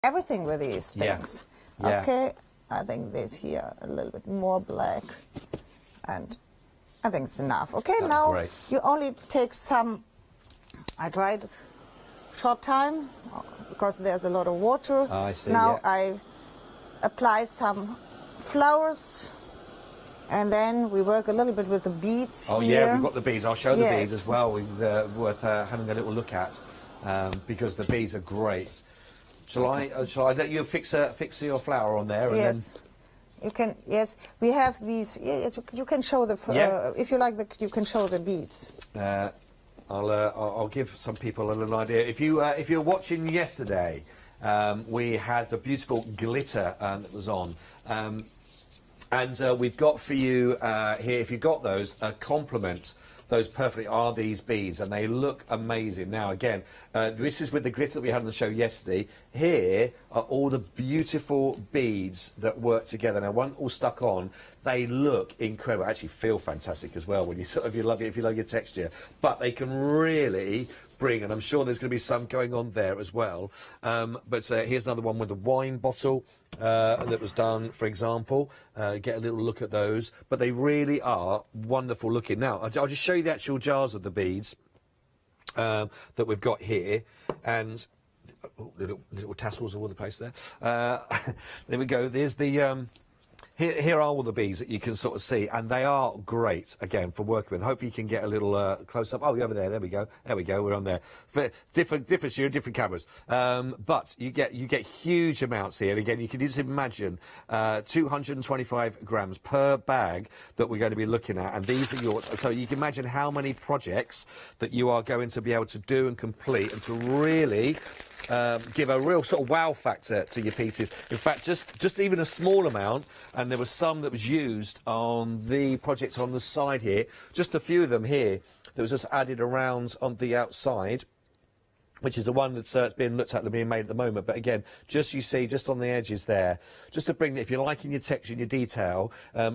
everything with these things. Yeah. Okay, I think this here a little bit more black, and I think it's enough. Okay, That's now great. you only take some. I tried short time because there's a lot of water. Oh, I see. Now yeah. I apply some flowers, and then we work a little bit with the beads. Oh here. yeah, we've got the beads. I'll show the beads Yes. as well. Worth having a little look at because the beads are great. Shall I let you fix your flower on there? And Yes. Then... You can. Yes, we have these. You can show the. If you like, you can show the beads. I'll give some people a little idea. If you're watching yesterday, we had the beautiful glitter that was on, and we've got for you here. If you got those, a compliment. Those perfectly are these beads, and they look amazing. Now, again, this is with the glitter that we had on the show yesterday. Here are all the beautiful beads that work together. Now, one all stuck on, they look incredible. Actually, feel fantastic as well when you if you love your texture. But they can really bring, and I'm sure there's going to be some going on there as well. But here's another one with a wine bottle that was done, for example. Get a little look at those. But they really are wonderful looking. Now, I'll just show you the actual jars of the beads that we've got here. And little tassels all over the place there. There we go. There's the... Here are all the beads that you can sort of see, and they are great, again, for working with. Hopefully you can get a little close-up. Oh, over there. There we go. There we go. We're on there. Different cameras. But you get huge amounts here. Again, you can just imagine 225 grams per bag that we're going to be looking at, and these are yours. So you can imagine how many projects that you are going to be able to do and complete, and to really... give a real sort of wow factor to your pieces. In fact, just even a small amount, and there was some that was used on the project on the side here, just a few of them here, that was just added around on the outside, which is the one that's being looked at, being made at the moment. But again, just you see, just on the edges there, just to bring, if you're liking your texture and your detail,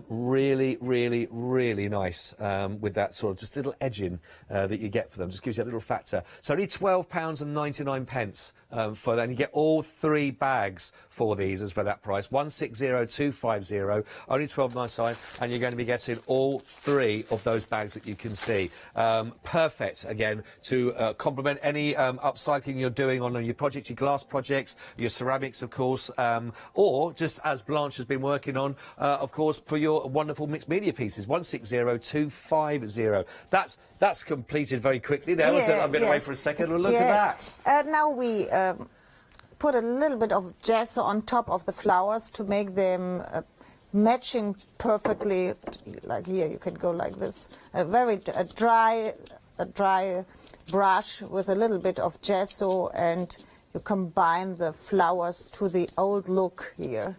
really, really, really nice with that sort of just little edging that you get for them. Just gives you a little factor. So only £12.99 for that, and you get all 3 bags for these as for that price. 160250, only £12.99, and you're going to be getting all 3 of those bags that you can see. Perfect, again, to complement any upcycling you're doing on your projects, your glass projects, your ceramics, of course, or just as Blanche has been working on, of course, for your wonderful mixed media pieces. 160250. That's completed very quickly. There, I've been away for a second. Well, look at that. Now we put a little bit of gesso on top of the flowers to make them matching perfectly. Like here, you can go like this. A dry brush with a little bit of gesso, and you combine the flowers to the old look here.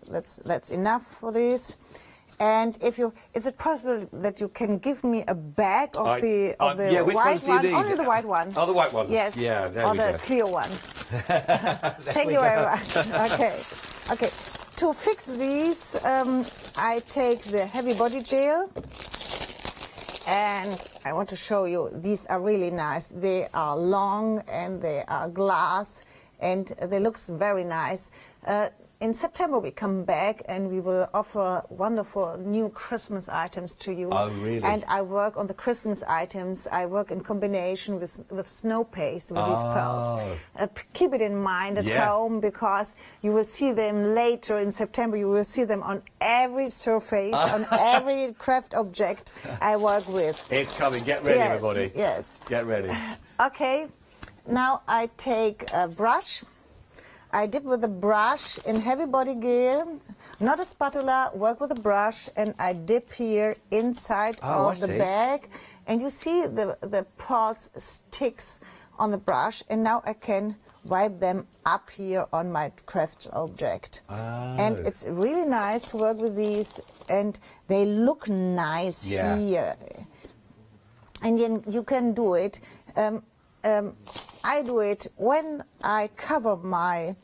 That's enough for this. And is it possible that you can give me a bag of the white one? Only the white one. Oh, the white one. Yes. Yeah, there or we the go. clear one. Thank you very much. Okay. To fix these, I take the heavy body gel. And I want to show you, these are really nice. They are long and they are glass, and they look very nice. In September we come back and we will offer wonderful new Christmas items to you. Oh, really? And I work on the Christmas items. I work in combination with snow paste with these pearls. Keep it in mind at home, because you will see them later in September. You will see them on every surface, on every craft object I work with. It's coming. Get ready, everybody. Yes. Get ready. Okay. Now I take a brush. I dip with a brush in heavy body gel, not a spatula, work with a brush, and I dip here inside of the bag. And you see the pearls sticks on the brush, and now I can wipe them up here on my craft object. And it's really nice to work with these, and they look nice here. And then you can do it. I do it when I cover my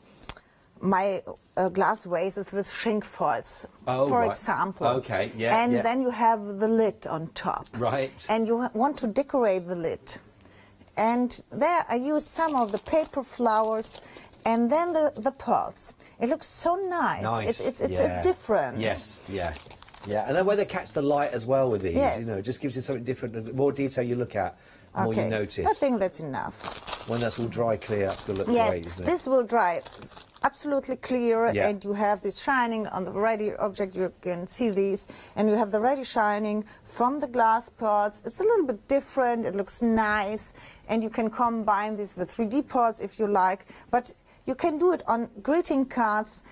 glass vases with shrink foils, for example. Okay, then you have the lid on top. Right. And you want to decorate the lid. And there I use some of the paper flowers, And then the pearls. It looks so nice. Nice. It's yeah. a different. Yes, yeah. Yeah, and then where they catch the light as well with these, Yes. you know, it just gives you something different. The more detail you look at, the more you notice. I think that's enough. When that's all dry, clear, that's going to look Yes, great, isn't it? this will dry absolutely clear, Yeah. and you have this shining on the ready object. You can see these, and you have the ready shining from the glass pearls. It's a little bit different. It looks nice, and you can combine this with 3D pearls if you like, but you can do it on greeting cards.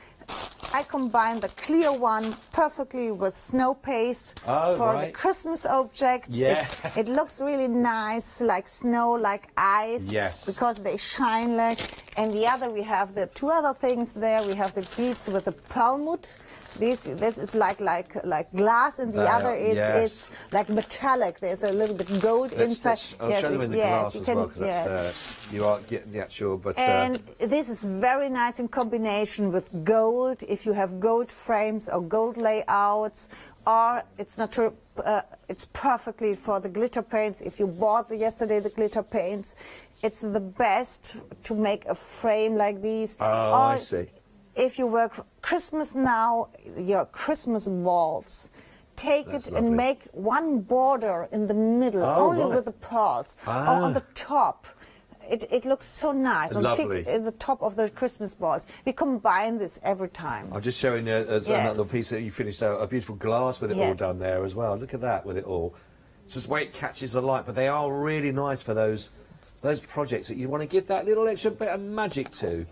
I combine the clear one perfectly with snow paste for the Christmas objects. Yeah. It looks really nice, like snow, like ice, Yes. because they shine like. And the other, we have the two other things there. We have the beads with the perlmutt. This is like glass, and the other is it's like metallic. There's a little bit gold inside. I'll show them in the glass as well, because you are getting the actual. But and this is very nice in combination with gold. If you have gold frames or gold layouts, or it's not true. It's perfectly for the glitter paints. If you bought yesterday the glitter paints, it's the best to make a frame like these. Oh, I see. If you work for Christmas now, your Christmas balls, take it lovely. and make one border in the middle, only with the pearls, or on the top. It looks so nice. Lovely. On the top of the Christmas balls. We combine this every time. I'm just showing you another piece that you finished out, a beautiful glass with it all done there as well. Look at that with it all. It's just the way it catches the light, but they are really nice for those projects that you want to give that little extra bit of magic to.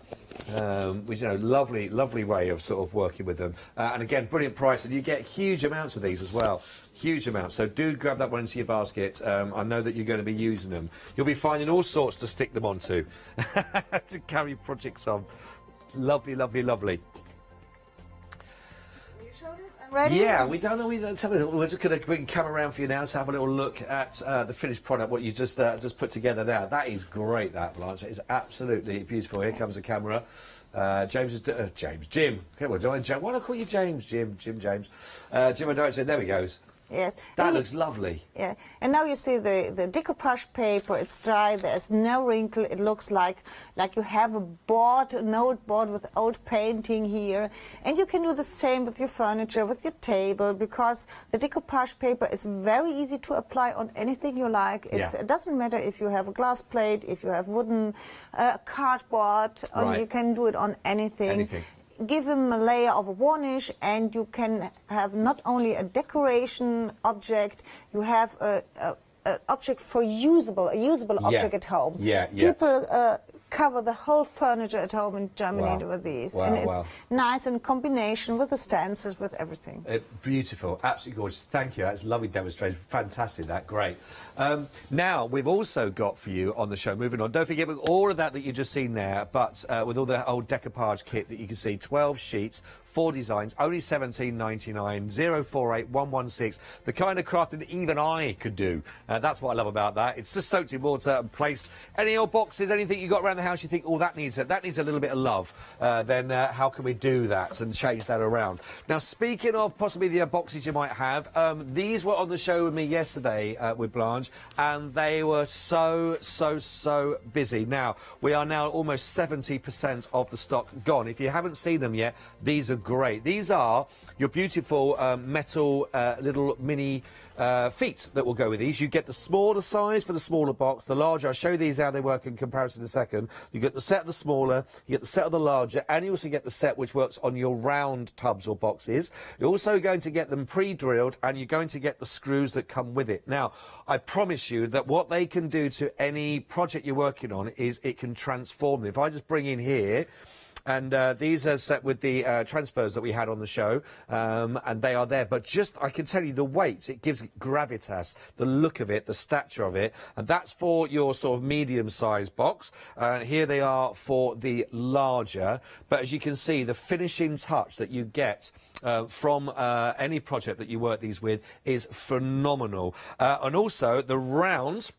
Which, you know, lovely way of sort of working with them. And again, brilliant price, and you get huge amounts of these as well. Huge amounts. So do grab that one into your basket. I know that you're going to be using them. You'll be finding all sorts to stick them onto to carry projects on. Lovely, lovely, lovely. Ready? Yeah, we're just going to bring the camera around for you now to have a little look at the finished product, what you just put together now. That is great, that, Blanche. It is absolutely beautiful. Here comes the camera. Jim. Okay, well, why do I call you James? Jim, James. Jim, I don't say, there he goes. Yes. That looks lovely. Yeah. And now you see the decoupage paper. It's dry. There's no wrinkle. It looks like you have an old board with old painting here. And you can do the same with your furniture, with your table, because the decoupage paper is very easy to apply on anything you like. It doesn't matter if you have a glass plate, if you have wooden cardboard, you can do it on anything. Give him a layer of a varnish, and you can have not only a decoration object, you have an object for a usable object at home. People cover the whole furniture at home in Germany with these, and it's nice in combination with the stencils, with everything. Beautiful, absolutely gorgeous. Thank you. That's a lovely demonstration. Fantastic. That great. Now we've also got for you on the show. Moving on. Don't forget all of that you've just seen there, but with all the old decoupage kit that you can see, 12 sheets. 4 designs, only $17.99, 048116. The kind of crafting even I could do. That's what I love about that. It's just soaked in water and placed. Any old boxes, anything you got around the house you think, oh, that needs a little bit of love. Then how can we do that and change that around? Now, speaking of possibly the boxes you might have, these were on the show with me yesterday with Blanche, and they were so busy. Now, we are now almost 70% of the stock gone. If you haven't seen them yet, these are great. These are your beautiful metal little mini feet that will go with these. You get the smaller size for the smaller box, the larger. I'll show you these how they work in comparison in a second. You get the set of the smaller, you get the set of the larger, and you also get the set which works on your round tubs or boxes. You're also going to get them pre-drilled, and you're going to get the screws that come with it. Now, I promise you that what they can do to any project you're working on is it can transform them. If I just bring in here, and these are set with the transfers that we had on the show, and they are there. But just, I can tell you, the weight, it gives gravitas, the look of it, the stature of it, and that's for your sort of medium-sized box. Here they are for the larger. But as you can see, the finishing touch that you get from any project that you work these with is phenomenal. And also, the round,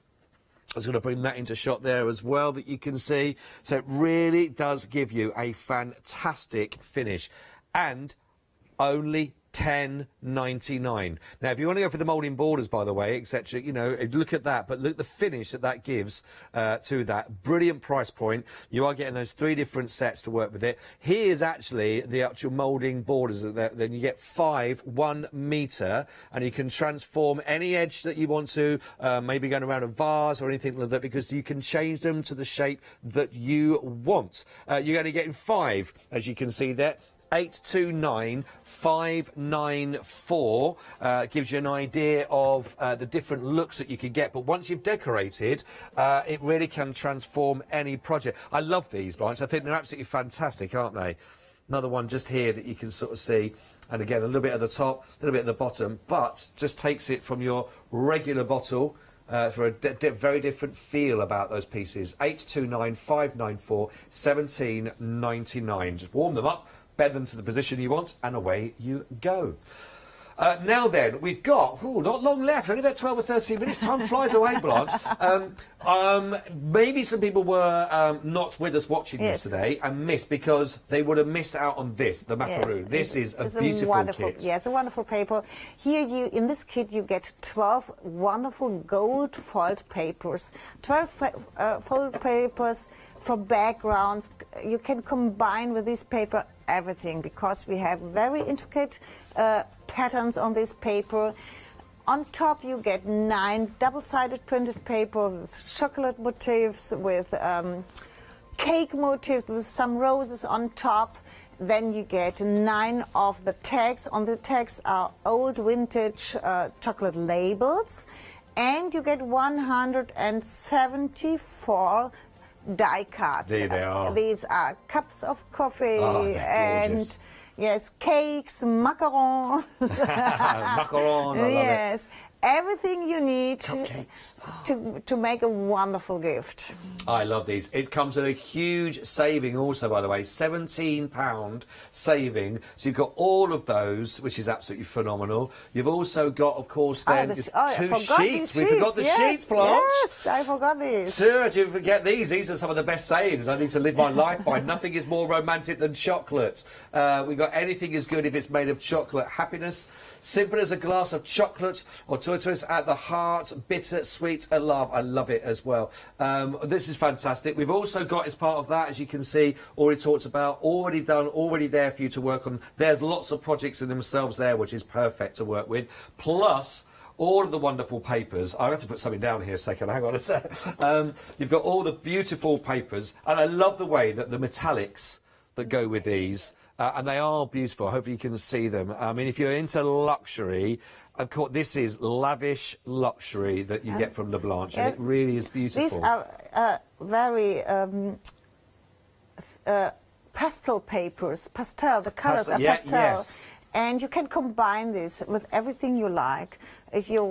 I was going to bring that into shot there as well, that you can see. So it really does give you a fantastic finish. And only 10.99. Now, if you want to go for the moulding borders, by the way, etc., you know, look at that. But look at the finish that gives to that. Brilliant price point. You are getting those 3 different sets to work with it. Here's actually the actual moulding borders. Then you get 5 1 metre, and you can transform any edge that you want to, maybe going around a vase or anything like that, because you can change them to the shape that you want. You're only getting 5, as you can see there. 829594 gives you an idea of the different looks that you can get. But once you've decorated, it really can transform any project. I love these, Blanche. I think they're absolutely fantastic, aren't they? Another one just here that you can sort of see. And again, a little bit at the top, a little bit at the bottom, but just takes it from your regular bottle for a very different feel about those pieces. 829594 17.99. Just warm them up, bend them to the position you want, and away you go. Now then, we've got, not long left, only about 12 or 13 minutes. Time flies away, Blanche. Maybe some people were not with us watching yesterday and missed, because they would have missed out on this, the macaroon. Yes, this is a beautiful kit. Yeah, it's a wonderful paper. Here, in this kit, you get 12 wonderful gold foiled papers. 12 foiled papers for backgrounds. You can combine with this paper everything, because we have very intricate patterns on this paper. On top you get 9 double-sided printed paper with chocolate motifs, with cake motifs, with some roses on top. Then you get 9 of the tags. On the tags are old vintage chocolate labels. And you get 174 die cards. There they are. These are cups of coffee and yes, cakes, macarons. Macarons, I love yes, everything you need Cupcakes. to make a wonderful gift. I love these. It comes with a huge saving also, by the way, £17 saving. So you've got all of those, which is absolutely phenomenal. You've also got, of course, then 2 sheets. We forgot the sheets, Blanche. Yes, I forgot these. Sir, do you forget these? These are some of the best sayings I need to live my life by. Nothing is more romantic than chocolate. We've got anything is good if it's made of chocolate. Happiness, simple as a glass of chocolate, or tortoise at the heart, bitter, sweet, a love. I love it as well. This is fantastic. We've also got, as part of that, as you can see, already talked about, already done, already there for you to work on. There's lots of projects in themselves there, which is perfect to work with. Plus, all of the wonderful papers. I have to put something down here a second. Hang on a sec. You've got all the beautiful papers, and I love the way that the metallics that go with these, and they are beautiful. Hopefully you can see them. I mean, if you're into luxury, of course, this is lavish luxury that you get from LaBlanche, and it really is beautiful. These are very pastel papers. Pastel, the colors are pastel. Yes. And you can combine this with everything you like. If you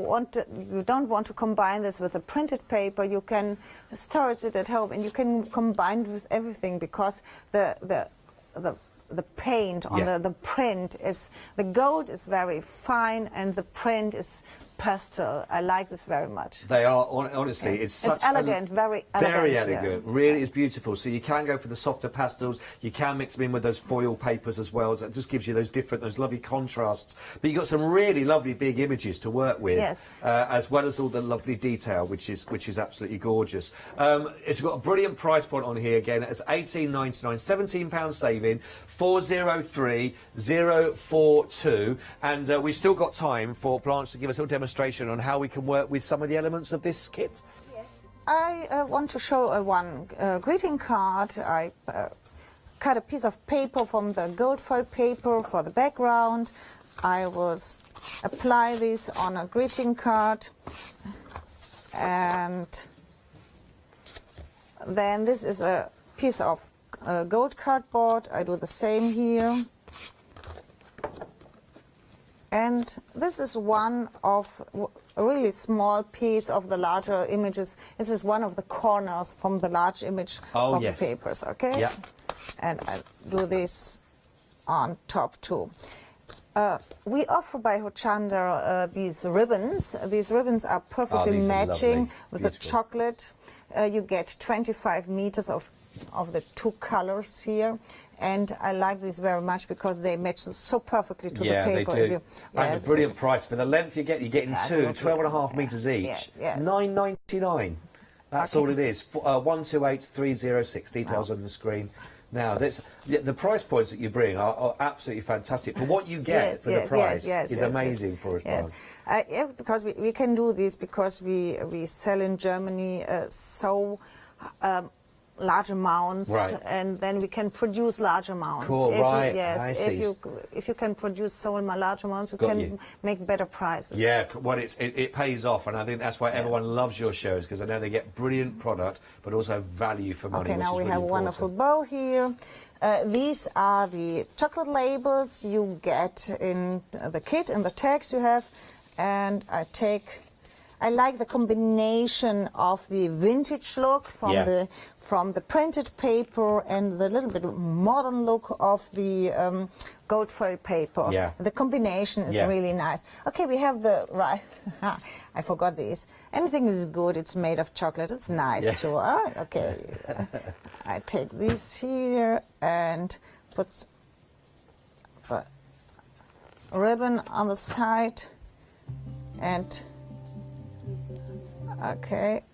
don't want to combine this with a printed paper, you can store it at home, and you can combine it with everything, because the paint on the print is, the gold is very fine, and the print is pastel. I like this very much. They are, honestly, it's such elegant, very elegant. Very elegant, really is beautiful. So you can go for the softer pastels, you can mix them in with those foil papers as well. So it just gives you those lovely contrasts. But you've got some really lovely big images to work with, as well as all the lovely detail, which is absolutely gorgeous. It's got a brilliant price point on here again. It's £18.99, £17 saving, 403042, and we've still got time for Blanche to give us a demonstration on how we can work with some of the elements of this kit. Yes. I want to show one greeting card. I cut a piece of paper from the gold foil paper for the background. I will apply this on a greeting card, and then this is a piece of gold cardboard. I do the same here. And this is one of a really small piece of the larger images. This is one of the corners from the large image from the papers, okay? Yeah. And I do this on top too. We offer by Hochanda these ribbons. These ribbons are perfectly matching with the chocolate. You get 25 meters of the 2 colors here. And I like these very much because they match so perfectly to the Yeah, paper. they do. Yes, And a brilliant price. For the length you're getting two, 12.5 metres each. Yes. £9.99. That's all it is. 128306. Details on the screen. Now, the price points that you bring are absolutely fantastic. For what you get for the price is amazing for us. Yes. Yeah, because we can do this because we sell in Germany so large amounts, and then we can produce large amounts. Cool, right. If you can produce so large amounts, you can make better prices. Yeah, well, it pays off, and I think that's why everyone loves your shows, because I know they get brilliant product, but also value for money. Okay, now we really have a wonderful bow here. These are the chocolate labels you get in the kit, in the tags you have, and I like the combination of the vintage look from the printed paper and the little bit modern look of the gold foil paper. Yeah. The combination is really nice. Okay, we have the I forgot these. Anything is good. It's made of chocolate. It's nice too. Okay, I take this here and put the ribbon on the side and. Okay,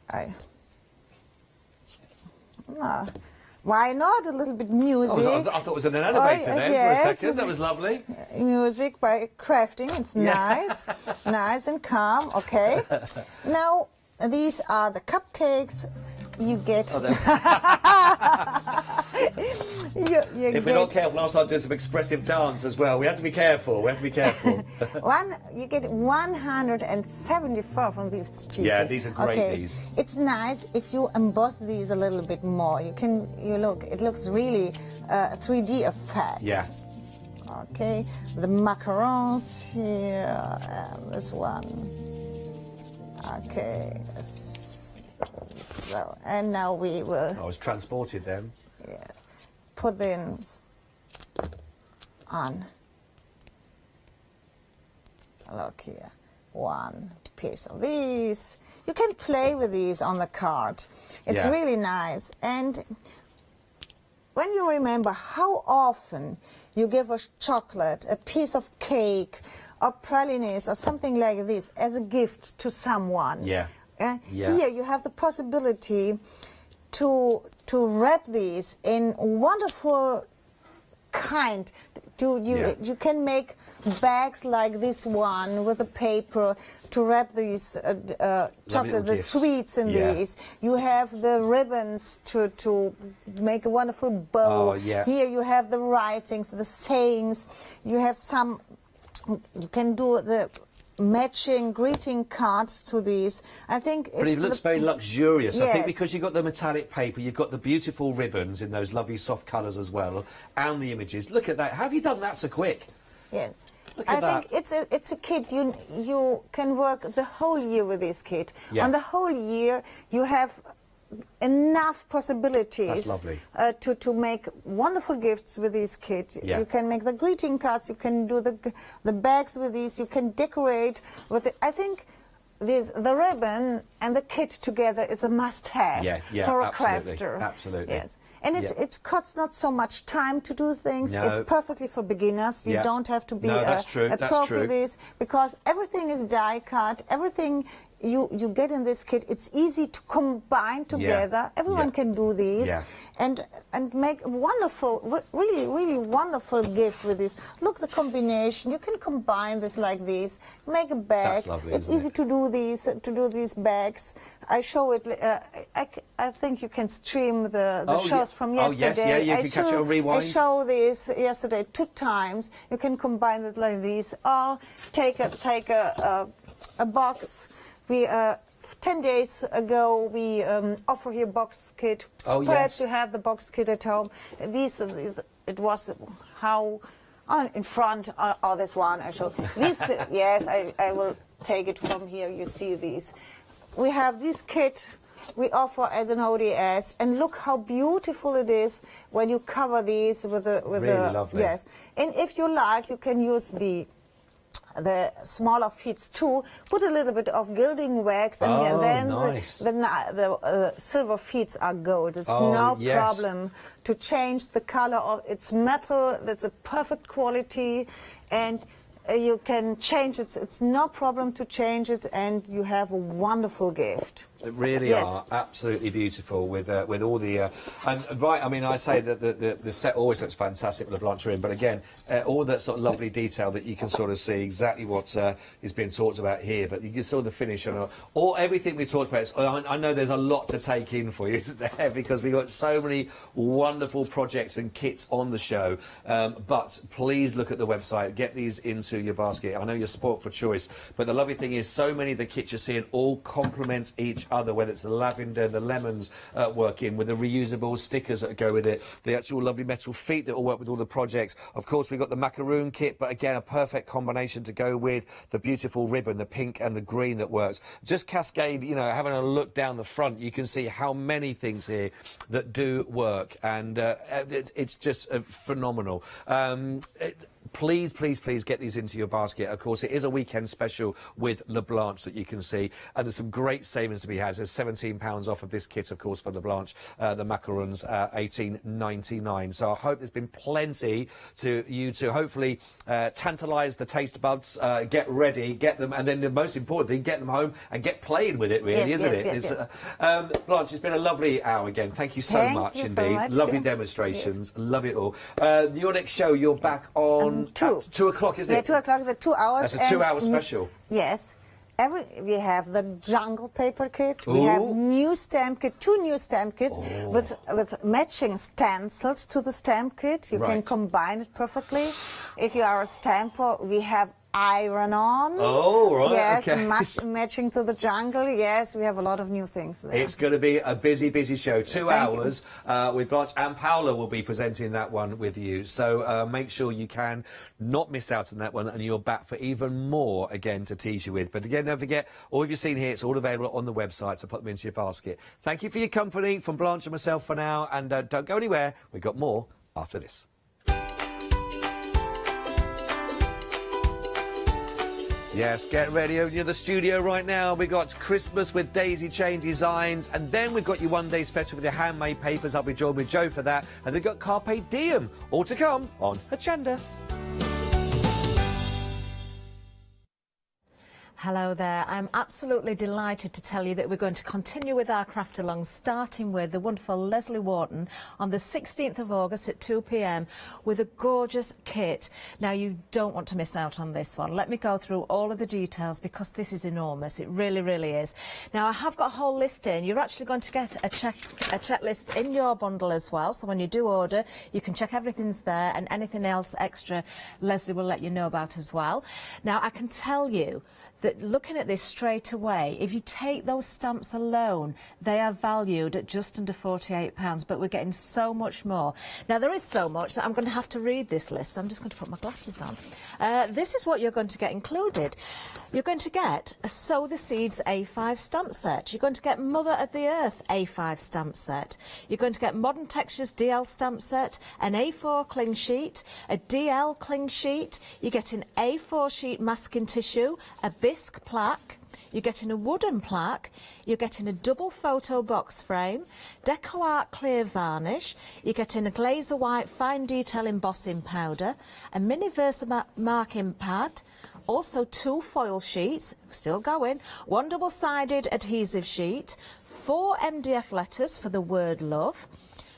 why not a little bit music? I thought it was an elevator there for a second. That was lovely. Music by crafting. It's nice, nice and calm. Okay. Now these are the cupcakes you get. If we're not careful, I'll start doing some expressive dance as well. We have to be careful. You get 174 from these pieces. Yeah, these are great. These. It's nice if you emboss these a little bit more. It looks really 3D effect. Yeah. Okay, the macarons here, and this one. Okay. So, and now we will. I was transported then. Yeah. Put this on. Look here, one piece of these. You can play with these on the card. It's really nice. And when you remember how often you give a chocolate, a piece of cake, or pralines, or something like this as a gift to someone. Here you have the possibility to wrap these in wonderful kind. You can make bags like this one with the paper to wrap these chocolate, the sweets in these. You have the ribbons to make a wonderful bow. Here you have the writings, the sayings. You have some. You can do the matching greeting cards to these. I think but it looks very luxurious. I think because you've got the metallic paper, you've got the beautiful ribbons in those lovely soft colours as well, and the images. Look at that. How have you done that so quick? Yeah. Look at that. think it's a kit. You can work the whole year with this kit. On the whole year, you have enough possibilities to make wonderful gifts with this kit. You can make the greeting cards, you can do the bags with these, you can decorate with it. I think the ribbon and the kit together is a must-have for a crafter. Absolutely. Yes. And it costs not so much time to do things. No. It's perfectly for beginners. You don't have to be a pro for this, because everything is die cut. Everything you get in this kit, it's easy to combine together. Everyone can do these and make a wonderful, really wonderful gift with this. Look, the combination. You can combine this like this. Make a bag. That's lovely, it's easy to do these bags. I show it. I think you can stream the shows from yesterday. You can catch it on rewind. I show this yesterday 2 times. You can combine it like this, or take a box. We 10 days ago we offer here box kit. Perhaps you have the box kit at home. It was how in front or this one I show. This I will take it from here. You see these. We have this kit we offer as an ODS, and look how beautiful it is when you cover these with really lovely. And if you like, you can use the the smaller feet too, put a little bit of gilding wax, and then nice. the silver feet are gold. It's Oh, no yes. problem to change the color of its metal. That's a perfect quality, and you can change it. It's no problem to change it, and you have a wonderful gift. They really are absolutely beautiful with all the and right. I mean, I say that the set always looks fantastic with the LaBlanche in, but again, all that sort of lovely detail that you can sort of see exactly what is being talked about here. But you can sort of finish on all everything we talked about. I know there's a lot to take in for you, isn't there? Because we've got so many wonderful projects and kits on the show. But please look at the website, get these into your basket. I know you're spoilt for choice, but the lovely thing is, so many of the kits you're seeing all complement each other, whether it's the lavender, the lemons work in with the reusable stickers that go with it, the actual lovely metal feet that will work with all the projects. Of course, we've got the macaroon kit, but again, a perfect combination to go with the beautiful ribbon, the pink and the green that works. Just cascade, you know, having a look down the front, you can see how many things here that do work, and it's just phenomenal. Please, please, please get these into your basket. Of course, it is a weekend special with LaBlanche that you can see, and there's some great savings to be had. There's £17 off of this kit, of course, for LaBlanche. The macarons, $18.99. So I hope there's been plenty to you to hopefully tantalise the taste buds, get ready, get them, and then the most important thing, get them home and get playing with it, really, isn't it? Yes. Blanche, it's been a lovely hour again. Thank you so much indeed. Lovely demonstrations. Love it all. Your next show, you're back on 2 o'clock, isn't it? Yeah, 2 o'clock, the 2 hours. That's a 2-hour special. Yes. We have the jungle paper kit. We have new stamp kit, 2 new stamp kits with matching stencils to the stamp kit. You can combine it perfectly. If you are a stamper, we have iron on. Oh, right. Yes, Okay. matching to the jungle. Yes, we have a lot of new things there. It's going to be a busy, busy show. 2 hours with Blanche, and Paola will be presenting that one with you. So make sure you can not miss out on that one, and you're back for even more, again, to tease you with. But again, don't forget, all you've seen here, it's all available on the website, so put them into your basket. Thank you for your company from Blanche and myself for now, and don't go anywhere. We've got more after this. Yes, get ready over near the studio right now. We've got Christmas with daisy chain designs, and then we've got your one-day special with your handmade papers. I'll be joined with Joe for that. And we've got Carpe Diem, all to come on Hochanda. Hello there. I'm absolutely delighted to tell you that we're going to continue with our craft along, starting with the wonderful Leslie Wharton on the 16th of August at 2 p.m. with a gorgeous kit. Now, you don't want to miss out on this one. Let me go through all of the details because this is enormous. It really, really is. Now, I have got a whole list in. You're actually going to get a checklist in your bundle as well. So when you do order, you can check everything's there, and anything else extra, Leslie will let you know about as well. Now, I can tell you that looking at this straight away, if you take those stamps alone, they are valued at just under £48, but we're getting so much more. Now, there is so much that I'm going to have to read this list, so I'm just going to put my glasses on. This is what you're going to get included. You're going to get a Sow the Seeds A5 stamp set. You're going to get Mother of the Earth A5 stamp set. You're going to get Modern Textures DL stamp set, an A4 cling sheet, a DL cling sheet. You're getting A4 sheet masking tissue, a bisque plaque. You're getting a wooden plaque, you're getting a double photo box frame, Deco Art clear varnish, you're getting a Glazer White fine detail embossing powder, a mini Versa marking pad, also 2 foil sheets, still going, 1 double-sided adhesive sheet, 4 MDF letters for the word love,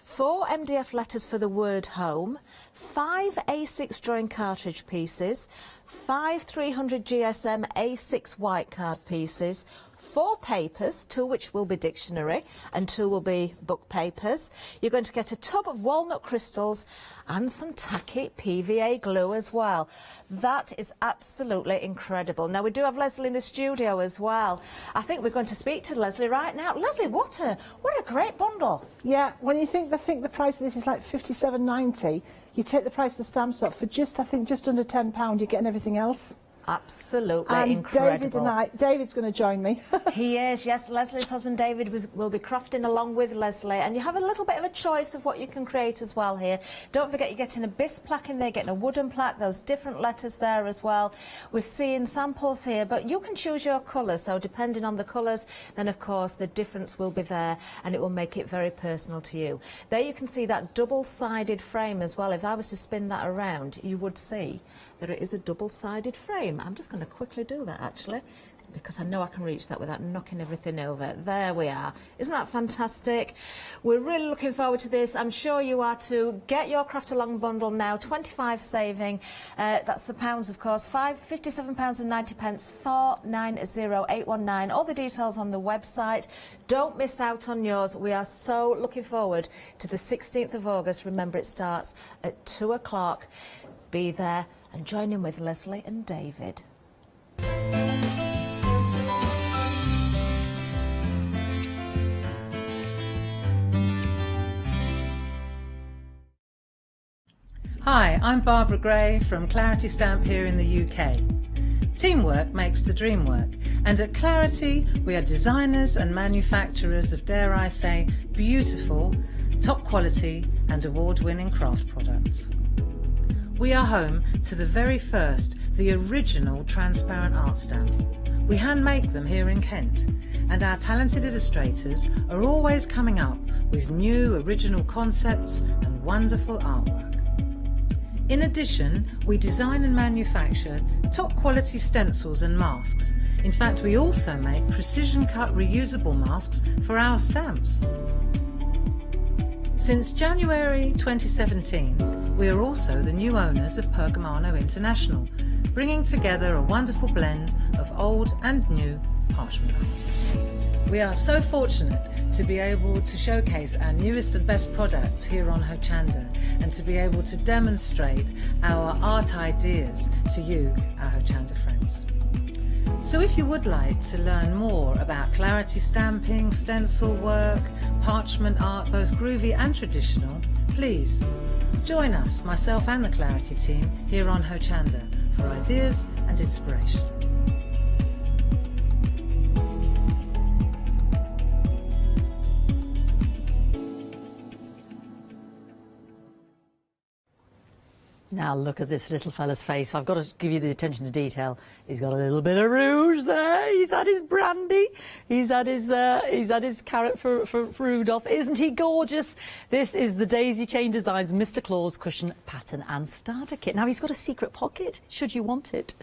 4 MDF letters for the word home, 5 A6 drawing cartridge pieces, 5 300 GSM A6 white card pieces, 4 papers, 2 which will be dictionary and 2 will be book papers. You're going to get a tub of walnut crystals and some tacky PVA glue as well. That is absolutely incredible. Now, we do have Leslie in the studio as well. I think we're going to speak to Leslie right now. Leslie, what a great bundle. Yeah, when you think the price of this is like £57.90, you take the price of the stamps up for just, I think, just under £10, you're getting everything else. Absolutely And incredible. David's going to join me. He is, yes. Leslie's husband David will be crafting along with Leslie, and you have a little bit of a choice of what you can create as well here. Don't forget you're getting a bisque plaque in there, getting a wooden plaque, those different letters there as well. We're seeing samples here, but you can choose your colours, so depending on the colours, then of course the difference will be there, and it will make it very personal to you. There you can see that double-sided frame as well. If I was to spin that around, you would see that it is a double-sided frame. I'm just going to quickly do that actually, because I know I can reach that without knocking everything over. There we are. Isn't that fantastic? We're really looking forward to this. I'm sure you are too. Get your Craft Along bundle now, 25 saving. That's the pounds, of course. £57.90, 490819. All the details on the website. Don't miss out on yours. We are so looking forward to the 16th of August. Remember, it starts at 2 o'clock. Be there and join in with Leslie and David. Hi, I'm Barbara Gray from Clarity Stamp here in the UK. Teamwork makes the dream work, and at Clarity we are designers and manufacturers of, dare I say, beautiful, top quality and award-winning craft products. We are home to the very first, the original transparent art stamp. We hand make them here in Kent, and our talented illustrators are always coming up with new original concepts and wonderful artwork. In addition, we design and manufacture top quality stencils and masks. In fact, we also make precision cut reusable masks for our stamps. Since January 2017, we are also the new owners of Pergamano International, bringing together a wonderful blend of old and new parchment art. We are so fortunate to be able to showcase our newest and best products here on Hochanda, and to be able to demonstrate our art ideas to you, our Hochanda friends. So if you would like to learn more about Clarity stamping, stencil work, parchment art, both groovy and traditional, please join us, myself and the Clarity team, here on Hochanda for ideas and inspiration. Now look at this little fella's face. I've got to give you the attention to detail. He's got a little bit of rouge there. He's had his brandy. He's had his carrot for Rudolph. Isn't he gorgeous? This is the Daisy Chain Designs Mr. Claus cushion pattern and starter kit. Now he's got a secret pocket, should you want it.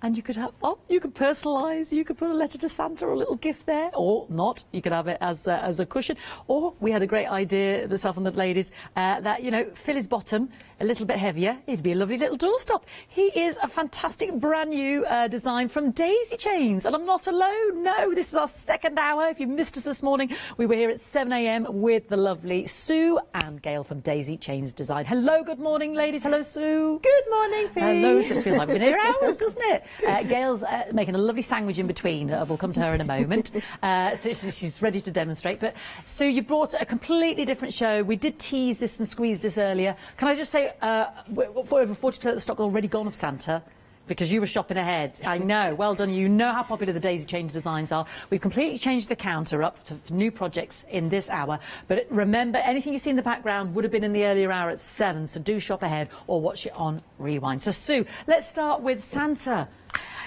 And you could have, you could personalise, you could put a letter to Santa or a little gift there, or not. You could have it as a cushion. Or we had a great idea, myself and the ladies, that, you know, fill his bottom a little bit heavier. It'd be a lovely little doorstop. He is a fantastic brand new design from Daisy Chains. And I'm not alone, no. This is our second hour. If you missed us this morning, we were here at 7 a.m. with the lovely Sue and Gail from Daisy Chains Design. Hello, good morning, ladies. Hello, Sue. Good morning, Fee. Hello, Sue. It feels like we've been here hours, doesn't it? Gail's making a lovely sandwich in between. We'll come to her in a moment. So she's ready to demonstrate. But Sue, you brought a completely different show. We did tease this and squeeze this earlier. Can I just say, for over 40% of the stock already gone of Santa? Because you were shopping ahead. I know. Well done. You know how popular the Daisy Chain designs are. We've completely changed the counter up to new projects in this hour. But remember, anything you see in the background would have been in the earlier hour at 7. So do shop ahead or watch it on Rewind. So Sue, let's start with Santa.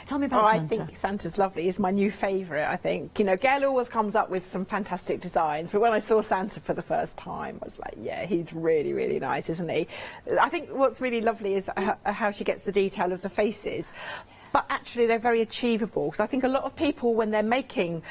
Tell me about Santa. I think Santa's lovely. Is my new favourite, I think. You know, Gail always comes up with some fantastic designs, but when I saw Santa for the first time, I was like, yeah, he's really, really nice, isn't he? I think what's really lovely is how she gets the detail of the faces. But actually they're very achievable, because I think a lot of people, when they're making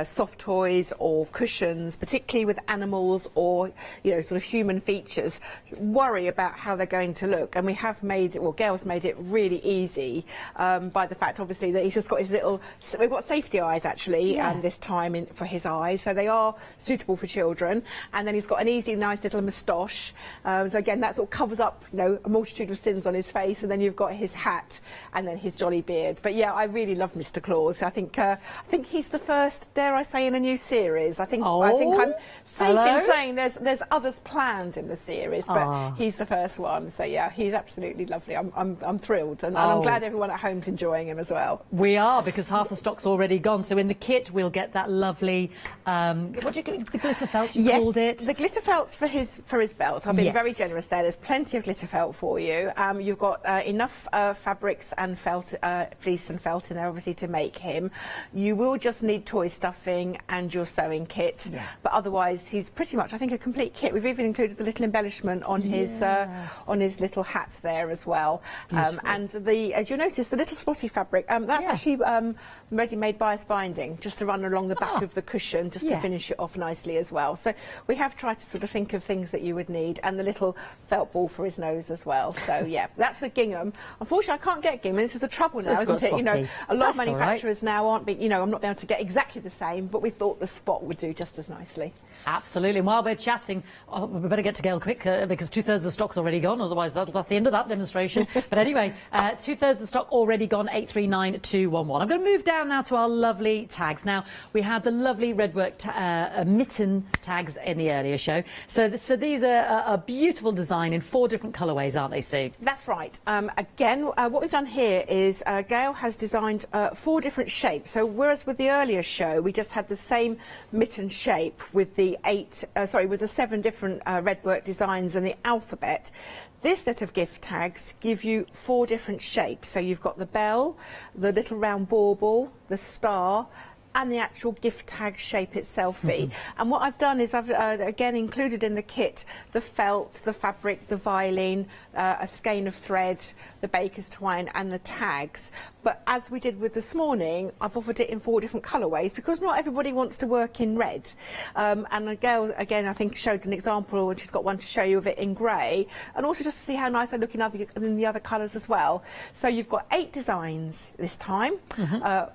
soft toys or cushions, particularly with animals or, you know, sort of human features, worry about how they're going to look. And we have made, well, Gail's made it really easy by the fact, obviously, that he's just got his little, we've got safety eyes actually, this time for his eyes, so they are suitable for children. And then he's got an easy, nice little moustache. So again, that sort of covers up, you know, a multitude of sins on his face. And then you've got his hat, and then his jolly beard. But yeah, I really love Mr. Claus. I think he's the first, dare I say, in a new series. I think I'm safe in saying there's others planned in the series, but he's the first one. So yeah, he's absolutely lovely. I'm thrilled, and I'm glad everyone at home's enjoying him as well. We are, because half the stock's already gone. So in the kit we'll get that lovely what do you call it? The glitter felt you called it? The glitter felt's for his belt. I've been very generous there. There's plenty of glitter felt for you. You've got enough fabrics and felt, fleece and felt in there, obviously, to make him. You will just need toy stuffing and your sewing kit, but otherwise he's pretty much, I think, a complete kit. We've even included the little embellishment on his little hat there as well. And as you notice, the little spotty fabric, that's actually ready-made bias binding, just to run along the back of the cushion, just to finish it off nicely as well. So we have tried to sort of think of things that you would need, and the little felt ball for his nose as well. So yeah, that's the gingham. Unfortunately, I can't get gingham. This is the trouble now, isn't it? You know, a lot of manufacturers now aren't being, you know, I'm not able to get exactly the same, but we thought the spot would do just as nicely. Absolutely. And while we're chatting, we better get to Gail quick, because 2/3 of the stock's already gone. Otherwise, that's the end of that demonstration. But anyway, 2/3 of the stock already gone. 839211. I'm going to move down now to our lovely tags. Now, we had the lovely redwork mitten tags in the earlier show. So these are a beautiful design in 4 different colourways, aren't they, Sue? That's right. Again, what we've done here is Gail has designed 4 different shapes. So whereas with the earlier show we just had the same mitten shape with the 7 different redwork designs and the alphabet, this set of gift tags give you 4 different shapes. So you've got the bell, the little round bauble, the star, and the actual gift tag shape itself. And what I've done is I've again included in the kit the felt, the fabric, the violin, a skein of thread, the baker's twine, and the tags. But as we did with this morning, I've offered it in 4 different colourways, because not everybody wants to work in red. And Gail, again, I think showed an example, and she's got one to show you of it in grey, and also just to see how nice they look in the other colours as well. So you've got 8 designs this time,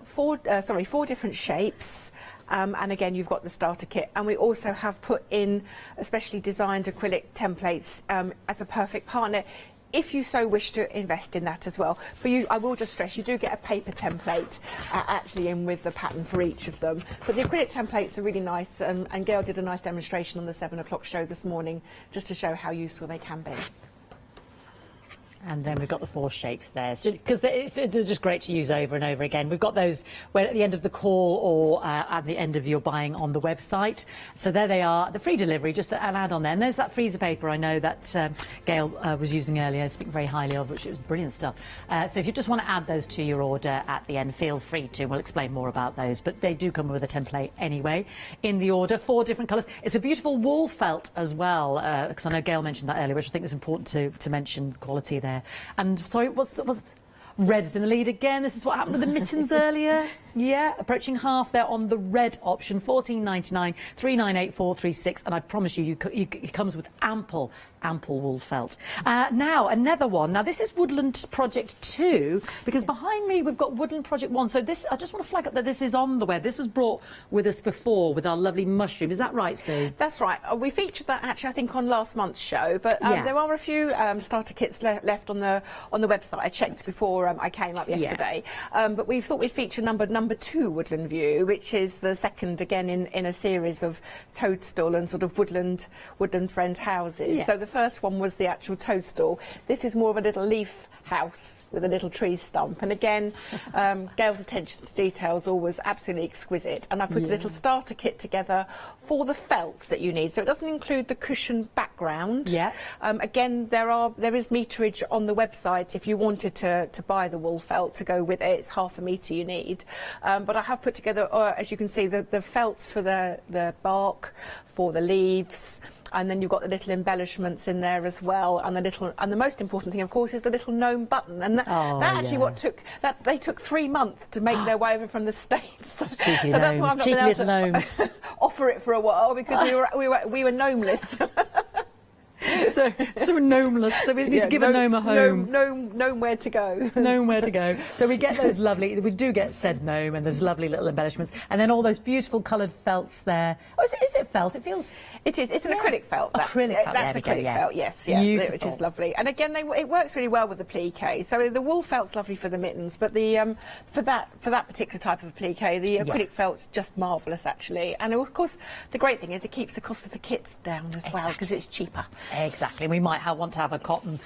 4 different shapes. And again, you've got the starter kit, and we also have put in specially designed acrylic templates as a perfect partner, if you so wish to invest in that as well. But I will just stress, you do get a paper template actually in with the pattern for each of them. But the acrylic templates are really nice, and Gail did a nice demonstration on the 7 o'clock show this morning, just to show how useful they can be. And then we've got the 4 shapes there, because they're just great to use over and over again. We've got those where at the end of the call or at the end of your buying on the website. So there they are, the free delivery, just an add-on there. And there's that freezer paper I know that Gail was using earlier, speaking very highly of, which was brilliant stuff. So if you just want to add those to your order at the end, feel free to. We'll explain more about those. But they do come with a template anyway in the order, 4 different colours. It's a beautiful wool felt as well, because I know Gail mentioned that earlier, which I think is important to mention quality there. And sorry, what's red's in the lead again. This is what happened with the mittens earlier. Yeah, approaching half there on the red option, $14.99, $398436, and I promise you, it comes with ample wool felt. Now, another one. Now, this is Woodland Project 2, because behind me we've got Woodland Project 1. So this, I just want to flag up that this is on the web. This was brought with us before with our lovely mushroom. Is that right, Sue? That's right. We featured that actually, I think, on last month's show, but there are a few starter kits left on the website. I checked before I came up yesterday. But we thought we'd feature number 2 Woodland View, which is the second again in a series of toadstool and sort of woodland friend houses. So the first one was the actual toadstool. This is more of a little leaf house with a little tree stump, and again Gail's attention to detail is always absolutely exquisite, and I put a little starter kit together for the felts that you need, so it doesn't include the cushion background. Again, there is meterage on the website if you wanted to buy the wool felt to go with it. It's half a metre you need, but I have put together, as you can see, the felts for the bark, for the leaves, and then you've got the little embellishments in there as well, and the most important thing, of course, is the little gnome button, and that actually they took 3 months to make their way over from the States. So that's why I've not been able to offer it for a while, because we were gnomeless. so gnomeless. We need to give a gnome a home. Gnome where to go. Gnome where to go. So we get those lovely, we do get said gnome and those lovely little embellishments. And then all those beautiful coloured felts there. Oh, is it felt? It feels... It is. It's an acrylic felt. Acrylic felt. That's acrylic felt, yes. Beautiful. Which is lovely. And again, it works really well with the plique. So the wool felt's lovely for the mittens, but the for that particular type of plique, the acrylic felt's just marvellous, actually. And of course, the great thing is it keeps the cost of the kits down as well, because it's cheaper. Exactly. We might want to have a cotton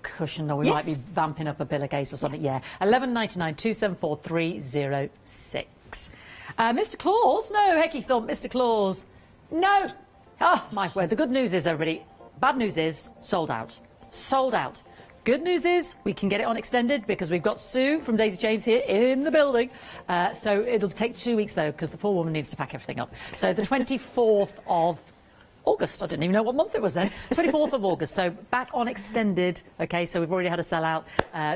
cushion, or we might be vamping up a pillowcase or something. Yeah. 11.99 274 306. Mr. Claus? No, Hecky thought Mr. Claus. No. Oh, my word. The good news is, everybody, bad news is sold out. Sold out. Good news is we can get it on extended because we've got Sue from Daisy Chains here in the building. So it'll take 2 weeks, though, because the poor woman needs to pack everything up. So the 24th of August. I didn't even know what month it was then. 24th of August. So back on extended. OK, so we've already had a sellout,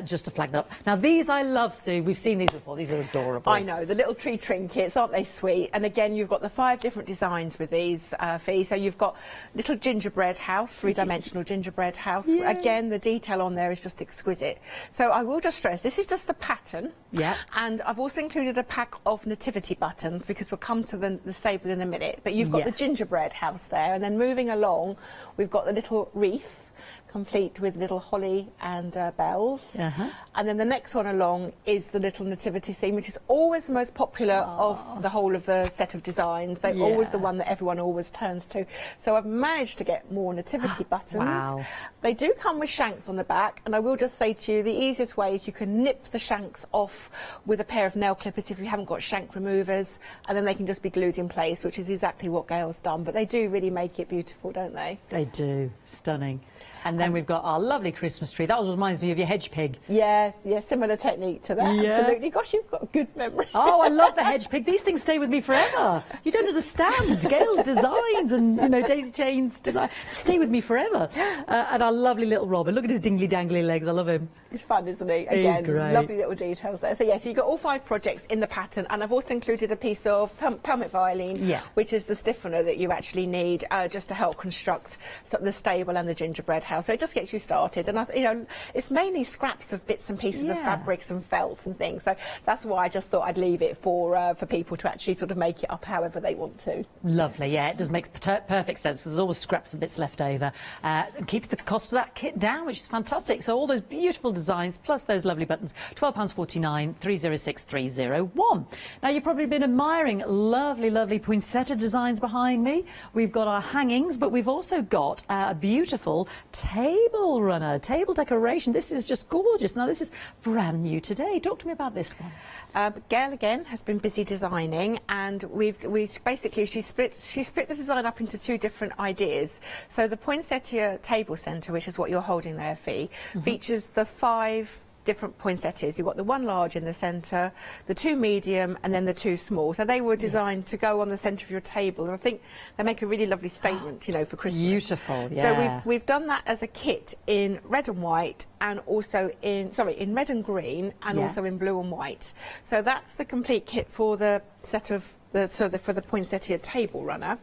just to flag that up. Now, these I love, Sue. We've seen these before. These are adorable. I know. The little tree trinkets, aren't they sweet? And again, you've got the 5 different designs with these, Fee. So you've got little gingerbread house, 3-dimensional gingerbread house. Yeah. Again, the detail on there is just exquisite. So I will just stress, this is just the pattern. Yeah. And I've also included a pack of nativity buttons because we'll come to the stable in a minute. But you've got the gingerbread house there. And then moving along, we've got the little wreath, complete with little holly and bells. And then the next one along is the little nativity scene, which is always the most popular of the whole of the set of designs. They're always the one that everyone always turns to. So I've managed to get more nativity buttons. Wow. They do come with shanks on the back, and I will just say to you, the easiest way is you can nip the shanks off with a pair of nail clippers if you haven't got shank removers, and then they can just be glued in place, which is exactly what Gail's done. But they do really make it beautiful, don't they? They do. Stunning. And then we've got our lovely Christmas tree. That reminds me of your hedge pig. Yeah, similar technique to that. Yeah. Absolutely. Gosh, you've got a good memory. Oh, I love the hedge pig. These things stay with me forever. You don't understand. Gail's designs and, Daisy Chain's design stay with me forever. And our lovely little Robin. Look at his dingly dangly legs. I love him. It's fun, isn't he? Again, he's great. Lovely little details there. So, yes, you've got all 5 projects in the pattern. And I've also included a piece of pelmet violin, which is the stiffener that you actually need just to help construct the stable and the gingerbread house. So it just gets you started. And, it's mainly scraps of bits and pieces of fabrics and felts and things. So that's why I just thought I'd leave it for people to actually sort of make it up however they want to. Lovely, yeah. It does make perfect sense. There's always scraps and bits left over. It keeps the cost of that kit down, which is fantastic. So all those beautiful designs, plus those lovely buttons, £12.49, 306 301. Now, you've probably been admiring lovely, lovely poinsettia designs behind me. We've got our hangings, but we've also got a beautiful table runner, table decoration. This is just gorgeous. Now, this is brand new today. Talk to me about this one. Gail again has been busy designing, and we've basically she split the design up into 2 different ideas. So the poinsettia table centre, which is what you're holding there, Fee, features the 5 different poinsettias. You've got the 1 large in the centre, the 2 medium, and then the 2 small. So they were designed to go on the centre of your table, and I think they make a really lovely statement, for Christmas. Beautiful, yeah. So we've done that as a kit in red and white, and also in red and green, and also in blue and white. So that's the complete kit for the set of for the poinsettia table runner.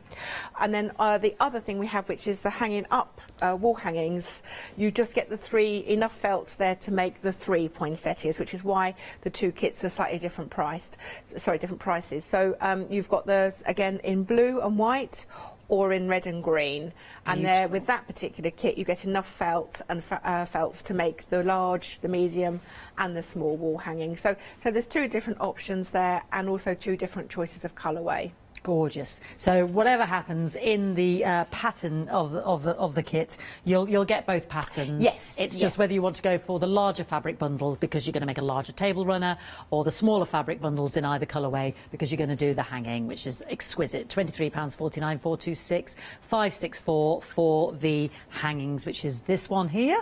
And then the other thing we have, which is the hanging up wall hangings, you just get enough felts there to make the 3 poinsettias, which is why the 2 kits are slightly different prices. So you've got those again in blue and white, or in red and green, and there with that particular kit you get enough felt and felts to make the large, the medium, and the small wall hanging. So there's 2 different options there, and also 2 different choices of colourway. Gorgeous. So whatever happens in the pattern of the kit, you'll get both patterns. Yes. It's just whether you want to go for the larger fabric bundle because you're going to make a larger table runner, or the smaller fabric bundles in either colourway because you're going to do the hanging, which is exquisite. £23.49, 426 564 for the hangings, which is this one here.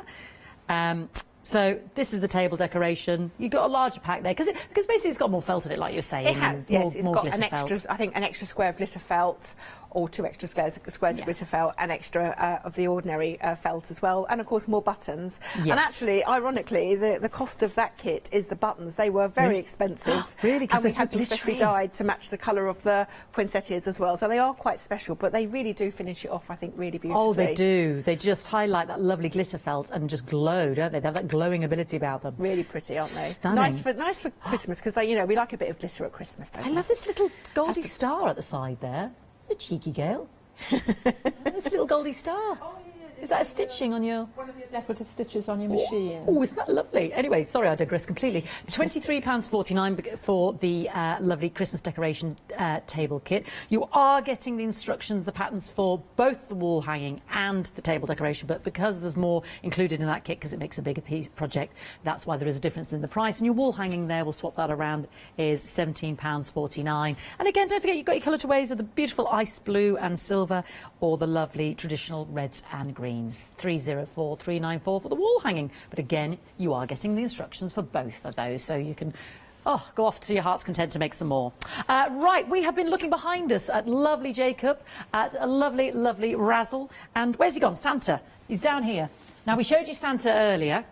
So this is the table decoration. You've got a larger pack there because basically it's got more felt in it, like you're saying. It has, yes. It's got an extra, felt. I think, an extra square of glitter felt or 2 extra squares of glitter felt, and extra of the ordinary felt as well, and of course more buttons. Yes. And actually, ironically, the cost of that kit is the buttons. They were very expensive. Really? 'Cause And we they're so had them specially glittery. dyed to match the colour of the poinsettias as well. So they are quite special, but they really do finish it off, I think, really beautifully. Oh, they do. They just highlight that lovely glitter felt and just glow, don't they? They have that glowing ability about them. Really pretty, aren't they? Stunning. Nice for Christmas, because we like a bit of glitter at Christmas, don't I we? love this little goldy star at the side there. It's a cheeky girl. This little goldy star. Is that a stitching on your... One of your decorative stitches on your machine. Oh, isn't that lovely? Anyway, sorry, I digress completely. £23.49 for the lovely Christmas decoration table kit. You are getting the instructions, the patterns for both the wall hanging and the table decoration, but because there's more included in that kit, because it makes a bigger piece project, that's why there is a difference in the price. And your wall hanging there, we'll swap that around, is £17.49. And again, don't forget, you've got your colourways of the beautiful ice blue and silver, or the lovely traditional reds and greens. 304394 for the wall hanging. But again, you are getting the instructions for both of those, so you can go off to your heart's content to make some more. Right, we have been looking behind us at lovely Jacob, at a lovely, lovely Razzle. And where's he gone? Santa. He's down here. Now, we showed you Santa earlier.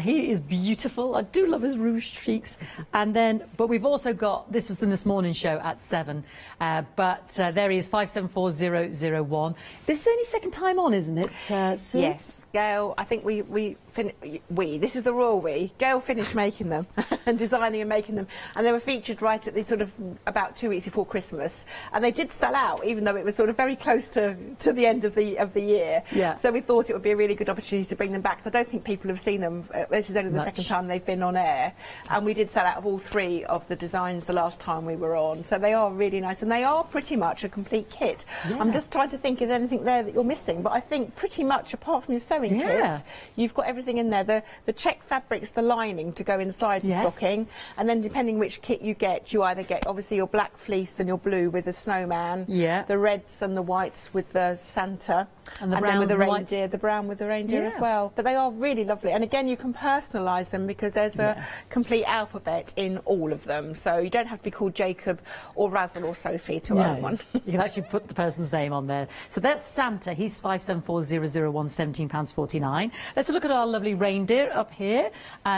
He is beautiful. I do love his rouge cheeks. But we've also got, this was in this morning show at 7, but there he is, 574001. This is only second time on, isn't it, Sue? Yes. Gail, I think this is the royal we. Gail finished making them and designing and making them, and they were featured right at the sort of about 2 weeks before Christmas, and they did sell out, even though it was sort of very close to the end of the year. Yeah. So we thought it would be a really good opportunity to bring them back. I don't think people have seen them. This is only the second time they've been on air, and we did sell out of all 3 of the designs the last time we were on. So they are really nice, and they are pretty much a complete kit. Yeah. I'm just trying to think of anything there that you're missing, but I think pretty much, apart from your sewing kit, you've got everything in there. The check fabric's the lining to go inside the stocking, and then depending which kit you either get obviously your black fleece and your blue with the snowman, the reds and the whites with the Santa, and the then with the browns and reindeer, whites. the brown with the reindeer as well. But they are really lovely, and again, you can personalise them because there's a complete alphabet in all of them, so you don't have to be called Jacob or Razzle or Sophie to own one. You can actually put the person's name on there. So that's Santa. He's 574001, £17.49. Let's look at our lovely reindeer up here.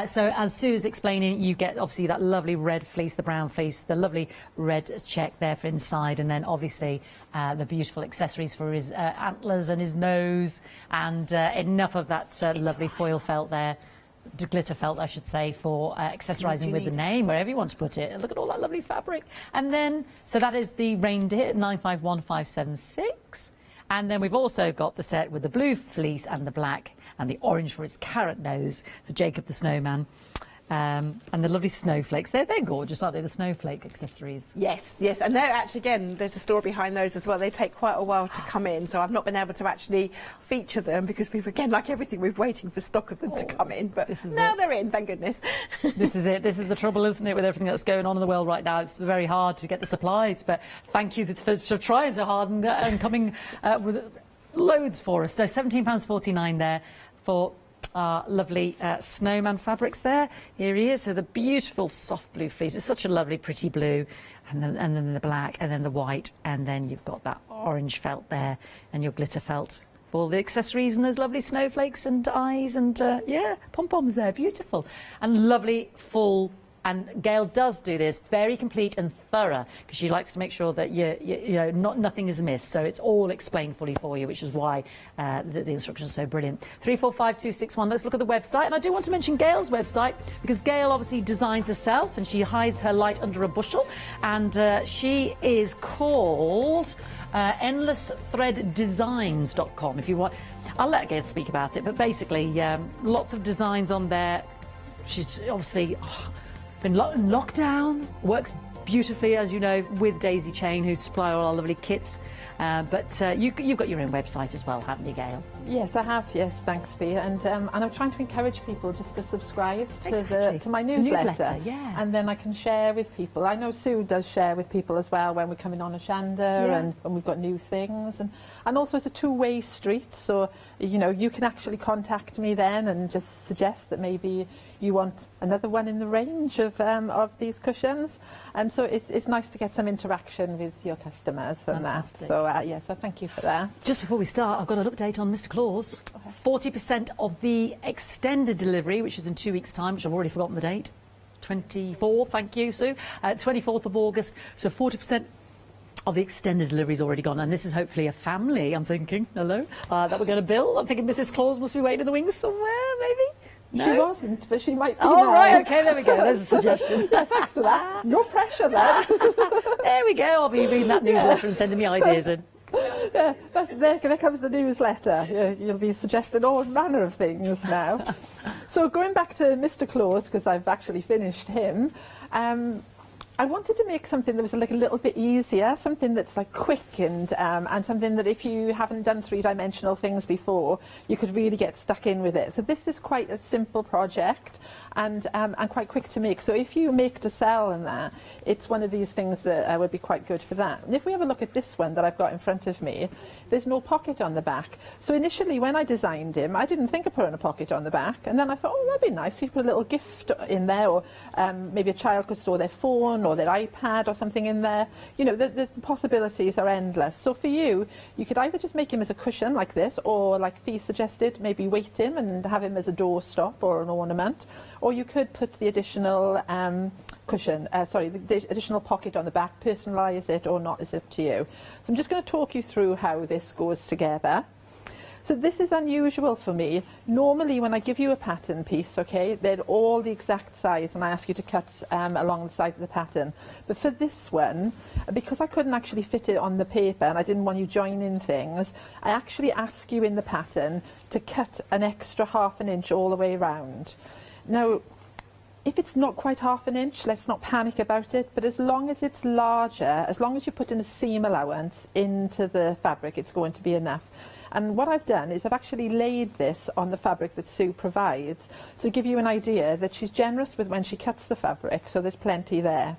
So as Sue's explaining, you get obviously that lovely red fleece, the brown fleece, the lovely red check there for inside, and then obviously the beautiful accessories for his antlers and his nose, and enough of that lovely foil felt there. Glitter felt, I should say, for accessorising with the name, wherever you want to put it. Look at all that lovely fabric. And then, so that is the reindeer, 951576. And then we've also got the set with the blue fleece and the black, and the orange for his carrot nose for Jacob the Snowman. And the lovely snowflakes. They're gorgeous, aren't they, the snowflake accessories? Yes, yes. And they're actually, again, there's a story behind those as well. They take quite a while to come in, so I've not been able to actually feature them because we've, again, like everything, we're waiting for stock of them to come in. But now they're in, thank goodness. This is it. This is the trouble, isn't it, with everything that's going on in the world right now. It's very hard to get the supplies, but thank you for trying so hard and coming with loads for us. So £17.49 there for our lovely snowman fabrics there. Here he is. So the beautiful soft blue fleece. It's such a lovely, pretty blue. And then the black, and then the white, and then you've got that orange felt there, and your glitter felt for all the accessories, and those lovely snowflakes and eyes, and yeah, pom-poms there. Beautiful. And lovely full. And Gail does do this very complete and thorough because she likes to make sure that you know nothing is missed. So it's all explained fully for you, which is why the instructions are so brilliant. 345261. Let's look at the website, and I do want to mention Gail's website because Gail obviously designs herself and she hides her light under a bushel, and she is called endlessthreaddesigns.com. If you want, I'll let Gail speak about it, but basically lots of designs on there. She's obviously been locked down, works beautifully, as you know, with Daisy Chain, who supply all our lovely kits. But you've got your own website as well, haven't you, Gail? Yes, I have. Yes, thanks, Fee. And I'm trying to encourage people just to subscribe to Exactly. to my The newsletter. newsletter, yeah. And then I can share with people. I know Sue does share with people as well when we're coming on Hochanda and when we've got new things. And also it's a two-way street. So, you know, you can actually contact me then and just suggest that maybe you want another one in the range of these cushions. And so it's nice to get some interaction with your customers and Fantastic. that. So, so thank you for that. Just before we start, I've got an update on Mr. Claus. 40% of the extended delivery, which is in 2 weeks' time, which I've already forgotten the date. 24th, thank you, Sue. 24th of August. So 40% of the extended delivery is already gone. And this is hopefully a family, I'm thinking, hello, that we're going to bill. I'm thinking Mrs. Claus must be waiting in the wings somewhere, maybe? No? She wasn't, but she might be Oh, now. right, okay, there we go. There's a suggestion. Thanks for that. No pressure then. There we go. I'll be reading that newsletter and sending me ideas in. Yeah, there comes the newsletter. You'll be suggesting all manner of things now. So going back to Mr. Claus, because I've actually finished him, I wanted to make something that was like a little bit easier, something that's like quick and something that if you haven't done three-dimensional things before, you could really get stuck in with it. So this is quite a simple project and quite quick to make. So if you make to sell and that, it's one of these things that would be quite good for that. And if we have a look at this one that I've got in front of me, there's no pocket on the back. So initially when I designed him, I didn't think of putting a pocket on the back. And then I thought, oh, that'd be nice. You could put a little gift in there, or maybe a child could store their phone or their iPad or something in there. You know, the possibilities are endless. So for you, you could either just make him as a cushion like this, or like Fee suggested, maybe weight him and have him as a doorstop or an ornament. Or you could put the additional cushion, the additional pocket on the back, personalise it or not, is up to you. So I'm just going to talk you through how this goes together. So this is unusual for me. Normally when I give you a pattern piece, okay, they're all the exact size and I ask you to cut along the side of the pattern. But for this one, because I couldn't actually fit it on the paper and I didn't want you joining things, I actually ask you in the pattern to cut an extra ½ an inch all the way around. Now, if it's not quite ½ an inch, let's not panic about it, but as long as it's larger, as long as you put in a seam allowance into the fabric, it's going to be enough. And what I've done is I've actually laid this on the fabric that Sue provides to give you an idea that she's generous with when she cuts the fabric, so there's plenty there.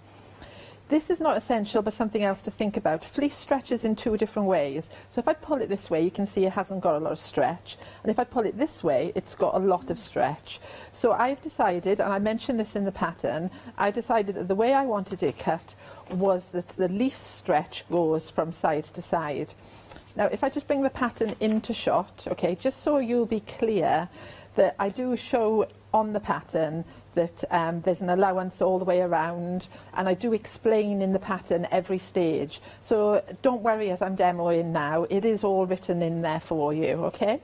This is not essential, but something else to think about. Fleece stretches in two different ways. So if I pull it this way, you can see it hasn't got a lot of stretch. And if I pull it this way, it's got a lot of stretch. So I've decided, and I mentioned this in the pattern, I decided that the way I wanted it cut was that the least stretch goes from side to side. Now, if I just bring the pattern into shot, okay, just so you'll be clear that I do show on the pattern that there's an allowance all the way around, and I do explain in the pattern every stage. So don't worry as I'm demoing now, it is all written in there for you, okay?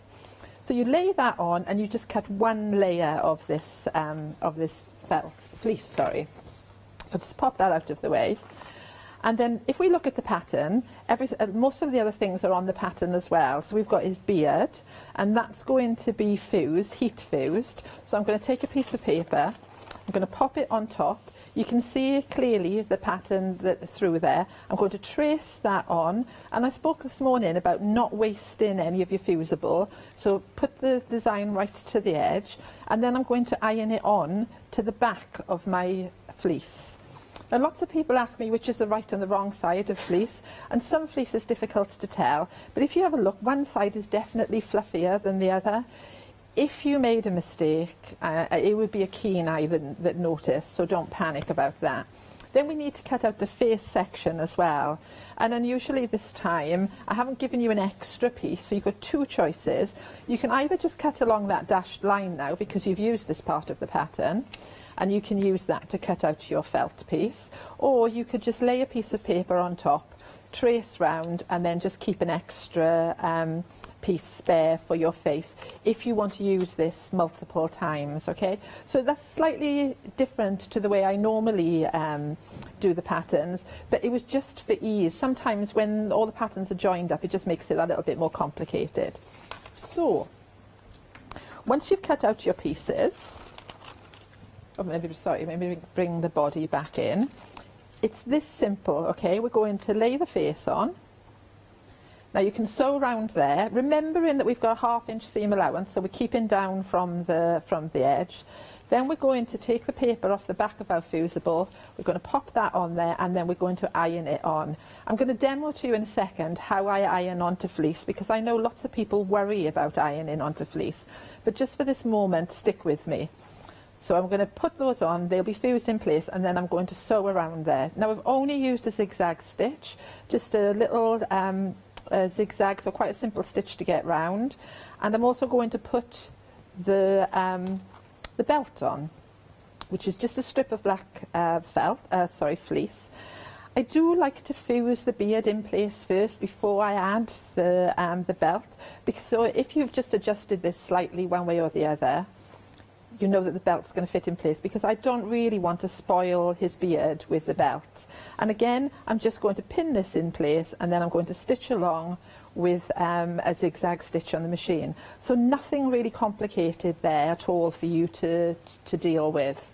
So you lay that on and you just cut one layer of this fleece, sorry. So just pop that out of the way. And then if we look at the pattern, most of the other things are on the pattern as well. So we've got his beard, and that's going to be fused, heat fused. So I'm going to take a piece of paper, I'm going to pop it on top. You can see clearly the pattern through there. I'm going to trace that on. And I spoke this morning about not wasting any of your fusible. So put the design right to the edge, and then I'm going to iron it on to the back of my fleece. Now, lots of people ask me which is the right and the wrong side of fleece, and some fleece is difficult to tell, but if you have a look, one side is definitely fluffier than the other. If you made a mistake, it would be a keen eye that noticed, so don't panic about that. Then we need to cut out the face section as well, and unusually this time I haven't given you an extra piece, so you've got two choices. You can either just cut along that dashed line now because you've used this part of the pattern, and you can use that to cut out your felt piece, or you could just lay a piece of paper on top, trace round, and then just keep an extra piece spare for your face if you want to use this multiple times, okay? So that's slightly different to the way I normally do the patterns, but it was just for ease. Sometimes when all the patterns are joined up, it just makes it a little bit more complicated. So once you've cut out your pieces, maybe bring the body back in. It's this simple, okay? We're going to lay the face on. Now you can sew around there, remembering that we've got a 1/2 inch seam allowance, so we're keeping down from the edge. Then we're going to take the paper off the back of our fusible, we're going to pop that on there, and then we're going to iron it on. I'm going to demo to you in a second how I iron onto fleece, because I know lots of people worry about ironing onto fleece. But just for this moment, stick with me. So I'm going to put those on, they'll be fused in place, and then I'm going to sew around there. Now I've only used a zigzag stitch, just a little zigzag, so quite a simple stitch to get round. And I'm also going to put the belt on, which is just a strip of black fleece. I do like to fuse the beard in place first before I add the belt, because so if you've just adjusted this slightly one way or the other, you know that the belt's going to fit in place, because I don't really want to spoil his beard with the belt. And again, I'm just going to pin this in place, and then I'm going to stitch along with a zigzag stitch on the machine. So nothing really complicated there at all for you to deal with.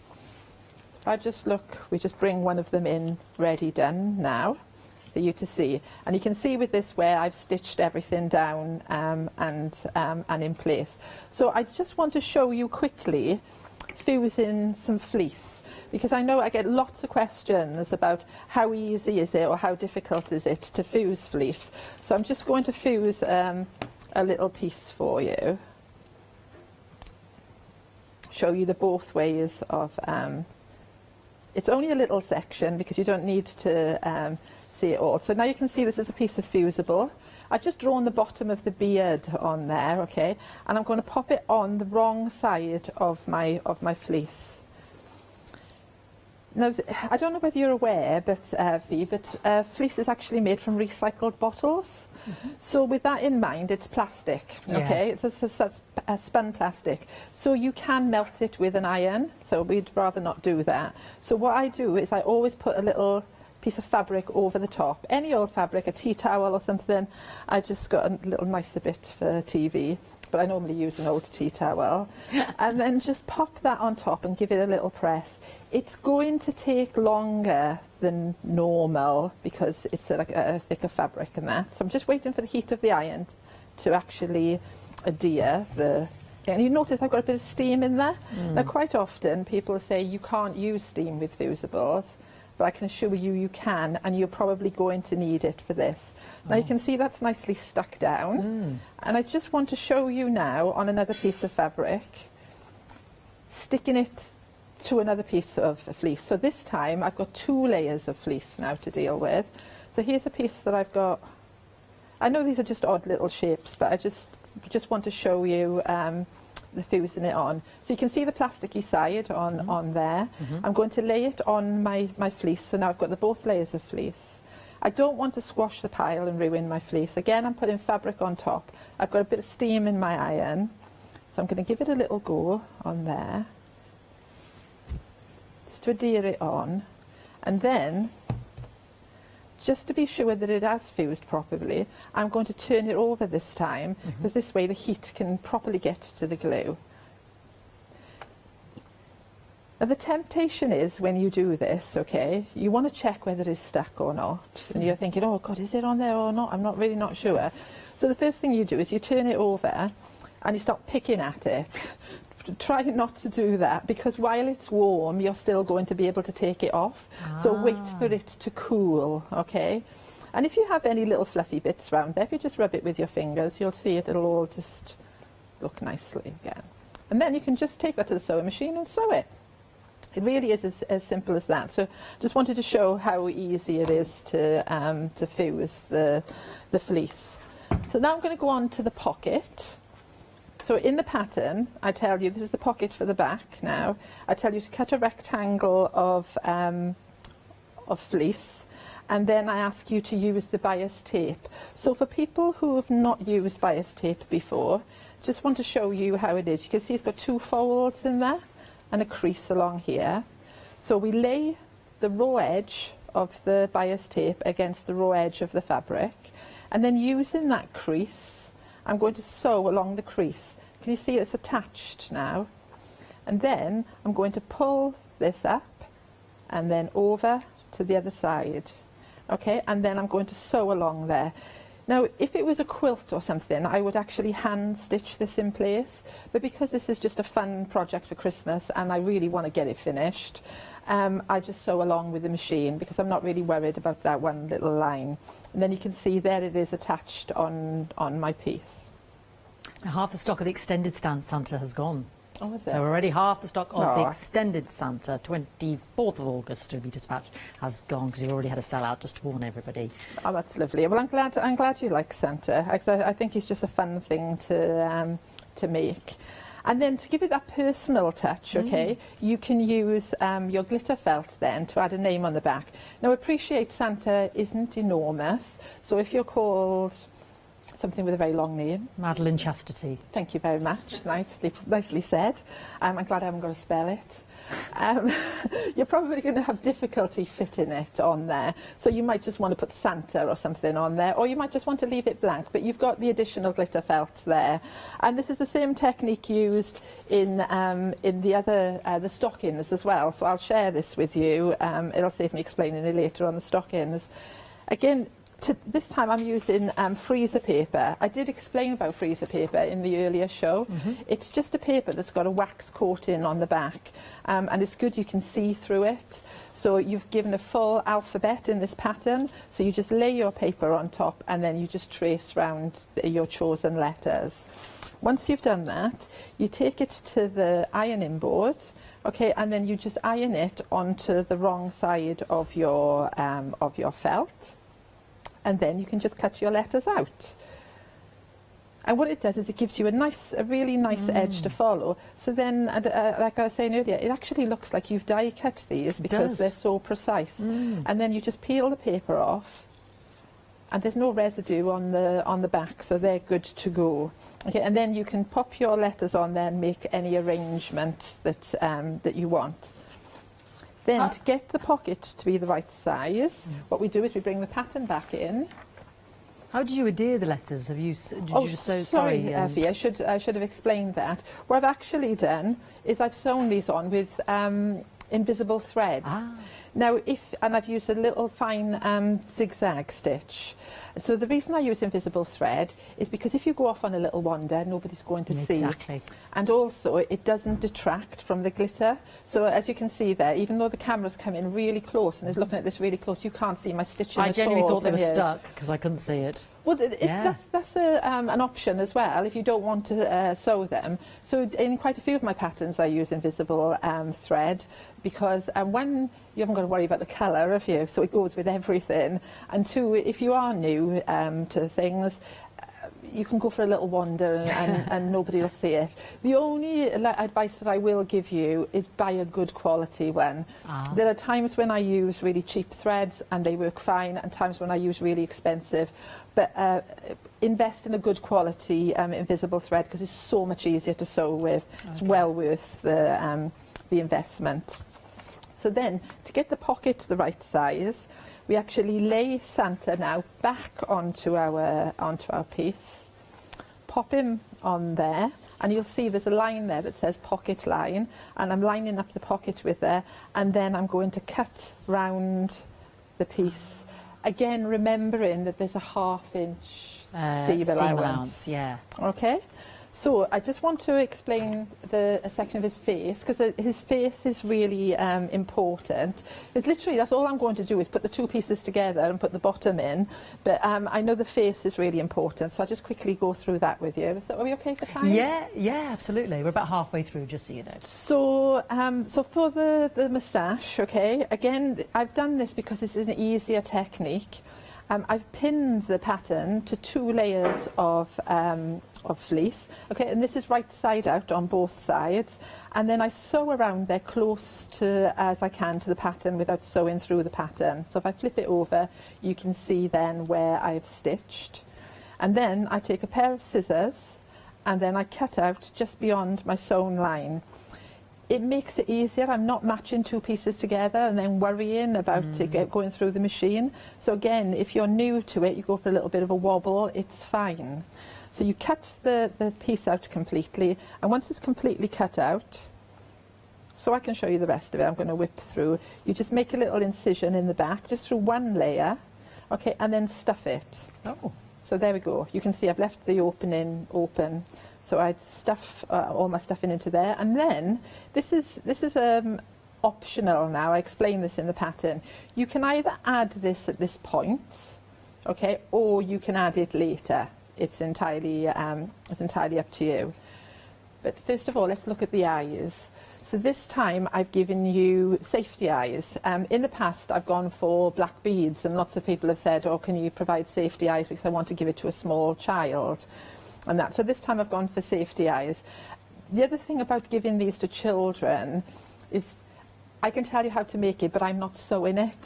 If I just look, we just bring one of them in ready done now for you to see. And you can see with this where I've stitched everything down and in place. So I just want to show you quickly fusing some fleece, because I know I get lots of questions about how easy is it or how difficult is it to fuse fleece. So I'm just going to fuse a little piece for you, show you the both ways of it's only a little section because you don't need to see it all. So now you can see this is a piece of fusible. I've just drawn the bottom of the beard on there, okay, and I'm going to pop it on the wrong side of my fleece. Now, I don't know whether you're aware, but fleece is actually made from recycled bottles. Mm-hmm. So with that in mind, it's plastic, okay? Yeah. It's a spun plastic. So you can melt it with an iron, so we'd rather not do that. So what I do is I always put a little piece of fabric over the top. Any old fabric, a tea towel or something. I just got a little nicer bit for TV, but I normally use an old tea towel. And then just pop that on top and give it a little press. It's going to take longer than normal because it's like a thicker fabric and that. So I'm just waiting for the heat of the iron to actually adhere the... And you notice I've got a bit of steam in there. Now quite often people say you can't use steam with fusibles, but I can assure you you can, and you're probably going to need it for this. Now you can see that's nicely stuck down, and I just want to show you now on another piece of fabric, sticking it to another piece of fleece. So this time I've got 2 layers of fleece now to deal with. So here's a piece that I've got. I know these are just odd little shapes, but I just want to show you the fusing it on. So you can see the plasticky side on there. I'm going to lay it on my fleece. So now I've got both layers of fleece. I don't want to squash the pile and ruin my fleece. Again, I'm putting fabric on top. I've got a bit of steam in my iron. So I'm going to give it a little go on there, just to adhere it on. And then, just to be sure that it has fused properly, I'm going to turn it over this time, because this way the heat can properly get to the glue. Now the temptation is when you do this, okay, you want to check whether it's stuck or not. And you're thinking, oh God, is it on there or not? I'm really not sure. So the first thing you do is you turn it over and you start picking at it. Try not to do that, because while it's warm you're still going to be able to take it off. So wait for it to cool, okay? And if you have any little fluffy bits around there, if you just rub it with your fingers, you'll see it'll all just look nicely again. And then you can just take that to the sewing machine and sew it. It really is as simple as that. So just wanted to show how easy it is to fuse the fleece. So now I'm going to go on to the pocket. So in the pattern, I tell you, this is the pocket for the back now. I tell you to cut a rectangle of fleece, and then I ask you to use the bias tape. So for people who have not used bias tape before, just want to show you how it is. You can see it's got 2 folds in there and a crease along here. So we lay the raw edge of the bias tape against the raw edge of the fabric, and then using that crease, I'm going to sew along the crease. Can you see it's attached now? And then I'm going to pull this up and then over to the other side. Okay, and then I'm going to sew along there. Now, if it was a quilt or something, I would actually hand stitch this in place. But because this is just a fun project for Christmas and I really want to get it finished, I just sew along with the machine because I'm not really worried about that one little line. And then you can see there it is attached on my piece. Now, half the stock of the extended Santa has gone. Oh, is it? So already half the stock of the Oh. extended Santa, 24th of August to be dispatched, has gone because you've already had a sell-out, just to warn everybody. Oh, that's lovely. Well, I'm glad you like Santa. I think it's just a fun thing to make. And then to give it that personal touch, okay, you can use your glitter felt then to add a name on the back. Now, appreciate Santa isn't enormous, so if you're called something with a very long name. Madeline Chastity. Thank you very much. Nicely said. I'm glad I haven't got to spell it. You're probably going to have difficulty fitting it on there. So you might just want to put Santa or something on there, or you might just want to leave it blank, but you've got the additional glitter felt there. And this is the same technique used in the other, the stockings as well. So I'll share this with you. It'll save me explaining it later on the stockings. Again, this time I'm using freezer paper. I did explain about freezer paper in the earlier show. It's just a paper that's got a wax coating on the back, and it's good you can see through it. So you've given a full alphabet in this pattern, so you just lay your paper on top and then you just trace round your chosen letters. Once you've done that, you take it to the ironing board, okay, and then you just iron it onto the wrong side of your felt. And then you can just cut your letters out. And what it does is it gives you a really nice edge to follow. So then, like I was saying earlier, it actually looks like you've die cut these because they're so precise. And then you just peel the paper off, and there's no residue on the back, so they're good to go. Okay, and then you can pop your letters on there and make any arrangement that you want. Then to get the pocket to be the right size, what we do is we bring the pattern back in. How did you adhere the letters? Did you just sew? Sorry, Effie, I should have explained that. What I've actually done is I've sewn these on with invisible thread. Now, and I've used a little fine zigzag stitch. So the reason I use invisible thread is because if you go off on a little wander, nobody's going to see. Exactly. And also, it doesn't detract from the glitter. So as you can see there, even though the camera's come in really close and is looking at this really close, you can't see my stitching at all. I genuinely thought they were here. stuck because I couldn't see it. Well, that's an option as well if you don't want to sew them. So in quite a few of my patterns I use invisible thread because one, you haven't got to worry about the colour, have you? So it goes with everything. And two, if you are new to things, you can go for a little wander and nobody will see it. The only advice that I will give you is buy a good quality one. There are times when I use really cheap threads and they work fine, and times when I use really expensive. But invest in a good quality invisible thread because it's so much easier to sew with. Okay. It's well worth the investment. So then, to get the pocket the right size, we actually lay Santa now back onto our piece. Pop him on there, and you'll see there's a line there that says pocket line, and I'm lining up the pocket with there, and then I'm going to cut round the piece. Again, remembering that there's a half-inch seam allowance. Yeah. Okay. So I just want to explain a section of his face because his face is really important. It's literally, that's all I'm going to do is put the two pieces together and put the bottom in. But I know the face is really important, so I'll just quickly go through that with you. So are we okay for time? Yeah, absolutely. We're about halfway through, just so you know. So, so for the moustache, okay, again, I've done this because it's an easier technique. I've pinned the pattern to 2 layers of fleece, okay, and this is right side out on both sides, and then I sew around there close to as I can to the pattern without sewing through the pattern. So if I flip it over, you can see then where I've stitched, and then I take a pair of scissors and then I cut out just beyond my sewn line. It makes it easier. I'm not matching 2 pieces together and then worrying about it going through the machine. So again, if you're new to it, you go for a little bit of a wobble, it's fine. So you cut the piece out completely, and once it's completely cut out, so I can show you the rest of it, I'm going to whip through, you just make a little incision in the back, just through 1 layer, okay, and then stuff it. Oh. So there we go. You can see I've left the opening open. So I'd stuff all my stuff into there. And then this is optional now. I explain this in the pattern. You can either add this at this point, okay, or you can add it later. It's entirely up to you. But first of all, let's look at the eyes. So this time I've given you safety eyes. In the past I've gone for black beads, and lots of people have said, oh, can you provide safety eyes because I want to give it to a small child and that. So this time I've gone for safety eyes. The other thing about giving these to children is I can tell you how to make it, but I'm not sewing it.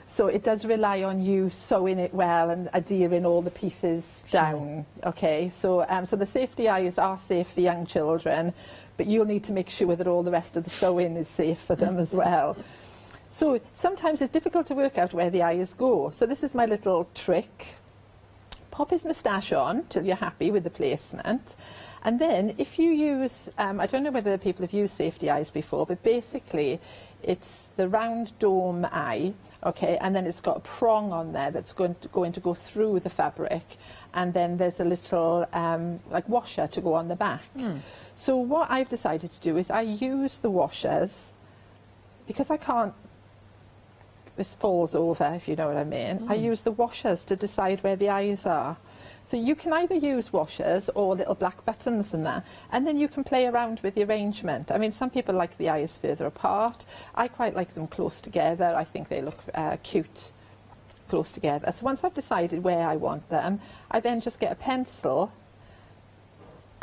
So it does rely on you sewing it well and adhering all the pieces down. Okay, so so the safety eyes are safe for young children, but you'll need to make sure that all the rest of the sewing is safe for them as well. So sometimes it's difficult to work out where the eyes go. So this is my little trick. Pop his moustache on till you're happy with the placement. And then if you use, I don't know whether people have used safety eyes before, but basically it's the round dome eye, okay, and then it's got a prong on there that's going to go through the fabric, and then there's a little like washer to go on the back. So what I've decided to do is I use the washers, because I can't, this falls over, if you know what I mean. I use the washers to decide where the eyes are. So you can either use washers or little black buttons and that, and then you can play around with the arrangement. I mean, some people like the eyes further apart. I quite like them close together. I think they look cute close together. So once I've decided where I want them, I then just get a pencil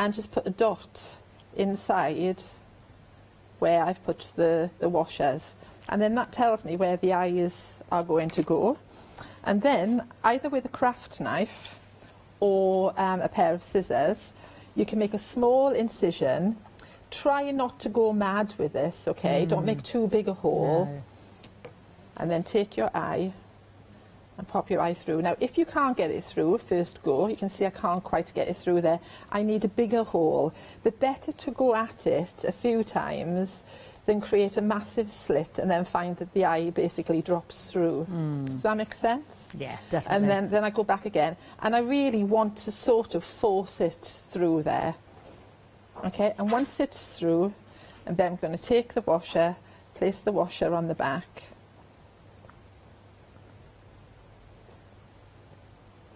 and just put a dot inside where I've put the washers, and then that tells me where the eyes are going to go. And then either with a craft knife or a pair of scissors, you can make a small incision. Try not to go mad with this, okay? Don't make too big a hole. No. And then take your eye and pop your eye through. Now, if you can't get it through first go, you can see I can't quite get it through there. I need a bigger hole. But better to go at it a few times than create a massive slit and then find that the eye basically drops through. Does that make sense? Yeah, definitely. And then I go back again. And I really want to sort of force it through there. Okay, and once it's through, and then I'm going to take the washer, place the washer on the back.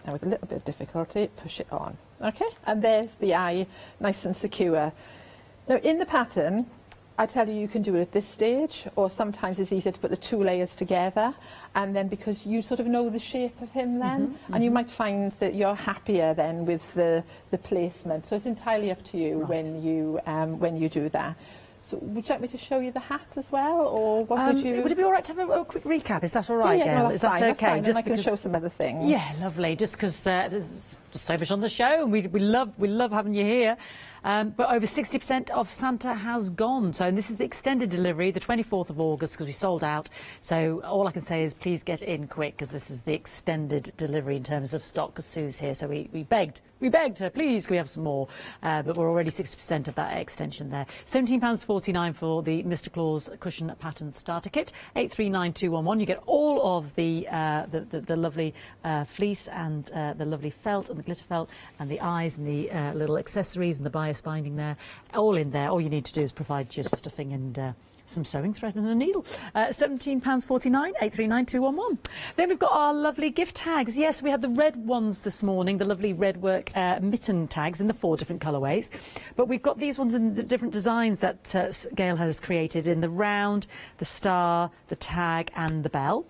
And with a little bit of difficulty, push it on. Okay, and there's the eye, nice and secure. Now in the pattern, I tell you can do it at this stage, or sometimes it's easier to put the two layers together, and then because you sort of know the shape of him then, and you might find that you're happier then with the placement. So it's entirely up to you when you do that. So would you like me to show you the hat as well, or what would you? Would it be all right to have a quick recap? Is that all right, Yeah, Gail? no, Is that fine, okay? that's fine. Just And I can because- show some other things. Yeah, lovely. Just because there's just so much on the show, and we love having you here. But over 60% of Santa has gone. So and this is the extended delivery, the 24th of August, because we sold out. So all I can say is please get in quick, because this is the extended delivery in terms of stock, because Sue's here. So we begged her, please, can we have some more? But we're already 60% of that extension there. £17.49 for the Mr. Claus cushion pattern starter kit. 839211. You get all of the lovely fleece and the lovely felt and the glitter felt and the eyes and the little accessories and the bias binding there, all in there. All you need to do is provide your stuffing and some sewing thread and a needle. £17.49, 839211. Then we've got our lovely gift tags. Yes, we had the red ones this morning, the lovely red work mitten tags in the 4 different colourways. But we've got these ones in the different designs that Gail has created in the round, the star, the tag and the bell.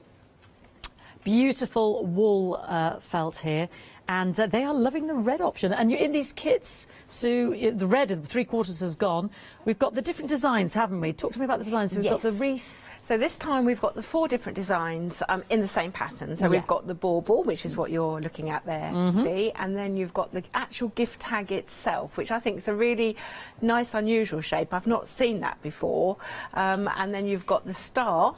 Beautiful wool felt here. And they are loving the red option. And in these kits, Sue, the red of the 3/4 has gone. We've got the different designs, haven't we? Talk to me about the designs. So we've got the wreath. So this time we've got the 4 different designs in the same pattern. So we've got the bauble, which is what you're looking at there, Fee, and then you've got the actual gift tag itself, which I think is a really nice, unusual shape. I've not seen that before. And then you've got the star,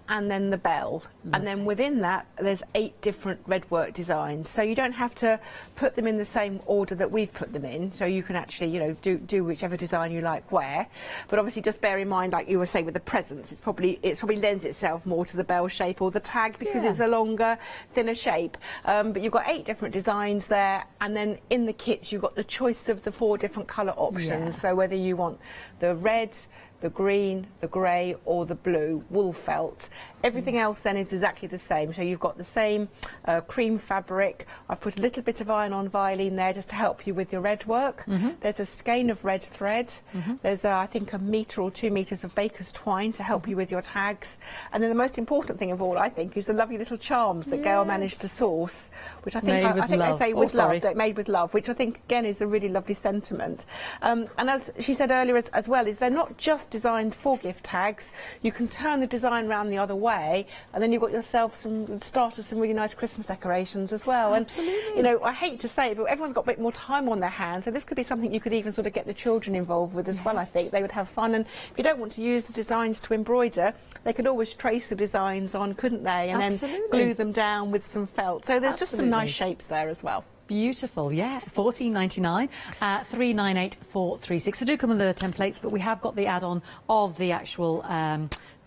and then the bell. And then within that, there's 8 different red work designs. So you don't have to put them in the same order that we've put them in. So you can actually, you know, do whichever design you like wear. But obviously just bear in mind, like you were saying with the presents, it's probably lends itself more to the bell shape or the tag because it's a longer, thinner shape. But you've got 8 different designs there. And then in the kits, you've got the choice of the 4 different colour options. So whether you want the red, the green, the grey or the blue wool felt. Everything else then is exactly the same. So you've got the same cream fabric. I've put a little bit of iron-on violin there just to help you with your red work. There's a skein of red thread. There's, I think, 1 metre or 2 metres of baker's twine to help you with your tags. And then the most important thing of all, I think, is the lovely little charms that Gail managed to source, which I think, I think they say with love, made with love, which I think, again, is a really lovely sentiment. And as she said earlier as well, is they're not just designed for gift tags. You can turn the design around the other way, and then you've got yourself some really nice Christmas decorations as well. Absolutely. And you know, I hate to say it, but everyone's got a bit more time on their hands, so this could be something you could even sort of get the children involved with as well. I think they would have fun, and if you don't want to use the designs to embroider, they could always trace the designs on, couldn't they, and then glue them down with some felt. So there's just some nice shapes there as well. Beautiful, yeah. $14.99, 398,436. So do come with the templates, but we have got the add-on of the actual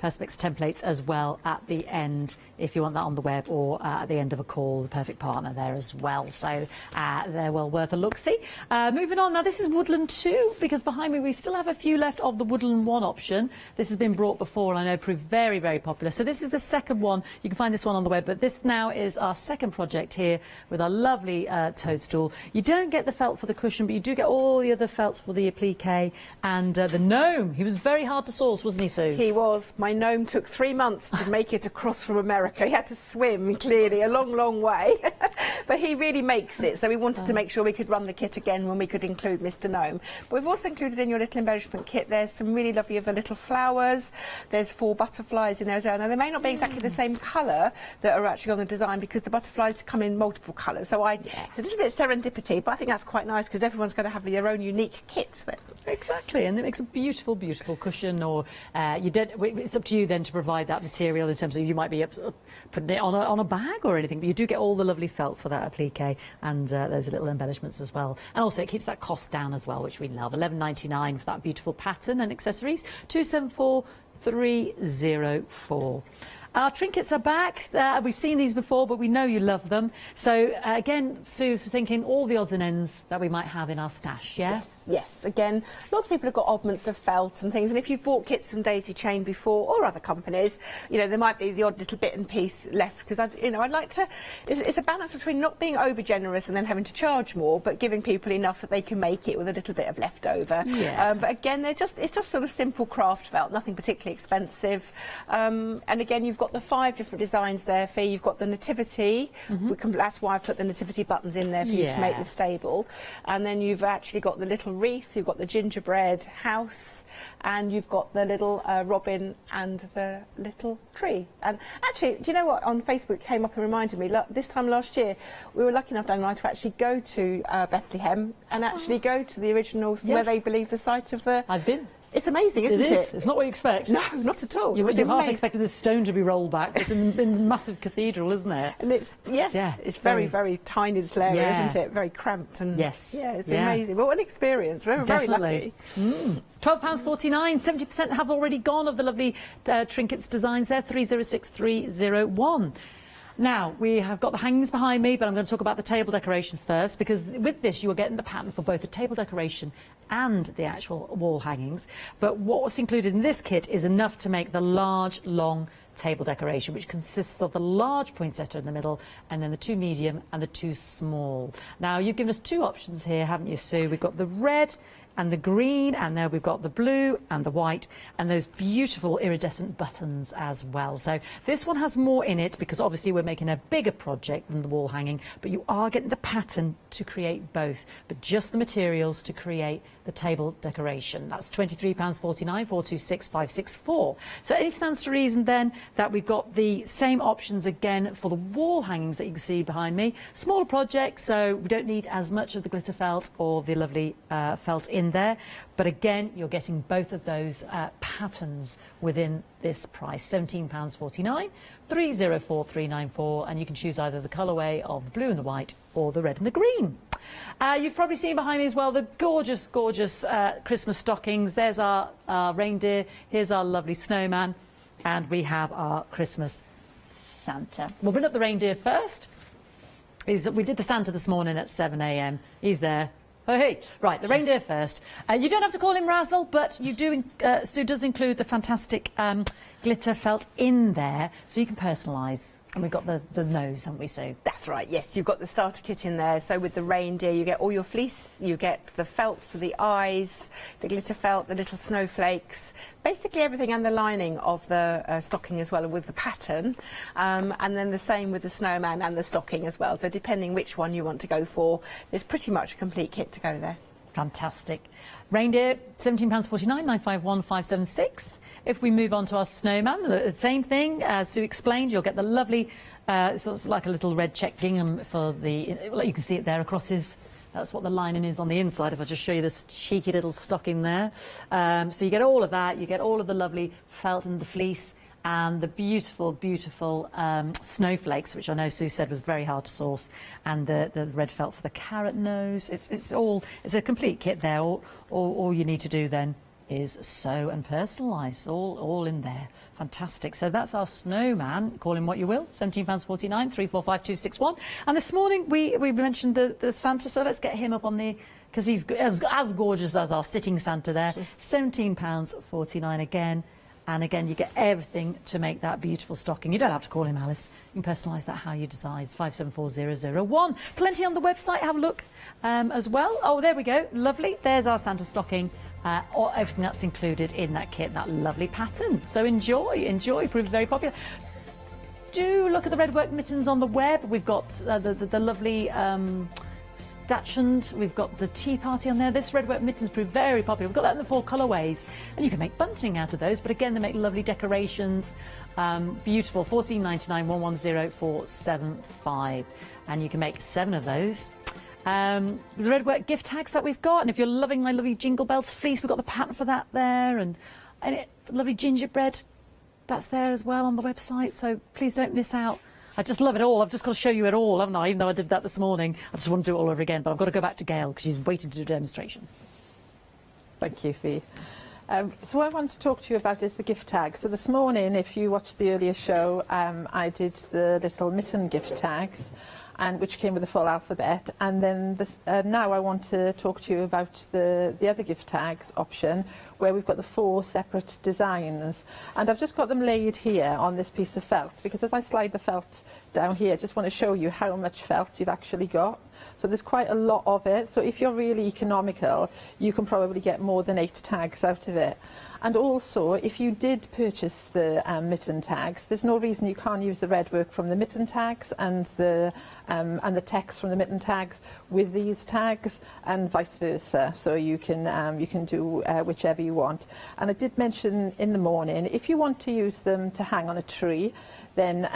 Perspex templates as well at the end, if you want that on the web, or at the end of a call, the perfect partner there as well. So they're well worth a look-see. Moving on, now this is Woodland 2, because behind me we still have a few left of the Woodland 1 option. This has been brought before and I know proved very, very popular. So this is the second one. You can find this one on the web, but this now is our second project here with our lovely toadstool. You don't get the felt for the cushion, but you do get all the other felts for the applique and the gnome. He was very hard to source, wasn't he, Sue? He was. My gnome took 3 months to make it across from America. He had to swim, clearly, a long, long way. But he really makes it. So we wanted to make sure we could run the kit again when we could include Mr. Gnome. But we've also included in your little embellishment kit, there's some really lovely of the little flowers. There's 4 butterflies in there as well. Now, they may not be exactly the same colour that are actually on the design because the butterflies come in multiple colours. So it's a little bit serendipity, but I think that's quite nice because everyone's going to have their own unique kit. Exactly, and it makes a beautiful, beautiful cushion, or it's up to you then to provide that material in terms of you might be putting it on a bag or anything, but you do get all the lovely felt for that applique and those little embellishments as well. And also it keeps that cost down as well, which we love. $11.99 for that beautiful pattern and accessories. 274304. Our trinkets are back. We've seen these before, but we know you love them. So again, Sue's thinking all the odds and ends that we might have in our stash, yeah? Yes, again, lots of people have got oddments of felt and things, and if you've bought kits from Daisy Chain before or other companies, you know, there might be the odd little bit and piece left because I'd like to. It's a balance between not being over generous and then having to charge more, but giving people enough that they can make it with a little bit of leftover. Yeah. But again, it's just sort of simple craft felt, nothing particularly expensive. And again, you've got the 5 different designs there for you. You've got the nativity. That's why I put the nativity buttons in there for you to make the stable, and then you've actually got the little wreath, you've got the gingerbread house, and you've got the little robin and the little tree. And actually, do you know what? On Facebook it came up and reminded me, this time last year, we were lucky enough, Dan and I, to actually go to Bethlehem and actually go to the original, where they believe the site of the... I've been. It's amazing, isn't it? It's not what you expect. No, not at all. You've half expected this stone to be rolled back. It's a massive cathedral, isn't it? And it's very, very tiny little area, isn't it? Very cramped and it's amazing. Well, what an experience. We're very lucky. £12.49, 70% have already gone of the lovely trinkets designs there. 306301. Now, we have got the hangings behind me, but I'm going to talk about the table decoration first, because with this you are getting the pattern for both the table decoration and the actual wall hangings. But what's included in this kit is enough to make the large, long table decoration, which consists of the large poinsettia in the middle and then the 2 medium and the 2 small. Now, you've given us 2 options here, haven't you, Sue? We've got the red and the green, and there we've got the blue and the white and those beautiful iridescent buttons as well. So this one has more in it because obviously we're making a bigger project than the wall hanging, but you are getting the pattern to create both, but just the materials to create the table decoration. That's £23.49, 426564. So it stands to reason then that we've got the same options again for the wall hangings that you can see behind me. Smaller projects, so we don't need as much of the glitter felt or the lovely felt in in there. But again, you're getting both of those patterns within this price, £17.49, 304394, and you can choose either the colourway of the blue and the white or the red and the green. You've probably seen behind me as well the gorgeous, gorgeous Christmas stockings. There's our reindeer, here's our lovely snowman, and we have our Christmas Santa. We'll bring up the reindeer first. We did the Santa this morning at 7 a.m. He's there. Oh, hey. Right, the reindeer first. You don't have to call him Razzle, but you do. Sue does include the fantastic glitter felt in there, so you can personalise. And we've got the nose, haven't we, Sue? That's right, yes. You've got the starter kit in there. So with the reindeer, you get all your fleece, you get the felt for the eyes, the glitter felt, the little snowflakes, basically everything, and the lining of the stocking as well with the pattern. And then the same with the snowman and the stocking as well. So depending which one you want to go for, there's pretty much a complete kit to go there. Fantastic. Reindeer, £17.49, 951576. If we move on to our snowman, the same thing, as Sue explained, you'll get the lovely, sort of like a little red check gingham for the, you can see it there across his, that's what the lining is on the inside, if I just show you this cheeky little stocking there. So you get all of that, you get all of the lovely felt and the fleece, and the beautiful, beautiful snowflakes, which I know Sue said was very hard to source, and the red felt for the carrot nose. It's a complete kit there. All you need to do then is sew and personalise, all in there. Fantastic. So that's our snowman, call him what you will, £17.49, 345261. And this morning we mentioned the Santa, so let's get him up on the, because he's as gorgeous as our sitting Santa there, £17.49 again. And again, you get everything to make that beautiful stocking. You don't have to call him Alice. You can personalise that how you decide. 574001. Plenty on the website. Have a look as well. Oh, there we go. Lovely. There's our Santa stocking. Everything that's included in that kit, that lovely pattern. So enjoy. Proves very popular. Do look at the red work mittens on the web. We've got the lovely Statchend, we've got the Tea Party on there. This red work mittens proved very popular. We've got that in the 4 colourways, and you can make bunting out of those, but again they make lovely decorations. Beautiful. £14.99, 110475, and you can make 7 of those. The red work gift tags that we've got, and if you're loving my lovely Jingle Bells fleece, we've got the pattern for that there, and lovely gingerbread, that's there as well on the website, so please don't miss out. I just love it all. I've just got to show you it all, haven't I? Even though I did that this morning. I just want to do it all over again, but I've got to go back to Gail because she's waiting to do a demonstration. Thank you, Fee. So what I want to talk to you about is the gift tag. So this morning, if you watched the earlier show, I did the little mitten gift tags, which came with the full alphabet. And then now I want to talk to you about the other gift tags option, where we've got the 4 separate designs. And I've just got them laid here on this piece of felt, because as I slide the felt down here, I just want to show you how much felt you've actually got. So there's quite a lot of it. So if you're really economical, you can probably get more than 8 tags out of it. And also, if you did purchase the mitten tags, there's no reason you can't use the red work from the mitten tags and the text from the mitten tags with these tags, and vice versa. So you can do whichever you want. And I did mention in the morning, if you want to use them to hang on a tree, then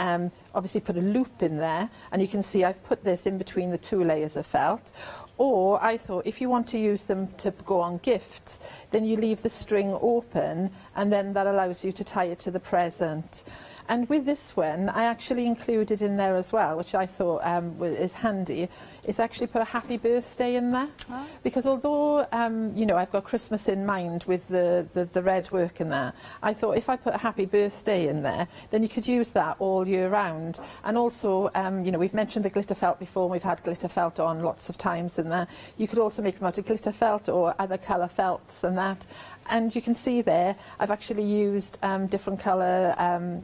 obviously put a loop in there, and you can see I've put this in between the 2 layers of felt. Or I thought if you want to use them to go on gifts, then you leave the string open, and then that allows you to tie it to the present. And with this one, I actually included in there as well, which I thought is handy, is actually put a happy birthday in there. Oh. Because although, you know, I've got Christmas in mind with the red work in there, I thought if I put a happy birthday in there, then you could use that all year round. And also, you know, we've mentioned the glitter felt before, and we've had glitter felt on lots of times in there. You could also make them out of glitter felt or other colour felts and that. And you can see there, I've actually used different colour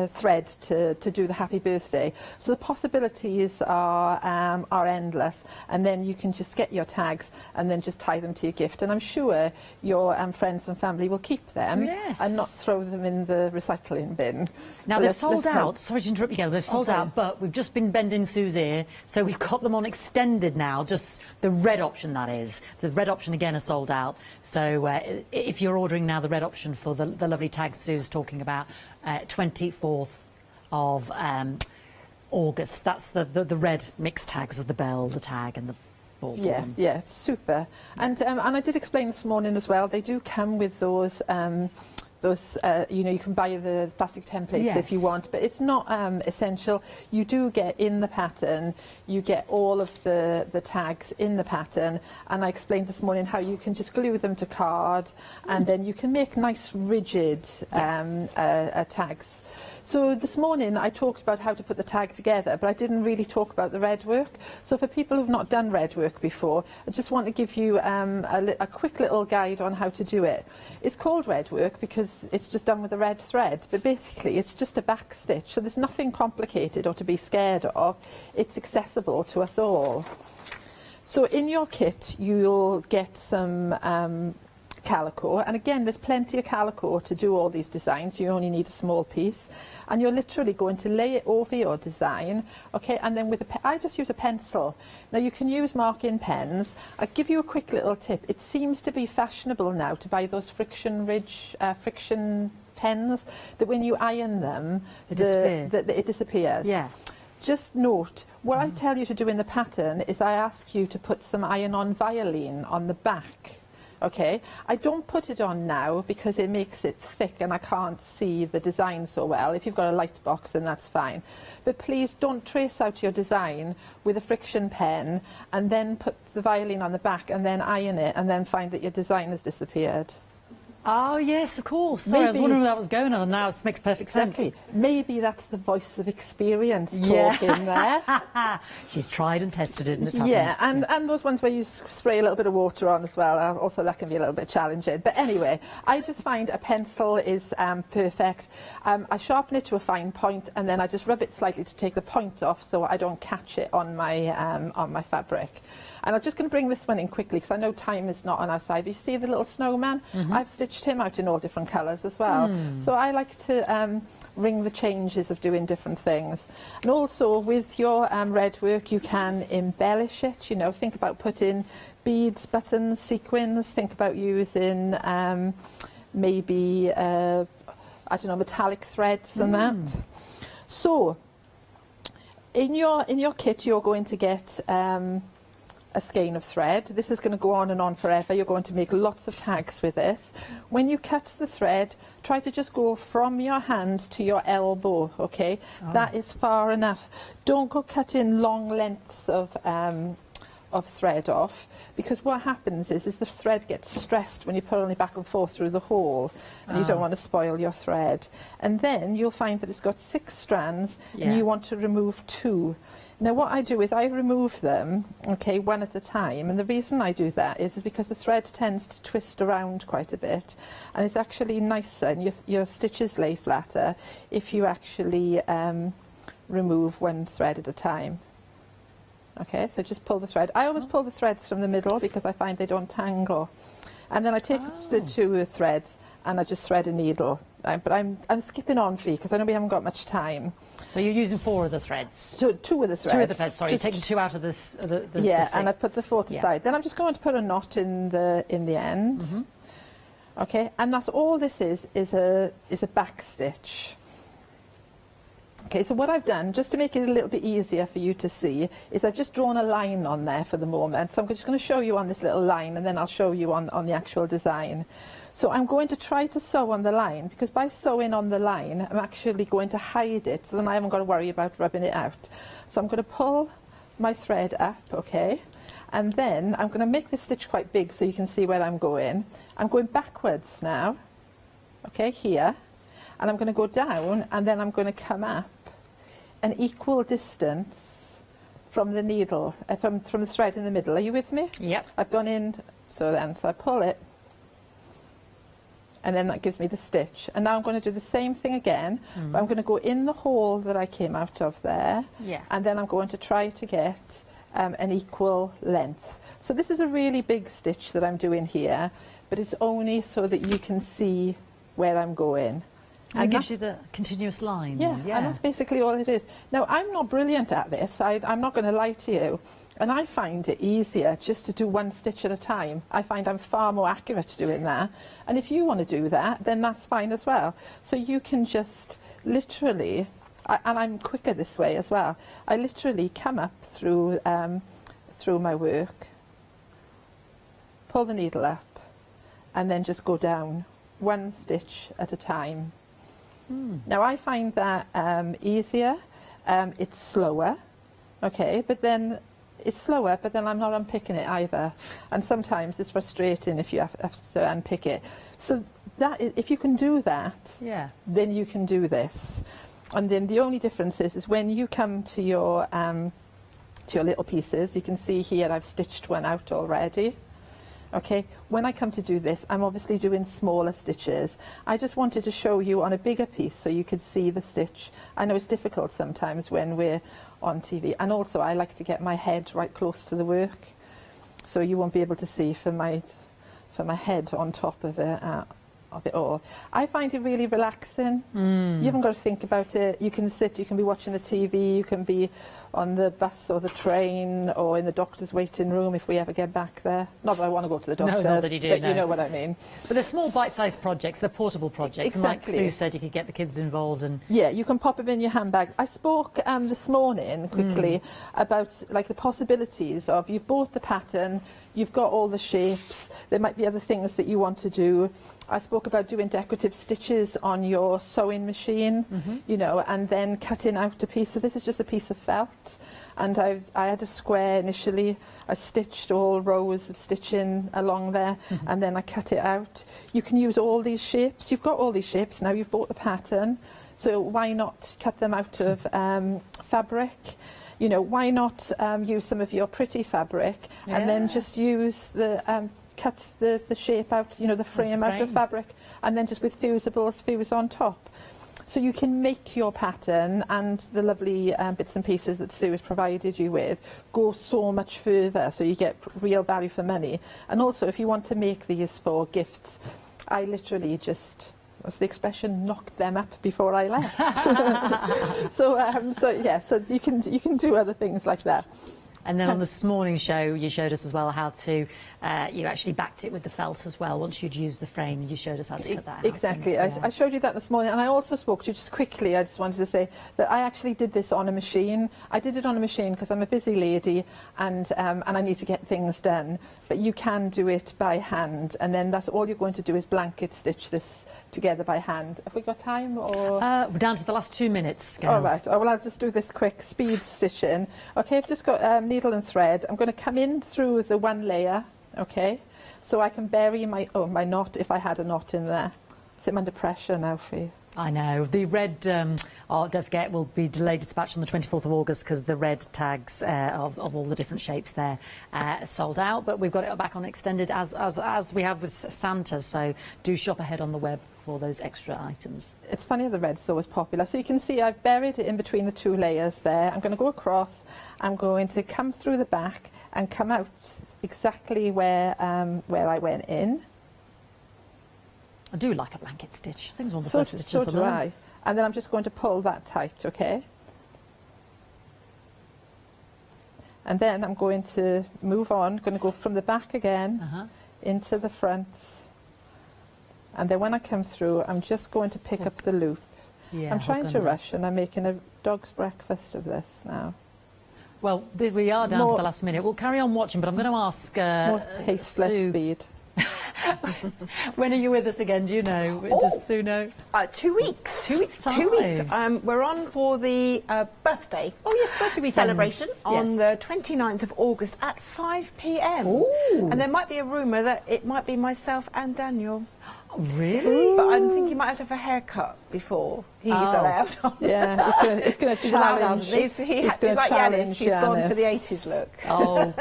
thread to do the happy birthday. So the possibilities are endless, and then you can just get your tags and then just tie them to your gift. And I'm sure your friends and family will keep them and not throw them in the recycling bin. Now they've sold out. Sorry to interrupt you, Gail. They've sold out, but we've just been bending Sue's ear, so we've got them on extended now. Just the red option, that is. The red option again is sold out. So if you're ordering now the red option for the lovely tags Sue's talking about, 24th of August. That's the red mixed tags of the bell, the tag, and bought Yeah, them. yeah, super. And I did explain this morning as well, they do come with those, you know, you can buy the plastic templates if you Yes. want, but it's not essential. You do get in the pattern, you get all of the tags in the pattern, and I explained this morning how you can just glue them to card, and then you can make nice rigid tags. So this morning I talked about how to put the tag together, but I didn't really talk about the red work. So for people who've not done red work before, I just want to give you a quick little guide on how to do it. It's called red work because it's just done with a red thread, but basically it's just a back stitch. So there's nothing complicated or to be scared of. It's accessible to us all. So in your kit, you'll get some calico, and again there's plenty of calico to do all these designs. You only need a small piece, and you're literally going to lay it over your design, okay, and then with I just use a pencil. Now you can use marking pens. I'll give you a quick little tip. It seems to be fashionable now to buy those friction pens that when you iron them it disappears. Yeah. Just note, what I tell you to do in the pattern is I ask you to put some iron-on violin on the back. Okay, I don't put it on now because it makes it thick and I can't see the design so well. If you've got a light box, then that's fine. But please don't trace out your design with a friction pen and then put the violin on the back and then iron it and then find that your design has disappeared. Oh, yes, of course. Sorry, I was wondering where that was going on, and now it makes perfect sense. Exactly. Maybe that's the voice of experience talking there. She's tried and tested it, and it's happened. Yeah, and those ones where you spray a little bit of water on as well, also that can be a little bit challenging. But anyway, I just find a pencil is perfect. I sharpen it to a fine point, and then I just rub it slightly to take the point off so I don't catch it on my fabric. And I'm just going to bring this one in quickly because I know time is not on our side. But you see the little snowman? I've stitched him out in all different colours as well. So I like to ring the changes of doing different things. And also with your red work, you can embellish it. You know, think about putting beads, buttons, sequins. Think about using maybe, I don't know, metallic threads and that. So in your kit, you're going to get a skein of thread. This is going to go on and on forever. You're going to make lots of tags with this. When you cut the thread, try to just go from your hand to your elbow, okay? That is far enough. Don't go cutting long lengths of thread off, because what happens is the thread gets stressed when you're pulling it back and forth through the hole, and you don't want to spoil your thread. And then you'll find that it's got 6 strands, and you want to remove 2. Now what I do is I remove them, okay, one at a time, and the reason I do that is because the thread tends to twist around quite a bit, and it's actually nicer and your stitches lay flatter if you actually remove one thread at a time. Okay, so just pull the thread. I always pull the threads from the middle because I find they don't tangle. And then I take the 2 threads and I just thread a needle. But I'm skipping on, Fee, because I know we haven't got much time. So you're using 4 of the threads? 2 of the threads. 2 of the threads, sorry. You're taking 2 out of this. Yeah, and I've put the 4th aside. Then I'm just going to put a knot in the end. Okay, and that's all this is a back stitch. Okay, so what I've done, just to make it a little bit easier for you to see, is I've just drawn a line on there for the moment. So I'm just going to show you on this little line, and then I'll show you on the actual design. So I'm going to try to sew on the line, because by sewing on the line, I'm actually going to hide it, so then I haven't got to worry about rubbing it out. So I'm going to pull my thread up, okay, and then I'm going to make this stitch quite big so you can see where I'm going. I'm going backwards now, okay, here, and I'm going to go down, and then I'm going to come up an equal distance from the needle, from the thread in the middle. Are you with me? Yep. I've gone in, so I pull it, and then that gives me the stitch. And now I'm going to do the same thing again, but I'm going to go in the hole that I came out of there, and then I'm going to try to get an equal length. So this is a really big stitch that I'm doing here, but it's only so that you can see where I'm going. And it gives you the continuous line. Yeah, and that's basically all it is. Now, I'm not brilliant at this, I'm not going to lie to you, and I find it easier just to do 1 stitch at a time. I find I'm far more accurate doing that, and if you want to do that, then that's fine as well. So you can just literally, and I'm quicker this way as well, I literally come up through through my work, pull the needle up, and then just go down one stitch at a time. Now I find that easier. It's slower, okay, but then it's slower, but then I'm not unpicking it either. And sometimes it's frustrating if you have to unpick it. So that if you can do that, then you can do this. And then the only difference is when you come to your little pieces, you can see here I've stitched one out already. Okay, when I come to do this, I'm obviously doing smaller stitches. I just wanted to show you on a bigger piece so you could see the stitch. I know it's difficult sometimes when we're on TV, and also I like to get my head right close to the work, so you won't be able to see for my head on top of it all. I find it really relaxing. You haven't got to think about it. You can sit, you can be watching the TV, you can be on the bus or the train or in the doctor's waiting room if we ever get back there. Not that I want to go to the doctor's, not that you do, but no. you know what I mean. But they're small bite-sized projects, they're portable projects. Exactly. And like Sue said, you could get the kids involved. And yeah, you can pop them in your handbag. I spoke this morning quickly about like the possibilities of you've bought the pattern, you've got all the shapes, there might be other things that you want to do. I spoke about doing decorative stitches on your sewing machine, you know, and then cutting out a piece. So this is just a piece of felt. And I had a square initially. I stitched all rows of stitching along there, and then I cut it out. You can use all these shapes. You've got all these shapes now. You've bought the pattern. So why not cut them out of fabric? You know, why not use some of your pretty fabric and then just use the cut the shape out, you know, the frame out of fabric, and then just with fusibles fuse on top. So you can make your pattern and the lovely bits and pieces that Sue has provided you with go so much further, so you get real value for money. And also if you want to make these for gifts, I literally just, as the expression, knocked them up before I left. So yeah, so you can do other things like that. And then on this morning's show, you showed us as well how to, you actually backed it with the felt as well. Once you'd used the frame, you showed us how to cut that out. Exactly. I showed you that this morning, and I also spoke to you just quickly. I just wanted to say that I actually did this on a machine. I did it on a machine because I'm a busy lady and I need to get things done. But you can do it by hand, and then that's all you're going to do is blanket stitch this together by hand. Have we got time? Or we're down to the last 2 minutes. All right. Oh, well, I'll just do this quick speed stitching. Okay, I've just got needle and thread. I'm going to come in through the one layer. Okay, so I can bury my knot if I had a knot in there. So I'm under pressure now for you. I know. The red, don't forget, will be delayed dispatch on the 24th of August because the red tags of all the different shapes there are sold out. But we've got it back on extended as we have with Santa. So do shop ahead on the web for those extra items. It's funny how the red's always popular. So you can see I've buried it in between the two layers there. I'm going to go across. I'm going to come through the back and come out exactly where I went in. I do like a blanket stitch. I think it's one of the first stitches So do I. And then I'm just going to pull that tight, okay? And then I'm going to move on, going to go from the back again into the front. And then when I come through, I'm just going to pick up the loop. Yeah, I'm trying to rush, and I'm making a dog's breakfast of this now. Well, we are down to the last minute. We'll carry on watching, but I'm going to ask more haste, less speed. When are you with us again? Do you know? Does Sue know? 2 weeks. 2 weeks time. 2 weeks. We're on for the birthday. Oh yes, birthday weekend celebration on the 29th of August at 5 p.m. Ooh. And there might be a rumour that it might be myself and Daniel. Really? But I think he might have to have a haircut before he's allowed on. Yeah, he's going to challenge. He's going to challenge. He's gone for the 80s look. Oh,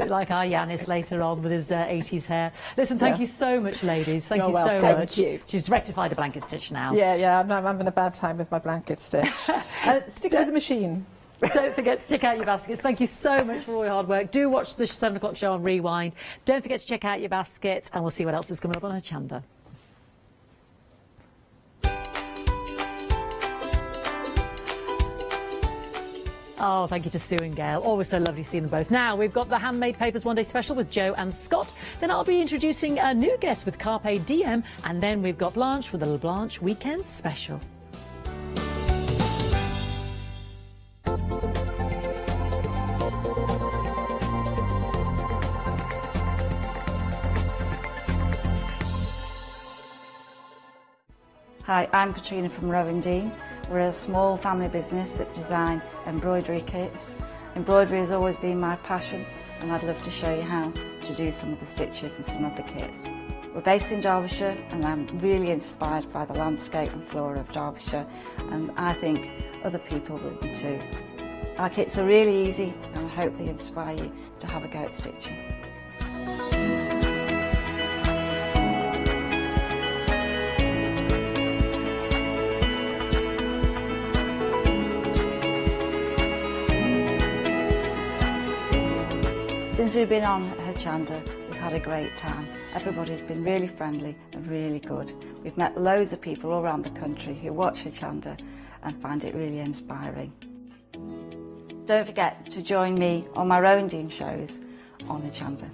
like our Yanis later on with his 80s hair. Listen, thank you so much, ladies. Thank you so much. She's rectified a blanket stitch now. Yeah, I'm having a bad time with my blanket stitch. Stick with the machine. Don't forget to check out your baskets. Thank you so much for all your hard work. Do watch the 7 o'clock show on Rewind. Don't forget to check out your baskets, and we'll see what else is coming up on Hochanda. Oh, thank you to Sue and Gail. Always so lovely seeing them both. Now, we've got the Handmade Papers One Day Special with Joe and Scott. Then I'll be introducing a new guest with Carpe, Diem. And then we've got Blanche with the LaBlanche Weekend Special. Hi, I'm Katrina from Diem. We're a small family business that design embroidery kits. Embroidery has always been my passion, and I'd love to show you how to do some of the stitches and some of the kits. We're based in Derbyshire, and I'm really inspired by the landscape and flora of Derbyshire, and I think other people will be too. Our kits are really easy, and I hope they inspire you to have a go at stitching. Since we've been on Hochanda, we've had a great time. Everybody's been really friendly and really good. We've met loads of people all around the country who watch Hochanda and find it really inspiring. Don't forget to join me on my own Diem shows on Hochanda.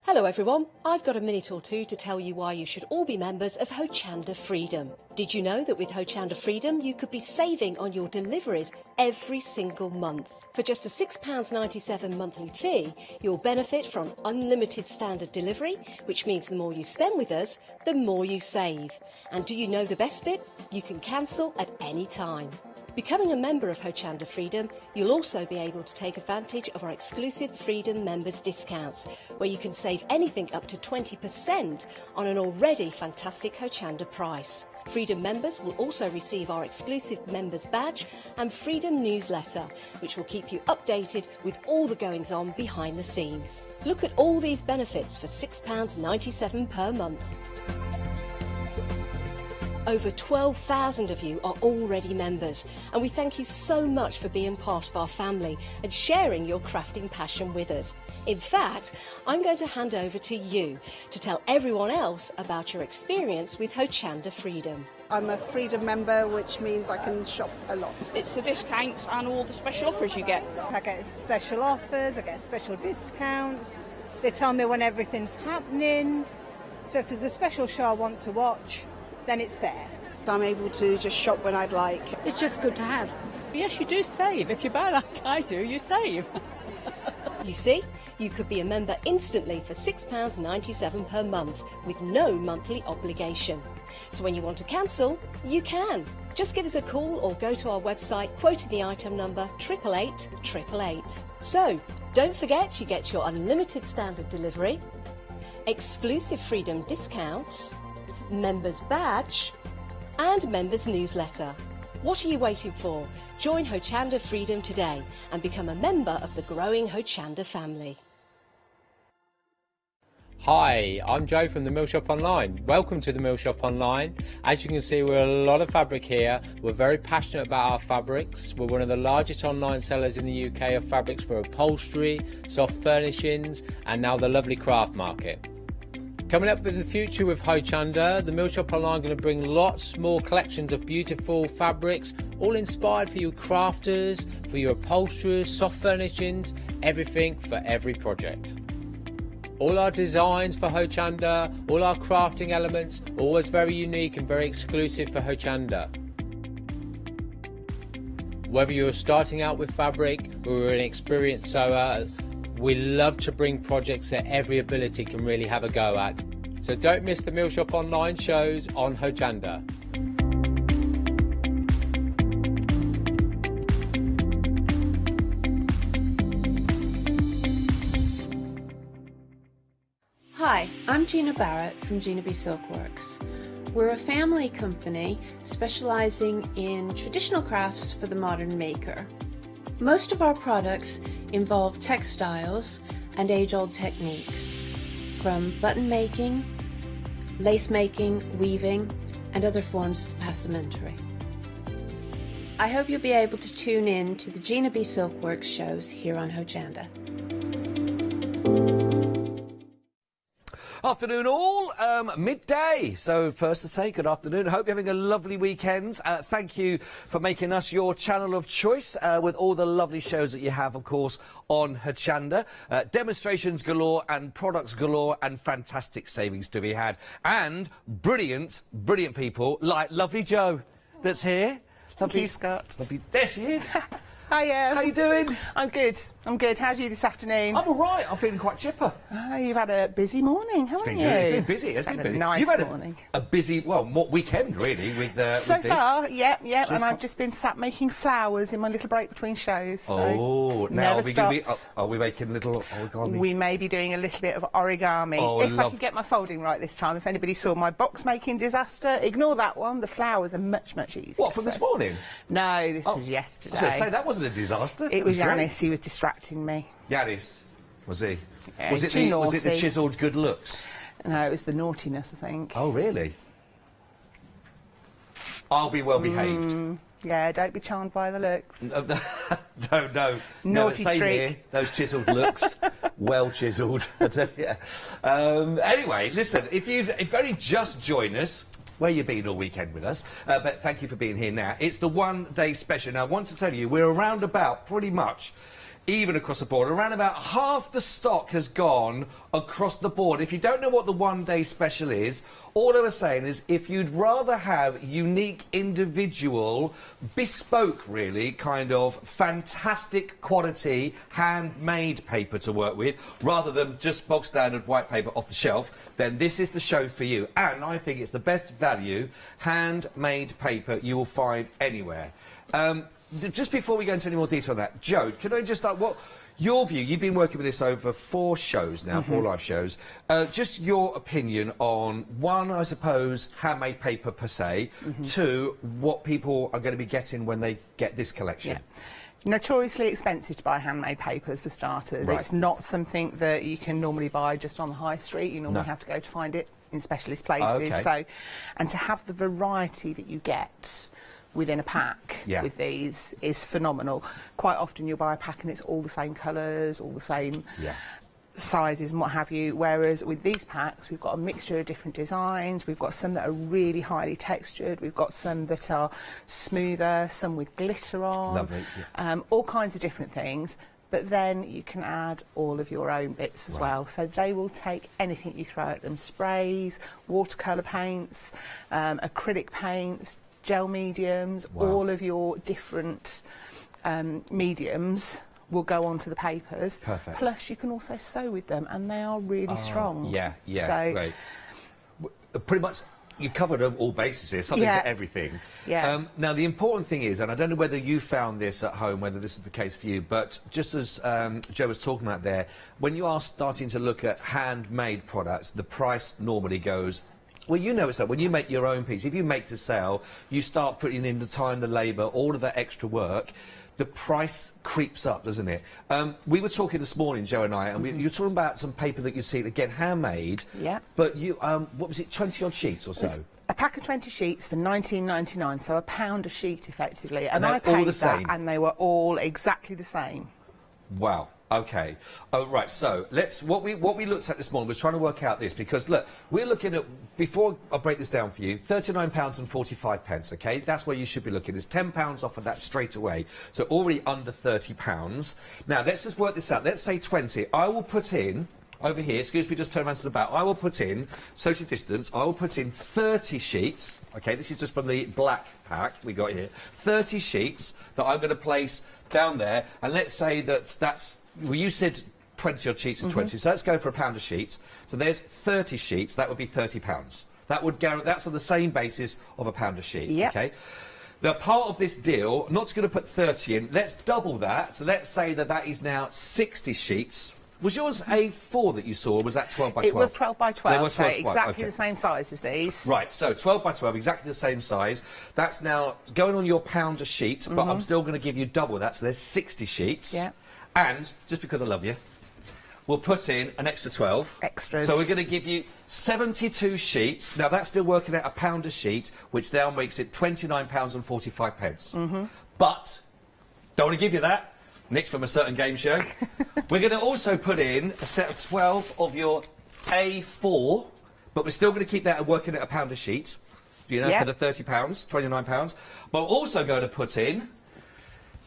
Hello everyone, I've got a minute or two to tell you why you should all be members of Hochanda Freedom. Did you know that with Hochanda Freedom you could be saving on your deliveries every single month? For just a £6.97 monthly fee, you'll benefit from unlimited standard delivery, which means the more you spend with us, the more you save. And do you know the best bit? You can cancel at any time. Becoming a member of Hochanda Freedom, you'll also be able to take advantage of our exclusive Freedom members discounts, where you can save anything up to 20% on an already fantastic Hochanda price. Freedom members will also receive our exclusive members badge and Freedom newsletter, which will keep you updated with all the goings on behind the scenes. Look at all these benefits for £6.97 per month. Over 12,000 of you are already members, and we thank you so much for being part of our family and sharing your crafting passion with us. In fact, I'm going to hand over to you to tell everyone else about your experience with Hochanda Freedom. I'm a Freedom member, which means I can shop a lot. It's the discounts and all the special offers you get. I get special offers, I get special discounts. They tell me when everything's happening. So if there's a special show I want to watch, then it's there. I'm able to just shop when I'd like. It's just good to have. Yes, you do save. If you buy like I do, you save. You see, you could be a member instantly for £6.97 per month with no monthly obligation. So when you want to cancel, you can. Just give us a call or go to our website, quoting the item number 888 888. So, don't forget you get your unlimited standard delivery, exclusive Freedom discounts, members badge and members newsletter. What are you waiting for? Join Hochanda Freedom today and become a member of the growing Hochanda family. Hi, I'm Joe from the Mill Shop Online. Welcome to the Mill Shop Online. As you can see, we're a lot of fabric here. We're very passionate about our fabrics. We're one of the largest online sellers in the UK of fabrics for upholstery, soft furnishings and now the lovely craft market. Coming up in the future with Hochanda, the Mill Shop Online are going to bring lots more collections of beautiful fabrics, all inspired for you crafters, for your upholsterers, soft furnishings, everything for every project. All our designs for Hochanda, all our crafting elements, always very unique and very exclusive for Hochanda. Whether you're starting out with fabric or you're an experienced sewer, we love to bring projects that every ability can really have a go at. So don't miss the Mill Shop Online shows on Hochanda. Hi, I'm Gina Barrett from Gina B Silkworks. We're a family company specialising in traditional crafts for the modern maker. Most of our products involve textiles and age-old techniques, from button making, lace making, weaving, and other forms of passementerie. I hope you'll be able to tune in to the Gina B Silkworks shows here on Hochanda. Afternoon all, midday. So first to say good afternoon. Hope you're having a lovely weekend. Thank you for making us your channel of choice with all the lovely shows that you have, of course, on Hochanda. Demonstrations galore and products galore and fantastic savings to be had. And brilliant, brilliant people like lovely Jo that's here. Lovely, Thank you, Scott. Lovely. There she is. Hiya. How you doing? I'm good. I'm good. How's you this afternoon? I'm all right. I'm feeling quite chipper. You've had a busy morning, haven't you? It's been busy. It's been busy. Nice You've had morning. a busy, well, weekend really with so with this. far, yeah. So And far. I've just been sat making flowers in my little break between shows. So Oh, now never stops. are we making little origami? We may be doing a little bit of origami. Oh, If I could get my folding right this time. If anybody saw my box making disaster, ignore that one. The flowers are much, much easier. What, from this morning? No, this was I yesterday. was going to say, that wasn't a disaster. It was great. Yanis. He was distracting me. Yanis, was he? Yeah, was he's it too was it the naughty. chiselled good looks? No, it was the naughtiness, I think. Oh, really? I'll be well behaved. Yeah, don't be charmed by the looks. No. Naughty same streak. here. Those chiselled looks, well chiselled. Yeah. Anyway, listen. If you've only just joined us, where you've been all weekend with us, but thank you for being here now. It's the one-day special. Now, I want to tell you, we're around about pretty much even across the board. Around about half the stock has gone across the board. If you don't know what the one-day special is, all I was saying is if you'd rather have unique, individual, bespoke, really, kind of fantastic quality, handmade paper to work with, rather than just bog standard white paper off the shelf, then this is the show for you. And I think it's the best value handmade paper you will find anywhere. Just before we go into any more detail on that, Joe, can I just start, what your view, you've been working with this over 4 shows now, 4 live shows, just your opinion on, 1, I suppose, handmade paper per se, 2, what people are going to be getting when they get this collection. Yeah. Notoriously expensive to buy handmade papers for starters. Right. It's not something that you can normally buy just on the high street. You normally have to go to find it in specialist places. Okay. So, and to have the variety that you get within a pack with these is phenomenal. Quite often you'll buy a pack and it's all the same colours, all the same sizes and what have you, whereas with these packs we've got a mixture of different designs. We've got some that are really highly textured, we've got some that are smoother, some with glitter on. Lovely, all kinds of different things. But then you can add all of your own bits as well. So they will take anything you throw at them. Sprays, watercolour paints, acrylic paints, gel mediums, all of your different mediums will go onto the papers. Perfect. Plus you can also sew with them and they are really strong. Yeah, So, great. Pretty much you covered all bases here, something for everything. Yeah. Now the important thing is, and I don't know whether you found this at home, whether this is the case for you, but just as Joe was talking about there, when you are starting to look at handmade products, the price normally goes. Well, you know it's like when you make your own piece, if you make to sell, you start putting in the time, the labour, all of that extra work, the price creeps up, doesn't it? We were talking this morning, Joe and I, and you were talking about some paper that you see, again, handmade. Yeah. But you, what was it, 20-odd sheets or so? a pack of 20 sheets for £19.99, so £1 a sheet, effectively. And I they're all paid the same? that, and they were all exactly the same. Wow. Okay. Oh, right. So what we looked at this morning was trying to work out this, because look, we're looking at, before I break this down for you, £39.45. Okay, that's where you should be looking. There's £10 off of that straight away, so already under £30. Now let's just work this out. Let's say 20. I will put in over here. Excuse me, just turn around to the back. I will put in social distance. I will put in 30 sheets. Okay, this is just from the black pack we got here. 30 sheets that I'm going to place down there, and let's say that's. Well, you said 20 odd sheets is 20, so let's go for £1 a sheet. So there's 30 sheets, that would be £30. That would that's on the same basis of £1 a sheet. Yep. Okay. Now, part of this deal, I'm not going to put 30 in, let's double that. So let's say that is now 60 sheets. Was yours A4 that you saw, or was that 12 by 12? It was 12 by 12, They were 12 so by 12, exactly okay. the same size as these. Right, so 12 by 12, exactly the same size. That's now going on your £1 a sheet, but I'm still going to give you double that, so there's 60 sheets. Yeah. And, just because I love you, we'll put in an extra 12. Extras. So we're going to give you 72 sheets. Now, that's still working at £1 a sheet, which now makes it £29.45. But, don't want to give you that. Nick from a certain game show. We're going to also put in a set of 12 of your A4, but we're still going to keep that working at £1 a sheet, you know, for the £30, £29. But we're also going to put in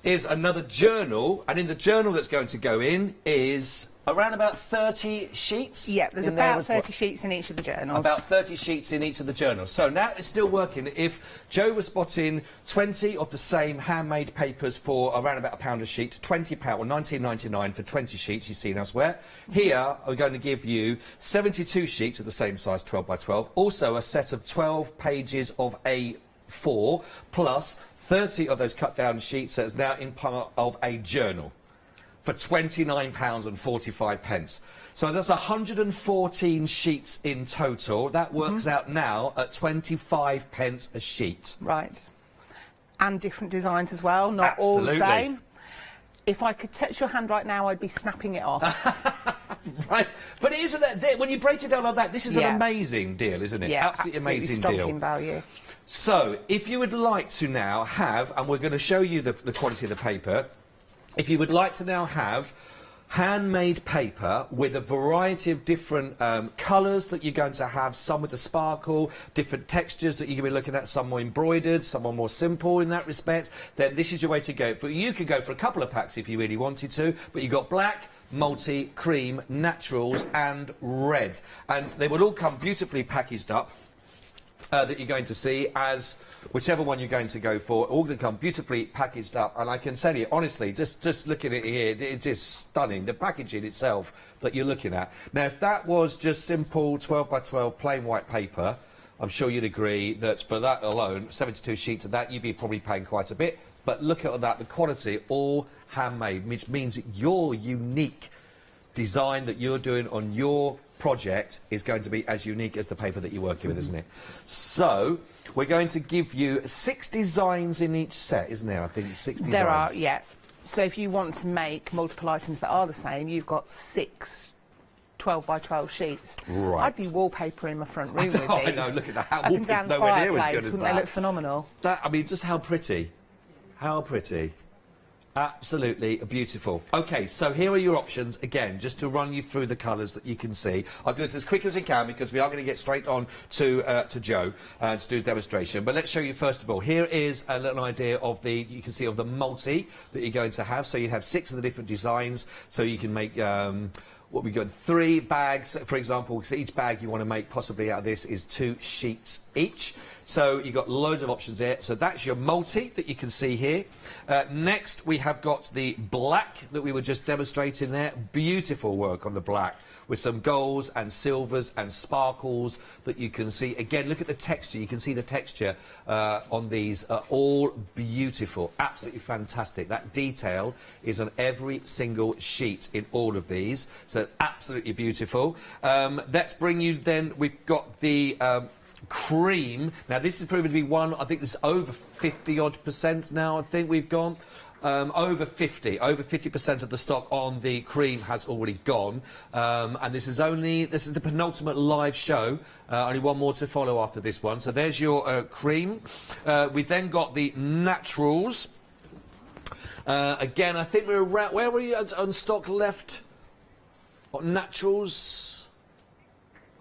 is another journal, and in the journal that's going to go in is around about 30 sheets. Yeah, there's about 30 sheets in each of the journals. About 30 sheets in each of the journals. So now it's still working. If Joe was spotting 20 of the same handmade papers for around about £1 a sheet, £20 or £19.99 for 20 sheets you've seen elsewhere. Here we're going to give you 72 sheets of the same size, 12 by 12. Also a set of 12 pages of A4 plus 30 of those cut down sheets that is now in part of a journal for £29.45. So that's 114 sheets in total. That works out now at 25p a sheet. Right. And different designs as well, not all the same. If I could touch your hand right now, I'd be snapping it off. Right, but isn't that, when you break it down like that, this is an amazing deal, isn't it? Yeah, absolutely amazing deal. Stocking value. So, if you would like to now have, and we're going to show you the quality of the paper, if you would like to now have handmade paper with a variety of different colours that you're going to have, some with the sparkle, different textures that you're going to be looking at, some more embroidered, some are more simple in that respect, then this is your way to go. You could go for a couple of packs if you really wanted to, but you've got black, multi, cream, naturals and red. And they will all come beautifully packaged up. That you're going to see as whichever one you're going to go for, all going to come beautifully packaged up, and I can tell you honestly, just looking at it here, it's just stunning, the packaging itself that you're looking at. Now if that was just simple 12 by 12 plain white paper, I'm sure you'd agree that for that alone, 72 sheets of that, you'd be probably paying quite a bit, but look at that, the quality, all handmade, which means that your unique design that you're doing on your project is going to be as unique as the paper that you're working with, isn't it? So we're going to give you 6 designs in each set, isn't there? I think it's 6 designs. There are, yeah. So if you want to make multiple items that are the same, you've got 6 12 by 12 sheets. Right. I'd be wallpapering my front room with these. I know, look at that. How Up and down the fireplace, wouldn't they look phenomenal? That, I mean, just how pretty. How pretty. Absolutely beautiful. OK, so here are your options, again, just to run you through the colours that you can see. I'll do it as quick as we can because we are going to get straight on to Joe to do a demonstration. But let's show you first of all. Here is a little idea of the, you can see, of the multi that you're going to have. So you have 6 of the different designs, so you can make... what we got 3 bags, for example. So each bag you want to make possibly out of this is 2 sheets each. So you've got loads of options there. So that's your multi that you can see here. Next we have got the black that we were just demonstrating there. Beautiful work on the black with some golds and silvers and sparkles that you can see. Again, look at the texture. You can see the texture on these are all beautiful, absolutely fantastic. That detail is on every single sheet in all of these. So absolutely beautiful. Let's bring you then, we've got the cream. Now this is proven to be one, I think this is over 50% now, I think we've gone. Over 50% of the stock on the cream has already gone, and this is the penultimate live show. Only one more to follow after this one. So there's your cream. We then got the naturals. Again, I think we're around. Where were you on stock left? Naturals.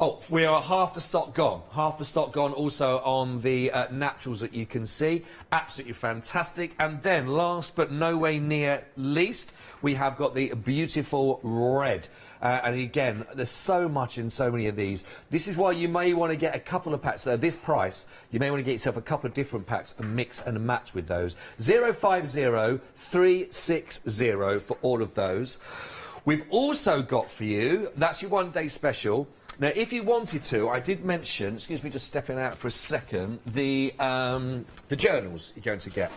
Oh, we are half the stock gone. Half the stock gone also on the naturals that you can see. Absolutely fantastic. And then, last but no way near least, we have got the beautiful red. And again, there's so much in so many of these. This is why you may want to get a couple of packs. At this price, you may want to get yourself a couple of different packs and mix and match with those. 050360 for all of those. We've also got for you, that's your one-day special. Now, if you wanted to, I did mention, excuse me just stepping out for a second, the journals you're going to get.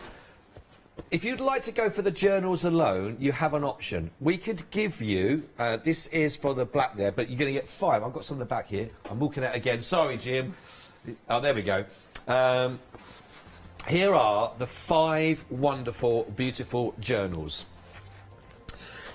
If you'd like to go for the journals alone, you have an option. We could give you, this is for the black there, but you're going to get 5. I've got some in the back here. I'm walking out again. Sorry, Jim. Oh, there we go. Here are the 5 wonderful, beautiful journals.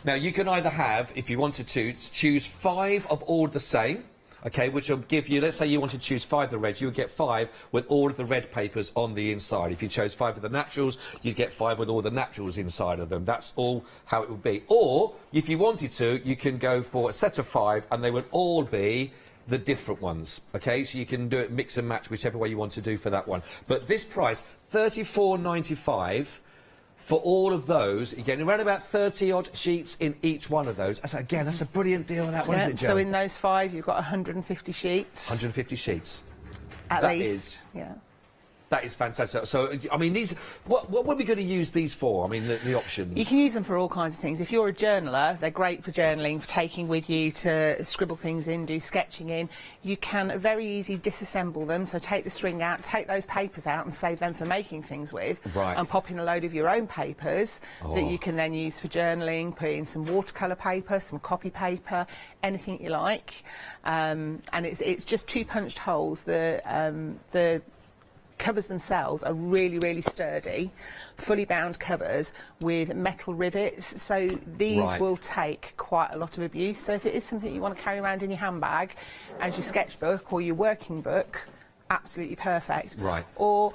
Now, you can either have, if you wanted to, choose 5 of all the same, okay, which will give you, let's say you want to choose 5 of the reds, you would get 5 with all of the red papers on the inside. If you chose 5 of the naturals, you'd get 5 with all the naturals inside of them. That's all how it would be. Or, if you wanted to, you can go for a set of 5, and they would all be the different ones, okay? So you can do it, mix and match, whichever way you want to do for that one. But this price, £34.95, for all of those, you're getting around about 30-odd sheets in each one of those. So again, that's a brilliant deal, that one, isn't it, Jo? So in those 5, you've got 150 sheets. 150 sheets. At least. Yeah. That is fantastic. So, I mean, these, what were we going to use these for? I mean, the options. You can use them for all kinds of things. If you're a journaler, they're great for journaling, for taking with you to scribble things in, do sketching in. You can very easily disassemble them, so take the string out, take those papers out and save them for making things with, and pop in a load of your own papers that you can then use for journaling, put in some watercolour paper, some copy paper, anything you like. And it's just 2 punched holes. The covers themselves are really, really sturdy, fully bound covers with metal rivets, so these will take quite a lot of abuse. So if it is something you want to carry around in your handbag as your sketchbook or your working book, absolutely perfect. Or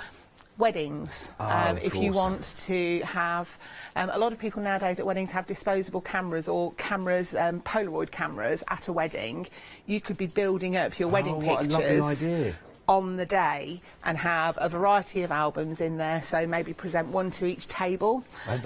weddings, if you want to have a lot of people nowadays at weddings have disposable cameras or cameras, Polaroid cameras at a wedding. You could be building up your wedding pictures. What a lovely idea. On the day and have a variety of albums in there, so maybe present one to each table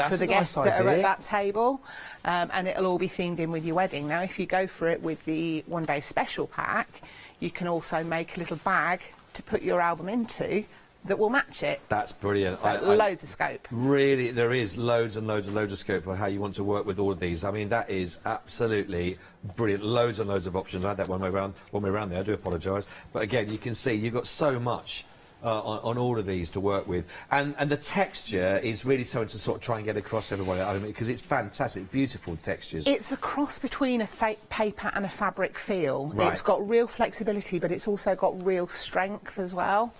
for the guests that are at that table, and it'll all be themed in with your wedding. Now if you go for it with the one-day special pack, you can also make a little bag to put your album into that will match it. That's brilliant. So loads of scope. Really, there is loads and loads and loads of scope for how you want to work with all of these. I mean, that is absolutely brilliant. Loads and loads of options. I had that one way around there. I do apologise. But again, you can see you've got so much on all of these to work with. And the texture is really something to sort of try and get across to everybody at home, because it's fantastic, beautiful textures. It's a cross between a paper and a fabric feel. It's got real flexibility, but it's also got real strength as well.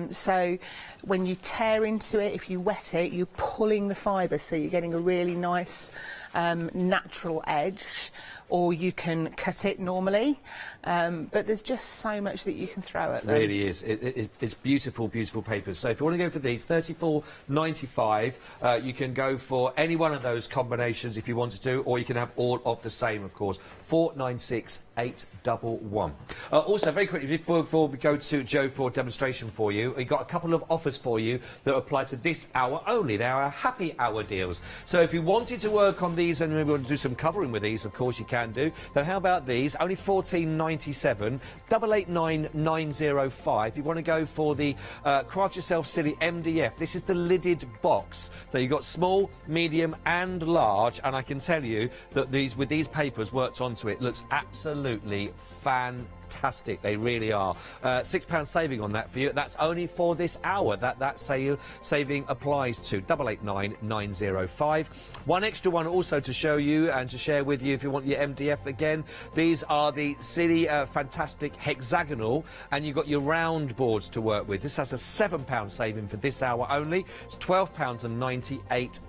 So when you tear into it, if you wet it, you're pulling the fibre, so you're getting a really nice natural edge, or you can cut it normally. But there's just so much that you can throw at them. It really is. It's beautiful, beautiful papers. So if you want to go for these, $34.95, you can go for any one of those combinations if you wanted to, or you can have all of the same, of course. $496,811. Also, very quickly, before we go to Jo for a demonstration for you, we've got a couple of offers for you that apply to this hour only. They are our happy hour deals. So if you wanted to work on these and maybe want to do some covering with these, of course you can do. Then how about these? Only $14.97, 889905. You want to go for the Craft Yourself Silly MDF. This is the lidded box. So you've got small, medium and large, and I can tell you that with these papers worked onto it, looks absolutely fantastic. They really are. £6 saving on that for you. That's only for this hour. That saving applies to 889905. One extra one also to show you and to share with you if you want your MDF again. These are the silly, fantastic hexagonal, and you've got your round boards to work with. This has a £7 saving for this hour only. It's £12.98.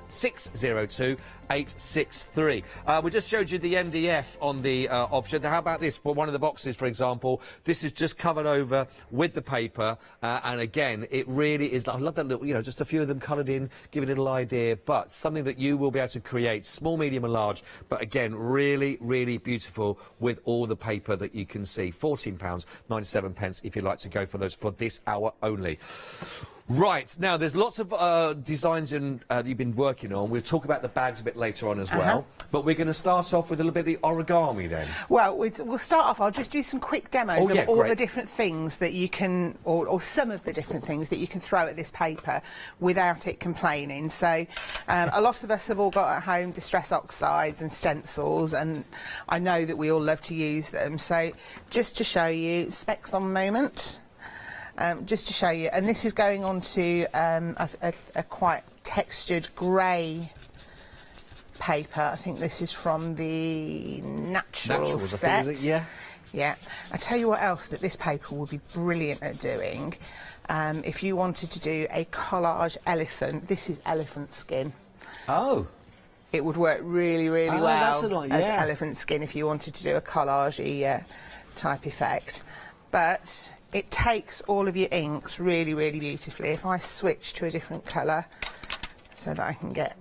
602863. We just showed you the MDF on the option. How about this for one of the boxes, for example? This is just covered over with the paper, and again, it really is. I love that little, just a few of them coloured in, give it a little idea, but something that you will be able to create, small, medium, and large. But again, really, really beautiful with all the paper that you can see. £14.97 if you'd like to go for those for this hour only. Right, now there's lots of designs that you've been working on. We'll talk about the bags a bit later on as well, but we're going to start off with a little bit of the origami then. Well, we'll start off, I'll just do some quick demos of all the different things that you can, or some of the different things that you can throw at this paper without it complaining. So a lot of us have all got at home distress oxides and stencils, and I know that we all love to use them. So just to show you, specs on moment. Just to show you, and this is going on to a quite textured grey paper. I think this is from the Naturals set. I think, is it? Yeah. Yeah. I tell you what else that this paper would be brilliant at doing. If you wanted to do a collage elephant, this is elephant skin. Oh. It would work really, really well as elephant skin if you wanted to do a collage-y type effect. But it takes all of your inks really, really beautifully. If I switch to a different colour so that I can get...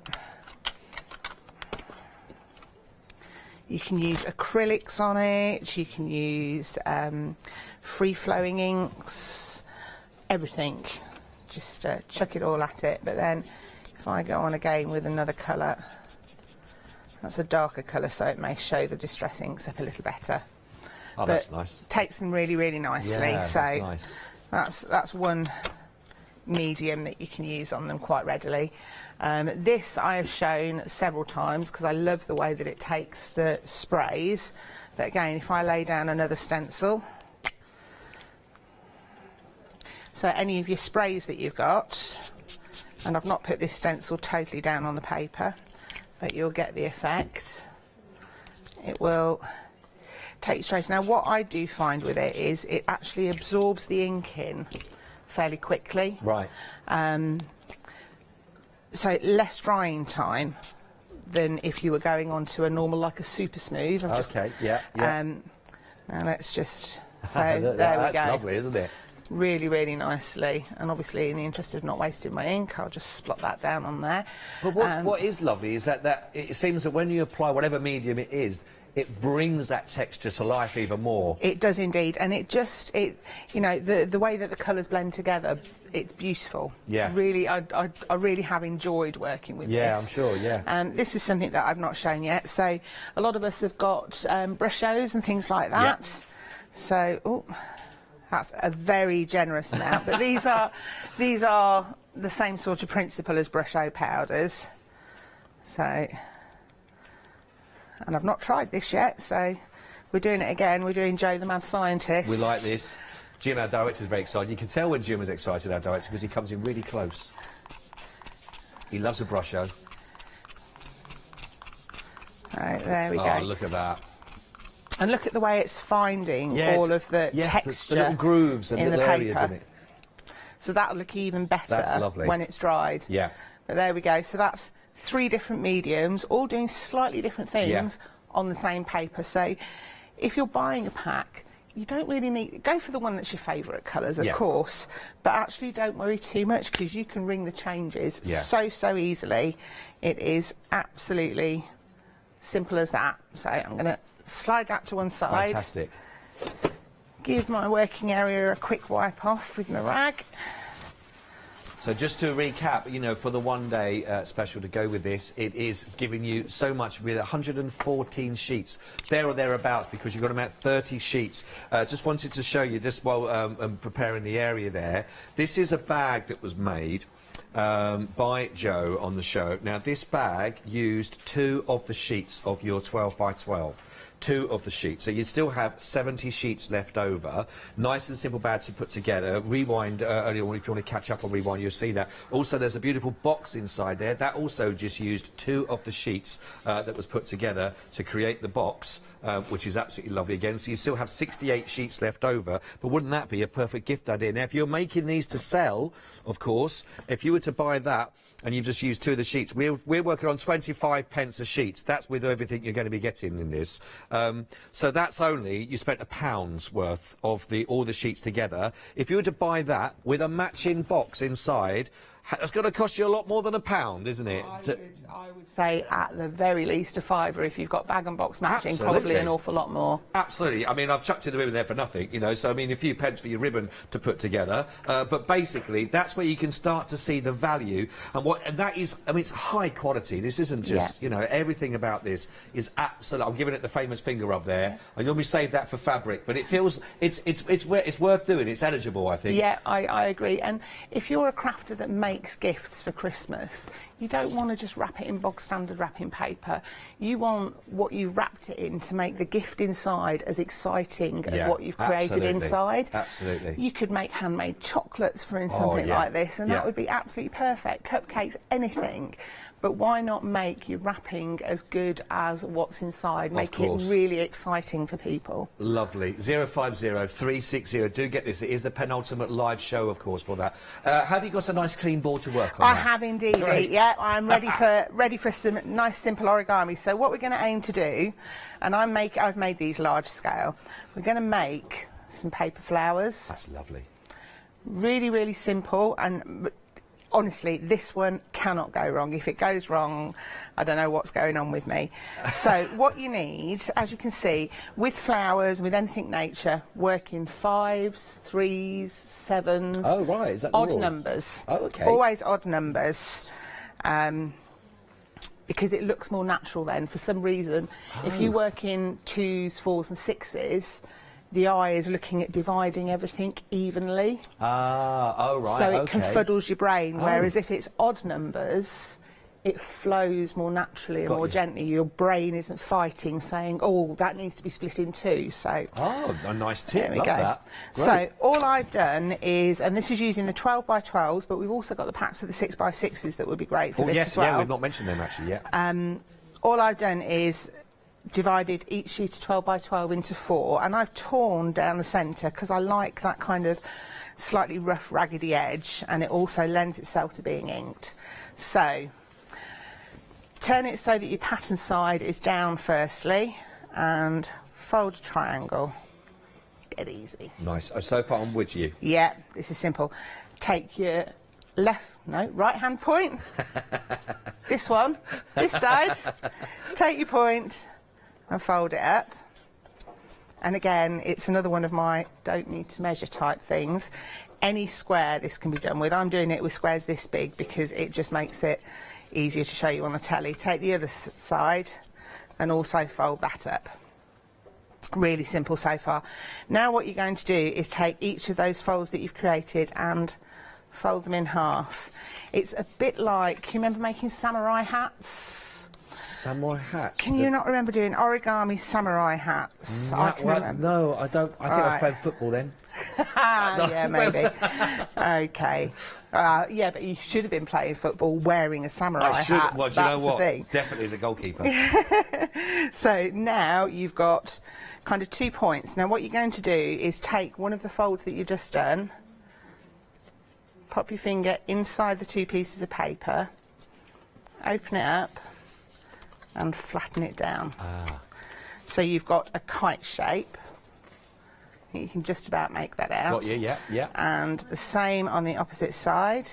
You can use acrylics on it, you can use free-flowing inks, everything. Just chuck it all at it. But then if if I go on again with another colour, that's a darker colour, so it may show the distress inks up a little better. Oh, but that's nice. Takes them really, really nicely. Yeah, so that's nice. That's one medium that you can use on them quite readily. This I have shown several times because I love the way that it takes the sprays. But again, if I lay down another stencil, so any of your sprays that you've got, and I've not put this stencil totally down on the paper, but you'll get the effect. It will take sprays. Now what I do find with it is it actually absorbs the ink in fairly quickly. Right. So less drying time than if you were going on to a normal, like a super smooth. Okay, yeah. Now let's just, so there we go. That's lovely, isn't it? Really, really nicely. And obviously, in the interest of not wasting my ink, I'll just splot that down on there. But what is lovely is that it seems that when you apply whatever medium it is, it brings that texture to life even more. It does indeed, and you know, the way that the colours blend together, it's beautiful. Yeah. Really, I really have enjoyed working with this. Yeah, I'm sure, yeah. This is something that I've not shown yet, so a lot of us have got brush shows and things like that. Yeah. So, that's a very generous amount, but these are the same sort of principle as brush show powders. So. And I've not tried this yet, so we're doing it again. We're doing Joe the Mad Scientist. We like this. Jim, our director, is very excited. You can tell when Jim is excited, our director, because he comes in really close. He loves a brush show. Right, there we go. Oh, look at that. And look at the way it's finding all of the texture the little grooves and in little the areas paper. in it. So that'll look even better when it's dried. Yeah. But there we go. So that's 3 different mediums, all doing slightly different things on the same paper. So if you're buying a pack, you don't really need, go for the one that's your favourite colours, of course, but actually don't worry too much because you can ring the changes so easily. It is absolutely simple as that. So I'm going to slide that to one side. Fantastic. Give my working area a quick wipe off with my rag. So just to recap, you know, for the one-day special to go with this, it is giving you so much with 114 sheets, there or thereabouts, because you've got about 30 sheets. Just wanted to show you, just while I'm preparing the area there, this is a bag that was made by Joe on the show. Now, this bag used 2 of the sheets of your 12 by 12. 2 of the sheets, so you still have 70 sheets left over. Nice and simple bag to put together. Rewind earlier on if you want to catch up on Rewind, you'll see that. Also, there's a beautiful box inside there that also just used 2 of the sheets that was put together to create the box, which is absolutely lovely again. So you still have 68 sheets left over, but wouldn't that be a perfect gift idea? Now, if you're making these to sell, of course, if you were to buy that and you've just used 2 of the sheets, we're working on 25 pence a sheet. That's with everything you're going to be getting in this. So that's only, you spent £1 worth of all the sheets together. If you were to buy that with a matching box inside, it's going to cost you a lot more than £1, isn't it? I would say at the very least a £5 if you've got bag and box matching. Probably an awful lot more. Absolutely. I mean, I've chucked in the ribbon there for nothing, you know, so I mean a few pence for your ribbon to put together. But basically, that's where you can start to see the value. And that is, I mean, it's high quality. This isn't just, you know, everything about this is absolute. I'm giving it the famous finger rub there. I normally save that for fabric, but it feels, it's worth doing. It's eligible, I think. Yeah, I agree. And if you're a crafter that makes gifts for Christmas, you don't want to just wrap it in bog standard wrapping paper. You want what you've wrapped it in to make the gift inside as exciting as what you've created inside. Absolutely. You could make handmade chocolates for something like this, and that would be absolutely perfect. Cupcakes, anything. But why not make your wrapping as good as what's inside? Make it really exciting for people. Lovely. 050-360. Do get this. It is the penultimate live show, of course, for that. Have you got a nice clean board to work on? I have indeed. Yeah, I'm ready for some nice simple origami. So what we're going to aim to do, and I've made these large scale. We're going to make some paper flowers. That's lovely. Really, really simple, and honestly, this one cannot go wrong. If it goes wrong, I don't know what's going on with me. So what you need, as you can see, with flowers, with anything nature, work in 5s, 3s, 7s. Oh, right. Is that odd numbers. Oh, okay. Always odd numbers. because it looks more natural then. For some reason, if you work in 2s, 4s and 6s, the eye is looking at dividing everything evenly. Oh, right, so it confuddles your brain, whereas if it's odd numbers, it flows more naturally and more gently. Your brain isn't fighting, saying, oh, that needs to be split in 2. So, a nice tip. There we Love go. that. So all I've done is, and this is using the 12 by 12s, but we've also got the packs of the 6 by 6s that would be great for this as well. Yeah, we've not mentioned them actually yet. All I've done is divided each sheet of 12 by 12 into 4, and I've torn down the centre because I like that kind of slightly rough, raggedy edge, and it also lends itself to being inked. So turn it so that your pattern side is down firstly, and fold a triangle. Get easy. Nice. So far I'm with you. Yeah, this is simple. Take your right hand point. This one, this side. Take your point and fold it up. And again, it's another one of my don't need to measure type things. Any square this can be done with. I'm doing it with squares this big because it just makes it easier to show you on the telly. Take the other side and also fold that up. Really simple so far. Now what you're going to do is take each of those folds that you've created and fold them in half. It's a bit like, you remember making samurai hats? Samurai hats? Can you not remember doing origami samurai hats? No, I don't. I think I was playing football then. Yeah, maybe. Okay. Yeah, but you should have been playing football wearing a samurai hat. Well, do you know what? Definitely as a goalkeeper. So now you've got kind of 2 points. Now what you're going to do is take one of the folds that you've just done, pop your finger inside the 2 pieces of paper, open it up and flatten it down. So you've got a kite shape. You can just about make that out. Got you, yeah, yeah. And the same on the opposite side.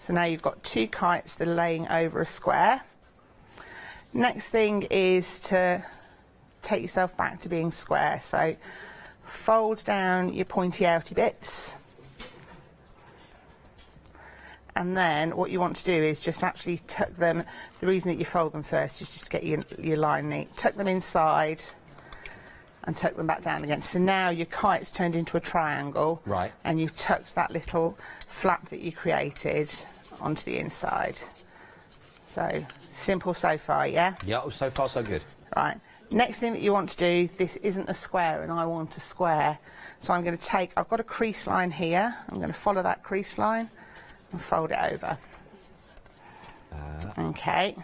So now you've got 2 kites that are laying over a square. Next thing is to take yourself back to being square. So fold down your pointy outy bits. And then what you want to do is just actually tuck them. The reason that you fold them first is just to get your line neat. Tuck them inside and tuck them back down again. So now your kite's turned into a triangle. Right. And you've tucked that little flap that you created onto the inside. So simple so far, yeah? Yeah, so far so good. Right. Next thing that you want to do, this isn't a square and I want a square. So I'm going to take, I've got a crease line here. I'm going to follow that crease line and fold it over. Okay.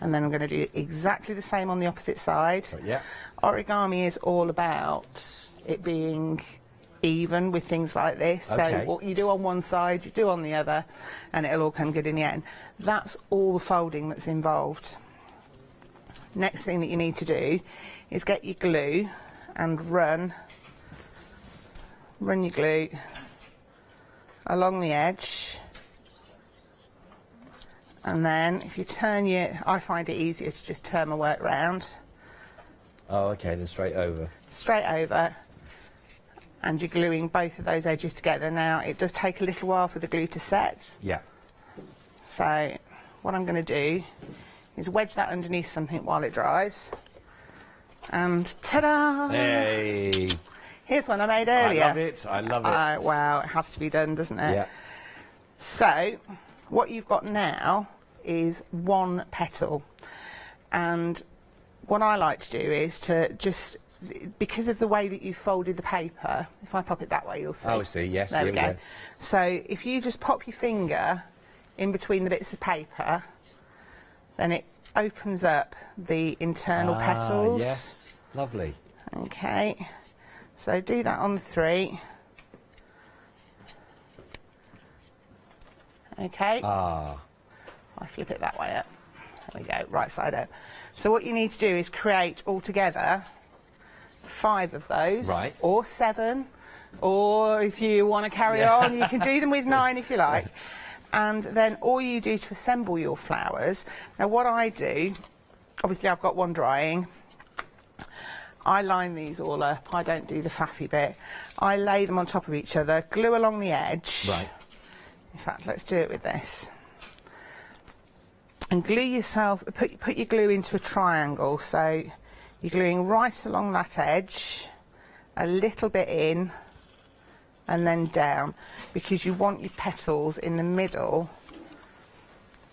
And then I'm going to do exactly the same on the opposite side. Yeah. Origami is all about it being even with things like this. Okay. So what you do on one side, you do on the other, and it'll all come good in the end. That's all the folding that's involved. Next thing that you need to do is get your glue and run your glue along the edge. And then if you turn I find it easier to just turn my work round. Oh, okay, then straight over. Straight over. And you're gluing both of those edges together. Now, it does take a little while for the glue to set. Yeah. So what I'm going to do is wedge that underneath something while it dries. And ta-da! Hey! Here's one I made earlier. I love it, I love it. Wow, it has to be done, doesn't it? Yeah. So, what you've got now is 1 petal. And what I like to do is to just, because of the way that you folded the paper, if I pop it that way, you'll see. Oh, I see, yes. There we go. So, if you just pop your finger in between the bits of paper, then it opens up the internal petals. Yes, lovely. Okay, so do that on the 3. Okay. I flip it that way up. There we go, right side up. So what you need to do is create altogether 5 of those. Right. Or 7. Or if you want to carry on, you can do them with 9 if you like. And then all you do to assemble your flowers. Now what I do, obviously I've got one drying. I line these all up. I don't do the faffy bit. I lay them on top of each other, glue along the edge. Right. In fact, let's do it with this. And glue yourself, put your glue into a triangle, so you're gluing right along that edge, a little bit in, and then down, because you want your petals in the middle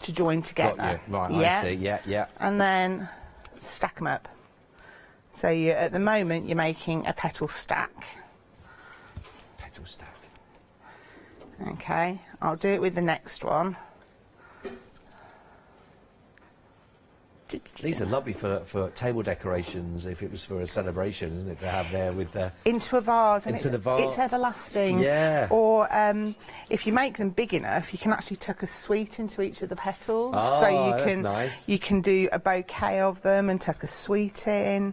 to join together. Right, yeah? I see, yeah. And then stack them up. So at the moment you're making a petal stack. Petal stack. Okay, I'll do it with the next one. These are lovely for table decorations, if it was for a celebration, isn't it, to have there with the... Into a vase. And into the vase. It's everlasting. Yeah. Or if you make them big enough, you can actually tuck a sweet into each of the petals. Oh, so you that's nice. You can do a bouquet of them and tuck a sweet in.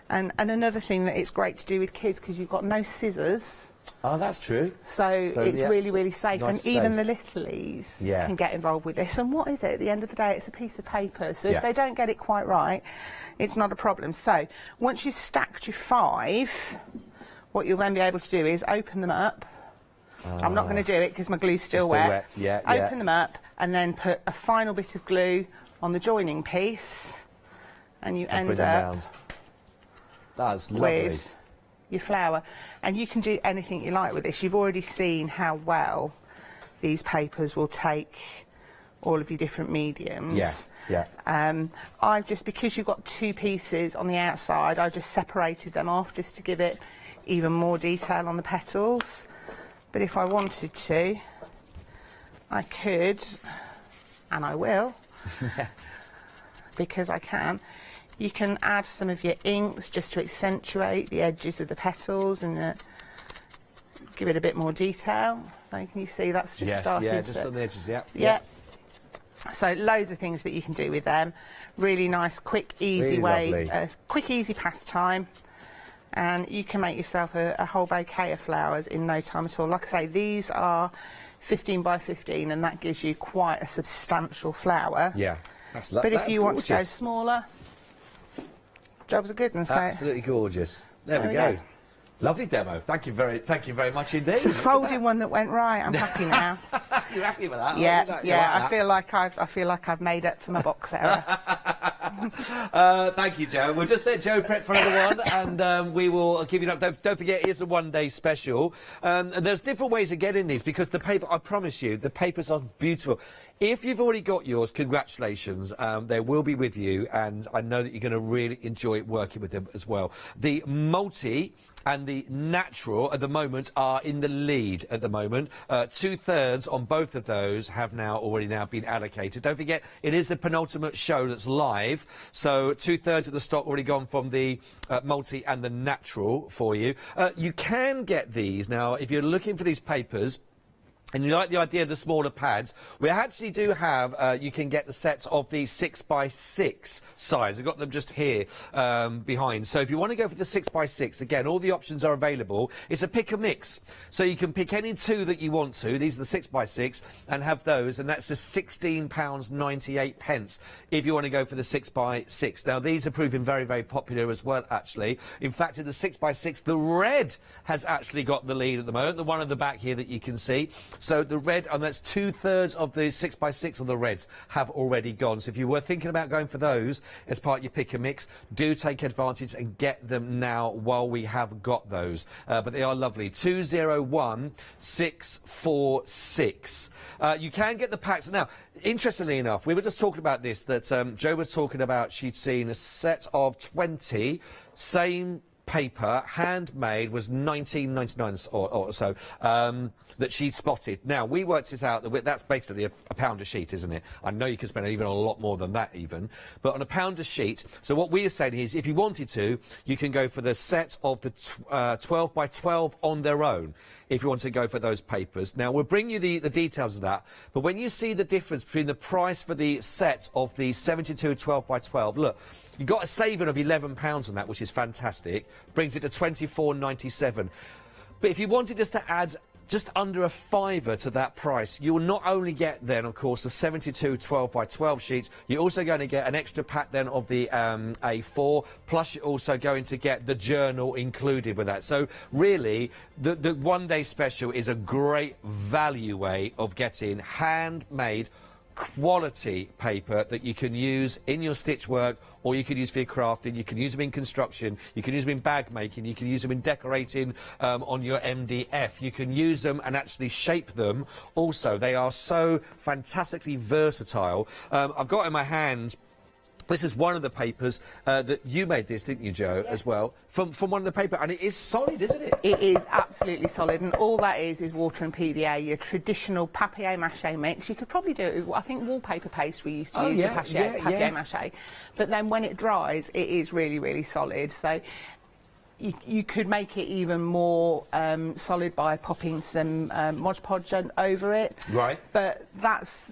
And another thing that it's great to do with kids, because you've got no scissors. Oh, that's true. So it's yeah, really, really safe. nice And even the littlies can get involved with this. And what is it? At the end of the day, it's a piece of paper. So if they don't get it quite right, it's not a problem. So once you've stacked your 5, what you'll then be able to do is open them up. I'm not going to do it because my glue's still wet. Yeah, open them up and then put a final bit of glue on the joining piece. And you end up That's lovely. with your flower. And you can do anything you like with this. You've already seen how well these papers will take all of your different mediums. I've just, because you've got 2 pieces on the outside, I just separated them off just to give it even more detail on the petals. But if I wanted to, I could, and I will, because I can. You can add some of your inks just to accentuate the edges of the petals and give it a bit more detail. So can you see that's just starting to... just on the edges, yeah. So loads of things that you can do with them. Really nice, quick, easy way, quick, easy pastime. And you can make yourself a whole bouquet of flowers in no time at all. Like I say, these are 15 by 15, and that gives you quite a substantial flower. Yeah, but if you want to go smaller, jobs are good. And so absolutely gorgeous. There we go. Lovely demo. Thank you very much indeed. It's a folding one that went right. I'm happy now. You're happy with that? Yeah. I feel like I've made up for my box error. Thank you, Joe. We'll just let Joe prep for another one, and we will give you an update. Don't forget, it's a one-day special. And there's different ways of getting these, because the paper, I promise you, the papers are beautiful. If you've already got yours, congratulations. They will be with you, and I know that you're going to really enjoy working with them as well. The multi and the natural at the moment are in the lead at the moment. 2/3 on both of those have already been allocated. Don't forget, it is the penultimate show that's live, so 2/3 of the stock already gone from the multi and the natural for you. You can get these now if you're looking for these papers and you like the idea of the smaller pads. We actually do have, you can get the sets of the 6x6 size. I've got them just here behind. So if you want to go for the 6x6, again, all the options are available. It's a pick and mix. So you can pick any 2 that you want to. These are the 6x6 and have those. And that's just £16.98 if you want to go for the 6x6. Now, these are proving very, very popular as well, actually. In fact, in the 6x6, the red has actually got the lead at the moment. The one at the back here that you can see. So the red, and that's 2/3 of the 6x6 of the reds have already gone. So if you were thinking about going for those as part of your pick and mix, do take advantage and get them now while we have got those. But they are lovely. 201646. You can get the packs. Now, interestingly enough, we were just talking about this, that Joe was talking about she'd seen a set of 20, same paper, handmade, was £19.99 or so, that she'd spotted. Now, we worked this out, that's basically a pound a sheet, isn't it? I know you can spend even a lot more than that even, but on a pound a sheet. So what we are saying is, if you wanted to, you can go for the set of the 12 by 12 on their own, if you want to go for those papers. Now, we'll bring you the details of that, but when you see the difference between the price for the set of the 72 12 by 12, look, you got a saving of £11 on that, which is fantastic. Brings it to £24.97. But if you wanted just to add just under a fiver to that price. You'll not only get then, of course, the 72 12 by 12 sheets, you're also going to get an extra pack then of the A4, plus you're also going to get the journal included with that. So really, the one-day special is a great value way of getting handmade quality paper that you can use in your stitch work, or you can use for your crafting, you can use them in construction, you can use them in bag making, you can use them in decorating on your MDF, you can use them and actually shape them also. They are so fantastically versatile. I've got in my hands, this is one of the papers that you made this, didn't you, Jo, as well, from one of the paper, and it is solid, isn't it? It is absolutely solid, and all that is water and PVA, your traditional papier-mâché mix. You could probably do it with, I think, wallpaper paste we used to use for papier-mâché. But then when it dries, it is really, really solid. So you could make it even more solid by popping some Mod Podge over it. Right. But that's...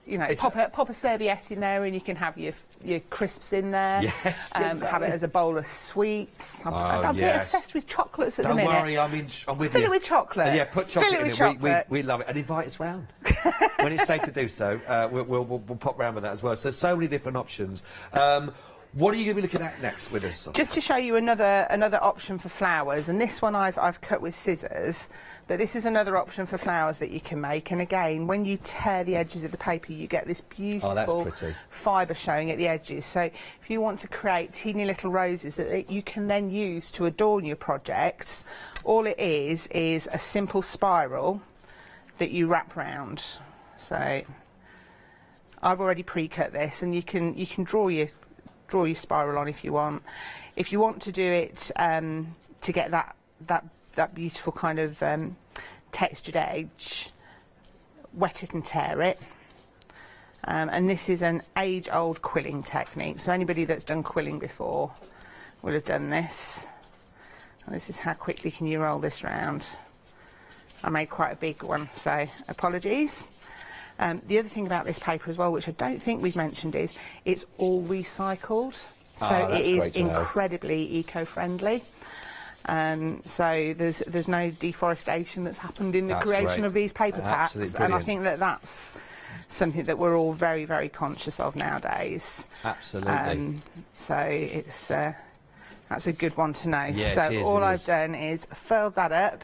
You know, pop a serviette in there and you can have your crisps in there. Yes, exactly. Have it as a bowl of sweets. I'm a bit obsessed with chocolates at the minute. Don't worry, I'm with you. Fill it with chocolate. Yeah, put chocolate in it. We love it. And invite us round. When it's safe to do so, we'll pop round with that as well. So many different options. What are you going to be looking at next with us? Just to show you another option for flowers, and this one I've cut with scissors, but this is another option for flowers that you can make. And again, when you tear the edges of the paper, you get this beautiful fibre showing at the edges. So if you want to create teeny little roses that you can then use to adorn your projects, all it is a simple spiral that you wrap round. So I've already pre-cut this, and you can draw your spiral on if you want. If you want to do it to get that beautiful kind of textured edge, wet it and tear it. And this is an age-old quilling technique. So anybody that's done quilling before will have done this. And this is how quickly can you roll this round. I made quite a big one, so apologies. The other thing about this paper as well, which I don't think we've mentioned, is it's all recycled. So it is incredibly eco-friendly. So there's no deforestation that's happened in the creation of these paper packs. And I think that's something that we're all very, very conscious of nowadays. Absolutely. So that's a good one to know. Yeah, so all I've done is furled that up,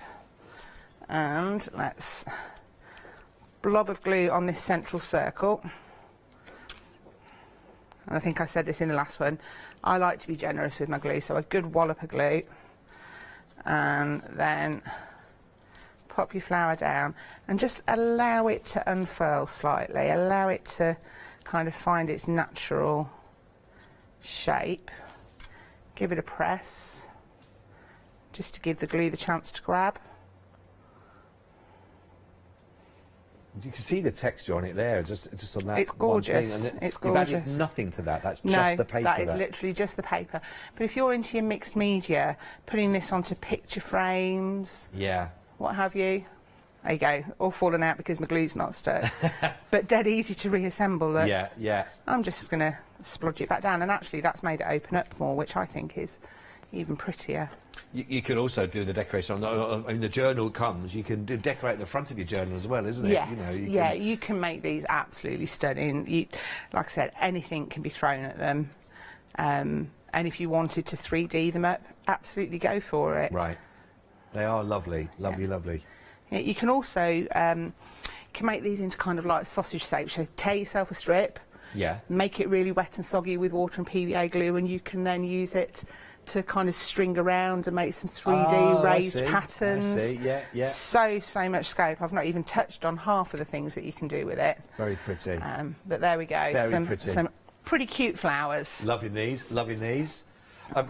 and let's blob of glue on this central circle. And I think I said this in the last one, I like to be generous with my glue, so a good wallop of glue, and then pop your flower down and just allow it to unfurl slightly, allow it to kind of find its natural shape. Give it a press just to give the glue the chance to grab. You can see the texture on it there, just on that. It's gorgeous. One thing. It's gorgeous. You've added nothing to that. That's just the paper. That is literally just the paper. But if you're into your mixed media, putting this onto picture frames, what have you, there you go. All fallen out because my glue's not stuck. But dead easy to reassemble. Look. Yeah. I'm just going to splodge it back down, and actually that's made it open up more, which I think is even prettier. You can also do the decoration on the journal comes. You can decorate the front of your journal as well, isn't it? Yes. You can make these absolutely stunning. Like I said, anything can be thrown at them. And if you wanted to 3D them up, absolutely go for it. Right. They are lovely, lovely. Yeah, you can also can make these into kind of like sausage shape. So tear yourself a strip. Yeah. Make it really wet and soggy with water and PVA glue, and you can then use it to kind of string around and make some 3D raised patterns. I see. So much scope. I've not even touched on half of the things that you can do with it. Very pretty. But there we go. Very pretty. Some pretty cute flowers. Loving these. I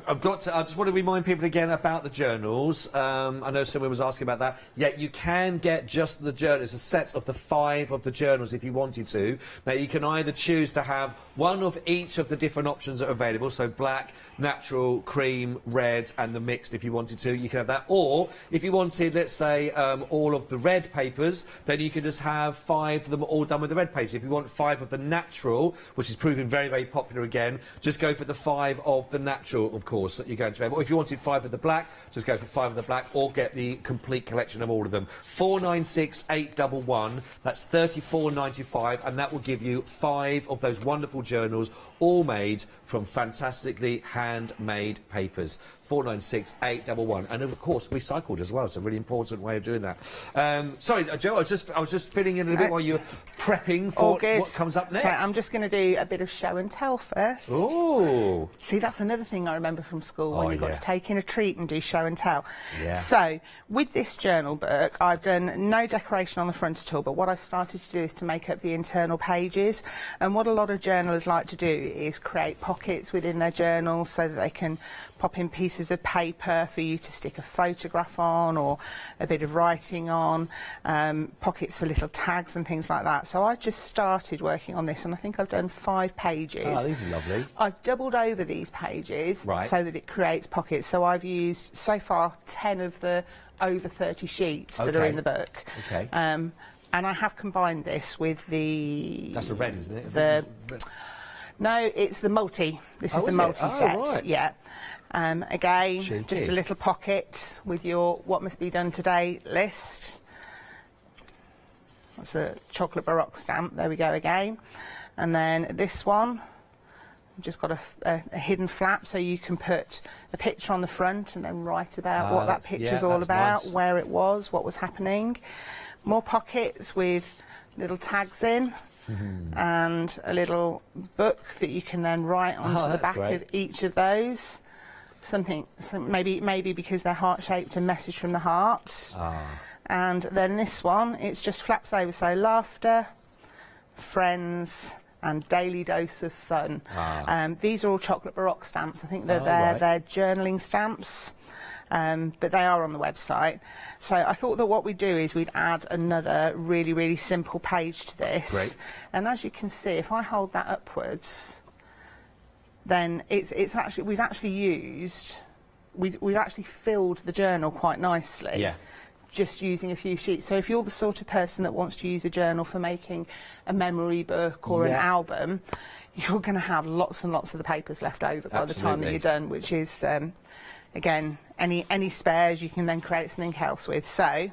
just want to remind people again about the journals. I know someone was asking about that. Yeah, you can get just the journals, a set of the 5 of the journals if you wanted to. Now, you can either choose to have one of each of the different options that are available, so black, natural, cream, red, and the mixed if you wanted to. You can have that. Or, if you wanted, let's say, all of the red papers, then you could just have 5 of them all done with the red papers. If you want 5 of the natural, which is proving very, very popular again, just go for the 5 of the natural. sure, of course, that you're going to be able. If you wanted 5 of the black, just go for 5 of the black, or get the complete collection of all of them. 496-811. That's $34.95, and that will give you 5 of those wonderful journals, all made from fantastically handmade papers. 496-811, and of course recycled as well. It's a really important way of doing that. Sorry, Joe, I was just filling in a little bit while you're prepping for what comes up next. So I'm just going to do a bit of show and tell first. Oh, see, that's another thing I remember from school, when you got to take in a treat and do show and tell. Yeah. So with this journal book, I've done no decoration on the front at all, but what I started to do is to make up the internal pages. And what a lot of journalers like to do is create pockets within their journals so that they can pop in pieces of paper for you to stick a photograph on, or a bit of writing on, pockets for little tags and things like that. So I just started working on this, and I think I've done 5 pages. Oh, these are lovely. I've doubled over these pages so that it creates pockets. So I've used, so far, 10 of the over 30 sheets that are in the book. Okay. And I have combined this with the... That's the red, isn't it? No, it's the multi. This is the multi set. Right. Yeah. Again, Cheeky. just a little pocket with your what must be done today list. That's a chocolate baroque stamp. There we go again. And then this one, just got a hidden flap, so you can put a picture on the front and then write about what that picture's all about, where it was, what was happening. More pockets with little tags in. And a little book that you can then write onto the back of each of those. Maybe because they're heart-shaped, a message from the heart. And then this one, it's just flaps over, so laughter, friends, and daily dose of fun. These are all chocolate baroque stamps. I think they're they're journaling stamps. But they are on the website. So I thought that what we'd do is we'd add another really, really simple page to this. Great. And as you can see, if I hold that upwards, then it's actually, we've actually filled the journal quite nicely. Yeah. Just using a few sheets. So if you're the sort of person that wants to use a journal for making a memory book or an album, you're going to have lots and lots of the papers left over by the time that you're done, which is... again, any spares you can then create something else with. So,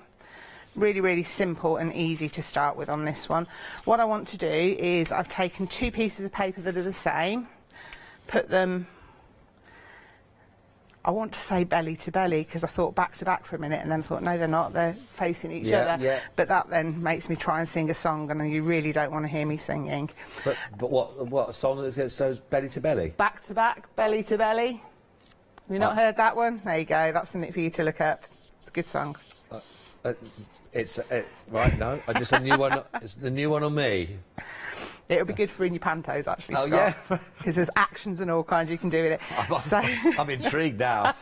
really, really simple and easy to start with on this one. What I want to do is I've taken 2 pieces of paper that are the same, put them, I want to say belly to belly, because I thought back to back for a minute, and then thought, no, they're not, they're facing each other. Yeah. But that then makes me try and sing a song, and you really don't want to hear me singing. But what a song that says belly to belly? Back to back, belly to belly. Have you not heard that one? There you go. That's something for you to look up. It's a good song. Right, no, I just a new one. It's the new one on me. It'll be good for in your pantos, actually, Oh, Scott. yeah? Because there's actions and all kinds you can do with it. I'm intrigued now.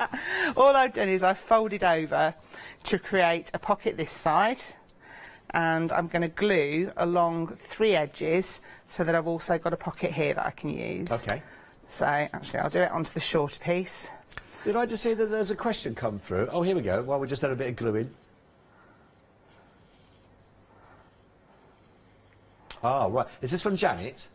All I've done is I've folded over to create a pocket this side, and I'm going to glue along 3 edges so that I've also got a pocket here that I can use. Okay. So, actually, I'll do it onto the shorter piece. Did I just see that there's a question come through? Oh, here we go. Well, we just had a bit of gluing. Oh, right. Is this from Janet?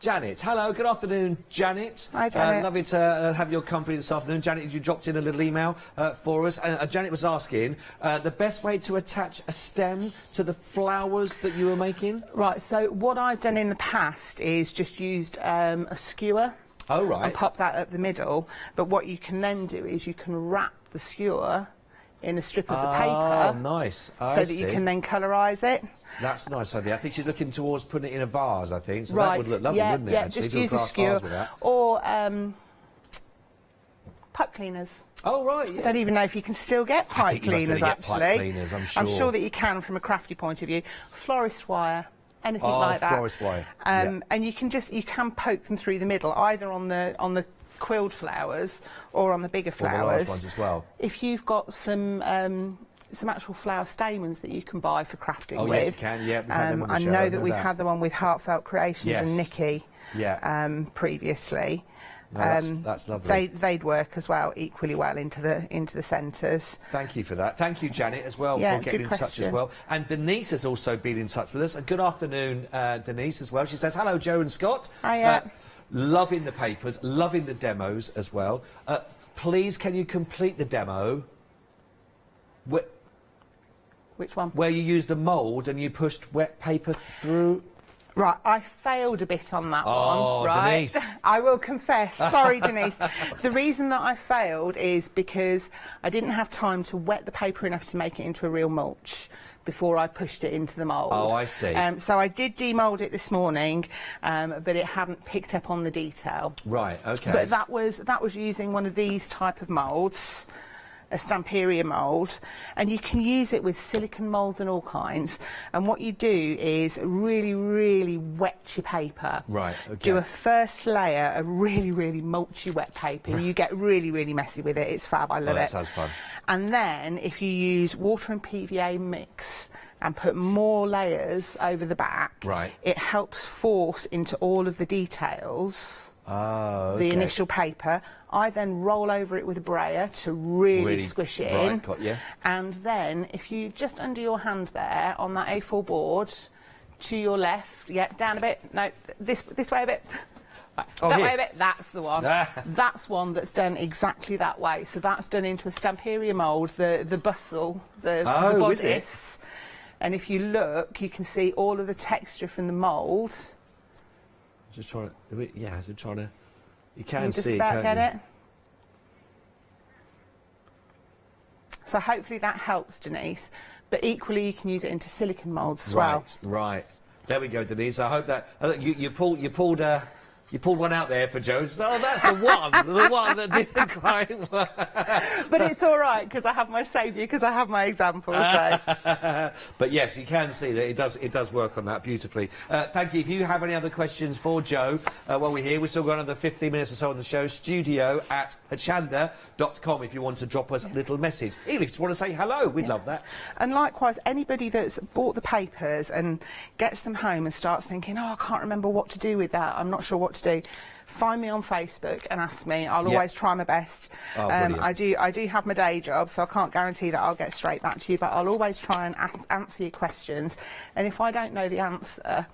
Janet, hello, good afternoon, Janet. Hi, Janet. Lovely to have your company this afternoon. Janet, you dropped in a little email for us. Janet was asking the best way to attach a stem to the flowers that you were making? Right, so what I've done in the past is just used a skewer. Oh, right. And pop that up the middle. But what you can then do is you can wrap the skewer in a strip of the paper. Oh, nice. So that you can then colorise it. That's a nice idea. I think she's looking towards putting it in a vase, I think. So right. that would look lovely, wouldn't it? Yeah, actually? just use a skewer. Or pipe cleaners. Oh, right, yeah. I don't even know if you can still get pipe cleaners, actually. Pipe cleaners, I'm sure that you can from a crafty point of view. Florist wire. Anything like that. Florist wire. And you can poke them through the middle, either on the quilled flowers or on the bigger flowers. Or the large ones as well. If you've got some actual flower stamens that you can buy for crafting with. Yes, you can. Yeah, we've had them on the I show, know that we've had the one with Heartfelt Creations and Nikki. Yeah. Previously. No, that's lovely. They'd work as well, equally well into the centres. Thank you for that. Thank you, Janet, as well, for getting in touch as well. And Denise has also been in touch with us. And good afternoon, Denise, as well. She says, hello, Joe and Scott. Hiya. Loving the papers, loving the demos as well. Please, can you complete the demo? Which one? Where you used a mould and you pushed wet paper through. Right, I failed a bit on that one, right? Denise. I will confess. Sorry, Denise. The reason that I failed is because I didn't have time to wet the paper enough to make it into a real mulch before I pushed it into the mould. Oh, I see. So I did demould it this morning, but it hadn't picked up on the detail. Right, okay. But that was using one of these type of moulds, a Stamperia mould, and you can use it with silicone moulds and all kinds. And what you do is really, really wet your paper. Right, okay. Do a first layer of really, really mulchy wet paper. You get really, really messy with it. It's fab. I love it. That sounds fun. And then if you use water and PVA mix and put more layers over the back, right, it helps force into all of the details. Oh, the okay. initial paper. I then roll over it with a brayer to really squish it in. Got you. And then if you just under your hand there on that A4 board, to your left, yeah, down a bit, no, this way a bit. Right, that way a bit, that's the one. That's one that's done exactly that way. So that's done into a Stamperia mould, the bustle, the bodice. And if you look, you can see all of the texture from the mould. Just trying to, yeah, I'm trying to. You can just see, about can't get you? it. So hopefully that helps, Denise. But equally, you can use it into silicone moulds as well. Right. There we go, Denise. I hope that you pulled one out there for Joe. Oh, that's the one that didn't quite work. But it's all right because I have my saviour, because I have my example. So. But yes, you can see that it does work on that beautifully. Thank you. If you have any other questions for Joe while we're here, we've still got another 15 minutes or so on the show. studio@hochanda.com if you want to drop us a little message. Even if you just want to say hello, we'd love that. And likewise, anybody that's bought the papers and gets them home and starts thinking, oh, I can't remember what to do with that, I'm not sure what to do, find me on Facebook and ask me. I'll always try my best. I do have my day job, so I can't guarantee that I'll get straight back to you, but I'll always try and answer your questions. And if I don't know the answer,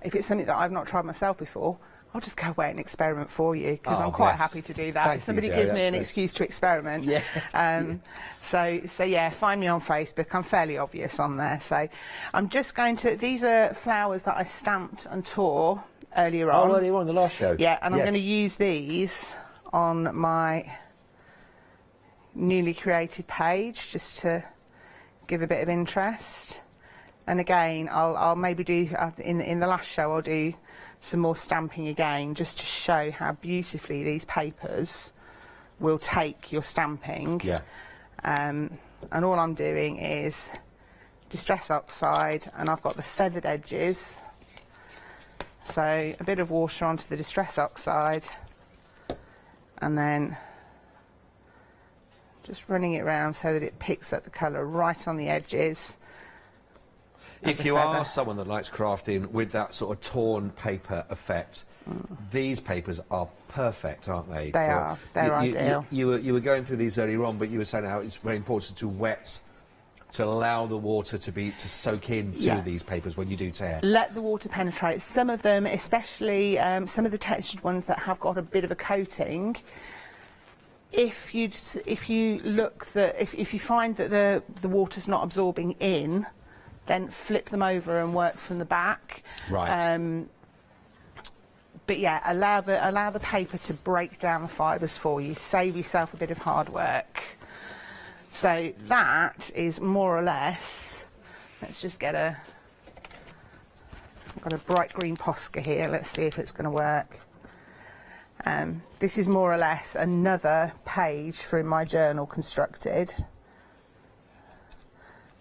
if it's something that I've not tried myself before, I'll just go away and experiment for you, because I'm quite happy to do that. If somebody gives me an excuse to experiment. So yeah, find me on Facebook. I'm fairly obvious on there. So I'm just going to, these are flowers that I stamped and tore earlier on. Oh, earlier on in the last show. Yeah, and I'm going to use these on my newly created page just to give a bit of interest. And again, I'll maybe do, in the last show, I'll do some more stamping again, just to show how beautifully these papers will take your stamping. Yeah. And all I'm doing is Distress Oxide, and I've got the feathered edges. So a bit of water onto the Distress Oxide, and then just running it around so that it picks up the colour right on the edges. If you are someone that likes crafting with that sort of torn paper effect, these papers are perfect, aren't they? They are. They're ideal. You were going through these earlier on, but you were saying how it's very important to wet, to allow the water to soak into these papers when you do tear. Let the water penetrate. Some of them, especially some of the textured ones that have got a bit of a coating, if you find that the water's not absorbing in, then flip them over and work from the back. Right. But yeah, allow the paper to break down the fibres for you. Save yourself a bit of hard work. So that is more or less. Let's just get I've got a bright green Posca here. Let's see if it's going to work. This is more or less another page from my journal constructed.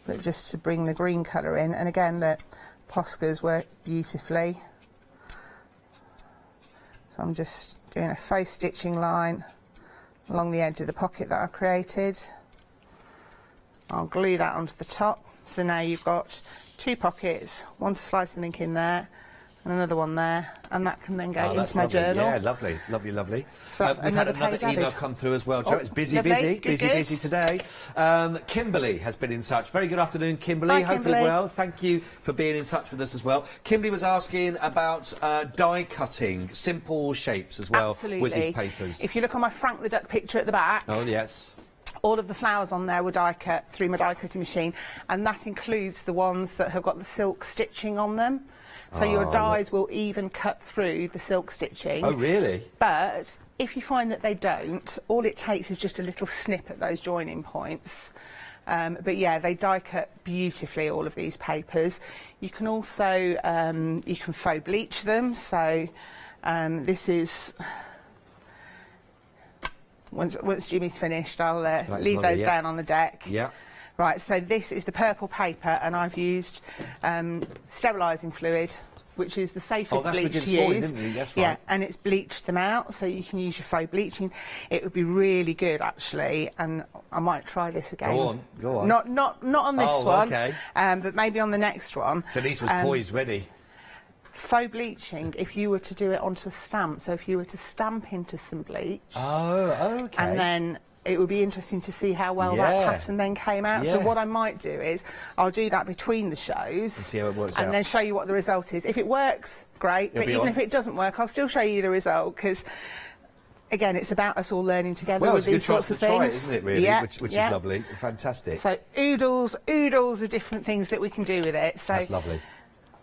But just to bring the green colour in. And again, look, Poscas work beautifully. So I'm just doing a faux stitching line along the edge of the pocket that I've created. I'll glue that onto the top. So now you've got two pockets, one to slide something in there, and another one there, and that can then go that's into my lovely. journal. Yeah, lovely, lovely, lovely. So We've had another page email added. come through as well, Joe. Oh, It's busy, lovely. busy today. Kimberly has been in touch. Very good afternoon, Kimberly. Hi, Hope Kimberly. you're well. Thank you for being in touch with us as well. Kimberly was asking about die cutting, simple shapes as well with these papers. If you look on my Frank the Duck picture at the back, Oh, yes. all of the flowers on there were die cut through my die cutting machine, and that includes the ones that have got the silk stitching on them. So your dies will even cut through the silk stitching. Oh, really? But if you find that they don't, all it takes is just a little snip at those joining points. But yeah, they die cut beautifully, all of these papers. You can also, you can faux bleach them. So this is, once Jimmy's finished, I'll leave those down on the deck. Yeah. Right, so this is the purple paper, and I've used sterilising fluid, which is the safest that's what you bleach did to this morning, use. didn't you? That's Yeah, right. and it's bleached them out, so you can use your faux bleaching. It would be really good, actually, and I might try this again. Go on. Not on this one, okay. but maybe on the next one. Denise was poised, ready. Faux bleaching, if you were to do it onto a stamp, so if you were to stamp into some bleach, Oh, okay. and then it would be interesting to see how well that pattern then came out. So Yeah. what I might do is I'll do that between the shows and see how it works and out. then show you what the result is. If it works, great, It'll but be even on. if it doesn't work, I'll still show you the result, because again, it's about us all learning together Well, with it's a good these sorts chance of to try it, things. isn't it, really? Yeah, Which yeah. is lovely. Fantastic. So oodles of different things that we can do with it. So That's lovely.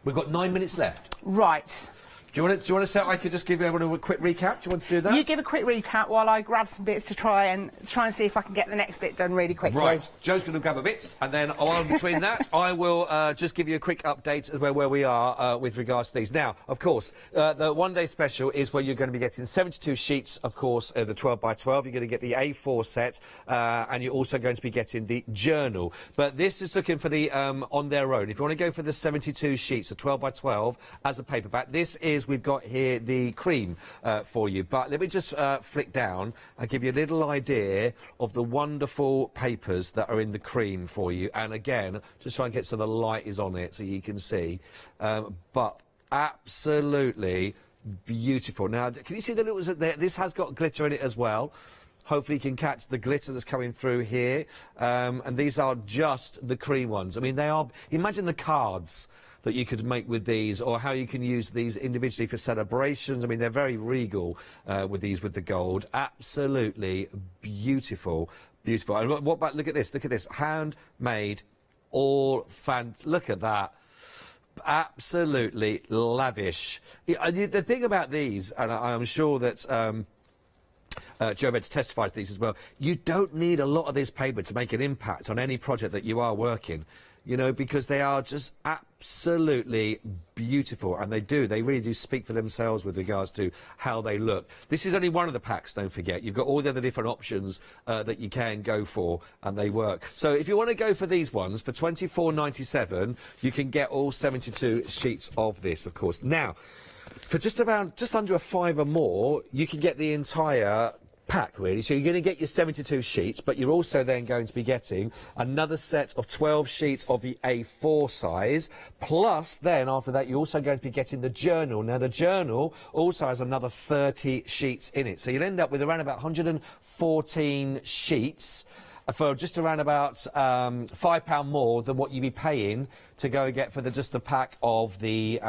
We've got 9 minutes left. right. Do you want to say I could just give everyone a quick recap? Do you want to do that? You give a quick recap while I grab some bits to try and see if I can get the next bit done really quickly. Right, Joe's going to grab a bit, and then on between that, I will just give you a quick update as where we are with regards to these. Now, of course, the one-day special is where you're going to be getting 72 sheets, of course, of the 12 by 12. You're going to get the A4 set, and you're also going to be getting the journal. But this is looking for the on their own. If you want to go for the 72 sheets, the 12 by 12 as a paperback, this is, we've got here the cream for you. But let me just flick down and give you a little idea of the wonderful papers that are in the cream for you. And again, just try and get so the light is on it so you can see. But absolutely beautiful. Now, can you see the little there? This has got glitter in it as well. Hopefully you can catch the glitter that's coming through here. And these are just the cream ones. I mean, they are, imagine the cards that you could make with these, or how you can use these individually for celebrations. I mean, they're very regal with these, with the gold. Absolutely beautiful, beautiful. And what about, look at this, handmade, all look at that. Absolutely lavish. The thing about these, and I'm sure that Joe Bed's testified to these as well, you don't need a lot of this paper to make an impact on any project that you are working, you know, because they are just absolutely beautiful, and they really do speak for themselves with regards to how they look. This is only one of the packs, don't forget. You've got all the other different options that you can go for, and they work. So if you want to go for these ones, for £24.97, you can get all 72 sheets of this, of course. Now, for just under a £5 more, you can get the entire pack, really. So you're going to get your 72 sheets, but you're also then going to be getting another set of 12 sheets of the A4 size, plus then after that you're also going to be getting the journal. Now the journal also has another 30 sheets in it, so you'll end up with around about 114 sheets for just around about £5 more than what you'd be paying to go and get for just a pack of the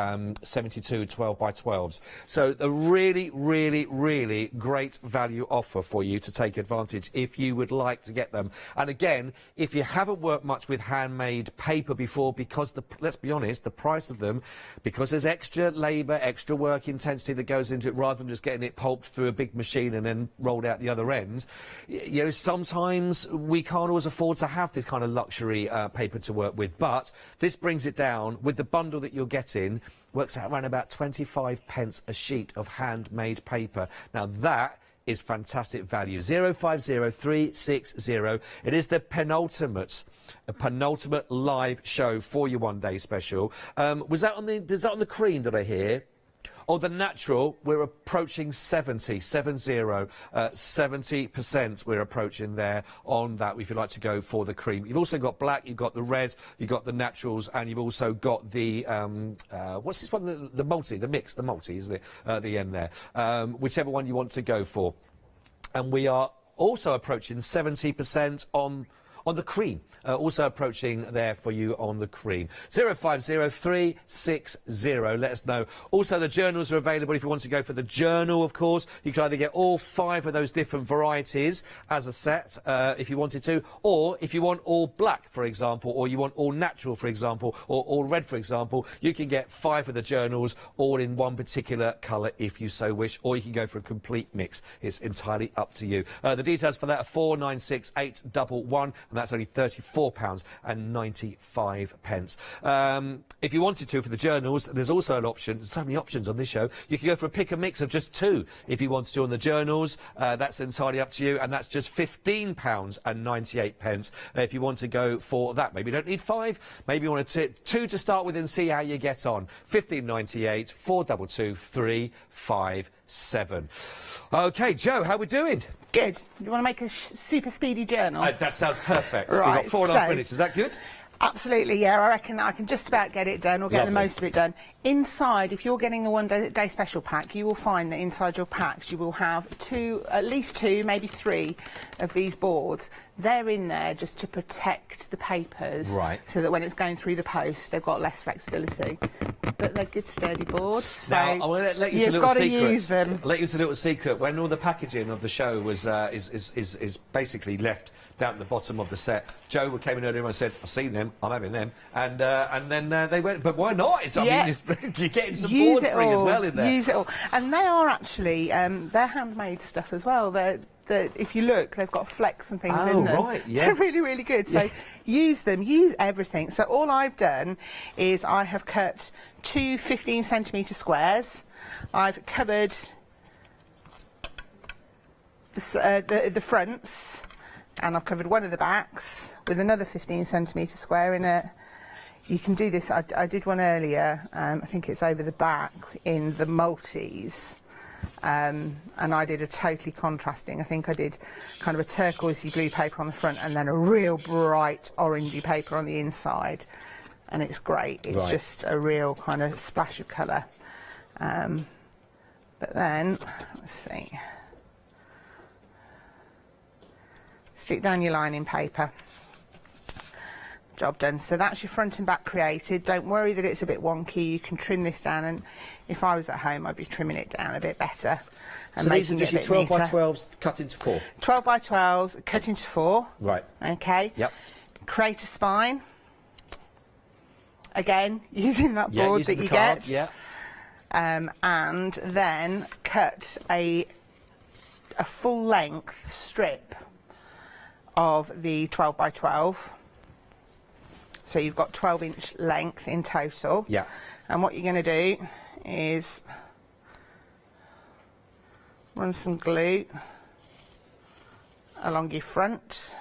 72 12 by 12s. So a really, really, really great value offer for you to take advantage if you would like to get them. And again, if you haven't worked much with handmade paper before, because let's be honest, the price of them, because there's extra labour, extra work intensity that goes into it, rather than just getting it pulped through a big machine and then rolled out the other end, you know, sometimes we can't always afford to have this kind of luxury paper to work with. But this brings it down with the bundle that you're getting, works out around about 25p a sheet of handmade paper. Now that is fantastic value. 050360. It is the penultimate live show for your one day special. Was that on the cream, did I hear? Oh, the natural, we're approaching 70% we're approaching there on that, if you'd like to go for the cream. You've also got black, you've got the red, you've got the naturals, and you've also got the, what's this one, the multi, isn't it, at the end there. Whichever one you want to go for. And we are also approaching 70% on the cream. Also approaching there for you on the cream. 050360, let us know. Also, the journals are available if you want to go for the journal, of course. You can either get all 5 of those different varieties as a set, if you wanted to, or if you want all black, for example, or you want all natural, for example, or all red, for example, you can get 5 of the journals all in one particular colour if you so wish, or you can go for a complete mix. It's entirely up to you. The details for that are 496811, and that's only £34.95. If you wanted to, for the journals, there's also an option. There's so many options on this show. You can go for a pick and mix of just 2 if you wanted to on the journals. That's entirely up to you, and that's just £15.98 if you want to go for that. Maybe you don't need 5. Maybe you want 2 to start with and see how you get on. £15.98, 422 357. OK, Joe, how we doing? Good. You want to make a super speedy journal? That sounds perfect. Right, We've got 4.5 minutes. Is that good? Absolutely, yeah. I reckon I can just about get it done, or get the most of it done. Inside, if you're getting the one-day special pack, you will find that inside your packs you will have at least 2, maybe 3 of these boards. They're in there just to protect the papers, right, so that when it's going through the post, they've got less flexibility. But they're good, sturdy boards. So now, I want to let you you've to a little got to secret. use them. Let you to a little secret. When all the packaging of the show was is basically left down at the bottom of the set, Joe came in earlier and said, "I've seen them. I'm having them." And then they went, "But why not? It's, I mean, you're getting some boards free as well in there." Use it all. And they are actually they're handmade stuff as well. If you look, they've got flex and things in them. Oh, right, yeah. They're really, really good. So use them, use everything. So all I've done is I have cut 2 15-centimetre squares. I've covered the fronts, and I've covered one of the backs with another 15-centimetre square in it. You can do this. I did one earlier. I think it's over the back in the multis. And I did a totally contrasting. I think I did kind of a turquoisey blue paper on the front and then a real bright orangey paper on the inside. And it's great. It's just a real kind of splash of colour. But then, let's see. Stick down your lining paper. Job done. So that's your front and back created. Don't worry that it's a bit wonky. You can trim this down, and if I was at home I'd be trimming it down a bit better. And so these are just your 12 by 12s cut into 4? 12 by 12s cut into 4. Right. Okay. Yep. Create a spine. Again, using that board using that you card, get. Yeah. And then cut a full length strip of the 12 by 12. So you've got 12-inch length in total. Yeah. And what you're going to do is run some glue along your front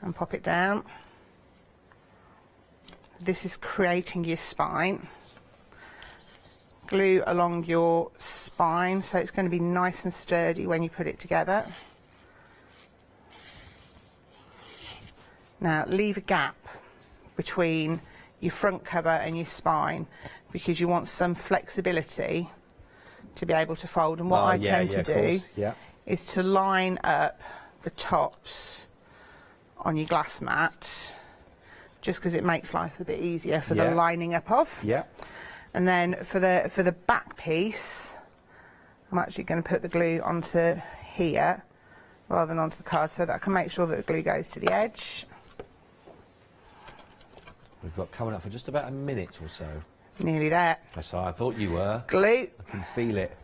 and pop it down. This is creating your spine. Glue along your spine so it's going to be nice and sturdy when you put it together. Now leave a gap between your front cover and your spine because you want some flexibility to be able to fold. And what I tend to do is to line up the tops on your glass mat, just because it makes life a bit easier for the lining up of. Yeah. And then for the back piece, I'm actually going to put the glue onto here rather than onto the card so that I can make sure that the glue goes to the edge. We've got coming up for just about a minute or so. Nearly there. That's how I thought you were. Glue. I can feel it.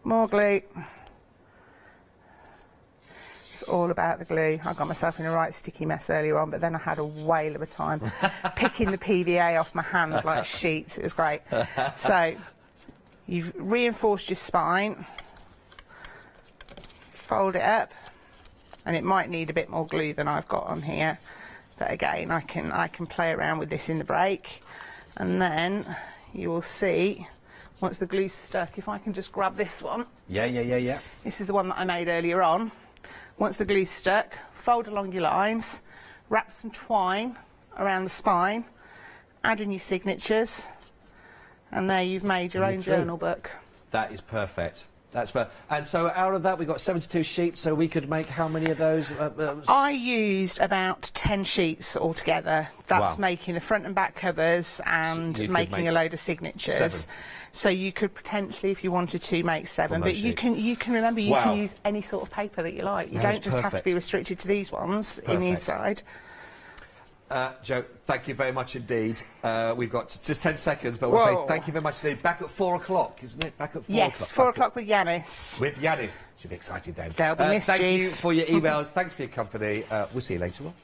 More glue. It's all about the glue. I got myself in a right sticky mess earlier on, but then I had a whale of a time picking the PVA off my hand like sheets. It was great. So you've reinforced your spine. Fold it up, and it might need a bit more glue than I've got on here. But again, I can play around with this in the break, and then you will see Once the glue's stuck, if I can just grab this one. Yeah. This is the one that I made earlier on. Once the glue's stuck, fold along your lines, wrap some twine around the spine, add in your signatures, and there you've made your own journal book. That is perfect. And so out of that, we've got 72 sheets, so we could make how many of those? I used about 10 sheets altogether. That's making the front and back covers and making a load of signatures. 7. So you could potentially, if you wanted to, make 7. But you can remember, you can use any sort of paper that you like. You don't just have to be restricted to these ones in the inside. Jo, thank you very much indeed. We've got just 10 seconds, but we'll say thank you very much indeed. Back at 4 o'clock, isn't it? Back at 4 o'clock. Yes, 4 o'clock with Yanis. With Yanis. Should be excited then. There'll be mischief. Thank you for your emails. Thanks for your company. We'll see you later on.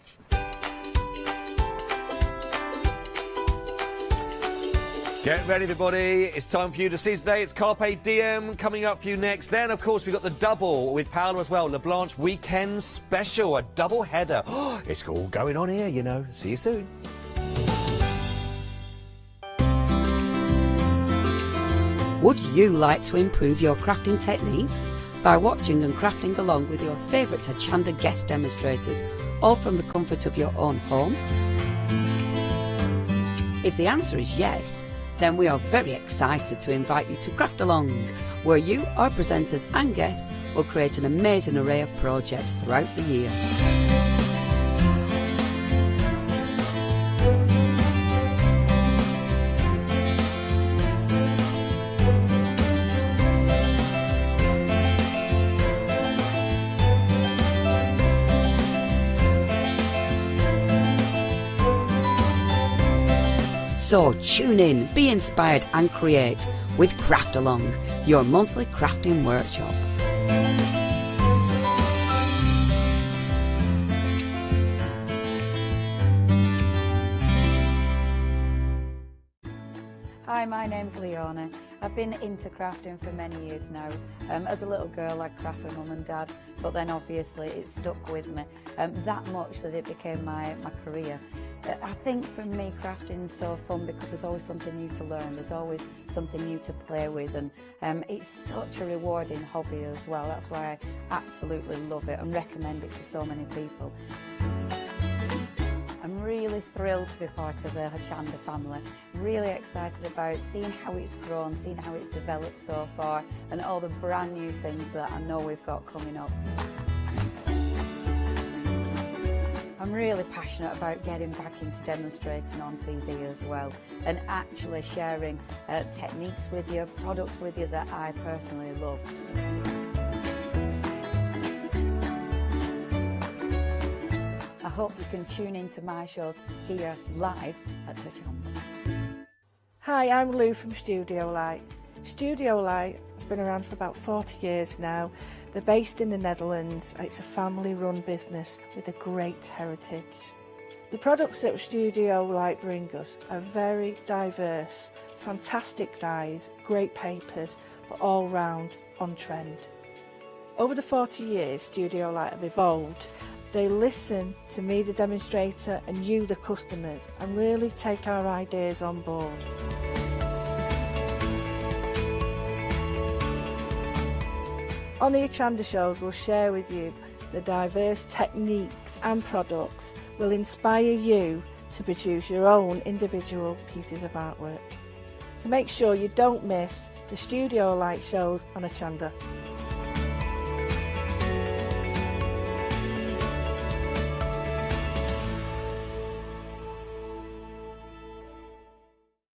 Get ready, everybody. It's time for you to see today. It's Carpe Diem coming up for you next. Then, of course, we've got the double with Paola as well. LaBlanche Weekend Special, a double header. It's all going on here, you know. See you soon. Would you like to improve your crafting techniques by watching and crafting along with your favourite Hochanda guest demonstrators, all from the comfort of your own home? If the answer is yes, then we are very excited to invite you to Craft Along, where you, our presenters and guests, will create an amazing array of projects throughout the year. So tune in, be inspired and create with Craft Along, your monthly crafting workshop. Hi, my name's Leona. I've been into crafting for many years now. As a little girl, I'd craft with Mum and Dad, but then obviously it stuck with me that much that it became my career. I think for me, crafting is so fun because there's always something new to learn, there's always something new to play with, and it's such a rewarding hobby as well. That's why I absolutely love it and recommend it to so many people. I'm really thrilled to be part of the Hochanda family. Really excited about seeing how it's grown, seeing how it's developed so far, and all the brand new things that I know we've got coming up. I'm really passionate about getting back into demonstrating on TV as well, and actually sharing techniques with you, products with you that I personally love. I hope you can tune into my shows here live at Hochanda. Hi, I'm Lou from Studio Light. Studio Light has been around for about 40 years now. They're based in the Netherlands. It's a family-run business with a great heritage. The products that Studio Light bring us are very diverse, fantastic dyes, great papers, but all round on trend. Over the 40 years Studio Light have evolved. They listen to me, the demonstrator, and you, the customers, and really take our ideas on board. On the Hochanda shows, we'll share with you the diverse techniques and products will inspire you to produce your own individual pieces of artwork. So make sure you don't miss the Studio Light shows on Hochanda.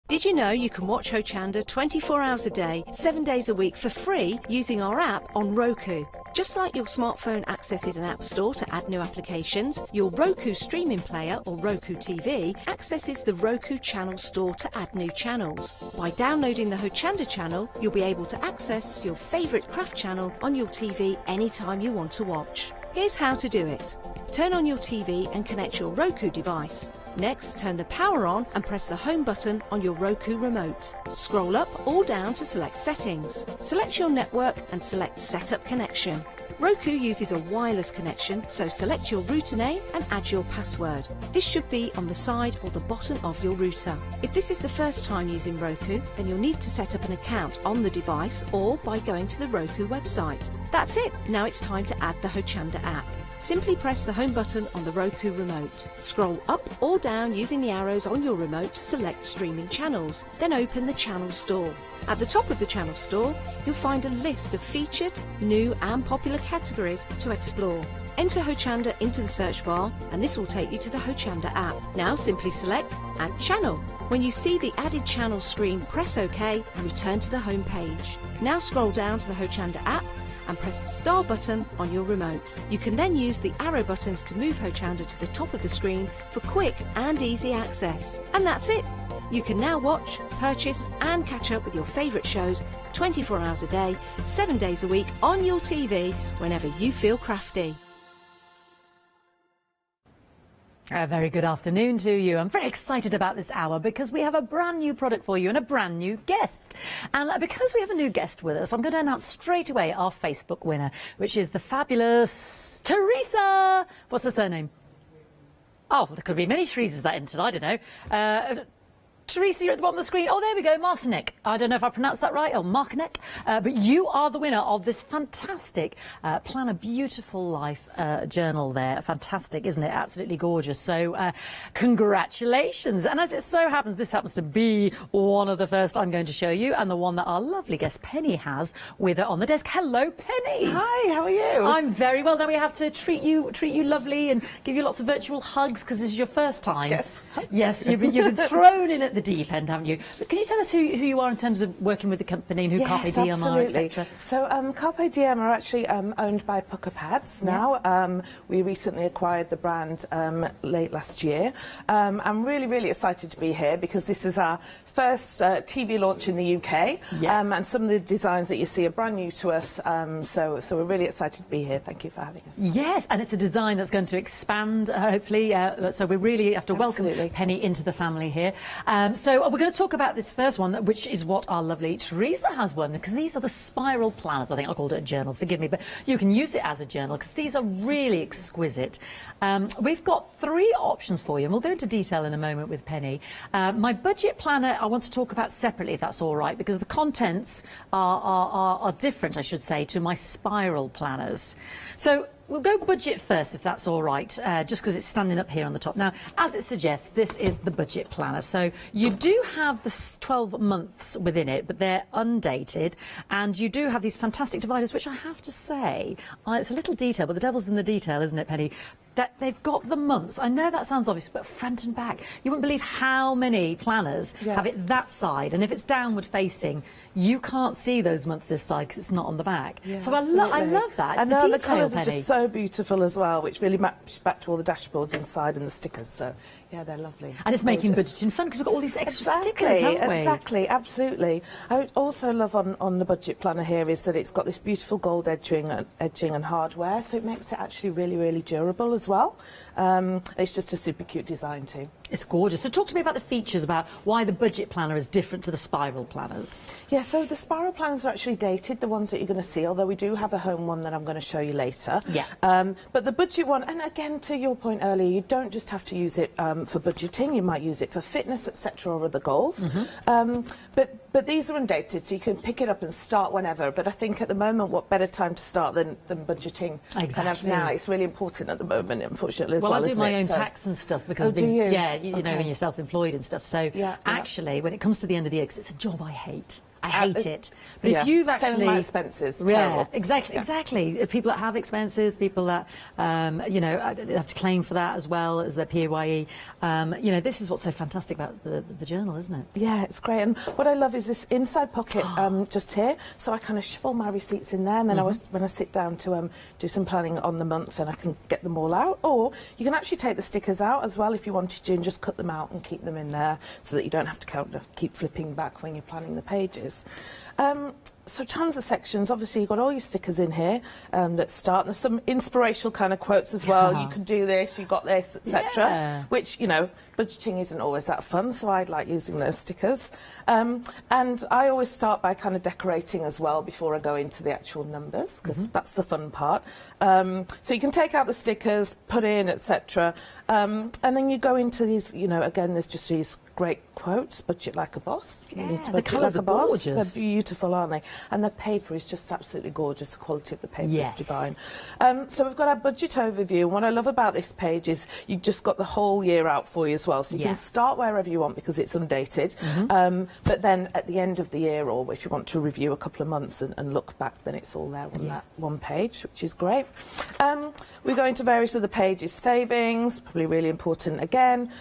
Did you know you can watch Hochanda 24 hours a day, 7 days a week for free using our app on Roku? Just like your smartphone accesses an app store to add new applications, your Roku streaming player or Roku TV accesses the Roku channel store to add new channels. By downloading the Hochanda channel, you'll be able to access your favourite craft channel on your TV anytime you want to watch. Here's how to do it. Turn on your TV and connect your Roku device. Next, turn the power on and press the home button on your Roku remote. Scroll up or down to select settings. Select your network and select Setup Connection. Roku uses a wireless connection, so select your router name and add your password. This should be on the side or the bottom of your router. If this is the first time using Roku, then you'll need to set up an account on the device or by going to the Roku website. That's it. Now it's time to add the Hochanda app. Simply press the home button on the Roku remote. Scroll up or down using the arrows on your remote to select streaming channels. Then open the channel store. At the top of the channel store, you'll find a list of featured, new and popular categories to explore. Enter Hochanda into the search bar and this will take you to the Hochanda app. Now simply select Add Channel. When you see the added channel screen, press OK and return to the home page. Now scroll down to the Hochanda app and press the star button on your remote. You can then use the arrow buttons to move Hochanda to the top of the screen for quick and easy access. And that's it. You can now watch, purchase and catch up with your favourite shows 24 hours a day, 7 days a week on your TV whenever you feel crafty. A very good afternoon to you. I'm very excited about this hour because we have a brand new product for you and a brand new guest. And because we have a new guest with us, I'm going to announce straight away our Facebook winner, which is the fabulous Teresa. What's her surname? Oh, there could be many Teresas that entered, I don't know. Teresa, you're at the bottom of the screen. Oh, there we go, Martinek. I don't know if I pronounced that right, or Martinek. But you are the winner of this fantastic Plan a Beautiful Life journal there. Fantastic, isn't it? Absolutely gorgeous. So congratulations. And as it so happens, this happens to be one of the first I'm going to show you, and the one that our lovely guest Penny has with her on the desk. Hello, Penny. Hi, how are you? I'm very well. Now we have to treat you lovely and give you lots of virtual hugs because this is your first time. Yes. Yes, you've been thrown in at the deep end, haven't you? But can you tell us who you are in terms of working with the company and who Carpe Diem are, etc.? So Carpe Diem are actually owned by Pucker Pads now. We recently acquired the brand late last year. I'm really excited to be here because this is our first TV launch in the UK, and some of the designs that you see are brand new to us, so we're really excited to be here. Thank you for having us. Yes, and it's a design that's going to expand, hopefully, so we really have to welcome Penny into the family here. So we're going to talk about this first one, which is what our lovely Teresa has won, because these are the spiral planners. I think I called it a journal, forgive me, but you can use it as a journal because these are really exquisite. We've got 3 options for you, and we'll go into detail in a moment with Penny. My budget planner I want to talk about separately, if that's all right, because the contents are different, I should say, to my spiral planners. So we'll go budget first, if that's all right, just because it's standing up here on the top. Now, as it suggests, this is the budget planner. So you do have the 12 months within it, but they're undated. And you do have these fantastic dividers, which I have to say, it's a little detail, but the devil's in the detail, isn't it, Penny? That they've got the months. I know that sounds obvious, but front and back. You wouldn't believe how many planners have it that side. And if it's downward facing, you can't see those months this side because it's not on the back. Yeah, so I love that. I know, the colours are just so beautiful as well, which really matches back to all the dashboards inside and the stickers. So yeah, they're lovely. And it's making budgeting fun because we've got all these extra stickers, haven't we? Exactly, absolutely. I also love on the budget planner here is that it's got this beautiful gold edging and hardware, so it makes it actually really durable as well. It's just a super cute design too. It's gorgeous. So talk to me about the features, about why the budget planner is different to the spiral planners. Yeah, so the spiral planners are actually dated, the ones that you're going to see, although we do have a home one that I'm going to show you later. Yeah. But the budget one, and again, to your point earlier, you don't just have to use it for budgeting, you might use it for fitness, etc., or other goals. But these are undated, so you can pick it up and start whenever. But I think at the moment, what better time to start than budgeting? Exactly. Kind of now, it's really important at the moment, unfortunately, as well, I do isn't my it? own tax and stuff because I've been, you know, when you're self-employed and stuff. So actually, when it comes to the end of the year, 'cause it's a job I hate. I hate it. But if you've actually... Same with my expenses. Terrible. Exactly. People that have expenses, people that, you know, have to claim for that as well as their PAYE. You know, this is what's so fantastic about the journal, isn't it? Yeah, it's great. And what I love is this inside pocket just here. So I kind of shuffle my receipts in there, and then when I sit down to do some planning on the month, and I can get them all out. Or you can actually take the stickers out as well if you wanted to, and just cut them out and keep them in there so that you don't have to keep flipping back when you're planning the pages. So tons of sections. Obviously, you've got all your stickers in here that start. There's some inspirational kind of quotes as well. You can do this, you got this, etc. Which, you know, budgeting isn't always that fun, so I like using those stickers. And I always start by kind of decorating as well before I go into the actual numbers, because that's the fun part. So you can take out the stickers, put in, etc. And then you go into these, you know, again, there's just these great quotes. Budget like a boss. You need to the colours are gorgeous. They're beautiful, aren't they? And the paper is just absolutely gorgeous. The quality of the paper is divine. So we've got our budget overview. And what I love about this page is you've just got the whole year out for you as well. So you can start wherever you want because it's undated. But then at the end of the year, or if you want to review a couple of months and look back, then it's all there on that one page, which is great. We go into various other pages. Savings, probably really important again.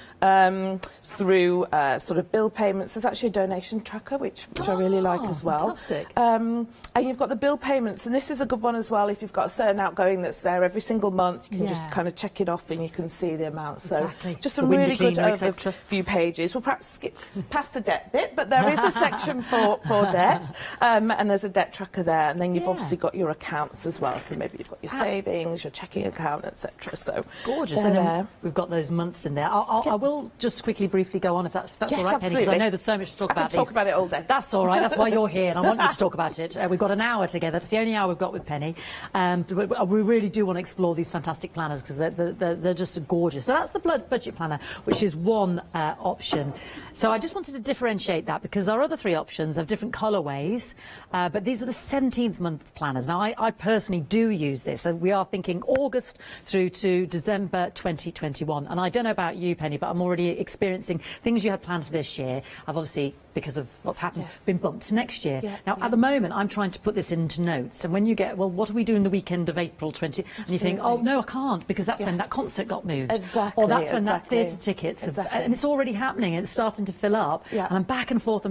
Through sort of bill payments. There's actually a donation tracker, which I really like as well. Fantastic. And you've got the bill payments, and this is a good one as well. If you've got a certain outgoing that's there every single month, you can just kind of check it off and you can see the amount. So just some really good overview pages. We'll perhaps skip past the debt bit, but there is a section for debt, and there's a debt tracker there. And then you've obviously got your accounts as well. So maybe you've got your savings, your checking account, etc. So gorgeous. And then we've got those months in there. I will just quickly, briefly go on if that's all right, Penny, because I know there's so much to talk about. I can talk about it all day. That's all right. That's why you're here, and I want you to talk about it. We've got an hour together. It's the only hour we've got with Penny. We really do want to explore these fantastic planners because they're just gorgeous. So that's the budget planner, which is one option. So I just wanted to differentiate that because our other three options have different colourways, but these are the 17th month planners. Now, I personally do use this, and we are thinking August through to December 2021. And I don't know about you, Penny, but I'm already experiencing things you had planned for this year. I've obviously, because of what's happened, been bumped to next year. Now, at the moment, I'm trying to put this into notes. And when you get, well, what are we doing the weekend of April 20? And you think, oh, no, I can't, because that's when that concert got moved. Exactly. Or that's when that theatre tickets, and it's already happening, and it's starting to fill up. And I'm back and forth.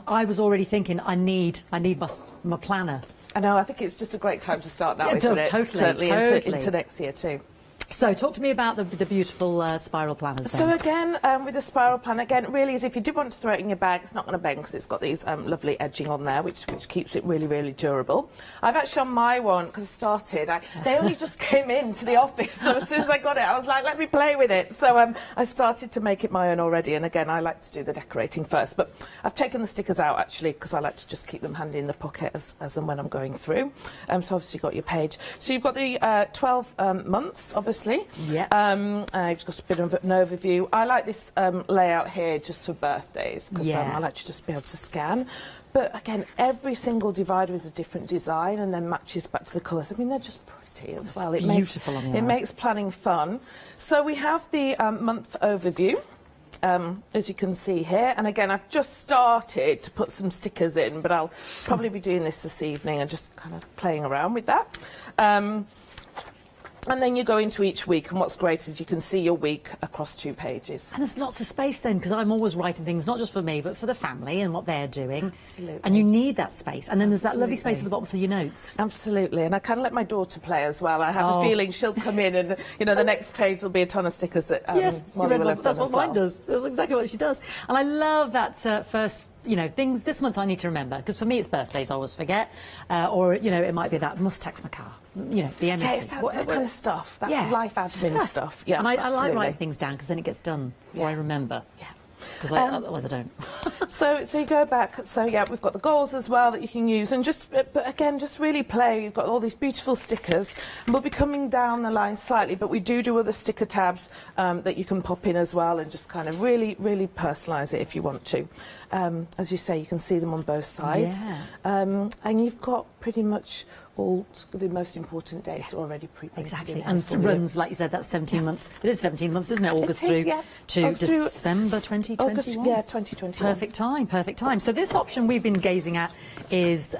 I was already thinking, I need my planner. I know, I think it's just a great time to start now, isn't it? Totally, certainly into next year too. So talk to me about the beautiful spiral planners then. So again, with the spiral planner, again, really is if you did want to throw it in your bag, it's not going to bend because it's got these lovely edging on there, which keeps it really, really durable. I've actually on my one, because I started, they only just came into the office, so as soon as I got it, I was like, let me play with it. So I started to make it my own already, and again, I like to do the decorating first, but I've taken the stickers out actually, because I like to just keep them handy in the pocket as and when I'm going through. So obviously you've got your page. So you've got the 12 months, obviously. Yeah. I've just got a bit of an overview. I like this layout here just for birthdays because I like to just be able to scan. But again, every single divider is a different design and then matches back to the colours. I mean, they're just pretty as well. It makes planning fun. So we have the month overview. As you can see here, and again I've just started to put some stickers in, but I'll probably be doing this evening and just kind of playing around with that. And then you go into each week, and what's great is you can see your week across 2 pages. And there's lots of space then, because I'm always writing things, not just for me, but for the family and what they're doing. Absolutely. And you need that space. And then there's that lovely space at the bottom for your notes. Absolutely. And I kind of let my daughter play as well. I have a feeling she'll come in and, you know, the next page will be a ton of stickers that Molly will have done. That's what mine does. That's exactly what she does. And I love that first... You know, things this month I need to remember, because for me it's birthdays, I always forget. Or, you know, it might be that must tax my car. You know, the MOT. Yeah, it's that kind of stuff, that life admin stuff. Yeah, and I like writing things down because then it gets done before I remember. Yeah. Because otherwise I don't. so you go back. So yeah, we've got the goals as well that you can use, and but again, just really play. You've got all these beautiful stickers, and we'll be coming down the line slightly, but we do other sticker tabs that you can pop in as well, and just kind of really personalise it if you want to. As you say, you can see them on both sides, and you've got pretty much all the most important dates already pre-printed. Exactly, and runs, like you said, that's 17 months. It is 17 months, isn't it? August through to December 2021. August, 2021. Perfect time. So this option we've been gazing at is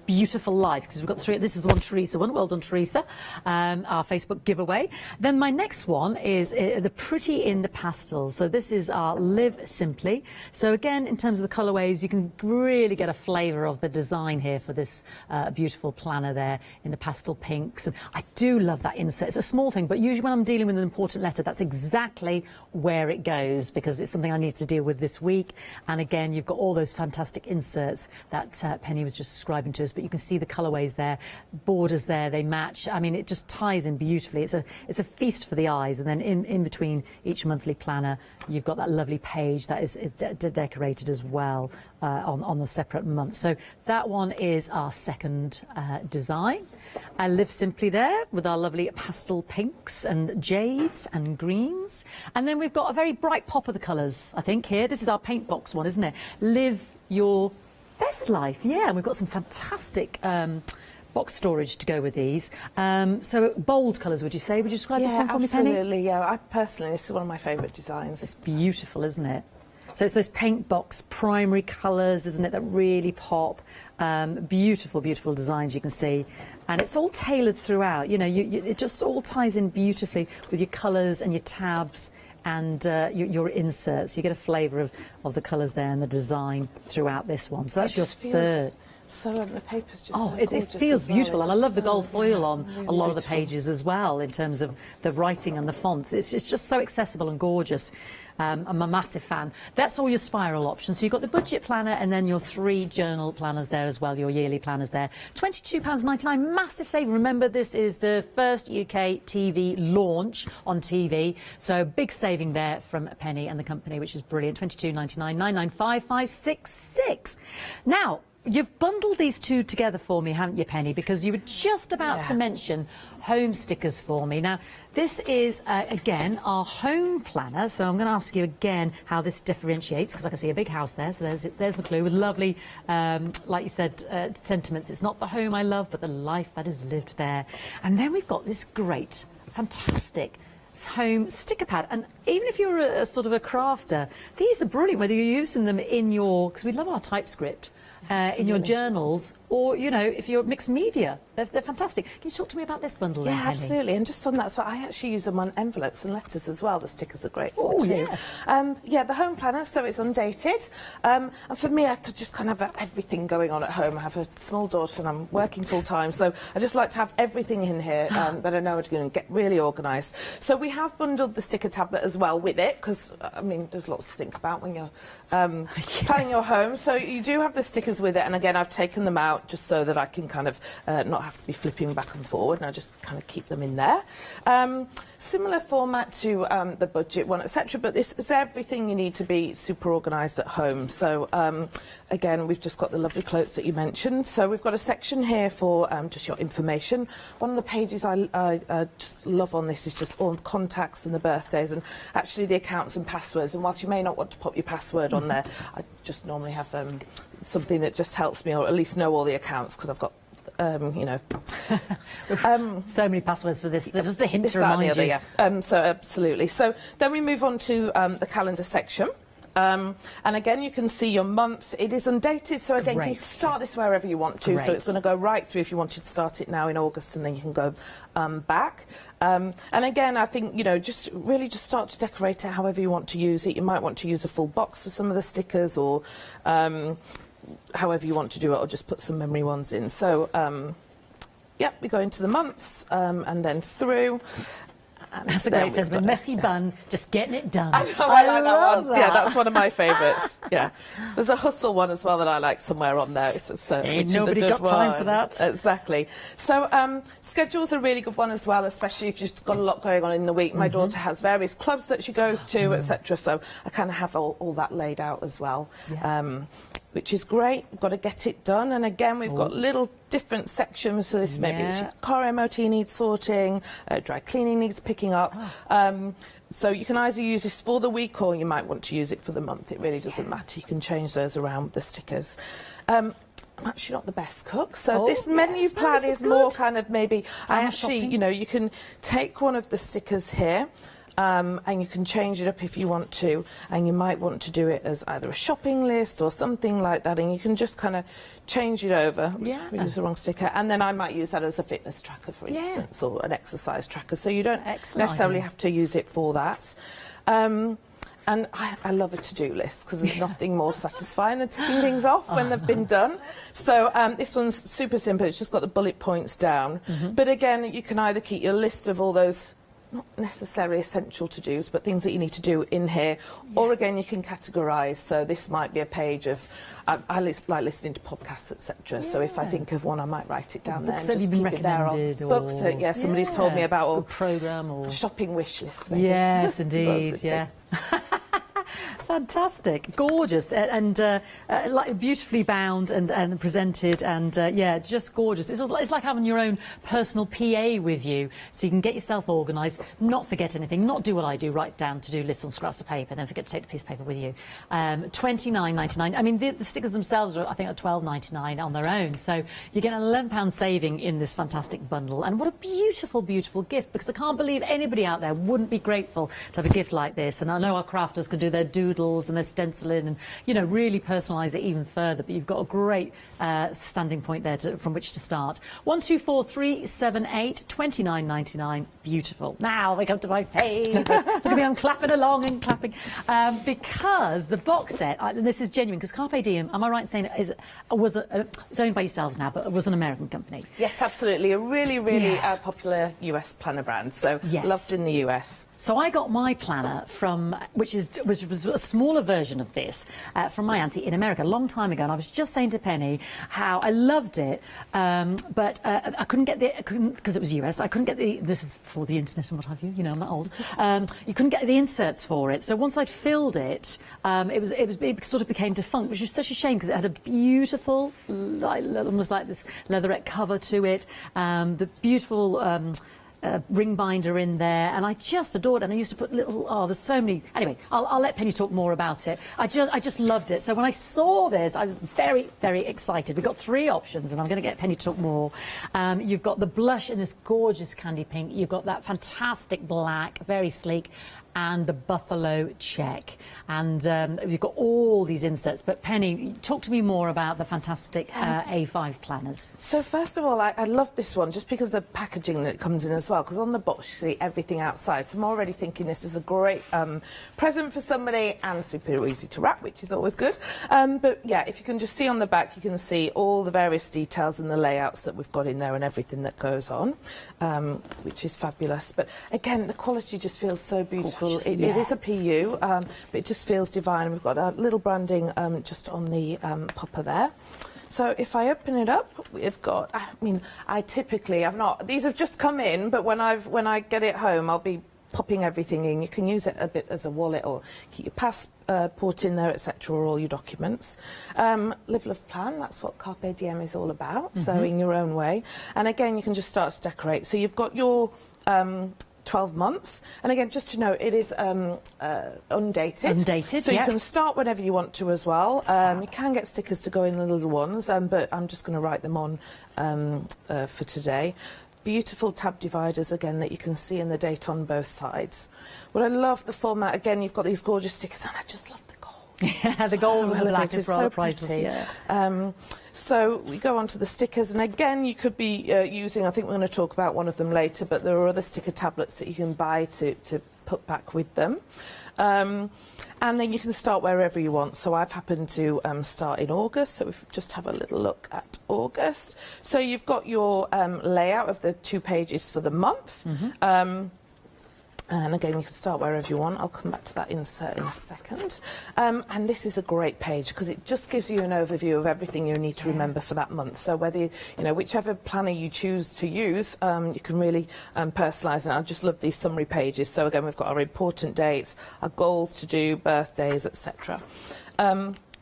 Beautiful Life, because we've got 3. This is the one Teresa won. Well done, Teresa. Our Facebook giveaway. Then my next one is the Pretty in the Pastels. So this is our Live Simply. So again, in terms of the colourways, you can really get a flavour of the design here for this beautiful planner colour there in the pastel pinks. And I do love that insert. It's a small thing, but usually when I'm dealing with an important letter, that's exactly where it goes, because it's something I need to deal with this week. And again, you've got all those fantastic inserts that Penny was just describing to us, but you can see the colourways there, borders there, they match. I mean, it just ties in beautifully. It's a feast for the eyes. And then in between each monthly planner, you've got that lovely page that is decorated as well on the separate months. So that one is our second design. I live simply there with our lovely pastel pinks and jades and greens. And then we've got a very bright pop of the colours, I think, here. This is our paint box one, isn't it? Live your best life. Yeah, and we've got some fantastic box storage to go with these. So bold colours, would you say? Would you describe this one for me, Penny? Absolutely, yeah. I personally, this is one of my favourite designs. It's beautiful, isn't it? So it's those paint box primary colours, isn't it, that really pop. Beautiful, beautiful designs you can see. And it's all tailored throughout. You know, it just all ties in beautifully with your colours and your tabs and your inserts. You get a flavour of the colours there and the design throughout this one. So that's your third. So the paper's just it feels beautiful, and I love the gold foil on a lot of the pages as well in terms of the writing and the fonts. It's just so accessible and gorgeous. I'm a massive fan. That's all your spiral options. So you've got the budget planner and then your 3 journal planners there as well, your yearly planners there. £22.99, massive saving. Remember, this is the first UK TV launch on TV. So big saving there from Penny and the company, which is brilliant. £22.99, 995,566. Now, you've bundled these two together for me, haven't you, Penny? Because you were just about to mention home stickers for me. Now, this is, again, our home planner. So I'm going to ask you again how this differentiates, because I can see a big house there. So there's the clue with lovely, like you said, sentiments. It's not the home I love, but the life that is lived there. And then we've got this great, fantastic home sticker pad. And even if you're a sort of a crafter, these are brilliant, whether you're using them in your, because we love our typescript, in your journals, or, you know, if you're mixed media. They're fantastic. Can you talk to me about this bundle then, Yeah, Penny? absolutely. And just on that, so I actually use them on envelopes and letters as well. The stickers are great for Oh, too. yes. Yeah, the home planner, so it's undated. And for me, I could just kind of have everything going on at home. I have a small daughter and I'm working full time, so I just like to have everything in here that I know are going to get really organised. So we have bundled the sticker tablet as well with it, because, I mean, there's lots to think about when you're planning your home. So you do have the stickers with it, and again, I've taken them out just so that I can kind of not have to be flipping back and forward, and I just kind of keep them in there. Similar format to the budget one, etc., but this is everything you need to be super organised at home. So again, we've just got the lovely quotes that you mentioned. So we've got a section here for just your information. One of the pages I just love on this is just all the contacts and the birthdays, and actually the accounts and passwords. And whilst you may not want to pop your password on there, I just normally have something that just helps me, or at least know all the accounts, because I've got you know, so many passwords for this. There's just a hint this, to that, remind and the you. other, yeah. So absolutely. So then we move on to the calendar section. And again, you can see your month. It is undated, so again, you can start this wherever you want to. So it's going to go right through if you wanted to start it now in August, and then you can go back. And again, I think, you know, just really just start to decorate it however you want to use it. You might want to use a full box for some of the stickers, or however you want to do it, or just put some memory ones in. So, yep, we go into the months and then through. That's a great sense of a messy bun, just getting it done. I know, I like that one. Yeah, that's one of my favourites. Yeah, there's a hustle one as well that I like somewhere on there. Ain't nobody got time for that. Exactly. So schedule's a really good one as well, especially if you've got a lot going on in the week. My daughter has various clubs that she goes to, etc. So I kind of have all that laid out as well. Yeah. Which is great. We've got to get it done. And again, we've got little different sections. So this maybe car MOT needs sorting, dry cleaning needs picking up. So you can either use this for the week, or you might want to use it for the month. It really doesn't matter. You can change those around with the stickers. I'm actually not the best cook, so this menu plan is more kind of maybe, you know, you can take one of the stickers here, and you can change it up if you want to, and you might want to do it as either a shopping list or something like that, and you can just kind of change it over. Use the wrong sticker, and then I might use that as a fitness tracker, for instance, or an exercise tracker, so you don't necessarily have to use it for that. And I love a to-do list because there's nothing more satisfying than ticking things off when they've been done. So this one's super simple. It's just got the bullet points down. But again, you can either keep your list of all those not necessarily essential to-dos, but things that you need to do in here. Or again, you can categorise. So this might be a page of, I like listening to podcasts, etc. So if I think of one, I might write it down there. Books that you've been recommended, or books that somebody's told me about, or programme, or shopping wish list. Maybe. Yes, indeed. Yeah. Fantastic, gorgeous, and like beautifully bound and presented, and yeah, just gorgeous. It's like having your own personal PA with you, so you can get yourself organised, not forget anything, not do what I do, write down to-do lists on scraps of paper, then forget to take the piece of paper with you. £29.99. I mean, the stickers themselves are, I think, are £12.99 on their own, so you get an £11 saving in this fantastic bundle. And what a beautiful, beautiful gift! Because I can't believe anybody out there wouldn't be grateful to have a gift like this. And I know our crafters can do their doodles and their stenciling and, you know, really personalise it even further. But you've got a great standing point there from which to start. 1, 2, 4, 3, 7, 8, £29.99. Beautiful. Now we come to my page. Look at me, I'm clapping along and clapping. Because the box set, and this is genuine, because Carpe Diem, am I right in saying it's owned by yourselves now, but it was an American company? Yes, absolutely. A really, really popular US planner brand. So loved in the US. So I got my planner from, which was a smaller version of this, from my auntie in America a long time ago. And I was just saying to Penny how I loved it, but I couldn't get because it was US, I couldn't get this is for the internet and what have you, I'm not old. You couldn't get the inserts for it. So once I'd filled it, it sort of became defunct, which was such a shame because it had a beautiful, almost like this leatherette cover to it, the beautiful ring binder in there, and I just adored it. And I used to put there's so many. Anyway, I'll let Penny talk more about it. I just loved it. So when I saw this, I was very, very excited. We've got 3 options, and I'm going to get Penny to talk more. You've got the blush in this gorgeous candy pink. You've got that fantastic black, very sleek, and the buffalo check. And you've got all these inserts. But Penny, talk to me more about the fantastic A5 planners. So first of all, I love this one just because of the packaging that it comes in as well, because on the box you see everything outside. So I'm already thinking this is a great present for somebody, and super easy to wrap, which is always good. But yeah, if you can just see on the back, you can see all the various details and the layouts that we've got in there and everything that goes on, which is fabulous. But again, the quality just feels so beautiful. It is a PU, but it just feels divine. We've got a little branding just on the popper there. So if I open it up, we've got, I've not, these have just come in, but when I get it home, I'll be popping everything in. You can use it a bit as a wallet or keep your passport in there, etc., or all your documents. Live, love, plan, that's what Carpe Diem is all about, sewing your own way. And again, you can just start to decorate. So you've got your 12 months, and again, just to know, it is undated, so you can start whenever you want to as well. You can get stickers to go in the little ones, but I'm just going to write them on for today. Beautiful tab dividers again that you can see in the date on both sides. What I love the format, again, you've got these gorgeous stickers, and I just love the gold. Yeah, the gold and the black is rather priceless. Yeah. So we go on to the stickers, and again, you could be using, I think we're going to talk about one of them later, but there are other sticker tablets that you can buy to put back with them. And then you can start wherever you want. So I've happened to start in August, so we just have a little look at August. So you've got your layout of the 2 pages for the month. And again, you can start wherever you want. I'll come back to that insert in a second. And this is a great page because it just gives you an overview of everything you need to remember for that month. So whether whichever planner you choose to use, you can really personalise it. I just love these summary pages. So again, we've got our important dates, our goals to do, birthdays, etc.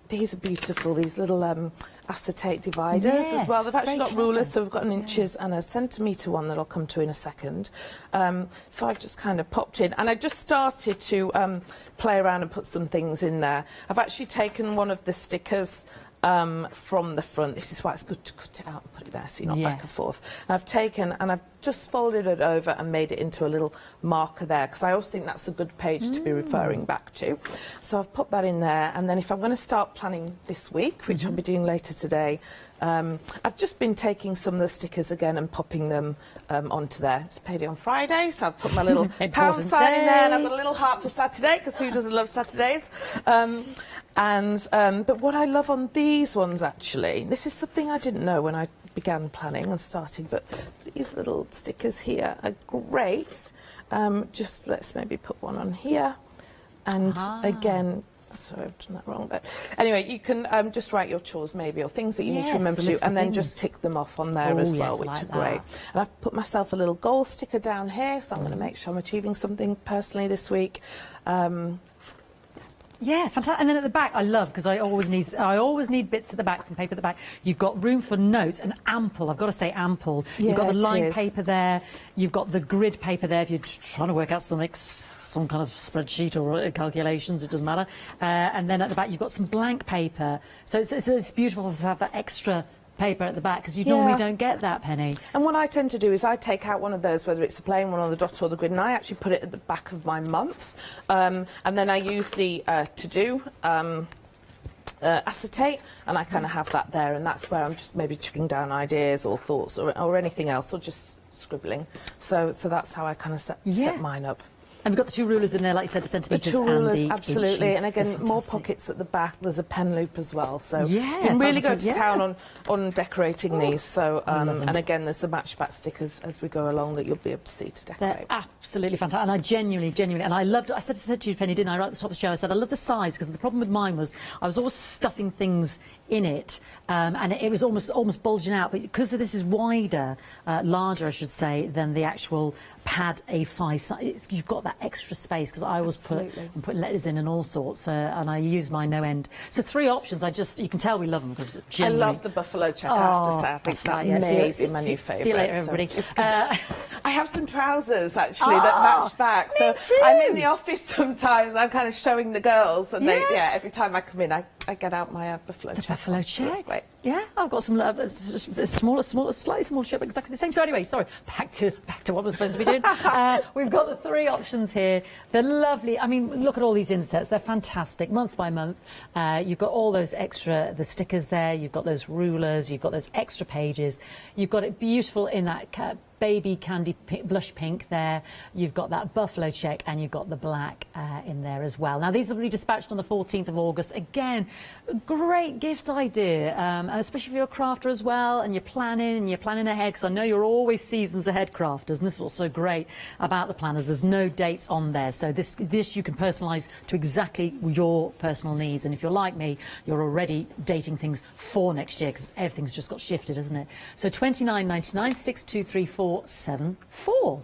These are beautiful, these little acetate dividers as well. They've actually got rulers, so we've got an inches and a centimetre one that I'll come to in a second. So I've just kind of popped in, and I just started to play around and put some things in there. I've actually taken one of the stickers from the front. This is why it's good to cut it out and put it there so you're not back and forth. And I've taken and I've just folded it over and made it into a little marker there, because I also think that's a good page to be referring back to. So I've put that in there, and then if I'm going to start planning this week, which I'll be doing later today, I've just been taking some of the stickers again and popping them onto there. It's payday on Friday, so I've put my little pound sign in there, and I've got a little heart for Saturday, because who doesn't love Saturdays? But what I love on these ones, actually, this is something I didn't know when I began planning and starting, but these little stickers here are great. Just let's maybe put one on here, and again, sorry, I've done that wrong, but anyway, you can just write your chores maybe, or things that you need to remember to do, and then just tick them off on there as well, which are great. And I've put myself a little goal sticker down here, so I'm going to make sure I'm achieving something personally this week. Yeah, fantastic. And then at the back, I love, because I always need bits at the back, some paper at the back. You've got room for notes, and ample. I've got to say ample. You've got the line paper there. You've got the grid paper there if you're trying to work out some kind of spreadsheet or calculations. It doesn't matter. And then at the back, you've got some blank paper. So it's beautiful to have that extra paper at the back, because you normally don't get that, Penny. And what I tend to do is I take out one of those, whether it's the plain one or the dot or the grid, and I actually put it at the back of my month, and then I use the to-do acetate, and I kind of have that there, and that's where I'm just maybe chucking down ideas or thoughts or anything else, or just scribbling. So that's how I kind of set mine up. And we've got the 2 rulers in there, like you said, the centimetres and the rulers, and the absolutely, inches. and again, more pockets at the back. There's a pen loop as well, so you can really go to town on decorating these. So, and again, there's the matchback stickers as we go along that you'll be able to see to decorate. They're absolutely fantastic, and I genuinely, and I loved. I said to you, Penny, didn't I? Right at the top of the show, I said I love the size, because the problem with mine was I was always stuffing things in it, and it was almost bulging out. But because this is wider, larger, I should say, than the actual pad A5 size, you've got that extra space, because I always put letters in and all sorts, and I use my no end. So 3 options. You can tell we love them, because I love the buffalo check. I have to say, I think that may be my new favourite. See you later, everybody. I have some trousers actually that match back. So I'm in the office sometimes. I'm kind of showing the girls, and they every time I come in, I get out my buffalo check. Buffalo check. Yeah, I've got some slightly smaller shape, exactly the same. So anyway, sorry, back to what we're supposed to be doing. We've got the 3 options here. They're lovely. I mean, look at all these insets. They're fantastic, month by month. You've got all those the stickers there. You've got those rulers. You've got those extra pages. You've got it beautiful in that baby candy blush pink there. You've got that buffalo check, and you've got the black in there as well. Now, these will be dispatched on the 14th of August. Again, great gift idea, especially if you're a crafter as well, and you're planning ahead, because I know you're always seasons ahead crafters, and this is what's so great about the planners. There's no dates on there, so this you can personalise to exactly your personal needs. And if you're like me, you're already dating things for next year, because everything's just got shifted, isn't it? So £29.99, 623474.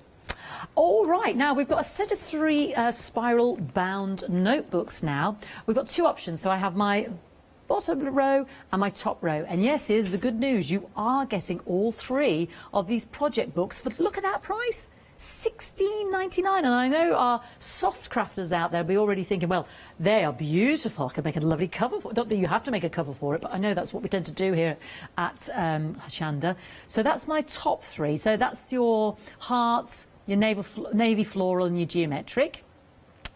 All right, now we've got a set of 3 spiral bound notebooks now. We've got 2 options. So I have my bottom row and my top row. And yes, here's the good news. You are getting all 3 of these project books for, look at that price, £16.99. And I know our soft crafters out there will be already thinking, well, they are beautiful. I could make a lovely cover for it. Not that you have to make a cover for it, but I know that's what we tend to do here at Hochanda. So that's my top 3. So that's your hearts, your navy floral, and your geometric.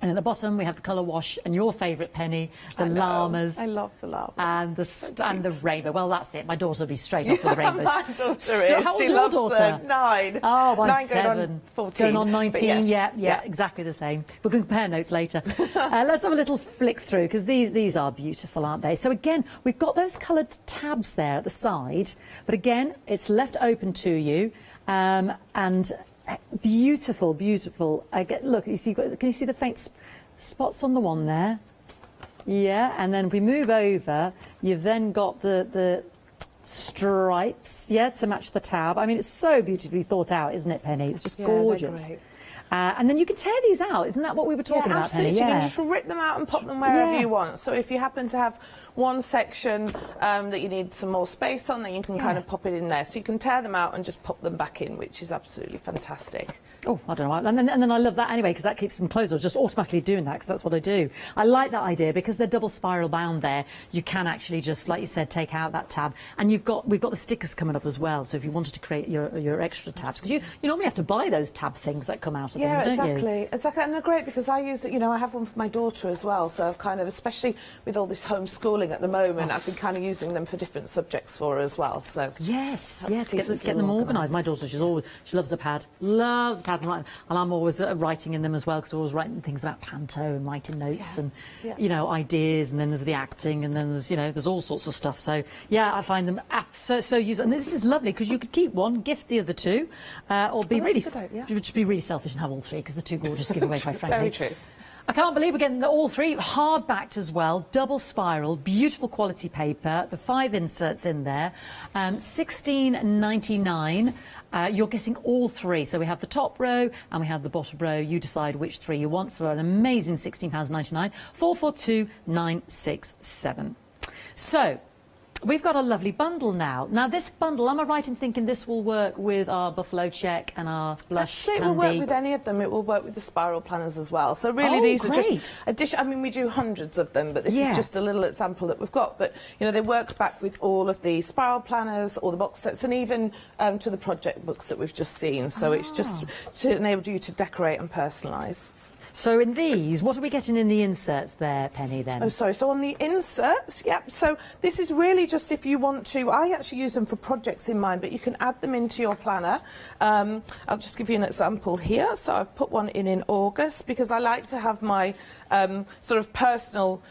And at the bottom we have the colour wash, and your favourite, Penny, the llamas. I love the llamas. And the rainbow. Well, that's it. My daughter will be straight off with the rainbows. My daughter is. How old She is your loves daughter? 9. Oh, by 9 7. going on 14. Going on 19. Yes. Yeah, exactly the same. We can compare notes later. Let's have a little flick through, because these are beautiful, aren't they? So again, we've got those coloured tabs there at the side, but again, it's left open to you, and beautiful. Look, can you see the faint spots on the one there? Yeah, and then if we move over, you've then got the stripes, to match the tab. I mean, it's so beautifully thought out, isn't it, Penny? It's just gorgeous. They're great. And then you can tear these out. Isn't that what we were talking about, Penny? You can just rip them out and pop them wherever you want. So if you happen to have one section that you need some more space on, then you can kind of pop it in there. So you can tear them out and just pop them back in, which is absolutely fantastic. Oh, I don't know. And then I love that anyway, because that keeps them closed. I was just automatically doing that, because that's what I do. I like that idea, because they're double spiral bound there. You can actually just, like you said, take out that tab. And we've got the stickers coming up as well. So if you wanted to create your extra tabs, because you normally have to buy those tab things that come out of Yeah, things, don't you? exactly, and they're great because I use it. You know, I have one for my daughter as well. So I've kind of, especially with all this homeschooling at the moment, I've been kind of using them for different subjects for her as well. So yes, yeah, to get them organised. My daughter, she loves a pad, and I'm always writing in them as well because I'm always writing things about panto and writing notes and you know, ideas, and then there's the acting, and then there's all sorts of stuff. So yeah, I find them so useful, and this is lovely because you could keep one, gift the other two, or be just be really selfish and have all three because they're too gorgeous to give away, quite frankly. Very true. I can't believe we're getting all three hard-backed as well, double spiral, beautiful quality paper, the 5 inserts in there, £16.99. You're getting all three. So we have the top row and we have the bottom row. You decide which 3 you want for an amazing £16.99, 442967. So we've got a lovely bundle now. Now this bundle, am I right in thinking this will work with our buffalo check and our blush candy? It will work with any of them. It will work with the spiral planners as well. So really these are just addition. I mean, we do hundreds of them, but this is just a little example that we've got. But you know, they work back with all of the spiral planners, all the box sets, and even to the project books that we've just seen. So it's just to enable you to decorate and personalise. So in these, what are we getting in the inserts there, Penny, then? Oh, sorry. So on the inserts, so this is really just if you want to... I actually use them for projects in mind, but you can add them into your planner. I'll just give you an example here. So I've put one in August because I like to have my sort of personal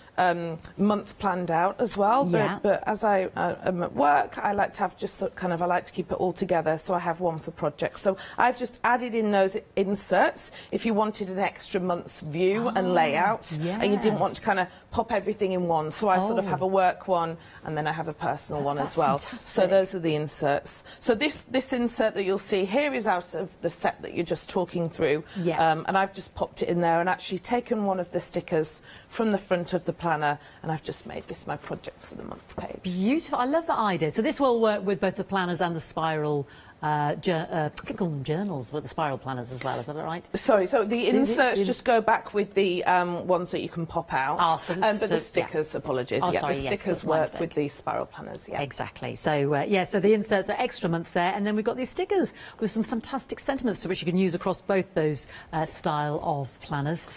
month planned out as well. But as I am at work, I like to have just I like to keep it all together. So I have one for projects. So I've just added in those inserts if you wanted an extra month's view and layout, and you didn't want to kind of pop everything in one. So I sort of have a work one, and then I have a personal one as well. Fantastic. So those are the inserts. So this insert that you'll see here is out of the set that you're just talking through, and I've just popped it in there and actually taken one of the stickers from the front of the planner, and I've just made this my projects for the month page. Beautiful. I love that idea. So this will work with both the planners and the spiral I think call them journals, but the spiral planners as well, is that right? Sorry, so the inserts just go back with the ones that you can pop out, but the stickers, apologies, the stickers work with the spiral planners, Exactly, so so the inserts are extra months there, and then we've got these stickers with some fantastic sentiments to which you can use across both those style of planners.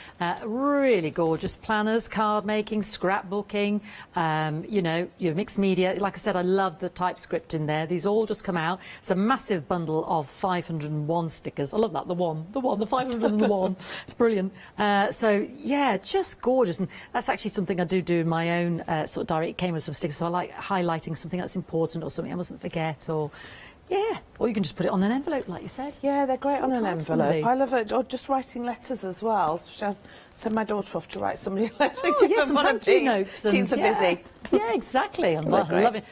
Really gorgeous planners, card making, scrapbooking, you know, your mixed media. Like I said, I love the typescript in there. These all just come out. It's a massive bundle of 501 stickers. I love that, the 501. It's brilliant. So yeah, just gorgeous, and that's actually something I do in my own sort of diary. It came with some stickers, so I like highlighting something that's important or something I mustn't forget, or or you can just put it on an envelope, like you said. Yeah, they're great on an envelope. I love it. Or just writing letters as well. So I send my daughter off to write somebody a letter. Some thank you notes. Keeps her busy. Yeah, exactly. I love it.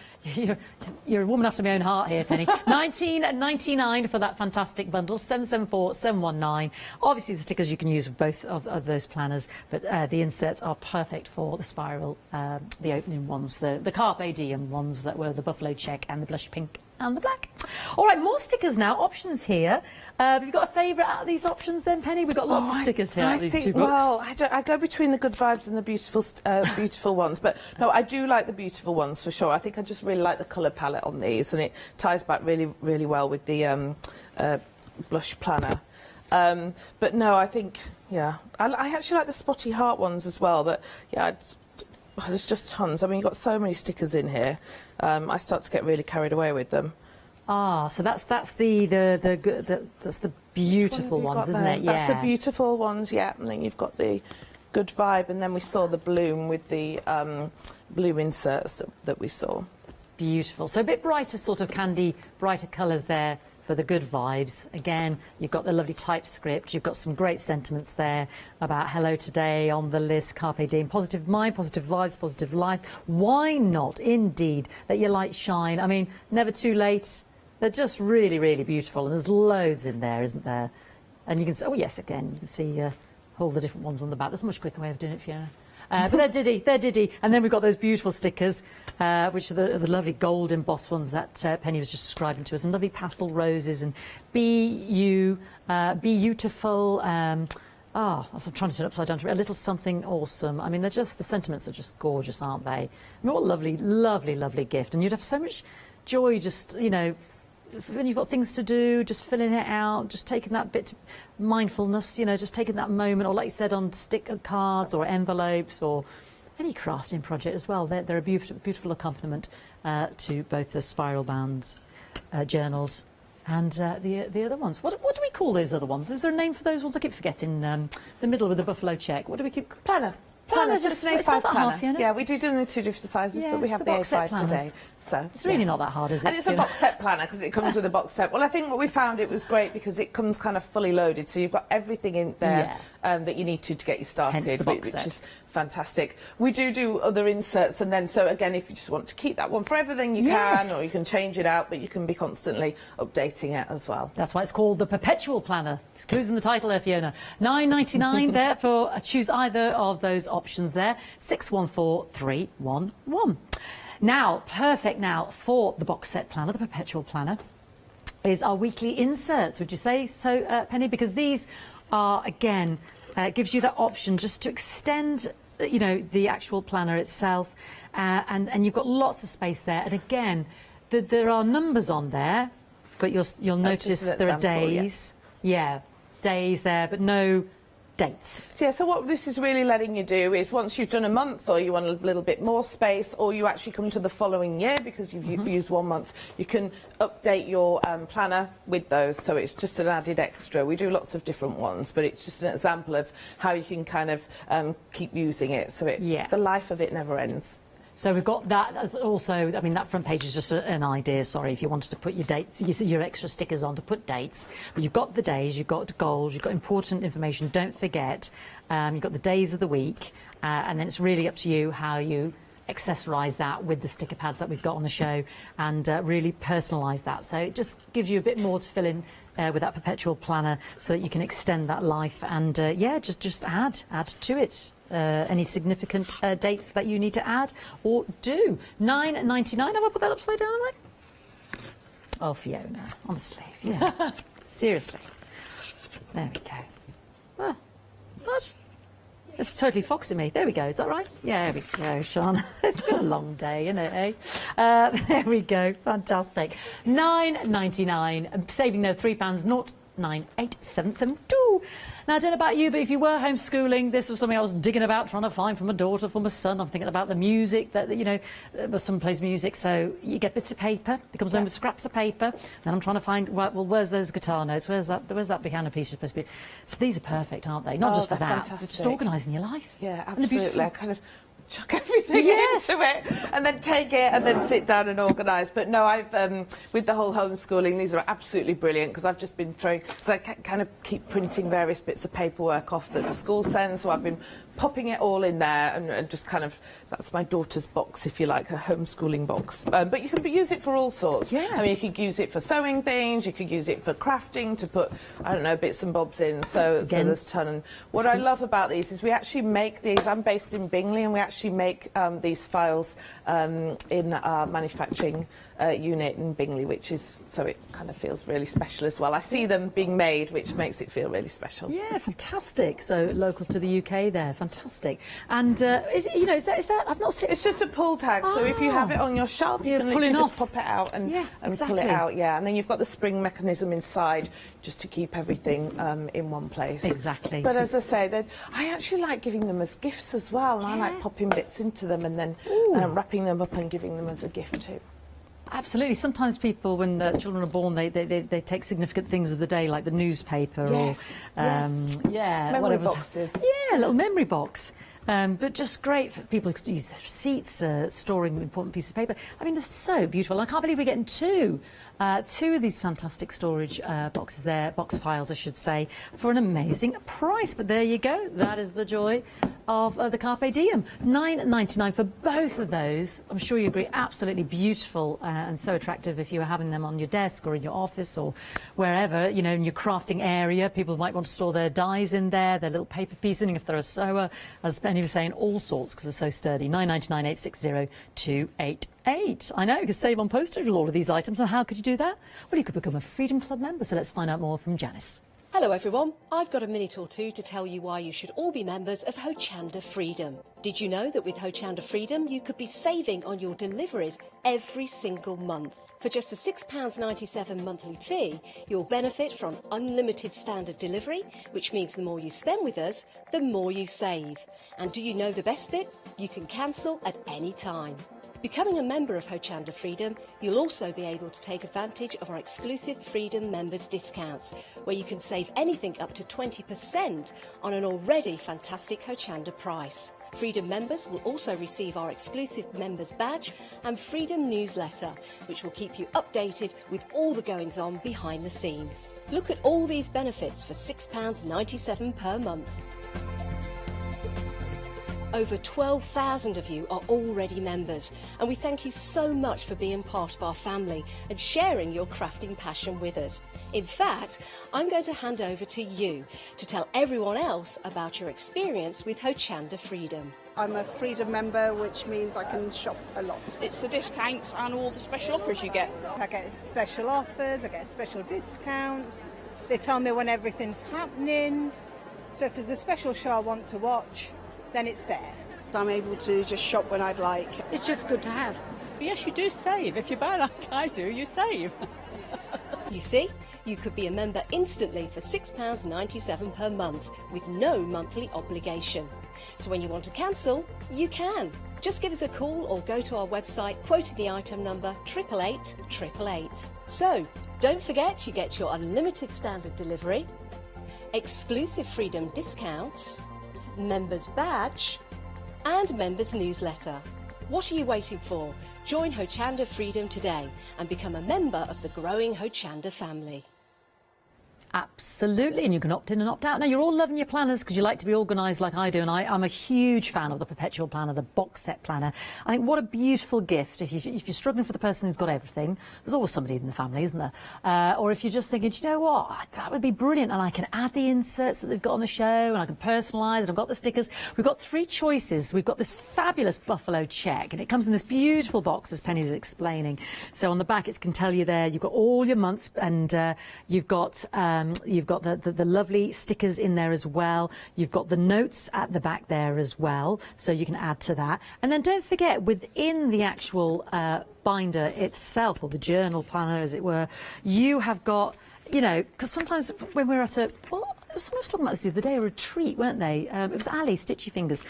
You're a woman after my own heart here, Penny. £19.99 for that fantastic bundle. 774-719. Obviously, the stickers you can use with both of those planners, but the inserts are perfect for the spiral, the opening ones, the Carpe Diem ones that were the buffalo check and the blush pink and the black. All right, more stickers now. Options here. Have you got a favourite out of these options then, Penny? We've got lots of stickers here out of these two books. Well, I go between the good vibes and the beautiful ones. But no, I do like the beautiful ones for sure. I think I just really like the colour palette on these, and it ties back really, really well with the blush planner. But no, I think, I actually like the spotty heart ones as well. But there's just tons. I mean, you've got so many stickers in here. I start to get really carried away with them. So that's the beautiful ones, isn't it? That's the beautiful ones, and then you've got the good vibe, and then we saw the bloom with the bloom inserts that we saw. Beautiful. So a bit brighter sort of candy, brighter colours there for the good vibes. Again, you've got the lovely typescript. You've got some great sentiments there about hello today, on the list, Carpe Diem, positive mind, positive vibes, positive life. Why not, indeed, let your light shine? I mean, never too late. They're just really, really beautiful, and there's loads in there, isn't there? And you can see, again, you can see all the different ones on the back. There's a much quicker way of doing it, Fiona. But they're Diddy. And then we've got those beautiful stickers, which are the lovely gold embossed ones that Penny was just describing to us, and lovely pastel roses, and beautiful. I'm trying to turn it upside down to a little something awesome. I mean, the sentiments are just gorgeous, aren't they? I mean, what a lovely, lovely, lovely gift. And you'd have so much joy just, when you've got things to do, just filling it out, just taking that bit of mindfulness, you know, just taking that moment, or like you said, on sticker cards or envelopes or any crafting project as well. They're a beautiful accompaniment to both the spiral bound journals and the other ones. What do we call those other ones? Is there a name for those ones? I keep forgetting. The middle with the buffalo check. What do we keep? Planner. Planner's Just just an it's not A5 that planner. half, you know? Yeah, we do them in 2 different sizes, but we have the box set A5 planners. today. So it's really not that hard, is it? And it's a box set planner because it comes with a box set. Well, I think what we found, it was great because it comes kind of fully loaded, so you've got everything in there that you need to get you started, Hence the box which set. is fantastic. We do other inserts, and then so again, if you just want to keep that one forever, then you can, or you can change it out, but you can be constantly updating it as well. That's why it's called the Perpetual Planner. It's clues in the title there, Fiona. $9.99 there for choose either of those options there. 614311. Now, perfect now for the box set planner, the Perpetual Planner, is our weekly inserts. Would you say so, Penny? Because these are, again, gives you that option just to extend, you know, the actual planner itself, and you've got lots of space there. And again, there are numbers on there, but you'll notice there are days. Yeah, days there, but no dates. Yeah, so what this is really letting you do is once you've done a month, or you want a little bit more space, or you actually come to the following year because you've used 1 month, you can update your planner with those, so it's just an added extra. We do lots of different ones, but it's just an example of how you can kind of keep using it, so the life of it never ends. So we've got that as also, I mean, that front page is just an idea, sorry, if you wanted to put your dates, your extra stickers on to put dates. But you've got the days, you've got goals, you've got important information, don't forget. You've got the days of the week, and then it's really up to you how you accessorise that with the sticker pads that we've got on the show, and really personalise that. So it just gives you a bit more to fill in with that Perpetual Planner, so that you can extend that life and, yeah, just add to it. Any significant dates that you need to add or do. $9.99. Have I put that upside down, have I? Oh, Fiona, honestly, yeah. Seriously. There we go. Oh, what? It's totally foxing me. There we go. Is that right? Yeah, there we go, Sean. It's been a long day, isn't it, eh? There we go. Fantastic. $9.99. Saving no £3, 0987772. Now, I don't know about you, but if you were homeschooling, this was something I was digging about, trying to find for my daughter, for my son. I'm thinking about the music, that, you know, my son plays music, so you get bits of paper. He comes home with scraps of paper. Then I'm trying to find, right, well, where's those guitar notes? Where's that piano piece you're supposed to be? So these are perfect, aren't they? Not just for that, but just organising your life. Yeah, absolutely. Kind of chuck everything into it and then take it and then sit down and organise. But no, I've with the whole homeschooling, these are absolutely brilliant because I've just been throwing, so I kind of keep printing various bits of paperwork off that the school sends, so I've been popping it all in there and just kind of, that's my daughter's box, if you like, her homeschooling box. But you can use it for all sorts. Yeah. I mean, you could use it for sewing things, you could use it for crafting, to put, I don't know, bits and bobs in. So there's a ton. And what I love about these is we actually make these. I'm based in Bingley, and we actually make these files in our manufacturing unit in Bingley, which is, so it kind of feels really special as well. I see them being made, which makes it feel really special. Yeah, fantastic. So local to the UK there, fantastic. And is it, you know, is that I've not seen. It's just a pull tag, so if you have it on your shelf, you can literally just pop it out and pull it out. Yeah, and then you've got the spring mechanism inside, just to keep everything in one place. Exactly. But as I say, I actually like giving them as gifts as well. And I like popping bits into them and then wrapping them up and giving them as a gift too. Absolutely. Sometimes people, when children are born, they take significant things of the day, like the newspaper or memory boxes. Yeah, a little memory box. But just great for people to use as receipts, storing important pieces of paper. I mean, they're so beautiful. I can't believe we're getting two of these fantastic storage boxes there, box files, I should say, for an amazing price. But there you go. That is the joy of the Carpe Diem. $9.99 for both of those. I'm sure you agree, absolutely beautiful and so attractive if you were having them on your desk or in your office or wherever, you know, in your crafting area. People might want to store their dies in there, their little paper piecing if they're a sewer, as Penny was saying, all sorts, because they're so sturdy. $9.99 860 288. I know, you can save on postage with all of these items. And how could you do that? Well, you could become a Freedom Club member. So let's find out more from Janice. Hello everyone, I've got a minute or two to tell you why you should all be members of Hochanda Freedom. Did you know that with Hochanda Freedom you could be saving on your deliveries every single month? For just a £6.97 monthly fee, you'll benefit from unlimited standard delivery, which means the more you spend with us, the more you save. And do you know the best bit? You can cancel at any time. Becoming a member of Hochanda Freedom, you'll also be able to take advantage of our exclusive Freedom members discounts, where you can save anything up to 20% on an already fantastic Hochanda price. Freedom members will also receive our exclusive members badge and Freedom newsletter, which will keep you updated with all the goings on behind the scenes. Look at all these benefits for £6.97 per month. Over 12,000 of you are already members, and we thank you so much for being part of our family and sharing your crafting passion with us. In fact, I'm going to hand over to you to tell everyone else about your experience with Hochanda Freedom. I'm a Freedom member, which means I can shop a lot. It's the discounts and all the special offers you get. I get special offers, I get special discounts. They tell me when everything's happening. So if there's a special show I want to watch, then it's there. I'm able to just shop when I'd like. It's just good to have. Yes, you do save. If you buy like I do, you save. You see, you could be a member instantly for £6.97 per month with no monthly obligation. So when you want to cancel, you can. Just give us a call or go to our website, quoting the item number 888 888. So, don't forget you get your unlimited standard delivery, exclusive Freedom discounts, members badge and members newsletter. What are you waiting for? Join Hochanda Freedom today and become a member of the growing Hochanda family. Absolutely, and you can opt in and opt out. Now, you're all loving your planners because you like to be organised like I do, and I'm a huge fan of the perpetual planner, the box set planner. I think what a beautiful gift. If you're struggling for the person who's got everything, there's always somebody in the family, isn't there? Or if you're just thinking, do you know what, that would be brilliant, and I can add the inserts that they've got on the show, and I can personalise, and I've got the stickers. We've got 3 choices. We've got this fabulous buffalo check, and it comes in this beautiful box, as Penny was explaining. So on the back, it can tell you there, you've got all your months, and you've got the lovely stickers in there as well. You've got the notes at the back there as well, so you can add to that. And then don't forget, within the actual binder itself, or the journal planner as it were, you have got, you know, because sometimes when we're at a, well, someone was talking about this the other day, a retreat, weren't they? It was Ali, Stitchy Fingers.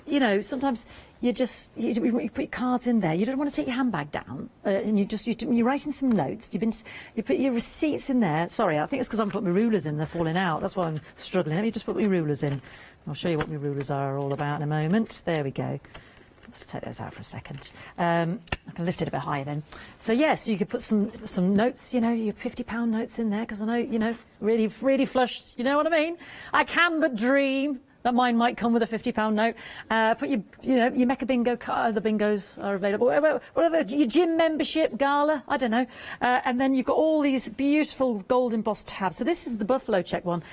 You know, sometimes you put your cards in there. You don't want to take your handbag down, and you're writing some notes. You put your receipts in there. Sorry, I think it's because I'm putting my rulers in. They're falling out. That's why I'm struggling. Let me just put my rulers in. I'll show you what my rulers are all about in a moment. There we go. Let's take those out for a second. I can lift it a bit higher then. So yes, you could put some notes, you know, your £50 notes in there, because I know, you know, really flushed. You know what I mean? I can but dream that mine might come with a £50 note. Put your Mecca bingo card. The bingos are available. Whatever, your gym membership, gala, I don't know. And then you've got all these beautiful gold embossed tabs. So this is the buffalo check one.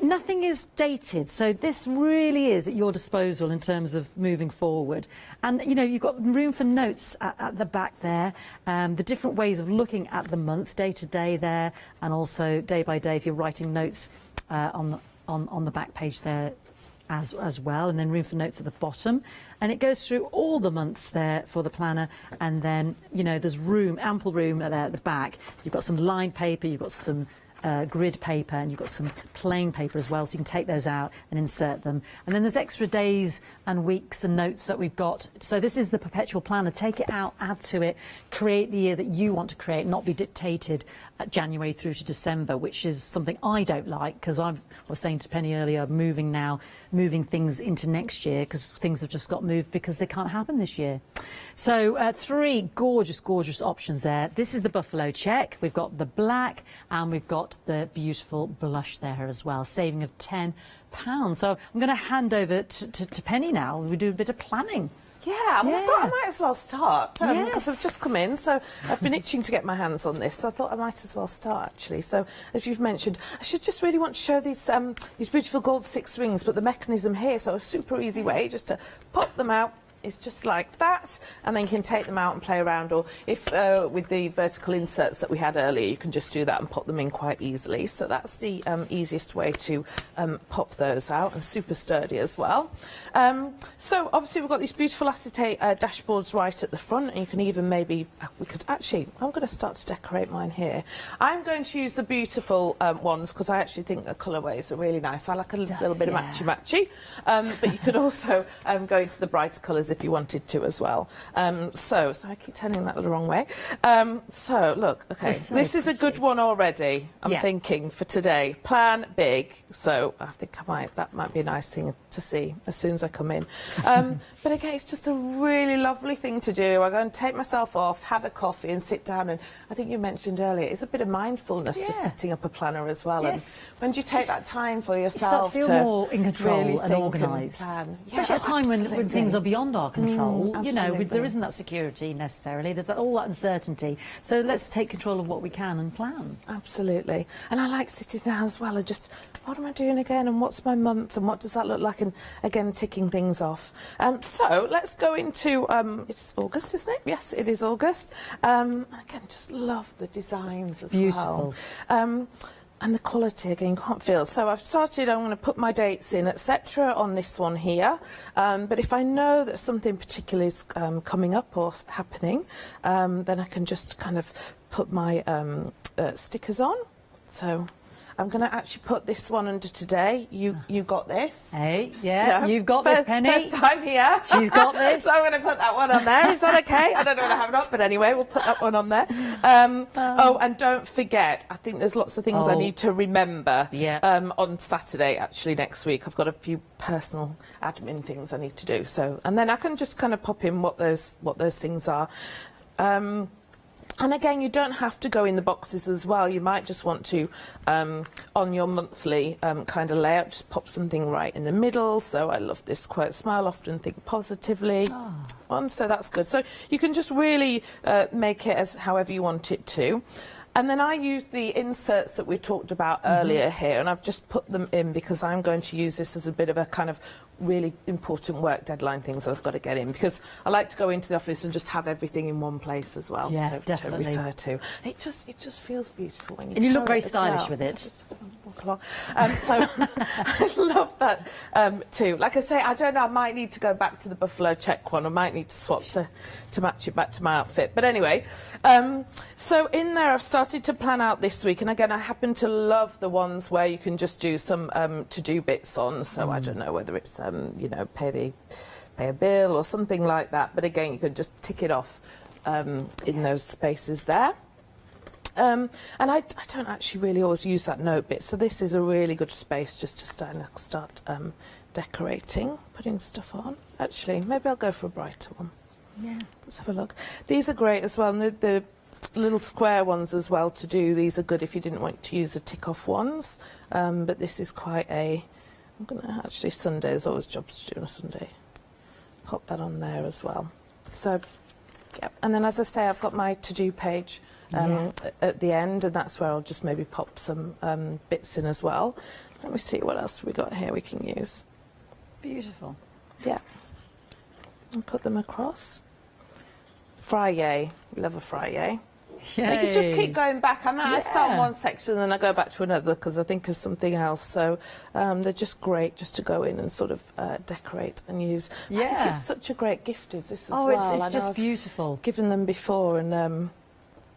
Nothing is dated, so this really is at your disposal in terms of moving forward. And, you know, you've got room for notes at the back there, the different ways of looking at the month, day to day there, and also day by day if you're writing notes on the back page there as well, and then room for notes at the bottom. And it goes through all the months there for the planner, and then, you know, there's room, ample room there at the back. You've got some lined paper, you've got some grid paper, and you've got some plain paper as well, so you can take those out and insert them. And then there's extra days and weeks and notes that we've got. So this is the perpetual planner. Take it out, add to it, create the year that you want to create, not be dictated at January through to December, which is something I don't like, because I was saying to Penny earlier, moving things into next year, because things have just got moved because they can't happen this year. So 3 gorgeous options there. This is the buffalo check. We've got the black, and we've got the beautiful blush there as well, saving of £10. So I'm going to hand over to Penny now. We do a bit of planning. Yeah, well, I thought I might as well start, Yes. because I've just come in, so I've been itching to get my hands on this, so I thought I might as well start, actually. So, as you've mentioned, I should just really want to show these beautiful gold 6 rings, but the mechanism here, so a super easy way just to pop them out, it's just like that, and then you can take them out and play around, or if with the vertical inserts that we had earlier, you can just do that and pop them in quite easily. So that's the easiest way to pop those out, and super sturdy as well. So obviously we've got these beautiful acetate dashboards right at the front, and you can even maybe, we could actually, I'm going to start to decorate mine here. I'm going to use the beautiful ones because I actually think the colourways are really nice. I like a little bit of matchy-matchy, but you could also go into the brighter colours if you wanted to as well. So I keep turning that the wrong way. So look, okay, this is a good one already. I'm thinking for today. Plan big. So I think that might be a nice thing to see as soon as I come in. But again, it's just a really lovely thing to do. I go and take myself off, have a coffee, and sit down. And I think you mentioned earlier, it's a bit of mindfulness just setting up a planner as well. Yes. And when do you take that time for yourself? You start to feel more in control really and organised. Especially at a time when things are beyond our control. You know, there isn't that security necessarily. There's all that uncertainty. So let's take control of what we can and plan. Absolutely. And I like sitting down as well and just, what am I doing again? And what's my month? And what does that look like? And again, ticking things off. So let's go into, it's August, isn't it? Yes, it is August. Again, just love the designs as well. And the quality, again, you can't feel. So I've started, I'm going to put my dates in, etc. on this one here. But if I know that something particular is coming up or happening, then I can just kind of put my stickers on. So I'm going to actually put this one under today. You got this. Hey, yeah, you've got this, Penny. First time here. She's got this. So I'm going to put that one on there. Is that okay? I don't know whether I have it up, but anyway, we'll put that one on there. Oh, and don't forget, I think there's lots of things I need to remember on Saturday, actually, next week. I've got a few personal admin things I need to do. So, and then I can just kind of pop in what those things are. And again, you don't have to go in the boxes as well. You might just want to, on your monthly kind of layout, just pop something right in the middle. So I love this quote, smile often, think positively. So that's good. So you can just really make it as however you want it to. And then I use the inserts that we talked about earlier here, and I've just put them in because I'm going to use this as a bit of a kind of really important work deadline things I've got to get in, because I like to go into the office and just have everything in one place as well to refer to. It just feels beautiful when you and you look very stylish with it. So I love that too. Like I say, I don't know, I might need to go back to the buffalo check one. I might need to swap to match it back to my outfit. But anyway, so in there I've started to plan out this week, and again I happen to love the ones where you can just do some to-do bits on. So I don't know whether it's you know, pay a bill or something like that. But again, you can just tick it off in those spaces there. And I don't actually really always use that note bit, so this is a really good space just to start decorating, putting stuff on. Actually, maybe I'll go for a brighter one. Yeah. Let's have a look. These are great as well, and the little square ones as well to do. These are good if you didn't want to use the tick-off ones, but this is quite a... I'm going to actually, Sunday, there's always jobs to do on a Sunday. Pop that on there as well. So, yeah. And then, as I say, I've got my to-do page at the end, and that's where I'll just maybe pop some bits in as well. Let me see what else we got here we can use. Beautiful. Yeah. And put them across. Fry-yay. Love a fry-yay. You can just keep going back. I start in one section and then I go back to another because I think of something else. So they're just great just to go in and sort of decorate and use. I think it's such a great gift as this as well. It's just beautiful. Given them before and...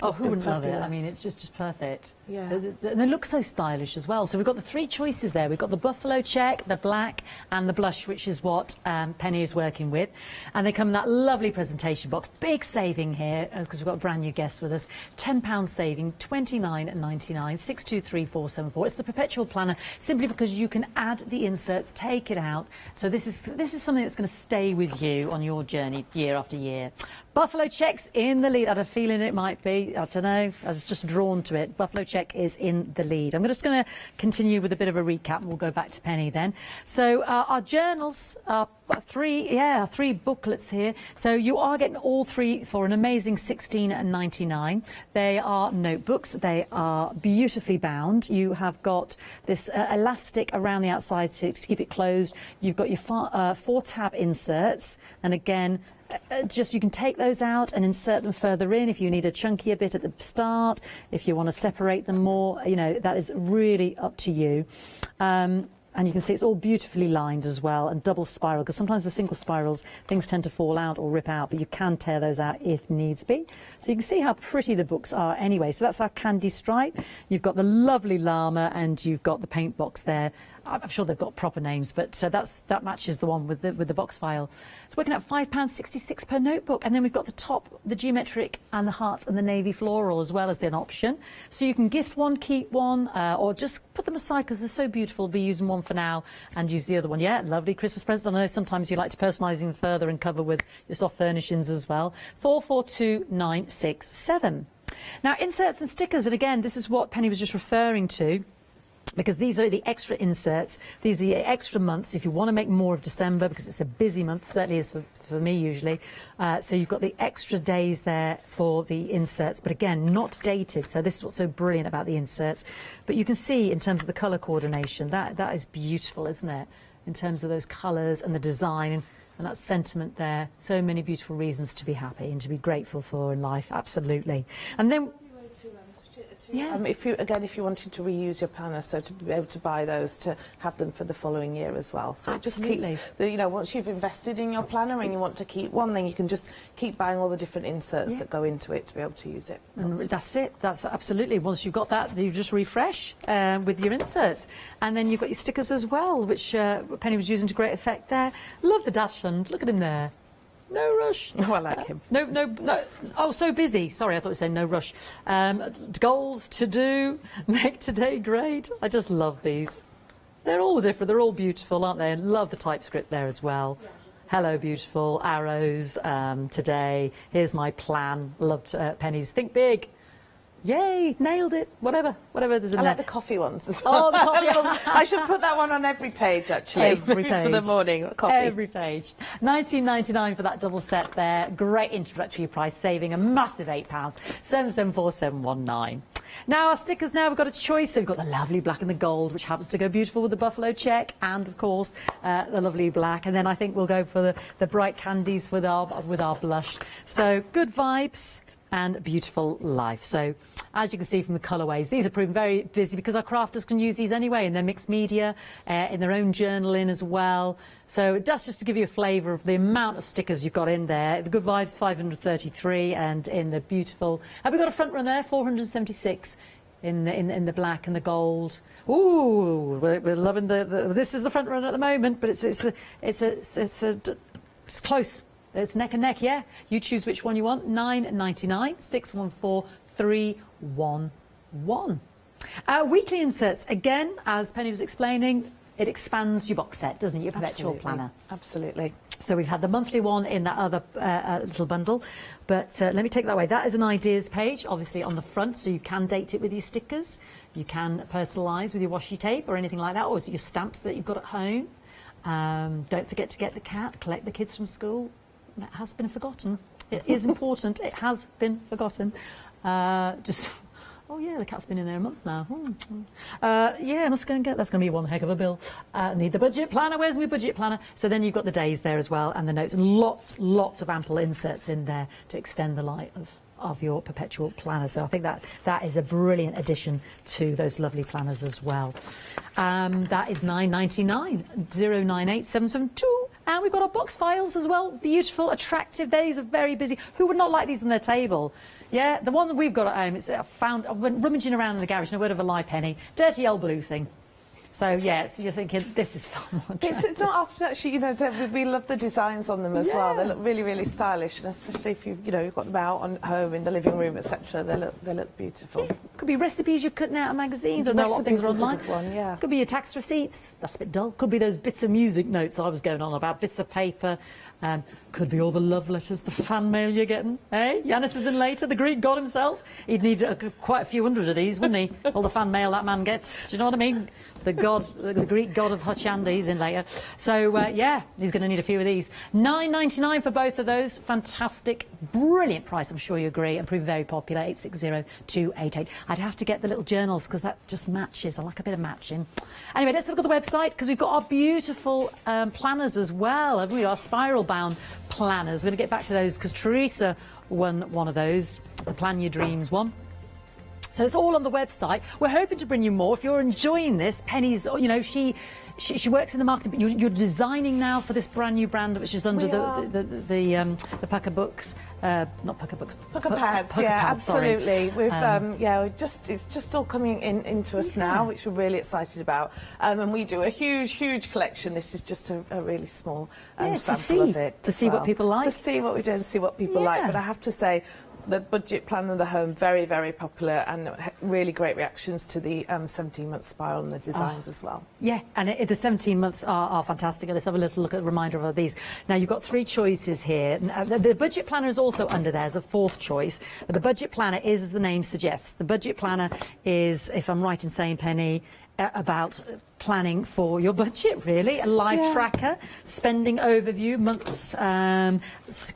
Oh, who wouldn't love it? I mean, it's just perfect. Yeah. And they look so stylish as well. So we've got the three choices there. We've got the buffalo check, the black, and the blush, which is what Penny is working with. And they come in that lovely presentation box. Big saving here, because we've got a brand new guest with us. £10 saving, £29.99, 623474. It's the perpetual planner, simply because you can add the inserts, take it out. So this is something that's going to stay with you on your journey year after year. Buffalo Check's in the lead. I had a feeling it might be. I don't know. I was just drawn to it. Buffalo Check is in the lead. I'm just going to continue with a bit of a recap, and we'll go back to Penny then. So our journals are three booklets here. So you are getting all three for an amazing $16.99. They are notebooks. They are beautifully bound. You have got this elastic around the outside to keep it closed. You've got your 4-tab inserts, and again, just you can take those out and insert them further in if you need a chunkier bit at the start, if you want to separate them more, you know, that is really up to you. And you can see it's all beautifully lined as well, and double spiral, because sometimes the single spirals, things tend to fall out or rip out, but you can tear those out if needs be. So you can see how pretty the books are anyway. So that's our candy stripe. You've got the lovely llama, and you've got the paint box there. I'm sure they've got proper names, but that matches the one with the box file. It's working out £5.66 per notebook, and then we've got the top, the geometric, and the hearts and the navy floral as well as an option. So you can gift one, keep one, or just put them aside because they're so beautiful. Be using one for now and use the other one. Yeah, lovely Christmas presents. I know sometimes you like to personalise even further and cover with your soft furnishings as well. 442967. Now, inserts and stickers, and again, this is what Penny was just referring to, because these are the extra inserts. These are the extra months if you want to make more of December, because it's a busy month, certainly is for me usually. So you've got the extra days there for the inserts, but again, not dated. So this is what's so brilliant about the inserts. But you can see in terms of the colour coordination, that is beautiful, isn't it? In terms of those colours and the design and that sentiment there. So many beautiful reasons to be happy and to be grateful for in life, absolutely. And then yeah. If you wanted to reuse your planner, so to be able to buy those to have them for the following year as well. So absolutely. It just keeps, you know, once you've invested in your planner and you want to keep one, then you can just keep buying all the different inserts that go into it to be able to use it. And that's it. That's absolutely. Once you've got that, you just refresh with your inserts, and then you've got your stickers as well, which Penny was using to great effect there. Love the Dachshund. Look at him there. No rush. Oh, I like him. No. Oh, so busy. Sorry, I thought you said no rush. Goals to do. Make today great. I just love these. They're all different. They're all beautiful, aren't they? And love the typescript there as well. Hello, beautiful. Arrows. Today. Here's my plan. Loved Penny's. Think big. Yay, nailed it. Whatever there's in there. I like the coffee ones as well. Oh, the coffee ones. I should put that one on every page, actually. Every page. For the morning coffee. Every page. £19.99 for that double set there. Great introductory price, saving a massive £8. 774719. Now, our stickers now, we've got a choice. So we've got the lovely black and the gold, which happens to go beautiful with the buffalo check, and, of course, the lovely black. And then I think we'll go for the bright candies with our blush. So, good vibes and beautiful life. So, as you can see from the colourways, these are proving very busy because our crafters can use these anyway in their mixed media, in their own journaling as well. So that's just to give you a flavour of the amount of stickers you've got in there. The Good Vibes 533, and in the beautiful, have we got a front runner? 476 in the black and the gold. Ooh, we're loving this is the front runner at the moment, but it's close. It's neck and neck, yeah. You choose which one you want. £9.99, 614311. Weekly inserts, again, as Penny was explaining, it expands your box set, doesn't it? Your perpetual planner. Absolutely. So we've had the monthly one in that other little bundle, but let me take that away. That is an ideas page, obviously on the front, so you can date it with your stickers. You can personalise with your washi tape or anything like that, or your stamps that you've got at home. Don't forget to get the cat, collect the kids from school. That has been forgotten. It is important. It has been forgotten. Oh yeah, the cat's been in there a month now. Yeah, I must go and get. That's going to be one heck of a bill. Need the budget planner. Where's my budget planner? So then you've got the days there as well, and the notes, and lots of ample inserts in there to extend the life of your perpetual planner. So I think that is a brilliant addition to those lovely planners as well. That is £9.99, 098772. And we've got our box files as well. Beautiful, attractive. These are very busy. Who would not like these on their table? Yeah, the one that we've got at home, I went rummaging around in the garage, no word of a lie, Penny. Dirty old blue thing. So, yeah, so you're thinking, this is far more attractive. It's not often, actually, you know, we love the designs on them as well. They look really, really stylish, and especially if you've got them out on home, in the living room, etc., they look beautiful. Yeah. Could be recipes you're cutting out of magazines, or a lot of things are online. One, yeah. Could be your tax receipts. That's a bit dull. Could be those bits of music notes I was going on about, bits of paper. Could be all the love letters, the fan mail you're getting. Hey, Yanis is in later, the Greek god himself. He'd need quite a few hundred of these, wouldn't he? All the fan mail that man gets. Do you know what I mean? The god, the Greek god of Hochanda, he's in later. So, yeah, he's going to need a few of these. $9.99 for both of those. Fantastic, brilliant price, I'm sure you agree, and prove very popular, 860-288. I'd have to get the little journals, because that just matches. I like a bit of matching. Anyway, let's look at the website, because we've got our beautiful planners as well, haven't we? Our spiral-bound planners. We're going to get back to those, because Teresa won one of those, the Plan Your Dreams one. So it's all on the website. We're hoping to bring you more. If you're enjoying this, Penny's, you know, she works in the marketing, but you're designing now for this brand new brand, which is under the Pucker Books, not Pucker Books, Pucker Pads. Pucker Yeah, Pads, sorry. absolutely. We've it's just all coming into us now, which we're really excited about. And we do a huge collection. This is just a really small sample of it. To see what people like. To see what we do and see what people like. But I have to say, the budget plan of the home, very popular, and really great reactions to the 17-month spiral and the designs as well. Yeah, and the 17 months are fantastic. Let's have a little look at a reminder of these. Now, you've got 3 choices here. The budget planner is also under there as a 4th choice, but the budget planner is, as the name suggests, the budget planner is, if I'm right in saying, Penny, about planning for your budget, really. A live tracker, spending overview, months,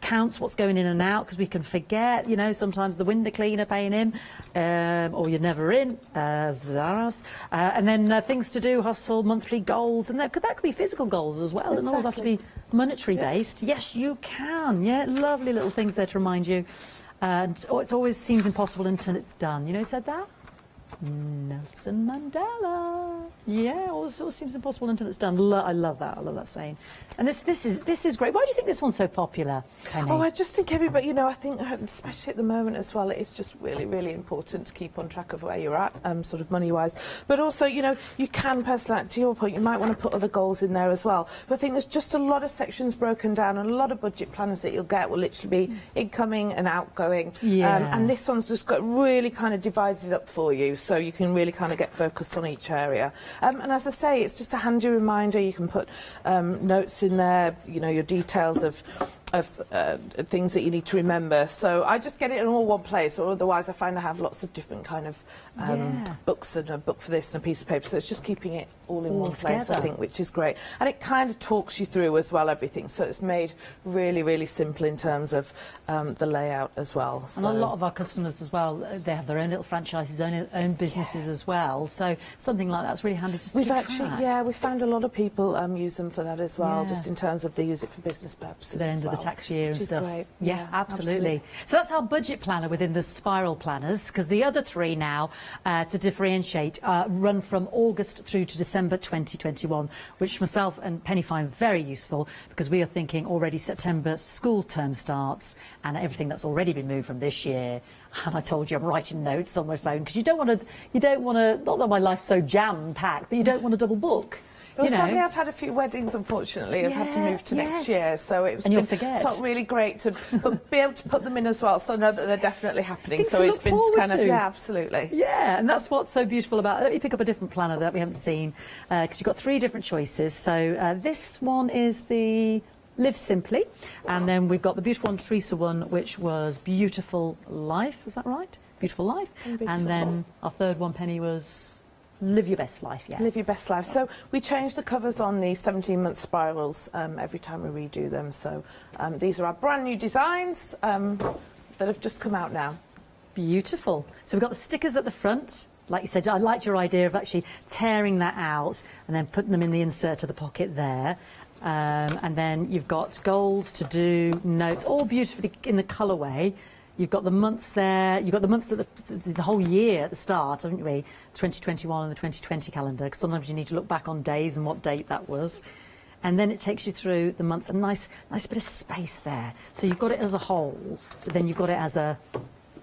counts what's going in and out, because we can forget, you know, sometimes the window cleaner paying in, or you're never in, Zaros. And then things to do, hustle, monthly goals, and that could be physical goals as well. It doesn't always have to be monetary based. Yes, you can. Yeah, lovely little things there to remind you. And it always seems impossible until it's done. You know who said that? Nelson Mandela. Yeah, always seems impossible until it's done. I love that. I love that saying. And this is great. Why do you think this one's so popular, Penny? Oh, I just think everybody, you know, I think especially at the moment as well, it's just really important to keep on track of where you're at, sort of money-wise. But also, you know, you can personalise, to your point, you might want to put other goals in there as well. But I think there's just a lot of sections broken down, and a lot of budget planners that you'll get will literally be incoming and outgoing. Yeah. And this one's just got really kind of divides it up for you, so you can really kind of get focused on each area. And as I say, it's just a handy reminder. You can put notes in there, you know, your details of things that you need to remember. So I just get it in all one place, or otherwise I find I have lots of different kind of books, and a book for this and a piece of paper. So it's just keeping it all in one place, I think, which is great. And it kind of talks you through as well everything. So it's made really simple in terms of the layout as well. So. And a lot of our customers as well, they have their own little franchises, own businesses as well. So something like that's really handy just to keep track. We've found a lot of people use them for that as well, just in terms of they use it for business purposes. The end of the tax year and stuff. Great. Yeah, absolutely. So that's our budget planner within the spiral planners, because the other 3 now, to differentiate, run from August through to December 2021, which myself and Penny find very useful, because we are thinking already September school term starts and everything that's already been moved from this year. And I told you I'm writing notes on my phone, because you don't want to, not that my life's so jam-packed, but you don't want to double book. Well, sadly, I've had a few weddings, unfortunately. I've had to move to next year, so it's felt really great to be able to put them in as well, so I know that they're definitely happening. So it's been kind of, absolutely. Yeah, and that's what's so beautiful about it. Let me pick up a different planner that we haven't seen, because you've got 3 different choices. So this one is the Live Simply, and then we've got the beautiful one, Teresa one, which was Beautiful Life. Is that right? Beautiful Life. And then our 3rd one, Penny, was Live Your Best Life. Yeah, Live Your Best Life. So we change the covers on the 17-month spirals every time we redo them. So these are our brand new designs that have just come out now. Beautiful. So we've got the stickers at the front. Like you said, I liked your idea of actually tearing that out and then putting them in the insert of the pocket there. And then you've got goals to do, notes, all beautifully in the colourway. You've got the months there. You've got the months at the whole year at the start, haven't we? 2021 and the 2020 calendar, because sometimes you need to look back on days and what date that was. And then it takes you through the months. A nice bit of space there. So you've got it as a whole, but then you've got it as a,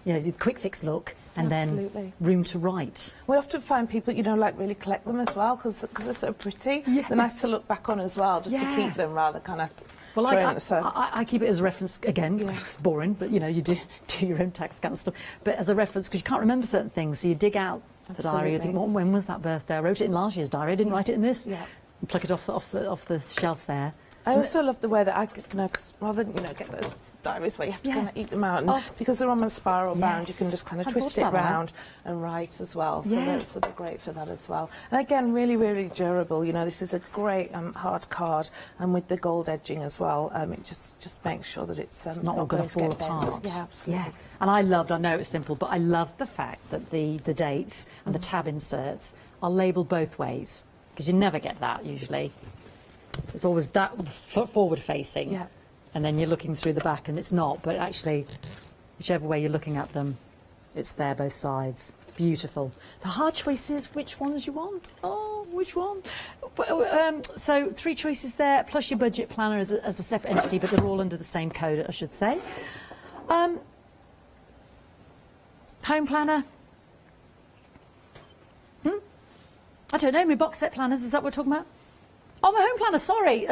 you know, quick fix look, and then room to write. We often find people, you know, like really collect them as well, because they're so pretty. Yes. They're nice to look back on as well, just to keep them rather kind of. Well, I keep it as a reference, again, it's boring, but, you know, you do your own tax account stuff, but as a reference, because you can't remember certain things, so you dig out the diary, you think, well, when was that birthday? I wrote it in last year's diary, I didn't write it in this. Yeah. And pluck it off the shelf there. I also love the way that I could, cause rather than, get those diaries where you have to kind of eat them out, and because they're on a spiral bound, you can just kind of twist it round and write as well. So they're great for that as well. And again, really, really durable. This is a great hard card, and with the gold edging as well, it just makes sure that it's not all going to fall apart. Yeah, absolutely. Yeah. And I know it's simple, but I love the fact that the dates and the tab inserts are labelled both ways, because you never get that usually. It's always that forward facing. Yeah. And then you're looking through the back and it's not, but actually, whichever way you're looking at them, it's there both sides. Beautiful. The hard choice is which ones you want. Oh, which one? So 3 choices there, plus your budget planner as a separate entity, but they're all under the same code, I should say. Home planner. I don't know, my box set planners, is that what we're talking about? Oh, my home planner, sorry.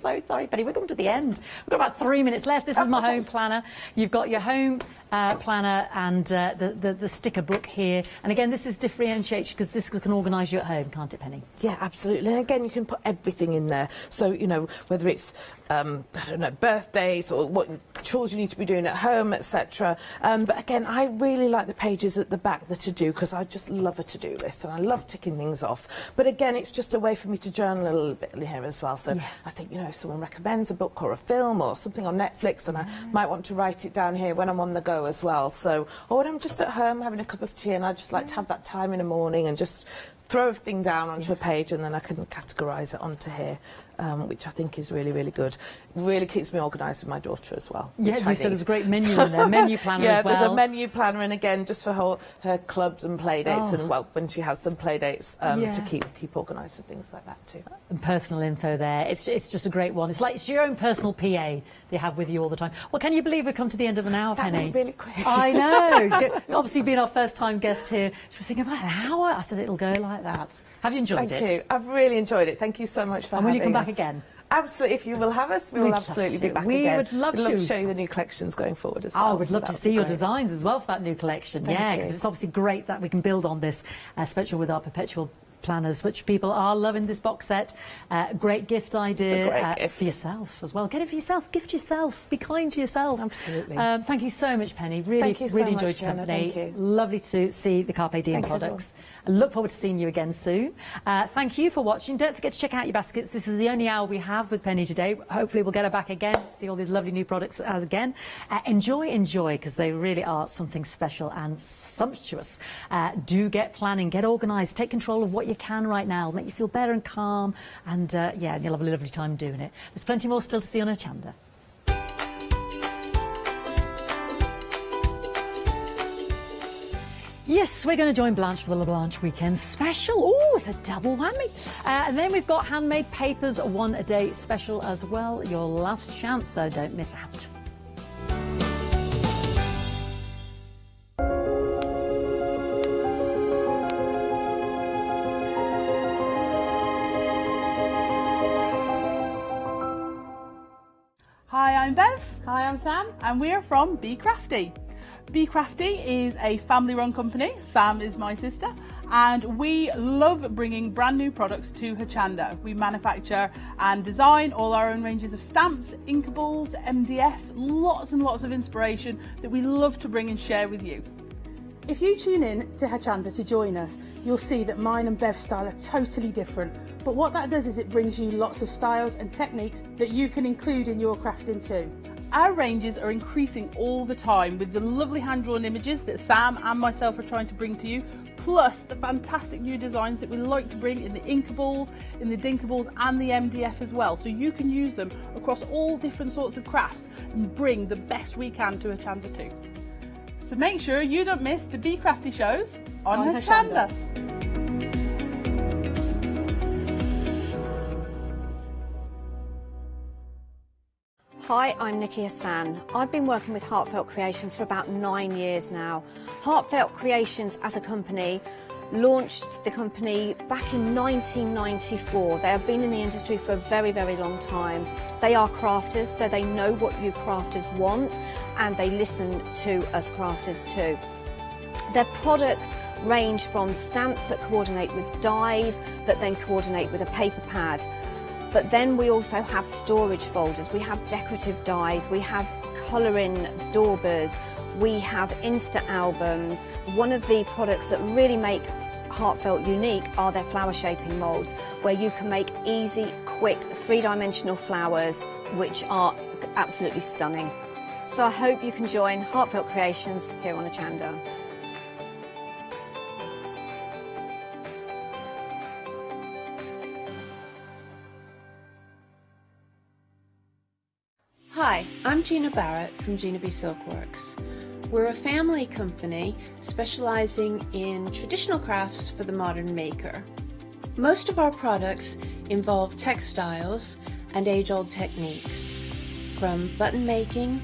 So sorry, Penny, we're coming to the end. We've got about 3 minutes left. This is my home planner. You've got your home planner and the sticker book here. And again, this is differentiated because this can organise you at home, can't it, Penny? Yeah, absolutely. And again, you can put everything in there. So, whether it's, I don't know, birthdays or what chores you need to be doing at home, etc. But again, I really like the pages at the back, the to-do, because I just love a to-do list and I love ticking things off. But again, it's just a way for me to journal a little bit here as well. So I think, if someone recommends a book or a film or something on Netflix, and I might want to write it down here when I'm on the go as well. So, or when I'm just at home having a cup of tea and I just like to have that time in the morning and just throw everything down onto a page, and then I can categorise it onto here, which I think is really, really good. Really keeps me organised with my daughter as well. Yeah, you said there's a great menu in there, menu planner as well. Yeah, there's a menu planner, and again, just for her clubs and play dates, and when she has some play dates, to keep organised with things like that too. And personal info there. It's just a great one. It's your own personal PA they have with you all the time. Well, can you believe we've come to the end of an hour, Penny? That went really quick. I know. Obviously, being our first time guest here, she was thinking about an hour. I said it'll go like that. Have you enjoyed it? Thank you. I've really enjoyed it. Thank you so much for having us. And will you come back again? Absolutely. If you will have us, we will absolutely be back again. We would love to to show you the new collections going forward as well. Oh, we'd love to see your designs as well for that new collection. Yeah, because it's obviously great that we can build on this, especially with our perpetual planners, which people are loving this box set. Great gift idea. It's a great gift. For yourself as well. Get it for yourself. Gift yourself. Be kind to yourself. Absolutely. Thank you so much, Penny. Really enjoyed your company. Thank you. Lovely to see the Carpe Diem products. I look forward to seeing you again soon. Thank you for watching. Don't forget to check out your baskets. This is the only hour we have with Penny today. Hopefully we'll get her back again to see all these lovely new products again. Enjoy, because they really are something special and sumptuous. Do get planning, get organised, take control of what you can right now. Make you feel better and calm, and you'll have a lovely time doing it. There's plenty more still to see on Hochanda. Yes, we're going to join Blanche for the LaBlanche Weekend Special. Oh, it's a double whammy. And then we've got Handmade Papers, 1 a day special as well. Your last chance, so don't miss out. Hi, I'm Bev. Hi, I'm Sam, and we're from Be Crafty. Be Crafty is a family-run company. Sam is my sister, and we love bringing brand new products to Hochanda. We manufacture and design all our own ranges of stamps, inkables, MDF, lots and lots of inspiration that we love to bring and share with you. If you tune in to Hochanda to join us, you'll see that mine and Bev's style are totally different. But what that does is it brings you lots of styles and techniques that you can include in your crafting too. Our ranges are increasing all the time with the lovely hand-drawn images that Sam and myself are trying to bring to you, plus the fantastic new designs that we like to bring in the inkables, in the dinkables and the MDF as well. So you can use them across all different sorts of crafts and bring the best we can to Hochanda too. So make sure you don't miss the Be Crafty shows on Hochanda. Hi, I'm Nikki Hassan. I've been working with Heartfelt Creations for about 9 years now. Heartfelt Creations as a company launched the company back in 1994. They have been in the industry for a very, very long time. They are crafters, so they know what you crafters want, and they listen to us crafters too. Their products range from stamps that coordinate with dies that then coordinate with a paper pad, But then we also have storage folders, we have decorative dies, we have colouring daubers, we have Insta albums. One of the products that really make Heartfelt unique are their flower shaping moulds, where you can make easy, quick, three-dimensional flowers, which are absolutely stunning. So I hope you can join Heartfelt Creations here on Hochanda. Hi, I'm Gina Barrett from Gina B Silkworks. We're a family company specialising in traditional crafts for the modern maker. Most of our products involve textiles and age-old techniques, from button making,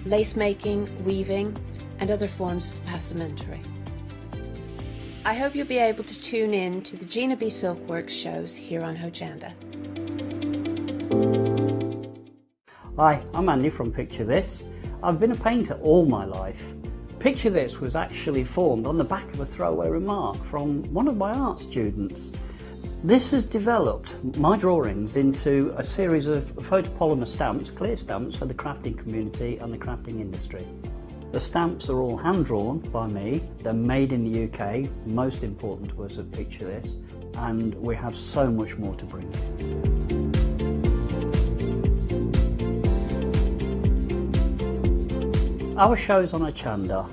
lace making, weaving, and other forms of passementerie. I hope you'll be able to tune in to the Gina B Silkworks shows here on Hochanda. Hi, I'm Andy from Picture This. I've been a painter all my life. Picture This was actually formed on the back of a throwaway remark from one of my art students. This has developed my drawings into a series of photopolymer stamps, clear stamps for the crafting community and the crafting industry. The stamps are all hand-drawn by me, they're made in the UK, most important to us at Picture This, and we have so much more to bring. Our shows on Hochanda,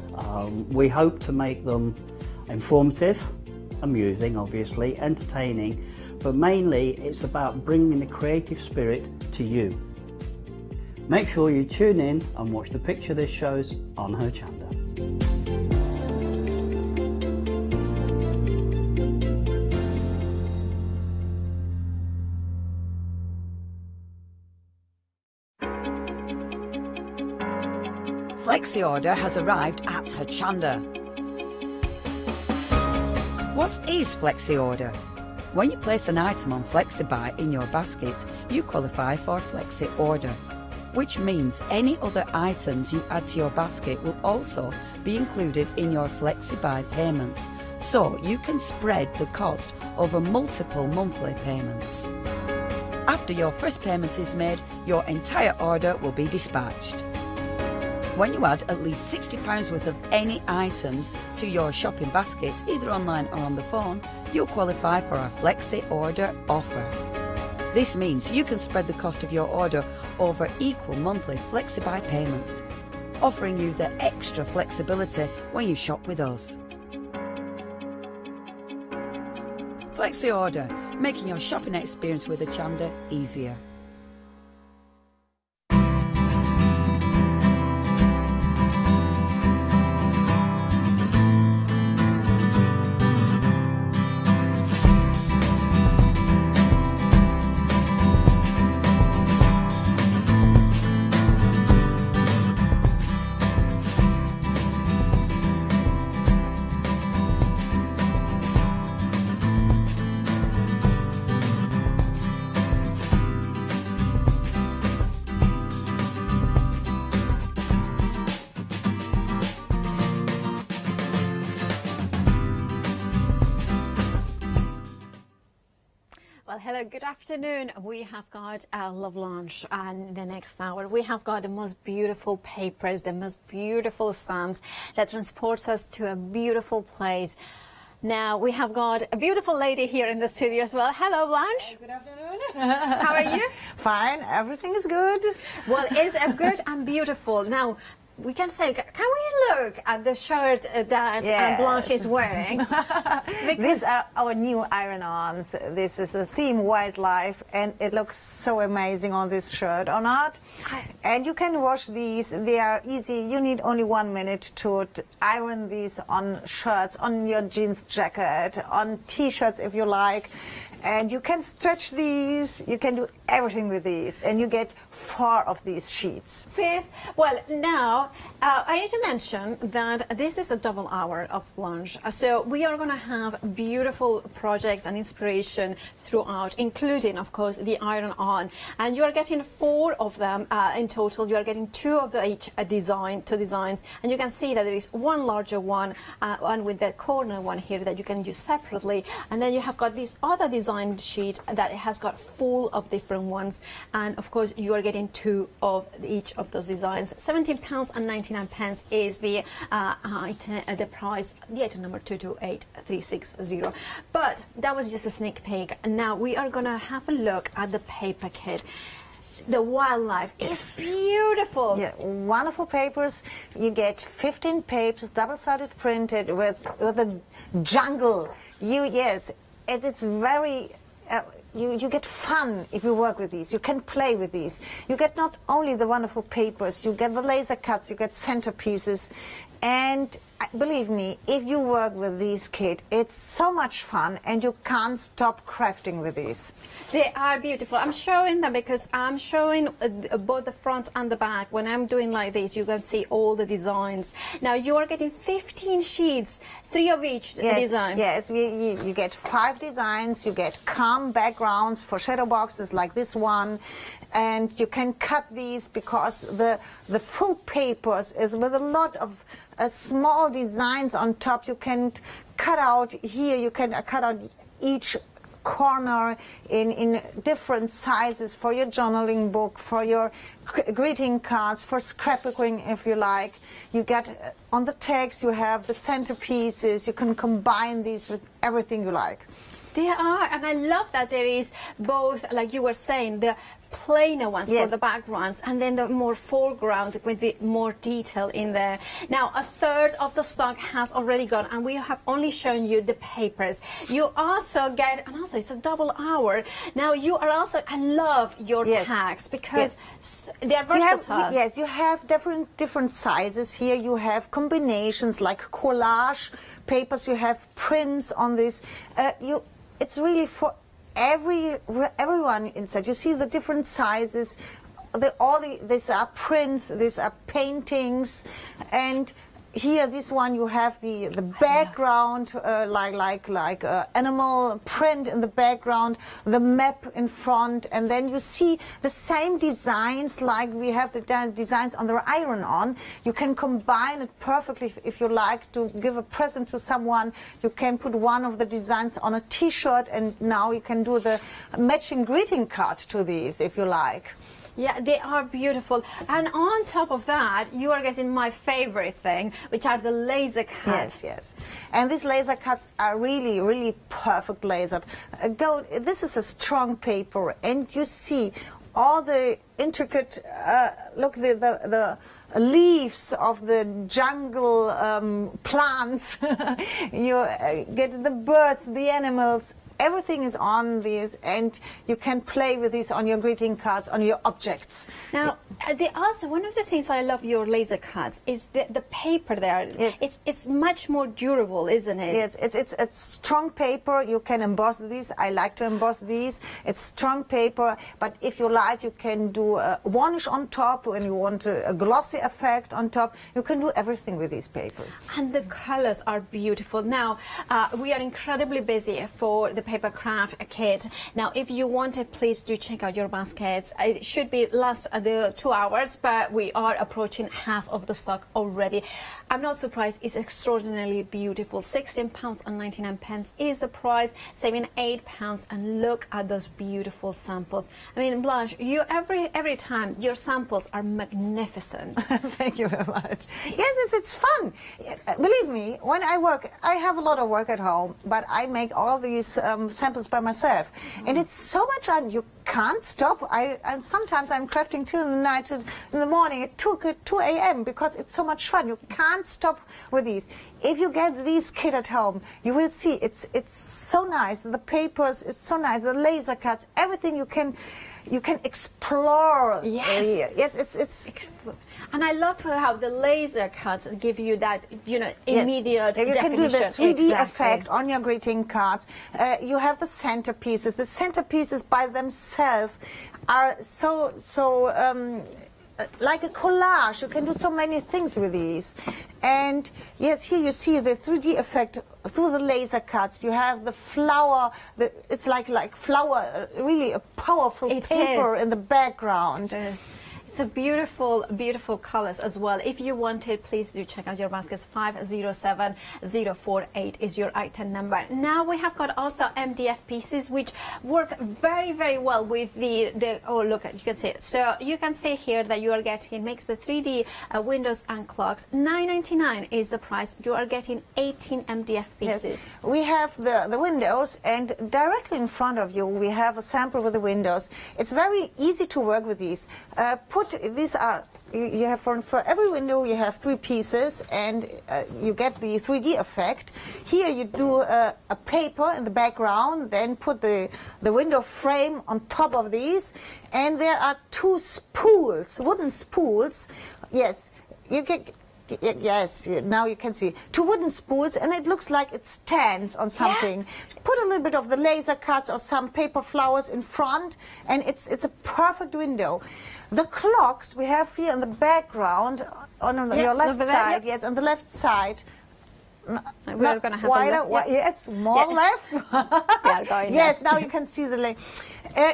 we hope to make them informative, amusing obviously, entertaining, but mainly it's about bringing the creative spirit to you. Make sure you tune in and watch the Picture This shows on Hochanda. Flexi order has arrived at Hochanda. What is Flexi order? When you place an item on FlexiBuy in your basket, you qualify for Flexi order, which means any other items you add to your basket will also be included in your FlexiBuy payments, so you can spread the cost over multiple monthly payments. After your first payment is made, your entire order will be dispatched. When you add at least £60 worth of any items to your shopping baskets, either online or on the phone, you'll qualify for our Flexi Order offer. This means you can spread the cost of your order over equal monthly FlexiBuy payments, offering you the extra flexibility when you shop with us. Flexi Order, making your shopping experience with Hochanda easier. Well, hello, good afternoon. We have got our LaBlanche, and the next hour we have got the most beautiful papers, the most beautiful stamps that transports us to a beautiful place. Now we have got a beautiful lady here in the studio as well. Hello, Blanche. Good afternoon. How are you? Fine, everything is good. Well, it's good and beautiful. Now, we can say, can we look at the shirt that Blanche is wearing? These are our new iron-ons. This is the theme wildlife, and it looks so amazing on this shirt, or not? And you can wash these. They are easy. You need only 1 minute to iron these on shirts, on your jeans jacket, on T-shirts if you like. And you can stretch these. You can do everything with these, and you get 4 of these sheets. Yes. Well, now I need to mention that this is a double hour of lunch. So we are going to have beautiful projects and inspiration throughout, including, of course, the iron-on. And you are getting 4 of them in total. You are getting 2 of each design, 2 designs. And you can see that there is one larger one, one with the corner one here that you can use separately. And then you have got this other design sheet that has got full of different ones. And, of course, you are getting 2 of each of those designs. £17.99 is the the price, the item number 228360. But that was just a sneak peek. Now we are gonna have a look at the paper kit. The wildlife is beautiful. Yeah, wonderful papers. You get 15 papers, double-sided printed with a jungle. Yes, it's very. You get fun if you work with these. You can play with these. You get not only the wonderful papers, you get the laser cuts, you get centerpieces. And believe me, if you work with these kits, it's so much fun and you can't stop crafting with these. They are beautiful. I'm showing them because I'm showing both the front and the back. When I'm doing like this, you can see all the designs. Now you are getting 15 sheets, 3 of each design. Yes, you get 5 designs. You get calm backgrounds for shadow boxes like this one. And you can cut these because the full papers is with a lot of small designs on top. You can cut out here, you can cut out each corner in different sizes for your journaling book, for your greeting cards, for scrapbooking if you like. You get on the text, you have the centerpieces. You can combine these with everything you like. They are, and I love that there is both, like you were saying, the plainer ones for the backgrounds and then the more foreground with the more detail in there. Now, a third of the stock has already gone and we have only shown you the papers. You also get, and also it's a double hour. Now, you are also, I love your tags because they are versatile. You have different sizes here. You have combinations like collage papers. You have prints on this. It's really for everyone inside. You see the different sizes. These are prints. These are paintings, and here, this one, you have the background, like animal print in the background, the map in front, and then you see the same designs like we have the designs on the iron-on. You can combine it perfectly if you like to give a present to someone. You can put one of the designs on a T-shirt, and now you can do the matching greeting card to these if you like. Yeah, they are beautiful. And on top of that, you are getting my favorite thing, which are the laser cuts. Yes. And these laser cuts are really, really perfect laser. This is a strong paper, and you see all the intricate, look, the leaves of the jungle plants. You get the birds, the animals. Everything is on these, and you can play with these on your greeting cards, on your objects. Now, also one of the things I love your laser cuts is the paper there. Yes. It's much more durable, isn't it? Yes, it's strong paper. You can emboss these. I like to emboss these. It's strong paper, but if you like, you can do a varnish on top, and you want a glossy effect on top. You can do everything with these papers. And the colors are beautiful. Now, we are incredibly busy for the papercraft kit. Now, if you want it, please do check out your baskets. It should be last the 2 hours, but we are approaching half of the stock already. I'm not surprised. It's extraordinarily beautiful. £16.99 is the price, saving £8. And look at those beautiful samples. I mean, Blanche, you every time your samples are magnificent. Thank you very much. Yes, it's fun. Believe me, when I work, I have a lot of work at home, but I make all these samples by myself, and it's so much fun. You can't stop. And sometimes I'm crafting till the night, in the morning at 2 a.m. because it's so much fun. You can't stop with these. If you get these kit at home, you will see it's so nice. The papers, it's so nice. The laser cuts, everything you can explore. Yes, it's and I love how the laser cuts give you that, immediate You definition. can do the 3D effect on your greeting cards. You have the centerpieces. The centerpieces by themselves are so like a collage. You can do so many things with these. And yes, here you see the 3D effect through the laser cuts. You have the flower, it's like flower, really a powerful paper in the background. It's a beautiful, beautiful colors as well. If you want it, please do check out your baskets. 507048 is your item number. Now we have got also MDF pieces which work very, very well with the oh, look, you can see it. So you can see here that you are getting, makes the 3D windows and clocks. $9.99 is the price. You are getting 18 MDF pieces. Yes. We have the windows, and directly in front of you we have a sample with the windows. It's very easy to work with these. These are, you have for every window you have 3 pieces, and you get the 3D effect. Here you do a paper in the background, then put the window frame on top of these, and there are 2 spools, wooden spools. Yes, you get. Yes, now you can see 2 wooden spools, and it looks like it stands on something. Yeah. Put a little bit of the laser cuts or some paper flowers in front, and it's a perfect window. The clocks we have here in the background on your left side, yes, on the left side. We're going to have wider, a look. Yes, more left. Yes, now you can see the length.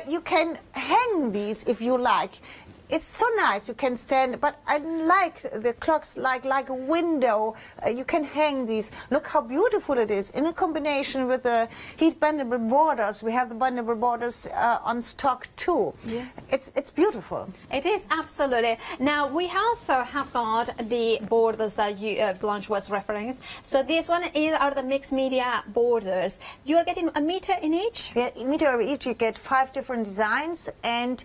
You can hang these if you like. It's so nice. You can stand, but I like the clocks like a window. You can hang these. Look how beautiful it is in a combination with the heat bendable borders. We have the bendable borders on stock too. Yeah. It's beautiful. It is, absolutely. Now we also have got the borders that Blanche was referring. So this one are the mixed media borders. You are getting a meter in each? Yeah, a meter in each. You get 5 different designs, and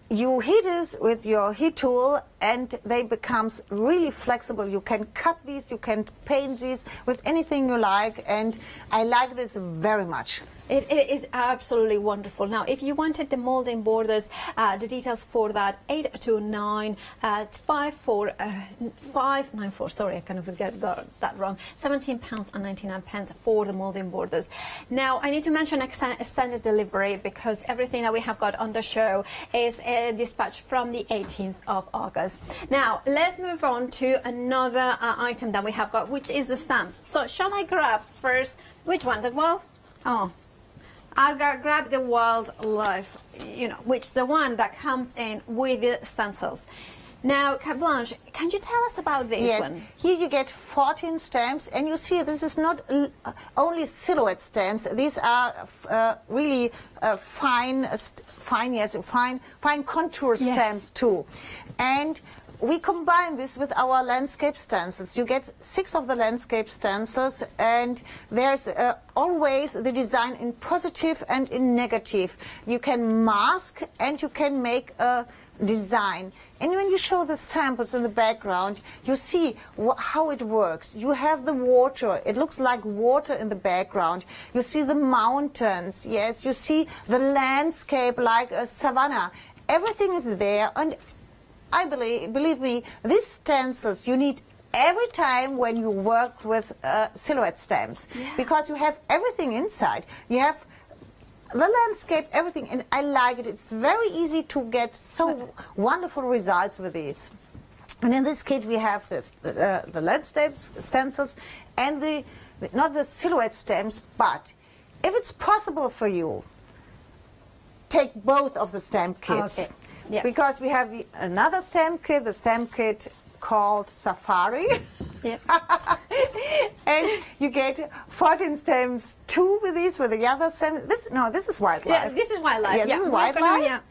you heat this with your heat tool, and they becomes really flexible. You can cut these, you can paint these with anything you like, and I like this very much. It is absolutely wonderful. Now, if you wanted the molding borders, the details for that, 829-594, sorry, I kind of get that wrong, £17.99 for the molding borders. Now, I need to mention extended delivery, because everything that we have got on the show is dispatched from the 18th of August. Now, let's move on to another item that we have got, which is the stamps. So, shall I grab first, which one, the wolf? Oh. I'll grab the wildlife, which the one that comes in with the stencils. Now, Blanche, can you tell us about this one? Here you get 14 stamps, and you see this is not only silhouette stamps. These are really fine contour stamps too. And we combine this with our landscape stencils. You get 6 of the landscape stencils, and there's always the design in positive and in negative. You can mask and you can make a design. And when you show the samples in the background, you see how it works. You have the water. It looks like water in the background. You see the mountains. Yes, you see the landscape like a savanna. Everything is there, and I believe me, these stencils you need every time when you work with silhouette stamps, because you have everything inside. You have the landscape, everything, and I like it. It's very easy to get so wonderful results with these. And in this kit we have this, the landscape stencils and not the silhouette stamps, but if it's possible for you, take both of the stamp kits. Okay. Yeah. Because we have another stamp kit, the stamp kit called Safari. Yep. And you get 14 stamps too with these, with the other stamp. This is wildlife. Yeah, this is wildlife. Yeah, this is wildlife.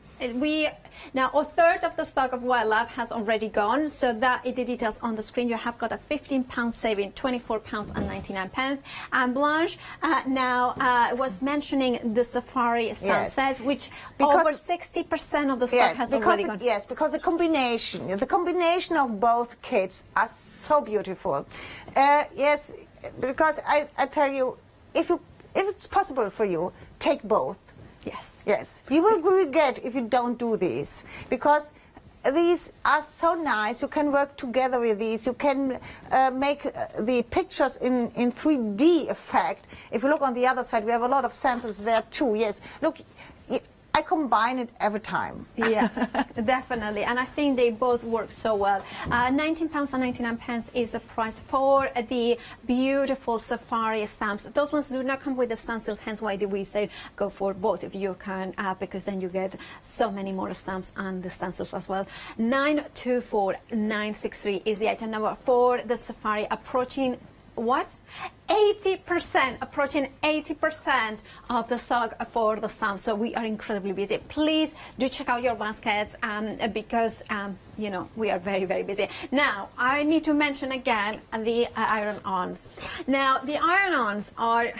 Now, a third of the stock of wildlife has already gone, so that is the details on the screen. You have got a £15 saving, £24.99. And Blanche was mentioning the safari stances, which over 60% of the stock has already gone. Yes, because the combination of both kits are so beautiful. Yes, because I tell you, if it's possible for you, take both. Yes. Yes. You will regret if you don't do these, because these are so nice. You can work together with these. You can make the pictures in 3D effect. If you look on the other side, we have a lot of samples there too. Yes. Look, I combine it every time. Yeah, definitely. And I think they both work so well. £19.99 is the price for the beautiful safari stamps. Those ones do not come with the stencils, hence why we say go for both if you can, because then you get so many more stamps and the stencils as well. 924963 is the item number for the safari, approaching what? 80%, approaching 80% of the stock for the stamps. So we are incredibly busy. Please do check out your baskets because, you know, we are very, very busy. Now, I need to mention again the iron-ons. Now, the iron-ons are...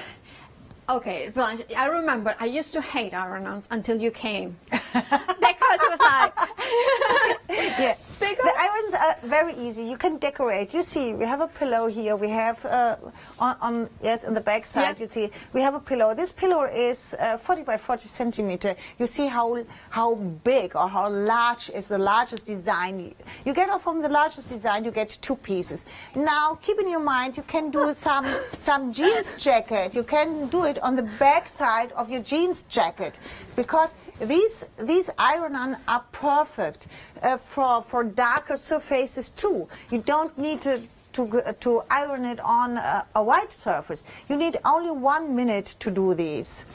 Okay, Blanche, I remember I used to hate iron-ons until you came. Because it was like... Yeah. The irons are very easy. You can decorate. You see, we have a pillow here. We have on the back side. Yeah. You see, we have a pillow. This pillow is 40 by 40 centimeter. You see how big or how large is the largest design. You get off from the largest design. You get 2 pieces. Now, keep in your mind, you can do some jeans jacket. You can do it on the back side of your jeans jacket, because these iron-on are perfect for darker surfaces too. You don't need to iron it on a white surface. You need only 1 minute to do these.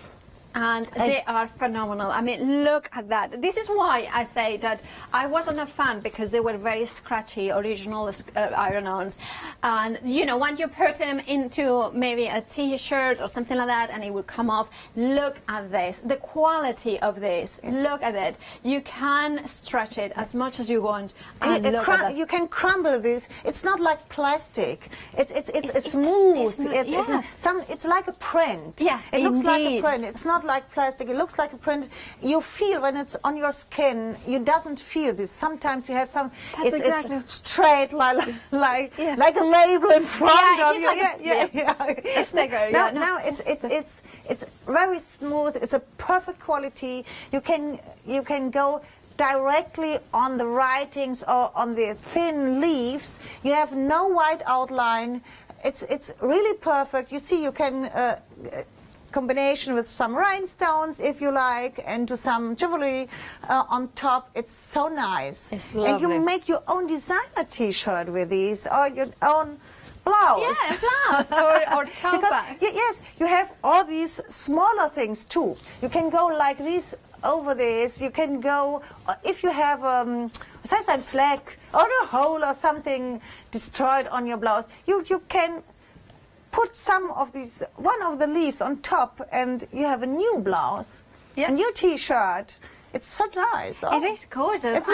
And they are phenomenal. I mean, look at that. This is why I say that I wasn't a fan, because they were very scratchy, original iron-ons. And, you know, when you put them into maybe a T-shirt or something like that and it would come off, look at this. The quality of this, look at it. You can stretch it as much as you want. And look at that. You can crumble this. It's not like plastic. It's smooth. It's like a print. Yeah, it looks like a print. It's not like plastic. It looks like a print. You feel when it's on your skin. You doesn't feel this. Sometimes you have some. It's straight like a label in front of you. A sticker. No, it's very smooth. It's a perfect quality. You can go directly on the writings or on the thin leaves. You have no white outline. It's really perfect. You see, you can. Combination with some rhinestones if you like, and to some jewellery on top. It's so nice. It's lovely. And you make your own designer T-shirt with these, or your own blouse. Yeah, blouse or tote bag. Yes, you have all these smaller things too. You can go like this over this. You can go if you have a flag or a hole or something destroyed on your blouse. You can put one of the leaves on top, and you have a new blouse, a new T-shirt. It's so nice. It is gorgeous.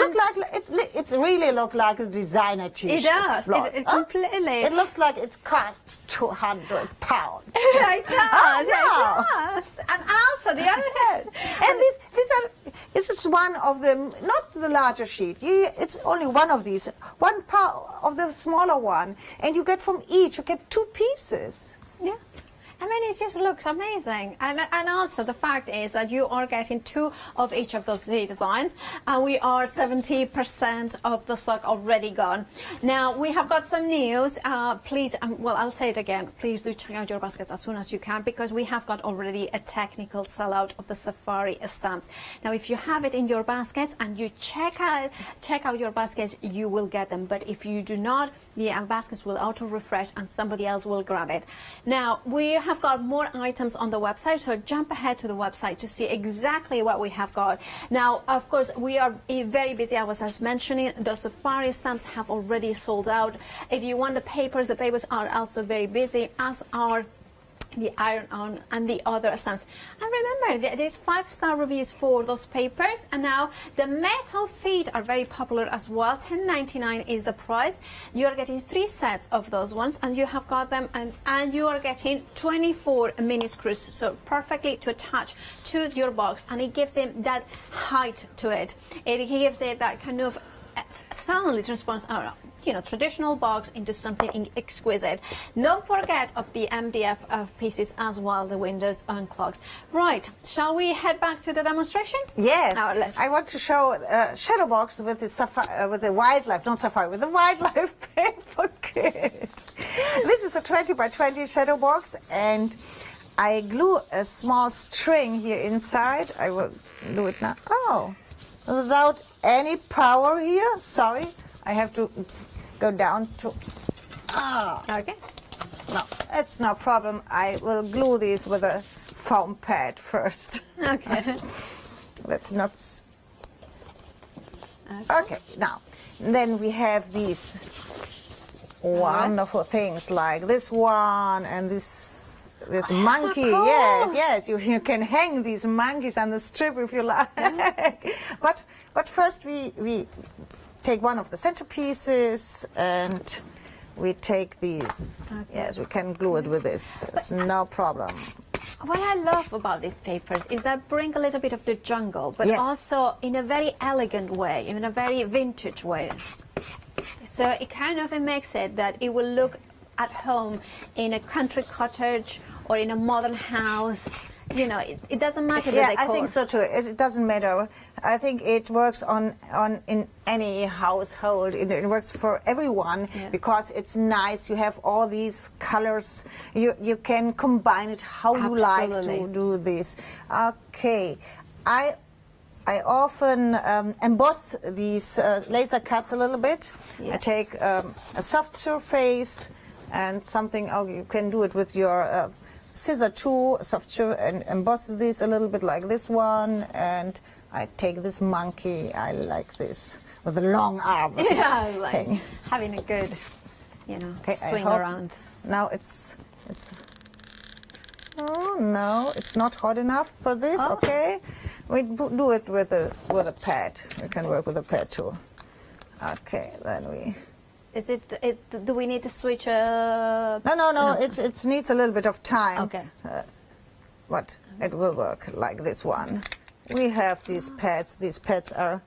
It's really look like a designer T-shirt. It does. It completely. It looks like it costs £200. It does. It does. And also the other thing. And this is one of them, not the larger sheet. It's only one of these, one part of the smaller one, and you get from each. You get 2 pieces. Yeah. I mean, it just looks amazing. And also the fact is that you are getting 2 of each of those designs, and we are 70% of the stock already gone. Now, we have got some news. Please, well, I'll say it again. Please do check out your baskets as soon as you can, because we have got already a technical sellout of the safari stamps. Now, if you have it in your baskets and you check out your baskets, you will get them. But if you do not, the baskets will auto-refresh and somebody else will grab it. Now, we have got more items on the website, so jump ahead to the website to see exactly what we have got. Now, of course, we are very busy. I was just mentioning the safari stamps have already sold out. If you want the papers are also very busy, as are the iron-on and the other stamps. And remember, there's 5-star reviews for those papers, and now the metal feet are very popular as well. $10.99 is the price. You are getting 3 sets of those ones, and you have got them, and you are getting 24 mini screws, so perfectly to attach to your box, and it gives it that height to it. It gives it that kind of suddenly transforms our traditional box into something exquisite. Don't forget of the MDF pieces as well, the windows and clocks. Right, shall we head back to the demonstration? Yes, I want to show shadow box with the wildlife, not safari, with the wildlife paper kit. This is a 20 by 20 shadow box, and I glue a small string here inside. I will do it now. Oh, without any power here. Sorry, I have to go down to... Oh. Okay. No, it's no problem. I will glue these with a foam pad first. Okay. That's not... Okay, now, then we have these wonderful things like this one and this monkey. So cool. Yes, you can hang these monkeys on the strip if you like. But first we take one of the centerpieces and we take these. Okay. Yes, we can glue it with this. It's no problem. What I love about these papers is that bring a little bit of the jungle, but yes. also in a very elegant way, in a very vintage way. So it kind of makes it that it will look at home in a country cottage or in a modern house. You know, it doesn't matter the decor. I think so too. It doesn't matter. I think it works on in any household. It works for everyone because it's nice. You have all these colors. You can combine it how you like to do this. Okay, I often emboss these laser cuts a little bit. Yeah. I take a soft surface and something. Oh, you can do it with your scissor too, and emboss this a little bit like this one. And I take this monkey. I like this with the long arms. Yeah, I like having a good, swing around. Now it's. Oh no, it's not hot enough for this. Oh. Okay, we do it with a pad. We can work with a pad too. Okay, then we. Is it? Do we need to switch? No. It needs a little bit of time. Okay. But it will work like this one. We have these pads. These pads are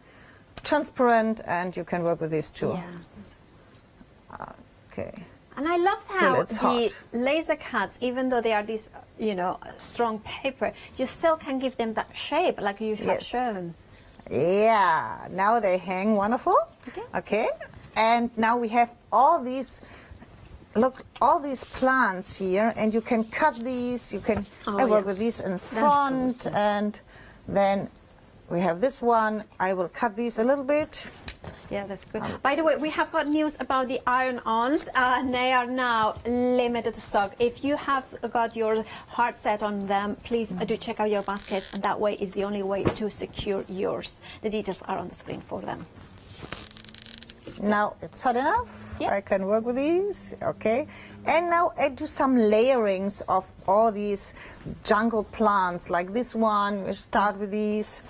transparent, and you can work with these too. Yeah. Okay. And I love how the laser cuts, even though they are this, strong paper, you still can give them that shape like you have shown. Yeah. Now they hang wonderful. Okay. And now we have all these, all these plants here, and you can cut these. You can work with these in front, and then we have this one. I will cut these a little bit. Yeah, that's good. By the way, we have got news about the iron-ons. They are now limited stock. If you have got your heart set on them, please do check out your baskets, and that way is the only way to secure yours. The details are on the screen for them. Now it's hot enough. Yep. I can work with these. Okay. And now I do some layerings of all these jungle plants, like this one. We start with these.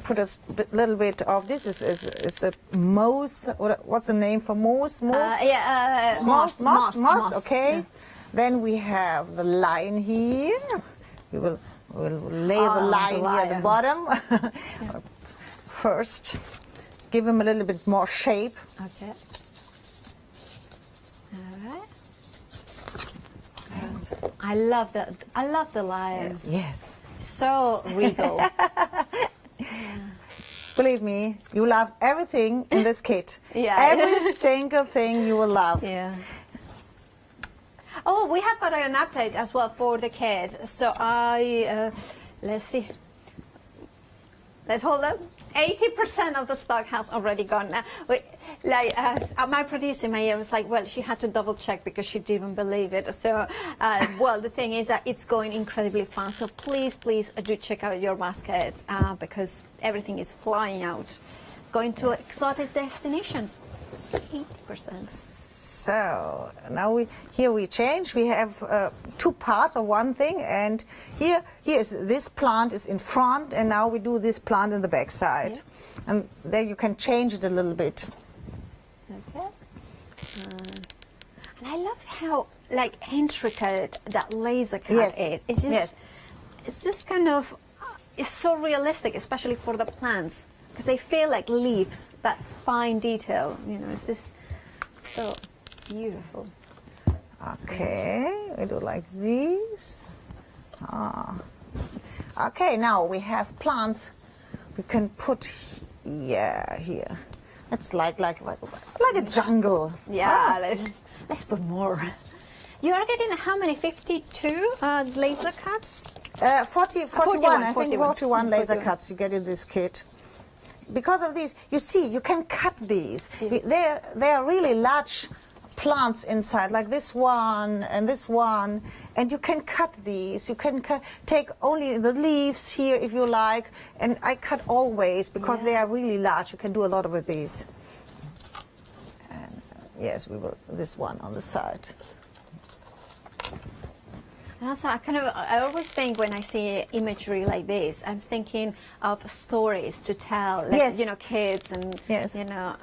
Put a little bit of this is a moss. What's the name for moss? Moss. Moss. Okay. Yeah. Then we have the lion here. We'll lay the lion here at the bottom. First, give him a little bit more shape. Okay. All right. I love the lion. Yes. So regal. Believe me, you love everything in this kit. Yeah. Every single thing you will love. Yeah. Oh, we have got an update as well for the kids. So let's see. Let's hold them. 80% of the stock has already gone. My producer, Maya, was like, well, she had to double check because she didn't believe it. So, well, the thing is that it's going incredibly fast. So please do check out your baskets because everything is flying out. Going to exotic destinations. 80%. So now we change. We have two parts of one thing, and here is this plant is in front, and now we do this plant in the back side, and then you can change it a little bit. Okay. And I love how intricate that laser cut is. It's just it's just kind of it's so realistic, especially for the plants, because they feel like leaves. That fine detail, it's just so beautiful. Okay, we do like this. Okay, now we have plants. We can put here. It's like a jungle. Yeah, let's put more. You are getting how many? 52 laser cuts? 41, I think 41 41 laser cuts you get in this kit. Because of these, you see, you can cut these. They are really large plants inside, like this one and this one, and you can cut these. You can take only the leaves here if you like, and I cut always because they are really large. You can do a lot with these. And, yes, we will. This one on the side. And also, I always think when I see imagery like this, I'm thinking of stories to tell, like, you know, kids and, you know,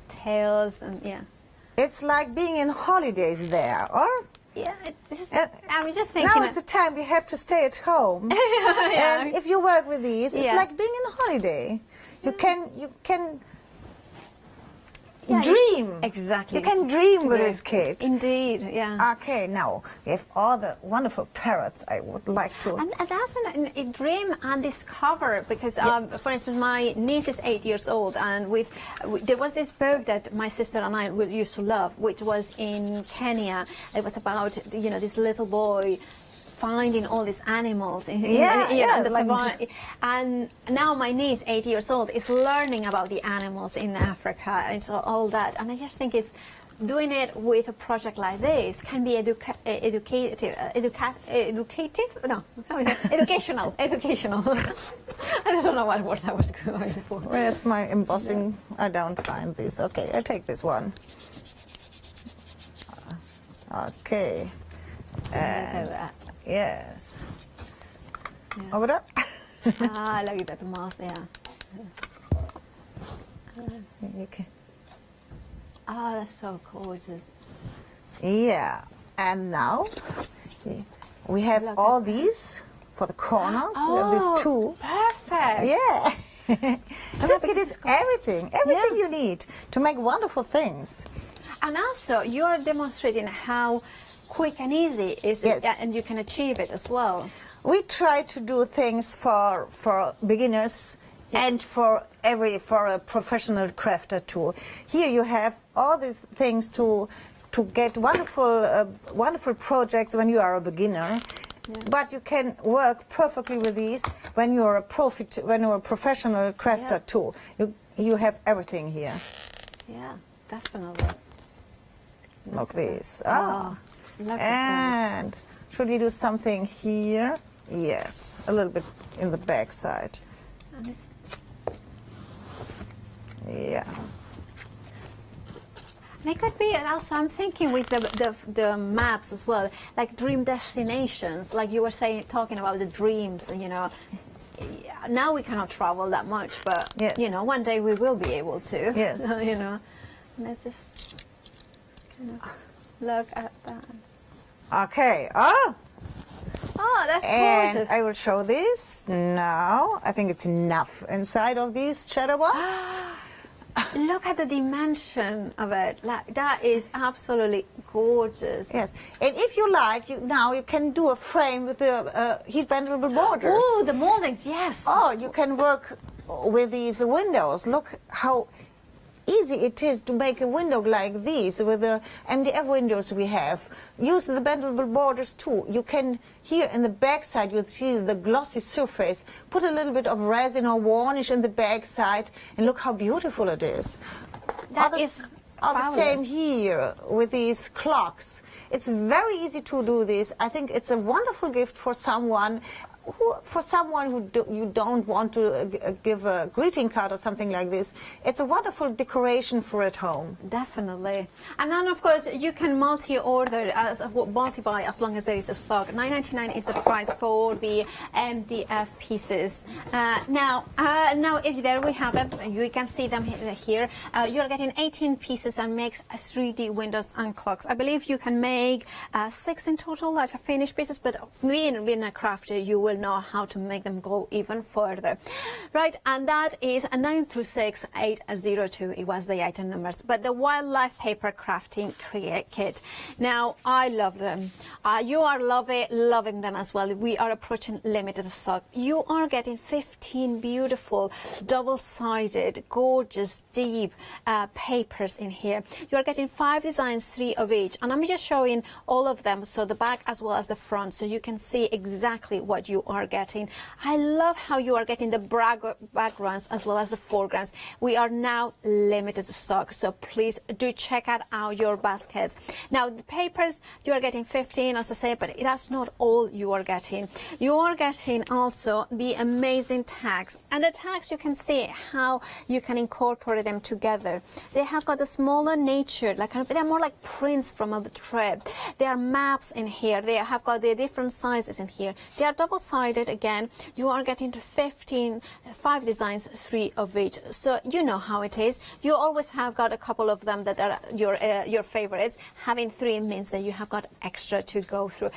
tales and, It's like being in holidays there, or? Yeah, it's just, I was just thinking... Now it's a time we have to stay at home. And if you work with these, it's like being in a holiday. You can dream. Exactly. You can dream with this kit. Indeed, yeah. Okay, now we have all the wonderful parrots I would like to... And that's a dream and discover, because, for instance, my niece is 8 years old, and there was this book that my sister and I used to love, which was in Kenya. It was about, you know, this little boy finding all these animals in the savannah. And now my niece, 8 years old, is learning about the animals in Africa and so all that. And I just think it's doing it with a project like this can be educational. I don't know what word I was going for. Where's my embossing? I don't find this. Okay, I take this one. Okay. And yes. Over there. Look at that mouse, Okay. Oh, that's so gorgeous. Yeah, and now we have all these for the corners. We have these two. Perfect. Yeah. And this kit is everything you need to make wonderful things. And also, you're demonstrating how quick and easy is it, and you can achieve it as well. We try to do things for beginners and for a professional crafter too. Here you have all these things to get wonderful projects when you are a beginner. But you can work perfectly with these when you're a professional crafter too. You have everything here. Yeah, definitely. Look this. And should we do something here? Yes, a little bit in the back side. Yeah. And it could be also, I'm thinking with the maps as well, like dream destinations, like you were talking about the dreams, you know. Now we cannot travel that much, but, you know, one day we will be able to. Yes. You know. And let's just look at that. Okay. Oh, that's and gorgeous. I will show this now. I think it's enough inside of these shadow box. Look at the dimension of it. Like, that is absolutely gorgeous. Yes. And if you like, now you can do a frame with the heat bendable borders. Oh, the moldings, yes. Oh, you can work with these windows. Look how easy it is to make a window like these with the MDF windows we have. Use the bendable borders too. You can, here in the back side, you'll see the glossy surface. Put a little bit of resin or varnish in the back side, and look how beautiful it is. That is the same here with these clocks. It's very easy to do this. I think it's a wonderful gift for someone who you don't want to give a greeting card or something like this. It's a wonderful decoration for at home. Definitely. And then, of course, you can multi-order, multi-buy as long as there is a stock. $9.99 is the price for the MDF pieces. Now, if there we have it, you can see them here. You're getting 18 pieces and makes 3D windows and clocks. I believe you can make 6 in total, like finished pieces, but being a crafter, you will will know how to make them go even further. Right, and that is a 926802. It was the item numbers. But the wildlife paper crafting kit. Now, I love them. You are loving them as well. We are approaching limited stock. You are getting 15 beautiful double-sided, gorgeous, deep papers in here. You are getting 5 designs, 3 of each, and I'm just showing all of them, so the back as well as the front, so you can see exactly what you are getting. I love how you are getting the backgrounds as well as the foregrounds. We are now limited stock, so please do check out your baskets. Now, the papers, you are getting 15, as I say, but that's not all you are getting. You are getting also the amazing tags, and the tags, you can see how you can incorporate them together. They have got the smaller nature, like they're more like prints from a thread. There are maps in here. They have got the different sizes in here. They are double-sided again. You are getting to 5 designs, 3 of each. So you know how it is. You always have got a couple of them that are your favorites. Having 3 means that you have got extra to go through.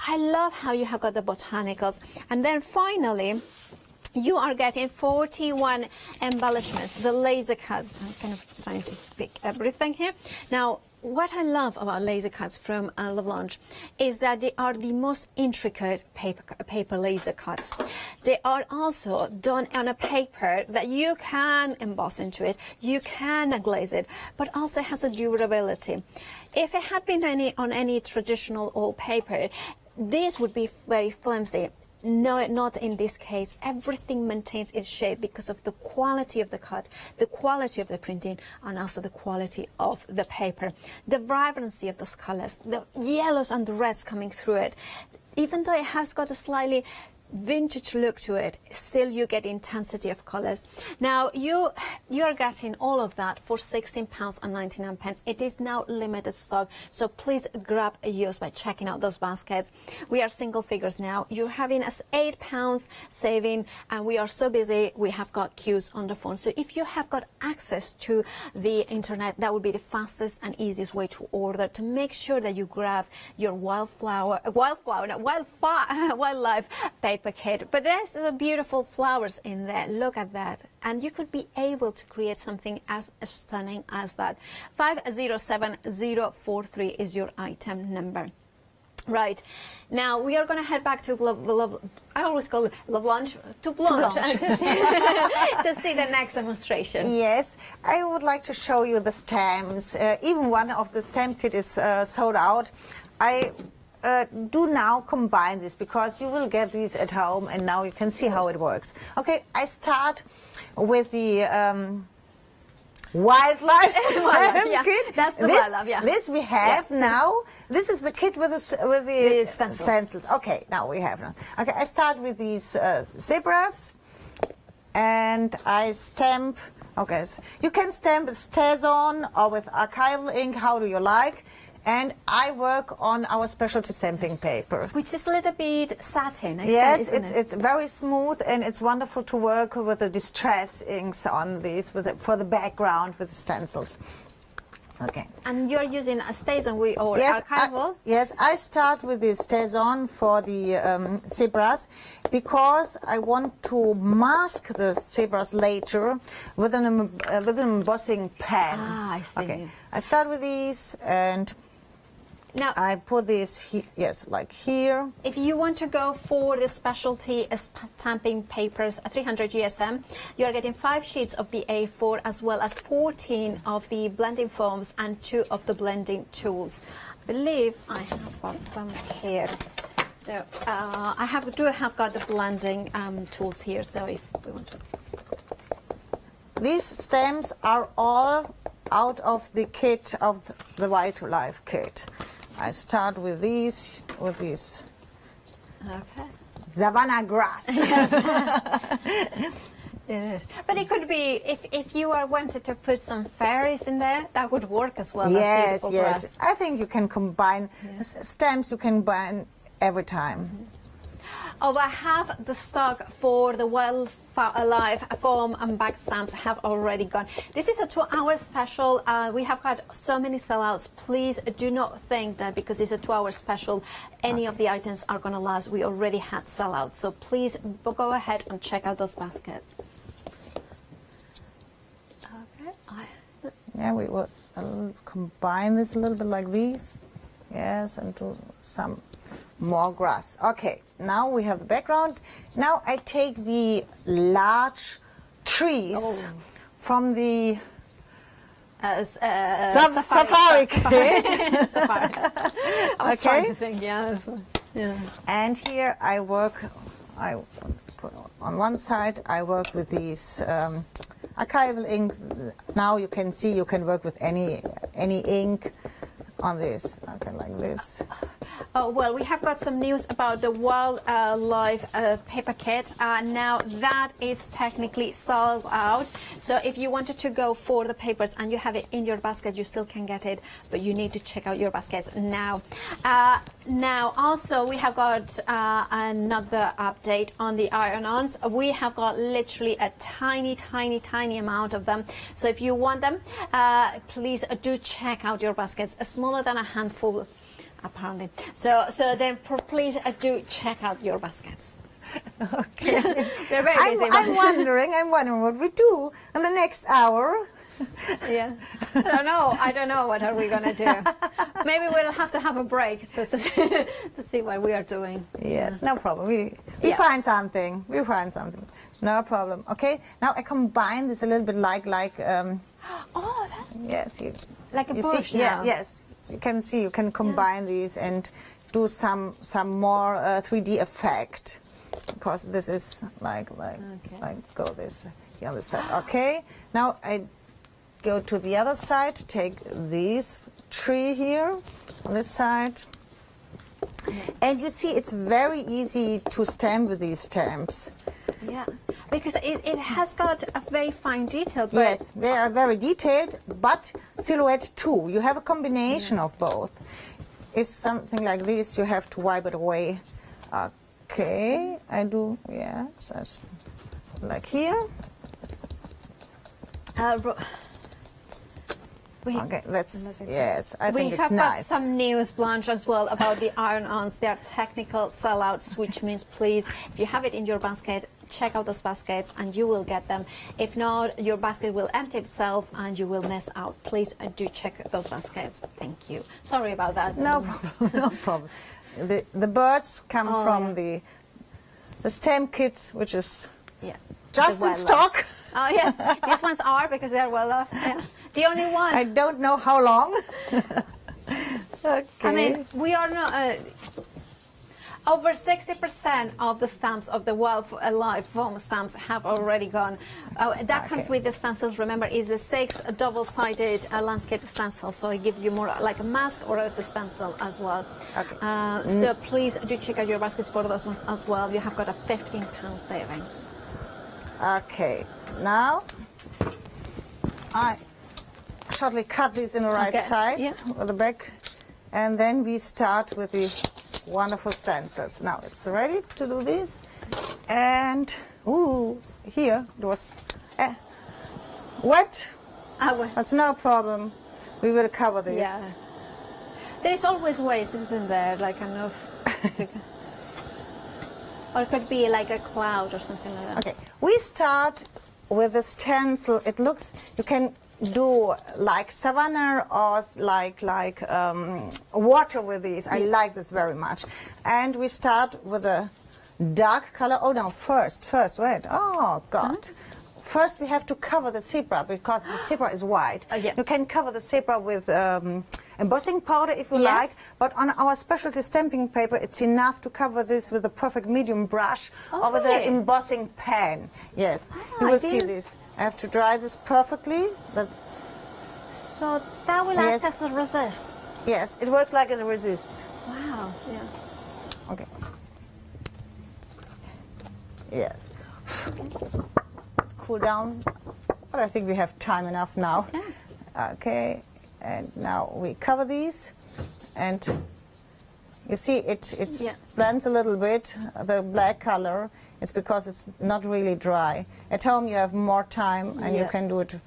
I love how you have got the botanicals. And then finally, you are getting 41 embellishments, the laser cuts. I'm kind of trying to pick everything here. Now, what I love about laser cuts from LaBlanche is that they are the most intricate paper laser cuts. They are also done on a paper that you can emboss into it, you can glaze it, but also has a durability. If it had been on any traditional old paper, this would be very flimsy. No, not in this case. Everything maintains its shape because of the quality of the cut, the quality of the printing, and also the quality of the paper. The vibrancy of those colors, the yellows and the reds coming through it. Even though it has got a slightly vintage look to it, still you get intensity of colors. Now you are getting all of that for £16.99. It is now limited stock, so please grab yours by checking out those baskets. We are single figures now. You're having us £8 saving, and we are so busy we have got queues on the phone. So if you have got access to the internet, that would be the fastest and easiest way to order, to make sure that you grab your wildlife paper kit. But there's the beautiful flowers in there. Look at that. And you could be able to create something as stunning as that. 507043 is your item number. Right. Now we are going to head back to I always call it LaBlanche, to Blanche, to see the next demonstration. Yes, I would like to show you the stamps. Even one of the stamp kit is sold out. I do now combine this because you will get these at home, and now you can see how it works. Okay, I start with the wildlife stamp kit. That's the wildlife, yeah. This we have now. This is the kit with the stencils. Okay, now we have them. Okay, I start with these zebras, and I stamp. Okay, so you can stamp with StampOn or with archival ink. How do you like? And I work on our specialty stamping paper, which is a little bit satin. Yes, it's very smooth, and it's wonderful to work with the distress inks on these for the background with the stencils. Okay. And you're using a StampOn or archival? Yes, I start with the StampOn for the zebras because I want to mask the zebras later with an embossing pen. Ah, I see. Okay. I start with these, and now I put this like here. If you want to go for the specialty stamping papers, 300 GSM, you are getting 5 sheets of the A4 as well as 14 of the blending foams and 2 of the blending tools. I believe I have got them here. So I do have got the blending tools here. So if we want to, these stamps are all out of the kit of the Wildlife kit. I start with these, okay, Savannah grass. Yes. Yes. But it could be, if you wanted to put some fairies in there, that would work as well. Yes, as yes. Grass. I think you can combine stamps. You can combine every time. Oh, I have the stock for the Alive foam and bag stamps have already gone. This is a 2-hour special. We have had so many sellouts. Please do not think that because it's a 2-hour special, any of the items are going to last. We already had sellouts. So please go ahead and check out those baskets. Okay. Yeah, we will combine this a little bit like these. Yes, and do some more grass. Okay, now we have the background. Now I take the large trees from the safari kit. I was trying to think, yeah. And here I work, on one side I work with these archival ink. Now you can see you can work with any ink on this, okay, like this. Oh, well, we have got some news about the wildlife paper kit. Now that is technically sold out. So if you wanted to go for the papers and you have it in your basket, you still can get it, but you need to check out your baskets now. Now, also, we have got another update on the iron-ons. We have got literally a tiny, tiny, tiny amount of them. So if you want them, please do check out your baskets. Smaller than a handful, apparently. So then please do check out your baskets. Okay. They're very busy. I'm wondering what we do in the next hour. Yeah. I don't know what are we going to do. Maybe we'll have to have a break to see what we are doing. Yes, no problem. We find something. We find something. No problem. Okay. Now I combine this a little bit like yes, like a you bush see, now. Yes. You can see you can combine these and do some more 3D effect, because this is like go this the other side. Okay. Now I go to the other side. Take this tree here on this side, and you see it's very easy to stamp with these stamps. Yeah, because it has got a very fine detail. But Yes, they are very detailed, but silhouette too. You have a combination of both. If something like this, you have to wipe it away. Okay, I do, yes, like here. Okay, that's, yes, I think it's nice. We have got some news, Blanche, as well about the iron-ons. They are technical sellouts, which means please, if you have it in your basket, check out those baskets and you will get them. If not, your basket will empty itself and you will miss out. Please do check those baskets. Thank you. Sorry about that. No problem, no problem. The birds come from the stamp kit, which is just in stock. Oh, yes. These ones are, because they're well off. Yeah. The only one. I don't know how long. Okay. I mean, we are not... over 60% of the stamps of the Wildlife foam stamps have already gone. That comes with the stencils. Remember, is the 6 double-sided landscape stencil, so it gives you more like a mask or as a stencil as well. Okay. So please do check out your baskets for those ones as well. You have got a £15 saving. Okay, now I shortly cut these in the right sides with the back, and then we start with the wonderful stencils. Now it's ready to do this, and here it was wet. That's no problem. We will cover this. Yeah. There's always ways, isn't there? Like enough. Or it could be like a cloud or something like that. Okay, we start with the stencil. It looks, you can do like savanna or like water with these. I like this very much. And we start with a dark color. Oh no, first, wait. Oh God. First we have to cover the zebra, because the zebra is white. You can cover the zebra with embossing powder if you like, but on our specialty stamping paper it's enough to cover this with a perfect medium brush over the embossing pen. Yes, you will see this. I have to dry this perfectly. So that will act as a resist? Yes, it works like a resist. Wow, yeah. Okay. Yes. Cool down, but I think we have time enough now. Okay, and now we cover these, and You see, it blends a little bit, the black color. It's because it's not really dry. At home you have more time and you can do it,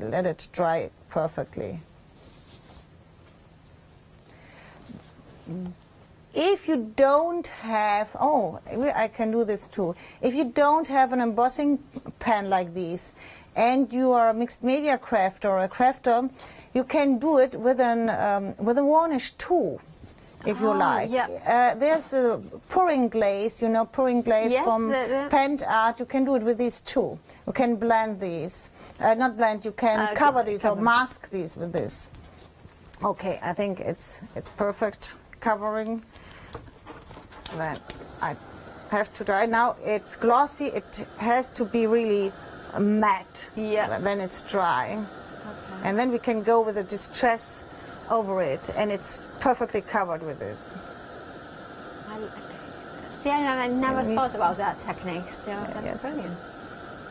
let it dry perfectly. If you don't have, I can do this too. If you don't have an embossing pen like these, and you are a mixed media crafter or a crafter, you can do it with a varnish too, if you like. There's a pouring glaze, pouring glaze from Paint Art. You can do it with these too. You can blend these. Not blend, you can cover these or mask these with this. Okay, I think it's perfect covering. Then I have to dry. Now it's glossy. It has to be really matte. Then it's dry. Okay. And then we can go with the distress over it, and it's perfectly covered with this. See, I never thought about that technique. So that's brilliant.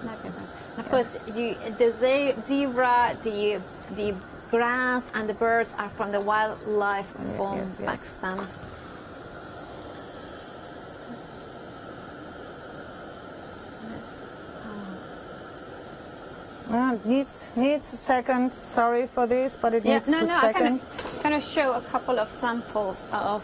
And of course, the zebra, the grass, and the birds are from the wildlife form back stands. Needs a second. Sorry for this, but it needs a second. I'm going to show a couple of samples of.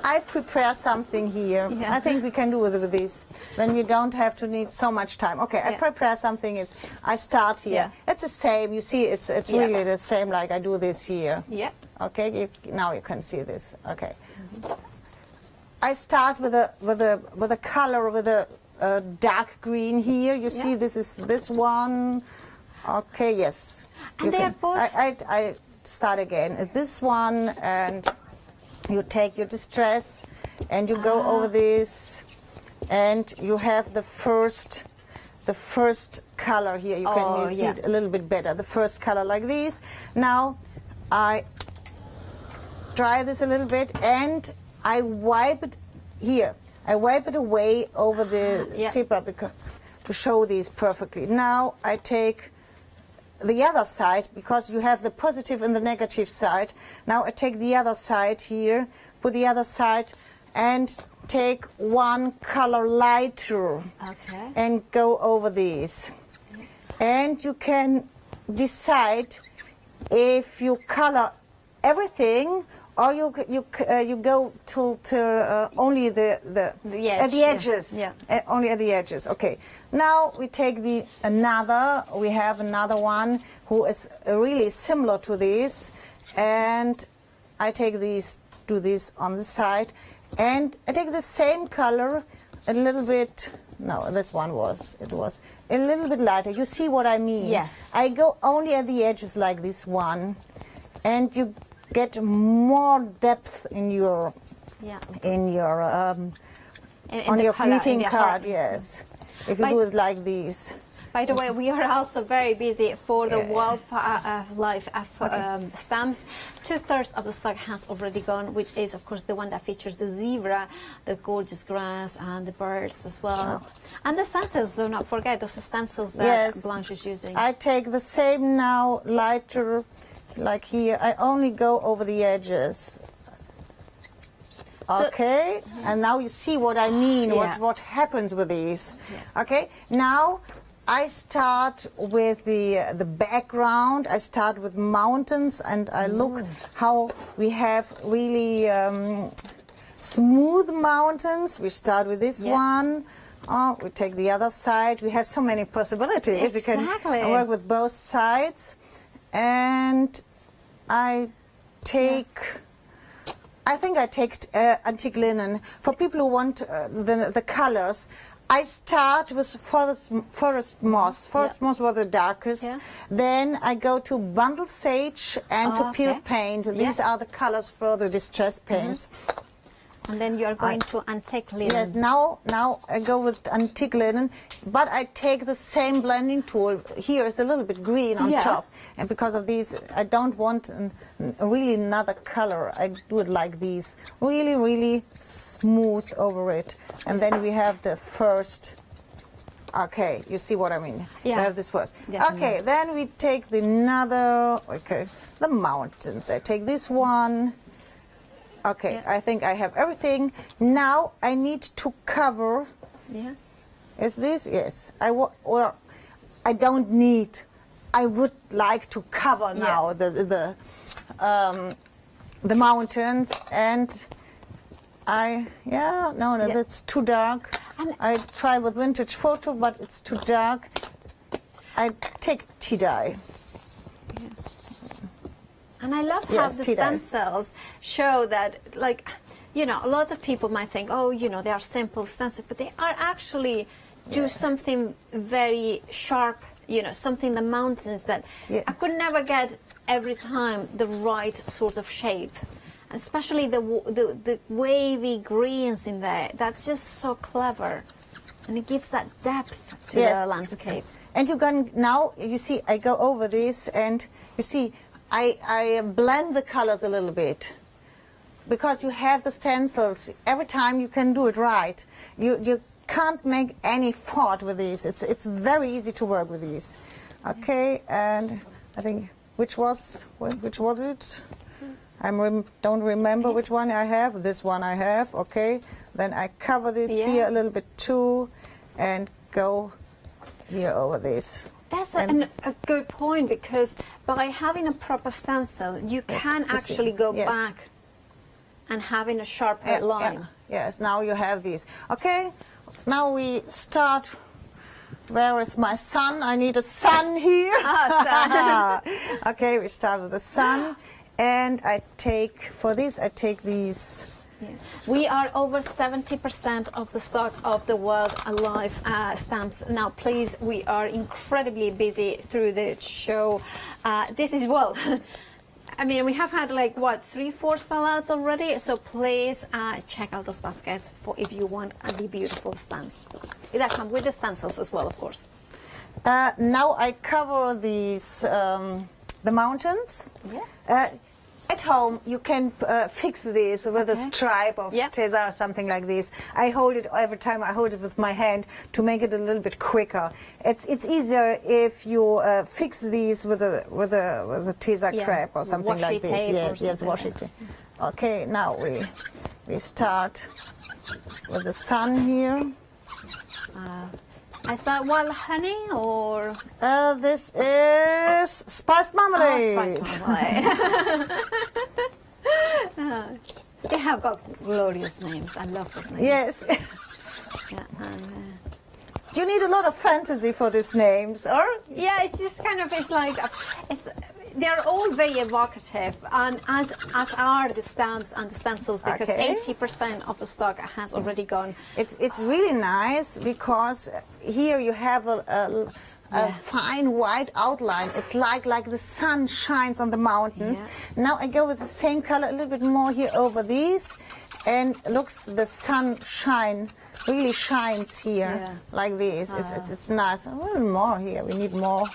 I prepare something here. I think we can do it with this. Then you don't have to need so much time. Okay, I prepare something. I start here. It's the same. You see, it's really the same like I do this here. Okay, now you can see this. Okay. I start with a color with a dark green here. You see, this is this one. Okay, yes. And they are both. I start again. This one, and you take your distress and you go over this, and you have the first color here. You can see it a little bit better. The first color like this. Now I dry this a little bit and I wipe it here. I wipe it away over the zebra to show these perfectly. Now I take the other side, because you have the positive and the negative side. Now I take the other side here, put the other side, and take one color lighter and go over these. And you can decide if you color everything or you go to only the at the edges. Only at the edges. Okay. Now we take we have another one who is really similar to this, and I take these, do this on the side, and I take the same color a little bit. No, this one was a little bit lighter. You see what I mean? Yes. I go only at the edges like this one, and you get more depth in your on your greeting card. Yes, if you do it like these. By the way, we are also very busy for the wildlife stamps. 2/3 of the stock has already gone, which is, of course, the one that features the zebra, the gorgeous grass, and the birds as well. And the stencils, do not forget those stencils that Blanche is using. I take the same now, lighter, like here. I only go over the edges. Okay, and now you see what I mean, what happens with these. Okay, now I start with the background. I start with mountains, and I look how we have really smooth mountains. We start with this one. We take the other side. We have so many possibilities. Exactly. You can work with both sides. And I take... I think I take antique linen. For people who want the colors, I start with forest moss. Forest moss was the darkest. Then I go to bundle sage and to peel paint. These are the colors for the distress paints. And then you are going to antique linen. Yes, now I go with antique linen, but I take the same blending tool. Here is a little bit green on top, and because of these, I don't want really another color. I do it like these, really, really smooth over it. And then we have the first Okay, you see what I mean? Yeah. I have this first. Definitely. Okay, then we take the the mountains. I take this one. Okay, I think I have everything. Now I need to cover. Yeah. Is this? Yes. Or I don't need. I would like to cover now the mountains, and that's too dark. I try with vintage photo, but it's too dark. I take tea dye. And I love how the stencils show that, like, you know, a lot of people might think, oh, you know, they are simple stencils, but they are actually do something very sharp, you know, something in the mountains that I could never get every time the right sort of shape. Especially the wavy greens in there. That's just so clever. And it gives that depth to the landscape. And you can, now, you see, I go over this, and you see, I blend the colors a little bit. Because you have the stencils, every time you can do it right. You can't make any fault with these. It's very easy to work with these. Okay, and I think, which was it? I don't remember which one I have. This one I have, okay. Then I cover this here a little bit too, and go here over this. That's a good point, because by having a proper stencil, you can actually go back and having a sharper line. Yes, now you have these. Okay, now we start. Where is my sun? I need a sun here. Sun. Okay, we start with the sun. And I take these. Yeah. We are over 70% of the stock of the World Alive stamps. Now, please, we are incredibly busy through the show. This is, well, I mean, we have had like, what, 3-4 sellouts already? So please check out those baskets if you want the beautiful stamps. That come with the stencils as well, of course. Now I cover these, the mountains. Yeah. At home, you can fix this with a stripe of tesa or something like this. I hold it every time. I hold it with my hand to make it a little bit quicker. It's easier if you fix these with a tesa crepe or something like this. Yes, washi tape. Okay, now we start with the sun here. Is that wild honey or? This is spiced marmalade. Spiced marmalade. They have got glorious names. I love those names. Yes. You need a lot of fantasy for these names, or? Yeah, it's just kind of, they're all very evocative, and as are the stamps and the stencils, because 80% of the stock has already gone. It's really nice, because here you have a fine white outline. It's like the sun shines on the mountains. Now I go with the same color, a little bit more here over these, and looks the sun really shines here like this. It's nice. A little more here. We need more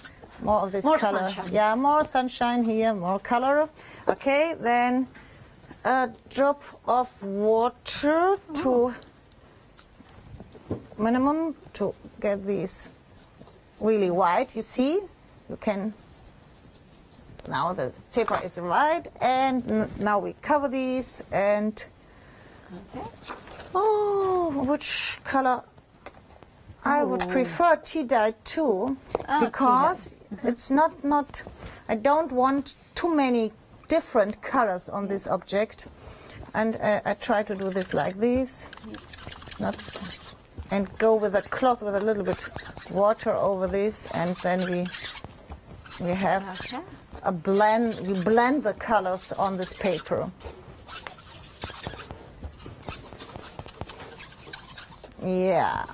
of this color. Sunshine. Yeah, more sunshine here, more color. Okay, then a drop of water to minimum to get these really white. You see, you can. Now the paper is white, and now we cover these and. Oh, which color? I would prefer tea dye too, because it's not. I don't want too many different colors on this object, and I try to do this like this, and go with a cloth with a little bit water over this, and then we have a blend. We blend the colors on this paper. Yeah.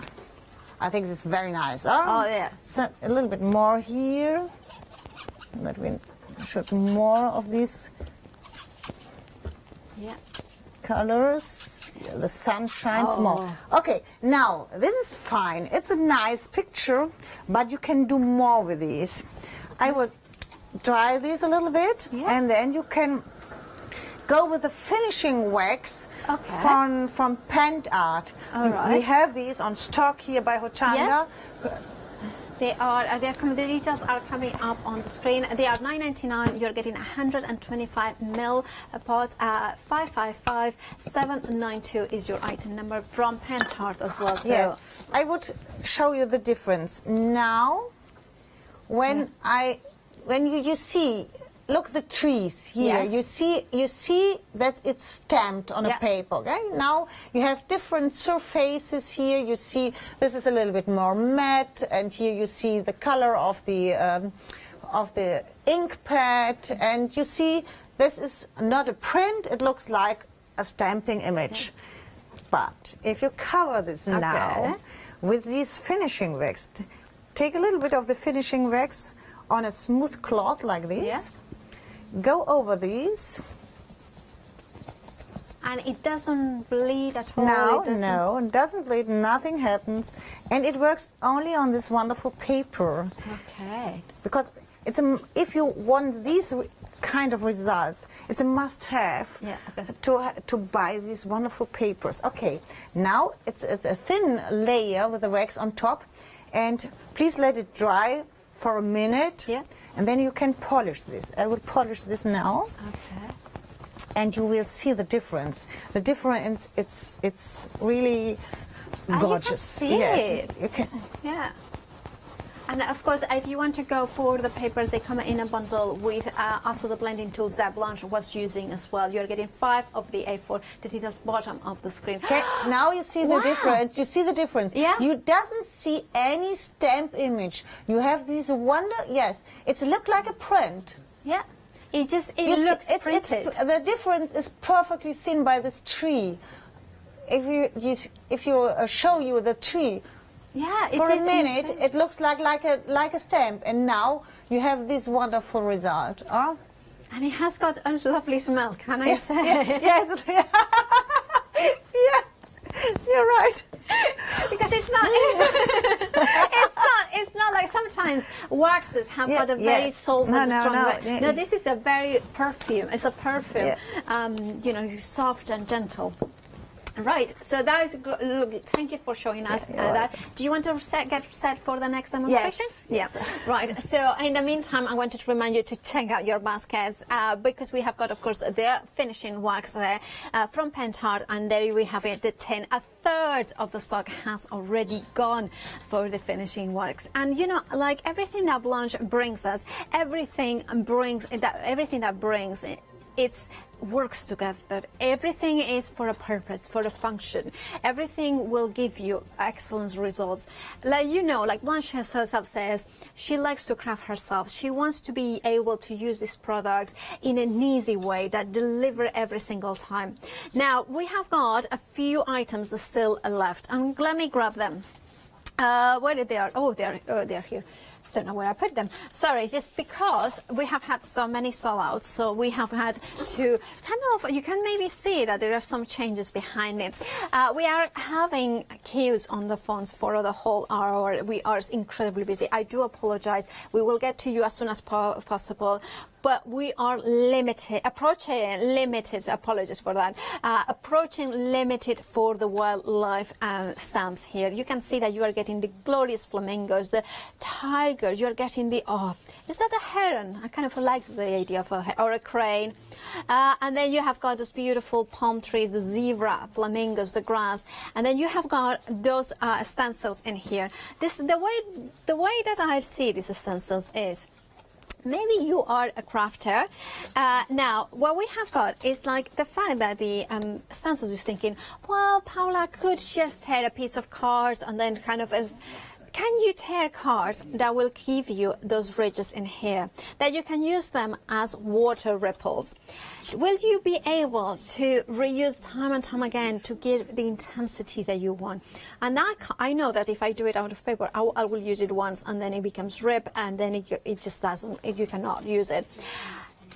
I think it's very nice. Oh, yeah. So a little bit more here. That we should more of these colors. The sun shines more. Okay, now this is fine. It's a nice picture, but you can do more with these. I would dry these a little bit, and then you can go with the finishing wax from Paint Art. All right. We have these on stock here by Hochanda. Yes. The details are coming up on the screen. They are $9.99. You're getting 125 ml pots. 555792 is your item number from Paint Art as well. So. Yes, I would show you the difference now. When you see, look the trees here. Yes. You see that it's stamped on a paper. Okay. Now you have different surfaces here. You see this is a little bit more matte, and here you see the color of the ink pad, and you see this is not a print. It looks like a stamping image. But if you cover this now with these finishing wax, take a little bit of the finishing wax on a smooth cloth like this. Go over these. And it doesn't bleed at all? No, it doesn't bleed, nothing happens. And it works only on this wonderful paper. Okay. Because if you want these kind of results, it's a must-have to buy these wonderful papers. Okay, now it's a thin layer with the wax on top. And please let it dry for a minute. And then you can polish this. I will polish this now. Okay. And you will see the difference. The difference, it's really gorgeous. You can see it. it. You can. Yeah. And of course, if you want to go for the papers, they come in a bundle with also the blending tools that LaBlanche was using as well. You're getting 5 of the A4. The details bottom of the screen. Okay, now you see the difference. You see the difference. Yeah. You doesn't see any stamp image. You have these it look like a print. Yeah. It looks printed. The difference is perfectly seen by this tree. If you show you the tree. Yeah, for a minute, it looks like a stamp, and now you have this wonderful result. Oh? And it has got a lovely smell, can I say? Yes. Yeah, you're right. Because it's not, it's not like sometimes waxes have got a very solvent, strong. No, this is a very perfume. It's a perfume, soft and gentle. Right, so that is good. Thank you for showing us that. Do you want to get set for the next demonstration? Yes. Right, so in the meantime, I wanted to remind you to check out your baskets because we have got, of course, the finishing wax there from Paint Art, and there we have it, the 10. A third of the stock has already gone for the finishing wax. And, like everything that LaBlanche brings us, everything that brings it works together. Everything is for a purpose, for a function. Everything will give you excellent results. Like Blanche herself says, she likes to craft herself. She wants to be able to use these products in an easy way that deliver every single time. Now, we have got a few items still left, and let me grab them. Where they are? Oh, they're here. Don't know where I put them. Sorry, just because we have had so many sellouts, so we have had to you can maybe see that there are some changes behind me. We are having queues on the phones for the whole hour. We are incredibly busy. I do apologize. We will get to you as soon as possible. But we are approaching limited, apologies for that, approaching limited for the wildlife stamps here. You can see that you are getting the glorious flamingos, the tigers, you're getting the, is that a heron? I kind of like the idea of or a crane. And then you have got those beautiful palm trees, the zebra, flamingos, the grass. And then you have got those stencils in here. The way that I see these stencils is, maybe you are a crafter. Now, what we have got is like the fact that the stencils is thinking, well, Paula could just tear a piece of cards and then kind of can you tear cards that will give you those ridges in here, that you can use them as water ripples? Will you be able to reuse time and time again to give the intensity that you want? And I know that if I do it out of paper, I will use it once and then it becomes rip, and then it just doesn't, you cannot use it.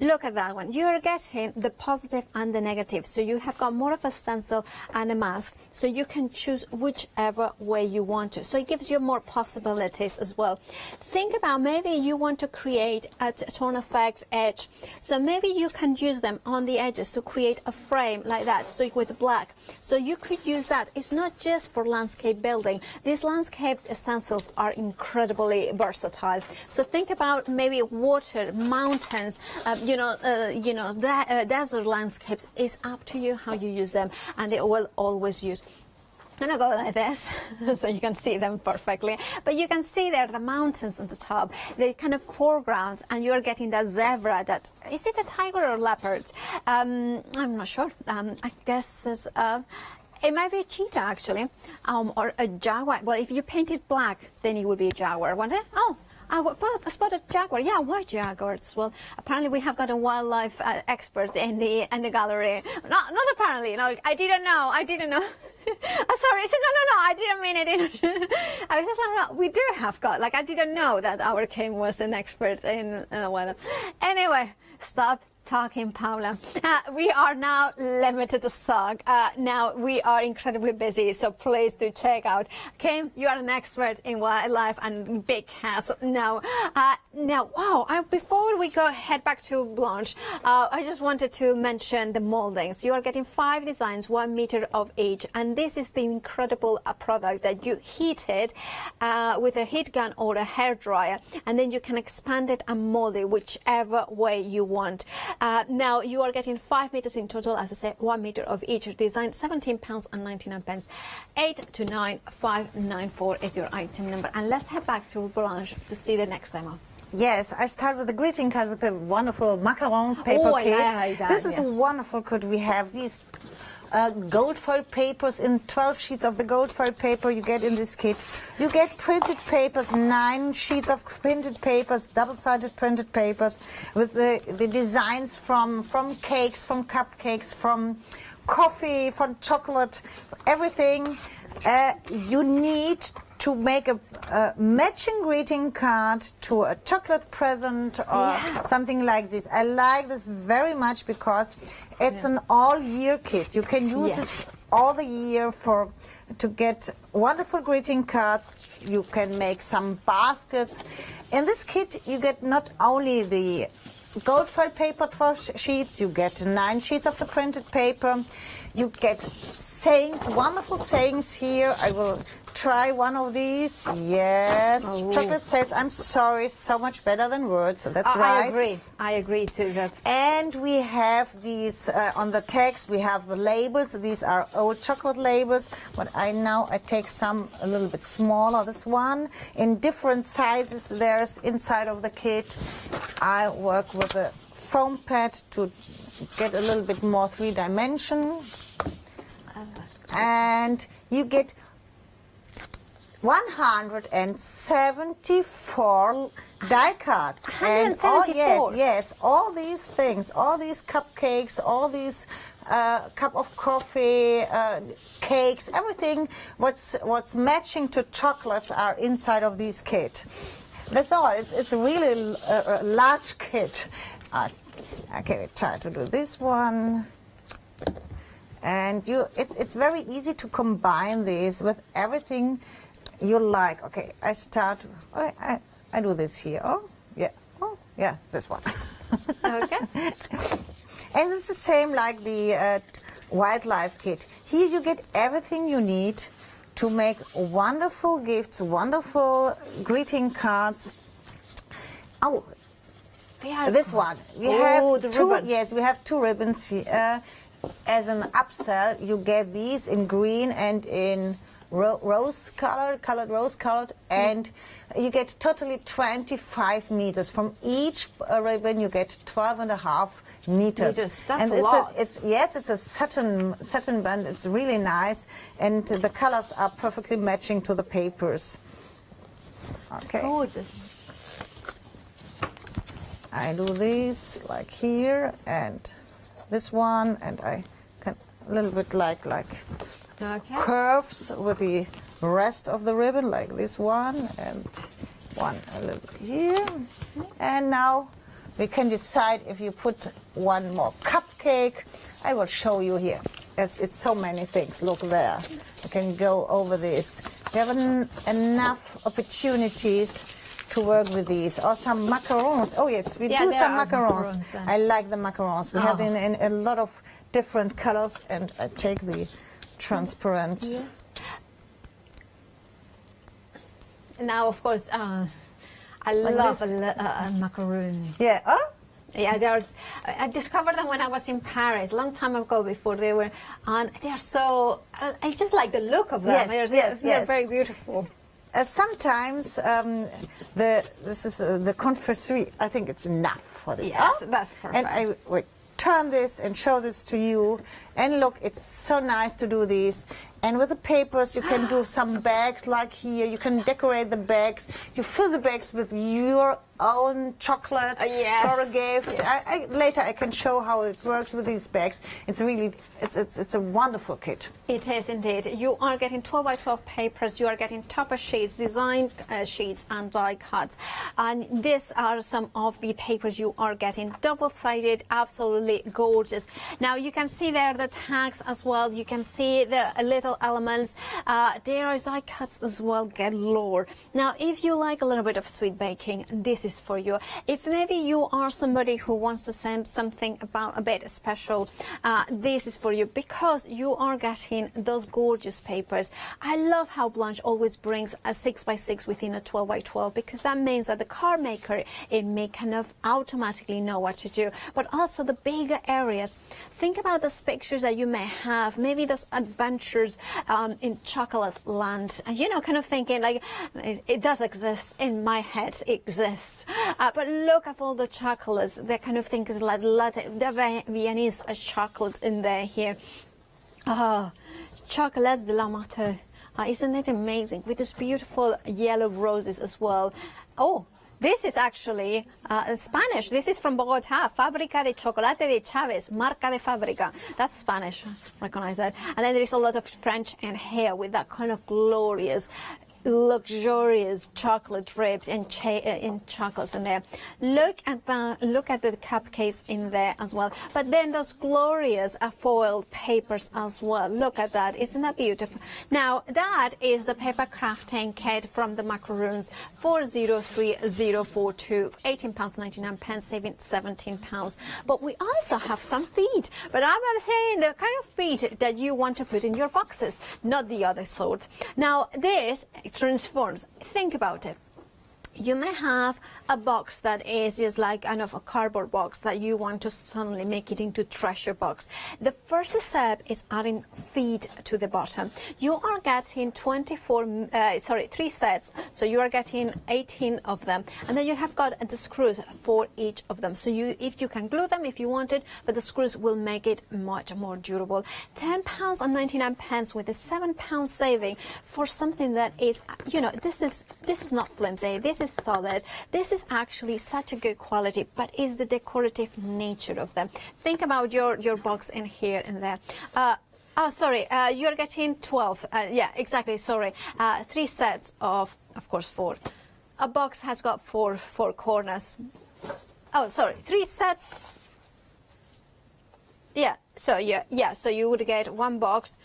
Look at that one. You're getting the positive and the negative. So you have got more of a stencil and a mask. So you can choose whichever way you want to. So it gives you more possibilities as well. Think about maybe you want to create a tone effect edge. So maybe you can use them on the edges to create a frame like that. So with black. So you could use that. It's not just for landscape building. These landscape stencils are incredibly versatile. So think about maybe water, mountains, desert landscapes. It's up to you how you use them, and they will always use. I'm gonna go like this so you can see them perfectly, but you can see there the mountains on the top, the kind of foreground, and you're getting that zebra. That is it a tiger or leopard? I'm not sure. I guess it's it might be a cheetah actually, or a jaguar. Well, if you paint it black, then it would be a jaguar, won't it? Oh. I spotted jaguar. Yeah, why jaguars? Well, apparently we have got a wildlife expert in the gallery. Not apparently. No, I didn't know. I didn't know. Oh, sorry. No. I didn't mean it. I was just like, no, we do have got. Like, I didn't know that our Kim was an expert in wildlife. Anyway, stop talking, Paula. We are now limited stock. Now we are incredibly busy, so please do check out. Kim, you are an expert in wildlife and big cats. Now, wow! Before we head back to Blanche, I just wanted to mention the moldings. You are getting 5 designs, 1 meter of each, and this is the incredible product that you heat it with a heat gun or a hair dryer, and then you can expand it and mold it whichever way you want. Now you are getting 5 meters in total, as I said, 1 meter of each design, £17.99. 829594 is your item number. And let's head back to Blanche to see the next demo. Yes, I start with the greeting card with the wonderful macaron paper kit. Yeah, this is a wonderful kit. We have these gold foil papers in 12 sheets of the gold foil paper you get in this kit. You get printed papers, 9 sheets of printed papers, double-sided printed papers with the designs from cakes, from cupcakes, from coffee, from chocolate, everything you need to make a matching greeting card to a chocolate present or something like this. I like this very much because it's an all-year kit. You can use it all the year to get wonderful greeting cards. You can make some baskets. In this kit, you get not only the gold foil paper 12 sheets, you get 9 sheets of the printed paper. You get sayings, wonderful sayings here. I will try one of these. Yes. Chocolate says, I'm sorry, so much better than words. That's right. I agree to that. And we have these, on the text, we have the labels. These are old chocolate labels. But I take some a little bit smaller. This one in different sizes. There's inside of the kit. I work with a foam pad to get a little bit more 3-dimension. And you get 174 die cards. 174? And all these things, all these cupcakes, all these cup of coffee, cakes, everything what's matching to chocolates are inside of this kit. That's all. It's a really large kit. Okay, try to do this one. And it's very easy to combine these with everything you like. Okay, I do this here. Oh, yeah, this one. Okay. And it's the same like the wildlife kit. Here you get everything you need to make wonderful gifts, wonderful greeting cards. Oh, this one. We have two. Yes, we have 2 ribbons here. As an upsell, you get these in green and in colored rose colored, and you get totally 25 meters. From each ribbon, you get 12.5 meters. That's a lot. It's a satin band. It's really nice, and the colors are perfectly matching to the papers. Okay. It's gorgeous. I do this like here and this one, and I can a little bit like curves with the rest of the ribbon, like this one and one a little bit here. And now We can decide if you put one more cupcake. I will show you here. It's so many things. Look there. I can go over this. We have enough opportunities to work with these. Or some macarons. Oh yes, we do some macarons. I like the macarons. We have in a lot of different colors, and I take the transparent. Yeah. Now, of course, I love a macaroon. Yeah. Huh? Yeah, I discovered them when I was in Paris, a long time ago. Before they were on, they are so. I just like the look of them. They're very beautiful. Sometimes this is the confiserie. I think it's enough for this. Yes, that's perfect. And I will turn this and show this to you. And look, it's so nice to do these. And with the papers, you can do some bags like here. You can decorate the bags. You fill the bags with your own chocolate for a gift. Yes. Later, I can show how it works with these bags. It's really, it's a wonderful kit. It is indeed. You are getting 12 by 12 papers. You are getting topper sheets, design sheets, and die cuts. And these are some of the papers you are getting. Double-sided, absolutely gorgeous. Now you can see there the tags as well. You can see the little elements. There are die cuts as well, galore. Now, if you like a little bit of sweet baking, this is for you. If maybe you are somebody who wants to send something about a bit special, this is for you, because you are getting those gorgeous papers. I love how Blanche always brings a 6 by 6 within a 12 by 12, because that means that the card maker, it may kind of automatically know what to do. But also the bigger areas. Think about those pictures that you may have, maybe those adventures in chocolate land, you know, kind of thinking like it does exist in my head, it exists. But look at all the chocolates, that kind of thing is like the Viennese chocolate in there here. Chocolates de la Mater. Isn't it amazing? With these beautiful yellow roses as well. Oh, this is actually Spanish. This is from Bogotá. Fábrica de Chocolate de Chávez. Marca de Fábrica. That's Spanish. Recognize that. And then there is a lot of French in here with that kind of glorious, luxurious chocolate drapes and in chocolates in there. Look at the cupcakes in there as well. But then those glorious foiled papers as well. Look at that. Isn't that beautiful? Now that is the paper crafting kit from the macaroons. 403042, £18.99, saving £17. But we also have some feet. But I'm saying the kind of feet that you want to put in your boxes, not the other sort. Now this transforms. Think about it. You may have a box that is just like kind of a cardboard box that you want to suddenly make it into treasure box. The first step is adding feet to the bottom. You are getting 3 sets, so you are getting 18 of them, and then you have got the screws for each of them. So if you can glue them if you wanted, but the screws will make it much more durable. £10.99 with a £7 saving for something that is, you know, this is not flimsy. This is solid. This is actually such a good quality, but is the decorative nature of them. Think about your box in here and there. You're getting 12. Yeah, exactly. Sorry. 3 sets of course, 4. A box has got four corners. Oh, sorry. 3 sets. Yeah. So so you would get one box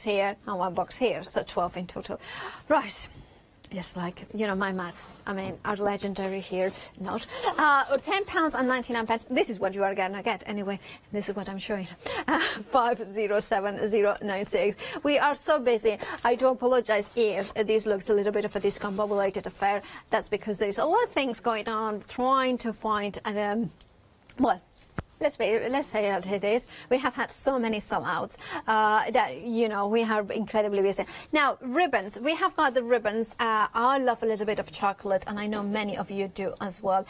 here, and one box here. So 12 in total. Right. Just like, you know, my maths, I mean, are legendary here. Not. £10.99. This is what you are going to get anyway. This is what I'm showing. 507096. We are so busy. I do apologize if this looks a little bit of a discombobulated affair. That's because there's a lot of things going on, trying to find, well, let's say that it is. We have had so many sellouts that, you know, we are incredibly busy. Now, ribbons. We have got the ribbons. I love a little bit of chocolate, and I know many of you do as well.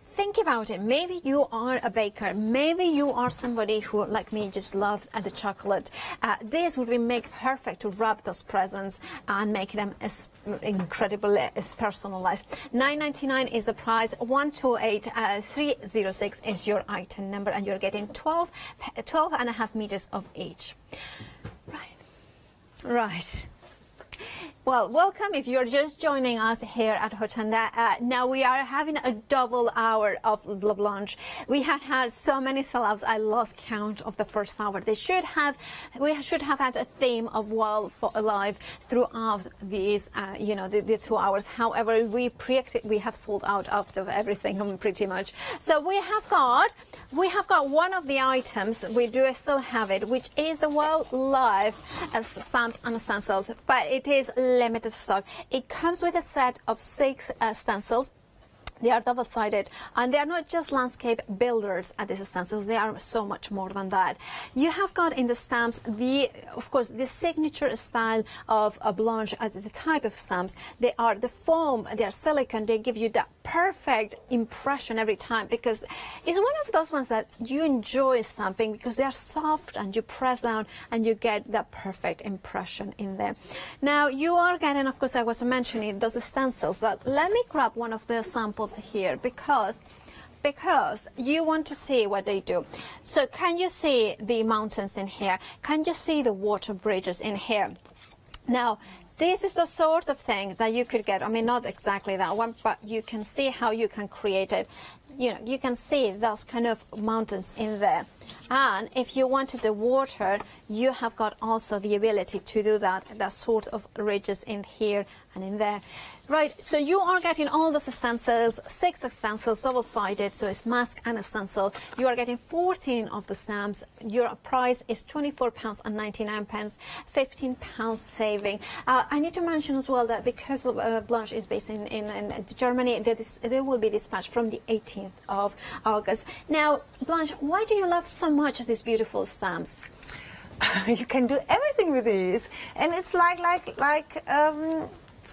Think about it. Maybe you are a baker. Maybe you are somebody who, like me, just loves the chocolate. This would be perfect to wrap those presents and make them incredibly personalized. $9.99 is the price. 128306 is your item number, and you're getting 12.5 meters of each. Right. Well, welcome if you're just joining us here at Hochanda. Now we are having a double hour of LaBlanche. We had so many sellouts, I lost count of the first hour. We should have had a theme of wildlife throughout these, the 2 hours. However, we have sold out of everything pretty much. So we have got one of the items, we do still have it, which is the wildlife stamps and stencils, but it is limited stock. It comes with a set of 6 stencils. They are double-sided, and they are not just landscape builders at these stencils. They are so much more than that. You have got in the stamps of course, the signature style of a Blanche, the type of stamps. They are the foam, they are silicone. They give you that perfect impression every time, because it's one of those ones that you enjoy stamping because they are soft and you press down and you get that perfect impression in there. Now you are getting, of course, I was mentioning those stencils. That let me grab one of the samples here because you want to see what they do. So can you see the mountains in here? Can you see the water bridges in here? Now this is the sort of thing that you could get. I mean, not exactly that one, but you can see how you can create it. You can see those kind of mountains in there. And if you wanted the water, you have got also the ability to do that sort of ridges in here and in there. Right, so you are getting all those stencils, 6 stencils, double-sided, so it's mask and a stencil. You are getting 14 of the stamps. Your price is £24.99, £15 saving. I need to mention as well that because Blanche is based in Germany, they will be dispatched from the 18th of August. Now, Blanche, why do you love so much these beautiful stamps? You can do everything with these, and it's like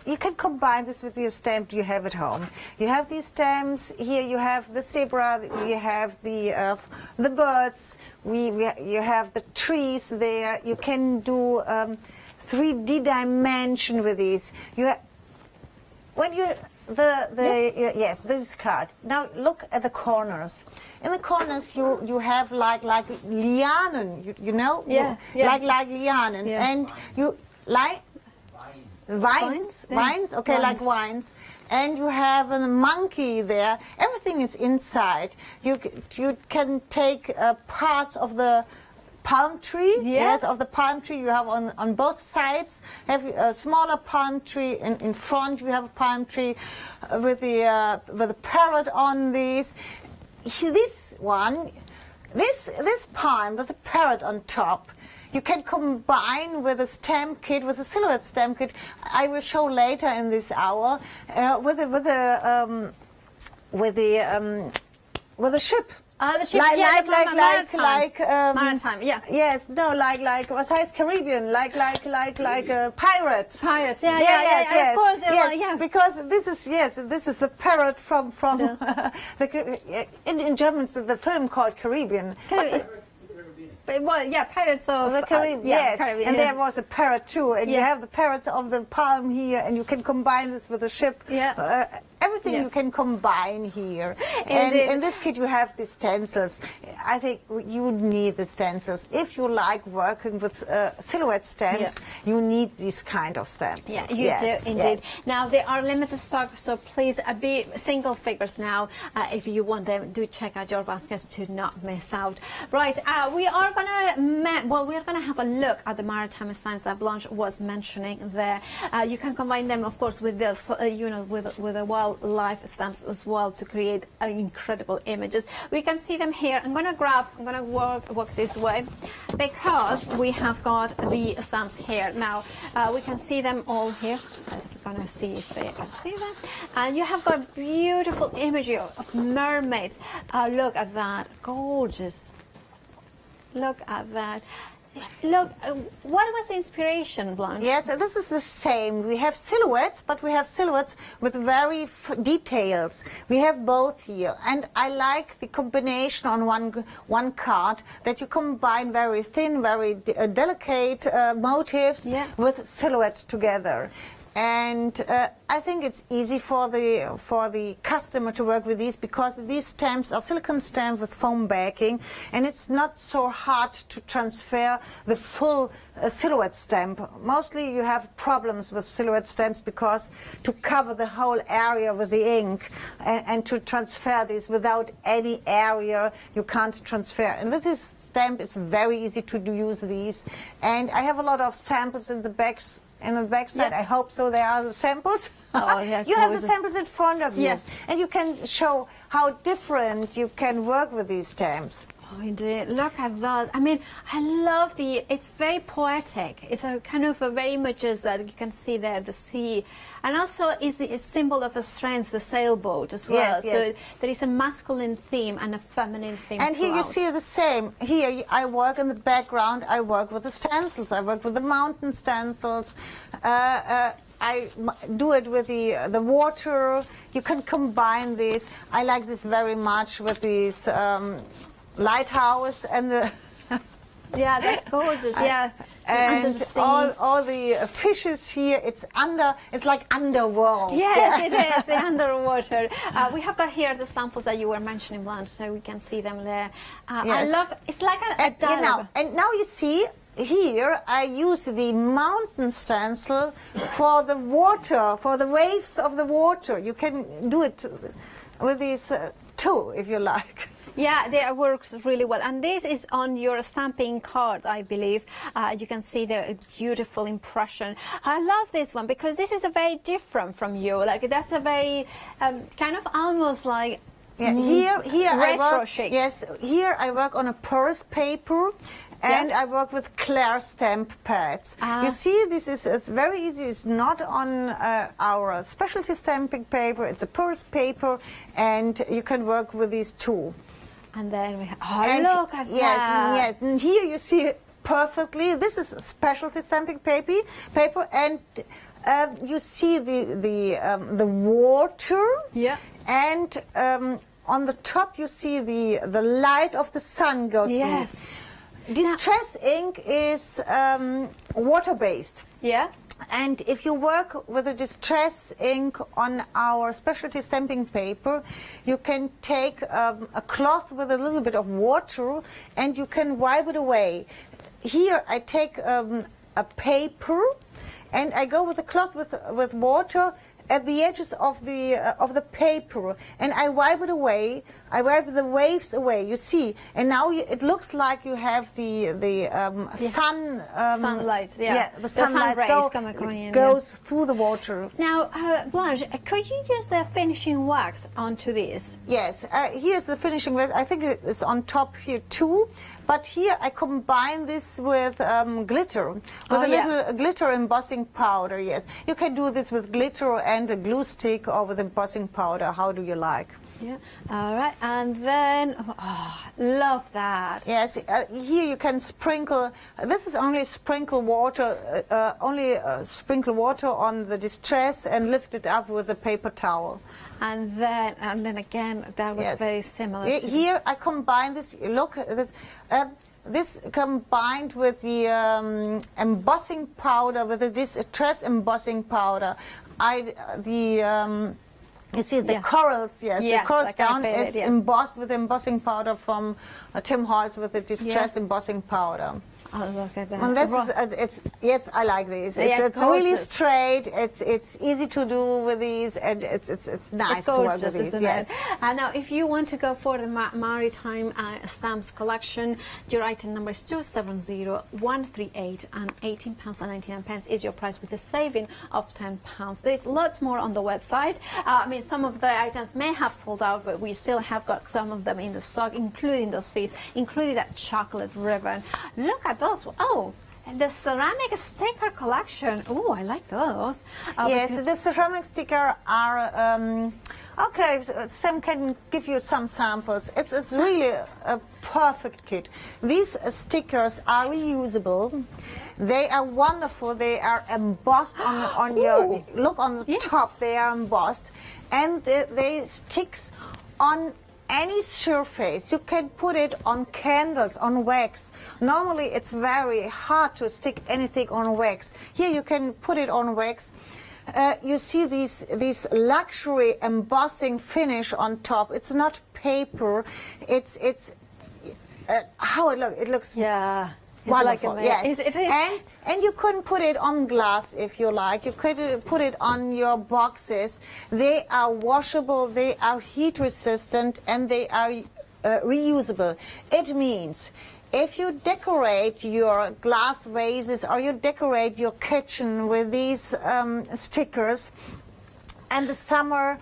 you can combine this with your stamp you have at home. You have these stamps here. You have the zebra. You have the birds. You have the trees there. You can do 3D dimension with these. Yes, this card. Now look at the corners. In the corners, you have like lianen. You know, like lianen, and you like. Vines, okay, vines. Like vines, and you have a monkey there. Everything is inside. You can take parts of the palm tree. Yes, of the palm tree. You have on both sides. Have a smaller palm tree in front. You have a palm tree with a parrot on these. This one, this palm with the parrot on top. You can combine with a stamp kit, with a silhouette stamp kit. I will show later in this hour with a ship. The ship, maritime, yeah. Yes, no, like what size Caribbean, like a pirate. Pirates, yeah. Of course, because this is the parrot from in German, the film called Caribbean. Well, yeah, Pirates of the Caribbean. Yes, Caribbean, and there was a parrot too, and you have the parrots of the palm here, and you can combine this with a ship. Everything you can combine here. And in this kit you have the stencils. I think you need the stencils. If you like working with silhouette stamps, you need these kind of stamps. Yeah, you do indeed. Now they are limited stock, so please be single figures now. If you want them, do check out your baskets to not miss out. Right, we are gonna have a look at the maritime signs that Blanche was mentioning there. You can combine them, of course, with this, with the wildlife stamps as well to create incredible images. We can see them here. I'm gonna walk this way because we have got the stamps here. Now we can see them all here. I'm gonna see if they can see them. And you have got beautiful imagery of mermaids. Look at that, gorgeous. Look at that. Look, what was the inspiration, Blanche? Yes, this is the same. We have silhouettes, but we have silhouettes with very details. We have both here, and I like the combination on one card that you combine very thin, very delicate motifs with silhouettes together. And I think it's easy for the customer to work with these, because these stamps are silicone stamps with foam backing, and it's not so hard to transfer the full silhouette stamp. Mostly you have problems with silhouette stamps because to cover the whole area with the ink and to transfer this without any area, you can't transfer. And with this stamp, it's very easy to use these. And I have a lot of samples in the backs. And on the back side, I hope so, there are the samples. Oh, yeah, you have the samples in front of you. Yes. And you can show how different you can work with these stamps. Oh, indeed. Look at that. I mean, I love it's very poetic. It's a kind of a very much as that you can see there, the sea. And also is a symbol of a strength, the sailboat as well. Yes, yes. So there is a masculine theme and a feminine theme And here you throughout. see the same. Here I work in the background, I work with the stencils, I work with the mountain stencils. I do it with the water. You can combine this. I like this very much with these lighthouse and the... Yeah, that's gorgeous. Yeah, and the sea. all the fishes here. It's like underworld. Yes, it is the underwater. We have got here the samples that you were mentioning, Blanche, so we can see them there. I Yes. love. It's like a dialogue. And now you see. Here I use the mountain stencil for the water, for the waves of the water. You can do it with these too, if you like. Yeah, it works really well. And this is on your stamping card, I believe. You can see the beautiful impression. I love this one because this is a very different from you. Like that's a very kind of almost like here I retro work. chic. Yes, here I work on a porous paper. And I work with Claire stamp pads. You see, it's very easy. It's not on our specialty stamping paper. It's a porous paper, and you can work with these too. And then we have, look at that. Yes, and here you see it perfectly. This is a specialty stamping paper, and you see the water. Yeah. And on the top you see the light of the sun goes through. Yes. Distress ink is water-based. Yeah. And if you work with a distress ink on our specialty stamping paper, you can take a cloth with a little bit of water and you can wipe it away. Here I take a paper and I go with the cloth with water at the edges of the paper, and I wipe it away. I wipe the waves away. You see, and now it looks like you have the sun sunlight. Yeah, the sunlight rays goes through the water. Now, Blanche, could you use the finishing wax onto this? Yes, here's the finishing wax. I think it's on top here too. But here I combine this with glitter, with a little glitter embossing powder, yes. You can do this with glitter and a glue stick or with embossing powder. How do you like? Yeah, all right. And then, love that. Yes, here you can sprinkle, this is only sprinkle water, sprinkle water on the distress and lift it up with a paper towel. And then again, that was very similar. Here I combine this. Look, this combined with the embossing powder, with the distress embossing powder. You see the corals, the corals like down Carpe, is embossed with embossing powder from Tim Holtz with the distress embossing powder. Oh, look at that. And this is, I like these. It's really straight. It's easy to do with these, and it's nice to work with these. Yes. Now, if you want to go for the Maritime Stamps collection, your item number is 270138, and £18.99 is your price with a saving of £10. There's lots more on the website. I mean, some of the items may have sold out, but we still have got some of them in the stock, including those feet, including that chocolate ribbon. Look at those. Oh, and the ceramic sticker collection. Oh, I like those. Yes, the ceramic sticker are okay. Sam can give you some samples. It's really a perfect kit. These stickers are reusable. They are wonderful. They are embossed on your look on the top. They are embossed, and they sticks on any surface. You can put it on candles, on wax. Normally it's very hard to stick anything on wax. Here you can put it on wax. you see these luxury embossing finish on top. It's not paper. It's how it looks. Yeah. Wonderful. Like yes. It is. And you can put it on glass if you like. You could put it on your boxes. They are washable, they are heat resistant, and they are reusable. It means if you decorate your glass vases or you decorate your kitchen with these stickers, and the summer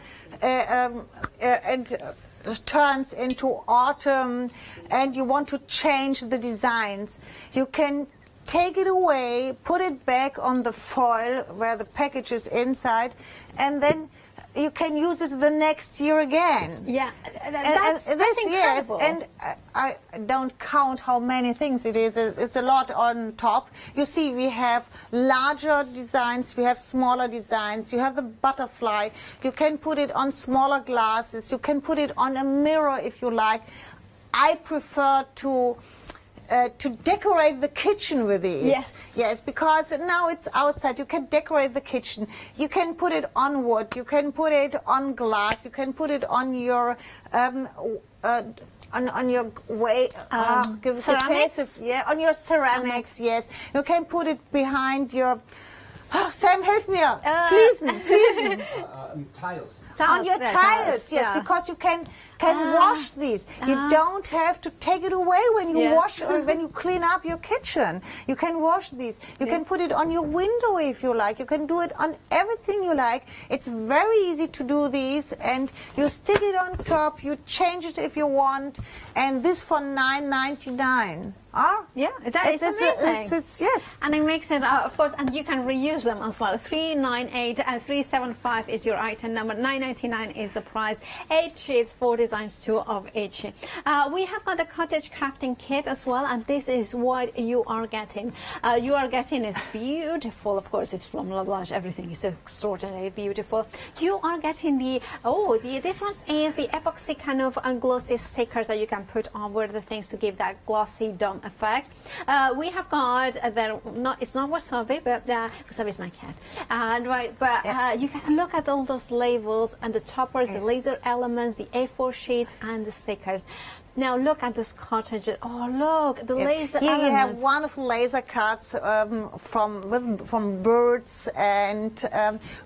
turns into autumn and you want to change the designs, you can take it away, put it back on the foil where the package is inside, and then you can use it the next year again. Yeah, that's incredible. Yes, and I don't count how many things it is. It's a lot on top. You see, we have larger designs, we have smaller designs. You have the butterfly. You can put it on smaller glasses. You can put it on a mirror if you like. I prefer to decorate the kitchen with these. Yes. Yes, because now it's outside. You can decorate the kitchen. You can put it on wood. You can put it on glass. You can put it on your on your way. Ceramics? Yeah, on your ceramics. Yes. You can put it behind your. Oh, Sam, help me out. Fliesen. Tiles. On your tiles, yes, because you can wash these. You don't have to take it away when you wash or when you clean up your kitchen. You can wash these. You can put it on your window if you like. You can do it on everything you like. It's very easy to do these, and you stick it on top. You change it if you want, and this for $9.99. Yeah, that is amazing. It's yes, and it makes it, of course, and you can reuse them as well. 398 and 375 is your item number. $9.99 is the price. 8 sheets, 4 designs, 2 of each. We have got the cottage crafting kit as well, and this is what you are getting. You are getting is beautiful. Of course, it's from LaBlanche. Everything is extraordinarily beautiful. You are getting this one is the epoxy kind of glossy stickers that you can put over the things to give that glossy dome effect. We have got it's not wasabi, but wasabi is my cat. You can look at all those labels and the toppers, the laser elements, the A4 sheets, and the stickers. Now look at this cottage. Oh, look, the laser elements. You have wonderful laser cuts from birds, and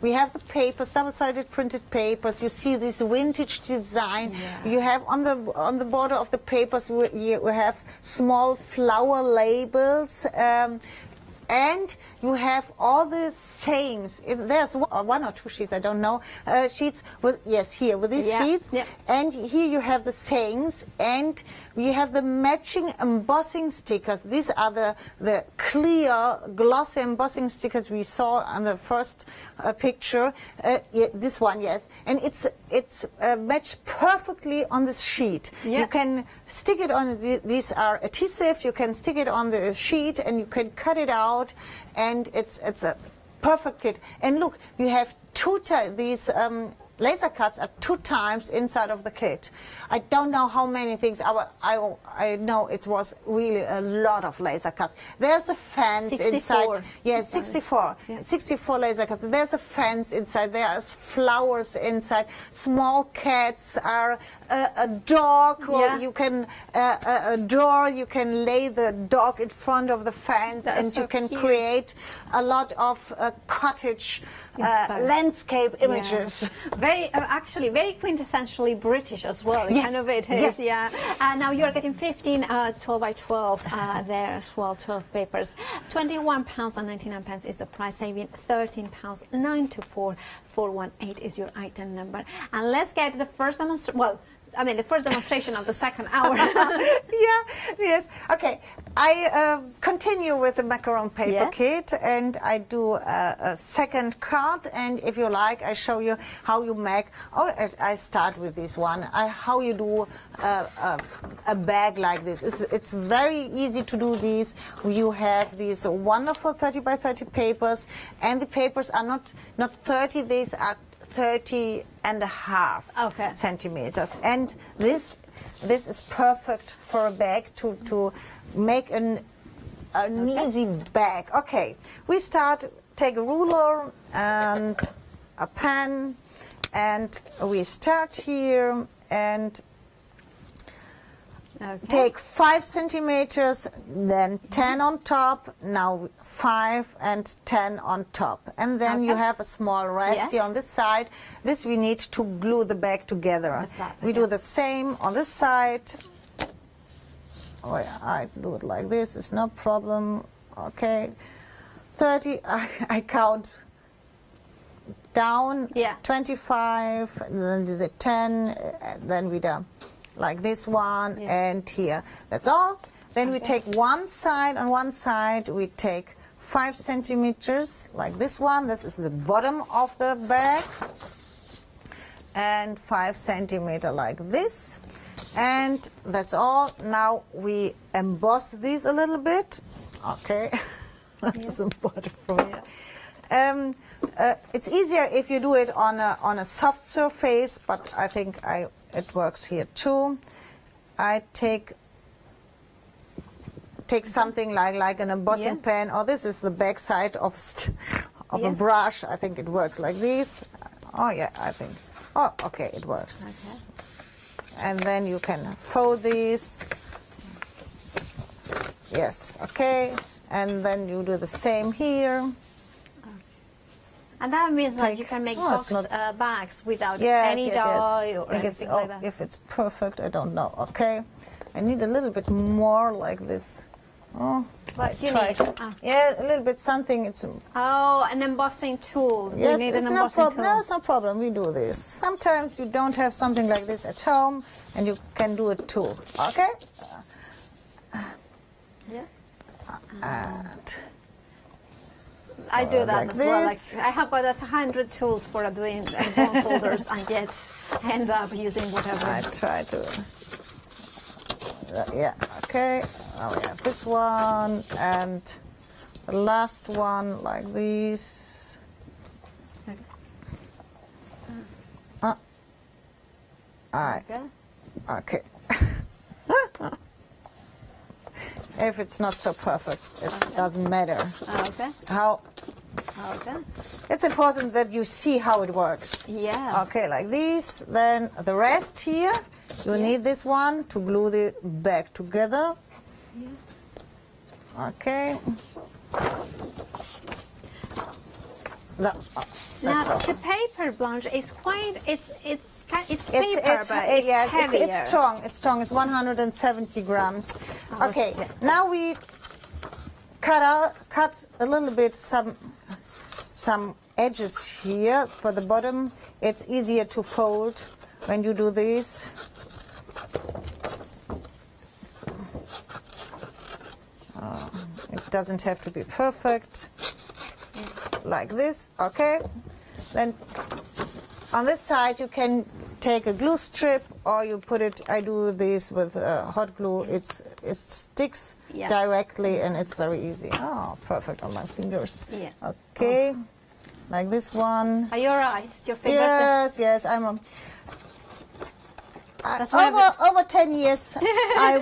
we have the papers, double-sided printed papers. You see this vintage design. Yeah. You have on the border of the papers, we have small flower labels. And you have all the sayings. There's 1 or 2 sheets, I don't know, sheets with these sheets. Yeah. And here you have the sayings, and we have the matching embossing stickers. These are the clear glossy embossing stickers we saw on the first picture. This one, yes, and it's matched perfectly on this sheet. Yeah. You can stick it on. These are adhesive. You can stick it on the sheet, and you can cut it out, and it's a perfect kit. And look, you have these laser cuts are 2 times inside of the kit. I don't know how many things. I know it was really a lot of laser cuts. There's a fence 64. inside. Yeah, 64. Yeah. 64 laser cuts. There's a fence inside. There's flowers inside. Small cats are a dog. Yeah. You can a door. You can lay the dog in front of the fence, and you can create a lot of cottage landscape images. Yeah. Actually very quintessentially British as well. Yes. Kind of it is. Yes. Yeah. Now you're getting 15 12 by 12 there as well, 12 papers. £21.99 is the price, saving £13.94. 418 is your item number. And let's get the first demonstration. Well, I mean, the first demonstration of the second hour. Yes. Okay. I continue with the macaron paper kit, and I do a second card. And if you like, I show you how you make. I start with this one. How you do a bag like this. It's very easy to do these. You have these wonderful 30 by 30 papers, and the papers are not 30. These are 30.5 centimeters, and this is perfect for a bag to make an easy bag. Okay, we start take a ruler and a pen, and we start here and take 5 centimeters, then 10 on top, now 5 and 10 on top. And then you have a small rest here on this side. This we need to glue the bag together. We do the same on this side. Oh yeah, I do it like this, it's no problem. Okay, 30, I count down, 25, then the 10, then we do like this one and here. That's all. Then we take one side, on one side we take 5 centimeters like this one. This is the bottom of the bag. And 5 centimeter like this. And that's all. Now we emboss these a little bit. Okay. That's important for me. It's easier if you do it on a soft surface, but I think it works here too. I take something like an embossing pen, or this is the back side of a brush. I think it works like this. Oh yeah, I think. Oh, okay, it works. Okay. And then you can fold these. Yes, okay. And then you do the same here. And that means that you can make bags without any dye or anything like that. If it's perfect, I don't know. Okay, I need a little bit more like this. Oh, what you need? Yeah, a little bit something. It's an embossing tool. Yes, we need it's an no embossing problem. tool. No, it's no problem. We do this. Sometimes you don't have something like this at home, and you can do it too. Okay. Yeah. And I do that like as well. this. Like I have got 100 tools for doing bone folders, and yet end up using whatever. I try to. Yeah. Okay. Now we have this one and the last one like this. Okay. If it's not so perfect, it doesn't matter. Okay. Okay. It's important that you see how it works. Yeah. Okay, like this. Then the rest here, you need this one to glue the bag together. Yeah. Okay. Now the paper, Blanche, is quite. It's paper, but it's strong. It's strong. It's 170 grams. Okay. Now we cut a little bit some edges here for the bottom. It's easier to fold when you do this. It doesn't have to be perfect. Like this, okay. Then on this side you can take a glue strip, or you put it. I do this with hot glue. It sticks directly, and it's very easy. Oh, perfect on my fingers. Yeah. Okay, like this one. Are you alright? Your fingers? Yes. I'm. Over 10 years I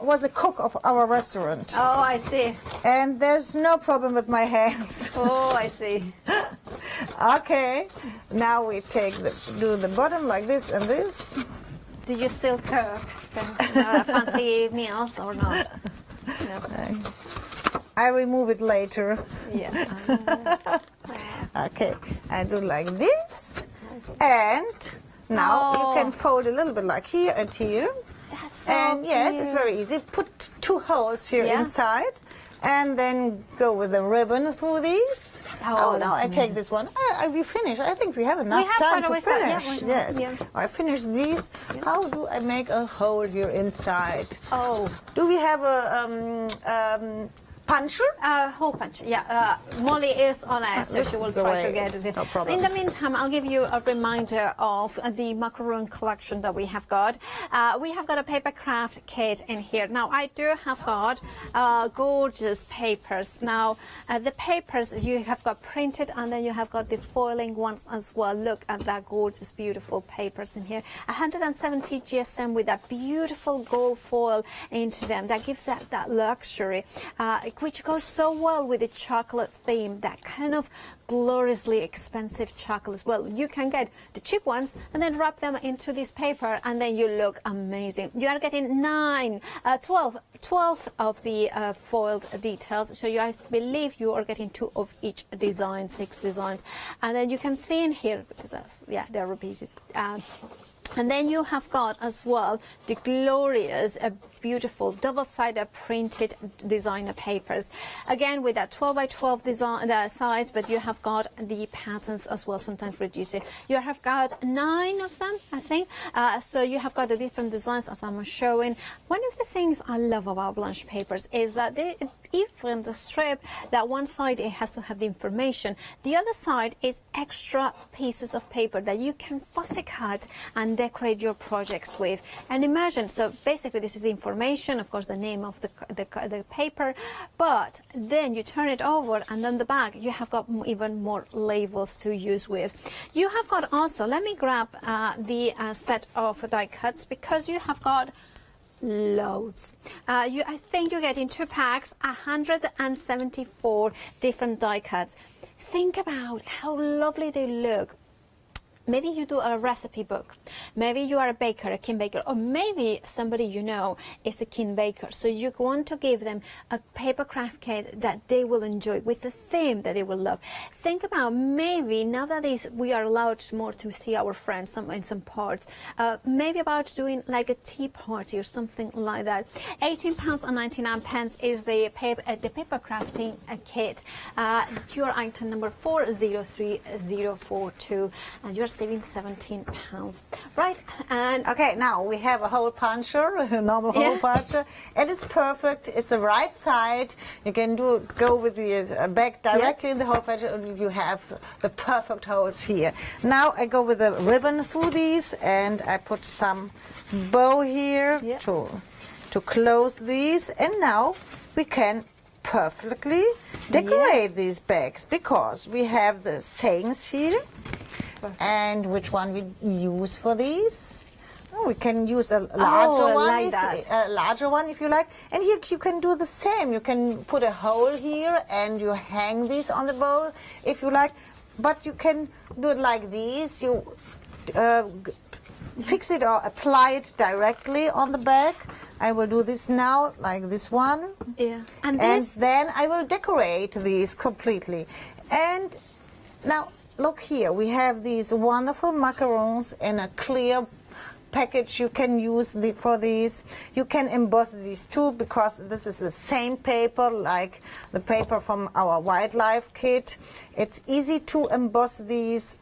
was a cook of our restaurant. Oh, I see. And there's no problem with my hands. Oh, I see. Okay, now we do the bottom like this and this. Do you still cook fancy meals or not? No. I will move it later. Yeah. Okay, I do like this, and now you can fold a little bit like here and here. That's so and yes, cute. it's very easy. Put 2 holes here inside, and then go with a ribbon through these. Oh, no, I take this one. We finish. I think we have enough time to finish. Yes. I finish these. How do I make a hole here inside? Oh. Do we have a puncher? Hole punch, yeah. Molly is on it, so she will try to get it. No problem. In the meantime, I'll give you a reminder of the macaroon collection that we have got. We have got a paper craft kit in here. Now, I do have got gorgeous papers. Now, the papers you have got printed, and then you have got the foiling ones as well. Look at that gorgeous, beautiful papers in here. 170 GSM with that beautiful gold foil into them. That gives that luxury. which goes so well with the chocolate theme, that kind of gloriously expensive chocolates. Well, you can get the cheap ones and then wrap them into this paper, and then you look amazing. You are getting 12 of the foiled details, so I believe you are getting 2 of each design, 6 designs, and then you can see in here, because they're repeated. And then you have got as well the glorious, beautiful double-sided printed designer papers. Again, with that 12 by 12 design size, but you have got the patterns as well, sometimes reduce it. You have got 9 of them, I think. So you have got the different designs as I'm showing. One of the things I love about Blanche papers is that even the strip, that one side it has to have the information, the other side is extra pieces of paper that you can fussy cut and decorate your projects with. And imagine, so basically this is the information, of course the name of the paper, but then you turn it over and then the back you have got even more labels to use with. You have got also, let me grab the set of die cuts, because you have got loads. I think you get in 2 packs 174 different die cuts. Think about how lovely they look. Maybe you do a recipe book, maybe you are a baker, a kin baker, or maybe somebody you know is a kin baker, so you want to give them a paper craft kit that they will enjoy with a theme that they will love. Think about maybe, now that we are allowed more to see our friends in some parts, maybe about doing like a tea party or something like that. £18.99 is the paper crafting kit. Your item number 403042, and you're saving £17. Right, and okay, now we have a hole puncher, a normal hole puncher, and it's perfect. It's the right side. You can go with the back directly in the hole puncher, and you have the perfect holes here. Now I go with a ribbon through these, and I put some bow here to close these, and now we can perfectly decorate these bags, because we have the sayings here. And which one we use for these? Oh, we can use a larger one, if you like. And here you can do the same. You can put a hole here and you hang these on the bowl if you like. But you can do it like these. You fix it or apply it directly on the bag. I will do this now, like this one. Yeah. And then I will decorate these completely. And now, look here, we have these wonderful macarons in a clear package. You can use for these. You can emboss these too, because this is the same paper like the paper from our wildlife kit. It's easy to emboss these,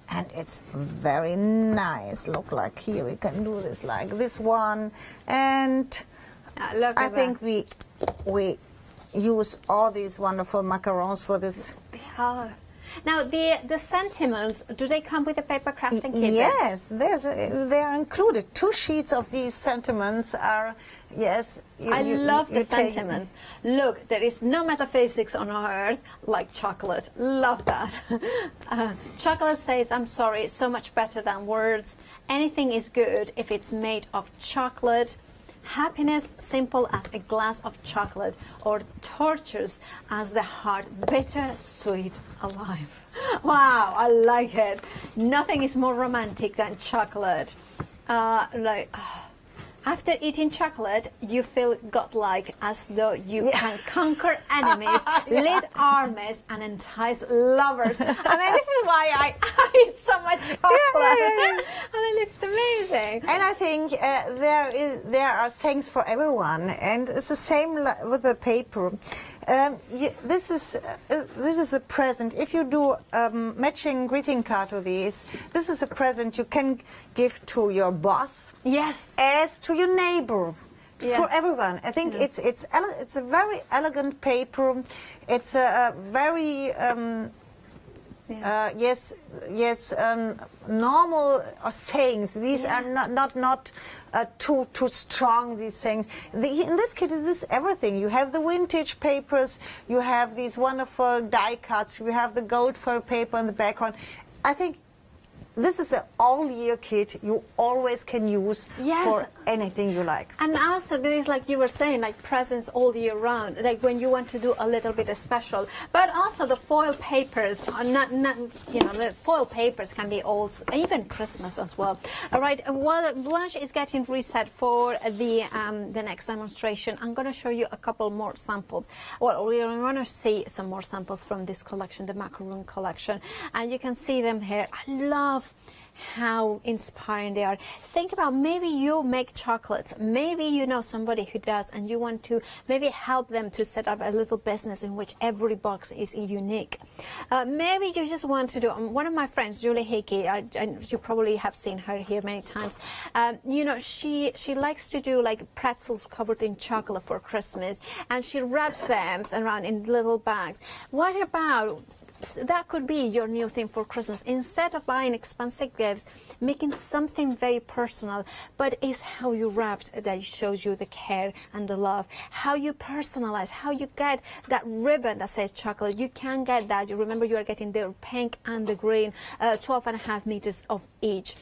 and it's very nice. Look, like here we can do this like this one, and I think we use all these wonderful macarons for this. Yeah. Now, the sentiments, do they come with a paper crafting kit? Yes, they are included. 2 sheets of these sentiments are, yes. I love the sentiments. Look, there is no metaphysics on earth like chocolate. Love that. Chocolate says, I'm sorry, it's so much better than words. Anything is good if it's made of chocolate. Happiness simple as a glass of chocolate, or tortures as the heart bitter sweet alive. Wow, I like it. Nothing is more romantic than chocolate. After eating chocolate, you feel godlike, as though you can conquer enemies, lead armies, and entice lovers. I mean, this is why I eat so much chocolate. I mean, it's amazing. And I think there are things for everyone, and it's the same with the paper. This is a present. If you do matching greeting card to these, this is a present you can give to your boss. Yes. As to your neighbor. Yeah. For everyone. I think it's a very elegant paper. It's a very normal sayings. These are not too strong, these things. In this kit, this is everything. You have the vintage papers, you have these wonderful die cuts, you have the gold foil paper in the background. I think this is an all-year kit you always can use for anything you like. And also there is, like you were saying, like presents all year round, like when you want to do a little bit of special. But also the foil papers are not you know, the foil papers can be also even Christmas as well. All right, while Blanche is getting reset for the next demonstration, I'm going to show you a couple more samples. Well, we're going to see some more samples from this collection, the macaroon collection, and you can see them here. I love how inspiring they are. Think about, maybe you make chocolates, maybe you know somebody who does, and you want to maybe help them to set up a little business in which every box is unique. Maybe you just want to do, one of my friends, Julie Hickey, you probably have seen her here many times, you know, she likes to do like pretzels covered in chocolate for Christmas, and she wraps them around in little bags. What about, that could be your new thing for Christmas. Instead of buying expensive gifts, making something very personal, but it's how you wrapped that shows you the care and the love. How you personalize, how you get that ribbon that says chocolate. You can get that. You remember, you are getting the pink and the green, 12.5 meters of each.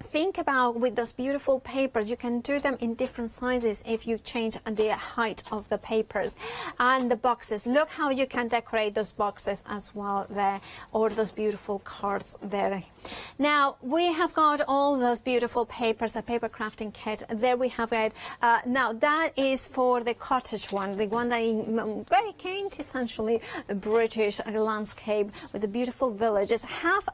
Think about, with those beautiful papers, you can do them in different sizes if you change the height of the papers. And the boxes, look how you can decorate those boxes as well there, or those beautiful cards there. Now we have got all those beautiful papers, a paper crafting kit. There we have it. Now that is for the cottage one, the one that is very quintessentially British landscape with the beautiful villages. Half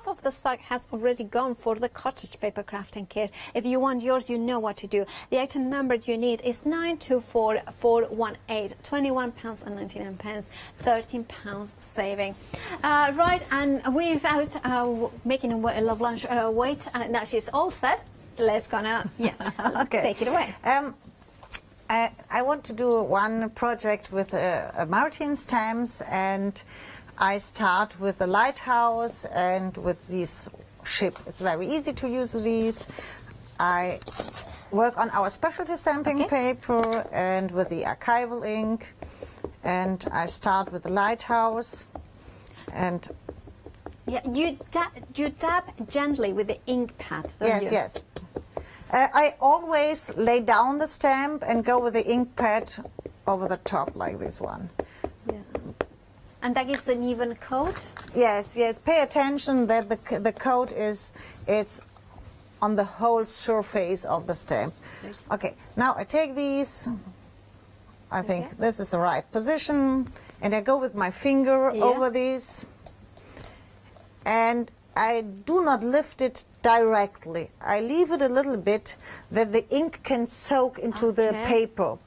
of the stock has already gone for the cottage paper crafting kit. If you want yours, you know what to do. The item number you need is 924418, £21.99, £13 saving. Right, and without making LaBlanche wait, now she's all set. Let's gonna take it away. I want to do one project with maritime stamps, and I start with the lighthouse and with these ship. It's very easy to use these. I work on our specialty stamping paper and with the archival ink, and I start with the lighthouse. And you dab gently with the ink pad, don't you? Yes. I always lay down the stamp and go with the ink pad over the top like this one. And that gives an even coat? Yes. Pay attention that the coat is on the whole surface of the stamp. Okay, now I take these. I think this is the right position. And I go with my finger over these. And I do not lift it directly. I leave it a little bit that the ink can soak into the paper.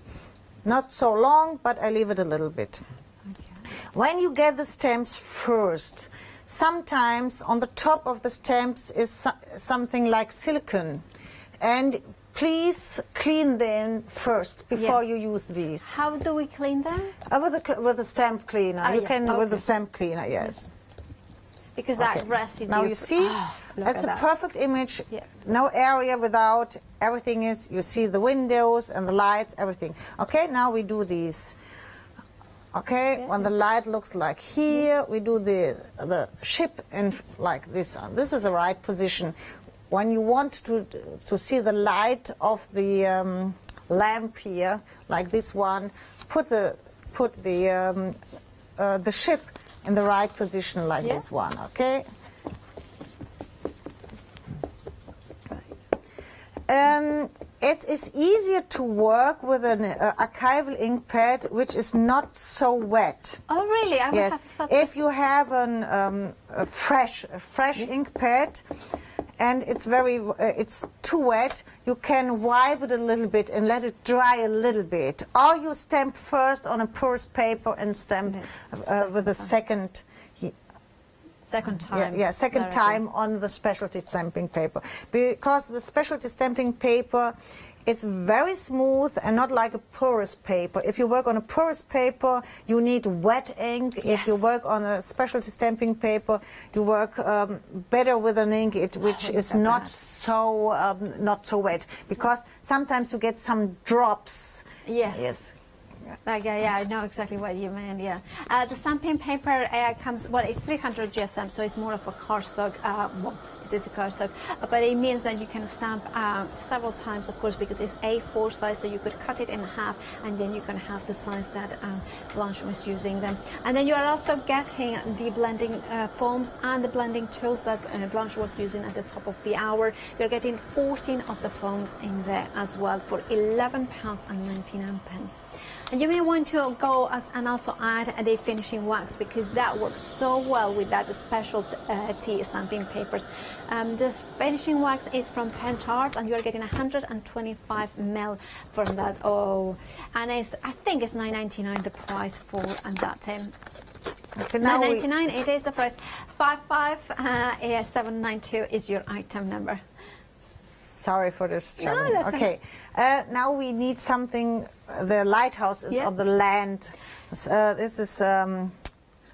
Not so long, but I leave it a little bit. When you get the stamps first, sometimes on the top of the stamps is something like silicone, and please clean them first before you use these. How do we clean them? With a stamp cleaner. You can with the stamp cleaner, yes. Because that residue. Now you see, that's a perfect image. No area without. Everything is. You see the windows and the lights, everything. Okay, now we do these. Okay, when the light looks like here, we do the ship and like this. This is the right position. When you want to see the light of the lamp here, like this one, put the ship in the right position like this one. Okay. It is easier to work with an archival ink pad which is not so wet. Oh, really? Yes. If you have a fresh ink pad and it's too wet, you can wipe it a little bit and let it dry a little bit. Or you stamp first on a porous paper and stamp with a second time. Second time on the specialty stamping paper. Because the specialty stamping paper is very smooth and not like a porous paper. If you work on a porous paper, you need wet ink. If you work on a specialty stamping paper, you work better with an ink which is not so wet. Because sometimes you get some drops. Yes. I know exactly what you mean. The stamping paper comes, well, it's 300 GSM, so it's more of a cardstock. card. So, but it means that you can stamp several times, of course, because it's A4 size, so you could cut it in half, and then you can have the size that Blanche was using them. And then you are also getting the blending foams and the blending tools that Blanche was using at the top of the hour. You're getting 14 of the foams in there as well for £11.99. And you may want to go and also add the finishing wax, because that works so well with that specialty stamping papers. This finishing wax is from Art, and you're getting 125 ml from that. Oh, and I think it's £9.99 the price for that. Okay, now £9.99 it is the price. 55792 is your item number. Sorry for this. No, that's okay. Now we need something. The lighthouse is on the land. This is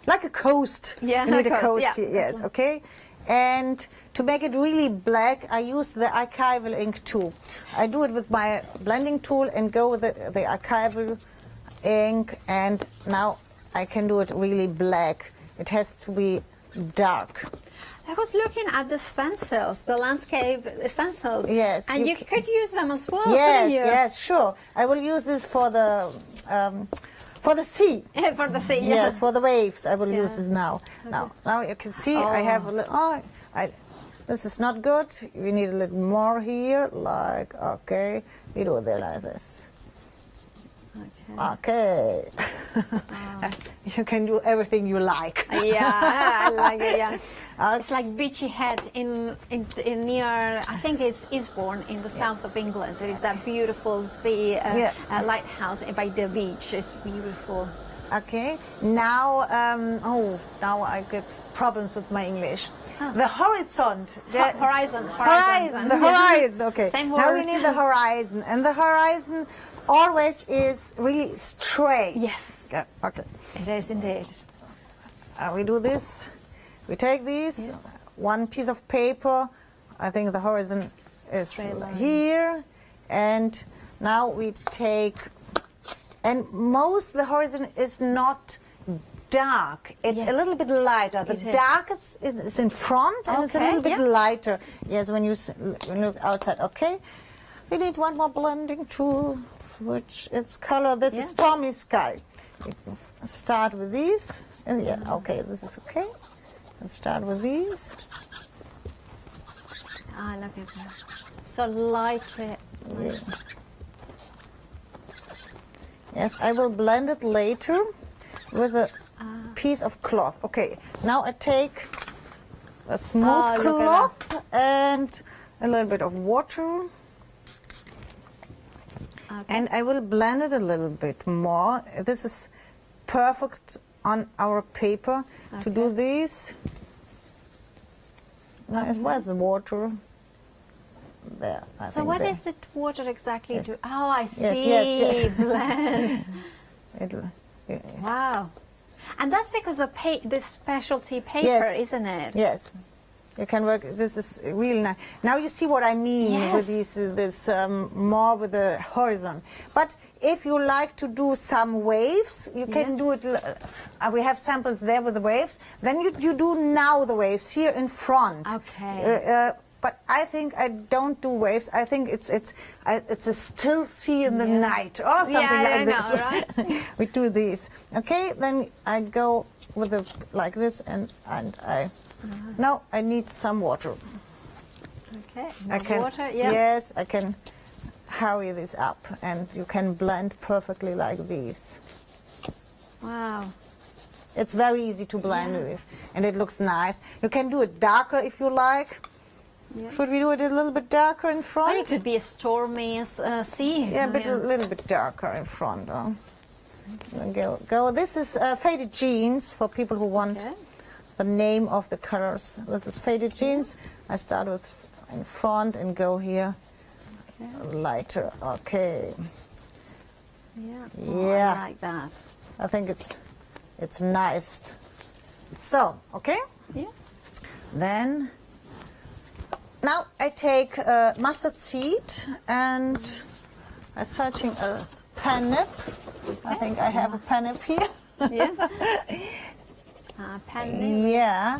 like a coast. Yeah, you need a coast yeah. here. Yes, okay. And to make it really black, I use the archival ink too. I do it with my blending tool and go with the archival ink, and now I can do it really black. It has to be dark. I was looking at the stencils, the landscape stencils. Yes. And you could use them as well, yes, couldn't you? Yes, sure. I will use this for the sea. For the sea, yes. For the waves, I will use it now. Okay. Now you can see I have a little. This is not good. We need a little more here. Like, okay, we do it there like this. Okay. You can do everything you like. Yeah, I like it. Yeah, it's like Beachy Head in near. I think it's Eastbourne in the south of England. There is that beautiful sea lighthouse by the beach. It's beautiful. Okay. Now, now I get problems with my English. The horizon. Horizon. The horizon. Okay. Same now word. we need the horizon, and the horizon always is really straight. Yes. Yeah, okay. It is indeed. We do this. We take these, one piece of paper. I think the horizon is here. And now we take, and the horizon is not dark. It's a little bit lighter. The darkest is in front, and it's a little bit lighter. Yes, when you look outside. Okay. We need one more blending tool, which is color. This is Stormy Sky. We start with these. Okay, this is okay. Let's start with these. I love it. So light. Yeah. Yes, I will blend it later with a piece of cloth. Okay, now I take a smooth cloth and a little bit of water. And I will blend it a little bit more. This is perfect on our paper to do this. Now, as well as the water. There. So what is the water exactly? Yes. Oh, I see. Yes. Blends. Wow. And that's because of the specialty paper, isn't it? Yes. You can work. This is really nice. Now you see what I mean with this more with the horizon. But if you like to do some waves, you can do it. We have samples there with the waves. Then you do now the waves here in front. Okay. But I think I don't do waves. I think it's a still sea in the night or something like this. Right? We do these. Okay. Then I go with like this, and I. Now I need some water. Okay, water, yes, I can hurry this up, and you can blend perfectly like this. Wow. It's very easy to blend this, and it looks nice. You can do it darker if you like. Should we do it a little bit darker in front? Well, it could be a stormy sea. Yeah, but a little bit darker in front. Go. This is faded jeans for people who want the name of the colors. This is faded jeans. I start with in front and go here lighter. Okay. Yeah. I like that. I think it's nice. So, okay. Yeah. Then now I take mustard seed and I'm searching a pen nib. I think I have a pen nib here. Yeah. Pen nib. Yeah.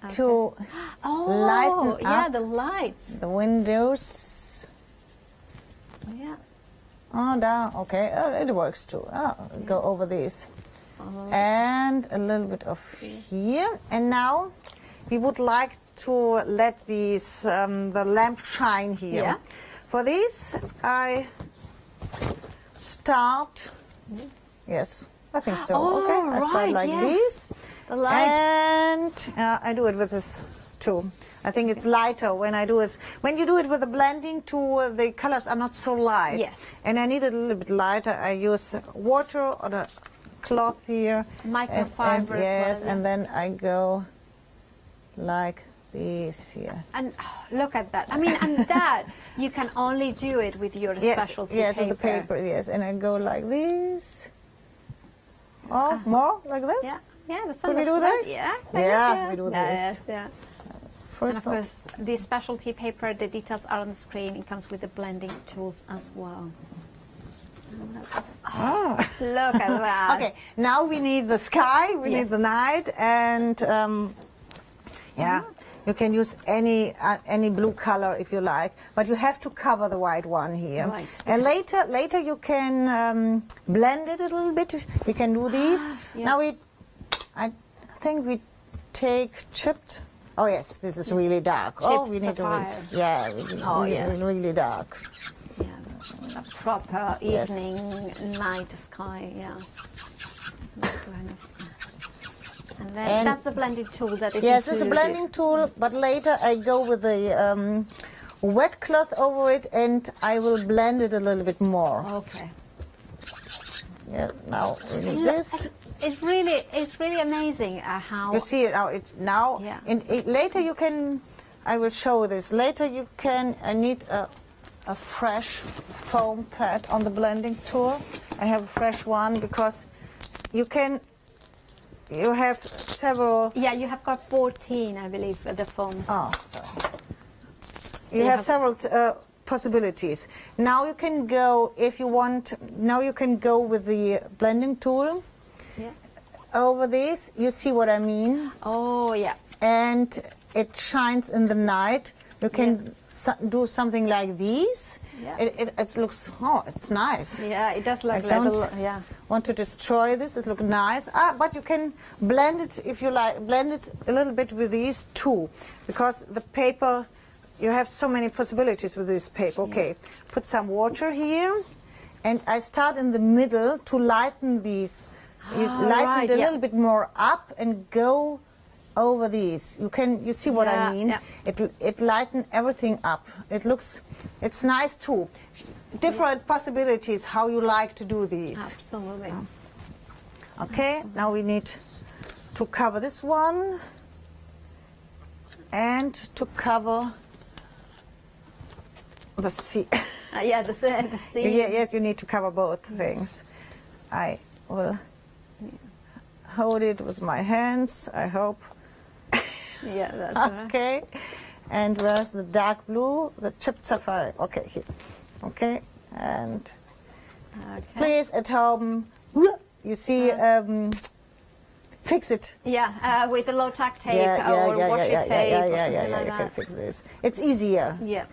to lighten yeah, up the lights. the windows. Yeah. Oh, down. Okay, it works too. Go over these. And a little bit of here. And now we would like to let these the lamp shine here. Yeah. For this, I start. Yes, I think so. Oh, okay, I start right, like yes. this. The lights. And I do it with this too. I think it's lighter when I do it. When you do it with a blending tool, the colors are not so light. Yes. And I need it a little bit lighter. I use water on a cloth here. Microfiber. Yes, and then I go like this here. And look at that. I mean, and that you can only do it with your specialty yes, paper. with the paper, yes. And I go like this. Oh, more like this? Yeah, yeah. The Could we do that? Yeah, Yeah, we do yes, this. yeah. First And of course, the specialty paper, the details are on the screen. It comes with the blending tools as well. Look at that. Okay, now we need the sky, we need the night, and you can use any blue color if you like, but you have to cover the white one here. Right. And later you can blend it a little bit. We can do these. Now I think we take chipped. Oh yes, this is really dark. We need to really dark. A proper evening, night sky, yeah. That's kind of, and then that's the blending tool that is Yes, it's a included. blending tool, but later I go with the wet cloth over it and I will blend it a little bit more. Okay. Yeah, now we need this. It's really amazing how You see it now. It's now. Yeah. Later you can. I will show this. Later you can. I need a fresh foam pad on the blending tool. I have a fresh one because you can. You have several. Yeah, you have got 14, I believe, the foams. Oh, sorry. You have several possibilities. Now you can go if you want. Now you can go with the blending tool. Yeah. Over this, you see what I mean? Oh, yeah. And it shines in the night. You can do something like these. Yeah. It looks, it's nice. Yeah, it does look I like don't want to destroy this. It looks nice. But you can blend it, if you like, blend it a little bit with these too. Because the paper, you have so many possibilities with this paper. Okay, put some water here. And I start in the middle to lighten these. You lighten it a little bit more up and go over these. You see what I mean? Yeah. It lighten everything up. It's nice too. Different possibilities how you like to do these. Absolutely. Okay, now we need to cover this one and to cover the sea. The sea. Yes, you need to cover both things. I will hold it with my hands, I hope. Yeah, that's right. Okay. And where's the dark blue? The chipped sapphire. Okay, here. Okay. And please at home, you see, fix it. Yeah, with the low-tack tape or washi tape or something like you that. can fix this. It's easier. Yeah.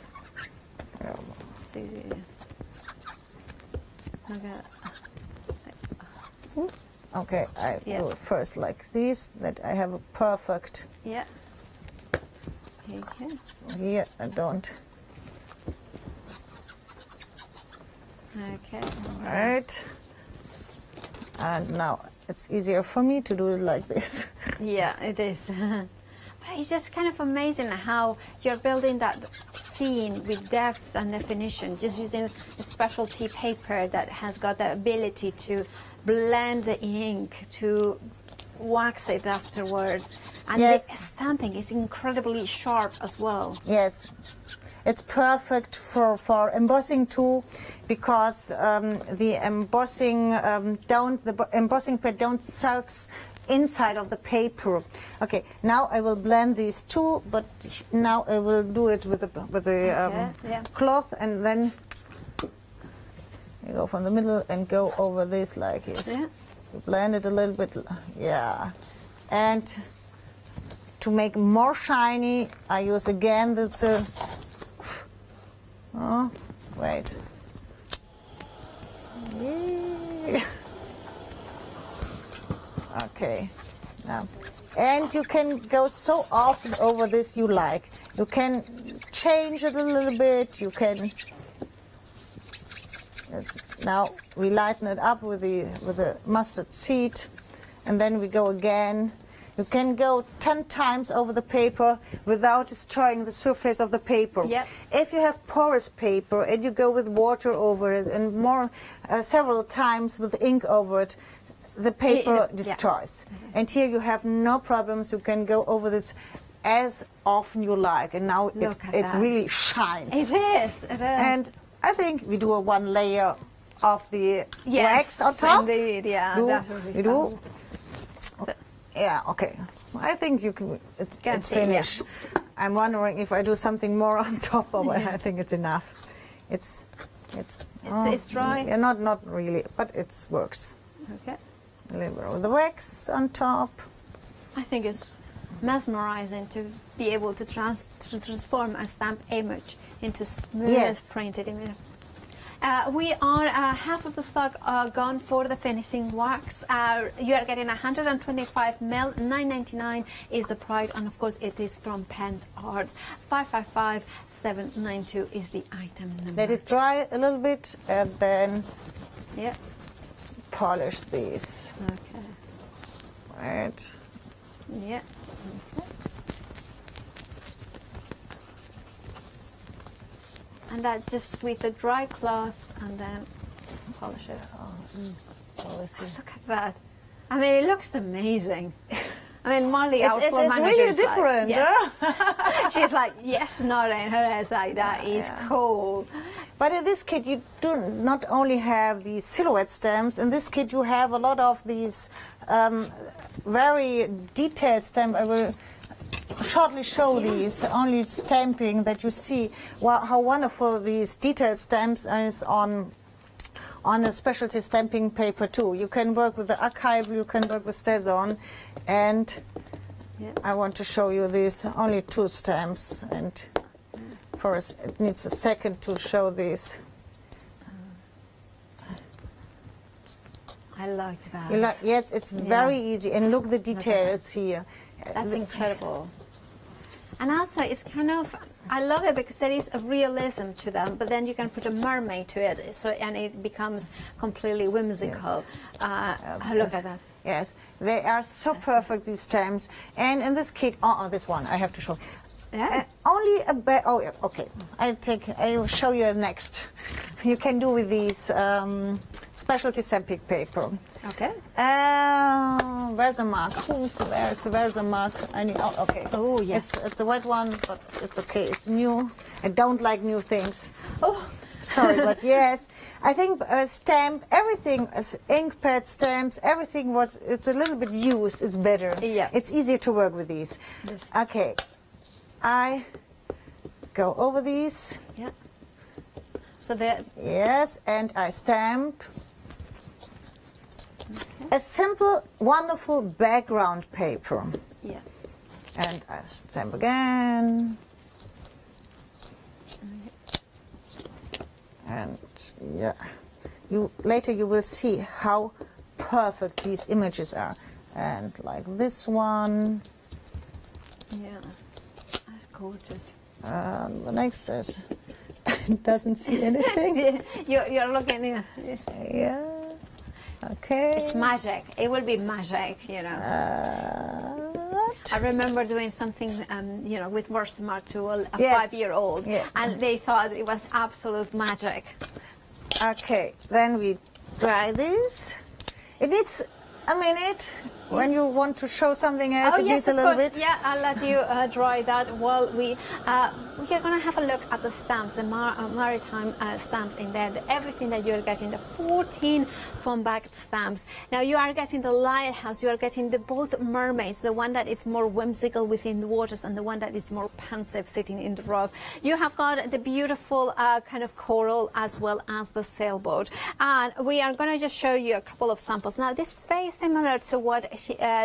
It's easier. Okay, I do it first like this, that I have a perfect. Yeah. Okay. Here I don't. Okay. Right. And now it's easier for me to do it like this. Yeah, it is. But it's just kind of amazing how you're building that scene with depth and definition, just using a specialty paper that has got the ability to blend the ink, to wax it afterwards. And the stamping is incredibly sharp as well. Yes. It's perfect for embossing too, because the embossing embossing pad don't sucks inside of the paper. Okay, now I will blend these two, but now I will do it with the cloth, and then you go from the middle and go over this like this. Yeah. You blend it a little bit, and to make more shiny, I use again this. Oh, wait. Okay. Now, and you can go so often over this you like. You can change it a little bit. You can. Yes. Now we lighten it up with the mustard seed, and then we go again. You can go 10 times over the paper without destroying the surface of the paper. Yep. If you have porous paper and you go with water over it and more several times with ink over it, the paper destroys. Yeah. And here you have no problems. You can go over this as often you like, and now it's really shines. It is. It is. And I think we do a one layer of the wax on top. Indeed, yeah. You do. So, yeah, okay. I think you can. It's finished. Yeah. I'm wondering if I do something more on top, or I think it's enough. It's dry. Yeah, not really, but it works. Okay. A little bit of the wax on top. I think it's mesmerizing to be able to transform a stamp image into smooth printed image. We are half of the stock gone for the finishing wax. You are getting 125 ml, $9.99 is the price, and of course it is from Pent Arts. 555792 is the item number. Let it dry a little bit, and then polish these. Okay. Right. Yeah. Okay. And that just with a dry cloth, and then just polish it. Look at that. I mean, it looks amazing. I mean, Molly, our floor manager, really is different. Like, yes. She's like, yes, nodding her head like that is cool. But in this kit, you do not only have these silhouette stamps. In this kit, you have a lot of these very detailed stamps. I will shortly show these, only stamping that you see how wonderful these detailed stamps is on a specialty stamping paper too. You can work with the archival, you can work with Stazon, and I want to show you these only 2 stamps, and first it needs a second to show these. I like that. Yes, it's very easy, and look the details here. That's incredible. And also, it's kind of, I love it because there is a realism to them, but then you can put a mermaid to it, and it becomes completely whimsical. Look at that. Yes, they are so perfect, these stamps. And in this kit, this one I have to show. Only a bit. Oh, yeah, okay. I will show you next. You can do with these specialty stamping paper. Okay. Where's the mark? Where's the mark? I need. Oh, okay. Oh, yes. It's a wet one, but it's okay. It's new. I don't like new things. Oh. Sorry, but yes, I think stamp everything, ink pad stamps, everything it's a little bit used. It's better. Yeah. It's easier to work with these. Yes. Okay. I go over these. Yeah. So that. Yes, and I stamp. A simple, wonderful background paper. Yeah. And I stamp again. And yeah, later you will see how perfect these images are. And like this one. Yeah, that's gorgeous. The next is doesn't see anything. You're looking. Yeah. Okay. It's magic. It will be magic, you know. I remember doing something, you know, with Versamark to a 5-year-old, and they thought it was absolute magic. Okay, then we dry this. It needs a minute. When you want to show something else, it needs a little bit. Yeah, I'll let you dry that while we are going to have a look at the stamps, the maritime stamps in there, everything that you're getting, the 14 foam bagged stamps. Now you are getting the lighthouse, you are getting both mermaids, the one that is more whimsical within the waters and the one that is more pensive sitting in the rock. You have got the beautiful kind of coral as well as the sailboat. And we are going to just show you a couple of samples. Now this is very similar to what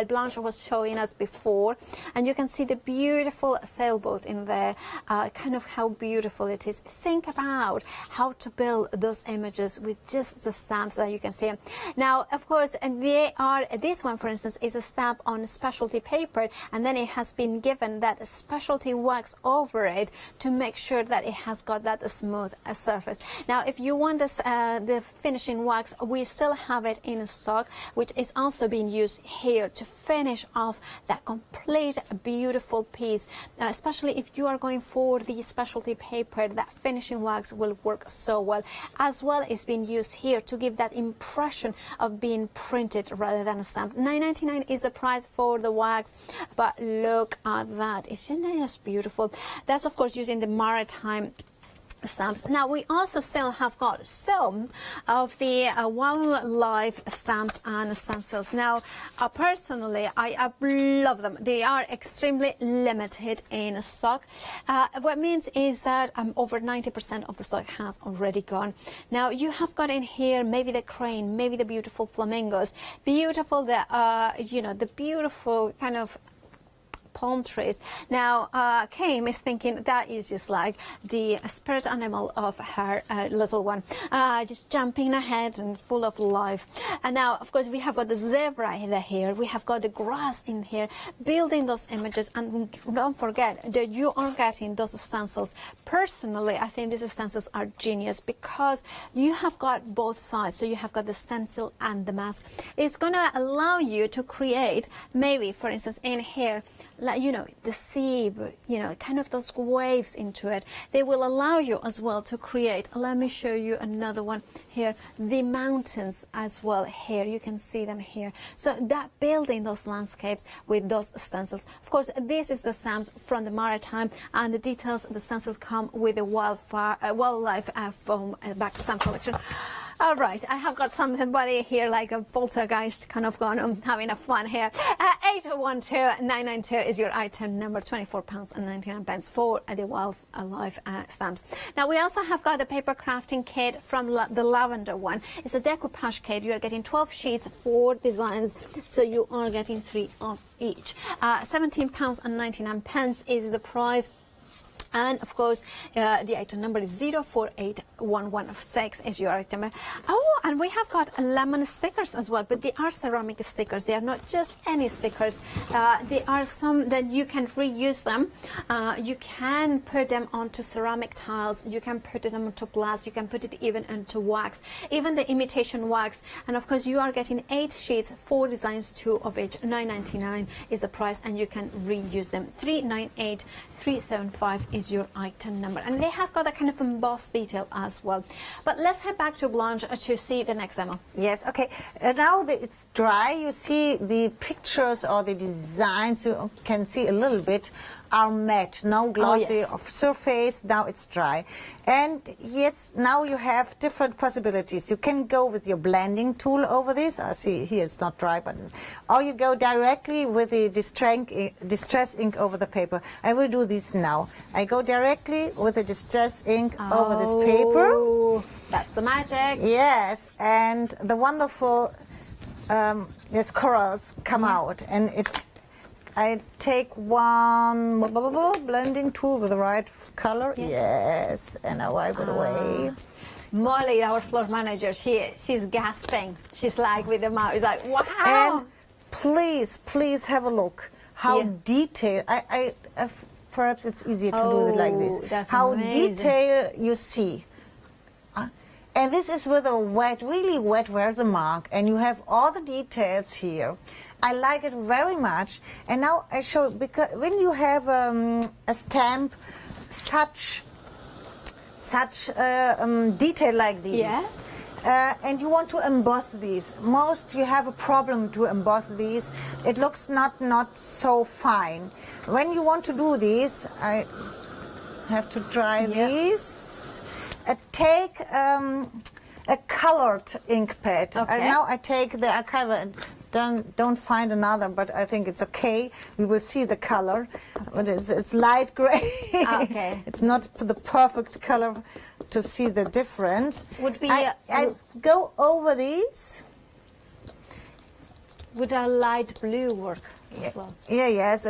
Blanche was showing us before, and you can see the beautiful sailboat in there, kind of how beautiful it is. Think about how to build those images with just the stamps that you can see. Now, of course, this one, for instance, is a stamp on specialty paper, and then it has been given that specialty wax over it to make sure that it has got that smooth surface. Now, if you want the finishing wax, we still have it in stock, which is also being used here to finish off that complete beautiful piece. Especially if you are going for the specialty paper, that finishing wax will work so well. As well, it's being used here to give that impression of being printed rather than a stamp. $9.99 is the price for the wax, but look at that. Isn't it just beautiful? That's of course using the maritime stamps. Now, we also still have got some of the wildlife stamps and stencils. Now, personally, I love them. They are extremely limited in stock. What it means is that over 90% of the stock has already gone. Now, you have got in here maybe the crane, maybe the beautiful flamingos, beautiful, the beautiful kind of palm trees. Now, Kim is thinking that is just like the spirit animal of her little one, just jumping ahead and full of life. And now, of course, we have got the zebra in here, we have got the grass in here, building those images. And don't forget that you are getting those stencils. Personally, I think these stencils are genius because you have got both sides. So you have got the stencil and the mask. It's going to allow you to create, maybe, for instance, in here, like, the sea, kind of those waves into it. They will allow you as well to create, let me show you another one here, the mountains as well here. You can see them here. So that building those landscapes with those stencils. Of course, this is the stamps from the maritime, and the details, the stencils come with the wildlife foam back stamp collection. All right, I have got somebody here like a poltergeist kind of gone, having a fun here. 812-992 is your item number, £24.99 for the wildlife stamps. Now, we also have got the paper crafting kit from the lavender one. It's a decoupage kit. You are getting 12 sheets, 4 designs, so you are getting 3 of each. £17.99 is the price. And of course, the item number is 048116 is your item number. Oh, and we have got lemon stickers as well, but they are ceramic stickers. They are not just any stickers. They are some that you can reuse them. You can put them onto ceramic tiles. You can put them onto glass. You can put it even into wax, even the imitation wax. And of course, you are getting 8 sheets, 4 designs, 2 of each. $9.99 is the price, and you can reuse them. 398-375 is your item number, and they have got a kind of embossed detail as well. But let's head back to Blanche to see the next demo. Yes, okay. Now that it's dry, you see the pictures or the designs, you can see a little bit, are matte, no glossy of surface. Now it's dry. And yes, now you have different possibilities. You can go with your blending tool over this. I see here it's not dry, but or you go directly with the distress ink over the paper. I will do this now. I go directly with the distress ink over this paper. That's the magic. Yes, and the wonderful corals come out, and I take one blending tool with the right color. Yes, and I wipe it away. Molly, our floor manager, she's gasping. She's like with the mouth. She's like, wow. And please have a look how detailed. Perhaps it's easier to do it like this. That's how amazing. detailed you see. And this is with a really wet watermark, and you have all the details here. I like it very much. And now I show, because when you have a stamp such detail like these, and you want to emboss these, you have a problem to emboss these. It looks not so fine. When you want to do these, I have to dry these. Take a colored ink pad. Now I take the archive and don't find another, but I think it's okay. We will see the color, but it's light gray. Okay. It's not the perfect color to see the difference. Would be I go over these, Would a light blue work as well? Yeah, yes.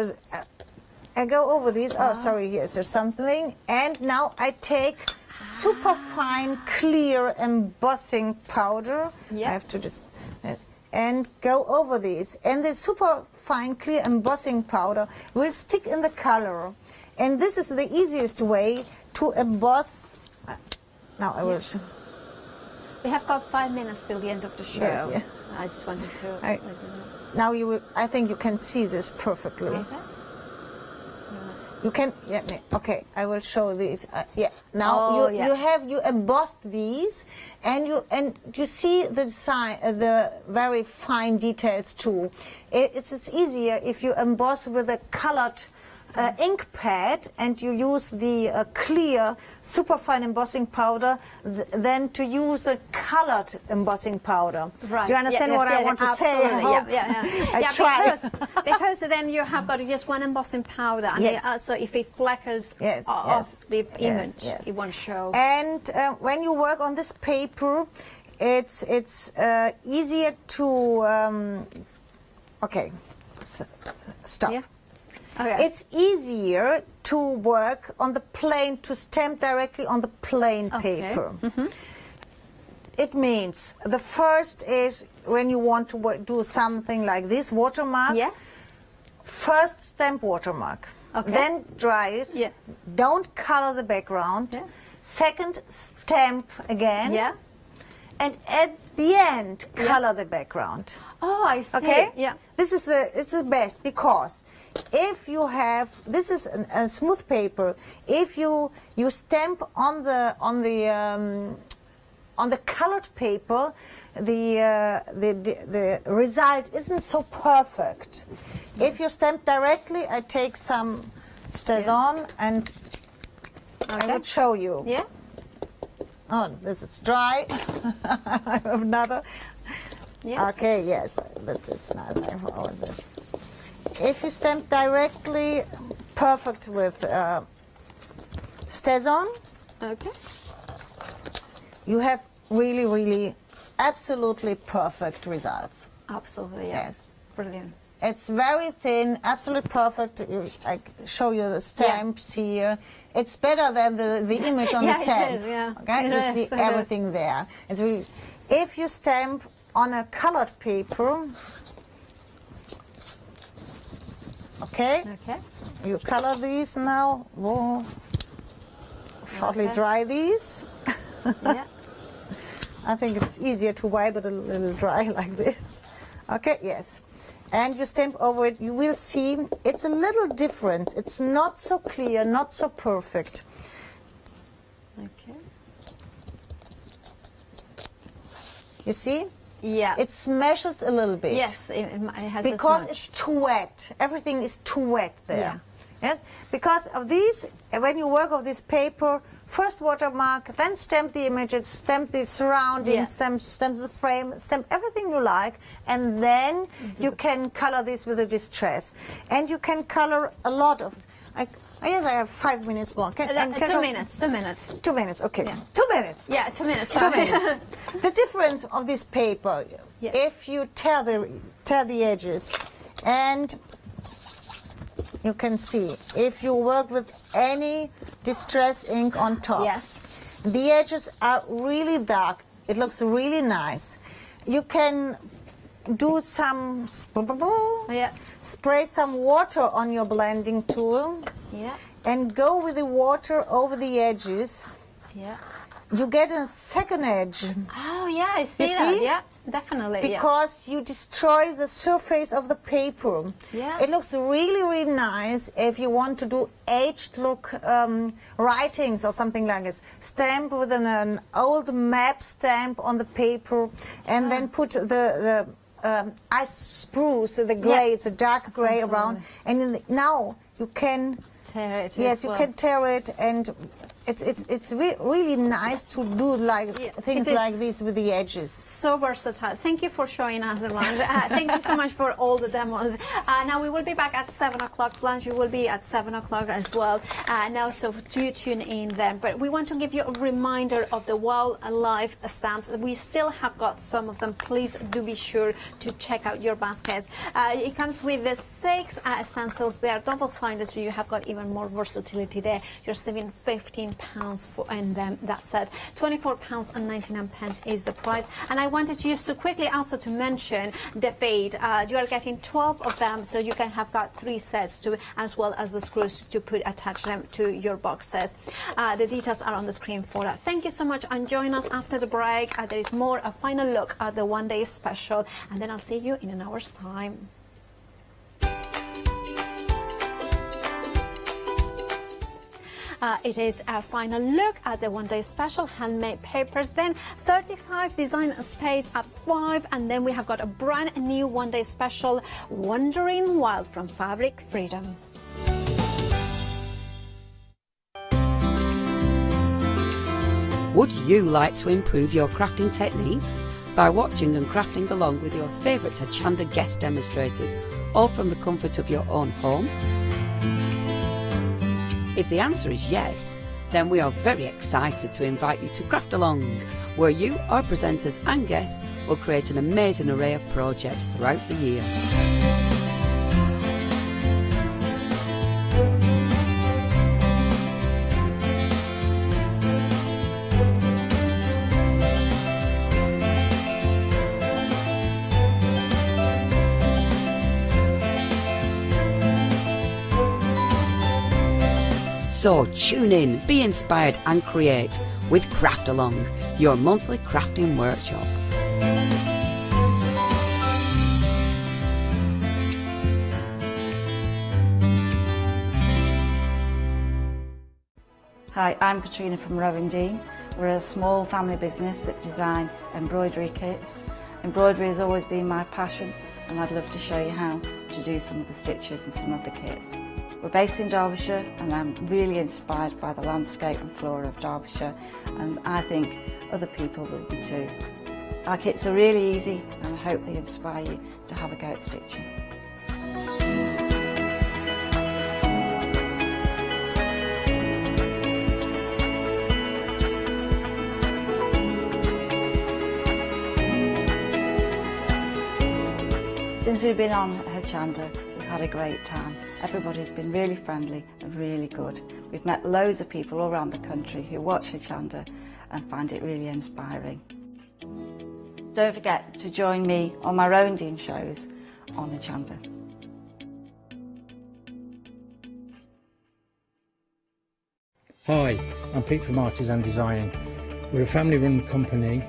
I go over these. Oh, sorry, here's there's something. And now I take super fine, clear embossing powder. Yeah. I have to just... and go over these. And the super fine, clear embossing powder will stick in the color. And this is the easiest way to emboss. Now I will... We have got 5 minutes till the end of the show. Yes, yeah. I just wanted to let you know. Now you will, I think you can see this perfectly. Okay. You can, yeah, okay, I will show these. Yeah, now you embossed these, and you see the design, the very fine details too. It's easier if you emboss with a colored ink pad and you use the clear superfine embossing powder than to use a colored embossing powder. Right. Do you understand what I want to say? I try. Because then you have got just one embossing powder, and also if it flackers off the image, it won't show. And when you work on this paper, it's easier to stop. Yeah. Okay. It's easier to work on the plain, to stamp directly on the plain paper. Mm-hmm. It means the first is when you want to do something like this, watermark. Yes. First stamp watermark. Okay. Then dry it. Yeah. Don't color the background. Yeah. Second, stamp again. Yeah. And at the end, color the background. Oh, I see. Okay. Yeah. This is the best, because if you have, this is a smooth paper. If you stamp on the colored paper, the result isn't so perfect. If you stamp directly, I take some Stazon and I would show you. Yeah. Oh, this is dry. I have another. Yeah. Okay, yes, it's not. I want this. If you stamp directly, perfect with Stazon. Okay. You have really, really, absolutely perfect results. Absolutely, yes. Brilliant. It's very thin, absolutely perfect. I show you the stamps here. It's better than the image on the stamp. It is, yeah. Okay, you see everything there. It's really. If you stamp on a colored paper, okay, you color these now. We'll shortly dry these. Yeah. I think it's easier to wipe it a little dry like this. Okay, yes. And you stamp over it, you will see it's a little different. It's not so clear, not so perfect. Okay. You see? Yeah. It smashes a little bit. Yes, it has because it's too wet. Everything is too wet there. Yeah. Yes? Because of these, when you work with this paper, first watermark, then stamp the images, stamp the surroundings, stamp the frame, stamp everything you like, and then you can color this with a distress. And you can color a lot of... Yes, I have 5 minutes more. 2 minutes. 2 minutes. 2 minutes, okay. Yeah. 2 minutes. Yeah, 2 minutes. 2 minutes. The difference of this paper, if you tear the edges, and you can see, if you work with any distress ink on top, the edges are really dark. It looks really nice. You can do some, spray some water on your blending tool, and go with the water over the edges. Yeah. You get a second edge. Oh, yeah, I see You that. see? Yeah, definitely. Because you destroy the surface of the paper. Yeah. It looks really, really nice if you want to do aged look writings or something like this. Stamp with an old map stamp on the paper, and then put the ice spruce, the grey, it's a dark grey around. And now you can tear it. Yes, you can tear it, and really nice to do things like this with the edges. So versatile. Thank you for showing us around. Thank you so much for all the demos. Now we will be back at 7 o'clock. Blanche, you will be at 7 o'clock as well. Now, so do tune in then. But we want to give you a reminder of the wildlife stamps. We still have got some of them. Please do be sure to check out your baskets. It comes with the 6 stencils. They are double-sided, so you have got even more versatility there. You're saving £15 for and then that's it. £24.99 is the price. And I wanted just to quickly also to mention the fade. You are getting 12 of them, so you can have got 3 sets to, as well as the screws to attach them to your boxes. The details are on the screen for that. Thank you so much, and join us after the break. There is more, a final look at the one-day special, and then I'll see you in an hour's time. It is a final look at the one-day special handmade papers, then 35 design space at 5, and then we have got a brand new one-day special, Wandering Wild from Fabric Freedom. Would you like to improve your crafting techniques by watching and crafting along with your favourite Hochanda guest demonstrators, all from the comfort of your own home? If the answer is yes, then we are very excited to invite you to Craft Along, where you, our presenters and guests, will create an amazing array of projects throughout the year. So tune in, be inspired and create with Craft Along, your monthly crafting workshop. Hi, I'm Katrina from Diem. We're a small family business that design embroidery kits. Embroidery has always been my passion, and I'd love to show you how to do some of the stitches and some of the kits. We're based in Derbyshire, and I'm really inspired by the landscape and flora of Derbyshire, and I think other people will be too. Our kits are really easy, and I hope they inspire you to have a go at stitching. Since we've been on Hochanda, we've had a great time. Everybody's been really friendly and really good. We've met loads of people all around the country who watch Hochanda and find it really inspiring. Don't forget to join me on my own Diem shows on Hochanda. Hi, I'm Pete from Artisan Design. We're a family-run company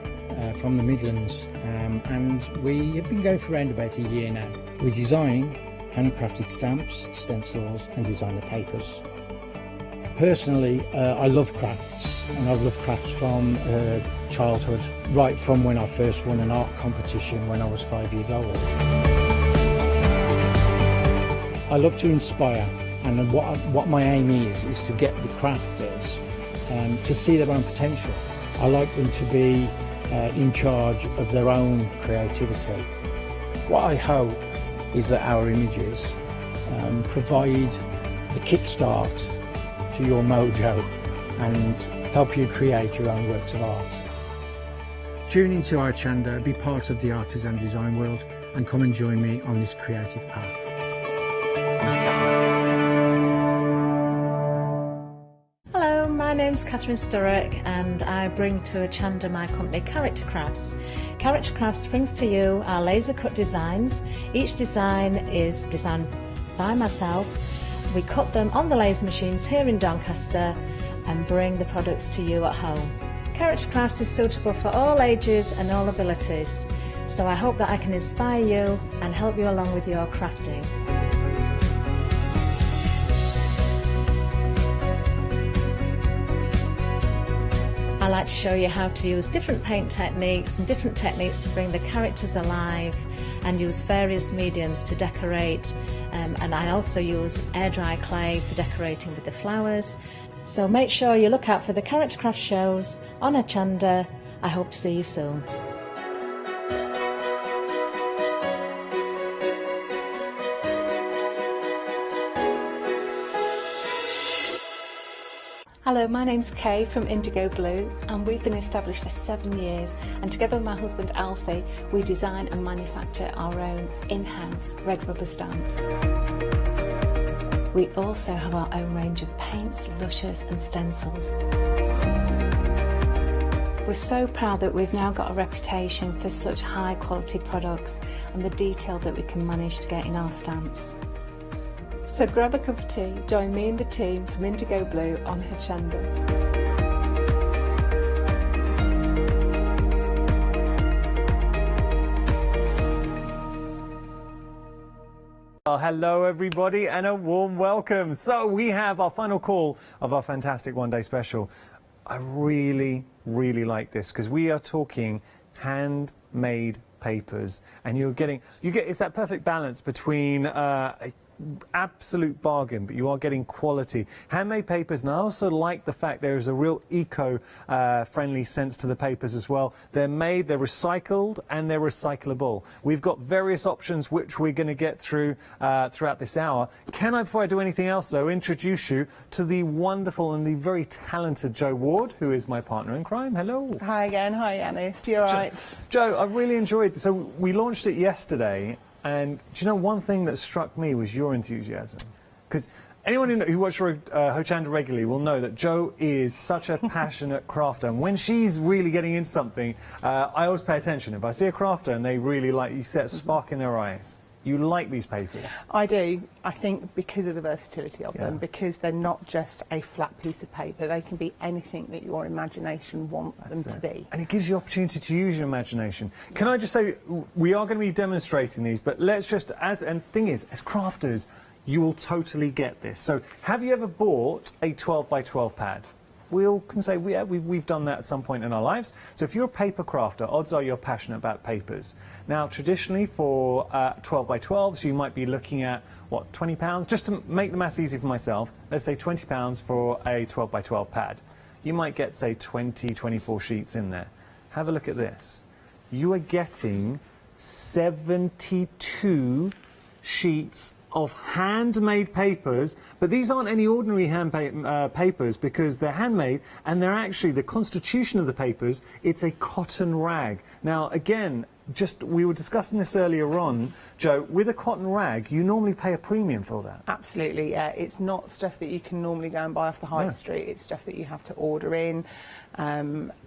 from the Midlands, and we have been going for around about a year now. We design handcrafted stamps, stencils and designer papers. Personally, I love crafts, and I've loved crafts from childhood, right from when I first won an art competition when I was 5 years old. I love to inspire, and what my aim is to get the crafters to see their own potential. I like them to be in charge of their own creativity. What I hope is that our images provide the kickstart to your mojo and help you create your own works of art. Tune into Hochanda, be part of the artisan design world, and come and join me on this creative path. Hello, my name's Catherine Sturrock, and I bring to Hochanda my company Character Crafts. Character Crafts brings to you our laser cut designs. Each design is designed by myself. We cut them on the laser machines here in Doncaster and bring the products to you at home. Character Crafts is suitable for all ages and all abilities, so I hope that I can inspire you and help you along with your crafting. I like to show you how to use different paint techniques and different techniques to bring the characters alive, and use various mediums to decorate and I also use air dry clay for decorating with the flowers. So make sure you look out for the character craft shows on Hochanda. I hope to see you soon. Hello, my name's Kay from Indigo Blue, and we've been established for 7 years, and together with my husband Alfie we design and manufacture our own in-house red rubber stamps. We also have our own range of paints, lushes and stencils. We're so proud that we've now got a reputation for such high quality products and the detail that we can manage to get in our stamps. So grab a cup of tea, join me and the team from Indigo Blue on Hochanda. Well, hello everybody and a warm welcome. So we have our final call of our fantastic one-day special. I really like this because we are talking handmade papers, and it's that perfect balance between absolute bargain, but you are getting quality handmade papers. And I also like the fact there is a real eco-friendly sense to the papers as well. They're made, they're recycled, and they're recyclable. We've got various options which we're going to get through throughout this hour. Can I, before I do anything else though, introduce you to the wonderful and the very talented Jo Ward, who is my partner in crime. Hello. Hi again. Hi, Yanis. You all right? Jo, I really enjoyed it. So we launched it yesterday. And do you know, one thing that struck me was your enthusiasm. Because anyone who watches Hochanda regularly will know that Jo is such a passionate crafter. And when she's really getting into something, I always pay attention. If I see a crafter and they really like, you see that spark in their eyes. You like these papers? I do. I think because of the versatility of them, because they're not just a flat piece of paper. They can be anything that your imagination wants them to be. And it gives you opportunity to use your imagination. Can I just say, we are going to be demonstrating these, but let's just, and thing is, as crafters, you will totally get this. So have you ever bought a 12 by 12 pad? We all can say, we've done that at some point in our lives. So if you're a paper crafter, odds are you're passionate about papers. Now, traditionally for 12 by 12s, you might be looking at, what, £20? Just to make the maths easy for myself, let's say £20 for a 12 by 12 pad. You might get, say, 24 sheets in there. Have a look at this. You are getting 72 sheets of handmade papers, but these aren't any ordinary papers because they're handmade, and they're actually, the constitution of the papers, it's a cotton rag. Now, again, we were discussing this earlier on, Jo, with a cotton rag, you normally pay a premium for that. Absolutely, yeah. It's not stuff that you can normally go and buy off the high street. It's stuff that you have to order in.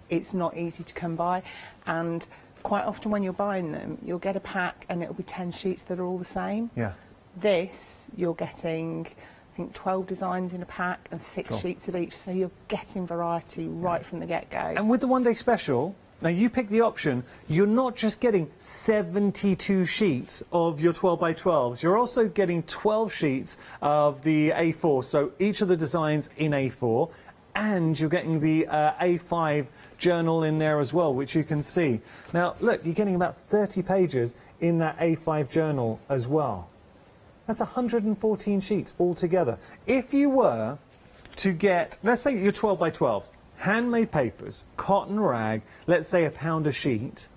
It's not easy to come by, and quite often when you're buying them, you'll get a pack and it'll be 10 sheets that are all the same. Yeah. This, you're getting, I think, 12 designs in a pack and 6 sheets of each, so you're getting variety right from the get-go. And with the one-day special, now you pick the option, you're not just getting 72 sheets of your 12 by 12s, you're also getting 12 sheets of the A4, so each of the designs in A4, and you're getting the A5 journal in there as well, which you can see. Now, look, you're getting about 30 pages in that A5 journal as well. That's 114 sheets altogether. If you were to get, let's say your 12 by 12s, handmade papers, cotton rag, let's say £1 a sheet,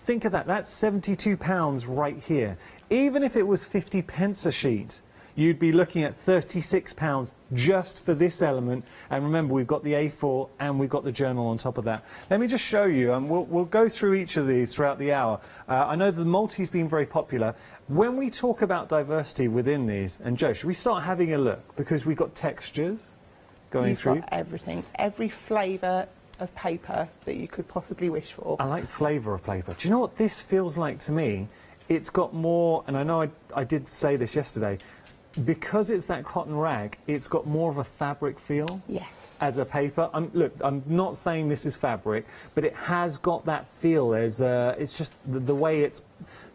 think of that, that's £72 right here. Even if it was 50 pence a sheet, you'd be looking at £36 just for this element. And remember, we've got the A4 and we've got the journal on top of that. Let me just show you, and we'll go through each of these throughout the hour. I know the multi's been very popular. When we talk about diversity within these, and Jo, should we start having a look? Because we've got textures going through. You've got everything, every flavour of paper that you could possibly wish for. I like flavour of paper. Do you know what this feels like to me? It's got more, and I know I did say this yesterday, because it's that cotton rag, it's got more of a fabric feel. Yes. As a paper. Look, I'm not saying this is fabric, but it has got that feel. It's just the way it's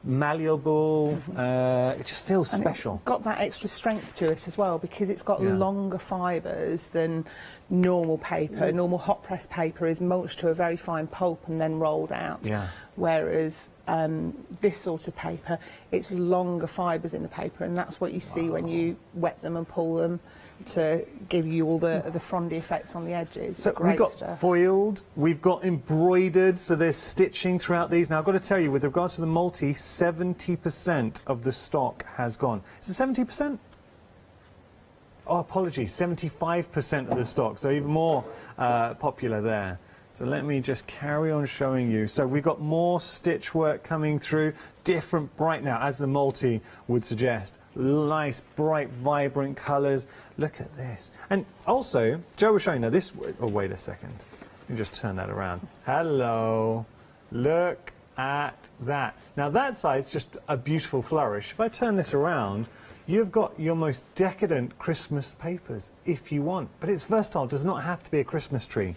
malleable. It just feels special. It's got that extra strength to it as well, because it's got longer fibres than normal paper. Normal hot press paper is mulched to a very fine pulp and then rolled out. Yeah. Whereas this sort of paper, it's longer fibres in the paper, and that's what you see when you wet them and pull them to give you all the frondy effects on the edges. So Great we've got stuff. foiled, we've got embroidered, so there's stitching throughout these. Now I've got to tell you, with regards to the multi, 70% of the stock has gone. Is it 70%? Oh, apologies, 75% of the stock, so even more popular there. So let me just carry on showing you. So we've got more stitch work coming through, different bright now, as the multi would suggest. Nice, bright, vibrant colours. Look at this. And also, Joe was showing, now this, oh, wait a second. Let me just turn that around. Hello. Look at that. Now that side's just a beautiful flourish. If I turn this around, you've got your most decadent Christmas papers, if you want. But it's versatile, does not have to be a Christmas tree.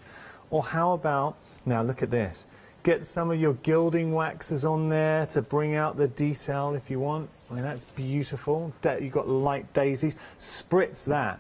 Or how about, now look at this, get some of your gilding waxes on there to bring out the detail if you want. I mean, that's beautiful. You've got light daisies. Spritz that.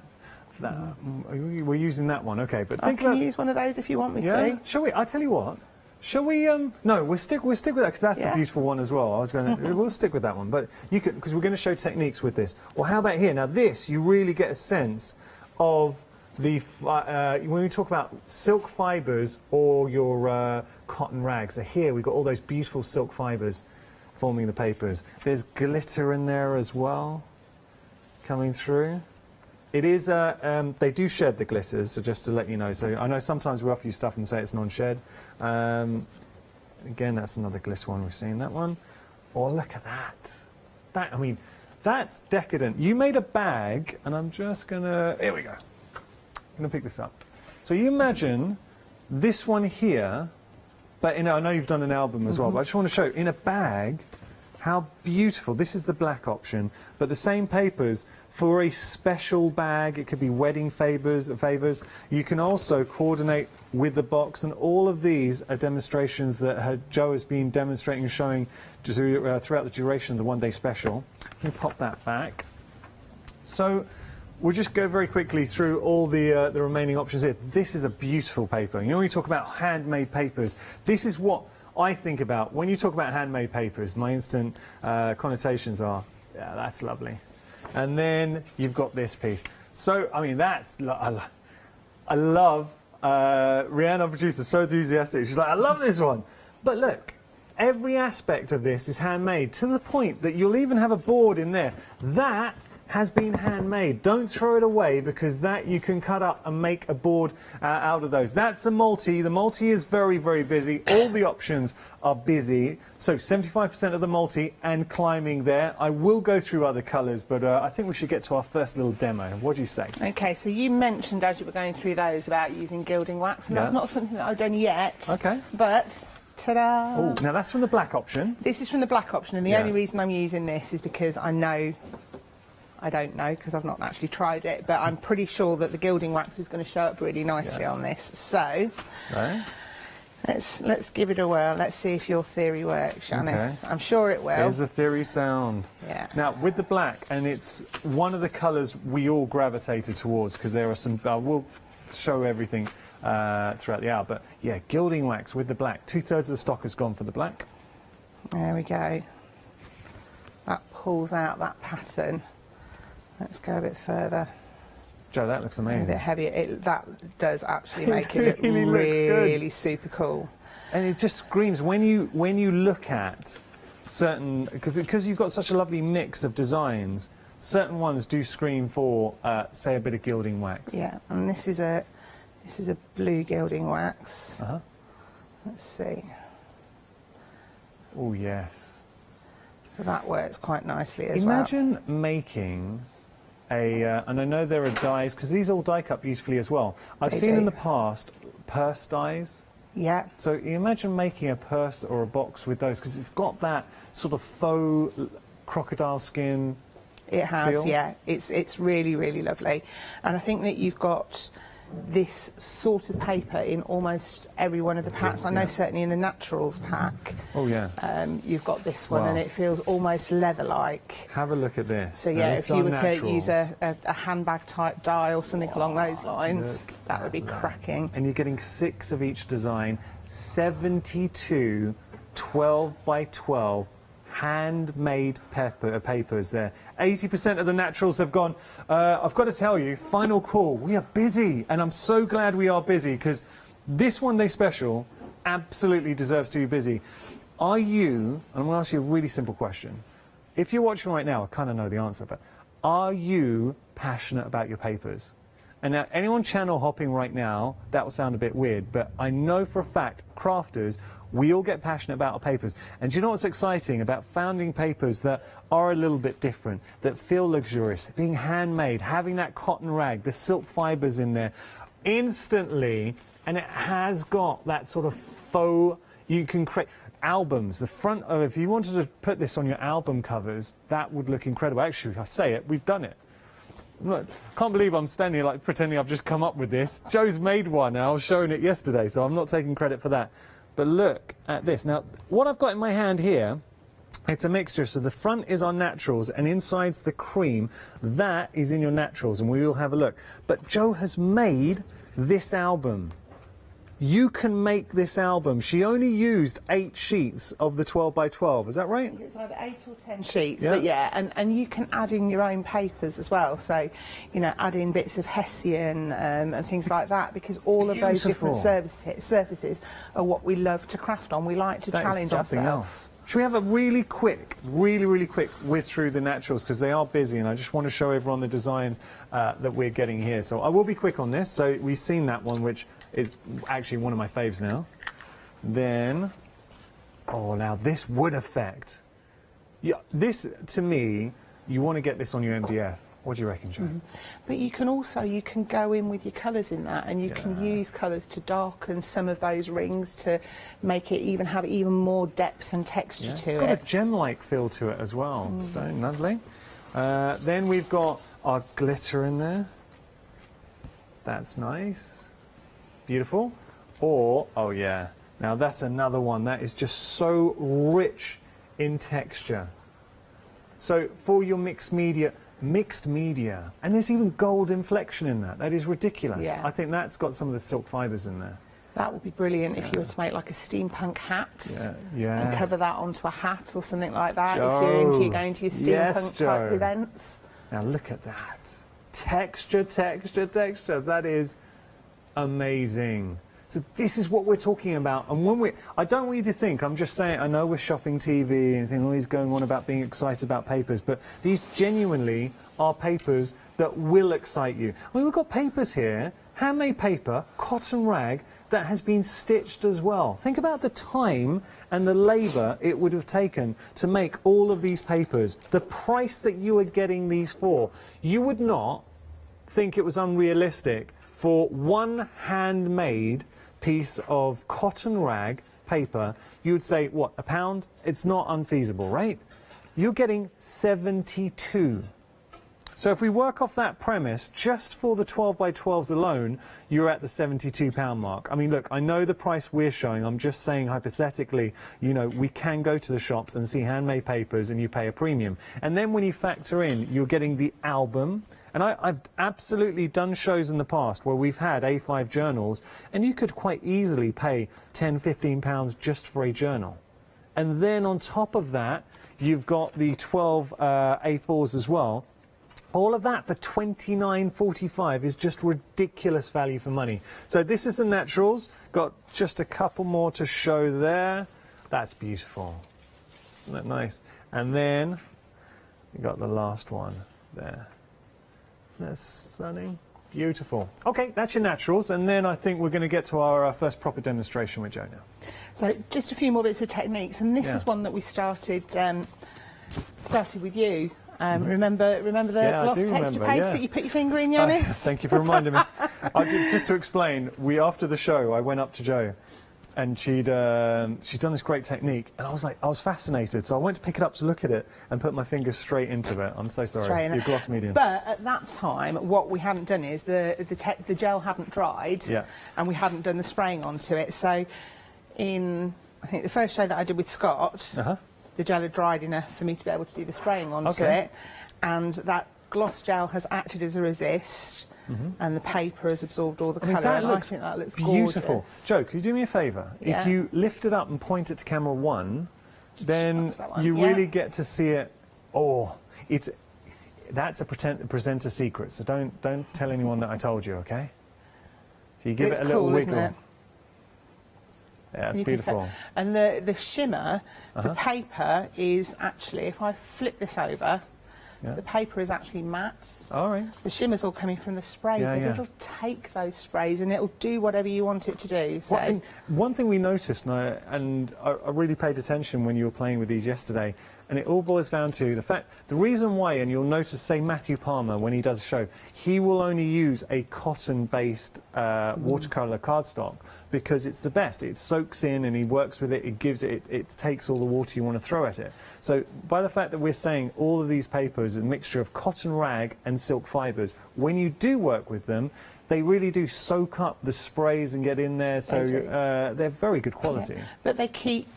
We're using that one, okay. But I can use one of those if you want me to. Shall we? I tell you what. Shall we? No, we'll stick with that because that's a beautiful one as well. I was going to. We'll stick with that one, but you could, because we're going to show techniques with this. Or how about here? Now this, you really get a sense of the when we talk about silk fibres or your cotton rags. So here we've got all those beautiful silk fibres forming the papers. There's glitter in there as well, coming through. It is, they do shed the glitters, so just to let you know. So I know sometimes we offer you stuff and say it's non-shed. Again, that's another glitter one, we've seen that one. Oh, look at that. I mean, that's decadent. You made a bag, and I'm just gonna, here we go. I'm gonna pick this up. So you imagine this one here, but I know you've done an album as well, but I just want to show, in a bag, how beautiful. This is the black option, but the same papers for a special bag. It could be wedding favors. You can also coordinate with the box, and all of these are demonstrations that Joe has been demonstrating and showing throughout the duration of the one-day special. Let me pop that back. So we'll just go very quickly through all the remaining options here. This is a beautiful paper. You know, when you talk about handmade papers, this is what I think about when you talk about handmade papers. My instant connotations are, yeah, that's lovely. And then you've got this piece. So, I mean, that's, I love, Rihanna, our producer, so enthusiastic. She's like, I love this one. But look, every aspect of this is handmade, to the point that you'll even have a board in there. That has been handmade. Don't throw it away, because that you can cut up and make a board out of those. That's a multi. The multi is very, very busy. All the options are busy. So 75% of the multi and climbing there. I will go through other colours, but I think we should get to our first little demo. What do you say? Okay, so you mentioned as you were going through those about using gilding wax, and that's not something that I've done yet. Okay. But ta-da! Oh, now that's from the black option. This is from the black option, and the only reason I'm using this is because I don't know, because I've not actually tried it, but I'm pretty sure that the gilding wax is going to show up really nicely on this. So let's give it a whirl. Let's see if your theory works, Janice. Okay. I'm sure it will. There's the theory sound. Yeah. Now, with the black, and it's one of the colours we all gravitated towards, because there are some, we'll show everything throughout the hour, but yeah, gilding wax with the black. 2/3 of the stock has gone for the black. There we go. That pulls out that pattern. Let's go a bit further. Joe, that looks amazing. A bit heavier. That does actually make it look really super cool. And it just screams when you look at certain, because you've got such a lovely mix of designs. Certain ones do scream for, say, a bit of gilding wax. Yeah, and this is a blue gilding wax. Uh-huh. Let's see. Oh yes. So that works quite nicely as Imagine making and I know there are dies, because these all die cut beautifully as well. I've seen in the past purse dies. Yeah. So you imagine making a purse or a box with those, because it's got that sort of faux crocodile skin. It has, feel. yeah. It's really, really lovely. And I think that you've got this sort of paper in almost every one of the packs. I know certainly in the Naturals pack. Oh yeah. You've got this one, and it feels almost leather-like. Have a look at this. So yeah, if you were to use a handbag type die or something along those lines, that would be cracking. And you're getting 6 of each design, 72 12 by 12 handmade papers there. 80% of the naturals have gone. I've got to tell you, final call, we are busy, and I'm so glad we are busy, because this one day special absolutely deserves to be busy. Are you, and I'm going to ask you a really simple question. If you're watching right now, I kind of know the answer, but are you passionate about your papers? And now, anyone channel hopping right now, that will sound a bit weird, but I know for a fact, crafters, we all get passionate about our papers. And do you know what's exciting about founding papers that are a little bit different, that feel luxurious, being handmade, having that cotton rag, the silk fibres in there, instantly, and it has got that sort of faux, you can create albums, the front of, if you wanted to put this on your album covers, that would look incredible. Actually, I say it, we've done it. Look, can't believe I'm standing here like pretending I've just come up with this. Joe's made one and I was showing it yesterday, so I'm not taking credit for that. But look at this. Now, what I've got in my hand here, it's a mixture. So the front is our naturals and inside's the cream. That is in your naturals, and we will have a look. But Joe has made this album. You can make this album. She only used 8 sheets of the 12 by 12. Is that right? It's either 8 or 10 sheets, Yeah. but yeah, and you can add in your own papers as well. So, you know, add in bits of Hessian and things like that, because all of those different surfaces are what we love to craft on. We like to challenge ourselves. Should we have a really quick whiz through the naturals, because they are busy, and I just want to show everyone the designs that we're getting here. So I will be quick on this. So we've seen that one, which is actually one of my faves now. Then, oh, now this wood effect. Yeah, this, to me, you want to get this on your MDF. What do you reckon, Joe? But you can also, you can go in with your colours in that, and you can use colours to darken some of those rings to make it even have even more depth and texture to it. It's got a gem-like feel to it as well. Stone, lovely. Then we've got our glitter in there. That's nice. Beautiful. Or, oh yeah, now that's another one that is just so rich in texture. So for your mixed media, and there's even gold inflection in that. That is ridiculous. Yeah. I think that's got some of the silk fibres in there. That would be brilliant if you were to make like a steampunk hat and cover that onto a hat or something like that. Joe. If you're going to your steampunk type events. Now look at that. Texture, texture, texture. That is amazing. So this is what we're talking about. And when I don't want you to think, I'm just saying, I know we're shopping TV and think, oh, he's going on about being excited about papers, but these genuinely are papers that will excite you. I mean, we've got papers here, handmade paper, cotton rag, that has been stitched as well. Think about the time and the labour it would have taken to make all of these papers. The price that you are getting these for. You would not think it was unrealistic for one handmade piece of cotton rag paper. You would say, what, £1? It's not unfeasible, right? You're getting 72. So if we work off that premise, just for the 12 by 12s alone, you're at the £72 mark. I mean, look, I know the price we're showing. I'm just saying hypothetically, you know, we can go to the shops and see handmade papers and you pay a premium. And then when you factor in, you're getting the album. And I've absolutely done shows in the past where we've had A5 journals, and you could quite easily pay £10, £15 just for a journal. And then on top of that, you've got the 12 A4s as well. All of that for $29.45 is just ridiculous value for money. So this is the naturals. Got just a couple more to show there. That's beautiful. Isn't that nice? And then we got the last one there. Isn't that stunning? Beautiful. Okay, that's your naturals, and then I think we're going to get to our first proper demonstration with Joe now. So just a few more bits of techniques, and this is one that we started with you. Remember the gloss texture paste that you put your finger in, Yanis? Thank you for reminding me. Just to explain, after the show, I went up to Jo, and she'd done this great technique, and I was fascinated, so I went to pick it up to look at it and put my finger straight into it. I'm so sorry. Your gloss medium. But at that time, what we hadn't done is the gel hadn't dried, and we hadn't done the spraying onto it. So, I think the first show that I did with Scott. The gel had dried enough for me to be able to do the spraying onto it, and that gloss gel has acted as a resist, and the paper has absorbed all the I mean, colour. that And looks I think that looks beautiful. gorgeous. Joe, could you do me a favour? Yeah. If you lift it up and point it to camera 1, then That's that one, you yeah. really get to see it. Oh, that's a presenter secret. So don't tell anyone that I told you, okay? So you give It's it a little cool, wiggle. isn't it? Yeah, it's You pick beautiful. it- And the shimmer, the paper is actually, if I flip this over, the paper is actually matte. All right. The shimmer's all coming from the spray, Yeah, but yeah. it'll take those sprays and it'll do whatever you want it to do. So. One thing we noticed, and I really paid attention when you were playing with these yesterday, and it all boils down to the reason why, and you'll notice, say, Matthew Palmer, when he does a show, he will only use a cotton-based watercolour cardstock because it's the best. It soaks in and he works with it, it takes all the water you want to throw at it. So by the fact that we're saying all of these papers are a mixture of cotton rag and silk fibres, when you do work with them, they really do soak up the sprays and get in there, so they're very good quality. Yeah. But they keep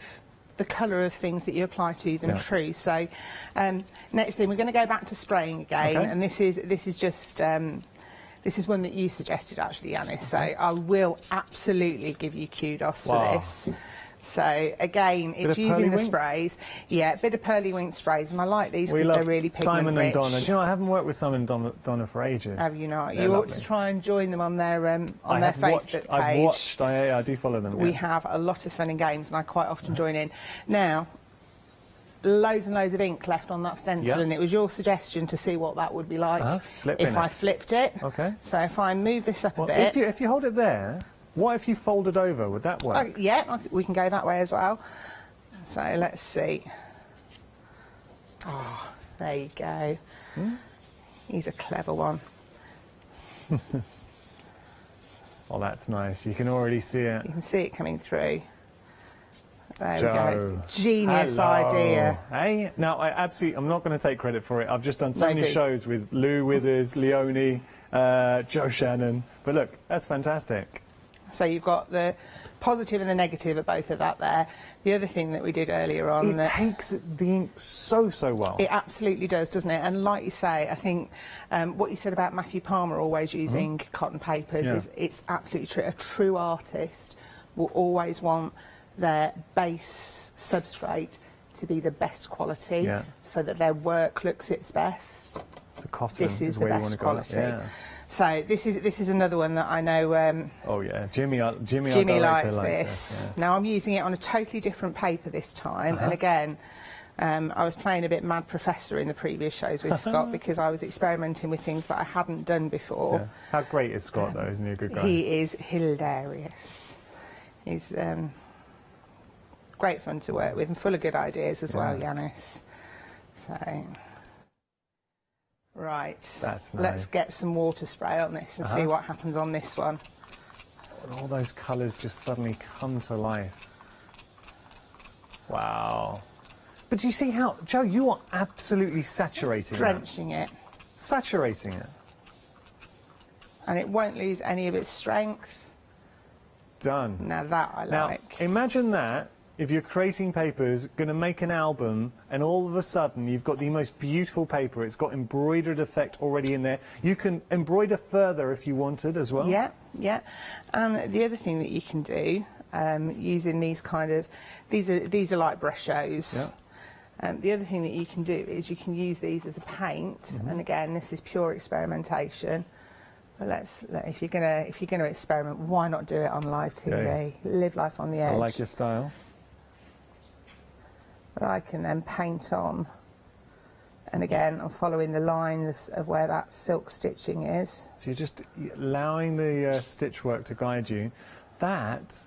the colour of things that you apply to them true. So next thing, we're going to go back to spraying again, and this is just this is one that you suggested actually, Yanis. So I will absolutely give you kudos for this. So again, it's using the sprays. Yeah, a bit of pearly wink sprays, and I like these because they're really pigment Simon rich. and Donna. Do you know, I haven't worked with Simon and Donna for ages. Have you not? They're You ought lovely. to try and join them on their Facebook page. I've watched. I do follow them. We yeah. have a lot of fun and games, and I quite often join in. Now, loads and loads of ink left on that stencil, and it was your suggestion to see what that would be like if I flipped it. Okay. So if I move this up a bit. If you hold it there, what if you fold it over? Would that work? Yeah, we can go that way as well. So let's see. Oh, there you go. He's a clever one. Oh, that's nice. You can already see it. You can see it coming through. There we Joe. go. Genius Hello. idea. Hey, now I'm not going to take credit for it. I've just done so many shows with Lou Withers, Leone, Joe Shannon. But look, that's fantastic. So you've got the positive and the negative of both of that there. The other thing that we did earlier on... It takes the ink so well. It absolutely does, doesn't it? And like you say, I think what you said about Matthew Palmer always using cotton papers is it's absolutely true. A true artist will always want their base substrate to be the best quality so that their work looks its best. The cotton This is the where you best want to go. quality. So this is another one that I know. Oh yeah, Jimmy our Jimmy likes director this. Now I'm using it on a totally different paper this time, and again, I was playing a bit Mad Professor in the previous shows with Scott because I was experimenting with things that I hadn't done before. Yeah. How great is Scott though? Isn't he a good guy? He is hilarious. He's great fun to work with and full of good ideas as well, Yanis. So. Right, that's nice. Let's get some water spray on this and see what happens on this one. And all those colours just suddenly come to life. Wow. But do you see how, Joe, you are absolutely saturating Drenching it. Saturating it. And it won't lose any of its strength. Done. Now that I like. Now, imagine that. If you're creating papers, going to make an album, and all of a sudden you've got the most beautiful paper. It's got embroidered effect already in there. You can embroider further if you wanted as well. Yeah, yeah. And the other thing that you can do, using these kind of, these are like brush shows. Yeah. The other thing that you can do is you can use these as a paint. And again, this is pure experimentation. But if you're gonna experiment, why not do it on live TV? Live life on the edge. I like your style. But I can then paint on, and again I'm following the lines of where that silk stitching is. So you're just allowing the stitch work to guide you. That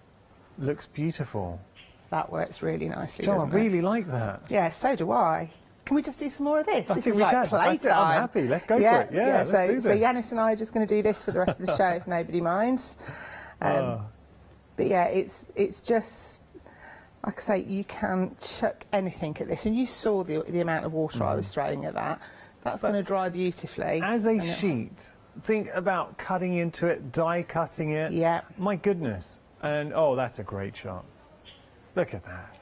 looks beautiful. That works really nicely, Joe, doesn't I really like that. Yeah, so do I. Can we just do some more of this? I This think is we like can. playtime. I'm happy. Let's go for it. Yeah, let's do this. So Yanis and I are just going to do this for the rest of the show if nobody minds. But yeah, it's just, like I say, you can chuck anything at this, and you saw the amount of water I was throwing at that. That's going to dry beautifully. As a sheet, think about cutting into it, die cutting it. Yeah. My goodness. And oh, that's a great shot. Look at that.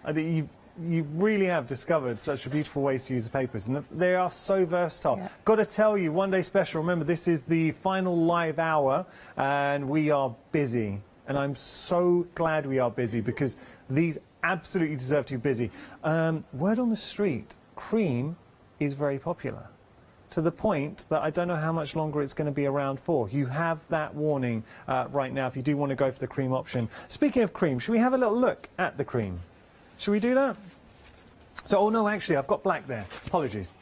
I think you really have discovered such a beautiful ways to use the papers, and they are so versatile. Yeah. Got to tell you, one day special. Remember, this is the final live hour, and we are busy. And I'm so glad we are busy, because these absolutely deserve to be busy. Word on the street, cream is very popular, to the point that I don't know how much longer it's going to be around for. You have that warning right now if you do want to go for the cream option. Speaking of cream, should we have a little look at the cream? Should we do that? So, oh no, actually, I've got black there. Apologies.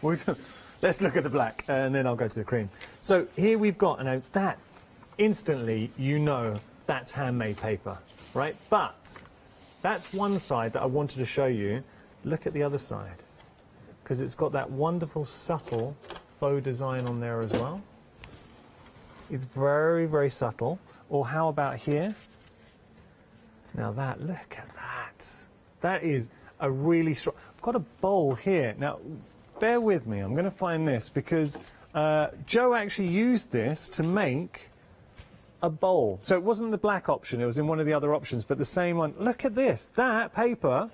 Let's look at the black, and then I'll go to the cream. So here we've got, and that instantly, you know, that's handmade paper, right? But that's one side that I wanted to show you. Look at the other side, because it's got that wonderful, subtle faux design on there as well. It's very, very subtle. Or how about here? Now that, look at that. That is a really strong... I've got a bowl here. Now, bear with me. I'm going to find this, because Joe actually used this to make a bowl. So it wasn't the black option, it was in one of the other options, but the same one. Look at this. That paper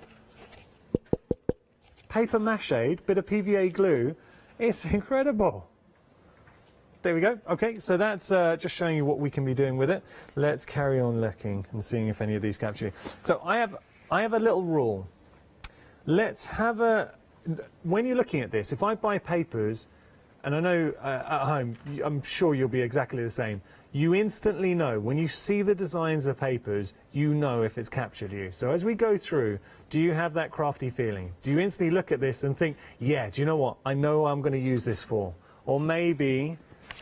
mache, bit of PVA glue, it's incredible. There we go. Okay, so that's just showing you what we can be doing with it. Let's carry on looking and seeing if any of these capture you. So I have a little rule. Let's have a... When you're looking at this, if I buy papers, and I know at home, I'm sure you'll be exactly the same, you instantly know, when you see the designs of papers, you know if it's captured you. So as we go through, do you have that crafty feeling? Do you instantly look at this and think, yeah, do you know what? I know I'm going to use this for. Or maybe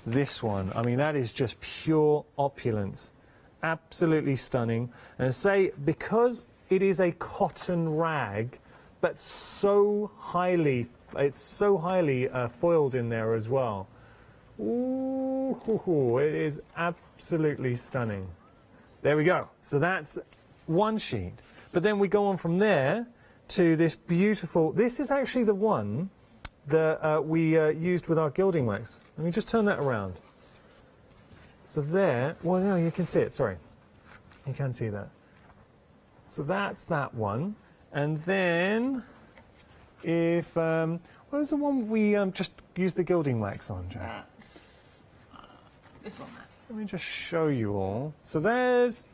this one. I mean, that is just pure opulence. Absolutely stunning. And say, because it is a cotton rag, but it's so highly foiled in there as well. Ooh, it is absolutely stunning. There we go. So that's one sheet. But then we go on from there to this beautiful... This is actually the one that we used with our gilding wax. Let me just turn that around. So there... Well, no, you can see it. Sorry. You can see that. So that's that one. And then if... what was the one we just used the gilding wax on, Joe? This one. Let me just show you all. So there's,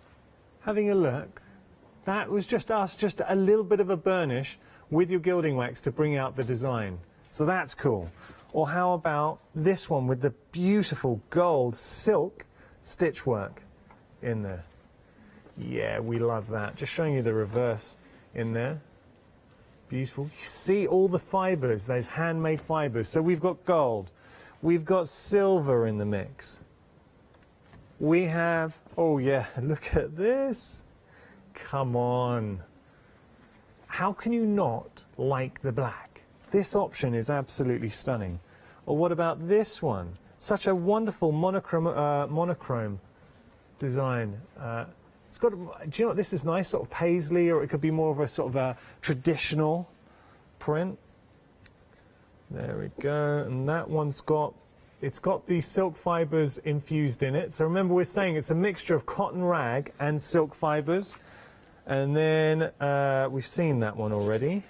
having a look, that was just us, just a little bit of a burnish with your gilding wax to bring out the design. So that's cool. Or how about this one with the beautiful gold silk stitch work in there? Yeah, we love that. Just showing you the reverse in there. Beautiful. You see all the fibres, those handmade fibres. So we've got gold. We've got silver in the mix. We have, oh yeah, look at this. Come on. How can you not like the black? This option is absolutely stunning. Or what about this one? Such a wonderful monochrome design. It's got, do you know what, this is nice, sort of paisley, or it could be more of a sort of a traditional print. There we go, and that one's got, it's got the silk fibres infused in it. So remember, we're saying it's a mixture of cotton rag and silk fibres. And then we've seen that one already.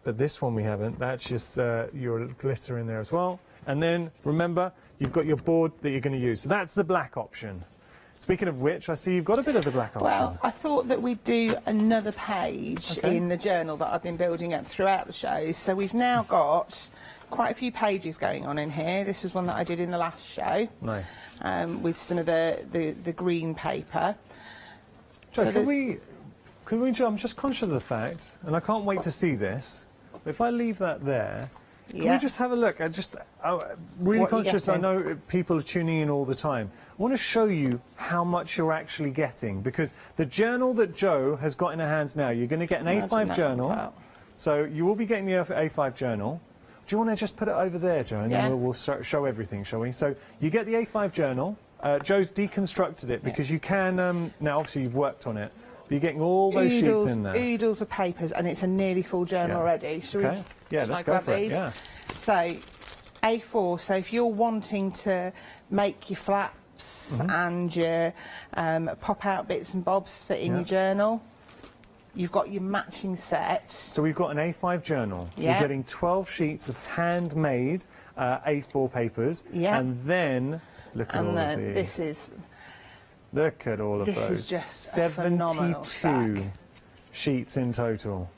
But this one we haven't. That's just your glitter in there as well. And then, remember, you've got your board that you're going to use. So that's the black option. Speaking of which, I see you've got a bit of the black option. Well, I thought that we'd do another page in the journal that I've been building up throughout the show. So we've now got quite a few pages going on in here. This was one that I did in the last show. Nice. With some of the green paper. So could we, I'm just conscious of the fact, and I can't wait to see this, but if I leave that there, can we just have a look? I just, really conscious, I know people are tuning in all the time. I want to show you how much you're actually getting, because the journal that Joe has got in her hands now, you're going to get an A5 journal. Wow. So you will be getting the A5 journal. Do you want to just put it over there, Joe, and then we'll show everything, shall we? So you get the A5 journal. Joe's deconstructed it because you can, now obviously you've worked on it, but you're getting all those sheets in there. Oodles of papers, and it's a nearly full journal already. Okay, let's go for it, yeah. So, A4, so if you're wanting to make your flaps and your pop-out bits and bobs fit in your journal, You've got your matching set. So we've got an A5 journal. Yeah. We're getting 12 sheets of handmade A4 papers. Yeah. And then, look at all of these. This is... Look at all of those. This is just a phenomenal stack. 72 sheets in total.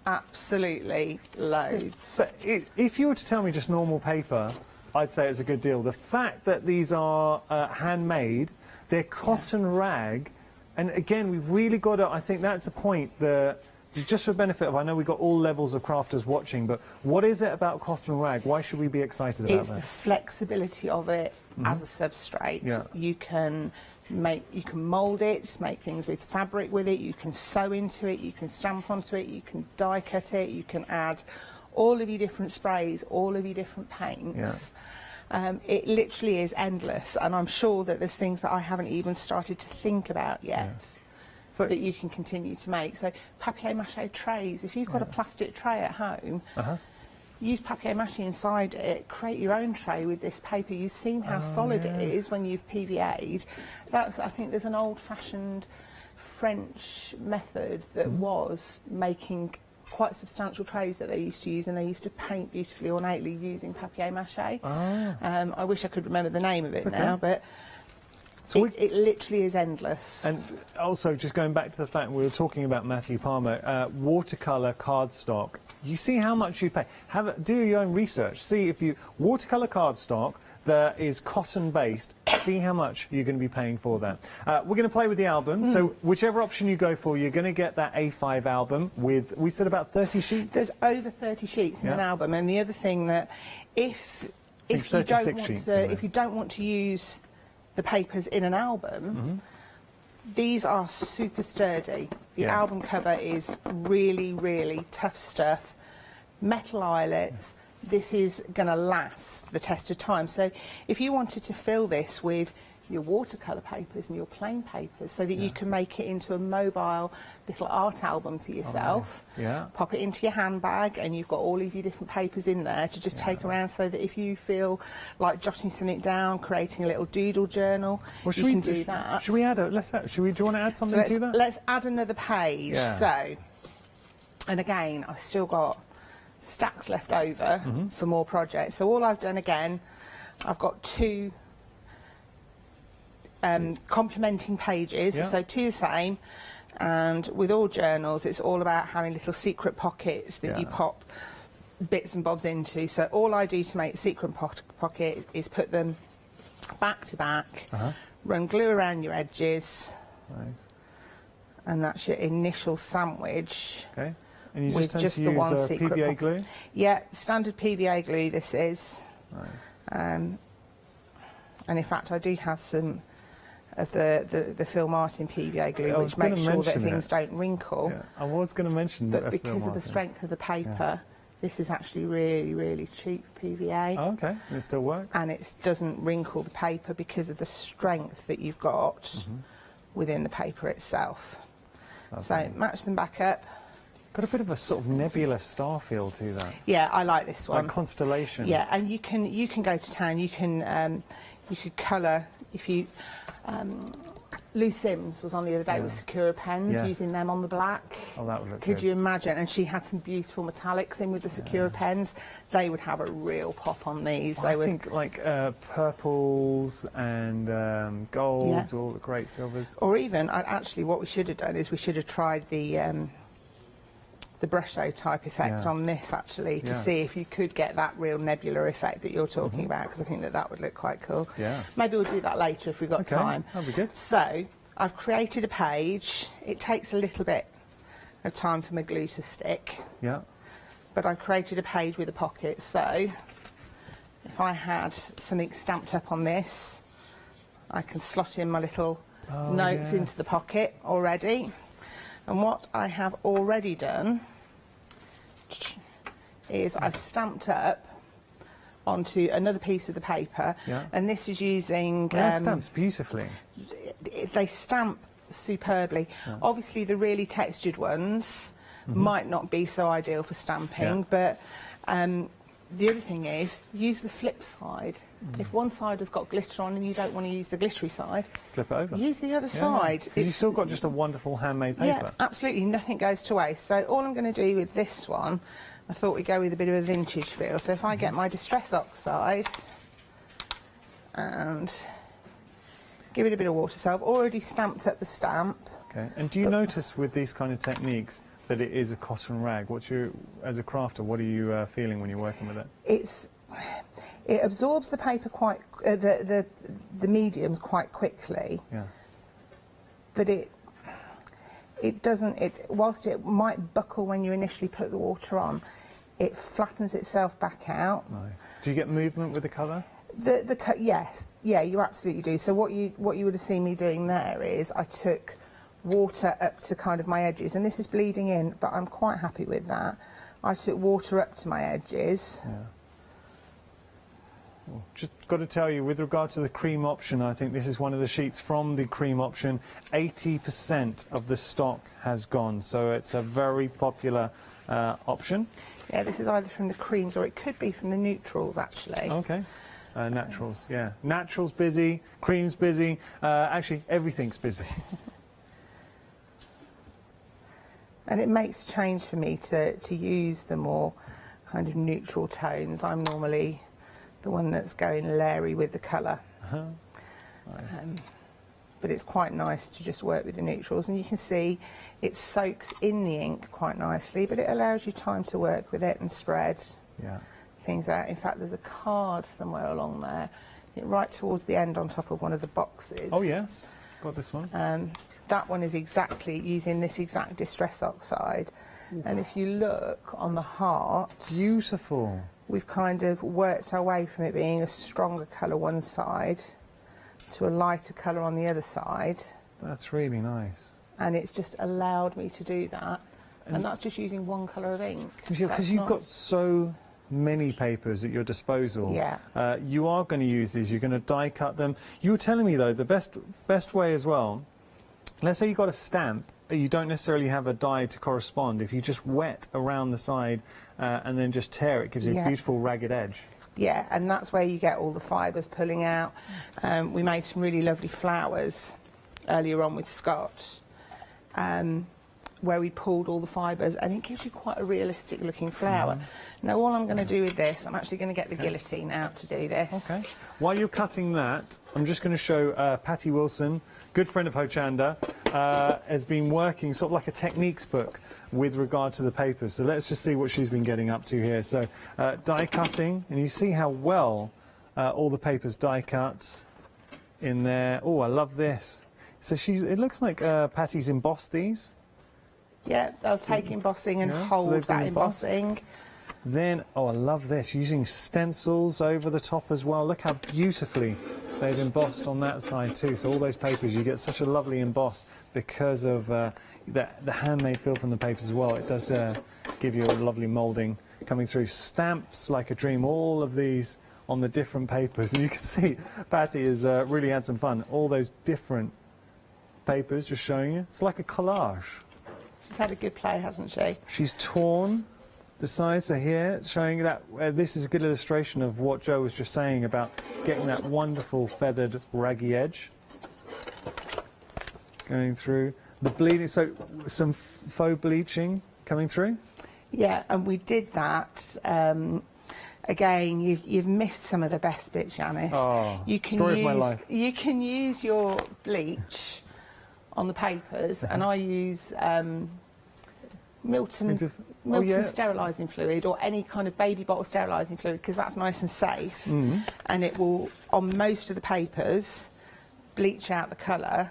Absolutely loads. But if you were to tell me just normal paper, I'd say it's a good deal. The fact that these are handmade, they're cotton rag, and again, we've really got to, I think that's a point that, just for the benefit of, I know we've got all levels of crafters watching, but what is it about cotton rag? Why should we be excited about It's that? the flexibility of it as a substrate. Yeah. You can mould it, make things with fabric with it, you can sew into it, you can stamp onto it, you can die cut it, you can add all of your different sprays, all of your different paints. It literally is endless, and I'm sure that there's things that I haven't even started to think about yet so that you can continue to make. So papier-mâché trays, if you've got a plastic tray at home, use papier-mâché inside it, create your own tray with this paper. You've seen how solid it is when you've PVA'd. I think there's an old-fashioned French method that was making quite substantial trays that they used to use, and they used to paint beautifully ornately using papier-mâché. I wish I could remember the name of it now, but so it literally is endless. And also, just going back to the fact we were talking about Matthew Palmer, watercolour cardstock. You see how much you pay. Do your own research. See if you watercolour cardstock that is cotton based. See how much you're going to be paying for that. We're going to play with the album. So whichever option you go for, you're going to get that A5 album with, we said, about 30 sheets. There's over 30 sheets in an album, and the other thing that if you don't want to use the papers in an album, these are super sturdy. The album cover is really, really tough stuff. Metal eyelets. This is going to last the test of time. So if you wanted to fill this with your watercolour papers and your plain papers so that you can make it into a mobile little art album for yourself, pop it into your handbag, and you've got all of your different papers in there to just take around, so that if you feel like jotting something down, creating a little doodle journal, you can do that. Should we add do you want to add something to that? Let's add another page. So, and again, I've still got stacks left over for more projects. So all I've done, again, I've got two complementing pages, so two the same, and with all journals it's all about having little secret pockets that you pop bits and bobs into. So all I do to make secret pocket is put them back to back, run glue around your edges, and that's your initial sandwich. And you with just the one secret PVA glue? Yeah, standard PVA glue this is. And in fact I do have some of the Phil Martin PVA glue, which makes sure that things don't wrinkle. I was going to mention that. But because of the strength of the paper, this is actually really, really cheap PVA. Oh, okay, and it still works? And it doesn't wrinkle the paper because of the strength that you've got within the paper itself. So match them back up. Got a bit of a sort of nebulous star feel to that. Yeah, I like this one. Like constellation. Yeah, and you can go to town. You could colour if you. Lou Sims was on the other day with Sakura pens, using them on the black. Oh, that would look Could good. you imagine? And she had some beautiful metallics in with the Sakura pens. They would have a real pop on these. I think like purples and golds, all the great silvers. Or even, actually, what we should have done is we should have tried the brush-o type effect on this, actually, to see if you could get that real nebular effect that you're talking about, because I think that would look quite cool. Maybe we'll do that later if we've got time. That'd be good. So I've created a page. It takes a little bit of time for my glue to stick. But I've created a page with a pocket. So if I had something stamped up on this, I can slot in my little notes into the pocket already. And what I have already done is I've stamped up onto another piece of the paper, and this is using... That stamps beautifully. They stamp superbly. Obviously, the really textured ones might not be so ideal for stamping, but the other thing is, use the flip side. If one side has got glitter on and you don't want to use the glittery side, flip it over. Use the other side. You've still got just a wonderful handmade paper. Yeah, absolutely, nothing goes to waste. So all I'm going to do with this one, I thought we'd go with a bit of a vintage feel. So if I get my Distress Oxide and give it a bit of water. So I've already stamped up the stamp. Okay, and do you notice with these kind of techniques that it is a cotton rag? As a crafter, what are you feeling when you're working with it? It absorbs the paper quite, the mediums quite quickly. Yeah. But it doesn't. Whilst it might buckle when you initially put the water on, it flattens itself back out. Nice. Do you get movement with the colour? Yes, yeah, you absolutely do. So what you would have seen me doing there is I took water up to kind of my edges, and this is bleeding in, but I'm quite happy with that. I took water up to my edges. Yeah. Well, just got to tell you, with regard to the cream option, I think this is one of the sheets from the cream option. 80% of the stock has gone, so it's a very popular option. Yeah, this is either from the creams or it could be from the neutrals, actually. Okay. Naturals, yeah. Naturals busy, cream's busy, actually everything's busy. And it makes a change for me to use the more kind of neutral tones. I'm normally the one that's going leery with the colour. Nice. But it's quite nice to just work with the neutrals, and you can see it soaks in the ink quite nicely, but it allows you time to work with it and spread things out. In fact, there's a card somewhere along there, right towards the end on top of one of the boxes. Oh yes, got this one. That one is exactly using this exact Distress Oxide. And if you look on the heart, beautiful. We've kind of worked our way from it being a stronger colour one side to a lighter colour on the other side. That's really nice. And it's just allowed me to do that. And that's just using one colour of ink. Because you've got so many papers at your disposal. Yeah. You are going to use these, you're going to die cut them. You were telling me, though, the best way as well, let's say you've got a stamp, you don't necessarily have a die to correspond. If you just wet around the side and then just tear it, gives you a beautiful ragged edge. Yeah, and that's where you get all the fibres pulling out. We made some really lovely flowers earlier on with Scott, where we pulled all the fibres, and it gives you quite a realistic looking flower. Now all I'm going to do with this, I'm actually going to get the guillotine out to do this. Okay. While you're cutting that, I'm just going to show Patty Wilson, good friend of Hochanda, has been working sort of like a techniques book with regard to the papers. So let's just see what she's been getting up to here. So die cutting, and you see how well all the papers die cut in there. Oh, I love this. So it looks like Patty's embossed these. Yeah, they'll take embossing and hold that embossing. Then, oh, I love this, using stencils over the top as well. Look how beautifully they've embossed on that side too. So all those papers, you get such a lovely emboss because of the handmade feel from the papers as well. It does give you a lovely moulding coming through. Stamps like a dream, all of these on the different papers. And you can see Patty has really had some fun. All those different papers, just showing you. It's like a collage. She's had a good play, hasn't she? She's torn the sides are here, showing that this is a good illustration of what Joe was just saying about getting that wonderful feathered raggy edge going through. The bleeding, so some faux bleaching coming through? Yeah, and we did that. Again, you've missed some of the best bits, Janice. Oh, story of my life. You can use your bleach on the papers, and I use Milton sterilising fluid or any kind of baby bottle sterilising fluid, because that's nice and safe, and it will, on most of the papers, bleach out the colour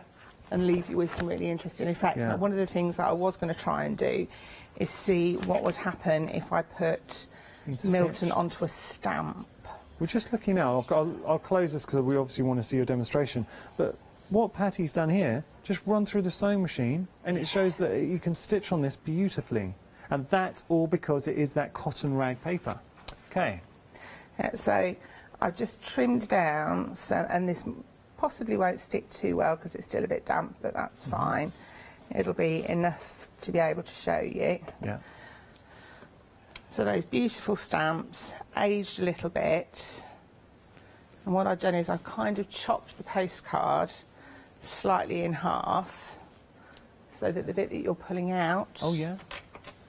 and leave you with some really interesting effects. Now, one of the things that I was going to try and do is see what would happen if I put Milton onto a stamp. We're just looking now. I'll close this because we obviously want to see your demonstration, but what Patty's done here, just run through the sewing machine, and it shows that you can stitch on this beautifully. And that's all because it is that cotton rag paper. Okay. So I've just trimmed down, and this possibly won't stick too well because it's still a bit damp, but that's fine. It'll be enough to be able to show you. Yeah. So those beautiful stamps, aged a little bit. And what I've done is I've kind of chopped the postcard slightly in half so that the bit that you're pulling out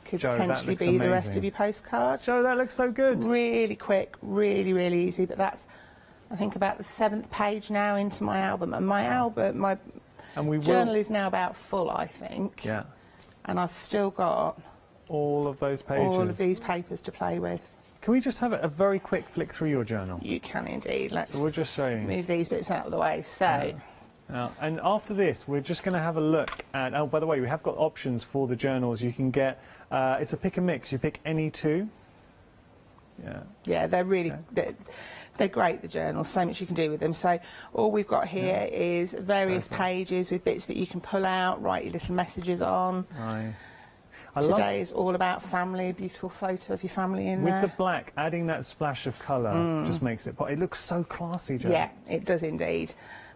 could Jo, potentially be the rest of your postcard. Jo, that looks so good. Really quick, really, really easy. But that's, I think, about the 7th page now into my album. And my album, my journal is now about full, I think. Yeah. And I've still got all of those pages. All of these papers to play with. Can we just have a very quick flick through your journal? You can indeed. So we'll just show you. Move these bits out of the way. So. Now, and after this, we're just going to have a look at... Oh, by the way, we have got options for the journals. You can get... it's a pick and mix. You pick any two. Yeah. Yeah, they're really... They're great, the journals. So much you can do with them. So all we've got here is various pages with bits that you can pull out, write your little messages on. Nice. Today is all about family, a beautiful photo of your family in there. With the black, adding that splash of colour just makes it... It looks so classy, Jo. Yeah, it does indeed.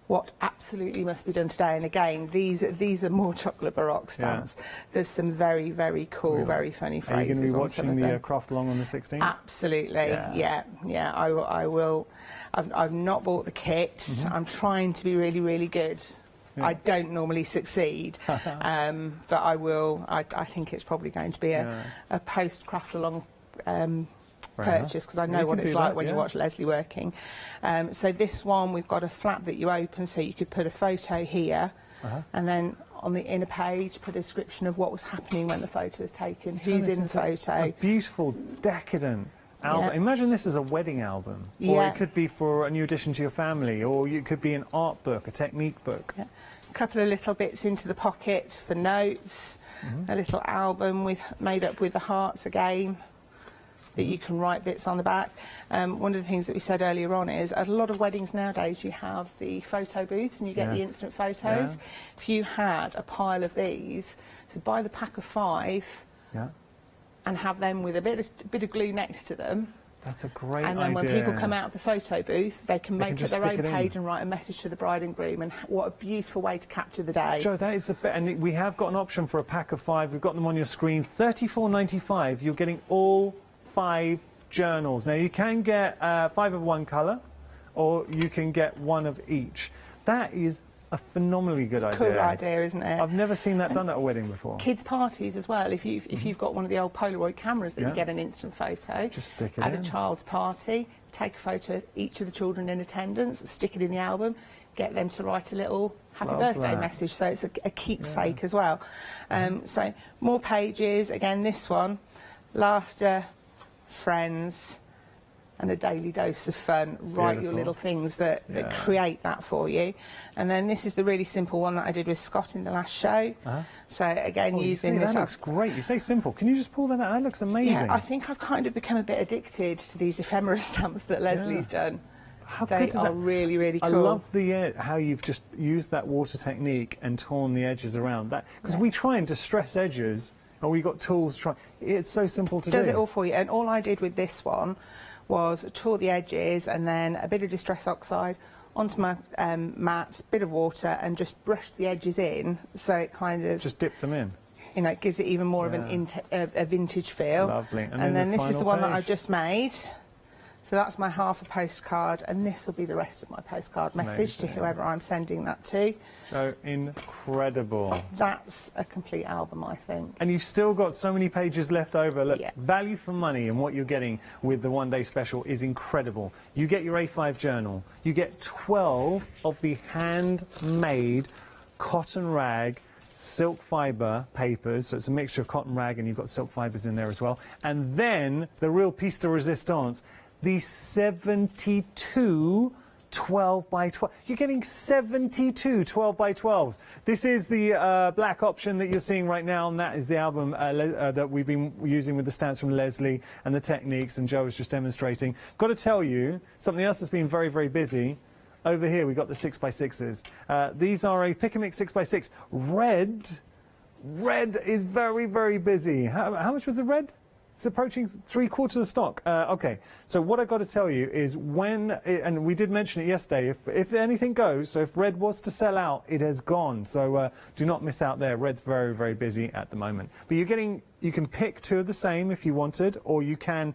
What absolutely must be done today, and again, these are more chocolate baroque stamps. Yeah. There's some very, very cool, very funny phrases. Are you going to be on some watching of the them. craft along on the 16th? Absolutely, yeah. I will. I've not bought the kit. I'm trying to be really, really good. Yeah. I don't normally succeed, but I will. I think it's probably going to be a post-craft along purchase, because I know what it's like when you watch Leslie working. So this one, we've got a flap that you open, so you could put a photo here, and then on the inner page put a description of what was happening when the photo was taken, who's in the photo. A beautiful, decadent album. Imagine this as a wedding album, or it could be for a new addition to your family, or it could be an art book, a technique book. A couple of little bits into the pocket for notes, a little album made up with the hearts again, that you can write bits on the back. One of the things that we said earlier on is at a lot of weddings nowadays you have the photo booths and you get the instant photos. If you had a pile of these, so buy the pack of 5 and have them with a bit of glue next to them. That's a great idea. And then when people come out of the photo booth, they can make it their own page and write a message to the bride and groom, and what a beautiful way to capture the day. Jo, that is and we have got an option for a pack of 5. We've got them on your screen. $34.95. You're getting all 5 journals. Now you can get 5 of one colour, or you can get 1 of each. That is a phenomenally good idea. Cool idea, isn't it? I've never seen that done at a wedding before. Kids' parties as well. If you've got one of the old Polaroid cameras that you get an instant photo, just stick it at in. a child's party, take a photo of each of the children in attendance, stick it in the album, get them to write a little happy birthday message, so it's a keepsake as well. So more pages. Again, this one, laughter, friends, and a daily dose of fun. Write your little things that create that for you. And then this is the really simple one that I did with Scott in the last show. So again, using this... That looks great. You say simple. Can you just pull that out? That looks amazing. Yeah, I think I've kind of become a bit addicted to these ephemera stamps that Leslie's done. They are really, really cool. I love the how you've just used that water technique and torn the edges around that. Because we try and distress edges, and we got tools to try. It's so simple to do. Does it all for you. And all I did with this one was tore the edges and then a bit of Distress Oxide onto my mat, bit of water, and just brushed the edges in, so it kind of... Just dip them in. You know, it gives it even more of a vintage feel. Lovely. And then this is the one that I've just made. So that's my half a postcard, and this will be the rest of my postcard message to whoever I'm sending that to. So incredible. That's a complete album, I think. And you've still got so many pages left over. Look, value for money, and what you're getting with the one-day special is incredible. You get your A5 journal. You get 12 of the handmade cotton rag silk fibre papers, so it's a mixture of cotton rag and you've got silk fibres in there as well. And then the real piece de resistance, the 72 12 by 12. You're getting 72 12 by 12s. This is the black option that you're seeing right now, and that is the album that we've been using with the stamps from Leslie and the techniques, and Jo was just demonstrating. Got to tell you, something else that's been very, very busy. Over here, we got the 6x6s. These are a pick and mix 6x6. Red is very, very busy. How much was the red? It's approaching 3/4 of stock. Okay, so what I've got to tell you is and we did mention it yesterday, if anything goes, so if red was to sell out, it has gone. So do not miss out there. Red's very, very busy at the moment. But you're getting You can pick two of the same if you wanted, or you can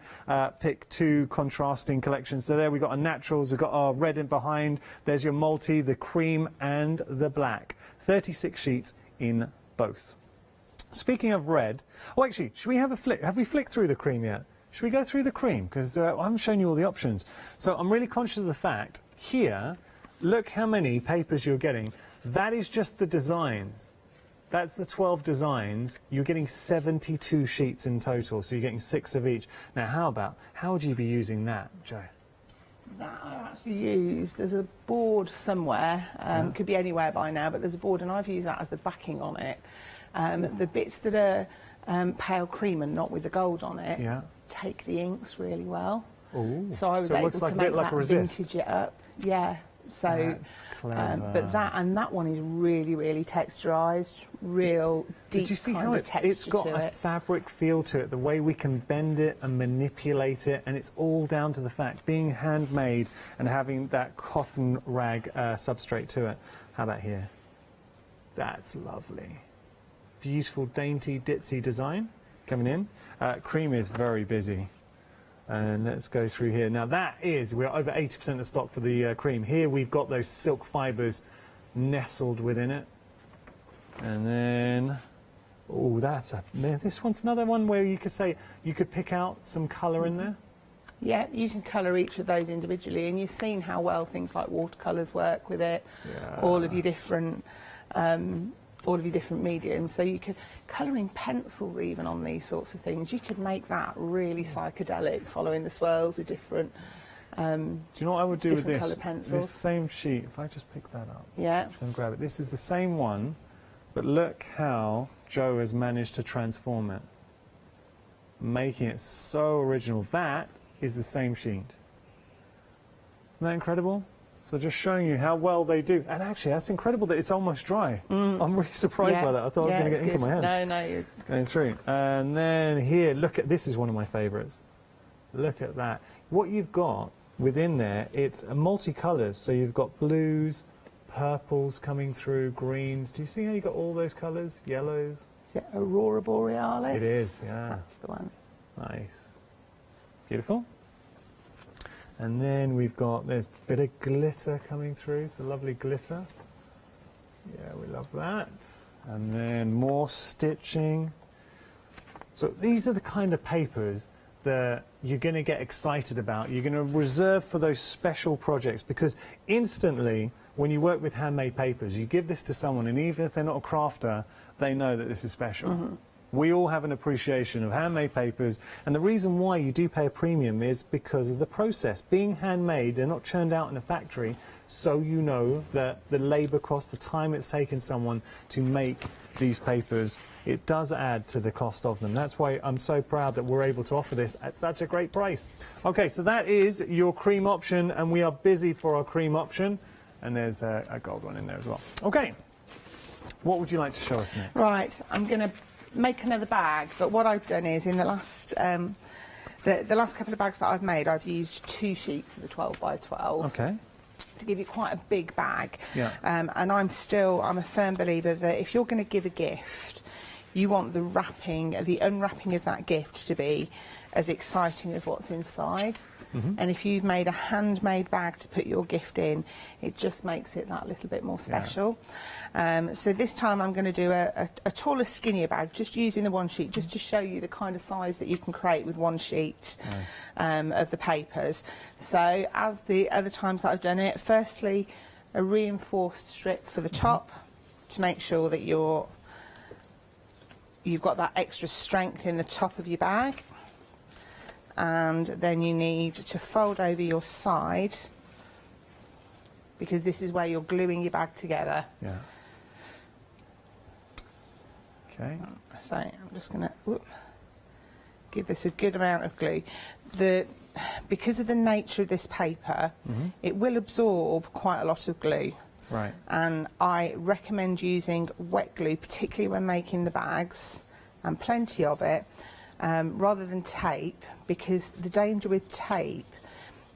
pick two contrasting collections. So there we've got our naturals, we've got our red in behind, there's your multi, the cream and the black. 36 sheets in both. Speaking of red, oh actually, should we have a flick? Have we flicked through the cream yet? Should we go through the cream? Because I haven't shown you all the options. So I'm really conscious of the fact, here, look how many papers you're getting. That is just the designs. That's the 12 designs. You're getting 72 sheets in total, so you're getting 6 of each. Now, how would you be using that, Joe? That I actually used, there's a board somewhere, could be anywhere by now, but there's a board and I've used that as the backing on it. The bits that are pale cream and not with the gold on it take the inks really well. Ooh. So I was able to make that vintage it up. Yeah. So, but that one is really, really texturised, real deep. Did you see kind how of texture it's got to a it. fabric feel to it, the way we can bend it and manipulate it, and it's all down to the fact being handmade and having that cotton rag substrate to it. How about here? That's lovely. Beautiful, dainty, ditzy design coming in. Cream is very busy. And let's go through here. Now we're over 80% of stock for the cream. Here we've got those silk fibres nestled within it. And then, oh, this one's another one where you could say, you could pick out some colour in there. Yeah, you can colour each of those individually, and you've seen how well things like watercolours work with it, all of your different mediums. So you could colouring pencils even on these sorts of things. You could make that really psychedelic, following the swirls with different. Do you know what I would do with this? Colour pencils. This same sheet. If I just pick that up, yeah, and grab it. This is the same one, but look how Joe has managed to transform it, making it so original. That is the same sheet. Isn't that incredible? So just showing you how well they do. And actually, that's incredible that it's almost dry. I'm really surprised by that. I thought I was going to get ink on my hands. No, you're going through. And then here, look at, this is one of my favourites. Look at that. What you've got within there, it's multicolours. So you've got blues, purples coming through, greens. Do you see how you've got all those colours? Yellows. Is it Aurora Borealis? It is, yeah. That's the one. Nice. Beautiful. And then we've got, there's a bit of glitter coming through, so lovely glitter. Yeah, we love that. And then more stitching. So these are the kind of papers that you're going to get excited about. You're going to reserve for those special projects, because instantly, when you work with handmade papers, you give this to someone, and even if they're not a crafter, they know that this is special. We all have an appreciation of handmade papers, and the reason why you do pay a premium is because of the process. Being handmade, they're not churned out in a factory, so you know that the labour cost, the time it's taken someone to make these papers, it does add to the cost of them. That's why I'm so proud that we're able to offer this at such a great price. Okay, so that is your cream option, and we are busy for our cream option, and there's a gold one in there as well. Okay, what would you like to show us next? Right, I'm going to make another bag, but what I've done is in the last the last couple of bags that I've made, I've used 2 sheets of the 12 by 12. Okay. To give you quite a big bag. Yeah. And I'm a firm believer that if you're going to give a gift, you want the unwrapping of that gift to be as exciting as what's inside. And if you've made a handmade bag to put your gift in, it just makes it that little bit more special. So this time I'm going to do a taller, skinnier bag, just using the one sheet, just to show you the kind of size that you can create with one sheet of the papers. So as the other times that I've done it, firstly, a reinforced strip for the top to make sure that you've got that extra strength in the top of your bag. And then you need to fold over your side, because this is where you're gluing your bag together. Yeah. Okay. So I'm just going to give this a good amount of glue. Because of the nature of this paper, it will absorb quite a lot of glue. Right. And I recommend using wet glue, particularly when making the bags, and plenty of it. Rather than tape, because the danger with tape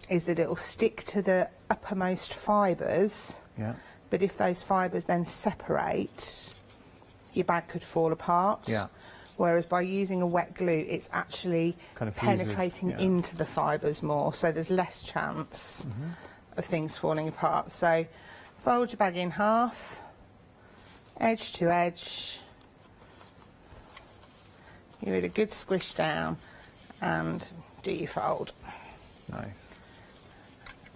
is that it'll stick to the uppermost fibres, but if those fibres then separate, your bag could fall apart. Whereas by using a wet glue, it's actually kind of fuses, penetrating into the fibres more, so there's less chance of things falling apart. So fold your bag in half, edge to edge. Give it a good squish down and do your fold. Nice.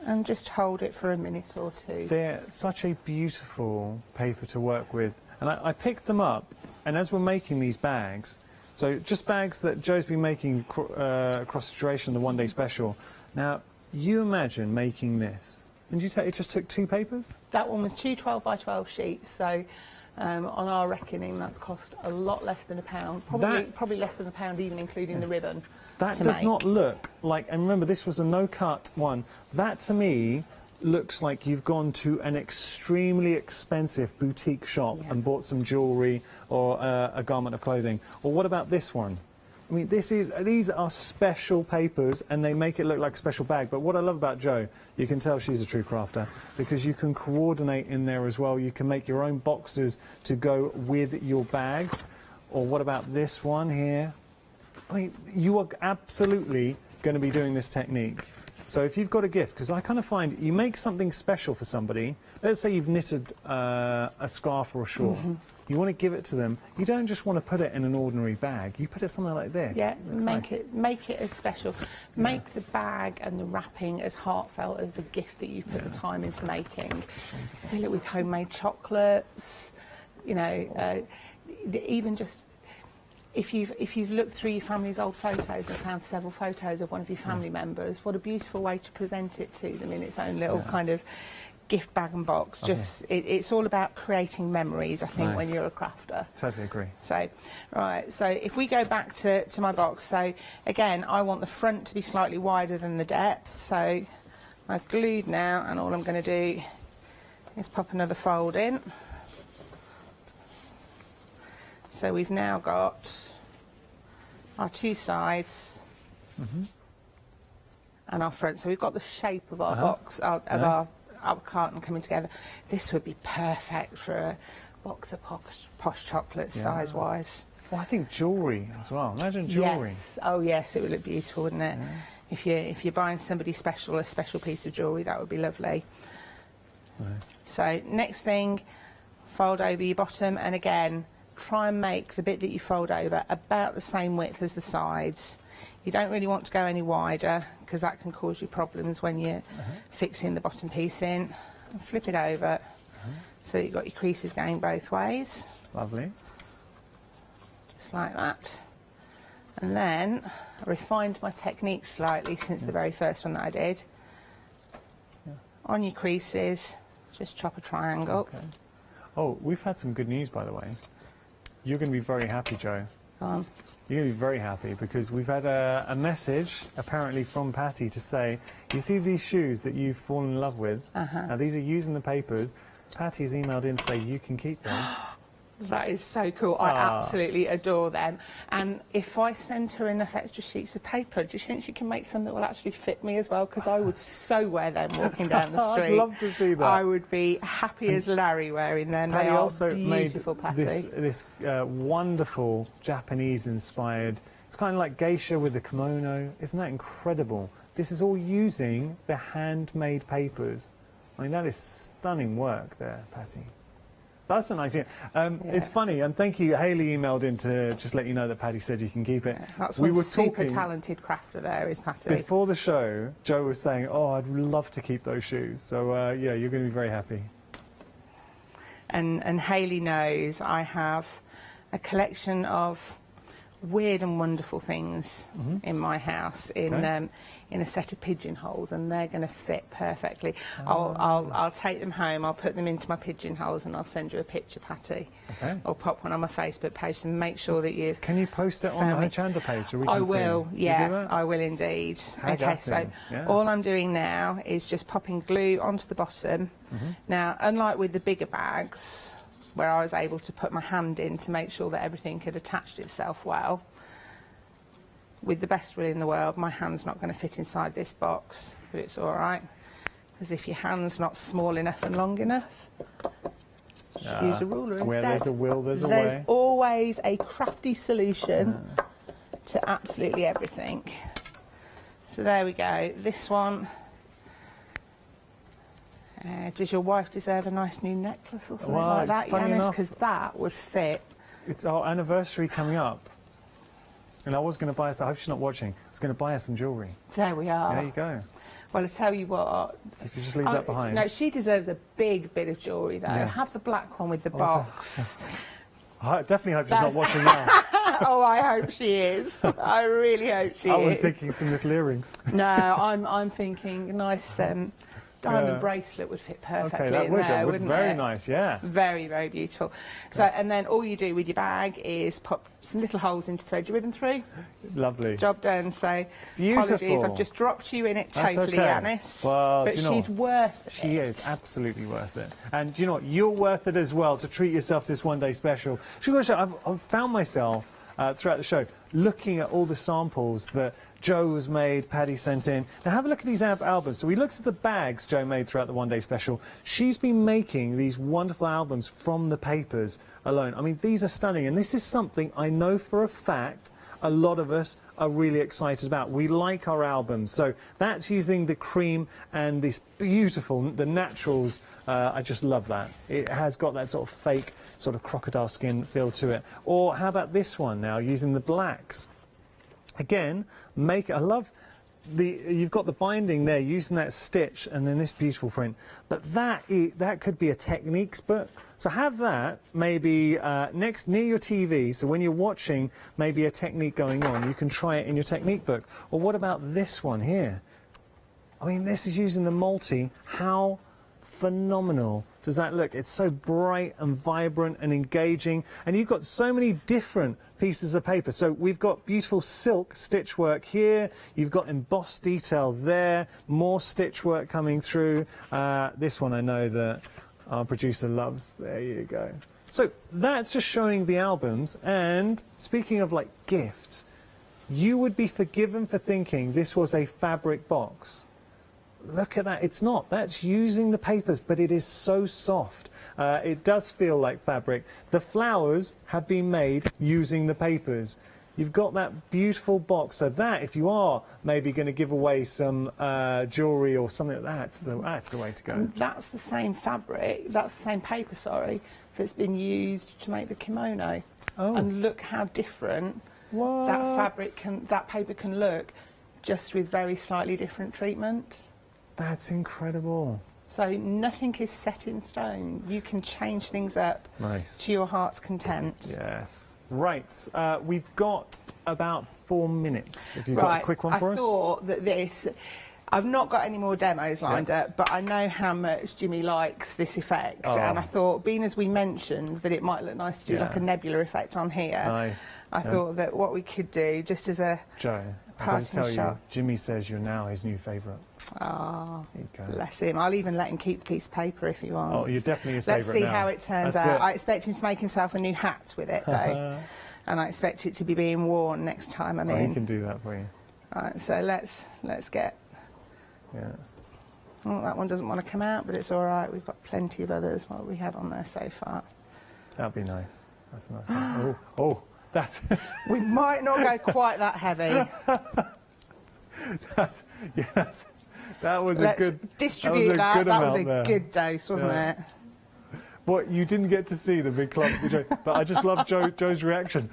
And just hold it for a minute or two. They're such a beautiful paper to work with. And I picked them up, and as we're making these bags, so just bags that Joe's been making across the duration of the one-day special. Now, you imagine making this. And you say it just took 2 papers? That one was 2 12 by 12 sheets, so on our reckoning that's cost a lot less than £1. Probably less than £1 even including the ribbon. That does not look like, and remember this was a no-cut one, that to me looks like you've gone to an extremely expensive boutique shop and bought some jewellery or a garment of clothing. Or what about this one? I mean, these are special papers and they make it look like a special bag. But what I love about Jo, you can tell she's a true crafter because you can coordinate in there as well. You can make your own boxes to go with your bags. Or what about this one here? I mean, you are absolutely going to be doing this technique. So if you've got a gift, because I kind of find you make something special for somebody, let's say you've knitted a scarf or a shawl, you want to give it to them, you don't just want to put it in an ordinary bag, you put it something like this. Yeah, make it as special. Make the bag and the wrapping as heartfelt as the gift that you've put the time into making. Fill it with homemade chocolates, you know, even just if you've looked through your family's old photos and found several photos of one of your family members, what a beautiful way to present it to them in its own little kind of gift bag and box. Just it's all about creating memories, I think, when you're a crafter. Totally agree. So, right, so if we go back to my box, so again, I want the front to be slightly wider than the depth, so I've glued now, and all I'm going to do is pop another fold in. So we've now got our 2 sides and our front. So we've got the shape of our box, of our carton coming together. This would be perfect for a box of posh chocolates, size-wise. Well, I think jewellery as well. Imagine jewellery. Yes. Oh, yes, it would look beautiful, wouldn't it? Yeah. If you're buying somebody special a special piece of jewellery, that would be lovely. Nice. So next thing, fold over your bottom, and again, try and make the bit that you fold over about the same width as the sides. You don't really want to go any wider because that can cause you problems when you're fixing the bottom piece in. And flip it over so you've got your creases going both ways. Lovely. Just like that. And then I refined my technique slightly since the very first one that I did. On your creases, just chop a triangle. Okay. Oh, we've had some good news, by the way. You're going to be very happy, Jo. Go on. You're going to be very happy because we've had a message, apparently from Patty, to say, you see these shoes that you've fallen in love with? Now, these are using the papers. Patty's emailed in to say you can keep them. That is so cool. I absolutely adore them. And if I send her enough extra sheets of paper, do you think she can make some that will actually fit me as well? Because I would so wear them walking down the street. I'd love to see that. I would be happy as Larry wearing them. Patty they are also beautiful, made Patty. this wonderful Japanese-inspired, it's kind of like geisha with the kimono. Isn't that incredible? This is all using the handmade papers. I mean, that is stunning work there, Patty. That's a nice idea. It's funny, and thank you. Haley emailed in to just let you know that Patty said you can keep it. That's one super talented crafter there is Patty. Before the show, Jo was saying, oh, I'd love to keep those shoes. So, yeah, you're going to be very happy. And Haley knows I have a collection of weird and wonderful things in my house in a set of pigeonholes, and they're going to fit perfectly. I'll take them home, I'll put them into my pigeonholes, and I'll send you a picture, Patty. Okay. I'll pop one on my Facebook page and make sure that you've... Can you post it on the Hochanda page? So we can I will, see? yeah, I will indeed. Okay, so all I'm doing now is just popping glue onto the bottom. Now, unlike with the bigger bags, where I was able to put my hand in to make sure that everything had attached itself well, with the best will in the world, my hand's not going to fit inside this box, but it's all right. Because if your hand's not small enough and long enough, use a ruler instead. Where there's a will, there's a way. There's always a crafty solution to absolutely everything. So there we go. This one. Does your wife deserve a nice new necklace or something like that, Yanis? Because that would fit. It's our anniversary coming up. And I was going to buy us, I hope she's not watching, I was going to buy her some jewellery. There we are. There you go. Well, I tell you what. If you just leave that behind. No, she deserves a big bit of jewellery, though. Yeah. Have the black one with the box. I definitely hope she's not watching now. Oh, I hope she is. I really hope she is. I was thinking some little earrings. No, I'm thinking a nice diamond bracelet would fit perfectly that in would, there, would wouldn't very it? nice, yeah. Very, very beautiful. So, and then all you do with your bag is pop some little holes in to thread your ribbon through. Lovely. Job done. So, Beautiful. apologies, I've just dropped you in it totally, Yanis. Well, but she's worth it. She is absolutely worth it. And do you know what? You're worth it as well to treat yourself to this one-day special. I've found myself throughout the show looking at all the samples that Joe's made, Paddy sent in. Now have a look at these albums. So we looked at the bags Joe made throughout the one-day special. She's been making these wonderful albums from the papers alone. I mean, these are stunning, and this is something I know for a fact a lot of us are really excited about. We like our albums. So that's using the cream and this beautiful, the naturals. I just love that. It has got that sort of fake, sort of crocodile skin feel to it. Or how about this one now, using the blacks? Again, I love you've got the binding there, using that stitch, and then this beautiful print. But that could be a techniques book. So have that maybe near your TV, so when you're watching maybe a technique going on, you can try it in your technique book. Or what about this one here? I mean, this is using the multi. How phenomenal does that look? It's so bright and vibrant and engaging, and you've got so many different pieces of paper. So we've got beautiful silk stitch work here, you've got embossed detail there, more stitch work coming through. This one I know that our producer loves. There you go. So that's just showing the albums. And speaking of like gifts, you would be forgiven for thinking this was a fabric box. Look at that. It's not. That's using the papers, but it is so soft. It does feel like fabric. The flowers have been made using the papers. You've got that beautiful box. So that, if you are maybe going to give away some jewellery or something, that's the way to go. And that's the same fabric, that's the same paper, sorry, that's been used to make the kimono. Oh. And look how different that paper can look, just with very slightly different treatment. That's incredible. So nothing is set in stone. You can change things up to your heart's content. Yes. Right. We've got about 4 minutes. If you've got a quick one for us. I thought that this... I've not got any more demos lined up, but I know how much Jimmy likes this effect. And I thought, being as we mentioned that it might look nice to do like a nebula effect on here, I thought that what we could do, just as a Joe, I'm going to tell you, Jimmy says you're now his new favourite. Oh, bless him. I'll even let him keep the piece of paper if he wants. Oh, you're definitely his Let's favourite see now. how it turns out. I expect him to make himself a new hat with it, though. And I expect it to be being worn next time I'm in. He can do that for you. Right, so let's get... Yeah. Oh, that one doesn't want to come out, but it's all right. We've got plenty of others, what we had on there so far. That'd be nice. That's a nice one. Oh, that's... We might not go quite that heavy. That was Let's a good... distribute that. That was a good dose, wasn't it? What, you didn't get to see the big clump, but I just love Joe's reaction.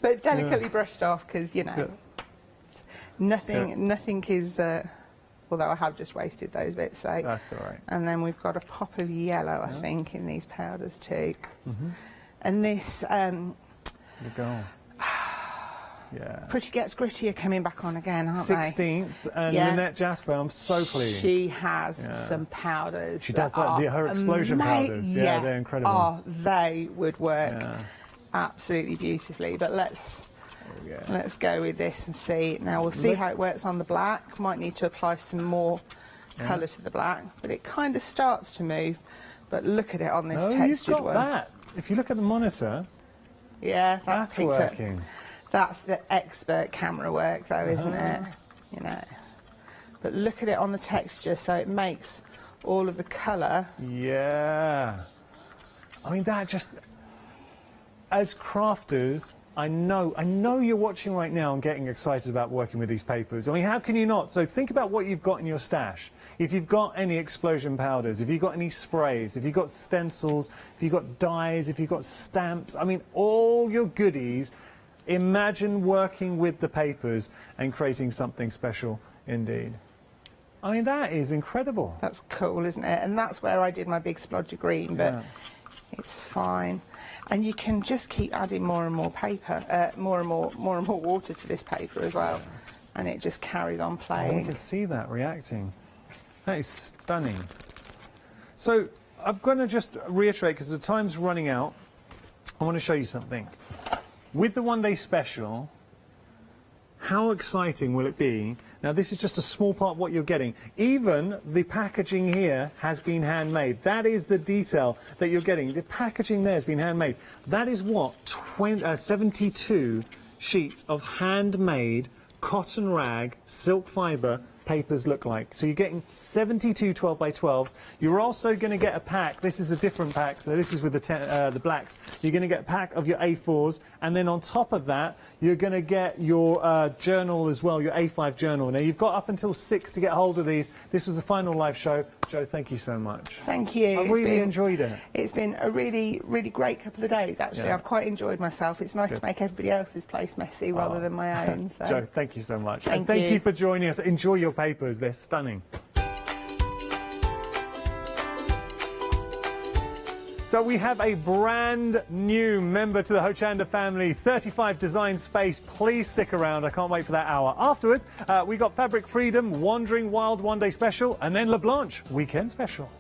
But delicately brushed off, because, you know, nothing is... although I have just wasted those bits, so... That's all right. And then we've got a pop of yellow, I think, in these powders too. And this... The gold. Pretty Gets Gritty are coming back on again, aren't 16th, and Lynette Jasper, I'm so pleased. She has some powders. She does her explosion powders. Yeah, they're incredible. Oh, they would work absolutely beautifully. But let's go with this and see. Now, we'll see how it works on the black. Might need to apply some more colour to the black, but it kind of starts to move. But look at it on this textured one. You've got that. If you look at the monitor, that's working. That's the expert camera work, though, isn't it? You know. But look at it on the texture, so it makes all of the colour. Yeah. I mean, that just... As crafters, I know you're watching right now and getting excited about working with these papers. I mean, how can you not? So think about what you've got in your stash. If you've got any explosion powders, if you've got any sprays, if you've got stencils, if you've got dies, if you've got stamps, I mean, all your goodies, imagine working with the papers and creating something special indeed. I mean, that is incredible. That's cool, isn't it? And that's where I did my big splodger green, but it's fine. And you can just keep adding more and more paper, more and more water to this paper as well, and it just carries on playing. Oh, we can see that reacting. That is stunning. So I'm going to just reiterate, because the time's running out, I want to show you something. With the one-day special, how exciting will it be? Now, this is just a small part of what you're getting. Even the packaging here has been handmade. That is the detail that you're getting. The packaging there has been handmade. That is what 72 sheets of handmade cotton rag, silk fibre papers look like. So you're getting 72 12 by 12s. You're also going to get a pack. This is a different pack. So this is with the blacks. You're going to get a pack of your A4s, and then on top of that, you're going to get your journal as well, your A5 journal. Now you've got up until 6 to get hold of these. This was the final live show. Jo, thank you so much. Thank you. I really enjoyed it. It's been a really, really great couple of days, actually. Yeah. I've quite enjoyed myself. It's nice to make everybody else's place messy rather than my own. So. Jo, thank you so much. Thank and thank you. you for joining us. Enjoy your papers. They're stunning. So we have a brand new member to the Hochanda family, 35 Design Space. Please stick around. I can't wait for that hour. Afterwards, we got Fabric Freedom, Wandering Wild One Day Special, and then LaBlanche Weekend Special.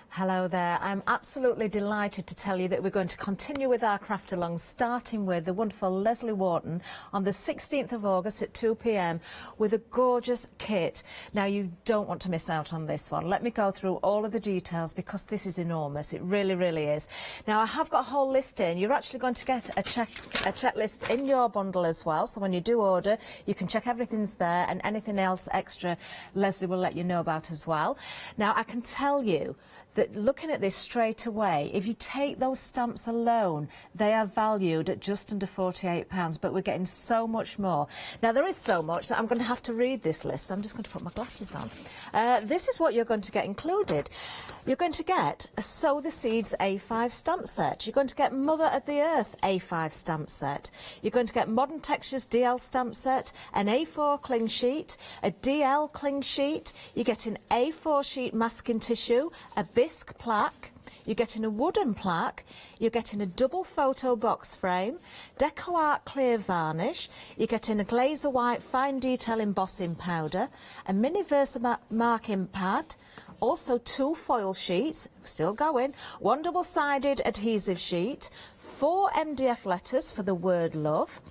Hello there. I'm absolutely delighted to tell you that we're going to continue with our craft along, starting with the wonderful Leslie Wharton on the 16th of August at 2 p.m. with a gorgeous kit. Now, you don't want to miss out on this one. Let me go through all of the details because this is enormous. It really, really is. Now, I have got a whole list in. You're actually going to get a checklist in your bundle as well. So when you do order, you can check everything's there, and anything else extra, Leslie will let you know about as well. Now, I can tell you that looking at this straight away, if you take those stamps alone, they are valued at just under £48, but we're getting so much more. Now, there is so much that I'm going to have to read this list, so I'm just going to put my glasses on. This is what you're going to get included. You're going to get a Sow the Seeds A5 stamp set. You're going to get Mother of the Earth A5 stamp set. You're going to get Modern Textures DL stamp set, an A4 cling sheet, a DL cling sheet. You're getting A4 sheet masking tissue, a bisque plaque. You're getting a wooden plaque, you're getting a double photo box frame, Deco Art clear varnish, you're getting a Glazer White fine detail embossing powder, a mini Versa marking pad, also 2 foil sheets, still going, 1 double-sided adhesive sheet, 4 MDF letters for the word love,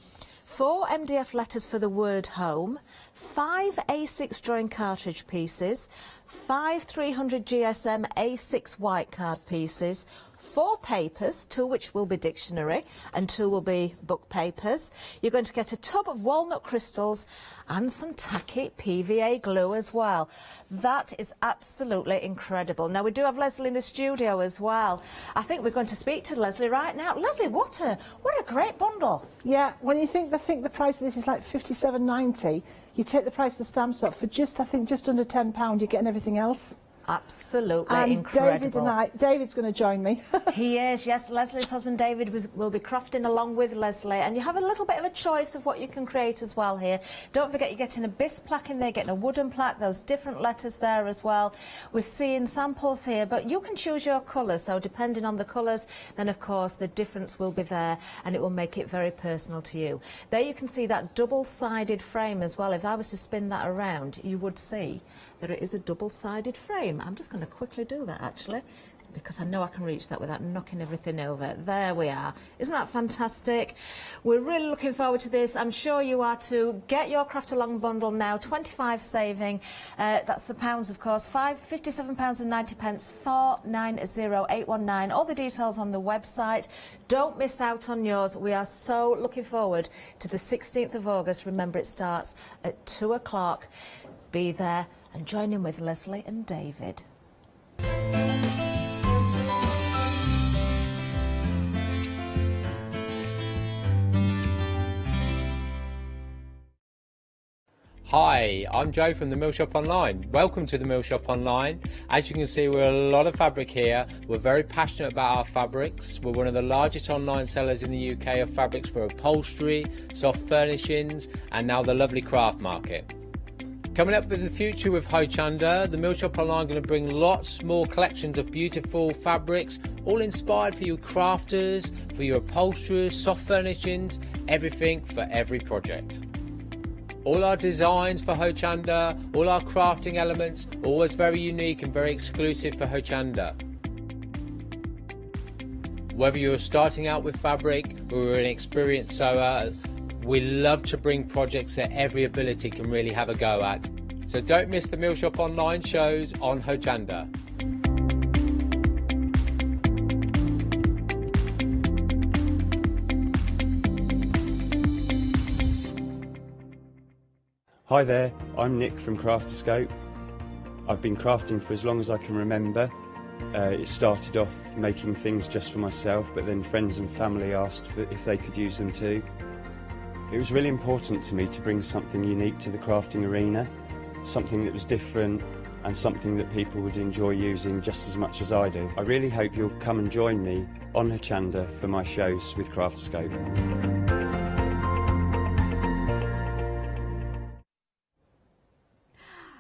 4 MDF letters for the word home, 5 A6 drawing cartridge pieces, 5 300 GSM A6 white card pieces, 4 papers, 2 which will be dictionary and 2 will be book papers. You're going to get a tub of walnut crystals and some tacky PVA glue as well. That is absolutely incredible. Now, we do have Leslie in the studio as well. I think we're going to speak to Leslie right now. Leslie, what a great bundle. Yeah, when you think the price of this is like £57.90, you take the price of the stamps up for just, I think, just under £10, you're getting everything else. Absolutely and incredible. David's going to join me. He is, yes. Leslie's husband David will be crafting along with Leslie, and you have a little bit of a choice of what you can create as well here. Don't forget you're getting a bisque plaque in there, getting a wooden plaque, those different letters there as well. We're seeing samples here, but you can choose your colours, so depending on the colours, then of course the difference will be there, and it will make it very personal to you. There you can see that double-sided frame as well. If I was to spin that around, you would see that it is a double-sided frame. I'm just going to quickly do that actually, because I know I can reach that without knocking everything over. There we are. Isn't that fantastic? We're really looking forward to this. I'm sure you are too. Get your Craft Along bundle now, 25 saving. That's the pounds, of course. £57.90, 490819. All the details on the website. Don't miss out on yours. We are so looking forward to the 16th of August. Remember, it starts at 2 o'clock. Be there and join in with Leslie and David. Hi, I'm Joe from the Mill Shop Online. Welcome to the Mill Shop Online. As you can see, we're a lot of fabric here. We're very passionate about our fabrics. We're one of the largest online sellers in the UK of fabrics for upholstery, soft furnishings, and now the lovely craft market. Coming up in the future with Hochanda, the Mill Shop Online are going to bring lots more collections of beautiful fabrics, all inspired for you crafters, for your upholsterers, soft furnishings, everything for every project. All our designs for Hochanda, all our crafting elements, always very unique and very exclusive for Hochanda. Whether you're starting out with fabric or you're an experienced sewer, we love to bring projects that every ability can really have a go at. So don't miss the Mill Shop Online shows on Hochanda. Hi there, I'm Nick from Crafterscope. I've been crafting for as long as I can remember. It started off making things just for myself, but then friends and family asked if they could use them too. It was really important to me to bring something unique to the crafting arena, something that was different and something that people would enjoy using just as much as I do. I really hope you'll come and join me on Hochanda for my shows with Crafterscope.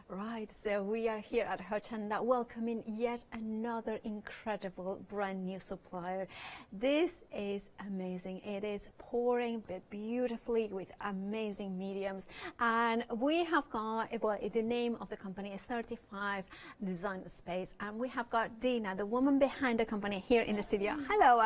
Right, so we are here at Hochanda welcoming yet another incredible brand new supplier. This is amazing. It is pouring but beautifully with amazing mediums, and we have got, well, the name of the company is 35 Design Space, and we have got Dina, the woman behind the company, here in the studio. Hello,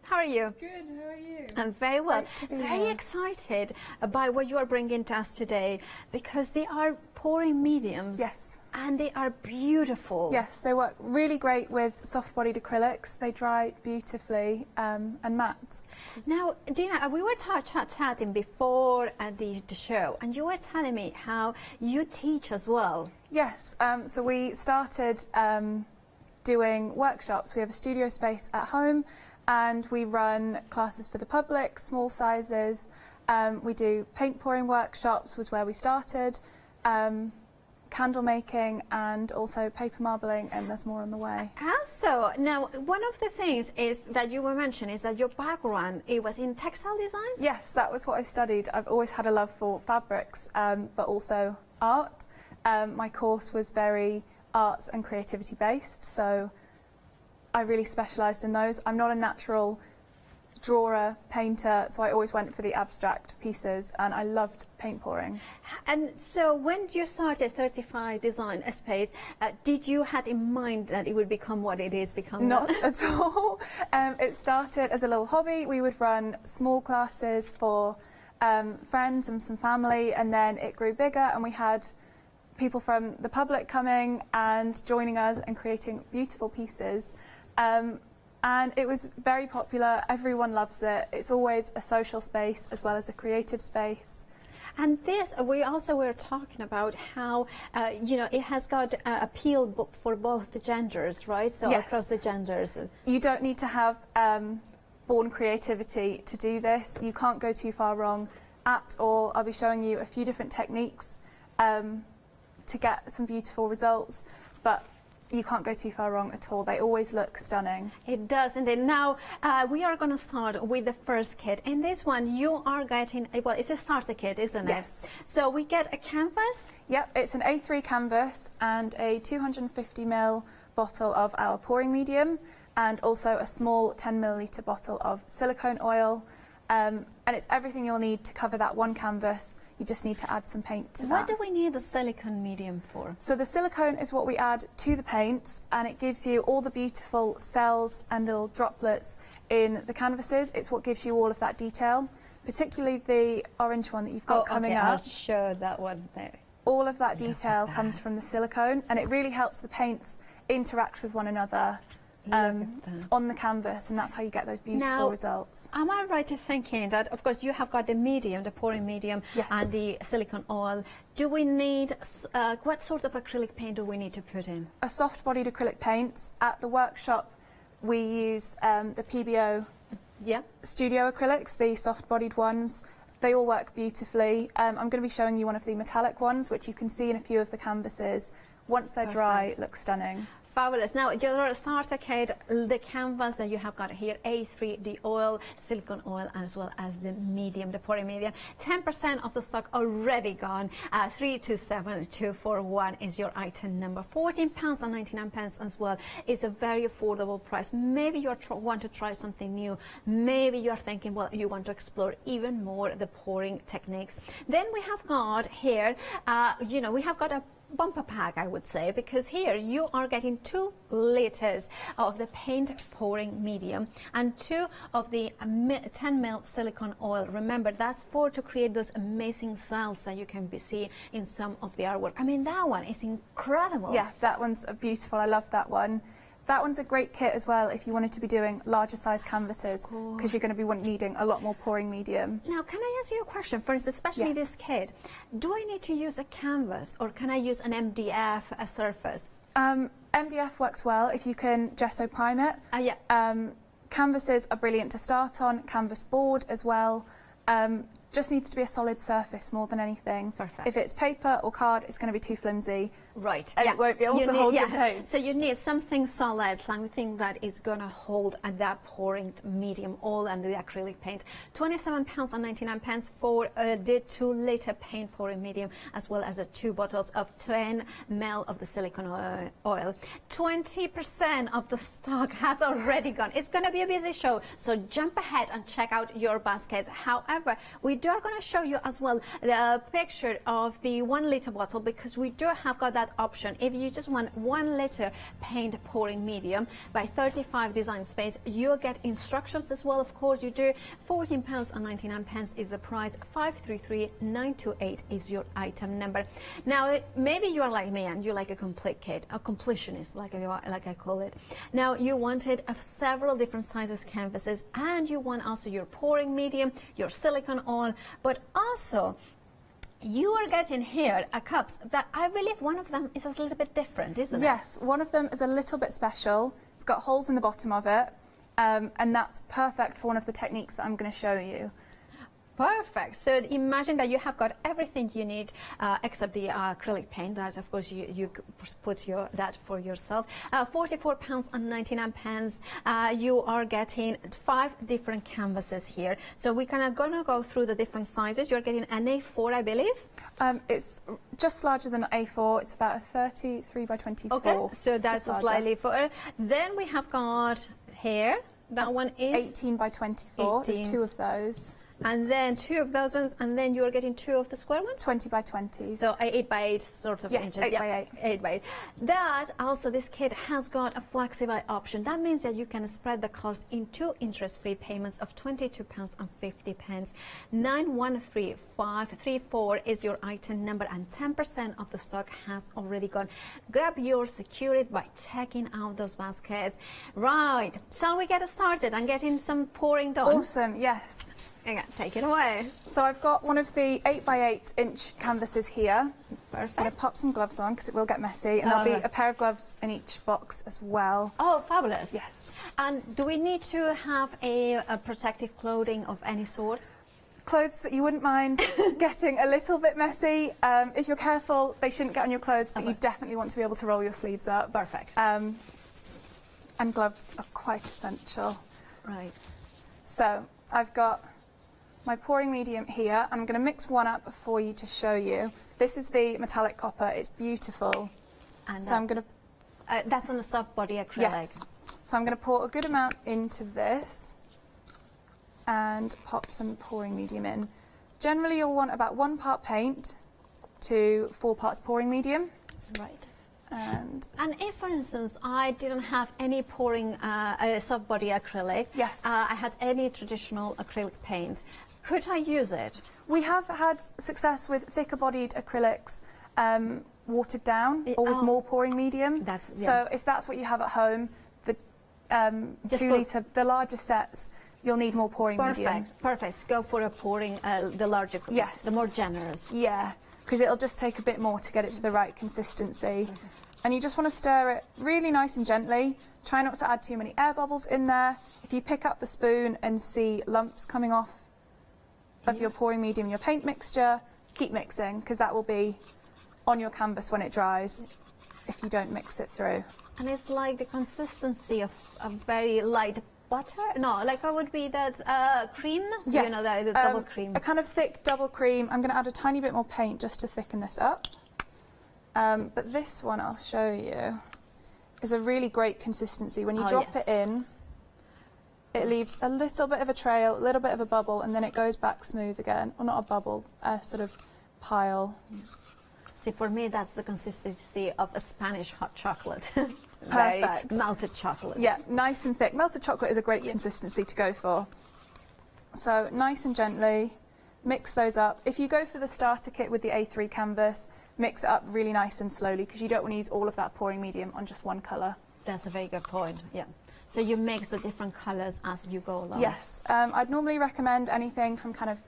how are you? Good, how are you? I'm very well. Very here. excited by what you are bringing to us today, because they are pouring mediums. Yes. And they are beautiful. Yes, they work really great with soft-bodied acrylics. They dry beautifully and matte. Now, Dina, we were chatting before the show, and you were telling me how you teach as well. Yes, so we started doing workshops. We have a studio space at home, and we run classes for the public, small sizes. We do paint pouring workshops, was where we started, candle making, and also paper marbling, and there's more on the way. Also, now, one of the things is that you were mentioning is that your background, it was in textile design? Yes, that was what I studied. I've always had a love for fabrics, but also art. My course was very arts and creativity based, so I really specialised in those. I'm not a natural drawer, painter, so I always went for the abstract pieces, and I loved paint pouring. And so when you started 35 Design Space, did you have in mind that it would become what it is become Not now? at all. It started as a little hobby. We would run small classes for friends and some family, and then it grew bigger, and we had people from the public coming and joining us and creating beautiful pieces. And it was very popular. Everyone loves it. It's always a social space as well as a creative space. And this, we also were talking about how, you know, it has got appeal for both the genders, right? So Yes. across the genders. You don't need to have born creativity to do this. You can't go too far wrong at all. I'll be showing you a few different techniques to get some beautiful results, but you can't go too far wrong at all. They always look stunning. It does, and then now we are going to start with the first kit. In this one, you are getting, well, it's a starter kit, isn't it? Yes. So we get a canvas. Yep, it's an A3 canvas and a 250ml bottle of our pouring medium, and also a small 10ml bottle of silicone oil. And it's everything you'll need to cover that one canvas. You just need to add some paint to that. What do we need the silicone medium for? So the silicone is what we add to the paint, and it gives you all the beautiful cells and little droplets in the canvases. It's what gives you all of that detail, particularly the orange one that you've got coming okay, up. I'll show that one there. All of that detail comes from the silicone, and it really helps the paints interact with one another on the canvas, and that's how you get those beautiful results. Am I right in thinking that, of course, you have got the medium, the pouring medium, and the silicone oil. Do we need, what sort of acrylic paint do we need to put in? A soft-bodied acrylic paint. At the workshop, we use the PBO studio acrylics, the soft-bodied ones. They all work beautifully. I'm going to be showing you one of the metallic ones, which you can see in a few of the canvases. Once they're dry, it looks stunning. Fabulous. Now, your starter kit, the canvas that you have got here, A3, the oil, silicone oil, as well as the medium, the pouring medium. 10% of the stock already gone. 327241 is your item number. £14.99 as well. It's a very affordable price. Maybe you want to try something new. Maybe you're thinking, well, you want to explore even more the pouring techniques. Then we have got here, you know, we have got a bumper pack, I would say, because here you are getting 2 liters of the paint pouring medium and 2 of the 10 ml silicone oil. Remember, that's to create those amazing cells that you can see in some of the artwork. I mean, that one is incredible. Yeah, that one's beautiful. I love that one. That one's a great kit as well if you wanted to be doing larger size canvases, because you're going to be needing a lot more pouring medium. Now, can I ask you a question? For instance, especially this kit, do I need to use a canvas or can I use an MDF surface? MDF works well if you can gesso prime it. Canvases are brilliant to start on, canvas board as well. Just needs to be a solid surface more than anything. Perfect. If it's paper or card, it's going to be too flimsy. Right. And it won't be able to hold your paint. So you need something solid, something that is going to hold at that pouring medium oil and the acrylic paint. £27.99 for the 2 liter paint pouring medium, as well as the 2 bottles of 10 ml of the silicone oil. 20% of the stock has already gone. It's going to be a busy show, so jump ahead and check out your baskets. However, we are going to show you as well the picture of the 1 liter bottle, because we do have got that option. If you just want 1 liter paint pouring medium by 35 design space, you get instructions as well. Of course you do. £14.99 is the price. 533928 is your item number. Now, maybe you are like me and you like a complete kit, a completionist, like I call it. Now, you wanted several different sizes canvases, and you want also your pouring medium, your silicone oil, but also you are getting here a cups that I believe one of them is a little bit different, isn't it? Yes, one of them is a little bit special. It's got holes in the bottom of it, and that's perfect for one of the techniques that I'm going to show you. Perfect. So imagine that you have got everything you need except the acrylic paint. That, of course, you put that for yourself. £44.99. You are getting 5 different canvases here. So we're gonna go through the different sizes. You're getting an A4, I believe. It's just larger than an A4. It's about a 33 by 24. Okay. So that's slightly for. Then we have got here. That one is 18 by 24. 18. There's 2 of those. And then 2 of those ones, and then you're getting 2 of the square ones? 20 by 20s. So 8 by 8 sort of inches. 8 by 8. 8 by 8. That also, this kit has got a flexi-buy option. That means that you can spread the cost in 2 interest-free payments of £22.50. 913534 is your item number, and 10% of the stock has already gone. Grab yours, secure it by checking out those baskets. Right, shall we get started and getting some pouring done? Awesome, yes. Okay, take it away. So I've got one of the 8 by 8 inch canvases here. Perfect. I'm going to pop some gloves on because it will get messy, and there'll be a pair of gloves in each box as well. Oh, fabulous. Yes. And do we need to have a protective clothing of any sort? Clothes that you wouldn't mind getting a little bit messy. If you're careful, they shouldn't get on your clothes, but you definitely want to be able to roll your sleeves up. Perfect. And gloves are quite essential. Right. So I've got my pouring medium here. I'm going to mix one up for you to show you. This is the metallic copper. It's beautiful. And so I'm going to... that's on a soft body acrylic. Yes. So I'm going to pour a good amount into this and pop some pouring medium in. Generally, you'll want about 1 part paint to 4 parts pouring medium. Right. And if, for instance, I didn't have any pouring soft body acrylic, yes, I had any traditional acrylic paints, could I use it? We have had success with thicker bodied acrylics watered down or with more pouring medium. So if that's what you have at home, 2 litre, the larger sets, you'll need more pouring medium. Perfect. Go for a pouring, the larger, yes, the more generous. Yeah, because it'll just take a bit more to get it to the right consistency. And you just want to stir it really nice and gently. Try not to add too many air bubbles in there. If you pick up the spoon and see lumps coming off of your pouring medium, your paint mixture, keep mixing, because that will be on your canvas when it dries if you don't mix it through. And it's like the consistency of a very light butter? No, like what would be that cream? Yes, you know, the double cream. A kind of thick double cream. I'm going to add a tiny bit more paint just to thicken this up. But this one I'll show you is a really great consistency. When you drop it in, it leaves a little bit of a trail, a little bit of a bubble, and then it goes back smooth again. Or not a bubble, a sort of pile. See, for me, that's the consistency of a Spanish hot chocolate. Perfect. Melted chocolate. Yeah, nice and thick. Melted chocolate is a great consistency to go for. So nice and gently, mix those up. If you go for the starter kit with the A3 canvas, mix it up really nice and slowly, because you don't want to use all of that pouring medium on just one colour. That's a very good point, yeah. So you mix the different colours as you go along? Yes. I'd normally recommend anything from kind of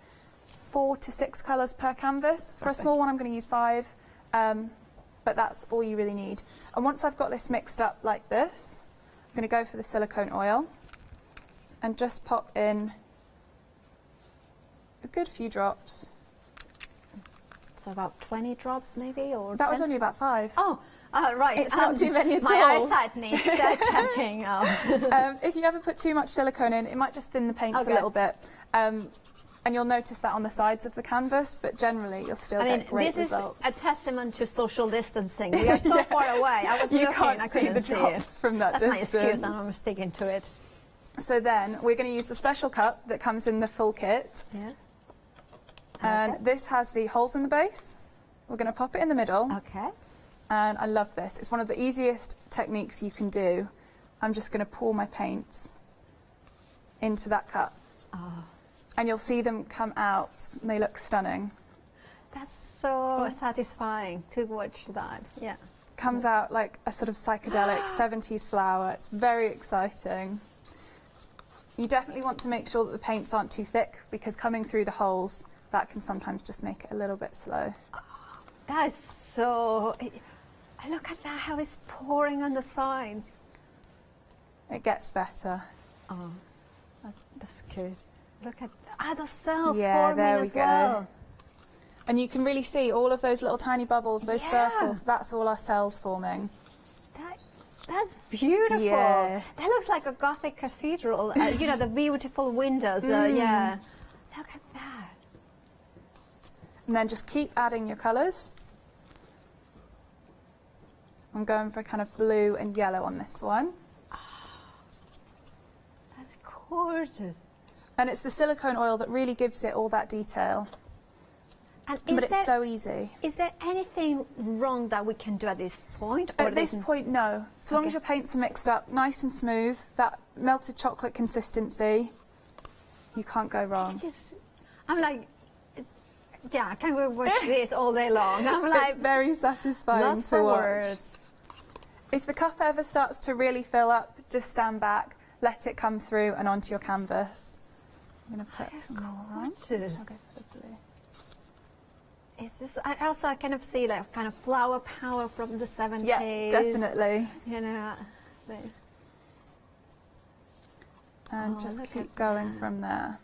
4 to 6 colours per canvas. For a small one, I'm going to use 5, but that's all you really need. And once I've got this mixed up like this, I'm going to go for the silicone oil and just pop in a good few drops. So about 20 drops maybe? Or that 10? was only about 5. Oh, right. It's not too many at all. My eyesight needs checking out. If you ever put too much silicone in, it might just thin the paints a little bit. And you'll notice that on the sides of the canvas, but generally you'll still get great results. This is a testament to social distancing. We are so far away. I was looking, I couldn't see drops from that distance. That's my excuse, and I'm sticking to it. So then we're going to use the special cup that comes in the full kit. Yeah. And this has the holes in the base. We're going to pop it in the middle. Okay. And I love this. It's one of the easiest techniques you can do. I'm just going to pour my paints into that cup. And you'll see them come out. They look stunning. That's so satisfying to watch that. Yeah. Comes out like a sort of psychedelic 70s flower. It's very exciting. You definitely want to make sure that the paints aren't too thick, because coming through the holes, that can sometimes just make it a little bit slow. That is so... Look at that, how it's pouring on the sides. It gets better. Oh, that's good. Look at the cells forming forming as well. And you can really see all of those little tiny bubbles, those circles, that's all our cells forming. That's beautiful. Yeah. That looks like a Gothic cathedral. You know, the beautiful windows. Yeah. Look at that. And then just keep adding your colours. I'm going for kind of blue and yellow on this one. That's gorgeous. And it's the silicone oil that really gives it all that detail. But it's so easy. Is there anything wrong that we can do at this point? At this point, no. So long as your paints are mixed up nice and smooth, that melted chocolate consistency, you can't go wrong. I'm like, yeah, I can go watch this all day long. I'm like, it's very satisfying to watch. Words. If the cup ever starts to really fill up, just stand back, let it come through and onto your canvas. I'm going to put some more on. Is this? I kind of see like kind of flower power from the 70s. Yeah, definitely. You know, and just keep going from there.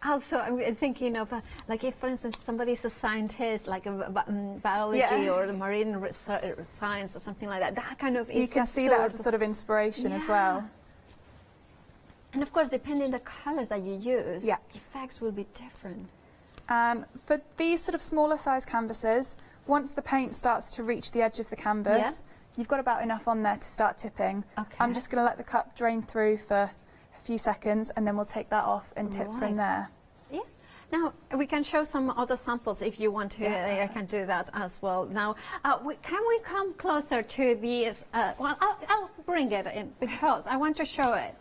Also, I'm thinking of like if, for instance, somebody's a scientist, like a biology or marine science or something like that. That kind of you can see that as a sort of inspiration as well. And of course, depending on the colours that you use, the effects will be different. And for these sort of smaller size canvases, once the paint starts to reach the edge of the canvas, you've got about enough on there to start tipping. Okay. I'm just going to let the cup drain through for a few seconds, and then we'll take that off and tip from there. Yeah. Now, we can show some other samples if you want to. I can do that as well. Now, can we come closer to these? Well, I'll bring it in because I want to show it.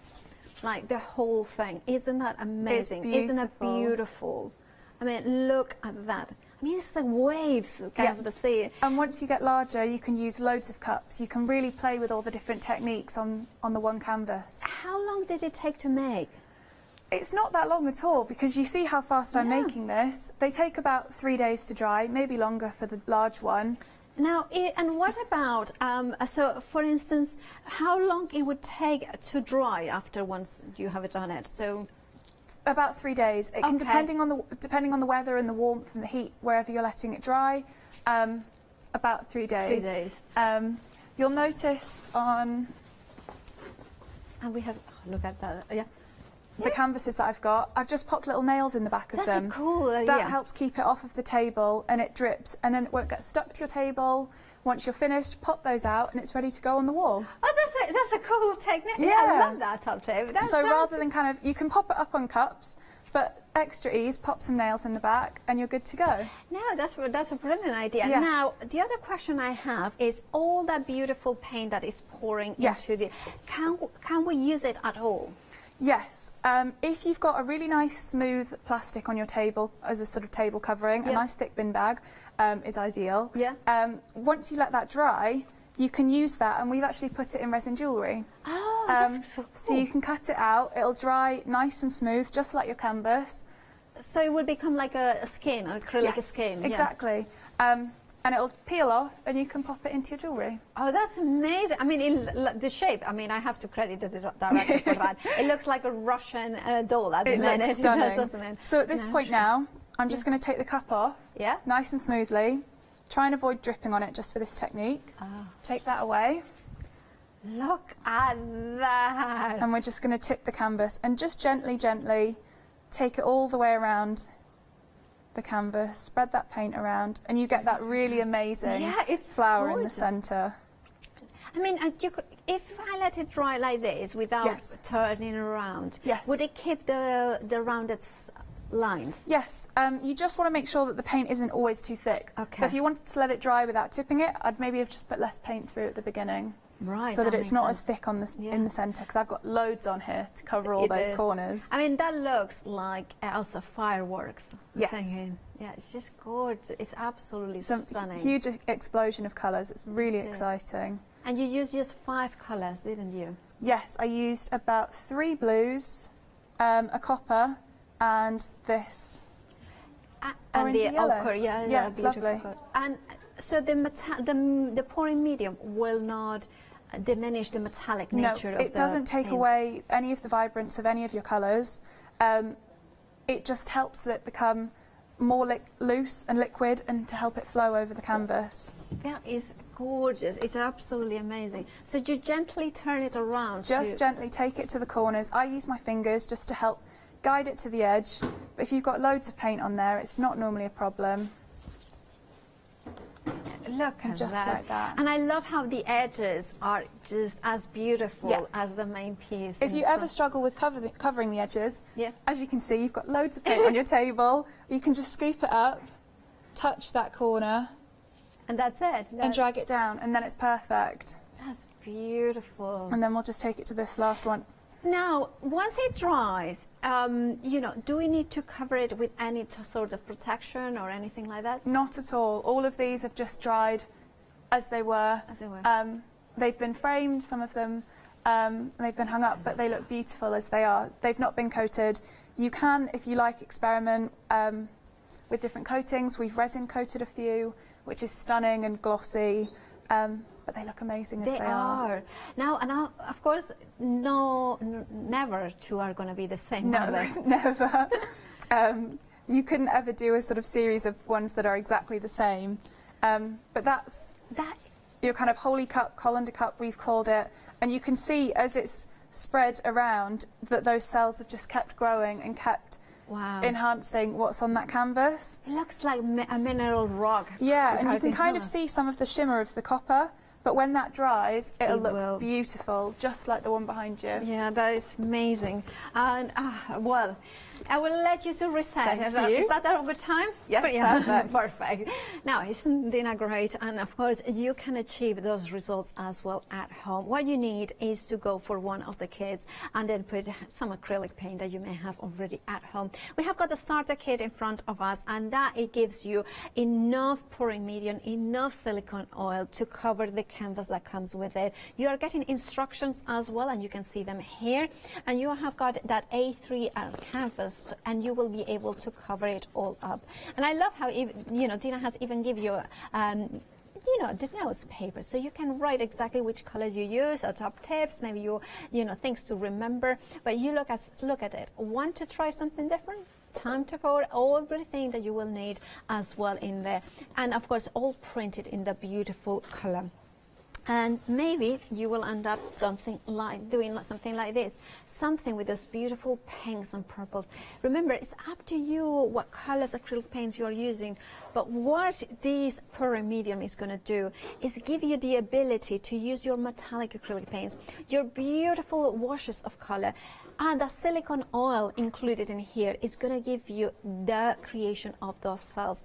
Like the whole thing. Isn't that amazing? It's beautiful. Isn't it beautiful? I mean, look at that. means the waves kind of the sea. And once you get larger, you can use loads of cups. You can really play with all the different techniques on the one canvas. How long did it take to make? It's not that long at all, because you see how fast I'm making this. They take about 3 days to dry, maybe longer for the large one. Now, and what about, so for instance, how long it would take to dry after once you have it on it? So about 3 days. It can, depending on the weather and the warmth and the heat, wherever you're letting it dry, about 3 days. 3 days. You'll notice on... And we have, look at that, yeah. The canvases that I've just popped little nails in the back of them. That's cool. That helps keep it off of the table, and it drips, and then it won't get stuck to your table. Once you're finished, pop those out, and it's ready to go on the wall. Oh, that's a cool technique. Yeah, I love that top tip. So rather than kind of, you can pop it up on cups, but extra ease, pop some nails in the back, and you're good to go. No, that's a brilliant idea. Yeah. Now, the other question I have is all that beautiful paint that is pouring into the... Can we use it at all? Yes, if you've got a really nice smooth plastic on your table as a sort of table covering, a nice thick bin bag is ideal. Yeah. Once you let that dry, you can use that, and we've actually put it in resin jewellery. Oh, that's so cool. So you can cut it out, it'll dry nice and smooth, just like your canvas. So it would become like a skin, an acrylic skin. Exactly. And it'll peel off, and you can pop it into your jewellery. Oh, that's amazing. I mean, the shape, I mean, I have to credit the director for that. It looks like a Russian doll at the minute. It looks stunning. Doesn't it? So at this point now, I'm just going to take the cup off, nice and smoothly. Try and avoid dripping on it just for this technique. Take that away. Look at that. And we're just going to tip the canvas, and just gently, gently take it all the way around the canvas, spread that paint around, and you get that really amazing flower in the centre. I mean, if I let it dry like this without turning around, would it keep the rounded lines? Yes, you just want to make sure that the paint isn't always too thick. Okay. So if you wanted to let it dry without tipping it, I'd maybe have just put less paint through at the beginning. Right. So that it's not as thick on the in the centre, because I've got loads on here to cover all those corners. I mean, that looks like Elsa fireworks. Yes. Thinking. Yeah, it's just gorgeous. It's absolutely stunning. Huge explosion of colours. It's really exciting. And you used just 5 colours, didn't you? Yes, I used about 3 blues, a copper, and this and the yellow. ochre. Yeah, it's lovely. Color. And so the pouring medium will not diminish the metallic nature of the it doesn't take paints. away any of the vibrance of any of your colours. It just helps it become more loose and liquid, and to help it flow over the canvas. That is gorgeous. It's absolutely amazing. So you gently turn it around. Just gently take it to the corners. I use my fingers just to help guide it to the edge. But if you've got loads of paint on there, it's not normally a problem. Look at just that. like that. And I love how the edges are just as beautiful as the main piece. If you ever struggle with covering the edges, as you can see, you've got loads of paint on your table. You can just scoop it up, touch that corner, and that's it. And drag it down, and then it's perfect. That's beautiful. And then we'll just take it to this last one. Now, once it dries, you know, do we need to cover it with any sort of protection or anything like that? Not at all. All of these have just dried as they were. They've been framed, some of them, and they've been hung up, but they look beautiful as they are. They've not been coated. You can, if you like, experiment with different coatings. We've resin coated a few, which is stunning and glossy. But they look amazing as they are. Now, of course, never two are going to be the same. No, never. You couldn't ever do a sort of series of ones that are exactly the same. But that's your kind of holy cup, colander cup, we've called it. And you can see as it's spread around that those cells have just kept growing and kept enhancing what's on that canvas. It looks like a mineral rock. Yeah, and you can kind of see some of the shimmer of the copper. but when that dries, it'll It look will. beautiful, just like the one behind you. Yeah, that is amazing. And well, I will let you to reset. Thank Is you. that a good time? Yes, Yeah, perfect. perfect. Now, isn't Dina great? And of course, you can achieve those results as well at home. What you need is to go for one of the kits and then put some acrylic paint that you may have already at home. We have got the starter kit in front of us, and that it gives you enough pouring medium, enough silicone oil to cover the canvas that comes with it. You are getting instructions as well, and you can see them here. And you have got that A3 canvas, and you will be able to cover it all up. And I love how, Dina has even give you the nose paper, so you can write exactly which colors you use, or top tips, maybe things to remember. But you look at it. Want to try something different? Time to pour everything that you will need as well in there, and of course all printed in the beautiful color. And maybe you will end up doing something like this, something with those beautiful pinks and purples. Remember, it's up to you what colors acrylic paints you are using, but what this pouring medium is going to do is give you the ability to use your metallic acrylic paints, your beautiful washes of color, and the silicone oil included in here is going to give you the creation of those cells.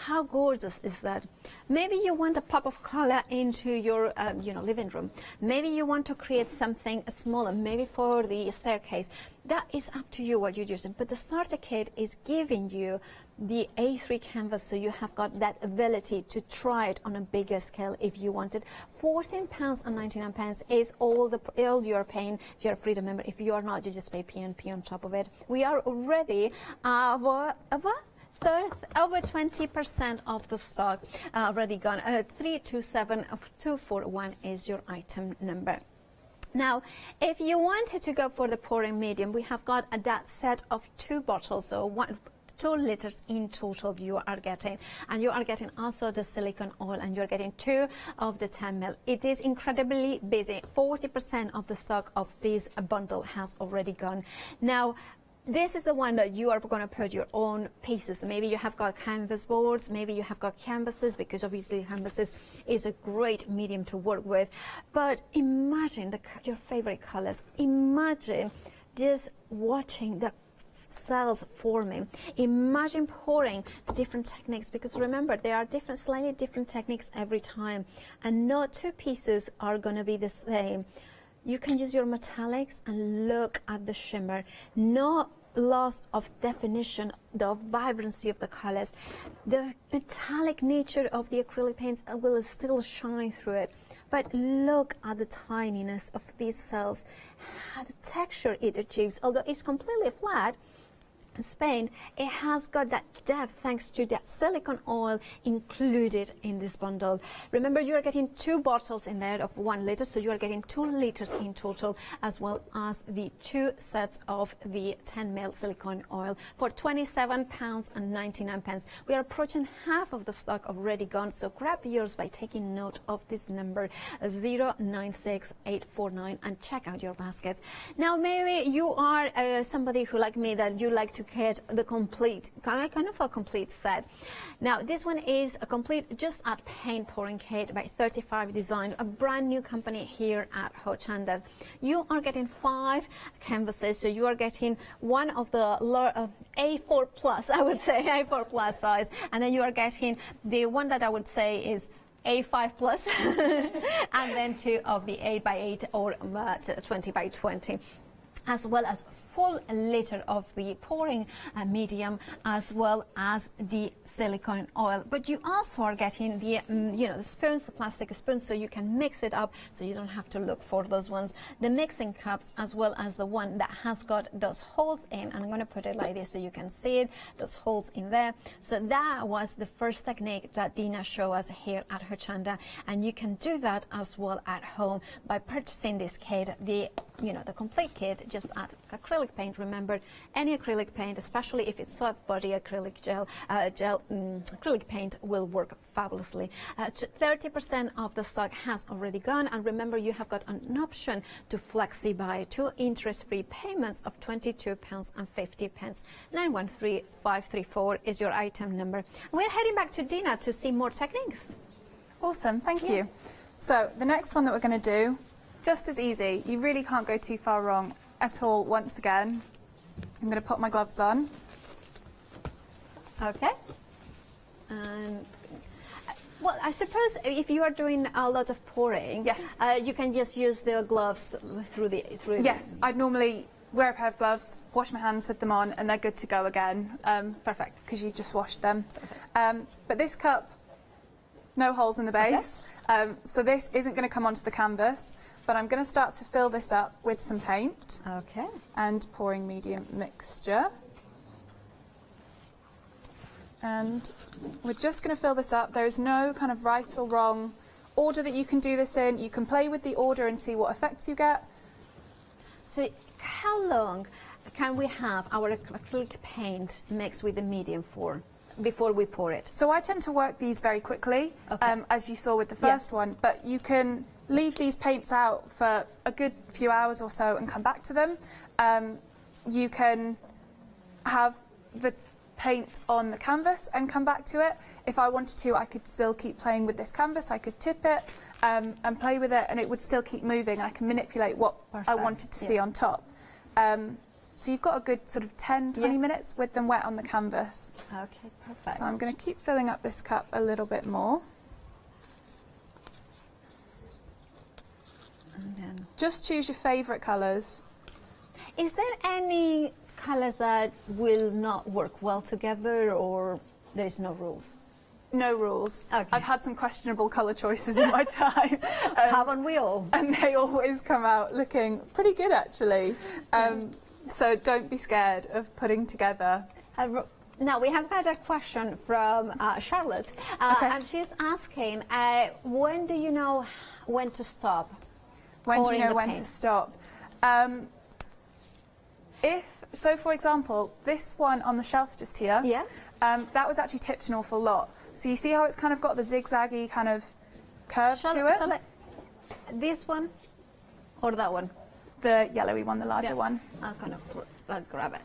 How gorgeous is that? Maybe you want a pop of color into your living room. Maybe you want to create something smaller, maybe for the staircase. That is up to you what you're using. But the starter kit is giving you the A3 canvas, so you have got that ability to try it on a bigger scale if you wanted. £14.99 is all you're paying if you're a Freedom member. If you are not, you just pay P&P on top of it. We are already over 20% of the stock already gone. 327241 is your item number. Now, if you wanted to go for the pouring medium, we have got that set of 2 bottles, so 2 liters in total you are getting, and you are getting also the silicone oil, and you're getting 2 of the 10 ml. It is incredibly busy. 40% of the stock of this bundle has already gone. Now, this is the one that you are going to put your own pieces. Maybe you have got canvas boards, maybe you have got canvases, because obviously canvases is a great medium to work with. But imagine your favorite colors. Imagine just watching the cells forming. Imagine pouring the different techniques, because remember, there are slightly different techniques every time, and no 2 pieces are going to be the same. You can use your metallics and look at the shimmer. No loss of definition, the vibrancy of the colors. The metallic nature of the acrylic paints will still shine through it. But look at the tininess of these cells, the texture it achieves. Although it's completely flat, Spain, it has got that depth thanks to that silicone oil included in this bundle. Remember, you are getting 2 bottles in there of 1 liter, so you are getting 2 liters in total, as well as the 2 sets of the 10 ml silicone oil for £27.99. We are approaching half of the stock already gone, so grab yours by taking note of this number 096849 and check out your baskets. Now, maybe you are somebody who, like me, that you like to get the complete, kind of a complete set. Now, this one is a complete just at paint pouring kit by 35 Design, a brand new company here at Hochanda. You are getting 5 canvases, so you are getting one of the A4 plus, I would say, A4 plus size, and then you are getting the one that I would say is A5 plus, and then 2 of the 8x8 or 20x20. As well as full liter of the pouring medium, as well as the silicone oil. But you also are getting the the spoons, the plastic spoons, so you can mix it up, so you don't have to look for those ones. The mixing cups, as well as the one that has got those holes in, and I'm going to put it like this so you can see it, those holes in there. So that was the first technique that Dina showed us here at Hochanda, and you can do that as well at home by purchasing this kit, the complete kit, just add acrylic paint. Remember, any acrylic paint, especially if it's soft body acrylic acrylic paint, will work fabulously. 30% of the stock has already gone, and remember, you have got an option to flexi buy 2 interest-free payments of £22.50. 913534 is your item number. We're heading back to Dina to see more techniques. Awesome, thank you. So the next one that we're going to do, just as easy. You really can't go too far wrong at all. Once again, I'm going to put my gloves on. Okay. Well, I suppose if you are doing a lot of pouring, yes, you can just use the gloves through the. Yes, I'd normally wear a pair of gloves, wash my hands with them on, and they're good to go again. Perfect, because you've just washed them. But this cup, no holes in the base, so this isn't going to come onto the canvas. But I'm going to start to fill this up with some paint. Okay. And pouring medium mixture. And we're just going to fill this up. There is no kind of right or wrong order that you can do this in. You can play with the order and see what effect you get. So how long can we have our acrylic paint mixed with the medium for before we pour it? So I tend to work these very quickly, as you saw with the first one, but you can leave these paints out for a good few hours or so and come back to them. You can have the paint on the canvas and come back to it. If I wanted to, I could still keep playing with this canvas. I could tip it and play with it, and it would still keep moving, and I can manipulate what I wanted to see on top. So you've got a good sort of 10, 20 minutes with them wet on the canvas. Okay, perfect. So I'm going to keep filling up this cup a little bit more. And then just choose your favourite colours. Is there any colours that will not work well together, or there is no rules? No rules. Okay. I've had some questionable colour choices in my time. Haven't we all? And they always come out looking pretty good, actually. So don't be scared of putting together. Now, we have got a question from Charlotte, and she's asking, when do you know when to stop? When do you know when to stop? So, for example, this one on the shelf just here, that was actually tipped an awful lot. So you see how it's kind of got the zigzaggy kind of curve to it? This one or that one? The yellowy one, the larger one. I'll grab it.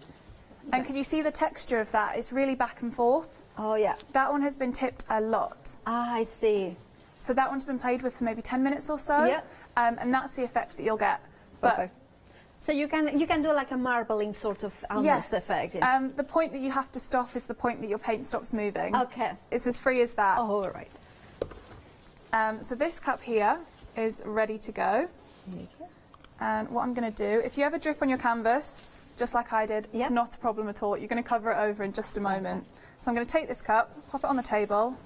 And can you see the texture of that? It's really back and forth. Oh, yeah. That one has been tipped a lot. Ah, I see. So that one's been played with for maybe 10 minutes or so. Yeah. And that's the effect that you'll get. Perfect. So you can do like a marbling sort of almost effect. Yeah. The point that you have to stop is the point that your paint stops moving. Okay. It's as free as that. Oh, all right. So this cup here is ready to go. And what I'm going to do, if you have a drip on your canvas, just like I did, it's not a problem at all. You're going to cover it over in just a moment. So I'm going to take this cup, pop it on the table.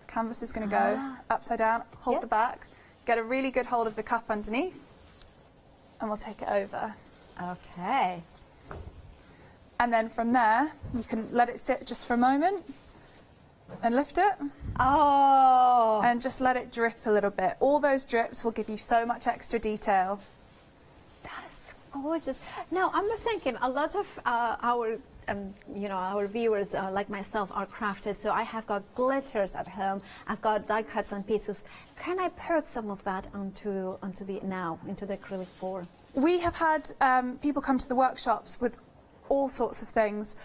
The canvas is going to go upside down, hold the back, get a really good hold of the cup underneath, and we'll take it over. Okay. And then from there, you can let it sit just for a moment and lift it. Oh. And just let it drip a little bit. All those drips will give you so much extra detail. That's gorgeous. Now, I'm thinking a lot of our viewers, like myself, are crafted. So I have got glitters at home. I've got die cuts and pieces. Can I put some of that into the acrylic pour? We have had people come to the workshops with all sorts of things.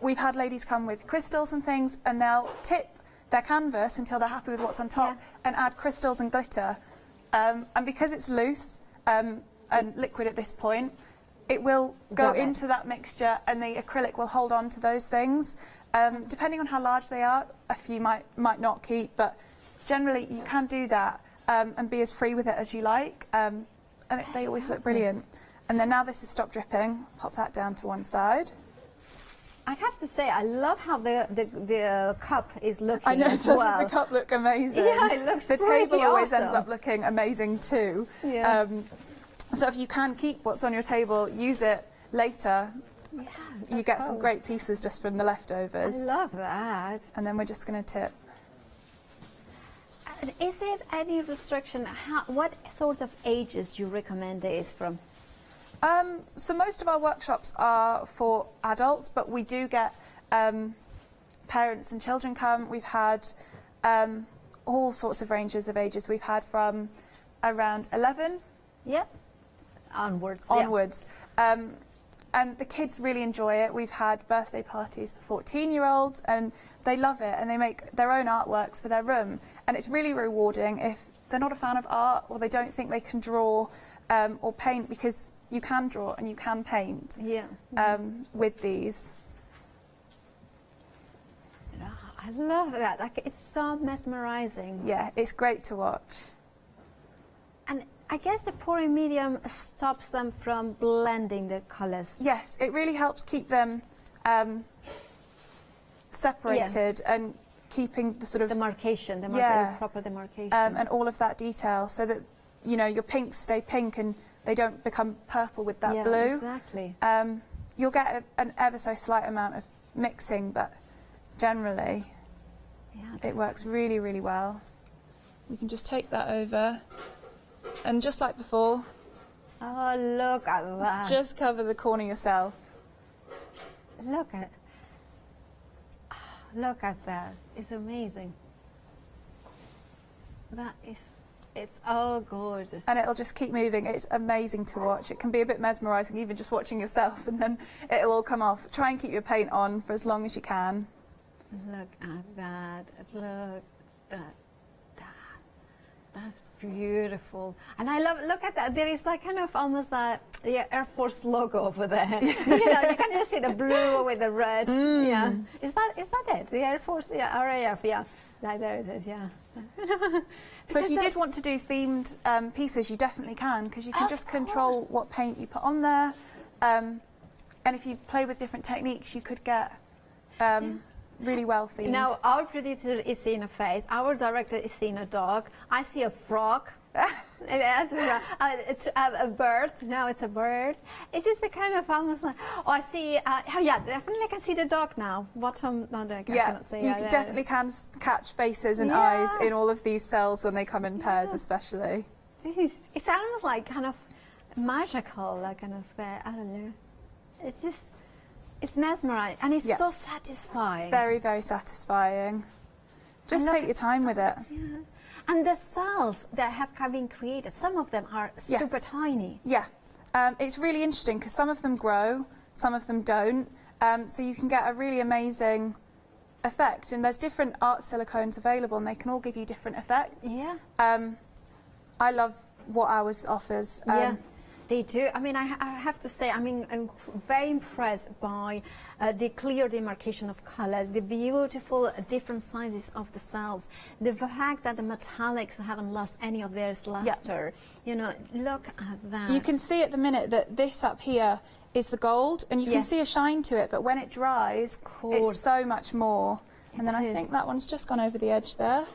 We've had ladies come with crystals and things, and they'll tip their canvas until they're happy with what's on top and add crystals and glitter. And because it's loose and liquid at this point, it will go into that mixture, and the acrylic will hold on to those things. Depending on how large they are, a few might not keep, but generally you can do that and be as free with it as you like. And they always look brilliant. And then now this has stopped dripping, pop that down to one side. I have to say, I love how the cup is looking. I know, as doesn't well. the cup look amazing? Yeah, it looks the pretty table always ends awesome. up looking amazing too. Yeah. So if you can keep what's on your table, use it later. Yeah, you get some great pieces just from the leftovers. I love that. And then we're just going to tip. Is it any restriction? What sort of ages do you recommend these from? So most of our workshops are for adults, but we do get parents and children come. We've had all sorts of ranges of ages. We've had from around 11. Yeah. Onwards. And the kids really enjoy it. We've had birthday parties for 14-year-olds, and they love it, and they make their own artworks for their room. And it's really rewarding if they're not a fan of art, or they don't think they can draw or paint, because you can draw and you can paint with these. I love that. Like, it's so mesmerizing. Yeah, it's great to watch. And I guess the pouring medium stops them from blending the colours. Yes, it really helps keep them separated and keeping the sort of demarcation, proper demarcation, and all of that detail, so that your pinks stay pink and they don't become purple with that blue. Exactly. You'll get an ever so slight amount of mixing, but generally it works really, really well. You can just take that over, and just like before, oh, look at that. Just cover the corner yourself. Look at that. It's amazing. It's all gorgeous. And it'll just keep moving. It's amazing to watch. It can be a bit mesmerising even just watching yourself, and then it'll all come off. Try and keep your paint on for as long as you can. Look at that. Look at that. That's beautiful. And I love, look at that. There is like kind of almost that Air Force logo over there. You can just see the blue with the red. Yeah. Is that it? The Air Force, RAF, there it is, So if you did want to do themed pieces, you definitely can, because you can just control what paint you put on there. And if you play with different techniques, you could get really well themed. Now, our producer is seeing a face, our director is seeing a dog, I see a frog. A bird. Now it's a bird. It's just the kind of almost like, oh, I see. Definitely I can see the dog now. Bottom. No, I cannot see. You definitely can catch faces and eyes in all of these cells when they come in pairs, especially. It's almost like kind of magical, like kind of. I don't know. It's just, it's mesmerizing, and it's so satisfying. Very, very satisfying. Just take your time with it. Yeah. And the cells that have been created, some of them are super tiny. Yeah, it's really interesting because some of them grow, some of them don't. So you can get a really amazing effect. And there's different art silicones available, and they can all give you different effects. Yeah. I love what ours offers. They do. I mean, I have to say, I'm very impressed by the clear demarcation of color, the beautiful different sizes of the cells, the fact that the metallics haven't lost any of their luster. Look at that. You can see at the minute that this up here is the gold, and you can see a shine to it, but when it dries, it's so much more. And then I think that one's just gone over the edge there.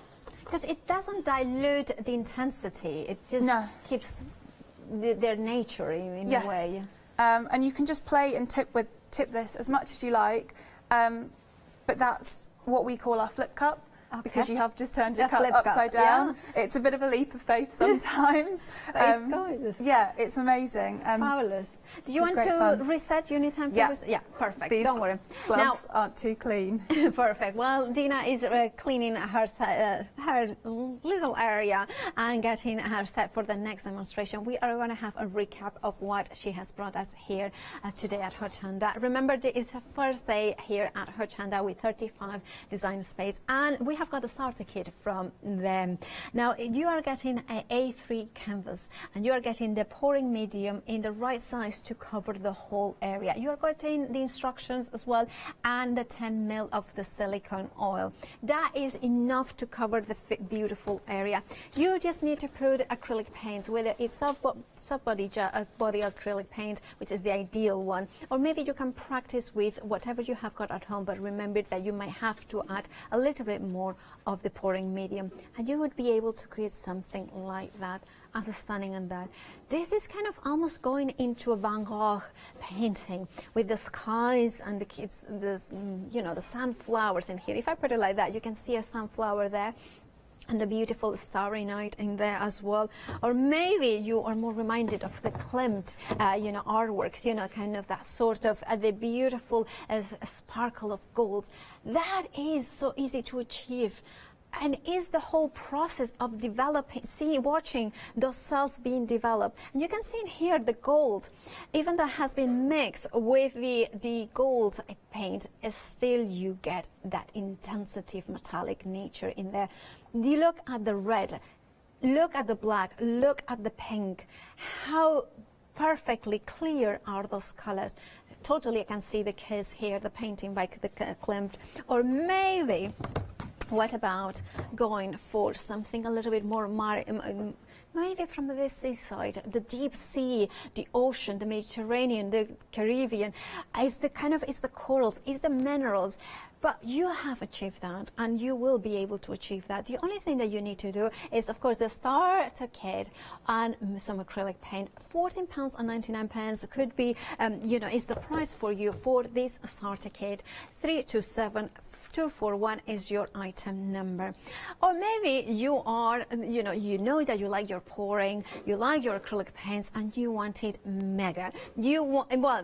Because it doesn't dilute the intensity, it just keeps their nature in a way. And you can just play and tip this as much as you like, but that's what we call our flip cup. Because you have just turned your cup upside down. It's a bit of a leap of faith sometimes. It's gorgeous. Yeah, it's amazing. Fabulous. Do you want to reset? You need time to reset? Yeah, perfect. These Don't worry. gloves aren't too clean. Perfect. Well, Dina is cleaning her little area and getting her set for the next demonstration. We are going to have a recap of what she has brought us here today at Hochanda. Remember, it's the first day here at Hochanda with 35 design space, and we have got a starter kit from them. Now, you are getting an A3 canvas, and you are getting the pouring medium in the right size to cover the whole area. You are getting the instructions as well, and the 10 ml of the silicone oil. That is enough to cover the beautiful area. You just need to put acrylic paints, whether it's body acrylic paint, which is the ideal one, or maybe you can practice with whatever you have got at home, but remember that you might have to add a little bit more of the pouring medium, and you would be able to create something like that as a stunning on that. This is kind of almost going into a Van Gogh painting with the skies and the kids, the sunflowers in here. If I put it like that, you can see a sunflower there, and a beautiful starry night in there as well. Or maybe you are more reminded of the Klimt, artworks, kind of that sort of the beautiful sparkle of gold. That is so easy to achieve. And is the whole process of developing, watching those cells being developed. And you can see in here the gold, even though it has been mixed with the gold paint, still you get that intensity of metallic nature in there. You look at the red. look at the black, look at the pink. How perfectly clear are those colors. Totally, I can see the kiss here, the painting by the Klimt. Or maybe, what about going for something a little bit more maybe from the seaside, the deep sea, the ocean, the Mediterranean, the Caribbean. It's the corals, it's the minerals. But you have achieved that, and you will be able to achieve that. The only thing that you need to do is, of course, the starter kit and some acrylic paint. £14.99 could be, is the price for you for this starter kit. 327241 is your item number. Or maybe you are, you know that you like your pouring, you like your acrylic paints, and you want it mega.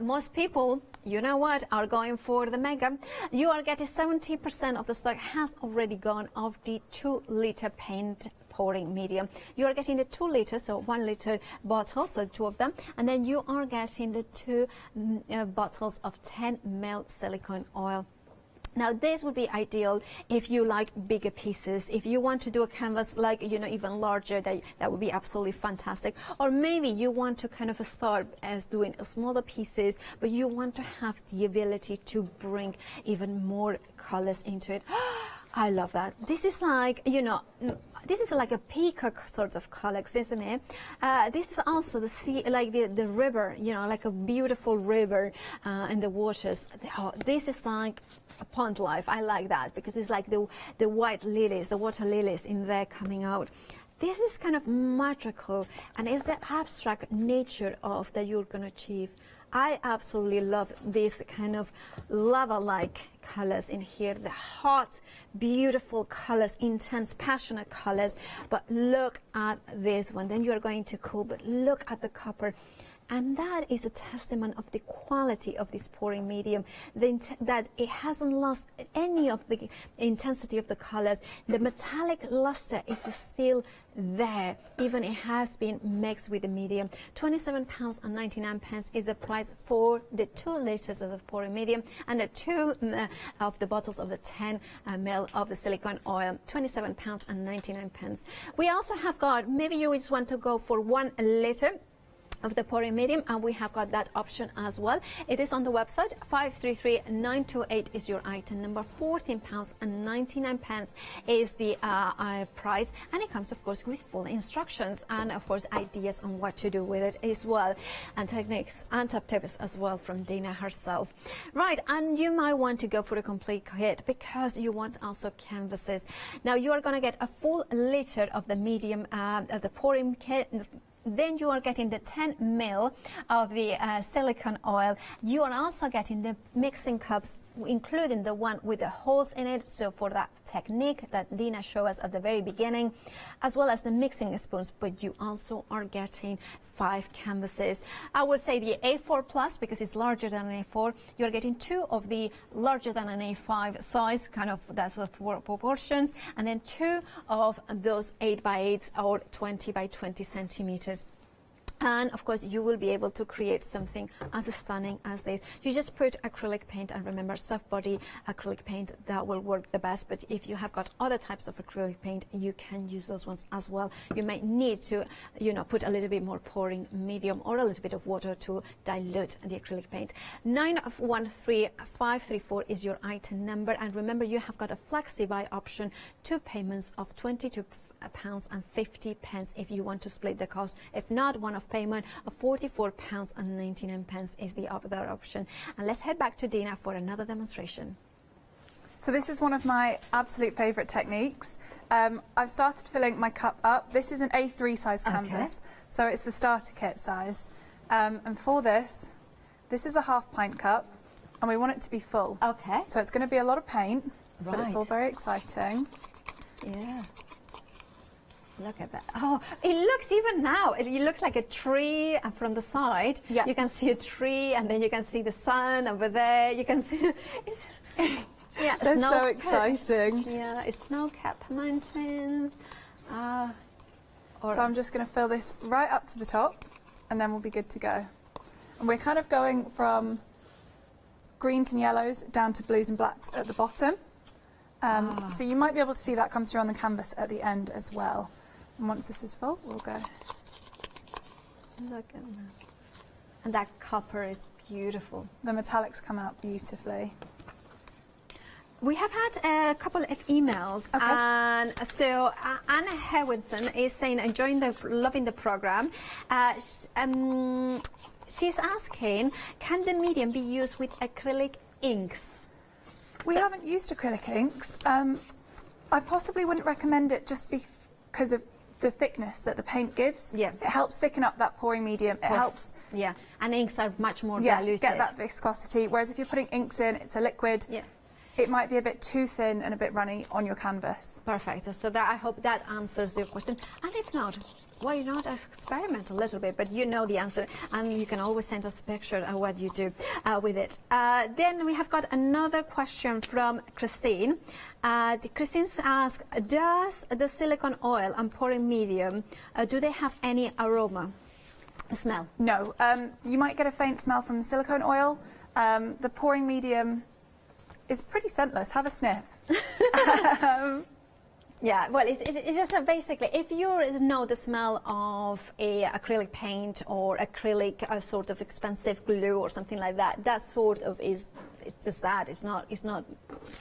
Most people, you know what, are going for the mega. You are getting 70% of the stock has already gone of the 2-liter paint pouring medium. You are getting the 2 liters, so 1 liter bottle, so 2 of them, and then you are getting the 2 bottles of 10 ml silicone oil. Now, this would be ideal if you like bigger pieces. If you want to do a canvas like, even larger, that would be absolutely fantastic. Or maybe you want to kind of start as doing smaller pieces, but you want to have the ability to bring even more colors into it. I love that. This is like, this is like a peacock sort of colors, isn't it? This is also the sea, like the river, like a beautiful river in the waters. This is like a pond life. I like that because it's like the white lilies, the water lilies in there coming out. This is kind of magical, and it's the abstract nature of that you're going to achieve. I absolutely love this kind of lava-like colors in here, the hot, beautiful colors, intense, passionate colors. But look at this one. Then you're going to cool, but look at the copper. And that is a testament of the quality of this pouring medium, that it hasn't lost any of the intensity of the colors. The metallic luster is still there, even it has been mixed with the medium. £27.99 is the price for the 2 liters of the pouring medium and the 2 of the bottles of the 10 ml of the silicone oil. £27.99. We also have got, maybe you just want to go for 1 liter of the pouring medium, and we have got that option as well. It is on the website. 533928 is your item number. £14.99 is the price, and it comes, of course, with full instructions and, of course, ideas on what to do with it as well, and techniques and top tips as well from Dina herself. Right, and you might want to go for a complete kit because you want also canvases. Now you are going to get a full liter of the medium of the pouring kit. Then you are getting the 10 ml of the silicone oil. You are also getting the mixing cups, including the one with the holes in it, so for that technique that Dina showed us at the very beginning, as well as the mixing spoons, but you also are getting 5 canvases. I would say the A4 plus, because it's larger than an A4, you're getting 2 of the larger than an A5 size, kind of that's the proportions, and then 2 of those 8x8s or 20 by 20 centimeters. And of course, you will be able to create something as stunning as this. You just put acrylic paint, and remember, soft body acrylic paint, that will work the best. But if you have got other types of acrylic paint, you can use those ones as well. You might need to, put a little bit more pouring medium or a little bit of water to dilute the acrylic paint. 913534 is your item number. And remember, you have got a flexi buy option, 2 payments of £22.50 if you want to split the cost. If not, one-off payment of £44.99 is the other option. And let's head back to Dina for another demonstration. So this is one of my absolute favourite techniques. I've started filling my cup up. This is an A3 size canvas, so it's the starter kit size. And for this is a ½ pint cup, and we want it to be full. Okay. So it's going to be a lot of paint, but it's all very exciting. Yeah. Look at that. Oh, it looks, even now, it looks like a tree from the side. Yeah. You can see a tree, and then you can see the sun over there. You can see... Yeah, that's so exciting. Yeah, it's snow-capped mountains. So I'm just going to fill this right up to the top, and then we'll be good to go. And we're kind of going from greens and yellows down to blues and blacks at the bottom. So you might be able to see that come through on the canvas at the end as well. And once this is full, we'll go. Look at that. And that copper is beautiful. The metallics come out beautifully. We have had a couple of emails, and so Anna Hewinson is saying, loving the program. She's asking, can the medium be used with acrylic inks? We haven't used acrylic inks. I possibly wouldn't recommend it just because of the thickness that the paint gives. Yeah. It helps thicken up that pouring medium. It helps. Yeah, and inks are much more Yeah, diluted. get that viscosity. Whereas if you're putting inks in, it's a liquid. Yeah. It might be a bit too thin and a bit runny on your canvas. Perfect. So that I hope that answers your question. And if not, why not experiment a little bit? But you know the answer, and you can always send us a picture of what you do with it. Then we have got another question from Christine. Christine's asked, does the silicone oil and pouring medium, do they have any aroma, smell? No. You might get a faint smell from the silicone oil. The pouring medium is pretty scentless. Have a sniff. Yeah, well, it's just basically, if you know the smell of a acrylic paint or acrylic sort of expensive glue or something like that, that sort of is, it's just that. It's not.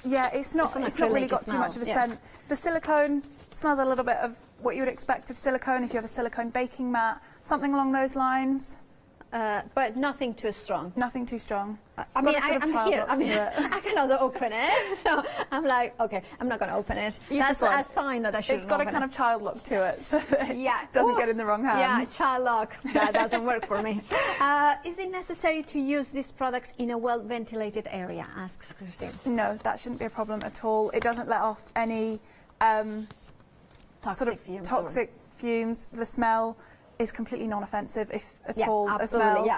Yeah, it's not really got too much of a scent. The silicone smells a little bit of what you would expect of silicone if you have a silicone baking mat, something along those lines. But nothing too strong. Nothing too strong. I'm here. I cannot open it, so I'm like, okay, I'm not going to open it. That's a sign that I should. It's got a kind of child look to it, so that it doesn't get in the wrong hands. Yeah, child lock. That doesn't work for me. Is it necessary to use these products in a well-ventilated area? Asks Christine. No, that shouldn't be a problem at all. It doesn't let off any toxic fumes. The smell is completely non-offensive, if at all. Absolutely,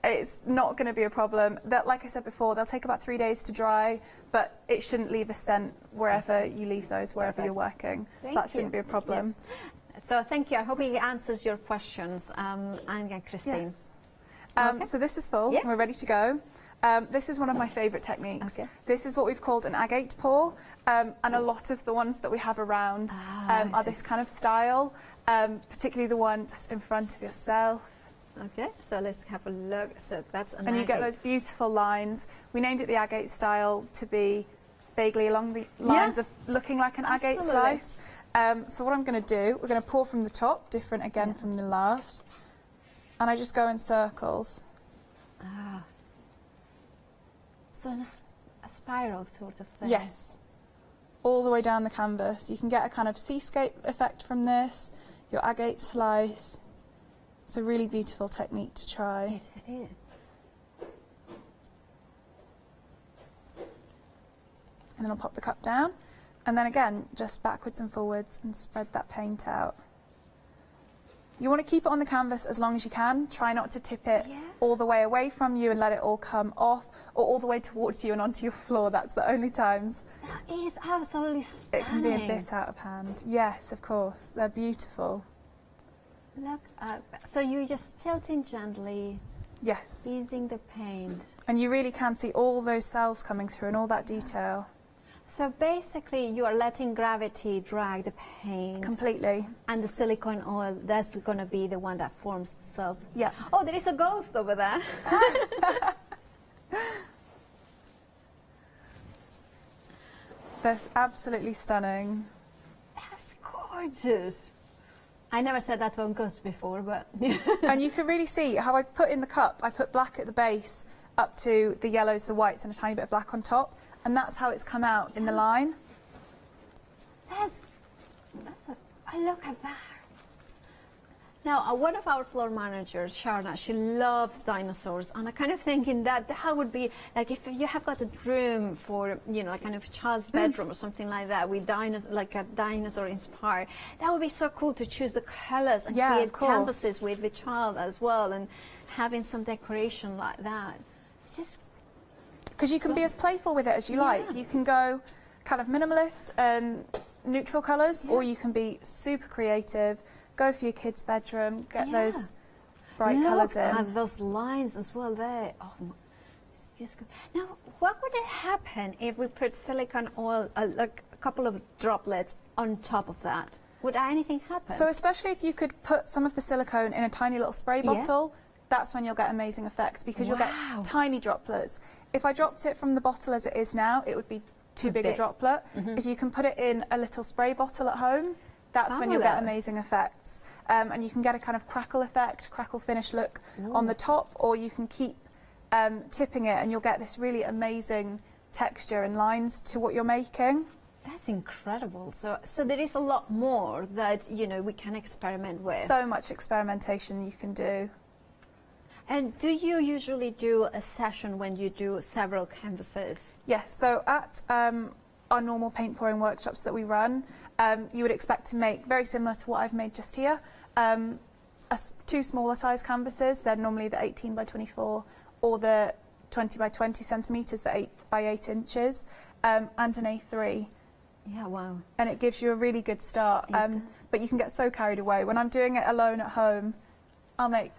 it's not going to be a problem. Like I said before, they'll take about 3 days to dry, but it shouldn't leave a scent wherever you leave those, wherever you're working. That shouldn't be a problem. Yeah. So thank you. I hope it answers your questions, and Christine. Yes. So this is full. We're ready to go. This is one of my favourite techniques. This is what we've called an agate pour, and a lot of the ones that we have around are this kind of style. Particularly the one just in front of yourself. Okay, so let's have a look. So that's an and you get those beautiful lines. We named it the agate style to be vaguely along the lines of looking like an agate slice. So what I'm going to do, we're going to pour from the top, different again from the last, and I just go in circles. So it's a spiral sort of thing. Yes, all the way down the canvas. You can get a kind of seascape effect from this. Your agate slice. It's a really beautiful technique to try. It is. And then I'll pop the cup down. And then again, just backwards and forwards and spread that paint out. You want to keep it on the canvas as long as you can. Try not to tip it all the way away from you and let it all come off, or all the way towards you and onto your floor. That's the only times. That is absolutely stunning. It can be a bit out of hand. Yes, of course. They're beautiful. Look, so you're just tilting gently. Yes. Easing the paint. And you really can see all those cells coming through and all that detail. So basically, you are letting gravity drag the paint. Completely. And the silicone oil, that's going to be the one that forms the cells. Yeah. Oh, there is a ghost over there. That's absolutely stunning. That's gorgeous. I never said that to a ghost before, but... And you can really see how I put in the cup, I put black at the base up to the yellows, the whites, and a tiny bit of black on top. And that's how it's come out in the line. Look at that. Now, one of our floor managers, Sharna, she loves dinosaurs, and I'm kind of thinking that would be like if you have got a room for, you know, like kind of a child's bedroom or something like that with like a dinosaur inspired. That would be so cool to choose the colors and create canvases with the child as well, and having some decoration like that. It's just because you can be as playful with it as you like. You can go kind of minimalist and neutral colors, or you can be super creative. Go for your kid's bedroom, get those bright colours in. And those lines as well there. Oh, it's just good. Now, what would it happen if we put silicone oil, like a couple of droplets on top of that? Would anything happen? So especially if you could put some of the silicone in a tiny little spray bottle, that's when you'll get amazing effects, because you'll get tiny droplets. If I dropped it from the bottle as it is now, it would be too big a droplet. If you can put it in a little spray bottle at home, that's when you'll get amazing effects. And you can get a kind of crackle effect, crackle finish look on the top, or you can keep tipping it and you'll get this really amazing texture and lines to what you're making. That's incredible. So there is a lot more that, you know, we can experiment with. So much experimentation you can do. And do you usually do a session when you do several canvases? Yes, so at our normal paint pouring workshops that we run, you would expect to make, very similar to what I've made just here, two smaller size canvases. They're normally the 18 by 24 or the 20 by 20 centimetres, the 8 by 8 inches, and an A3. Yeah, wow. And it gives you a really good start, but you can get so carried away. When I'm doing it alone at home, I'll make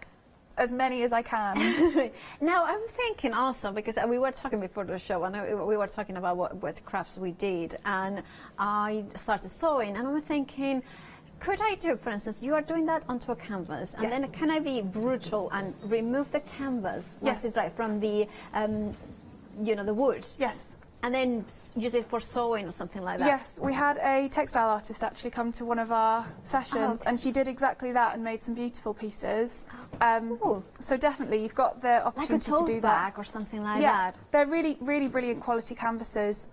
as many as I can. Now, I'm thinking also, because we were talking before the show, and we were talking about what crafts we did, and I started sewing, and I'm thinking, could I do, for instance, you are doing that onto a canvas, and then can I be brutal and remove the canvas once it's dry from the, you know, the wood? Yes. And then use it for sewing or something like that? Yes, we had a textile artist actually come to one of our sessions, and she did exactly that and made some beautiful pieces. So definitely, you've got the opportunity to do that. Like a tote bag or something like that? They're really, really brilliant quality canvases,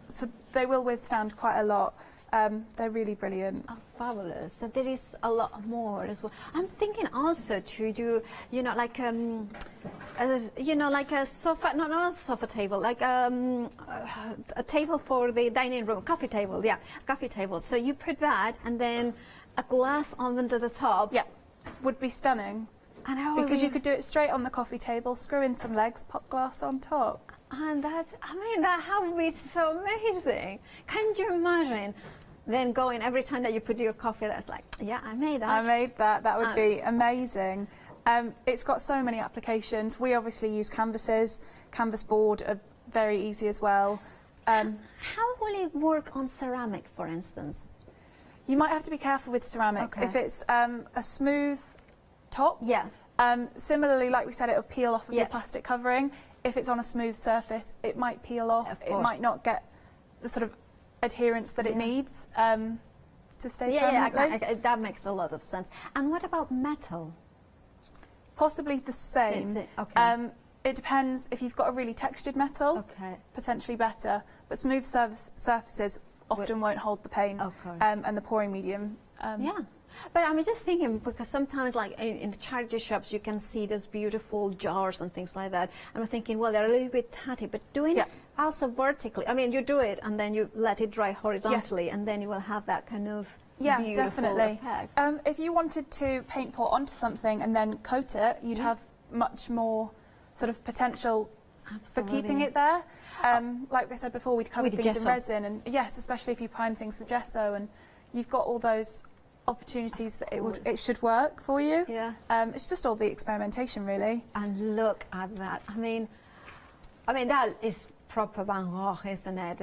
so they will withstand quite a lot. They're really brilliant. Oh, fabulous. So there is a lot more as well. I'm thinking also to do, you know, like like a sofa, not a sofa table, like a table for the dining room, coffee table, coffee table. So you put that and then a glass under the top. Yeah, would be stunning. Because you could do it straight on the coffee table, screw in some legs, pop glass on top. And that's, I mean, that would be so amazing. Can you imagine then going every time that you put your coffee, that's like, yeah, I made that. I made that. That would be amazing. It's got so many applications. We obviously use canvases. Canvas board are very easy as well. How will it work on ceramic, for instance? You might have to be careful with ceramic. If it's a smooth top, similarly, like we said, it'll peel off of your plastic covering. If it's on a smooth surface, it might peel off. It might not get the sort of adherence that it needs to stay permanently. Yeah, that makes a lot of sense. And what about metal? Possibly the same. It depends. If you've got a really textured metal, potentially better. But smooth surfaces often won't hold the paint, and the pouring medium. But I'm just thinking, because sometimes, like in the charity shops, you can see those beautiful jars and things like that. And I'm thinking, well, they're a little bit tatty, but doing it also vertically. I mean, you do it and then you let it dry horizontally, and then you will have that kind of beautiful definitely. effect. If you wanted to paint pour onto something and then coat it, you'd have much more sort of potential for keeping it there. Like I said before, we'd cover things in resin, and yes, especially if you prime things with gesso, and you've got all those opportunities that it should work for you. It's just all the experimentation, really. And look at that. I mean that is proper Van Gogh, isn't it?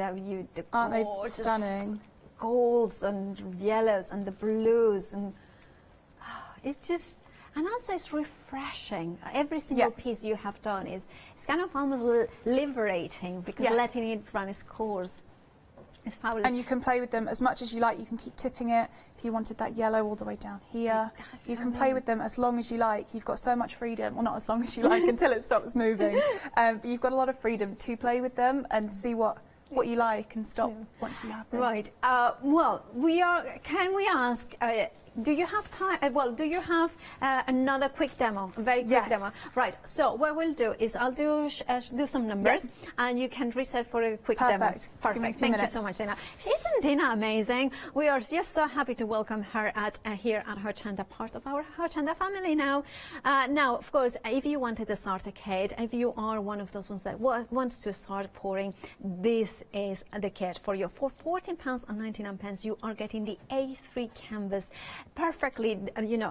Aren't they stunning? Golds and yellows and the blues, and it's just, and also it's refreshing. Every single piece you have done is kind of almost liberating, because letting it run its course. It's fabulous. And you can play with them as much as you like. You can keep tipping it. If you wanted that yellow all the way down here, you can play with them as long as you like. You've got so much freedom. Well, not as long as you like until it stops moving. But you've got a lot of freedom to play with them and see what you like and stop once you have them. Right. Well, can we ask, do you have time? Do you have another quick demo? A very quick demo. Right. So what we'll do is I'll do some numbers, and you can reset for a quick demo. Perfect. Thank you so much, Dina. Isn't Dina amazing? We are just so happy to welcome her here at Hochanda, part of our Hochanda family now. Now, of course, if you wanted to start a kit, if you are one of those ones that wants to start pouring this this is the kit for you. For £14.99, you are getting the A3 canvas, perfectly,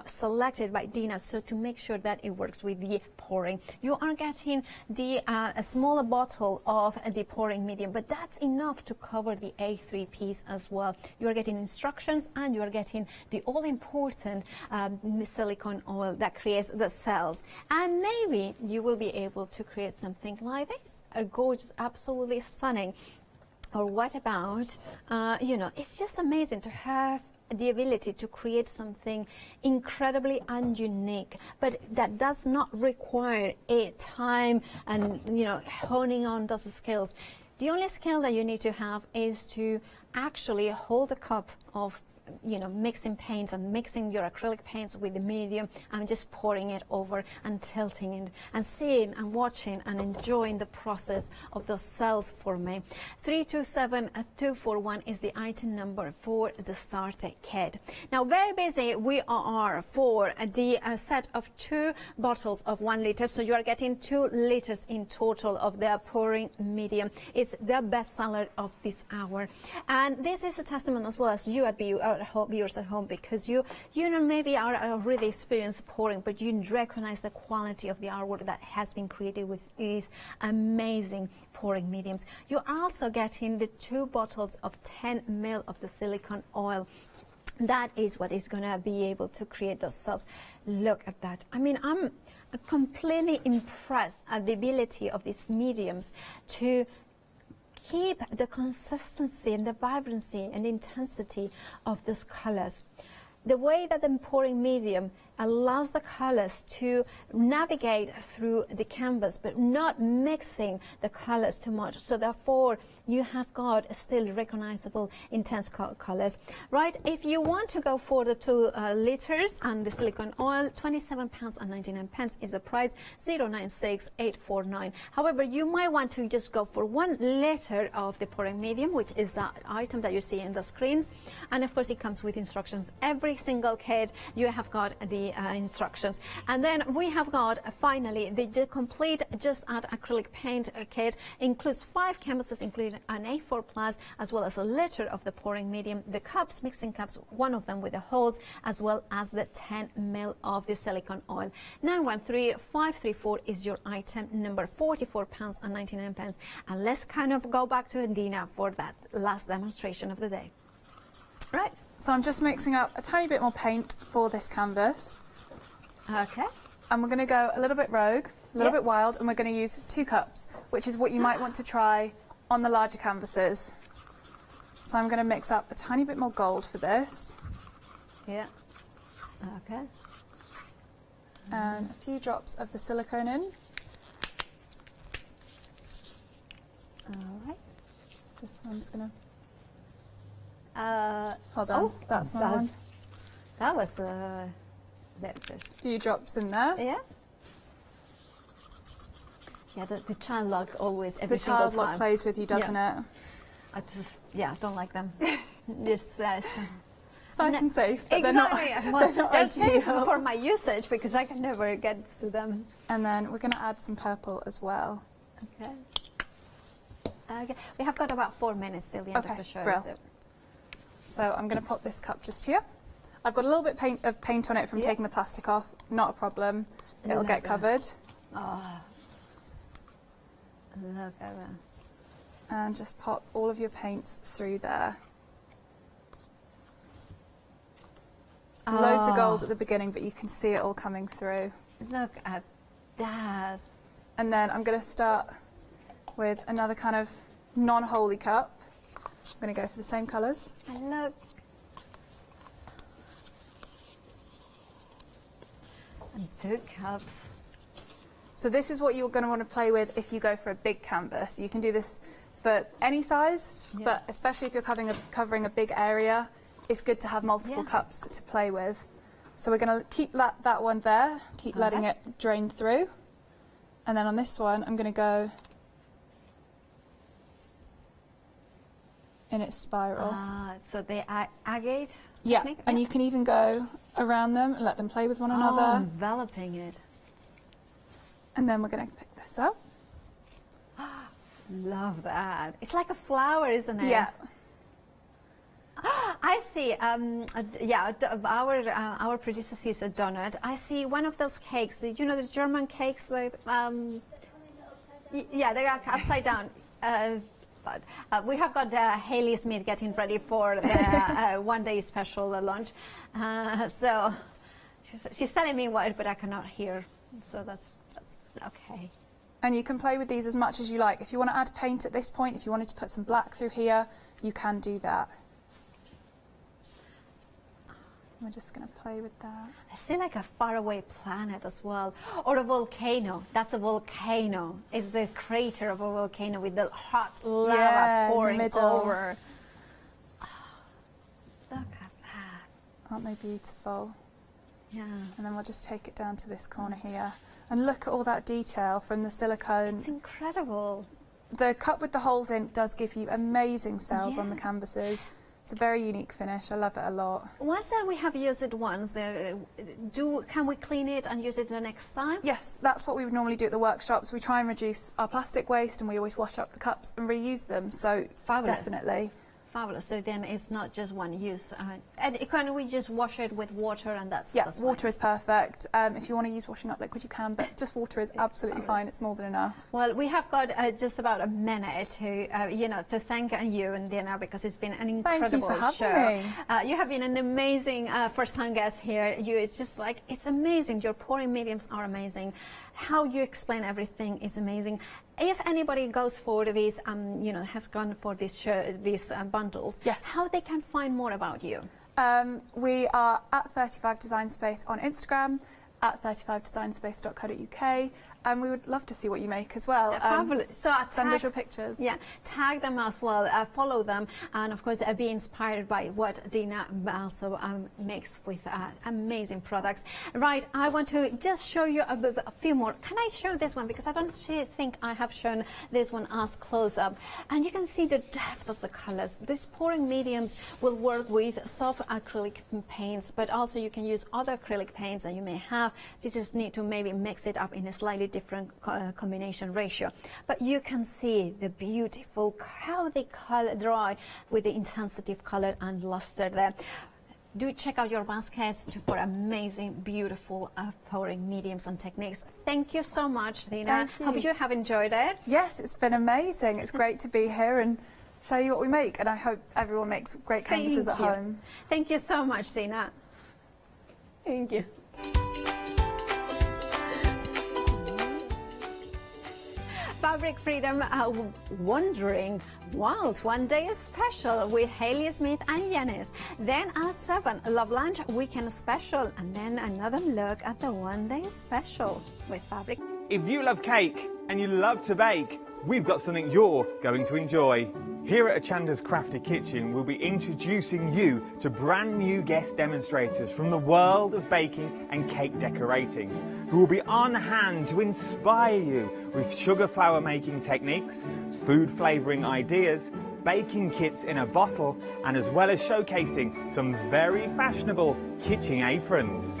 selected by Dina, so to make sure that it works with the pouring. You are getting the a smaller bottle of the pouring medium, but that's enough to cover the A3 piece as well. You are getting instructions, and you are getting the all-important silicone oil that creates the cells. And maybe you will be able to create something like this, a gorgeous, absolutely stunning. Or what about, it's just amazing to have the ability to create something incredibly and unique, but that does not require a time and honing on those skills. The only skill that you need to have is to actually hold a cup of mixing paints and mixing your acrylic paints with the medium and just pouring it over and tilting it and seeing and watching and enjoying the process of those cells forming. 327241 is the item number for the starter kit. Now, very busy we are for the set of 2 bottles of 1 liter, so you are getting 2 liters in total of the pouring medium. It's the best seller of this hour, and this is a testament as well as you at viewers at home, because you maybe are already experienced pouring, but you recognize the quality of the artwork that has been created with these amazing pouring mediums. You're also getting the 2 bottles of 10 ml of the silicone oil. That is what is going to be able to create those cells. Look at that. I mean, I'm completely impressed at the ability of these mediums to keep the consistency and the vibrancy and intensity of those colors. The way that the pouring medium allows the colors to navigate through the canvas, but not mixing the colors too much. So therefore, you have got still recognizable intense colors, right? If you want to go for the 2 liters and the silicone oil, £27.99 is the price, 096849. However, you might want to just go for 1 liter of the pouring medium, which is the item that you see in the screens. And of course, it comes with instructions. Every single kit, you have got the instructions. And then we have got finally the complete Just Add acrylic paint kit. Includes 5 canvases, including an A4 plus, as well as a liter of the pouring medium, the cups, mixing cups, 1 of them with the holes, as well as the 10 ml of the silicone oil. 913534 is your item number, £44.99. And let's kind of go back to Dina for that last demonstration of the day. Right, so I'm just mixing up a tiny bit more paint for this canvas. Okay. And we're going to go a little bit rogue, a little bit wild, and we're going to use 2 cups, which is what you might want to try on the larger canvases. So I'm going to mix up a tiny bit more gold for this. Yeah. Okay. And a few drops of the silicone in. All right. This one's going to... hold on, that's my one. That was a few drops in there. Yeah. Yeah, the child lock always, every single time. The child lock plays with you, doesn't it? I just, don't like them. Just, it's nice and safe, but exactly. They're safe ideal. for my usage because I can never get to them. And then we're going to add some purple as well. Okay. Okay. We have got about 4 minutes till the end of the show. So I'm going to pop this cup just here. I've got a little bit of paint on it from taking the plastic off. Not a problem. It'll get covered. Oh. Look at that. And just pop all of your paints through there. Loads of gold at the beginning, but you can see it all coming through. Look at that. And then I'm going to start with another kind of non-holy cup. I'm going to go for the same colours. And look. And 2 cups. So this is what you're going to want to play with if you go for a big canvas. You can do this for any size, but especially if you're covering a big area, it's good to have multiple cups to play with. So we're going to keep that one there, keep letting it drain through. And then on this one, I'm going to go in its spiral. So they agate? Yeah, and you can even go around them and let them play with one another. Enveloping it. And then we're going to pick this up. Love that. It's like a flower, isn't it? Yeah. I see. Our producer sees a donut. I see one of those cakes. You know the German cakes, like yeah, they are upside down. But we have got Hayley Smith getting ready for the one-day special lunch. So she's telling me what, but I cannot hear. So that's okay. And you can play with these as much as you like. If you want to add paint at this point, if you wanted to put some black through here, you can do that. We're just going to play with that. I see like a faraway planet as well, or a volcano. That's a volcano. It's the crater of a volcano with the hot lava pouring over. Oh, look at that. Aren't they beautiful? Yeah. And then we'll just take it down to this corner here. And look at all that detail from the silicone. It's incredible. The cup with the holes in does give you amazing cells on the canvases. It's a very unique finish. I love it a lot. Once we have used it once, can we clean it and use it the next time? Yes, that's what we would normally do at the workshops. We try and reduce our plastic waste, and we always wash up the cups and reuse them. So Fabulous. Definitely. Fabulous. So then it's not just one use. And can we just wash it with water and that's Yeah, water is perfect. If you want to use washing up liquid, you can, but just water is absolutely fine. It's more than enough. Well, we have got just about a minute to, to thank you and Dina, because it's been an incredible show. You have been an amazing first-time guest here. It's just like, it's amazing. Your pouring mediums are amazing. How you explain everything is amazing. If anybody goes for these, has gone for these bundles, how they can find more about you? We are at 35 Design Space on Instagram, at 35designspace.co.uk, and we would love to see what you make as well. Fabulous. So send us your pictures. Yeah, tag them as well, follow them, and of course be inspired by what Dina also makes with amazing products. Right, I want to just show you a few more. Can I show this one? Because I don't think I have shown this one as close up. And you can see the depth of the colors. These pouring mediums will work with soft acrylic paints, but also you can use other acrylic paints that you may have. You just need to maybe mix it up in a slightly different combination ratio. But you can see the beautiful, how they dry with the intensity of color and luster there. Do check out your baskets for amazing, beautiful pouring mediums and techniques. Thank you so much, Dina. Hope you have enjoyed it. Yes, it's been amazing. It's great to be here and show you what we make, and I hope everyone makes great canvases at home. Thank you so much, Dina. Thank you. Fabric Freedom wondering, wow, one day is special with Hayley Smith and Yanis. Then at 7, LaBlanche weekend special, and then another look at the one day special with Fabric. If you love cake and you love to bake, we've got something you're going to enjoy. Here at Hochanda's Crafty Kitchen, we'll be introducing you to brand new guest demonstrators from the world of baking and cake decorating, who will be on hand to inspire you with sugar flour making techniques, food flavouring ideas, baking kits in a bottle, and as well as showcasing some very fashionable kitchen aprons.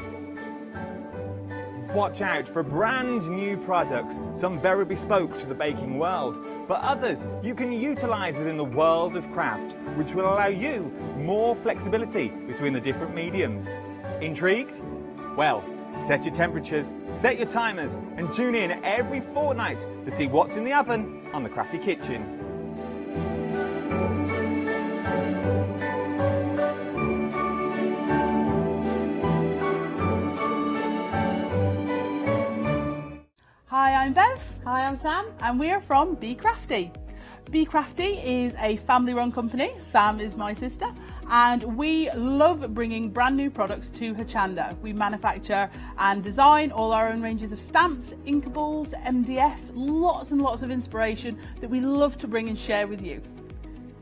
Watch out for brand new products, some very bespoke to the baking world, but others you can utilise within the world of craft, which will allow you more flexibility between the different mediums. Intrigued? Well, set your temperatures, set your timers, and tune in every fortnight to see what's in the oven on the Crafty Kitchen. Hi, I'm Bev. Hi, I'm Sam, and we're from Be Crafty. Be Crafty is a family-run company. Sam is my sister, and we love bringing brand new products to Hochanda. We manufacture and design all our own ranges of stamps, inkables, MDF, lots and lots of inspiration that we love to bring and share with you.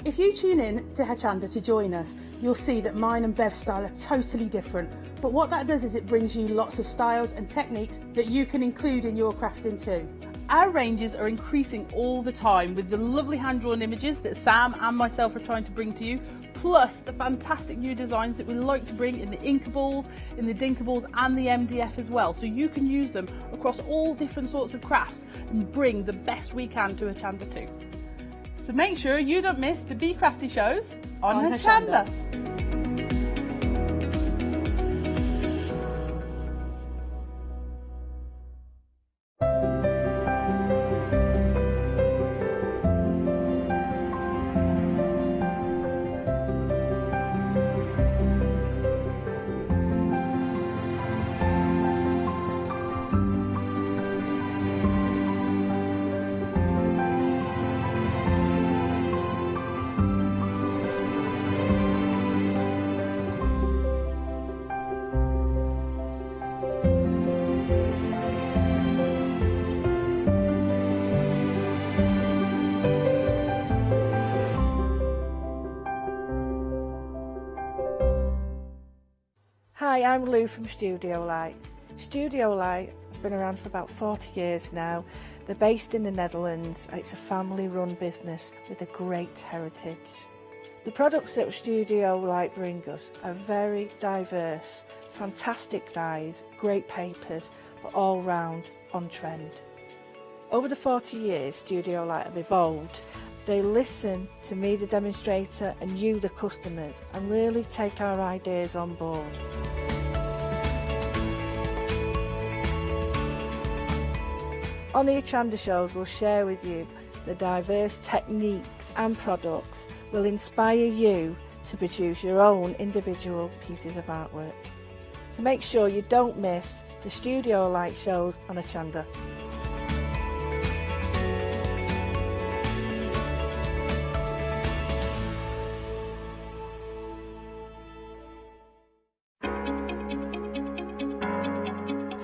If you tune in to Hochanda to join us, you'll see that mine and Bev's style are totally different. But what that does is it brings you lots of styles and techniques that you can include in your crafting too. Our ranges are increasing all the time with the lovely hand-drawn images that Sam and myself are trying to bring to you, plus the fantastic new designs that we like to bring in the Inkables, in the Dinkables and the MDF as well. So you can use them across all different sorts of crafts and bring the best we can to Hochanda too. So make sure you don't miss the Be Crafty shows on Hochanda. Hi, I'm Lou from Studio Light. Studio Light has been around for about 40 years now. They're based in the Netherlands. It's a family-run business with a great heritage. The products that Studio Light bring us are very diverse, fantastic dyes, great papers, but all round on trend. Over the 40 years, Studio Light have evolved. They listen to me, the demonstrator, and you, the customers, and really take our ideas on board. On the Hochanda shows, we'll share with you the diverse techniques and products will inspire you to produce your own individual pieces of artwork. So make sure you don't miss the Studio Light shows on Hochanda.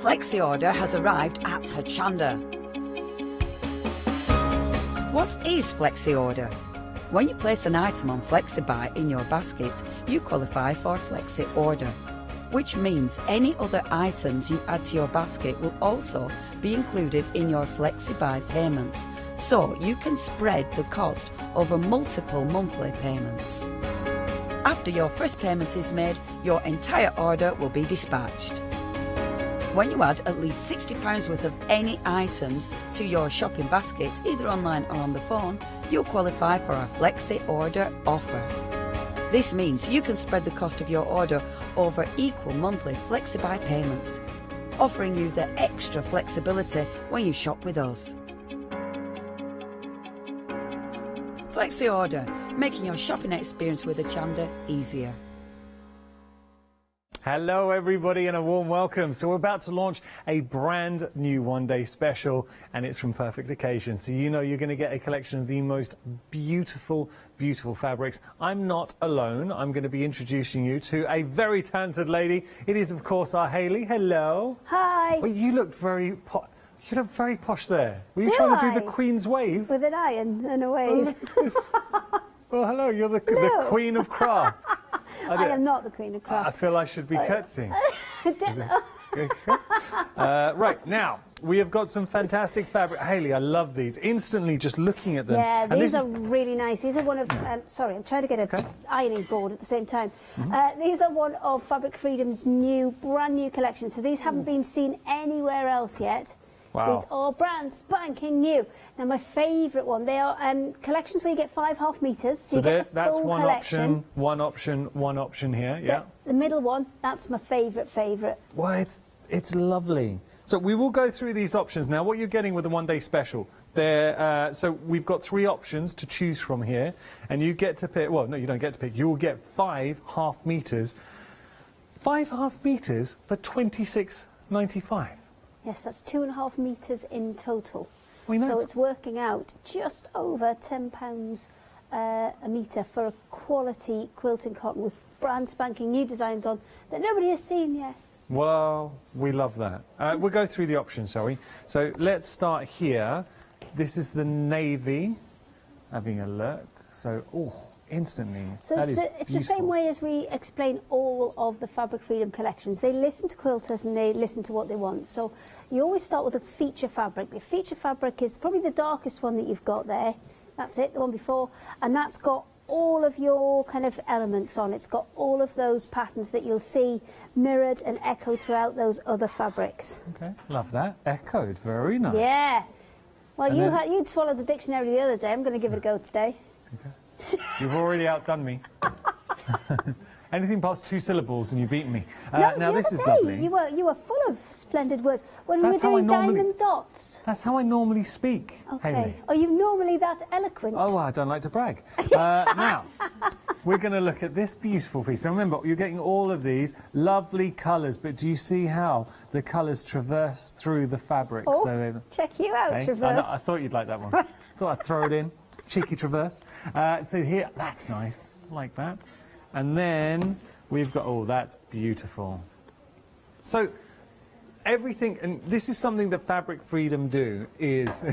Flexi order has arrived at Hochanda. What is Flexi order? When you place an item on FlexiBuy in your basket, you qualify for Flexi order, which means any other items you add to your basket will also be included in your FlexiBuy payments, so you can spread the cost over multiple monthly payments. After your first payment is made, your entire order will be dispatched. When you add at least £60 worth of any items to your shopping baskets, either online or on the phone, you'll qualify for our Flexi Order offer. This means you can spread the cost of your order over equal monthly FlexiBuy payments, offering you the extra flexibility when you shop with us. Flexi Order, making your shopping experience with Hochanda easier. Hello everybody and a warm welcome. So we're about to launch a brand new one-day special, and it's from Perfect Occasion. So you know you're going to get a collection of the most beautiful, beautiful fabrics. I'm not alone. I'm going to be introducing you to a very talented lady. It is of course our Hayley. Hello. Hi. Well, you looked very posh there. Were you trying to do the Queen's wave? With an iron and a wave. Well, hello, you're the Queen of Craft. I am not the Queen of Craft. I feel I should be curtsying. Right, now, we have got some fantastic fabric. Hayley, I love these. Instantly just looking at them. Yeah, these are really nice. These are one of... sorry, I'm trying to get an ironing board at the same time. These are one of Fabric Freedom's brand new collections. So these haven't been seen anywhere else yet. Wow. These are brand spanking new. Now, my favourite one, they are collections where you get 5 half metres. So you get the that's full one collection. one option here, yeah. The middle one, that's my favourite. Well, it's lovely. So we will go through these options. Now, what you're getting with the one-day special, so we've got 3 options to choose from here, and you get to pick, well, no, you don't get to pick, you will get 5 half metres. 5 half metres for £26.95. Yes, that's 2.5 metres in total. I mean, so it's working out just over £10 a metre for a quality quilting cotton with brand spanking new designs on that nobody has seen yet. Well, we love that. We'll go through the options, shall we? So let's start here. This is the navy. Having a look. So, instantly. So it's the same way as we explain all of the Fabric Freedom collections. They listen to quilters and they listen to what they want. So you always start with a feature fabric. The feature fabric is probably the darkest one that you've got there. That's it, the one before. And that's got all of your kind of elements on. It's got all of those patterns that you'll see mirrored and echoed throughout those other fabrics. Okay, love that. Echoed, very nice. Yeah. Well, And you'd swallowed the dictionary the other day. I'm going to give it a go today. You've already outdone me. Anything past 2 syllables and you've beaten me. No, now the this other is day, lovely. You were full of splendid words when That's we how were I doing normally- diamond dots. That's how I normally speak, Okay. Hayley. Are you normally that eloquent? Oh, well, I don't like to brag. Now, we're going to look at this beautiful piece. So remember, you're getting all of these lovely colours, but do you see how the colours traverse through the fabric? Oh, check you out, Okay? Traverse. I thought you'd like that one. Thought I'd throw it in. Cheeky Traverse. So here, that's nice. Like that. And then we've got, oh, that's beautiful. So everything, and this is something that Fabric Freedom do, is,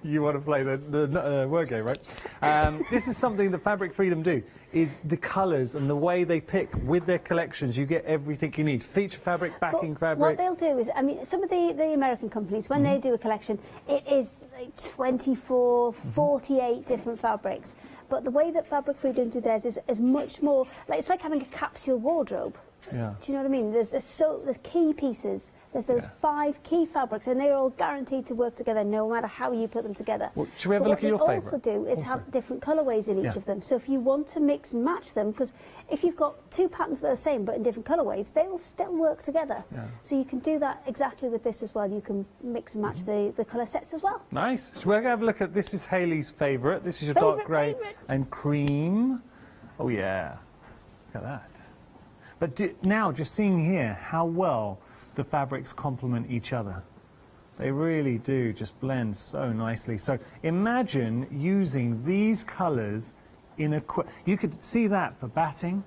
you want to play the word game, right? This is something that Fabric Freedom do, is the colours and the way they pick with their collections. You get everything you need. Feature fabric, backing fabric. What they'll do is, I mean, some of the American companies, when they do a collection, it is like 24, 48 different fabrics. But the way that Fabric Freedom do theirs is much more, like it's like having a capsule wardrobe. Yeah. Do you know what I mean? There's key pieces. There's those 5 key fabrics, and they're all guaranteed to work together, no matter how you put them together. Well, should we have a look at your favourite? What they also do is have different colourways in each of them. So if you want to mix and match them, because if you've got 2 patterns that are the same but in different colourways, they will still work together. Yeah. So you can do that exactly with this as well. You can mix and match the colour sets as well. Nice. So we're going to have a look at, this is Hayley's favourite. This is your dark grey and cream. Oh, yeah. Look at that. But now, just seeing here how well the fabrics complement each other. They really do just blend so nicely. So imagine using these colours in a... You could see that for batting.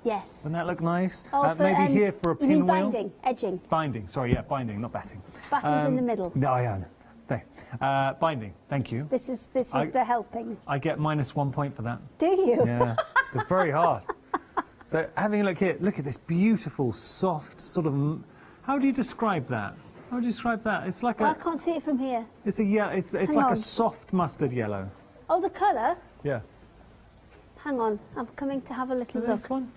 Yes. Doesn't that look nice? Oh, Maybe here for a you mean pinwheel. binding, edging. Binding, sorry, yeah, binding, not batting. Batting's in the middle. No, yeah, no. Binding, thank you. This is the helping. I get -1 point for that. Do you? Yeah, it's very hard. So having a look here, look at this beautiful, soft, sort of... How do you describe that? How do you describe that? It's like I can't see it from here. It's a yeah. It's Hang like on. a soft mustard yellow. Oh, the colour? Yeah. Hang on, I'm coming to have a little look. This one?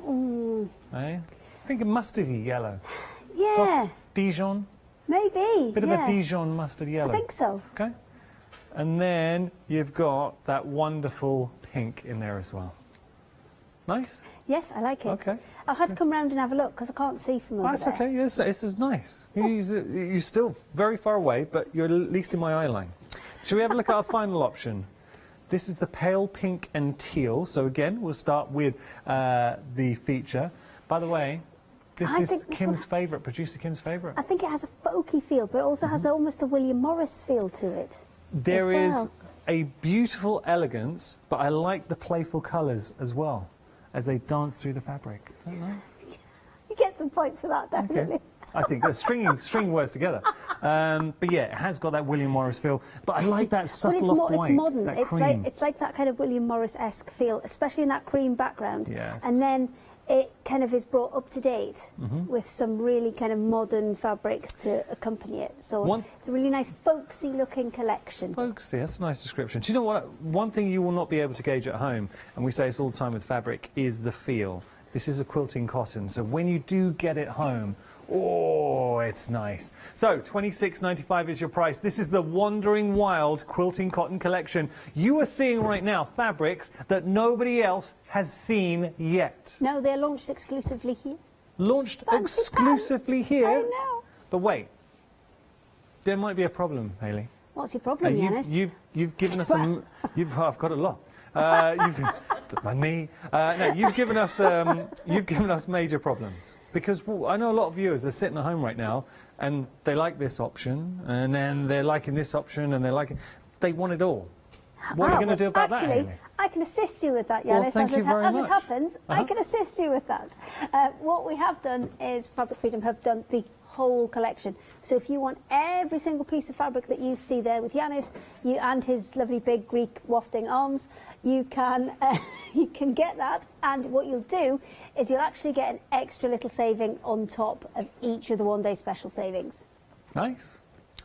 Ooh. Eh? Think of mustardy yellow. Yeah. Soft Dijon. Maybe. Bit of yeah. a Dijon mustard yellow. I think so. Okay. And then you've got that wonderful pink in there as well. Nice. Yes, I like it. Okay. I'll have to come round and have a look because I can't see from over That's there. okay. Yes, it's as nice. You're still very far away, but you're at least in my eye line. Shall we have a look at our final option? This is the pale pink and teal. So again, we'll start with the feature. By the way, this is Kim's favourite, producer Kim's favourite. I think it has a folky feel, but it also has almost a William Morris feel to it. There as is well. a beautiful elegance, but I like the playful colours as well, as they dance through the fabric. Is that nice? You get some points for that, definitely. Okay. I think they're stringing words together. But yeah, it has got that William Morris feel. But I like that subtle off-white, it's modern. that It's cream. like that kind of William Morris-esque feel, especially in that cream background. Yes. And then it kind of is brought up to date Mhm. with some really kind of modern fabrics to accompany it. So it's a really nice folksy looking collection. Folksy, that's a nice description. Do you know what? One thing you will not be able to gauge at home, and we say this all the time with fabric, is the feel. This is a quilting cotton, so when you do get it home, oh, it's nice. So, $26.95 is your price. This is the Wandering Wild Quilting Cotton Collection. You are seeing right now fabrics that nobody else has seen yet. No, they're launched exclusively here. Launched Fancy exclusively pants. here? I know. But wait, there might be a problem, Hayley. What's your problem, Yanis? You've given us some... I've got a lot. My knee. No, you've given us major problems. Because I know a lot of viewers are sitting at home right now and they like this option and then they're liking this option and they want it all. What are you going to do about that, Actually, Hayley? I can assist you with that, Well, Yanis. thank you very As it much. happens, I can assist you with that. What we have done is Fabric Freedom have done the whole collection. So if you want every single piece of fabric that you see there with Yanis and his lovely big Greek wafting arms, you can get that. And what you'll do is you'll actually get an extra little saving on top of each of the one-day special savings. Nice.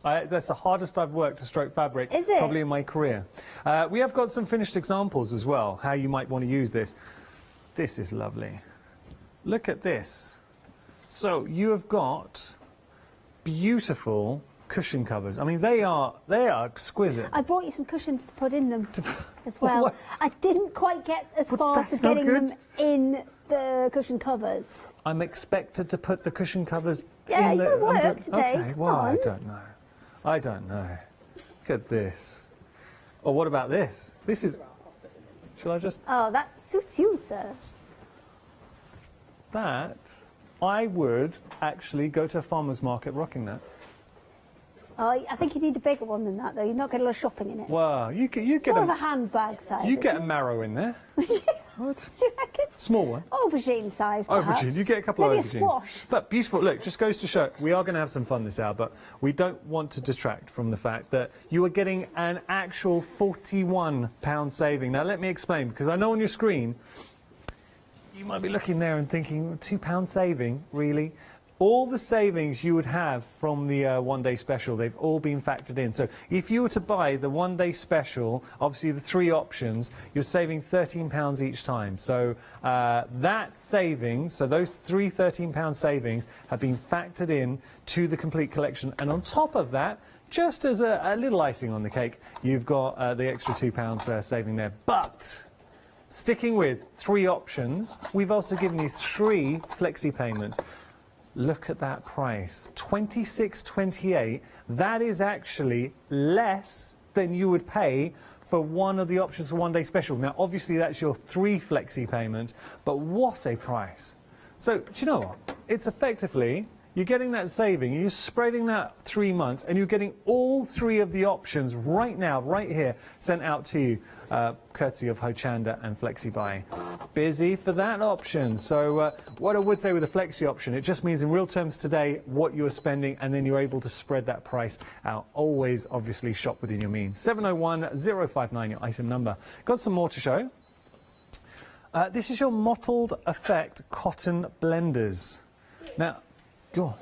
That's the hardest I've worked to stroke fabric, Is it? probably in my career. We have got some finished examples as well, how you might want to use this. This is lovely. Look at this. So you have got beautiful cushion covers. I mean, they are exquisite. I brought you some cushions to put in them as well. What? I didn't quite get as far that's as not getting good. them in the cushion covers. I'm expected to put the cushion covers Yeah, in the... you're at work today. Okay, Come well, I on. don't know. I don't know. Look at this. Or what about this? This is... Shall I just... Oh, that suits you, sir. That, I would actually go to a farmer's market rocking that. Oh, I think you need a bigger one than that, though. You're not getting a lot of shopping in it. Wow, you It's get more of a handbag size. you get a isn't it? marrow in there. What? Do you reckon? Small one. Aubergine size, perhaps. Aubergine, you get a couple Maybe of aubergines. a squash. But beautiful, look, just goes to show, we are going to have some fun this hour, but we don't want to detract from the fact that you are getting an actual £41 saving. Now, let me explain, because I know on your screen, you might be looking there and thinking, £2 saving, really? All the savings you would have from the one-day special, they've all been factored in. So if you were to buy the one-day special, obviously the 3 options, you're saving £13 each time. So that savings, so those 3 £13 savings have been factored in to the complete collection. And on top of that, just as a little icing on the cake, you've got the extra £2 saving there. But sticking with 3 options, we've also given you 3 flexi payments. Look at that price, $26.28. That is actually less than you would pay for one of the options for one-day special. Now, obviously, that's your 3 flexi payments, but what a price. So, do you know what? It's effectively, you're getting that saving, you're spreading that 3 months, and you're getting all 3 of the options right now, right here, sent out to you, courtesy of Hochanda and FlexiBuy. Busy for that option. So what I would say with the Flexi option, it just means in real terms today what you're spending, and then you're able to spread that price out. Always, obviously, shop within your means. 701-059, your item number. Got some more to show. This is your mottled effect cotton blenders. Now, go on.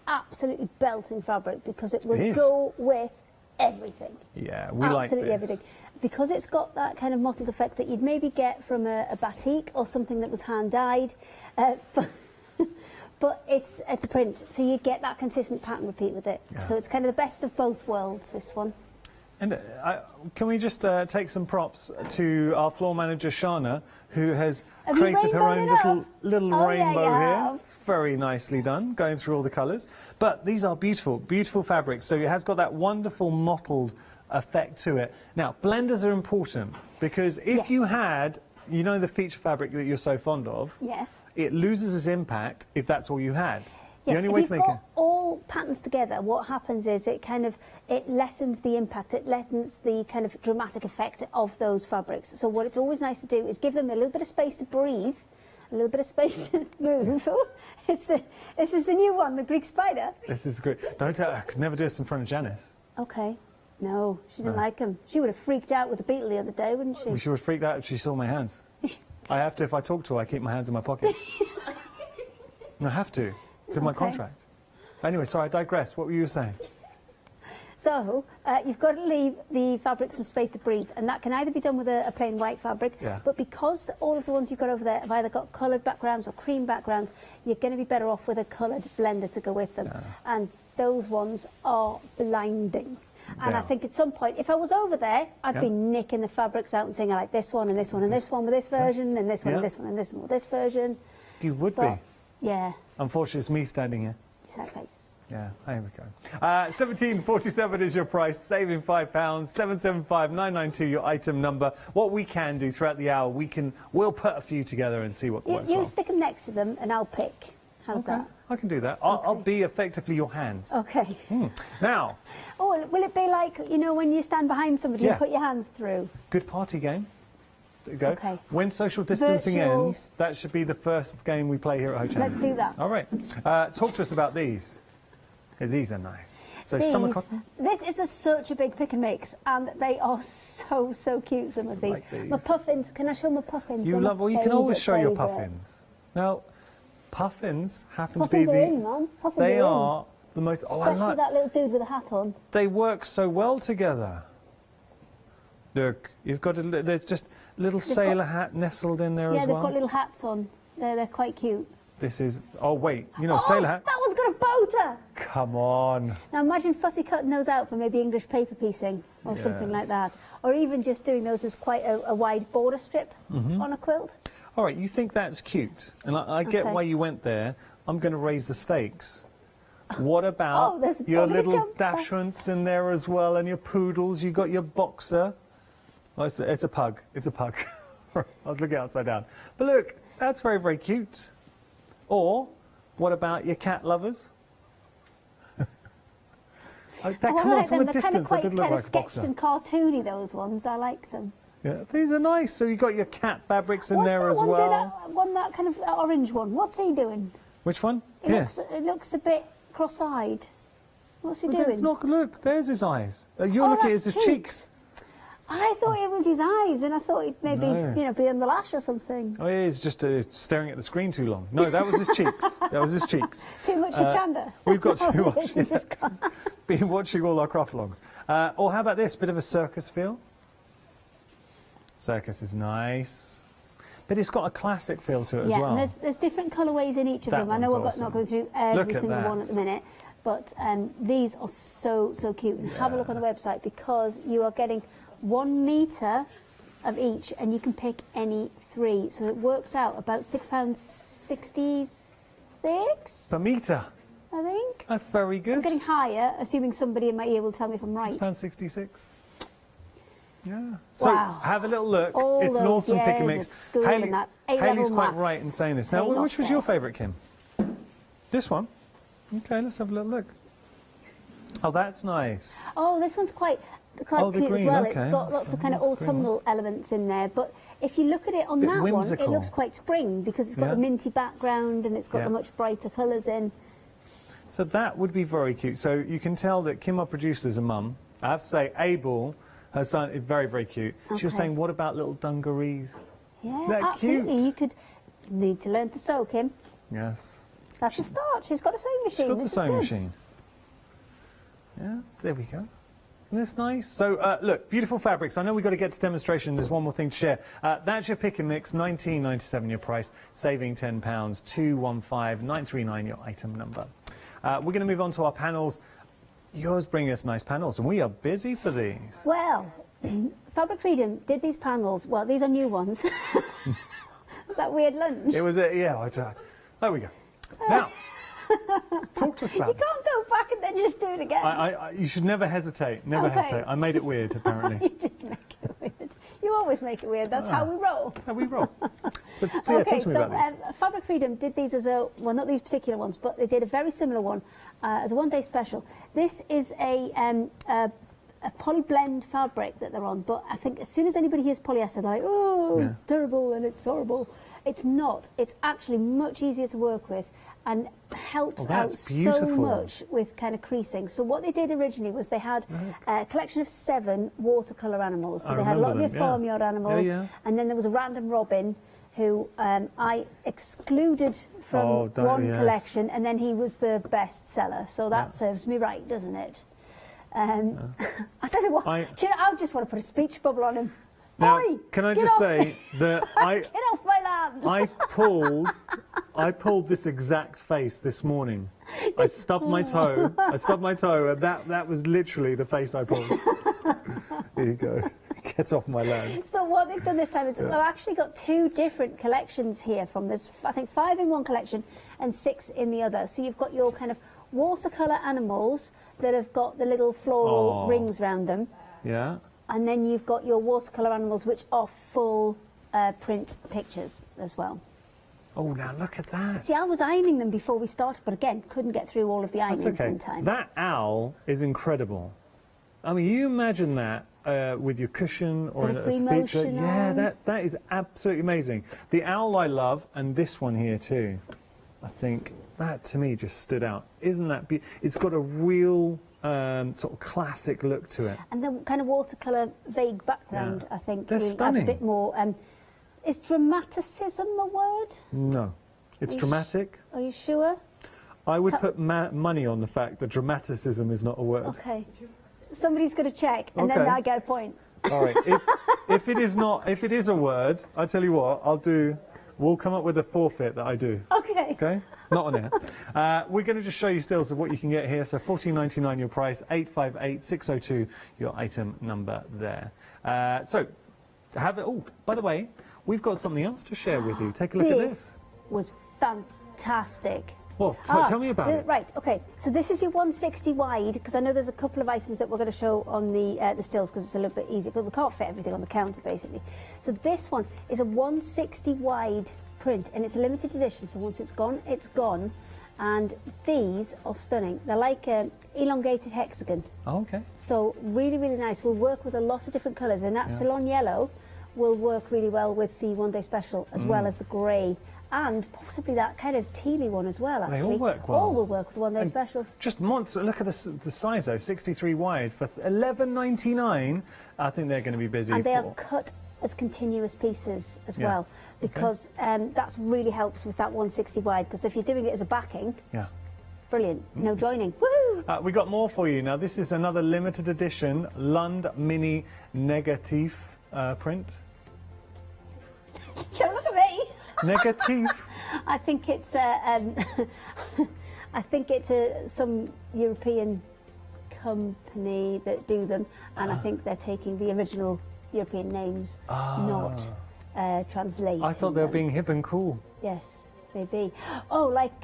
Absolutely belting fabric, because it will go with everything. Yeah, we like Absolutely this. everything. Because it's got that kind of mottled effect that you'd maybe get from a batik or something that was hand-dyed. But it's a print, so you get that consistent pattern repeat with it. Yeah. So it's kind of the best of both worlds, this one. And can we just take some props to our floor manager, Shana, who has created her own little rainbow here. It's very nicely done, going through all the colours. But these are beautiful, beautiful fabrics. So it has got that wonderful mottled effect to it. Now, blenders are important, because if you had, you know, the feature fabric that you're so fond of, it loses its impact if that's all you had. The Yes, only if way you've to make got all patterns together, what happens is it lessens the impact, it lessens the kind of dramatic effect of those fabrics. So what it's always nice to do is give them a little bit of space to breathe, a little bit of space to move. This is the new one, the Greek spider. This is great. Don't tell, I could never do this in front of Janice. Okay. No, she didn't like him. She would have freaked out with the beetle the other day, wouldn't she? She was freaked out if she saw my hands. I have to, if I talk to her, I keep my hands in my pocket. I have to. It's in my contract. Anyway, sorry, I digress. What were you saying? So, you've got to leave the fabric some space to breathe, and that can either be done with a plain white fabric, but because all of the ones you've got over there have either got coloured backgrounds or cream backgrounds, you're going to be better off with a coloured blender to go with them. And those ones are blinding. And I think at some point, if I was over there, I'd be nicking the fabrics out and saying, I like this one and this one and this one with this version and this one and this one and this one with this version. You would be. Yeah. Unfortunately, it's me standing here. Exactly. Yeah, there we go. 17.47 is your price, saving £5. 775-992 your item number. What we can do throughout the hour, we'll put a few together and see what works. You well. stick them next to them and I'll pick. How's that? I can do that. I'll be effectively your hands. Okay. Now. Oh, will it be like, you know, when you stand behind somebody and put your hands through? Good party game. There you go. Okay. When social distancing ends, that should be the first game we play here at Hochanda. Let's do that. All right. Talk to us about these, because these are nice. So These, summer cotton. this is such a big pick and mix, and they are so cute, some of these. Like these. My puffins, can I show my puffins? You love, well, you can always show your puffins. Now, puffins happen to be Puffins are in, man. Puffins they are are the most. Especially that little dude with a hat on. They work so well together. Look, he's got there's just a little sailor hat nestled in there as well. Yeah, they've got little hats on. They're quite cute. This is. Oh wait, sailor hat. That one's got a boater. Come on. Now imagine Fussy cutting those out for maybe English paper piecing or something like that, or even just doing those as quite a wide border strip on a quilt. All right, you think that's cute, and I get why you went there. I'm going to raise the stakes. What about your little dachshunds in there as well, and your poodles? You got your boxer. Oh, it's a pug. It's a pug. I was looking upside down. But look, that's very, very cute. Or, what about your cat lovers? Come on from a distance. I did look like a boxer. Sketched and cartoony, those ones. I like them. Yeah, these are nice. So you got your cat fabrics in there as well. That kind of orange one. What's he doing? Which one? It looks a bit cross-eyed. What's he doing? It's not. Look, there's his eyes. You're looking at his cheeks. I thought it was his eyes, and I thought he'd maybe, be on the lash or something. Oh, yeah, he's just staring at the screen too long. No, that was his cheeks. That was his cheeks. Too much Hochanda. We've got too much. Been watching all our craft logs. Or how about this? Bit of a circus feel. Circus is nice. But it's got a classic feel to it as well. And there's different colourways in each of them. I know we're not going through every single one at the minute, but these are so cute. And have a look on the website, because you are getting 1 metre of each, and you can pick any 3. So it works out about £6.66 per metre. I think. That's very good. I'm getting higher, assuming somebody in my ear will tell me if I'm right. £6.66. Yeah. So have a little look. It's an awesome pick and mix. Hayley's quite right in saying this. Now, which was your favourite, Kim? This one? Okay, let's have a little look. Oh, that's nice. Oh, this one's quite cute as well. It's got lots of kind of autumnal elements in there. But if you look at it on that one, it looks quite spring, because it's got the minty background and it's got the much brighter colours in. So that would be very cute. So you can tell that Kim, our producer, is a mum. I have to say, Abel, her son, is very, very cute. Okay. She was saying, what about little dungarees? Yeah, they're absolutely. Cute. You could need to learn to sew, Kim. Yes. That's a start. She's got a sewing machine. She's got the sewing machine. Yeah, there we go. Isn't this nice? So, look, beautiful fabrics. I know we've got to get to demonstration. There's one more thing to share. That's your pick and mix, $19.97 your price, saving £10, 215939 your item number. We're going to move on to our panels. Yours bring us nice panels, and we are busy for these. Well, Fabric Freedom did these panels. Well, these are new ones. Was that weird lunch? It was, yeah, there we go. Now, talk to us about it. You can't go back and then just do it again. You should never hesitate. Never hesitate. I made it weird, apparently. You did make it weird. You always make it weird. That's how we roll. That's how we roll. So talk to me about these. Fabric Freedom did these as a, well, not these particular ones, but they did a very similar one as a one-day special. This is a poly blend fabric that they're on, but I think as soon as anybody hears polyester, they're like, oh, it's terrible and it's horrible. It's not. It's actually much easier to work with and helps out so much with kind of creasing. So what they did originally was they had a collection of 7 watercolour animals. So they had a lot of your farmyard animals, and then there was a random robin who I excluded from one collection, and then he was the best seller. So that serves me right, doesn't it? I don't know what. I just want to put a speech bubble on him. Now, can I just say that get off my land! I pulled this exact face this morning. I stubbed my toe. And that was literally the face I pulled. Here you go. Get off my land. So what they've done this time is they've actually got 2 different collections here from this. I think 5 in one collection and 6 in the other. So you've got your kind of watercolour animals that have got the little floral rings round them. Yeah. And then you've got your watercolour animals, which are full print pictures as well. Oh, now look at that. See, I was ironing them before we started, but again, couldn't get through all of the ironing in time. That owl is incredible. I mean, you imagine that with your cushion or as a feature. Yeah, that is absolutely amazing. The owl I love, and this one here too. I think that to me just stood out. Isn't that beautiful? It's got a real sort of classic look to it. And the kind of watercolour vague background, I think, adds a bit more. Is dramaticism a word? No. It's dramatic. Are you sure? I would put money on the fact that dramaticism is not a word. Okay. Somebody's going to check, and then I get a point. All right. If it is not, if it is a word, I tell you what, we'll come up with a forfeit that I do. Okay. Okay. Not on air. We're going to just show you stills of what you can get here. So $14.99 your price, 858-602 your item number there. So have it. Oh, by the way, we've got something else to share with you. Take a look at this. This was fantastic. Well, tell me about it. Right, okay. So this is your 160 wide, because I know there's a couple of items that we're going to show on the stills, because it's a little bit easier, because we can't fit everything on the counter, basically. So this one is a 160 wide print, and it's a limited edition, so once it's gone, it's gone. And these are stunning. They're like an elongated hexagon. Oh, okay. So really, really nice. We'll work with a lot of different colours, and that Ceylon yellow will work really well with the one-day special, as well as the grey. And possibly that kind of tealy one as well, actually. They all work well. All will work with the one-day special. Just monster. Look at the size, though. 63 wide for $11.99. I think they're going to be busy. And they are cut as continuous pieces as well, because that's really helps with that 160 wide, because if you're doing it as a backing, brilliant. No joining. Woohoo! We got more for you. Now, this is another limited edition Lund Mini Negative print. Don't look at me! Negative. I think it's some European company that do them, and I think they're taking the original European names, not translating. I thought they were them. being hip and cool. Yes, maybe. Oh, like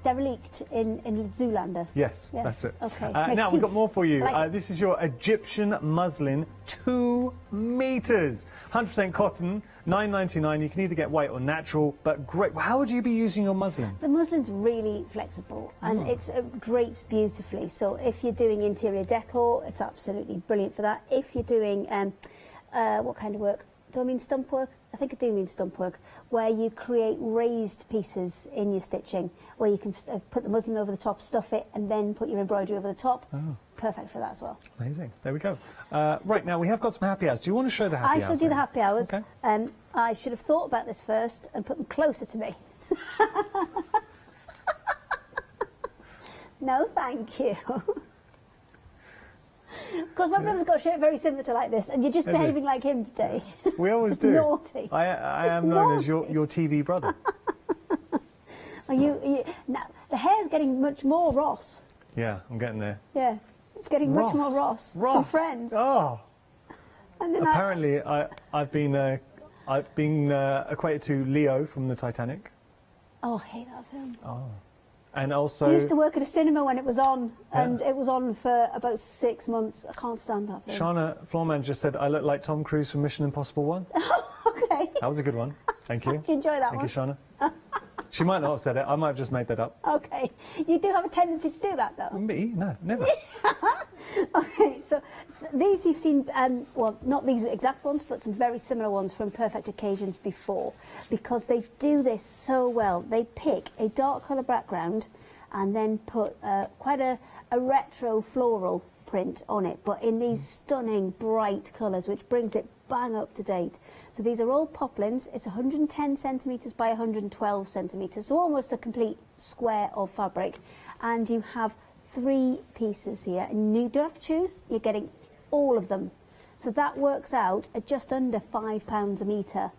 Derelict in Zoolander. Yes, that's it. Okay. Now we've got more for you. Like this is your Egyptian muslin, 2 meters, 100% cotton, $9.99. You can either get white or natural, but great. How would you be using your muslin? The muslin's really flexible, and it's drapes beautifully. So if you're doing interior decor, it's absolutely brilliant for that. If you're doing what kind of work? Do I mean stump work? I think I do mean stump work, where you create raised pieces in your stitching, where you can put the muslin over the top, stuff it, and then put your embroidery over the top. Oh. Perfect for that as well. Amazing. There we go. Right, now we have got some happy hours. Do you want to show the happy hours? I shall do the happy hours. Okay. I should have thought about this first and put them closer to me. No, thank you. Because my brother's got a shirt very similar to like this, and you're just behaving like him today. We always do. Naughty. I am known as your TV brother. Are you now, the hair's getting much more Ross. Yeah, I'm getting there. Yeah, it's getting much more Ross. From Friends. Oh. And then apparently, I've been equated to Leo from the Titanic. Oh, I hate that film. Oh. And also... I used to work at a cinema when it was on, and it was on for about 6 months. I can't stand that film. Shauna Floorman just said, I look like Tom Cruise from Mission Impossible 1. Okay. That was a good one. Thank you. Did you enjoy that Thank one? you, Shauna. She might not have said it. I might have just made that up. Okay. You do have a tendency to do that, though. Me? No, never. Okay, so these you've seen, well, not these exact ones, but some very similar ones from Perfect Occasions before, because they do this so well. They pick a dark colour background and then put quite a retro floral print on it, but in these stunning bright colours, which brings it bang up to date. So these are all poplins. It's 110 centimetres by 112 centimetres, so almost a complete square of fabric. And you have 3 pieces here, and you don't have to choose. You're getting all of them. So that works out at just under £5 a metre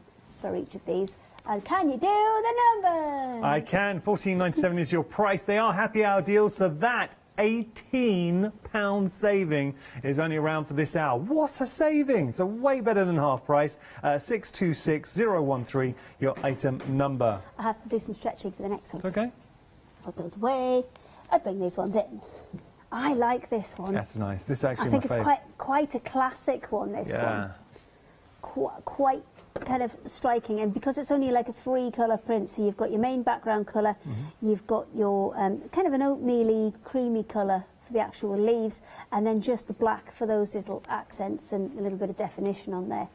for each of these. And can you do the numbers? I can. $14.97 is your price. They are happy hour deals, so that £18 saving is only around for this hour. What a saving! So way better than half price. 626013, your item number. I have to do some stretching for the next one. It's okay. Put those away. I bring these ones in. I like this one. That's nice. This is actually I think my it's favourite. quite a classic one, this one. Quite kind of striking, and because it's only like a 3-colour print, so you've got your main background colour, you've got your kind of an oatmeal-y, creamy colour for the actual leaves, and then just the black for those little accents and a little bit of definition on there.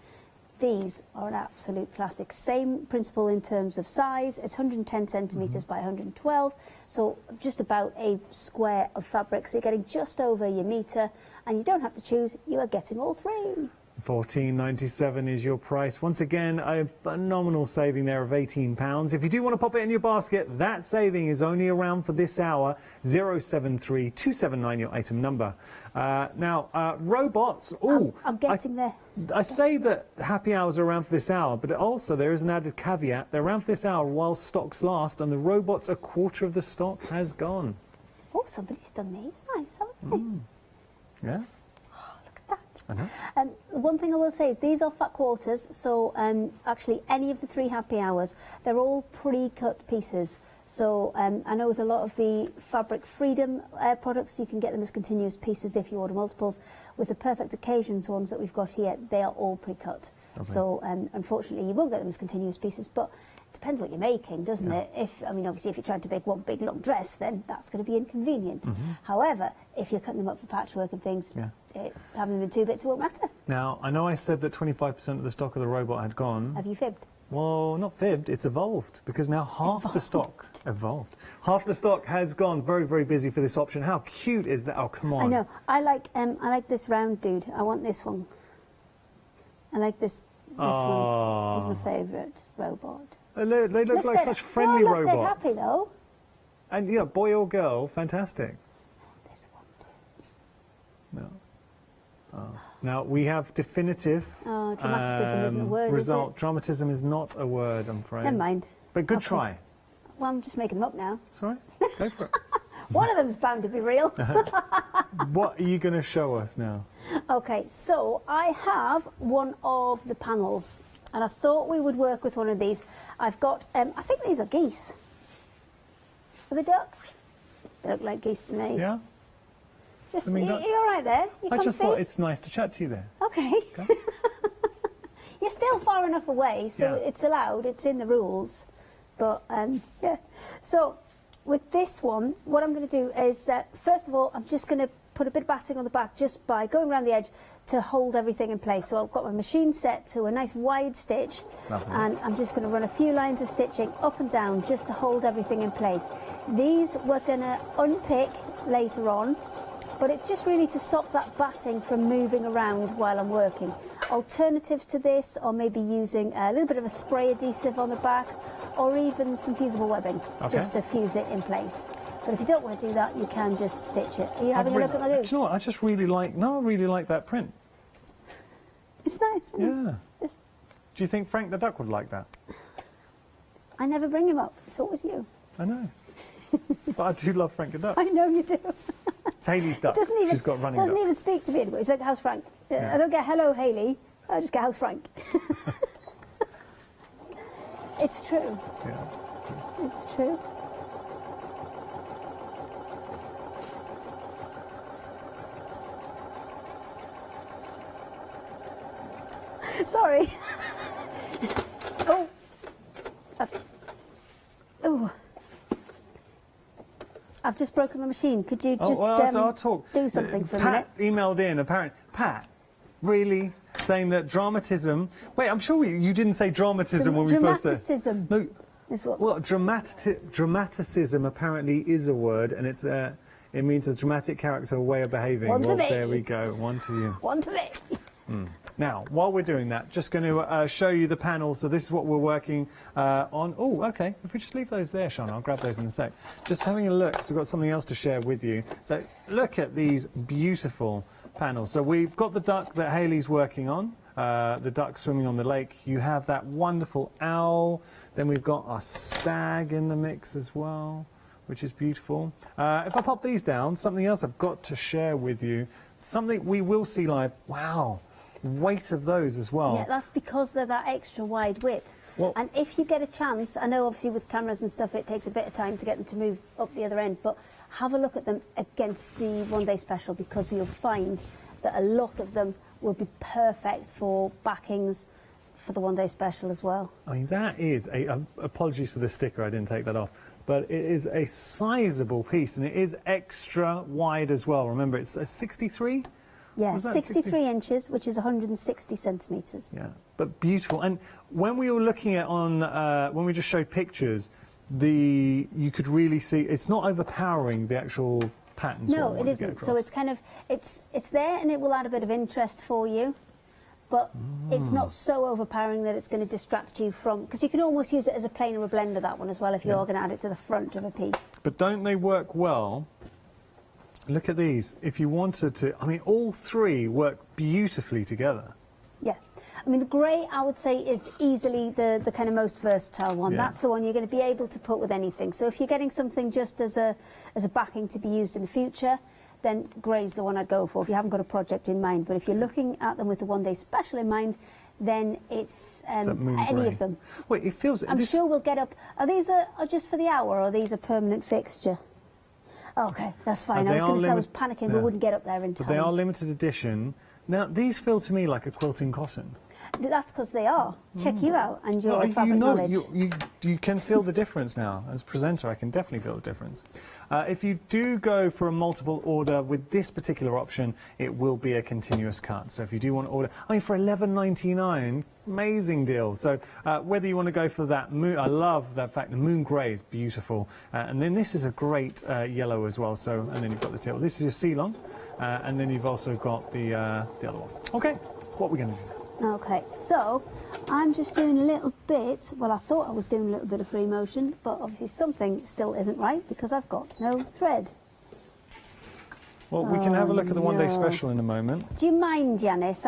These are an absolute classic. Same principle in terms of size. It's 110 centimetres by 112, so just about a square of fabric. So you're getting just over your metre, and you don't have to choose. You are getting all 3. $14.97 is your price. Once again, a phenomenal saving there of £18. If you do want to pop it in your basket, that saving is only around for this hour. 073-279 your item number. Now, robots. Oh, I'm getting there. I say that happy hours are around for this hour, but also there is an added caveat. They're around for this hour while stocks last, and the robots, a quarter of the stock has gone. Oh, somebody's done these. Nice, haven't they? Yeah. I know. One thing I will say is these are fat quarters, so actually any of the 3 happy hours, they're all pre-cut pieces. So I know with a lot of the Fabric Freedom products, you can get them as continuous pieces if you order multiples. With the Perfect Occasions ones that we've got here, they are all pre-cut. Okay. So unfortunately, you won't get them as continuous pieces, but it depends what you're making, doesn't it? Obviously, if you're trying to make one big long dress, then that's going to be inconvenient. However, if you're cutting them up for patchwork and things, having them in 2 bits won't matter. Now, I know I said that 25% of the stock of the robot had gone. Have you fibbed? Well, not fibbed, it's evolved, because now half the stock half the stock has gone. Very, very busy for this option. How cute is that? Oh, come on. I know. I like this round dude. I want this one. I like this one. Is my favourite robot. They look like such friendly robots. They're happy though. And yeah, boy or girl, fantastic. This one. No. Now we have definitive. Dramaticism isn't a word, result. is it? Dramatism is not a word, I'm afraid. Never mind. But good try. Well, I'm just making them up now. Sorry, go for it. One of them's bound to be real. What are you going to show us now? Okay, so I have one of the panels, and I thought we would work with one of these. I've got, I think these are geese. Are they ducks? They look like geese to me. Yeah. Just, you're all right there? I just thought it's nice to chat to you there. Okay. You're still far enough away, so it's allowed. It's in the rules. But, yeah. So, with this one, what I'm going to do is, first of all, I'm just going to put a bit of batting on the back just by going around the edge to hold everything in place. So I've got my machine set to a nice wide stitch. Lovely. And I'm just going to run a few lines of stitching up and down just to hold everything in place. These we're going to unpick later on, but it's just really to stop that batting from moving around while I'm working. Alternatives to this are maybe using a little bit of a spray adhesive on the back, or even some fusible webbing, just to fuse it in place. But if you don't want to do that, you can just stitch it. Are you having a look at my goose? Do you know what? I just really like. No, I really like that print. It's nice. Yeah. Do you think Frank the Duck would like that? I never bring him up. It's always you. I know. But I do love Frank the Duck. I know you do. It's Hayley's duck. She's got running. Doesn't even speak to me anymore. He's like, "How's Frank?" I don't get "Hello, Hayley." I just get "How's Frank?" It's true. Yeah. It's true. Sorry. Oh. Oh. I've just broken my machine. Could you just I'll talk. do something for a Pat minute? emailed in, apparently. Pat, really? Saying that dramatism... Wait, I'm sure you didn't say dramatism when we first said... Dramaticism. No. Is what? Well, dramaticism apparently is a word, and it's it means a dramatic character or way of behaving. One to me. There we go. One to you. One to me. Now, while we're doing that, just going to show you the panel. So this is what we're working on. Oh, okay. If we just leave those there, Sean, I'll grab those in a sec. Just having a look. So we've got something else to share with you. So look at these beautiful panels. So we've got the duck that Hayley's working on, the duck swimming on the lake. You have that wonderful owl. Then we've got our stag in the mix as well, which is beautiful. If I pop these down, something else I've got to share with you. Something we will see live. Wow. Weight of those as well. Yeah, that's because they're that extra wide width. Well, and if you get a chance, I know obviously with cameras and stuff it takes a bit of time to get them to move up the other end, but have a look at them against the one-day special, because you'll find that a lot of them will be perfect for backings for the one-day special as well. I mean, that is apologies for the sticker, I didn't take that off, but it is a sizable piece, and it is extra wide as well. Remember, it's a 63? Yeah, 63 inches, which is 160 centimetres. Yeah, but beautiful. And when we were looking at when we just showed pictures, you could really see it's not overpowering the actual patterns. No, it isn't. So it's kind of it's there, and it will add a bit of interest for you. but it's not so overpowering that it's going to distract you from, because you can almost use it as a planer or blender, that one as well, if you're going to add it to the front of a piece. But don't they work well? Look at these. If you wanted to, I mean, all three work beautifully together. Yeah. I mean, the grey, I would say, is easily the kind of most versatile one. Yeah. That's the one you're going to be able to put with anything. So if you're getting something just as a backing to be used in the future, then grey's the one I'd go for if you haven't got a project in mind. But if you're looking at them with the one day special in mind, then it's any of them. Wait, it feels... I'm sure we'll get up... Are these are just for the hour, or are these a permanent fixture? Okay, that's fine. I was going to say I was panicking we wouldn't get up there in time. But they are limited edition. Now, these feel to me like a quilting cotton. That's because they are. Check you out and your fabric knowledge. You can feel the difference now. As a presenter, I can definitely feel the difference. If you do go for a multiple order with this particular option, it will be a continuous cut. So if you do want to order, I mean, for $11.99, amazing deal. So whether you want to go for that moon, I love that fact, the moon grey is beautiful. And then this is a great yellow as well. So, and then you've got the teal. This is your Ceylon. And then you've also got the other one. Okay, what are we going to do now? Okay, so I'm just doing a little bit, well, I thought I was doing a little bit of free motion, but obviously something still isn't right because I've got no thread. Well, we can have a look at the one-day special in a moment. Do you mind, Janice?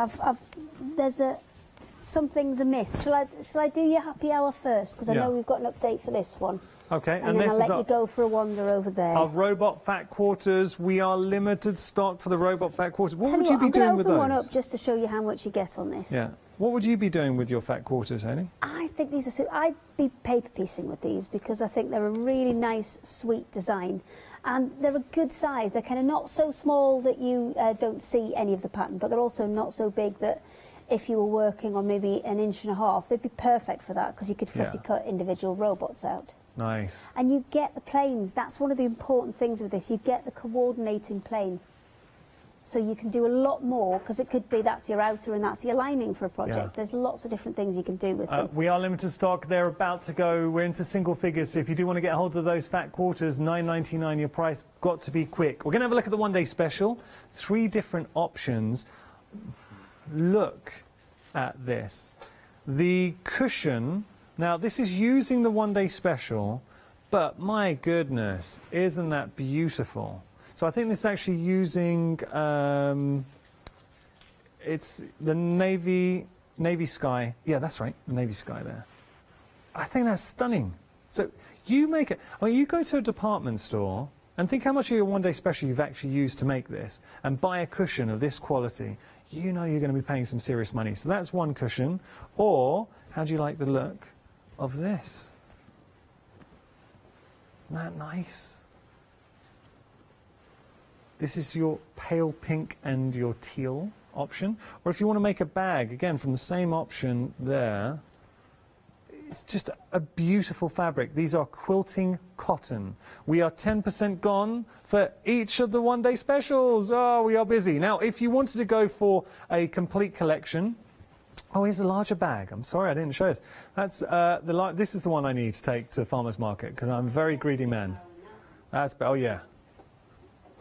Some things amiss. Shall I do your happy hour first? Because I know we've got an update for this one. Okay, and then I'll let you go for a wander over there. Our robot fat quarters. We are limited stock for the robot fat quarters. What would you you be doing with those? I'm going to open one up just to show you how much you get on this. Yeah. What would you be doing with your fat quarters, Hayley? I think these are... I'd be paper piecing with these because I think they're a really nice, sweet design. And they're a good size. They're kind of not so small that you don't see any of the pattern, but they're also not so big that if you were working on maybe 1.5 inches, they'd be perfect for that because you could fussy cut individual robots out. Nice. And you get the planes. That's one of the important things with this. You get the coordinating plane. So you can do a lot more because it could be that's your outer and that's your lining for a project. Yeah. There's lots of different things you can do with them. We are limited stock. They're about to go. We're into single figures. So if you do want to get hold of those fat quarters, $9.99 your price. Got to be quick. We're going to have a look at the one-day special. 3 different options. Look at this. The cushion... Now, this is using the one-day special, but my goodness, isn't that beautiful? So I think this is actually using, it's the navy sky. Yeah, that's right, the navy sky there. I think that's stunning. So you make it, I mean, you go to a department store and think how much of your one-day special you've actually used to make this and buy a cushion of this quality. You know you're going to be paying some serious money. So that's one cushion. Or, how do you like the look of this? Isn't that nice? This is your pale pink and your teal option. Or if you want to make a bag, again, from the same option there, it's just a beautiful fabric. These are quilting cotton. We are 10% gone for each of the one-day specials. Oh, we are busy. Now, if you wanted to go for a complete collection, oh, here's a larger bag. I'm sorry, I didn't show this. That's this is the one I need to take to the farmer's market because I'm a very greedy man. That's, oh yeah.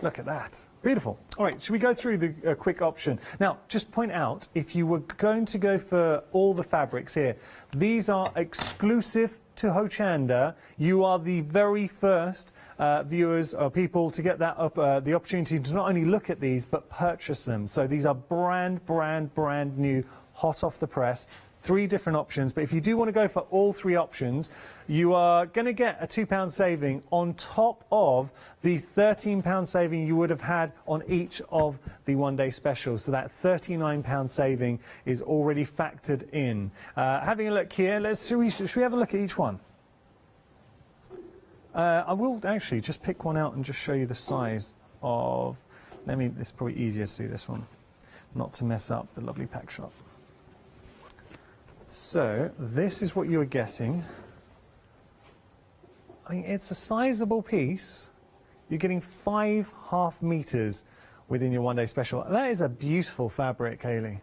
Look at that. Beautiful. All right, should we go through the quick option? Now, just point out, if you were going to go for all the fabrics here, these are exclusive to Hochanda. You are the very first viewers or people to get that the opportunity to not only look at these, but purchase them. So these are brand new, hot off the press. 3 different options, but if you do want to go for all 3 options, you are going to get a £2 saving on top of the £13 saving you would have had on each of the one-day specials. So that £39 saving is already factored in. Having a look here, should we have a look at each one? I will actually just pick one out and just show you the size of... It's probably easier to do this one, not to mess up the lovely pack shop. So, this is what you are getting. I mean, it's a sizable piece. You're getting 5 half meters within your one-day special. That is a beautiful fabric, Hayley.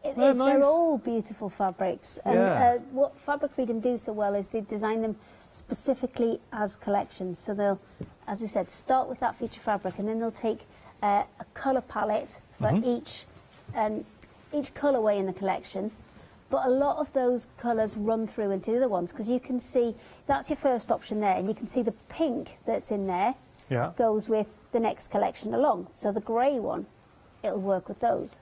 It is. Nice? They're all beautiful fabrics. And what Fabric Freedom do so well is they design them specifically as collections. So they'll, as we said, start with that feature fabric, and then they'll take a colour palette for each colourway in the collection, but a lot of those colours run through into the other ones, because you can see, that's your first option there, and you can see the pink that's in there goes with the next collection along. So the grey one, it'll work with those.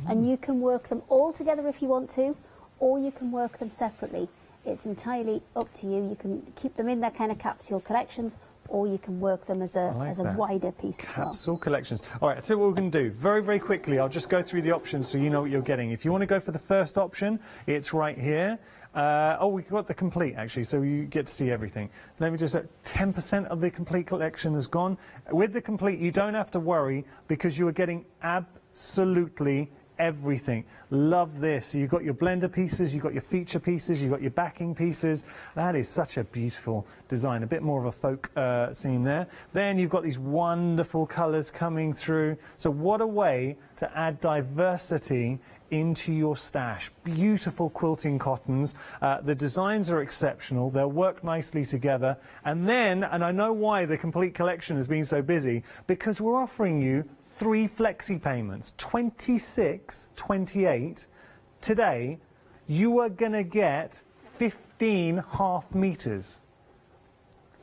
And you can work them all together if you want to, or you can work them separately. It's entirely up to you. You can keep them in their kind of capsule collections, or you can work them as a wider piece as well. Capsule collections. All right, I'll tell you what we're going to do. Very, very quickly, I'll just go through the options so you know what you're getting. If you want to go for the first option, it's right here. Oh, we've got the complete, actually, so you get to see everything. Let me just say, 10% of the complete collection has gone. With the complete, you don't have to worry, because you are getting absolutely everything. Love this. You've got your blender pieces, you've got your feature pieces, you've got your backing pieces. That is such a beautiful design, a bit more of a folk scene there. Then you've got these wonderful colours coming through. So what a way to add diversity into your stash. Beautiful quilting cottons. The designs are exceptional. They'll work nicely together. And then, and I know why the complete collection has been so busy, because we're offering you 3 flexi payments, 26, 28. Today, you are going to get 15 half meters.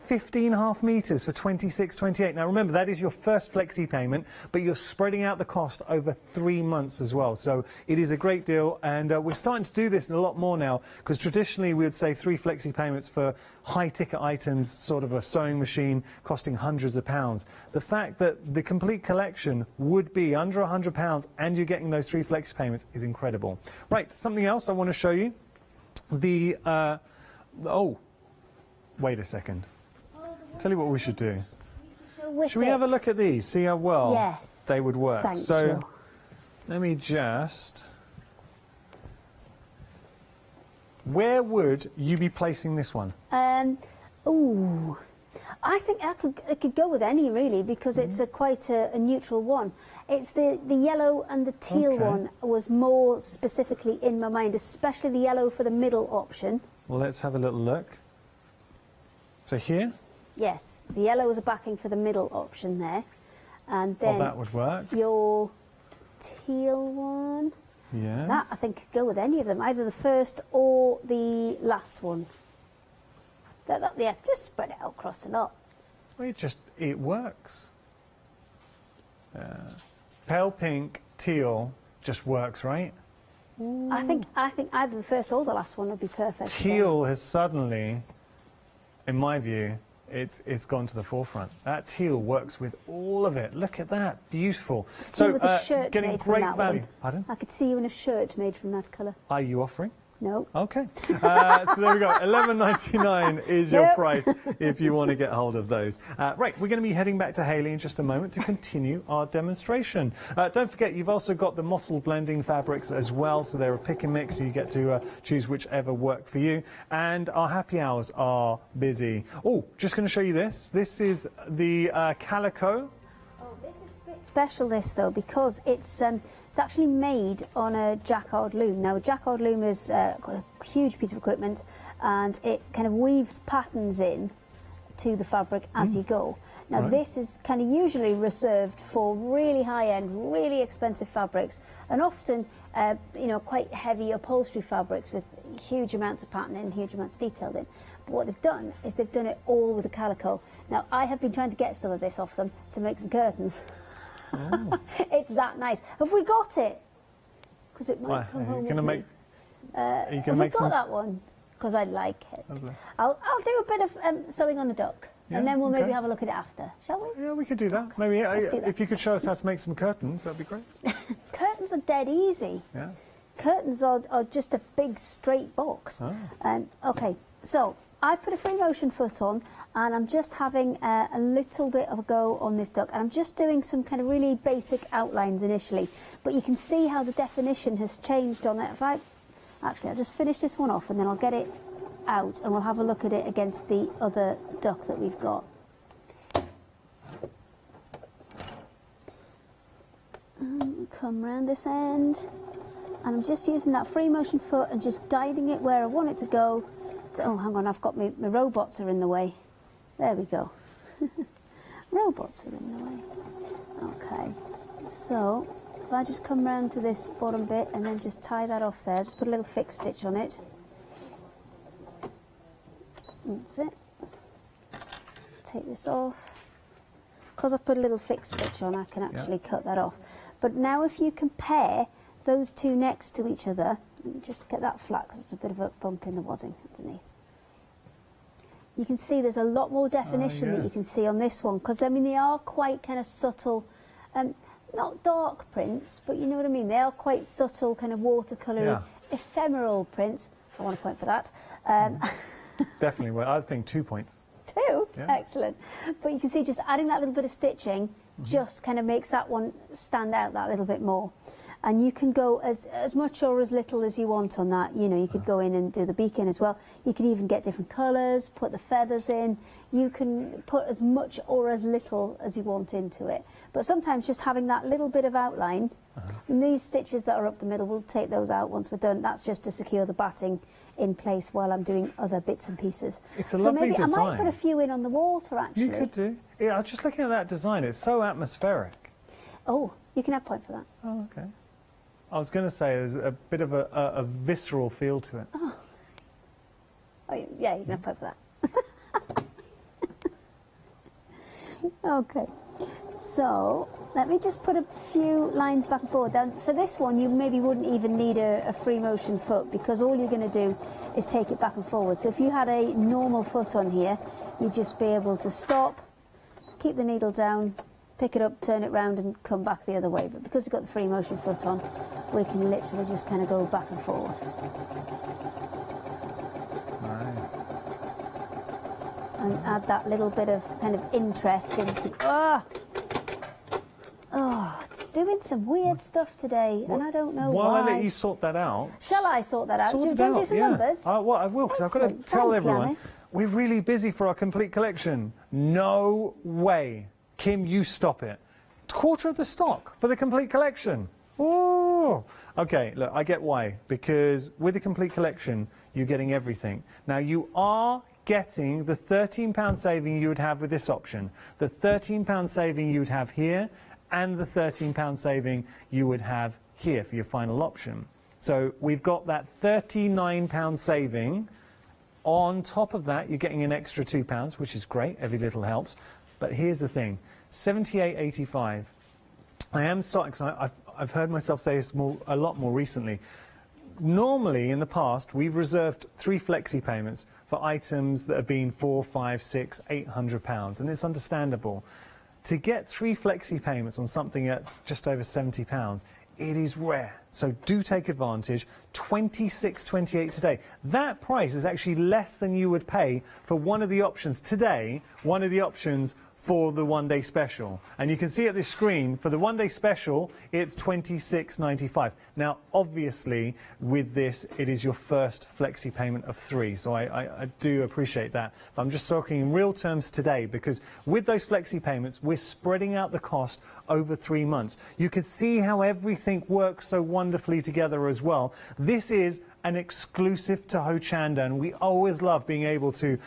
15 half meters for 26, 28. Now remember, that is your first flexi payment, but you're spreading out the cost over 3 months as well. So it is a great deal, and we're starting to do this in a lot more now, because traditionally we would say 3 flexi payments for high-ticket items, sort of a sewing machine costing hundreds of pounds. The fact that the complete collection would be under £100 and you're getting those 3 flexi payments is incredible. Right, something else I want to show you. The, oh, wait a second. Tell you what we should do. Should we have a look at these, see how well they would work? Thank so you. Let me just... Where would you be placing this one? Ooh, I think I could go with any, really, because it's quite a neutral one. It's the yellow and the teal one was more specifically in my mind, especially the yellow for the middle option. Well, let's have a little look. So here? Yes, the yellow was a backing for the middle option there. And then that would work. Your teal one. Yes. That, I think, could go with any of them, either the first or the last one. Yeah, just spread it out across the lot. Well, it works. Pale pink, teal, just works, right? I think either the first or the last one would be perfect. Teal has suddenly, in my view, it's gone to the forefront. That teal works with all of it. Look at that, beautiful. So, with a shirt getting made great from that value. one. Pardon? I could see you in a shirt made from that colour. Are you offering? No. Okay. So there we go. $11.99 is your price if you want to get hold of those. Right, we're going to be heading back to Hayley in just a moment to continue our demonstration. Don't forget, you've also got the mottled blending fabrics as well, so they're a pick and mix, so you get to choose whichever work for you. And our happy hours are busy. Oh, just going to show you this. This is the calico. This is a bit special, this, though, because it's actually made on a jacquard loom. Now, a jacquard loom is a huge piece of equipment, and it kind of weaves patterns in to the fabric as you go. Now, this is kind of usually reserved for really high-end, really expensive fabrics, and often, you know, quite heavy upholstery fabrics with huge amounts of pattern in, huge amounts detailed in. But what they've done is they've done it all with a calico. Now, I have been trying to get some of this off them to make some curtains. Oh. It's that nice. Have we got it? Because it might come home with me. Have we got that one? Because I like it. Lovely. I'll do a bit of sewing on the duck, and then we'll maybe have a look at it after, shall we? Yeah, we could do that. Okay. Maybe Do that. if you could show us how to make some curtains, that'd be great. Curtains are dead easy. Yeah. Curtains are just a big straight box. Oh. Okay, so I've put a free motion foot on, and I'm just having a little bit of a go on this duck, and I'm just doing some kind of really basic outlines initially, but you can see how the definition has changed on it. Actually, I'll just finish this one off, and then I'll get it out, and we'll have a look at it against the other duck that we've got. Come round this end, and I'm just using that free motion foot and just guiding it where I want it to go. Oh, hang on, I've got my robots are in the way. There we go. Robots are in the way. Okay, so if I just come round to this bottom bit and then just tie that off there, just put a little fixed stitch on it. That's it. Take this off. Because I've put a little fixed stitch on, I can actually cut that off. But now if you compare those two next to each other, let me just get that flat because it's a bit of a bump in the wadding underneath. You can see there's a lot more definition that you can see on this one, because I mean they are quite kind of subtle, not dark prints, but you know what I mean, they are quite subtle kind of watercolour, ephemeral prints. I want a point for that. Definitely, well, I think 2 points. 2? Yeah. Excellent. But you can see just adding that little bit of stitching just kind of makes that one stand out that little bit more. And you can go as much or as little as you want on that. You know, you could go in and do the beacon as well. You could even get different colours, put the feathers in. You can put as much or as little as you want into it. But sometimes just having that little bit of outline, and these stitches that are up the middle, we'll take those out once we're done. That's just to secure the batting in place while I'm doing other bits and pieces. It's a lovely maybe design. I might put a few in on the water, actually. You could do. Yeah, I'm just looking at that design. It's so atmospheric. Oh, you can have a point for that. Oh, okay. I was going to say there's a bit of a visceral feel to it. Oh, yeah, you can have a point for that. Okay, so let me just put a few lines back and forward. Now, for this one, you maybe wouldn't even need a free motion foot, because all you're going to do is take it back and forward. So if you had a normal foot on here, you'd just be able to stop, keep the needle down, pick it up, turn it round and come back the other way. But because we've got the free motion foot on, we can literally just kind of go back and forth. And add that little bit of kind of interest into... Oh, it's doing some weird stuff today, and I don't know why. While I let you sort that out... Shall I sort that out? Sort Do you it want to out, do some numbers? Well, I will, because I've got to tell everyone, Janice. we're really busy for our complete collection. No way. Kim, you stop it. Quarter of the stock for the complete collection. Oh, okay, look, I get why. Because with the complete collection, you're getting everything. Now, you are getting the £13 saving you would have with this option, the £13 saving you would have here, and the £13 saving you would have here for your final option. So we've got that £39 saving. On top of that, you're getting an extra £2, which is great. Every little helps. But here's the thing. $78.85. I am starting, because I've heard myself say this a lot more recently. Normally, in the past, we've reserved 3 flexi payments for items that have been £400, £500, £600, £800, and it's understandable. To get 3 flexi payments on something that's just over £70, it is rare. So do take advantage. $26.28 today. That price is actually less than you would pay for one of the options today, one of the options for the one-day special. And you can see at this screen, for the one-day special, it's $26.95. Now, obviously, with this, it is your first flexi payment of 3, so I do appreciate that. But I'm just talking in real terms today, because with those flexi payments, we're spreading out the cost over 3 months. You can see how everything works so wonderfully together as well. This is an exclusive to Hochanda, and we always love being able to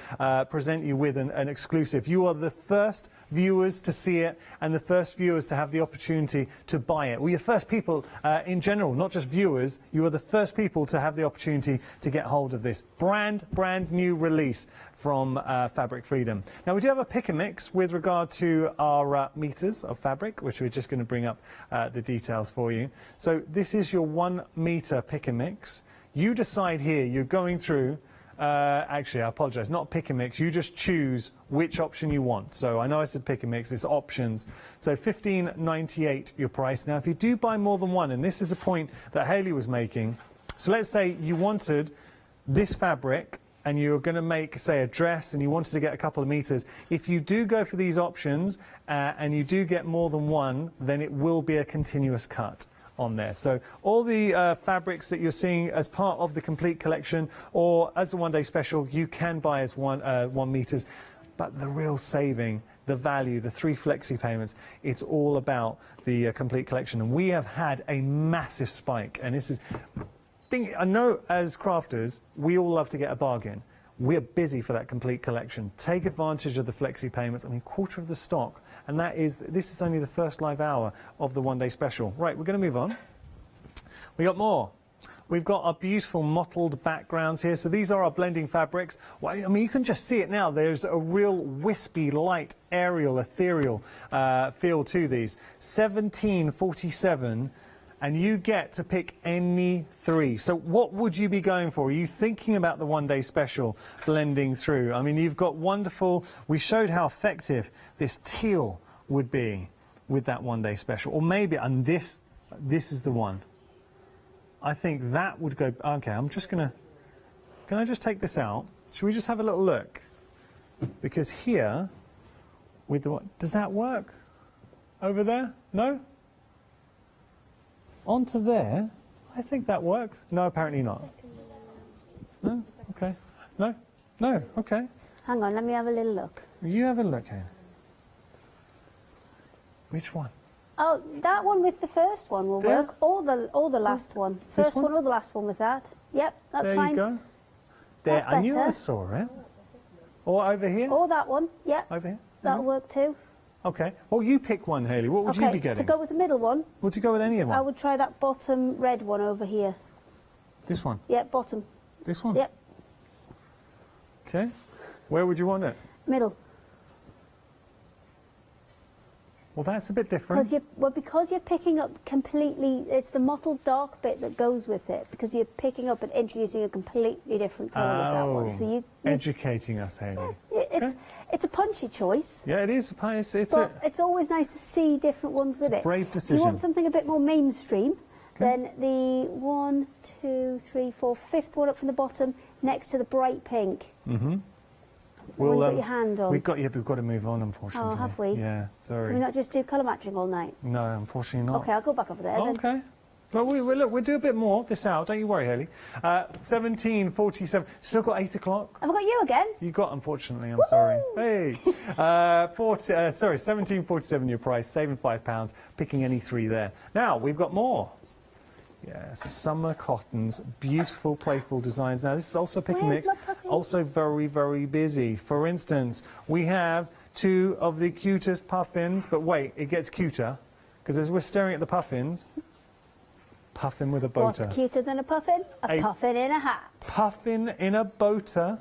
present you with an exclusive. You are the first viewers to see it and the first viewers to have the opportunity to buy it. We're the first people in general, not just viewers. You are the first people to have the opportunity to get hold of this brand new release from Fabric Freedom. Now, we do have a pick and mix with regard to our meters of fabric, which we're just going to bring up the details for you. So this is your 1 meter pick and mix. You decide here, you're going through, actually I apologise, not pick and mix, you just choose which option you want. So I know I said pick and mix, it's options. So $15.98 your price. Now if you do buy more than one, and this is the point that Hayley was making, so let's say you wanted this fabric and you're going to make, say, a dress and you wanted to get a couple of meters. If you do go for these options and you do get more than one, then it will be a continuous cut on there. So all the fabrics that you're seeing as part of the complete collection or as a one-day special, you can buy as 1 meters. But the real saving, the value, the 3 flexi payments, it's all about the complete collection. And we have had a massive spike. And this is, I know as crafters, we all love to get a bargain. We're busy for that complete collection. Take advantage of the flexi payments. I mean, quarter of the stock and this is only the first live hour of the one-day special. Right, we're going to move on. We got more. We've got our beautiful mottled backgrounds here. So these are our blending fabrics. Well, I mean, you can just see it now. There's a real wispy, light, aerial, ethereal feel to these. $17.47, and you get to pick any 3. So what would you be going for? Are you thinking about the one-day special blending through? I mean, you've got wonderful... We showed how effective this teal would be with that one-day special. Or maybe, and this is the one. I think that would go... Okay, I'm just going to... Can I just take this out? Should we just have a little look? Because here, with the... Does that work? Over there? No? Onto there? I think that works. No, apparently not. No? Okay. No? No? Okay. Hang on, let me have a little look. You have a look, Anne. Which one? Oh, that one with the first one will work, or the last one. First one or the last one with that. Yep, that's fine. There you go. There, That's I knew I better. saw it. Or over here? Or that one, yep. Over here? That'll work too. Okay. Well, you pick one, Hayley. What would you be getting? To go with the middle one, Would you go with any of I them? would try that bottom red one over here. This one? Yep, bottom. This one? Yep, Okay. Where would you want it? middle. Well, that's a bit different. Because you're picking up completely, it's the mottled dark bit that goes with it, because you're picking up and introducing a completely different colour with that one. So you educating us, Hayley. It's a punchy choice. Yeah, it is. It's always nice to see different ones with it. Brave If decision. you want something a bit more mainstream, then the 1, 2, 3, 4, 5th one up from the bottom, next to the bright pink. Mm-hmm. Well, got your hand on. We've got to move on, unfortunately. Oh, have we? Yeah, sorry. Can we not just do colour matching all night? No, unfortunately not. Okay, I'll go back over there then. Okay. Well, we'll do a bit more this hour. Don't you worry, Hayley. 17:47. Still got 8 o'clock. Have I got you again? You got, unfortunately. I'm sorry. Hey. 17:47 your price, saving £5, picking any 3 there. Now we've got more. Yes, summer cottons, beautiful, playful designs. Now this is also a pick and mix, also very, very busy. For instance, we have 2 of the cutest puffins, but wait, it gets cuter, because as we're staring at the puffins, puffin with a boater. What's cuter than a puffin? A puffin in a hat. Puffin in a boater.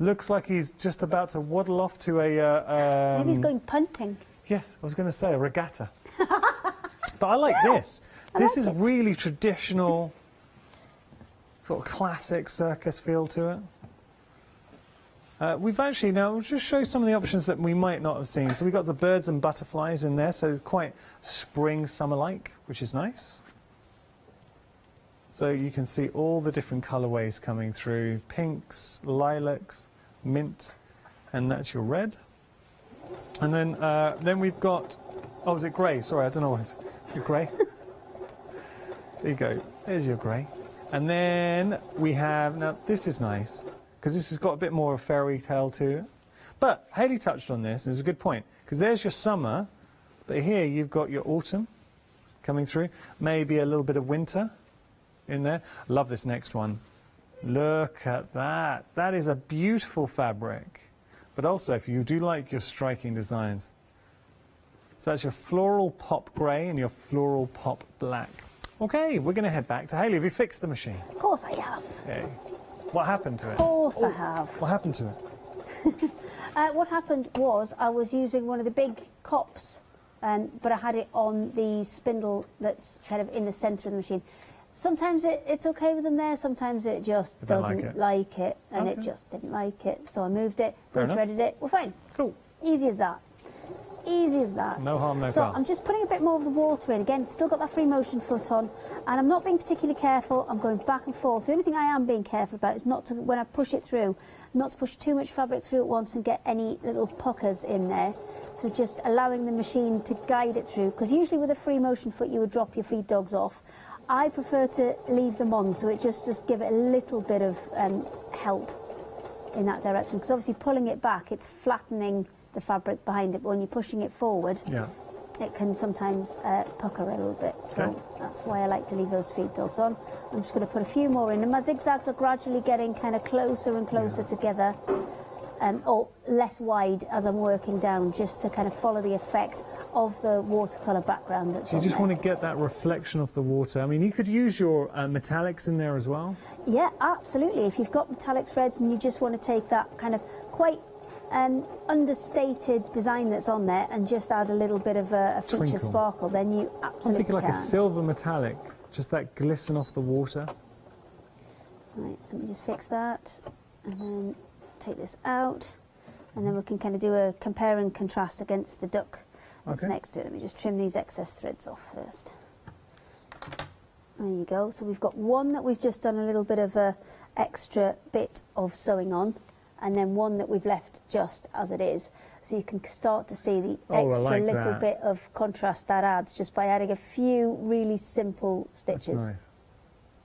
Looks like he's just about to waddle off to a... Maybe he's going punting. Yes, I was going to say a regatta. But I like this. This is really traditional, sort of classic circus feel to it. We've actually, now we'll just show some of the options that we might not have seen. So we've got the birds and butterflies in there, so quite spring, summer-like, which is nice. So you can see all the different colourways coming through. Pinks, lilacs, mint, and that's your red. And then we've got, oh, is it grey? Sorry, I don't know what it is. Is it grey? There you go. There's your grey. And then we have, now this is nice, because this has got a bit more of a fairy tale to it. But Hayley touched on this, and it's a good point, because there's your summer, but here you've got your autumn coming through, maybe a little bit of winter in there. Love this next one. Look at that. That is a beautiful fabric. But also, if you do like your striking designs, so that's your floral pop grey and your floral pop black. Okay, we're going to head back to Hayley. Have you fixed the machine? Of course I have. Okay. What happened to it? Of course I have. What happened to it? What happened was I was using one of the big cops, but I had it on the spindle that's kind of in the centre of the machine. Sometimes it's okay with them there, sometimes it just doesn't like it, and it just didn't like it. So I moved it, threaded it, we're fine. Cool. Easy as that. Easy as that. No harm, no so foul. I'm just putting a bit more of the water in. Again, still got that free motion foot on, and I'm not being particularly careful. I'm going back and forth. The only thing I am being careful about is not to, when I push it through, not to push too much fabric through at once and get any little puckers in there. So just allowing the machine to guide it through, because usually with a free motion foot you would drop your feed dogs off. I prefer to leave them on, so it just give it a little bit of help in that direction, because obviously pulling it back, it's flattening the fabric behind it, but when you're pushing it forward, it can sometimes pucker a little bit. So that's why I like to leave those feed dogs on. I'm just going to put a few more in, and my zigzags are gradually getting kind of closer and closer together. or less wide as I'm working down, just to kind of follow the effect of the watercolour background that's So you on just there. want to get that reflection of the water. I mean, you could use your metallics in there as well. Yeah, absolutely. If you've got metallic threads and you just want to take that kind of quite understated design that's on there and just add a little bit of a feature Twinkle. sparkle, then you I'm absolutely thinking like can. a silver metallic, just that glisten off the water. Right, let me just fix that and then take this out, and then we can kind of do a compare and contrast against the duck that's Okay. next to it. Let me just trim these excess threads off first. There you go. So we've got one that we've just done a little bit of a extra bit of sewing on, and then one that we've left just as it is. So you can start to see the Oh, I extra like little that. bit of contrast that adds just by adding a few really simple That's stitches. nice.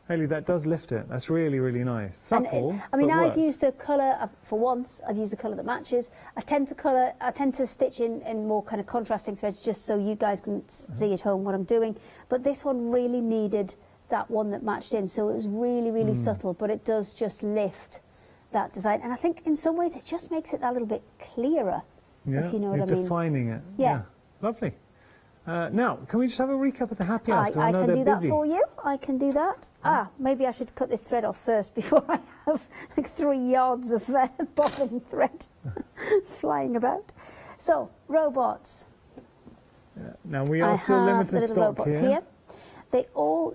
Hayley, that does lift it. That's really, really nice. And Supple, I mean, but I've works. used a colour, for once, I've used a colour that matches. I tend to stitch in more kind of contrasting threads just so you guys can see at home what I'm doing. But this one really needed that one that matched in, so it was really, really subtle, but it does just lift that design. And I think in some ways it just makes it a little bit clearer, Yeah, if you know you're what I mean. defining it. Yeah. Lovely. Now, can we just have a recap of the happy hours? 'Cause I know can they're do busy. that for you. I can do that. Maybe I should cut this thread off first before I have like 3 yards of bobbin thread flying about. So, robots. Now, we are still I have limited the little stock robots here.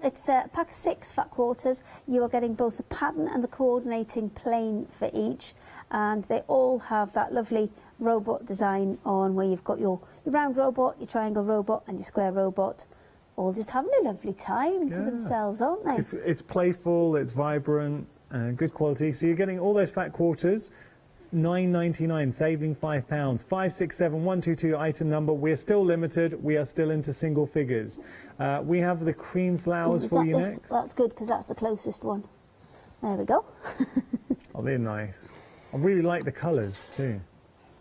It's a pack of 6 fat quarters. You are getting both the pattern and the coordinating plane for each, and they all have that lovely robot design on, where you've got your round robot, your triangle robot and your square robot, all just having a lovely time to themselves, aren't they? It's playful, it's vibrant, good quality. So you're getting all those fat quarters, £9.99, saving £5. 567122 item number. We're still limited. We are still into single figures. We have the cream flowers for you next. That's good, because that's the closest one. There we go. Oh, they're nice. I really like the colours too.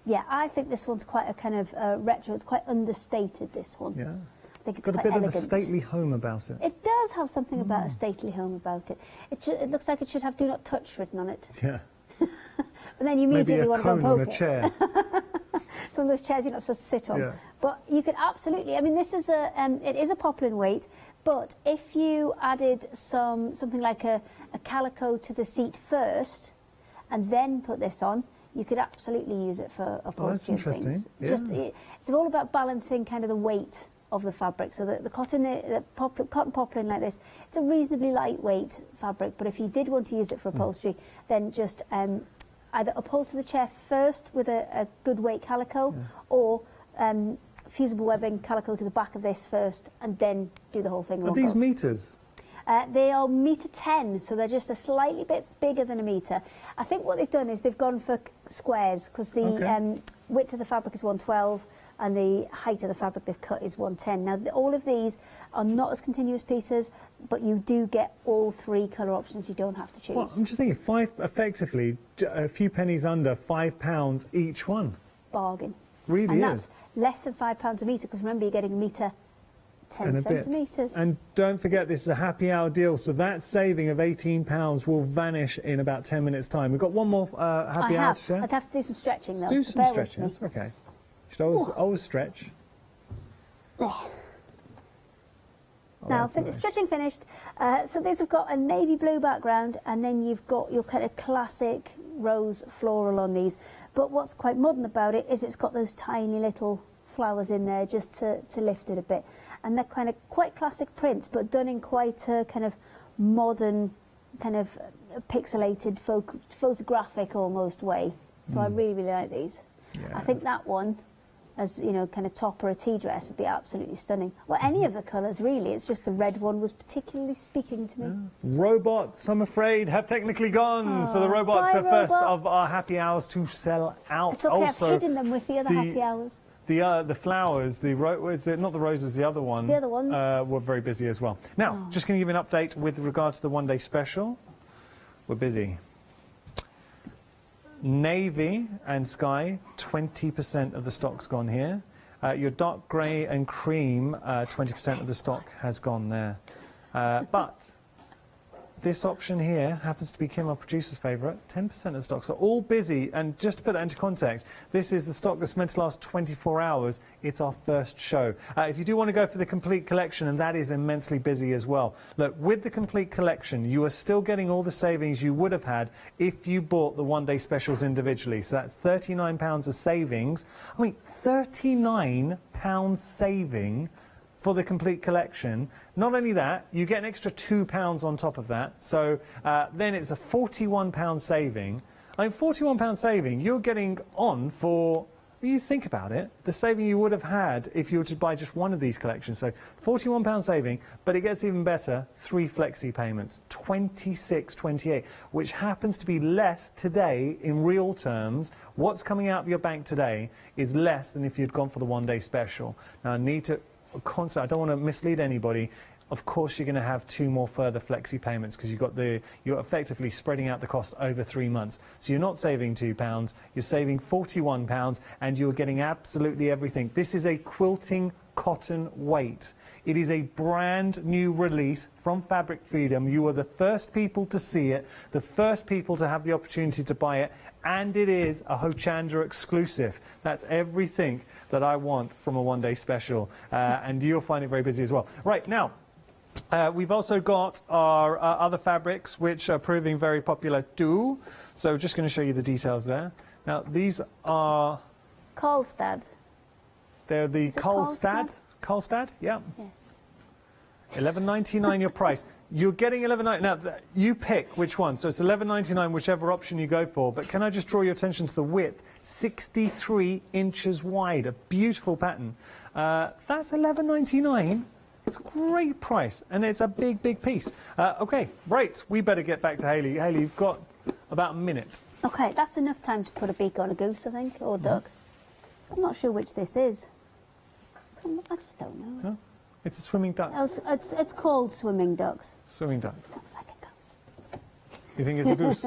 Yeah, I think this one's quite a kind of retro. It's quite understated, this one. Yeah. I think it's Got a quite bit elegant. of a stately home about it. It does have something about a stately home about it. It looks like it should have "Do Not Touch" written on it. Yeah. But then you Maybe immediately a want to go and cone poke on a it. chair. It's one of those chairs you're not supposed to sit on. Yeah. But you could absolutely, I mean, this is it is a poplin weight, but if you added something like a calico to the seat first, and then put this on, you could absolutely use it for upholstery and interesting. things. Yeah. It's all about balancing kind of the weight of the fabric. So the cotton poplin like this, it's a reasonably lightweight fabric, but if you did want to use it for upholstery, then just either upholster the chair first with a good weight calico, or fusible webbing calico to the back of this first, and then do the whole thing. Are these meters? They are 1.10 m, so they're just a slightly bit bigger than a metre. I think what they've done is they've gone for squares, because the width of the fabric is 112 and the height of the fabric they've cut is 110. Now, all of these are not as continuous pieces, but you do get all 3 colour options. You don't have to choose. Well, I'm just thinking, effectively, a few pennies under £5 each one. Bargain. Really and is. that's less than £5 a metre, because remember, you're getting a metre 10 And a bit. centimetres. And don't forget, this is a happy hour deal, so that saving of £18 will vanish in about 10 minutes' time. We've got one more happy hour to share. I'd have to do some stretching, though. Do so some bear with stretching, me. that's okay. Should always stretch. Now, that's nice. stretching finished. So these have got a navy blue background, and then you've got your kind of classic rose floral on these. But what's quite modern about it is it's got those tiny little flowers in there just to lift it a bit. And they're kind of quite classic prints, but done in quite a kind of modern, kind of pixelated, photographic almost way. So I really, really like these. Yeah. I think that one, as you know, kind of top or a tea dress, would be absolutely stunning. Well, any of the colours really. It's just the red one was particularly speaking to me. Robots, I'm afraid, have technically gone. So the robots bye, are first of robots. our happy hours to sell out. It's okay. Also, I've hidden them with the other happy hours. The flowers, not the roses, the other one. The other ones. Were very busy as well. Now, just going to give you an update with regard to the one-day special. We're busy. Navy and sky, 20% of the stock's gone here. Your dark grey and cream, 20% of the stock has gone there. But this option here happens to be Kim, our producer's favourite. 10% of stock. So all busy. And just to put that into context, this is the stock that's meant to last 24 hours. It's our first show. If you do want to go for the complete collection, and that is immensely busy as well. Look, with the complete collection, you are still getting all the savings you would have had if you bought the one-day specials individually. So that's £39 of savings. I mean, £39 saving for the complete collection. Not only that, you get an extra £2 on top of that. So then it's a £41 saving. I mean, £41 saving, you're getting on for, when you think about it, the saving you would have had if you were to buy just one of these collections. So £41 saving, but it gets even better, 3 flexi payments, £26.28, which happens to be less today in real terms. What's coming out of your bank today is less than if you'd gone for the one-day special. Now, I need to I don't want to mislead anybody. Of course, you're going to have 2 more further flexi payments because you're effectively spreading out the cost over 3 months. So you're not saving £2, you're saving £41, and you're getting absolutely everything. This is a quilting cotton weight. It is a brand new release from Fabric Freedom. You are the first people to see it, the first people to have the opportunity to buy it, and it is a Hochanda exclusive. That's everything that I want from a one-day special, and you'll find it very busy as well. Right, now, we've also got our other fabrics, which are proving very popular too. So just going to show you the details there. Now, these are... Karlstad. They're the Karlstad? Karlstad, yeah. Yes. $11.99 your price. You're getting $11.99. Now, you pick which one. So it's $11.99 whichever option you go for. But can I just draw your attention to the width? 63 inches wide. A beautiful pattern. That's $11.99. It's a great price. And it's a big, big piece. OK, right. We better get back to Hayley. Hayley, you've got about a minute. OK, that's enough time to put a beak on a goose, I think, or duck. I'm not sure which this is. I just don't know. No? It's a swimming duck. It's called swimming ducks. Swimming ducks. Looks like a goose. You think it's a goose?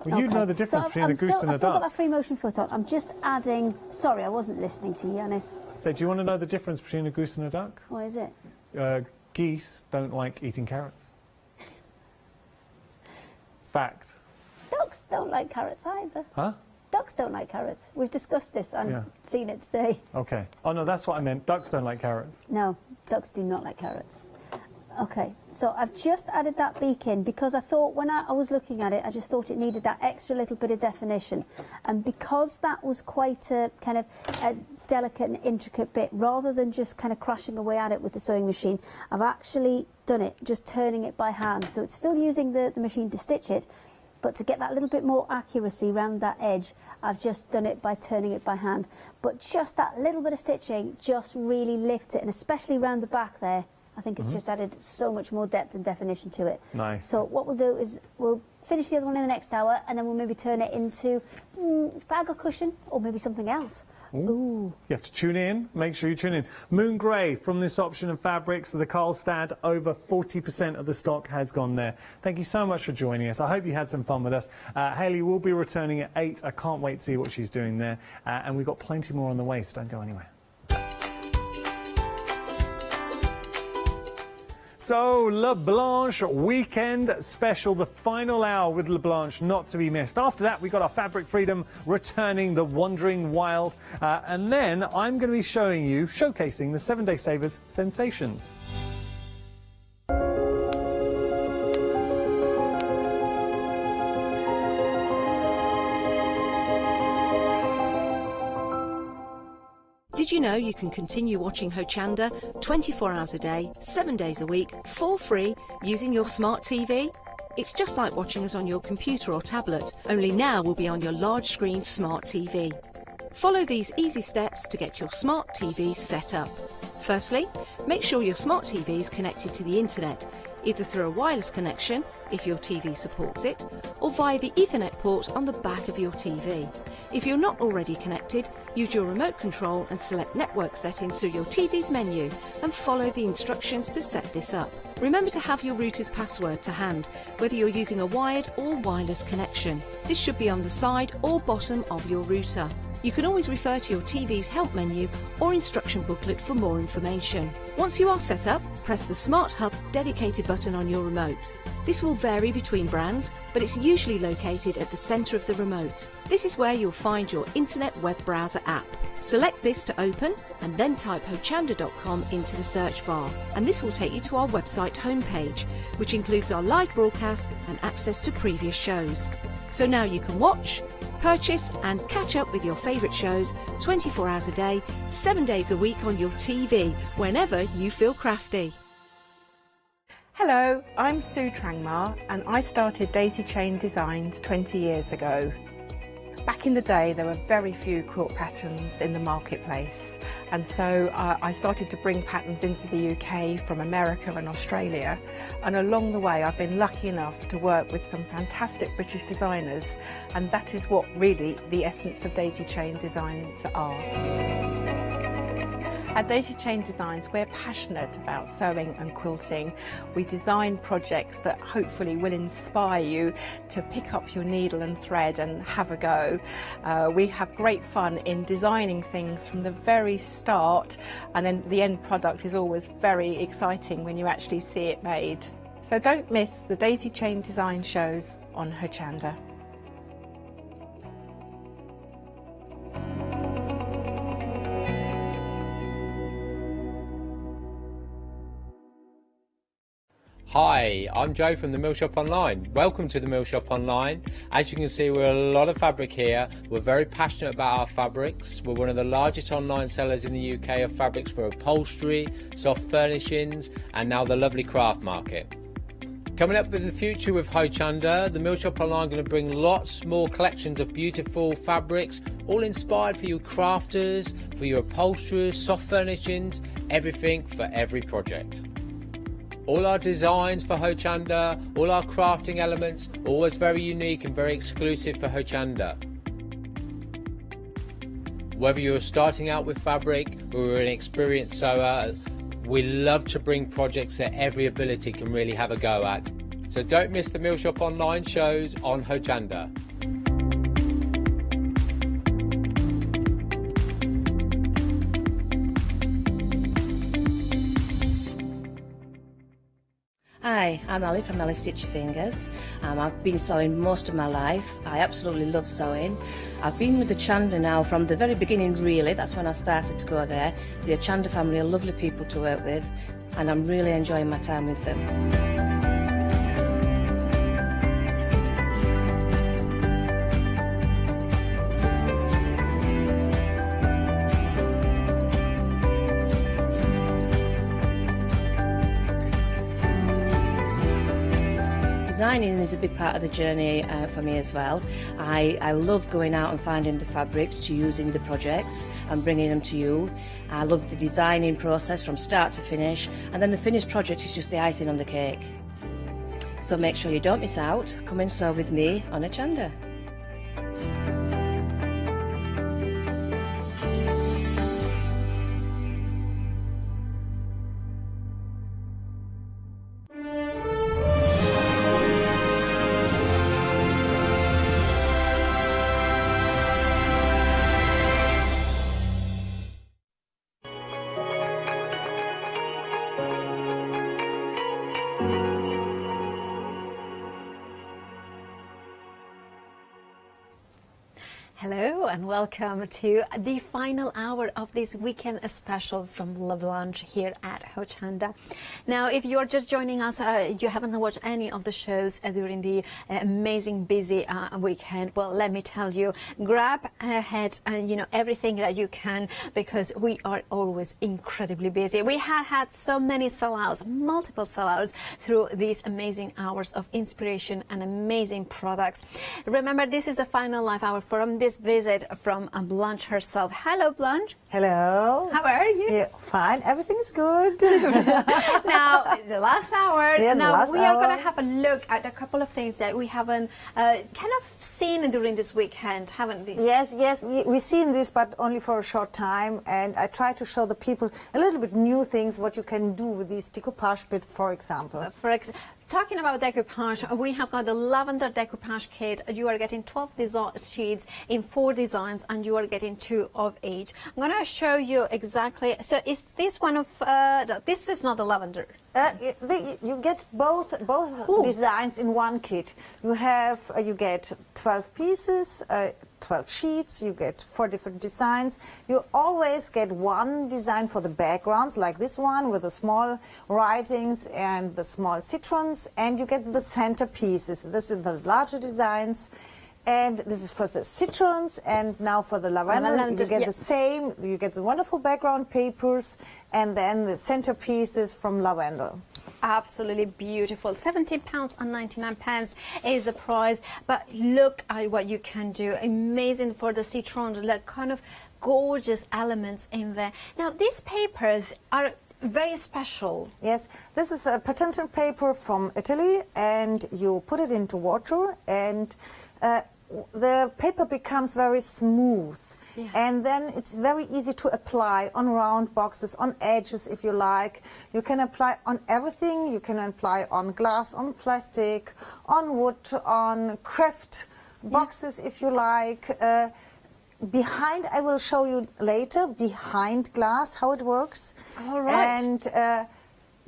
Well, you know the difference between a goose and a I've still got duck. that free motion foot on. I'm just adding... Sorry, I wasn't listening to you, Yanis. So do you want to know the difference between a goose and a duck? What is it? Geese don't like eating carrots. Fact. Ducks don't like carrots either. Huh? Ducks don't like carrots. We've discussed this and seen it today. Okay. Oh, no, that's what I meant. Ducks don't like carrots. No, ducks do not like carrots. Okay, so I've just added that beak in because I thought when I was looking at it, I just thought it needed that extra little bit of definition. And because that was quite a kind of a delicate and intricate bit, rather than just kind of crashing away at it with the sewing machine, I've actually done it, just turning it by hand. So it's still using the machine to stitch it, but to get that little bit more accuracy around that edge, I've just done it by turning it by hand. But just that little bit of stitching just really lifts it, and especially around the back there, I think it's just added so much more depth and definition to it. Nice. So what we'll do is we'll finish the other one in the next hour, and then we'll maybe turn it into bag or cushion, or maybe something else. Ooh. You have to tune in. Make sure you tune in. Moon Grey from this option of fabrics. The Karlstad, over 40% of the stock has gone there. Thank you so much for joining us. I hope you had some fun with us. Hayley will be returning at 8. I can't wait to see what she's doing there. And we've got plenty more on the way, so don't go anywhere. So, LaBlanche Weekend Special, the final hour with LaBlanche, not to be missed. After that, we got our Fabric Freedom returning, the Wandering Wild. And then I'm going to be showcasing the 7-Day Savers sensations. Did you know you can continue watching Hochanda 24 hours a day, 7 days a week, for free, using your smart TV? It's just like watching us on your computer or tablet, only now we'll be on your large screen smart TV. Follow these easy steps to get your smart TV set up. Firstly, make sure your smart TV is connected to the internet, either through a wireless connection, if your TV supports it, or via the Ethernet port on the back of your TV. If you're not already connected, use your remote control and select network settings through your TV's menu and follow the instructions to set this up. Remember to have your router's password to hand, whether you're using a wired or wireless connection. This should be on the side or bottom of your router. You can always refer to your TV's help menu or instruction booklet for more information. Once you are set up, press the Smart Hub dedicated button on your remote. This will vary between brands, but it's usually located at the centre of the remote. This is where you'll find your internet web browser app. Select this to open and then type hochanda.com into the search bar, and this will take you to our website homepage, which includes our live broadcast and access to previous shows. So now you can watch, purchase and catch up with your favourite shows 24 hours a day, 7 days a week on your TV, whenever you feel crafty. Hello, I'm Sue Trangmar and I started Daisy Chain Designs 20 years ago. Back in the day there were very few quilt patterns in the marketplace, and so I started to bring patterns into the UK from America and Australia, and along the way I've been lucky enough to work with some fantastic British designers, and that is what really the essence of Daisy Chain Designs are. At Daisy Chain Designs, we're passionate about sewing and quilting. We design projects that hopefully will inspire you to pick up your needle and thread and have a go. We have great fun in designing things from the very start, and then the end product is always very exciting when you actually see it made. So don't miss the Daisy Chain Design shows on Hochanda. Hi, I'm Joe from the Mill Shop Online. Welcome to the Mill Shop Online. As you can see, we're a lot of fabric here. We're very passionate about our fabrics. We're one of the largest online sellers in the UK of fabrics for upholstery, soft furnishings, and now the lovely craft market. Coming up in the future with Hochanda, the Mill Shop Online are going to bring lots more collections of beautiful fabrics, all inspired for you crafters, for your upholsterers, soft furnishings, everything for every project. All our designs for Hochanda, all our crafting elements, always very unique and very exclusive for Hochanda. Whether you're starting out with fabric or you're an experienced sewer, we love to bring projects that every ability can really have a go at. So don't miss the Mill Shop Online shows on Hochanda. Hi, I'm Alice from Alice Stitchy Fingers. I've been sewing most of my life. I absolutely love sewing. I've been with the Hochanda now from the very beginning, really. That's when I started to go there. The Hochanda family are lovely people to work with, and I'm really enjoying my time with them. Designing is a big part of the journey for me as well. I love going out and finding the fabrics to use in the projects and bringing them to you. I love the designing process from start to finish, and then the finished project is just the icing on the cake. So make sure you don't miss out. Come and sew with me on Hochanda. Hello and welcome to the final hour of this weekend special from LaBlanche here at Hochanda. Now, if you're just joining us, you haven't watched any of the shows during the amazing busy weekend, well, let me tell you, grab ahead and everything that you can, because we are always incredibly busy. We have had so many sellouts, multiple sellouts through these amazing hours of inspiration and amazing products. Remember, this is the final live hour from this visit from Blanche herself. Hello, Blanche. Hello. How are you? Yeah, fine. Everything's good. Now, the last hour. Yeah, now, we are going to have a look at a couple of things that we haven't kind of seen during this weekend, haven't we? Yes, we've seen this, but only for a short time. And I try to show the people a little bit new things, what you can do with these decoupage bits, for example. talking about decoupage, we have got the lavender decoupage kit. You are getting 12 sheets in 4 designs, and you are getting 2 of each. I'm going to show you exactly. So is this one of, this is not the lavender. You get both designs in one kit. You get 12 pieces, 12 sheets, you get 4 different designs. You always get one design for the backgrounds, like this one with the small writings and the small citrons, and you get the center pieces. This is the larger designs, and this is for the citrons, and now for the lavender, you get the same, you get the wonderful background papers, and then the center pieces from lavender. Absolutely beautiful. £17.99 is the price, but look at what you can do. Amazing for the citron, like kind of gorgeous elements in there. Now these papers are very special. Yes, this is a patented paper from Italy, and you put it into water, and the paper becomes very smooth. Yeah. And then it's very easy to apply on round boxes, on edges if you like. You can apply on everything. You can apply on glass, on plastic, on wood, on craft boxes if you like. Behind, I will show you later, behind glass, how it works. All right. And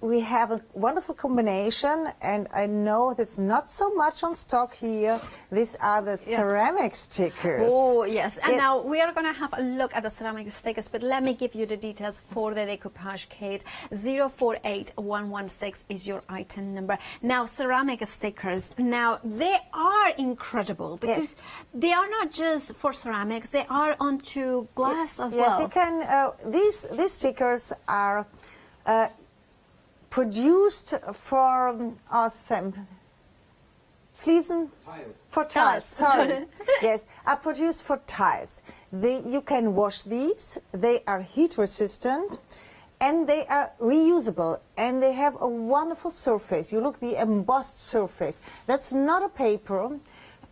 we have a wonderful combination, and I know there's not so much on stock here. These are the ceramic stickers. Oh, yes. And now we are going to have a look at the ceramic stickers, but let me give you the details for the decoupage kit. 048116 is your item number. Now, ceramic stickers, now they are incredible because they are not just for ceramics, they are onto glass as well. Yes, you can, these stickers are produced for Fliesen? Tiles. For tiles, sorry. Yes, are produced for tiles. You can wash these, they are heat resistant, and they are reusable, and they have a wonderful surface. You look, the embossed surface. That's not a paper.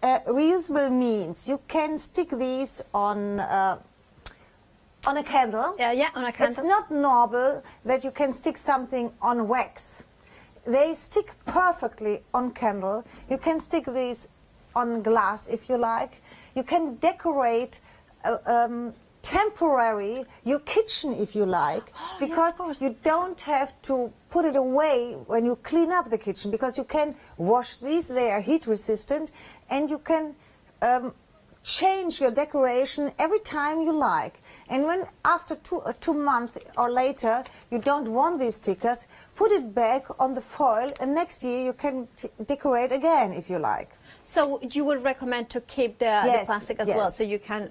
Reusable means you can stick these on a candle. Yeah, on a candle. It's not normal that you can stick something on wax. They stick perfectly on candle. You can stick these on glass if you like. You can decorate temporary your kitchen if you like, because you don't have to put it away when you clean up the kitchen, because you can wash these, they are heat resistant, and you can change your decoration every time you like. And when after two months or later you don't want these stickers, put it back on the foil, and next year you can decorate again if you like. So you would recommend to keep the plastic as well, so you can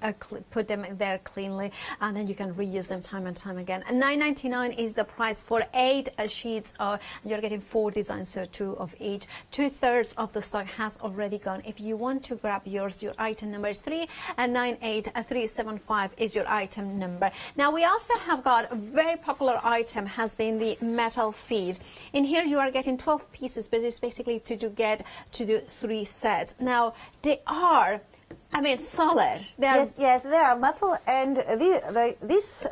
put them there cleanly, and then you can reuse them time and time again. And $9.99 is the price for 8 sheets. You're getting 4 designs, so 2 of each. 2/3 of the stock has already gone. If you want to grab yours, your item number is 398375 is your item number. Now we also have got a very popular item, has been the metal feed. In here you are getting 12 pieces, but it's basically to do 3 sets. Now they are, I mean, solid. Yes, they are metal, and these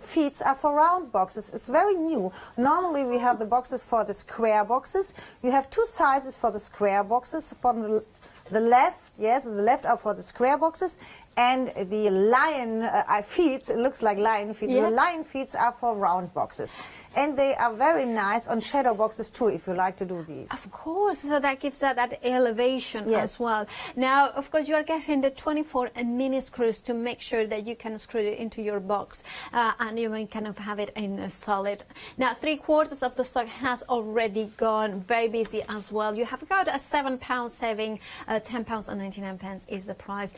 feeds are for round boxes. It's very new. Normally we have the boxes for the square boxes. You have 2 sizes for the square boxes. From the left, the left are for the square boxes, and the lion feeds, it looks like lion feeds. The lion feeds are for round boxes. And they are very nice on shadow boxes too, if you like to do these. Of course, so that gives that elevation as well. Now, of course, you are getting the 24 mini screws to make sure that you can screw it into your box, and you can kind of have it in a solid. Now, 3/4 of the stock has already gone. Very busy as well. You have got a £7 saving. £10.99 is the price.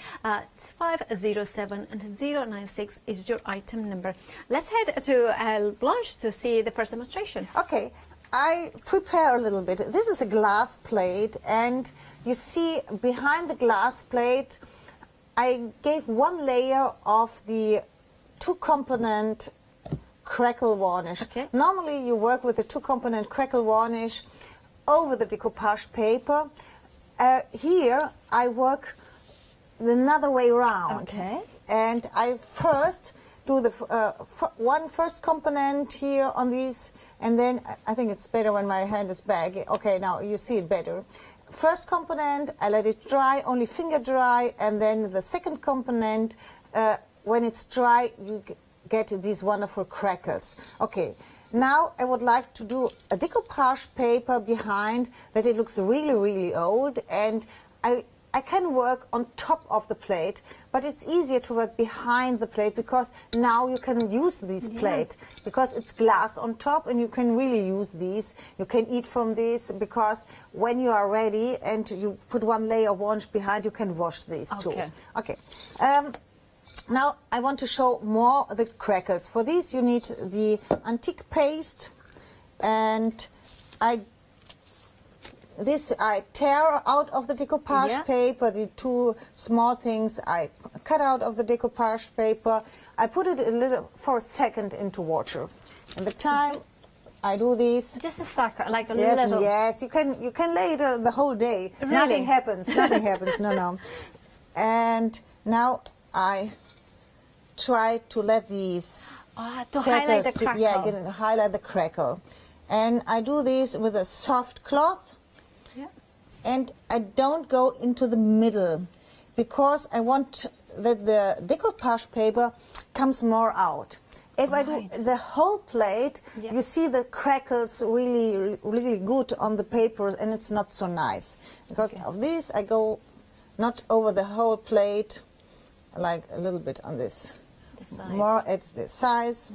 507096 is your item number. Let's head to LaBlanche to see the first demonstration. Okay, I prepare a little bit. This is a glass plate, and you see behind the glass plate I gave 1 layer of the 2-component crackle varnish. Normally you work with the 2-component crackle varnish over the decoupage paper. Here I work the other way around. And I first do the one first component here on these, and then I think it's better when my hand is back. Okay, now you see it better. First component, I let it dry, only finger dry, and then the second component, when it's dry, you get these wonderful crackles. Okay, now I would like to do a decoupage paper behind that it looks really, really old, and I can work on top of the plate, but it's easier to work behind the plate because now you can use this plate because it's glass on top and you can really use these. You can eat from this because when you are ready and you put one layer of orange behind, you can wash these too. Okay. Now I want to show more the crackles. For these you need the antique paste, and I tear out of the decoupage paper. The two small things I cut out of the decoupage paper. I put it for a second into water. And the time I do this. Just a second, like a little. Yes, you can lay it the whole day. Really? Nothing happens. Nothing happens. No. And now I try to let these to highlight the crackle. Highlight the crackle. And I do this with a soft cloth. And I don't go into the middle because I want that the decoupage paper comes more out. If I do the whole plate, you see the crackles really, really good on the paper, and it's not so nice. Because of this, I go not over the whole plate, like a little bit on this. More at the size.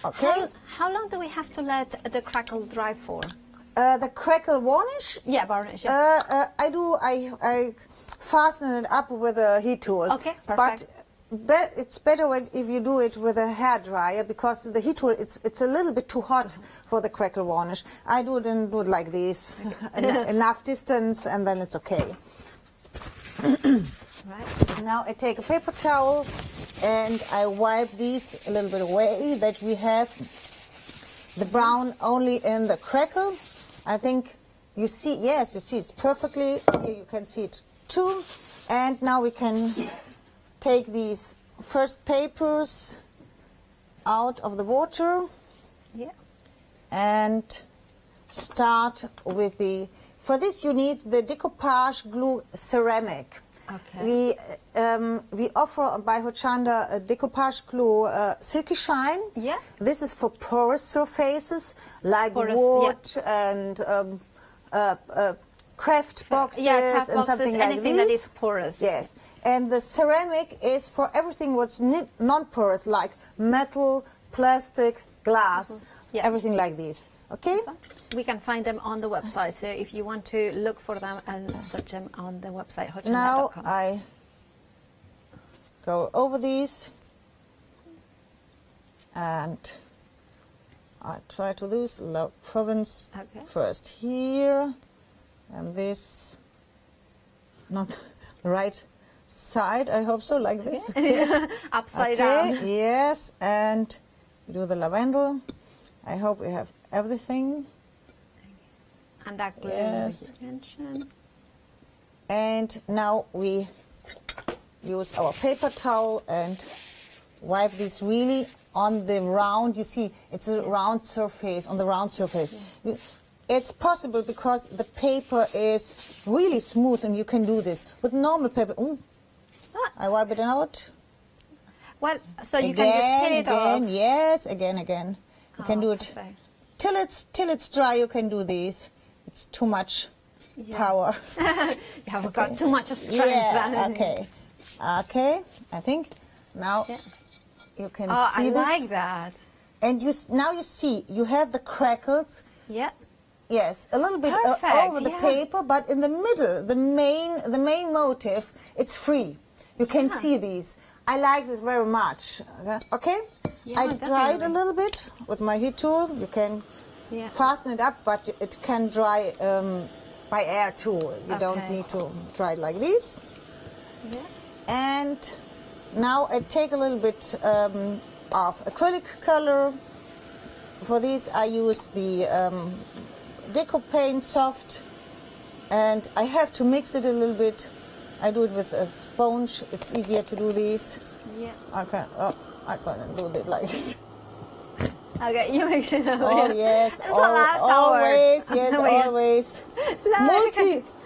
Okay. How long do we have to let the crackle dry for? The crackle varnish? Yeah, varnish. Yeah. I fasten it up with a heat tool. Okay, perfect. But it's better if you do it with a hair dryer because the heat tool it's a little bit too hot for the crackle varnish. I do it like this, enough distance, and then it's okay. Right. Now I take a paper towel and I wipe these a little bit away that we have the brown only in the crackle. I think you see, yes, you see it's perfectly. Here you can see it too. And now we can take these first papers out of the water. Yeah. And start with for this you need the decoupage glue ceramic. Okay. We offer by Hochanda a decoupage glue Silky Shine. Yeah. This is for porous surfaces like wood and craft boxes and something like anything this. that is porous. Yes. And the ceramic is for everything what's non-porous, like metal, plastic, glass, everything like this. Okay? We can find them on the website, so if you want to look for them and search them on the website, hochanda.com. Now I go over these and I try to do La Provence first here, and this, not the right side, I hope so, like this. Upside down. Yes, and we do the lavender. I hope we have everything. And that glue yes. you mentioned. And now we use our paper towel and wipe this really on the round. You see, it's a round surface, on the round surface. Yeah. It's possible because the paper is really smooth and you can do this. With normal paper, I wipe it out. Well, so you can just pin it off. Yes, again. You can do it till it's dry. You can do this. It's too much power. You have got too much strength. Yeah. Okay. I think now you can see I this. like that. And now you see you have the crackles. Yeah. Yes, a little bit over the paper, but in the middle, the main motif, it's free. You can see these. I like this very much. Okay? Yeah, I dried a little bit with my heat tool. You can fasten it up, but it can dry by air too. You don't need to dry it like this. Yeah. And now I take a little bit of acrylic color. For this I use the Deco Paint Soft, and I have to mix it a little bit. I do it with a sponge. It's easier to do this. Yeah. I can't do it like this. Okay, you make it over. Oh yes, That's the last hour. always, yes, always.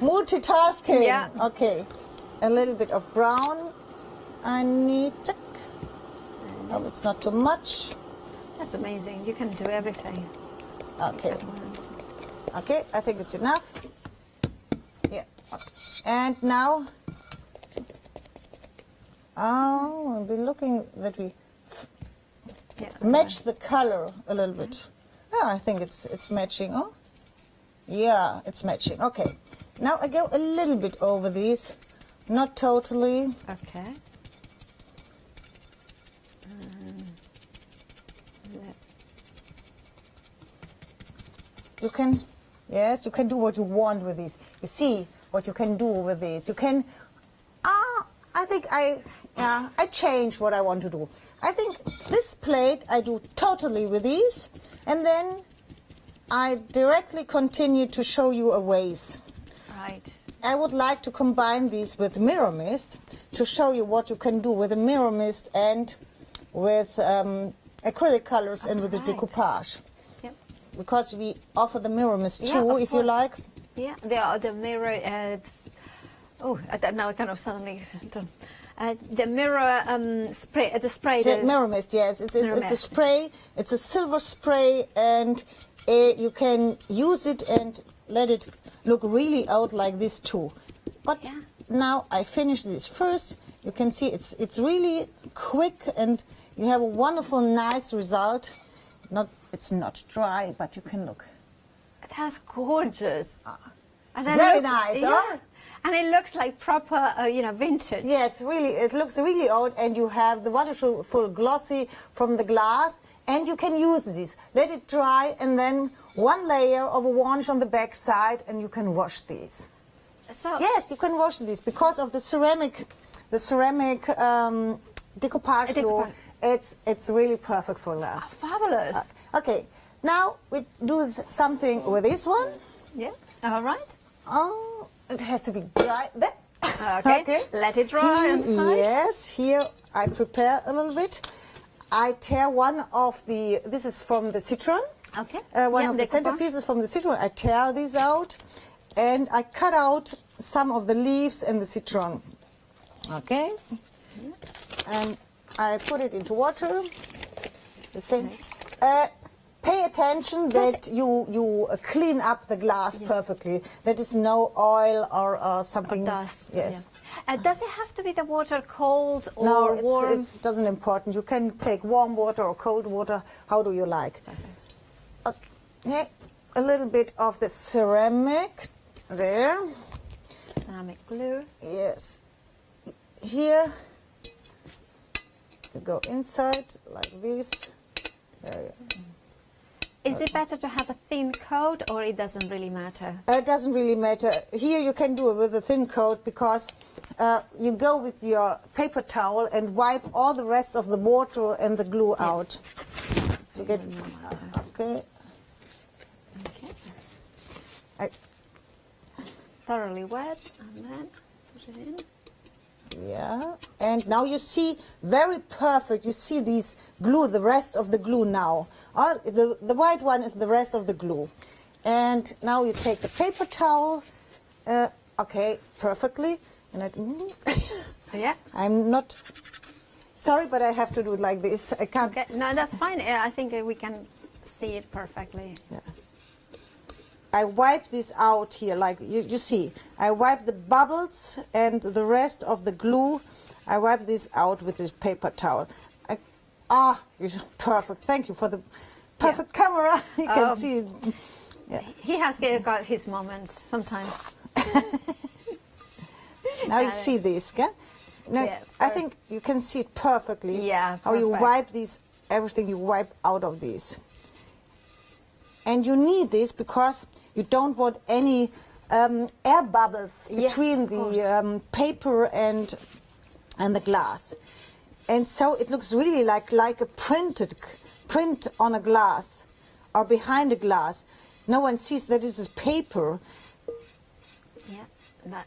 Multitasking. Yeah. Okay, a little bit of brown. I need. Oh, it's not too much. That's amazing. You can do everything. Okay. Okay, I think it's enough. Yeah. Okay. And now, I'll be looking that we match the color a little bit. Yeah, I think it's matching. Oh, yeah, it's matching. Okay. Now I go a little bit over these, not totally. Okay. You can, yes, you can do what you want with these. You see what you can do with these. You can, I think I change what I want to do. I think this plate I do totally with these, and then I directly continue to show you a ways. Right. I would like to combine these with mirror mist to show you what you can do with a mirror mist and with acrylic colors and with the decoupage. Yep. Because we offer the mirror mist too, if you like. Yeah, the mirror. Now I kind of suddenly done. The mirror spray. The spray. Mirror mist. Yes, it's a spray. It's a silver spray, and you can use it and let it look really out like this too. But now I finish this first. You can see it's really quick, and you have a wonderful, nice result. It's not dry, but you can look. That's gorgeous. And Very nice, huh? And it looks like proper, vintage. Yeah, it looks really old, and you have the wonderful glossy from the glass, and you can use these. Let it dry, and then one layer of a varnish on the back side, and you can wash these. So yes, you can wash these because of the ceramic decoupage glue. It's really perfect for us. Oh, fabulous. Okay, now we do something with this one. Yeah. All right. Oh, it has to be dry. There. Okay. Let it dry inside. Yes, here I prepare a little bit. I tear one of the, this is from the citron. Okay. One of the centerpieces from the citron. I tear these out, and I cut out some of the leaves and the citron. Okay. And I put it into water. The same. Pay attention that you clean up the glass perfectly. That is no oil or something. Dust. Yes. Yeah. Does it have to be the water cold or no, warm? it doesn't important. You can take warm water or cold water. How do you like? Okay. A little bit of the ceramic there. Ceramic glue. Yes. Here. You go inside like this. There you go. Is it better to have a thin coat, or it doesn't really matter? It doesn't really matter. Here you can do it with a thin coat because you go with your paper towel and wipe all the rest of the water and the glue out. To get, okay. Thoroughly wet, and then put it in. Yeah, and now you see very perfect. You see these glue, the rest of the glue now. The white one is the rest of the glue. And now you take the paper towel. Okay, perfectly. And yeah. I'm not sorry, but I have to do it like this. I can't. Okay. No, that's fine. I think we can see it perfectly. Yeah. I wipe this out here, like you see. I wipe the bubbles and the rest of the glue. I wipe this out with this paper towel. It's perfect. Thank you for the perfect camera. You can see. Yeah. He has got his moments sometimes. Now you see this, yeah? Now, I think you can see it perfectly. Yeah, how you wipe these, everything you wipe out of these. And you need this because you don't want any air bubbles between the paper and the glass. And so it looks really like a print on a glass or behind a glass. No one sees that this is paper. Yeah,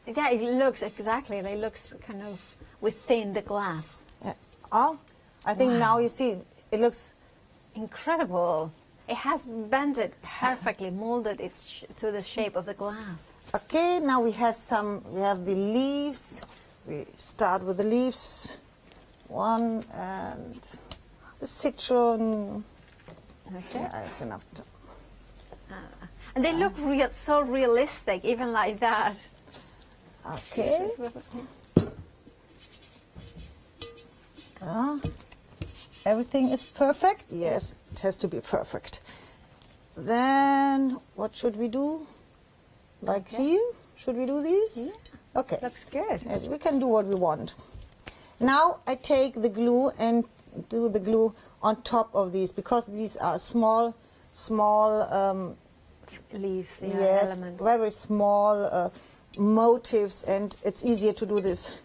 it looks exactly. It looks kind of within the glass. Yeah. Oh, I think now you see it looks incredible. It has bended perfectly, molded it to the shape of the glass. Okay, now we have the leaves. We start with the leaves. One and the citron. Okay. Yeah, I have enough. And they look so realistic, even like that. Okay. Everything is perfect? Yes, it has to be perfect. Then, what should we do? Like here? Should we do this? Yeah. Okay. Looks good. Yes, we can do what we want. Now I take the glue and do the glue on top of these, because these are small leaves, yes, elements. very small motifs, and it's easier to do this,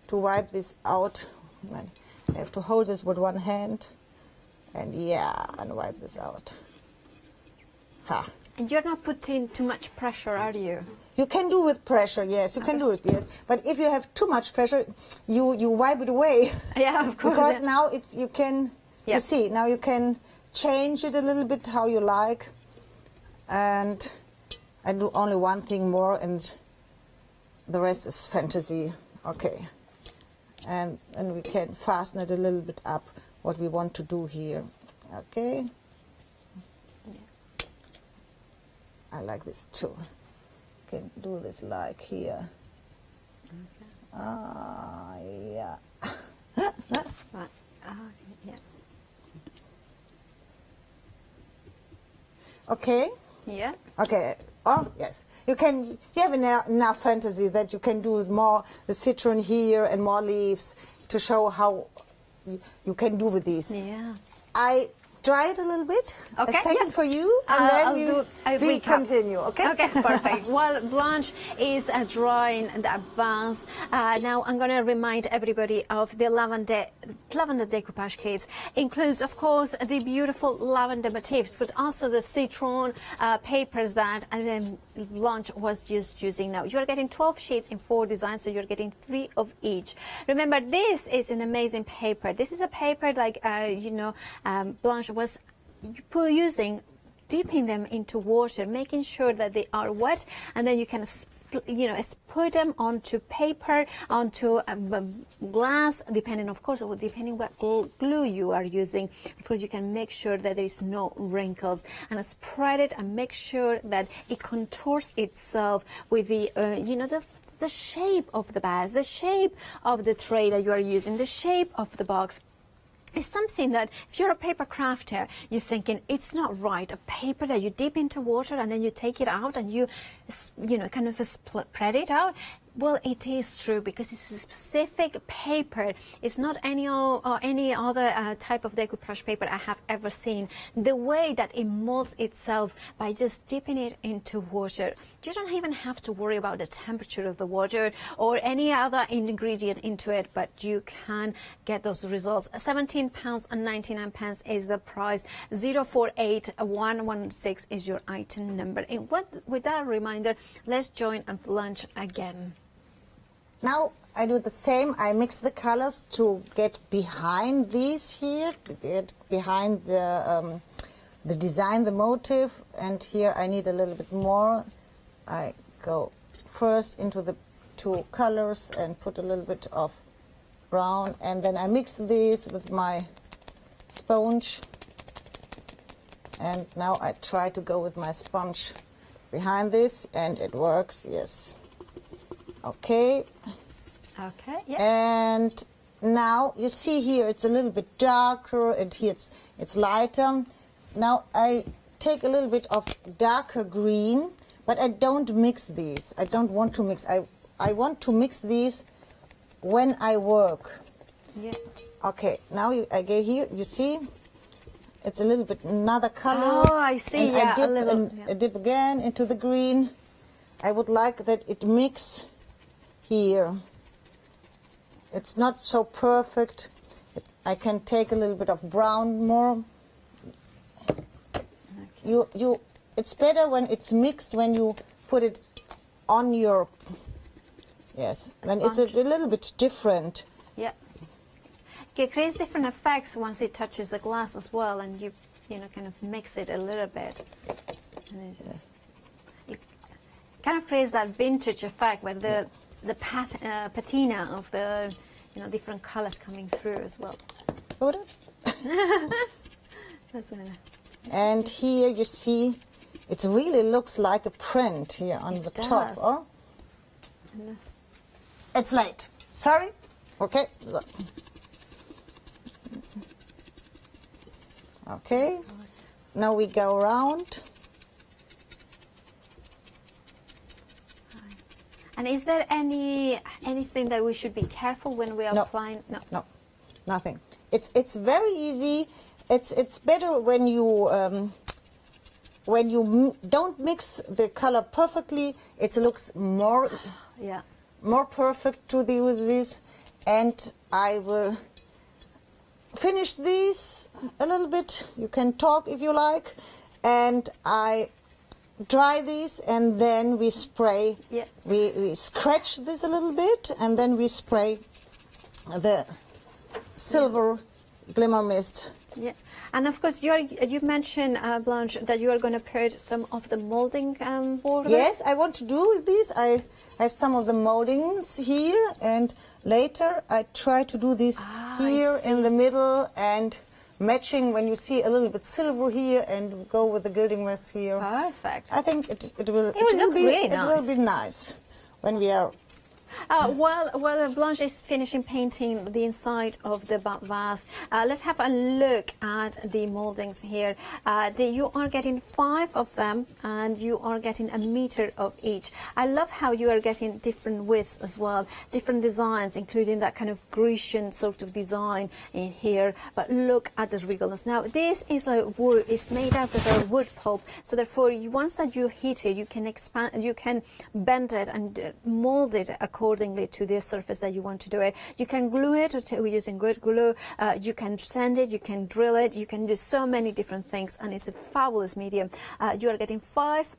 to wipe this out. I have to hold this with one hand, and and wipe this out. Ha. And you're not putting too much pressure, are you? You can do with pressure, yes, you can do it, yes. But if you have too much pressure, you wipe it away. Yeah, of course. Because now you see, now you can change it a little bit how you like. And I do only one thing more, and the rest is fantasy. Okay. And we can fasten it a little bit up, what we want to do here. Okay. I like this too. Can do this like here. Okay. Yeah. Right. Yeah. Okay. Yeah. Okay. Oh yes. You have enough fantasy that you can do more the citron here and more leaves to show how you can do with these. Yeah. I dry it a little bit. Okay, a second for you, and then we continue. Okay. Okay, perfect. While Blanche is drawing the bars, now I'm going to remind everybody of the lavender decoupage kits. Includes, of course, the beautiful lavender motifs, but also the citron papers that Blanche was just using. Now you're getting 12 sheets in 4 designs, so you're getting 3 of each. Remember, this is an amazing paper. This is a paper like Blanche was dipping them into water, making sure that they are wet, and then you can put them onto paper, onto glass, depending what glue you are using, because you can make sure that there is no wrinkles, and spread it and make sure that it contours itself with the the shape of the bag, the shape of the tray that you are using, the shape of the box. It's something that if you're a paper crafter, you're thinking it's not right. A paper that you dip into water and then you take it out and you kind of spread it out. Well, it is true, because it's a specific paper. It's not any other type of decoupage paper I have ever seen. The way that it molds itself by just dipping it into water. You don't even have to worry about the temperature of the water or any other ingredient into it, but you can get those results. £17.99 is the price. 048116 is your item number. And with that reminder, let's join Blanche again. Now I do the same. I mix the colors to get behind these here, to get behind the design, the motif. And here I need a little bit more. I go first into the 2 colors and put a little bit of brown, and then I mix these with my sponge. And now I try to go with my sponge behind this, and it works. Yes. Okay. Okay. Yeah. And now you see here it's a little bit darker, and here it's lighter. Now I take a little bit of darker green, but I don't mix these. I don't want to mix. I want to mix these when I work. Yeah. Okay. Now I get here. You see, it's a little bit another color. Oh, I see. And yeah, I dip again into the green. I would like that it mix here. It's not so perfect. I can take a little bit of brown more. Okay. It's better when it's mixed, when you put it on your, yes, then it's a little bit different. Yeah. It creates different effects once it touches the glass as well, and you know, kind of mix it a little bit. And it kind of creates that vintage effect where the patina of the, you know, different colors coming through as well. That's and here you see, it really looks like a print here on the top. Oh? It's late. Sorry. Okay. Okay. Now we go around. And is there anything that we should be careful when we are applying? No. No, nothing. It's very easy. It's better when you don't mix the color perfectly. It looks more perfect to use this. And I will finish these a little bit. You can talk if you like. And I dry these, and then we spray. Yeah. We scratch this a little bit, and then we spray the silver glimmer mist. Yeah, and of course you mentioned, Blanche, that you are going to put some of the molding borders. Yes, I want to do this. I have some of the moldings here, and later I try to do this here in the middle and matching when you see a little bit silver here and go with the gilding mist here. Perfect. I think it will be nice when we are. While Blanche is finishing painting the inside of the vase, let's have a look at the moldings here. You are getting 5 of them, and you are getting 1 meter of each. I love how you are getting different widths as well, different designs, including that kind of Grecian sort of design in here. But look at the wriggles. Now, this is a wood. It's made out of a wood pulp, so therefore, once that you heat it, you can expand, you can bend it and mold it accordingly to the surface that you want to do it. You can glue it using good glue. You can sand it, you can drill it, you can do so many different things, and it's a fabulous medium. You are getting 5,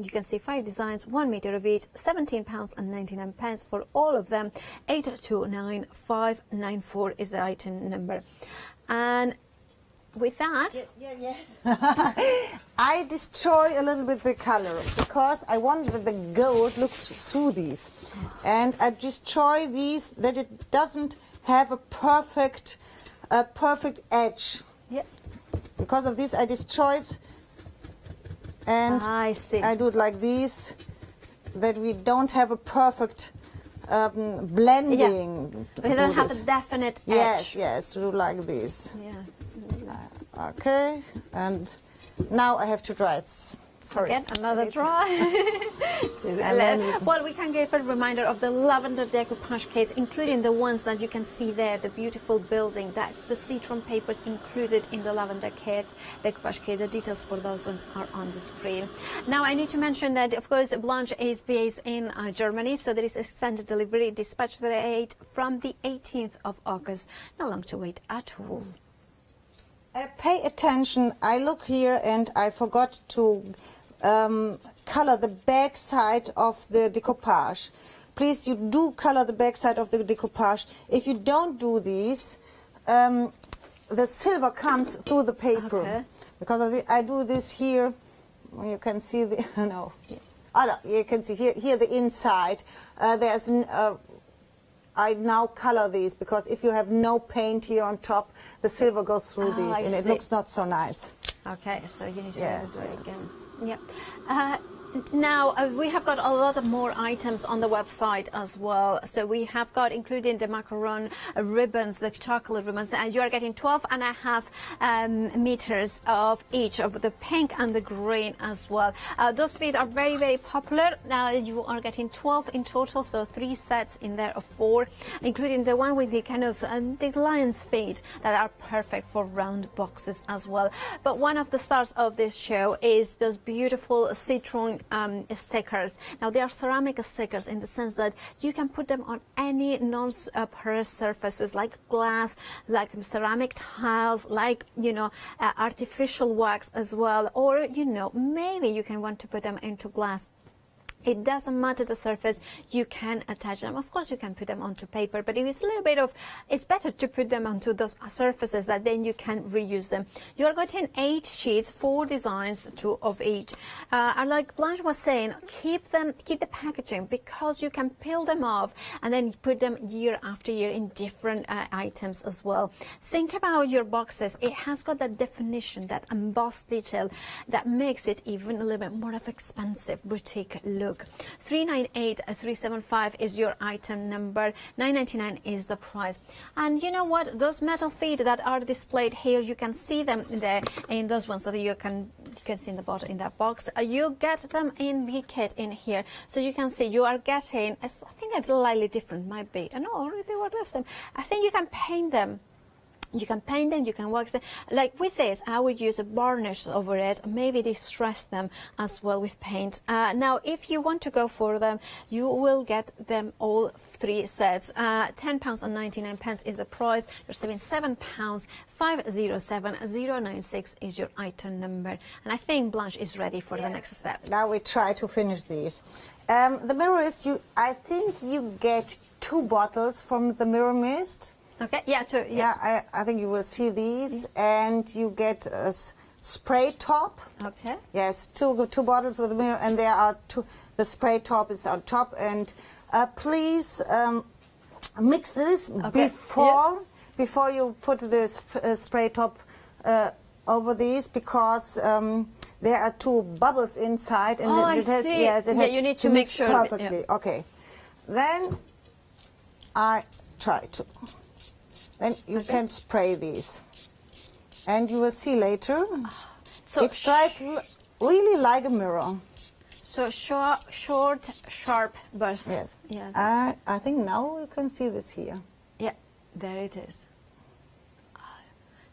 you can see 5 designs, 1 meter of each, £17.99 for all of them. 829594 is the item number. And with that, yes. I destroy a little bit the color because I want that the gold looks through these, and I destroy these that it doesn't have a perfect edge. Yep. Because of this, I destroy it, and I do it like this, that we don't have a perfect blending. Yeah. We don't have a definite edge. Yes, do like this. Yeah. Okay, and now I have to dry it. Sorry. Again, another dry. Well, we can give a reminder of the lavender decoupage kits, including the ones that you can see there, the beautiful building. That's the citron papers included in the lavender kit, decoupage kit. The details for those ones are on the screen. Now, I need to mention that, of course, Blanche is based in Germany, so there is extended delivery, dispatch date from the 18th of August. No long to wait at all. Pay attention. I look here and I forgot to color the back side of the decoupage. Please, you do color the back side of the decoupage. If you don't do this, the silver comes through the paper. Okay. Because of the, I do this here. You can see the no. Oh, no, you can see here the inside. There's I now color these because if you have no paint here on top, the silver goes through these, and it looks not so nice. Okay, so you need to yes. again. Yep. Now, we have got a lot of more items on the website as well. So we have got, including the macaron ribbons, the chocolate ribbons, and you are getting 12.5 meters of each, of the pink and the green as well. Those feet are very, very popular. You are getting 12 in total, so 3 sets in there of 4, including the one with the kind of the lion's feet that are perfect for round boxes as well. But one of the stars of this show is those beautiful citron stickers. Now, they are ceramic stickers in the sense that you can put them on any non-porous surfaces like glass, like ceramic tiles, like, you know, artificial wax as well, or, you know, maybe you can want to put them into glass. It doesn't matter the surface, you can attach them. Of course, you can put them onto paper, but it's a little bit of, it's better to put them onto those surfaces that then you can reuse them. You are getting 8 sheets, 4 designs, 2 of each. And like Blanche was saying, keep the packaging, because you can peel them off and then put them year after year in different items as well. Think about your boxes. It has got that definition, that embossed detail that makes it even a little bit more of expensive boutique look. 398-375 is your item number. 9.99 is the price. And you know what? Those metal feet that are displayed here, you can see them there in those ones that you can see in the bottom in that box. You get them in the kit in here, so you can see you are getting. I think it's slightly different. Might be. No, they were the same. I think you can paint them. You can paint them, you can wax them. Like with this, I would use a varnish over it, maybe distress them as well with paint. Now, if you want to go for them, you will get them all 3 sets. £10.99 is the price. You're saving £7. 507096 is your item number. And I think Blanche is ready for the next step. Now we try to finish these. The mirror mist, I think you get 2 bottles from the mirror mist. Okay, yeah, 2. Yeah, I think you will see these, and you get a spray top. Okay. Yes, two bottles with a mirror, and there are 2. The spray top is on top, and please mix this before you put this spray top over these, because there are 2 bubbles inside, and it has, yes, it has you need to make mix sure perfectly. Yeah. Okay, then I try to. Then you can spray these, and you will see later. So it dries really like a mirror. So short, sharp bursts. Yes. Yeah. I think now you can see this here. Yeah, there it is.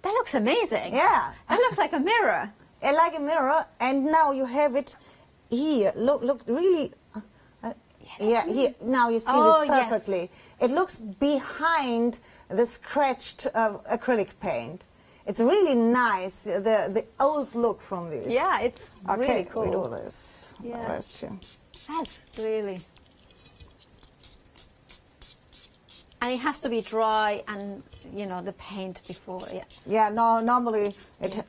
That looks amazing. Yeah. That looks like a mirror. Like a mirror, and now you have it here. Look, really. Yeah, here. Now you see this perfectly. Yes. It looks behind the scratched acrylic paint. It's really nice, the old look from this. Yeah, it's really cool. Okay, we do this. Yeah. Rest here. That's really. And it has to be dry, and you know, the paint before. Yeah. Yeah. No, normally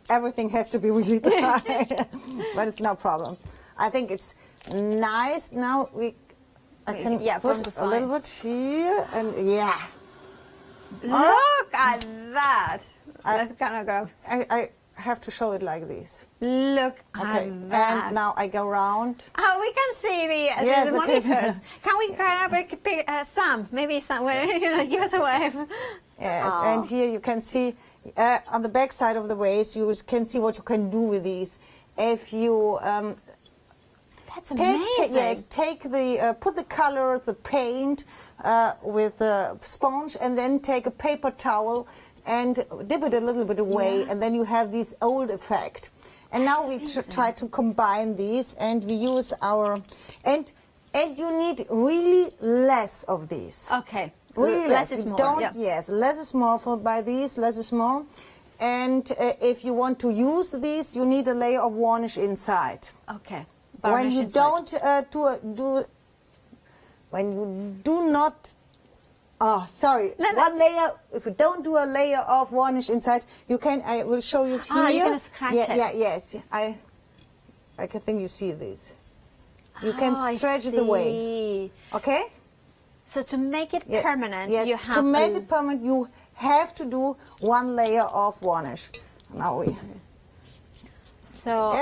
everything has to be really dry, but it's no problem. I think it's nice. Now I can put a little bit here, and yeah. Look at that. Let's kind of go. I have to show it like this. Look at that. And now I go around. Oh, we can see the monitors. Can we grab Sam? Maybe somewhere, give us a wave. Yes, and here you can see on the back side of the waist, you can see what you can do with these. If you that's amazing. Put the color, the paint with a sponge, and then take a paper towel and dip it a little bit away, and then you have this old effect. And now we try to combine these, and we use our and you need really less of these. Okay. Really less is more. Yes, less is more by these. Less is more. And if you want to use these, you need a layer of varnish inside. Okay. When you don't one layer. If you don't do a layer of varnish inside, you can. I will show you here. You're gonna scratch it. Yeah, yes. I can think you see this. You can stretch it away. Okay. So to make it permanent, you have to make it permanent, you have to do 1 layer of varnish. Now we. So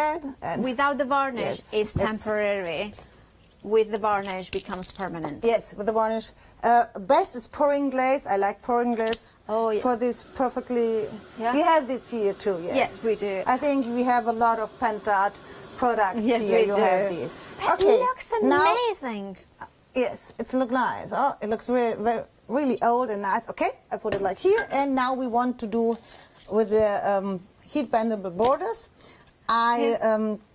and without the varnish, it's temporary. With the varnish, becomes permanent. Yes, with the varnish. Best is pouring glaze. I like pouring glaze for this perfectly. Yeah. We have this here too. Yes. Yes, we do. I think we have a lot of Pentart products here. We you do. have these. But it looks amazing. Yes, it looks nice. Oh, it looks really old and nice. Okay, I put it like here, and now we want to do with the heat bendable borders. I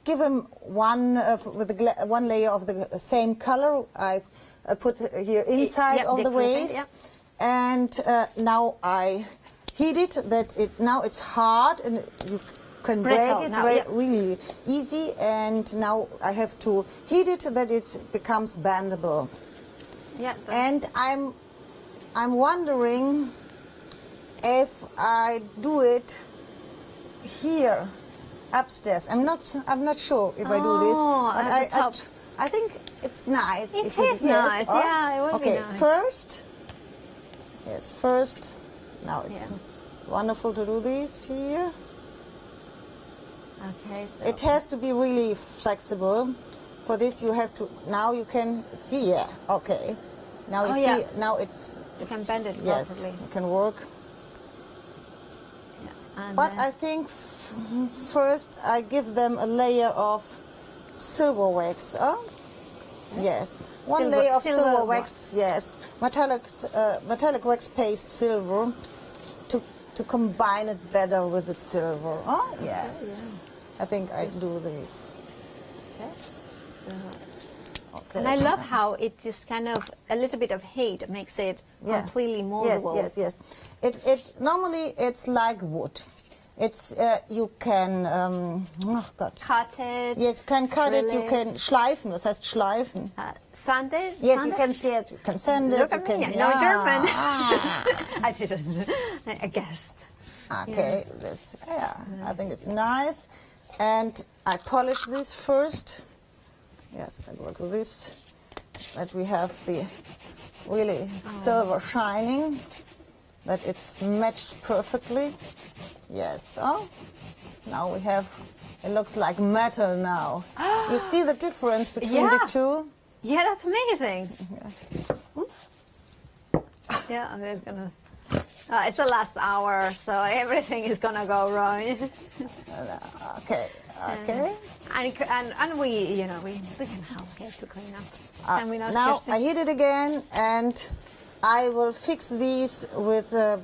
give them one layer of the same color. I put here inside all the ways, and now I heat it. Now it's hard, and you can Brittle break it now, yeah. really easy, and now I have to heat it that it becomes bendable. Yeah. And I'm wondering if I do it here upstairs. I'm not sure if I do this, but at the top. I think it's nice. It if is nice, yeah, it would be okay, nice. first, now it's wonderful to do this here. Okay, so It has to be really flexible. For this you have to, now you can see, okay. Now you see, now it... You can bend it yes, properly. it can work. And But I think first I give them a layer of silver wax. Yes, one layer of silver wax. Yes, metallic wax paste silver to combine it better with the silver. Yes, I think I do this. Okay. So. Okay. And I love how it just kind of a little bit of heat makes it completely moldable. Yes. It normally it's like wood. It's you can cut it. Yes, you can cut it. You can schleifen. Was heißt schleifen? Sand it. Yes, you can see it. You can sand it. Look You at can. me. I know German. I didn't. I guessed. Okay. This. Yeah. I think it's nice, and I polish this first. Yes, I work with this. That we have the really silver shining. That it's matched perfectly. Yes. Now we have. It looks like metal now. You see the difference between the two? Yeah, that's amazing. Yeah, I'm just gonna. It's the last hour, so everything is gonna go wrong. Okay. And we, you know, we can help get to clean up. Can we not, now Kirsten? I heat it again, and I will fix these with the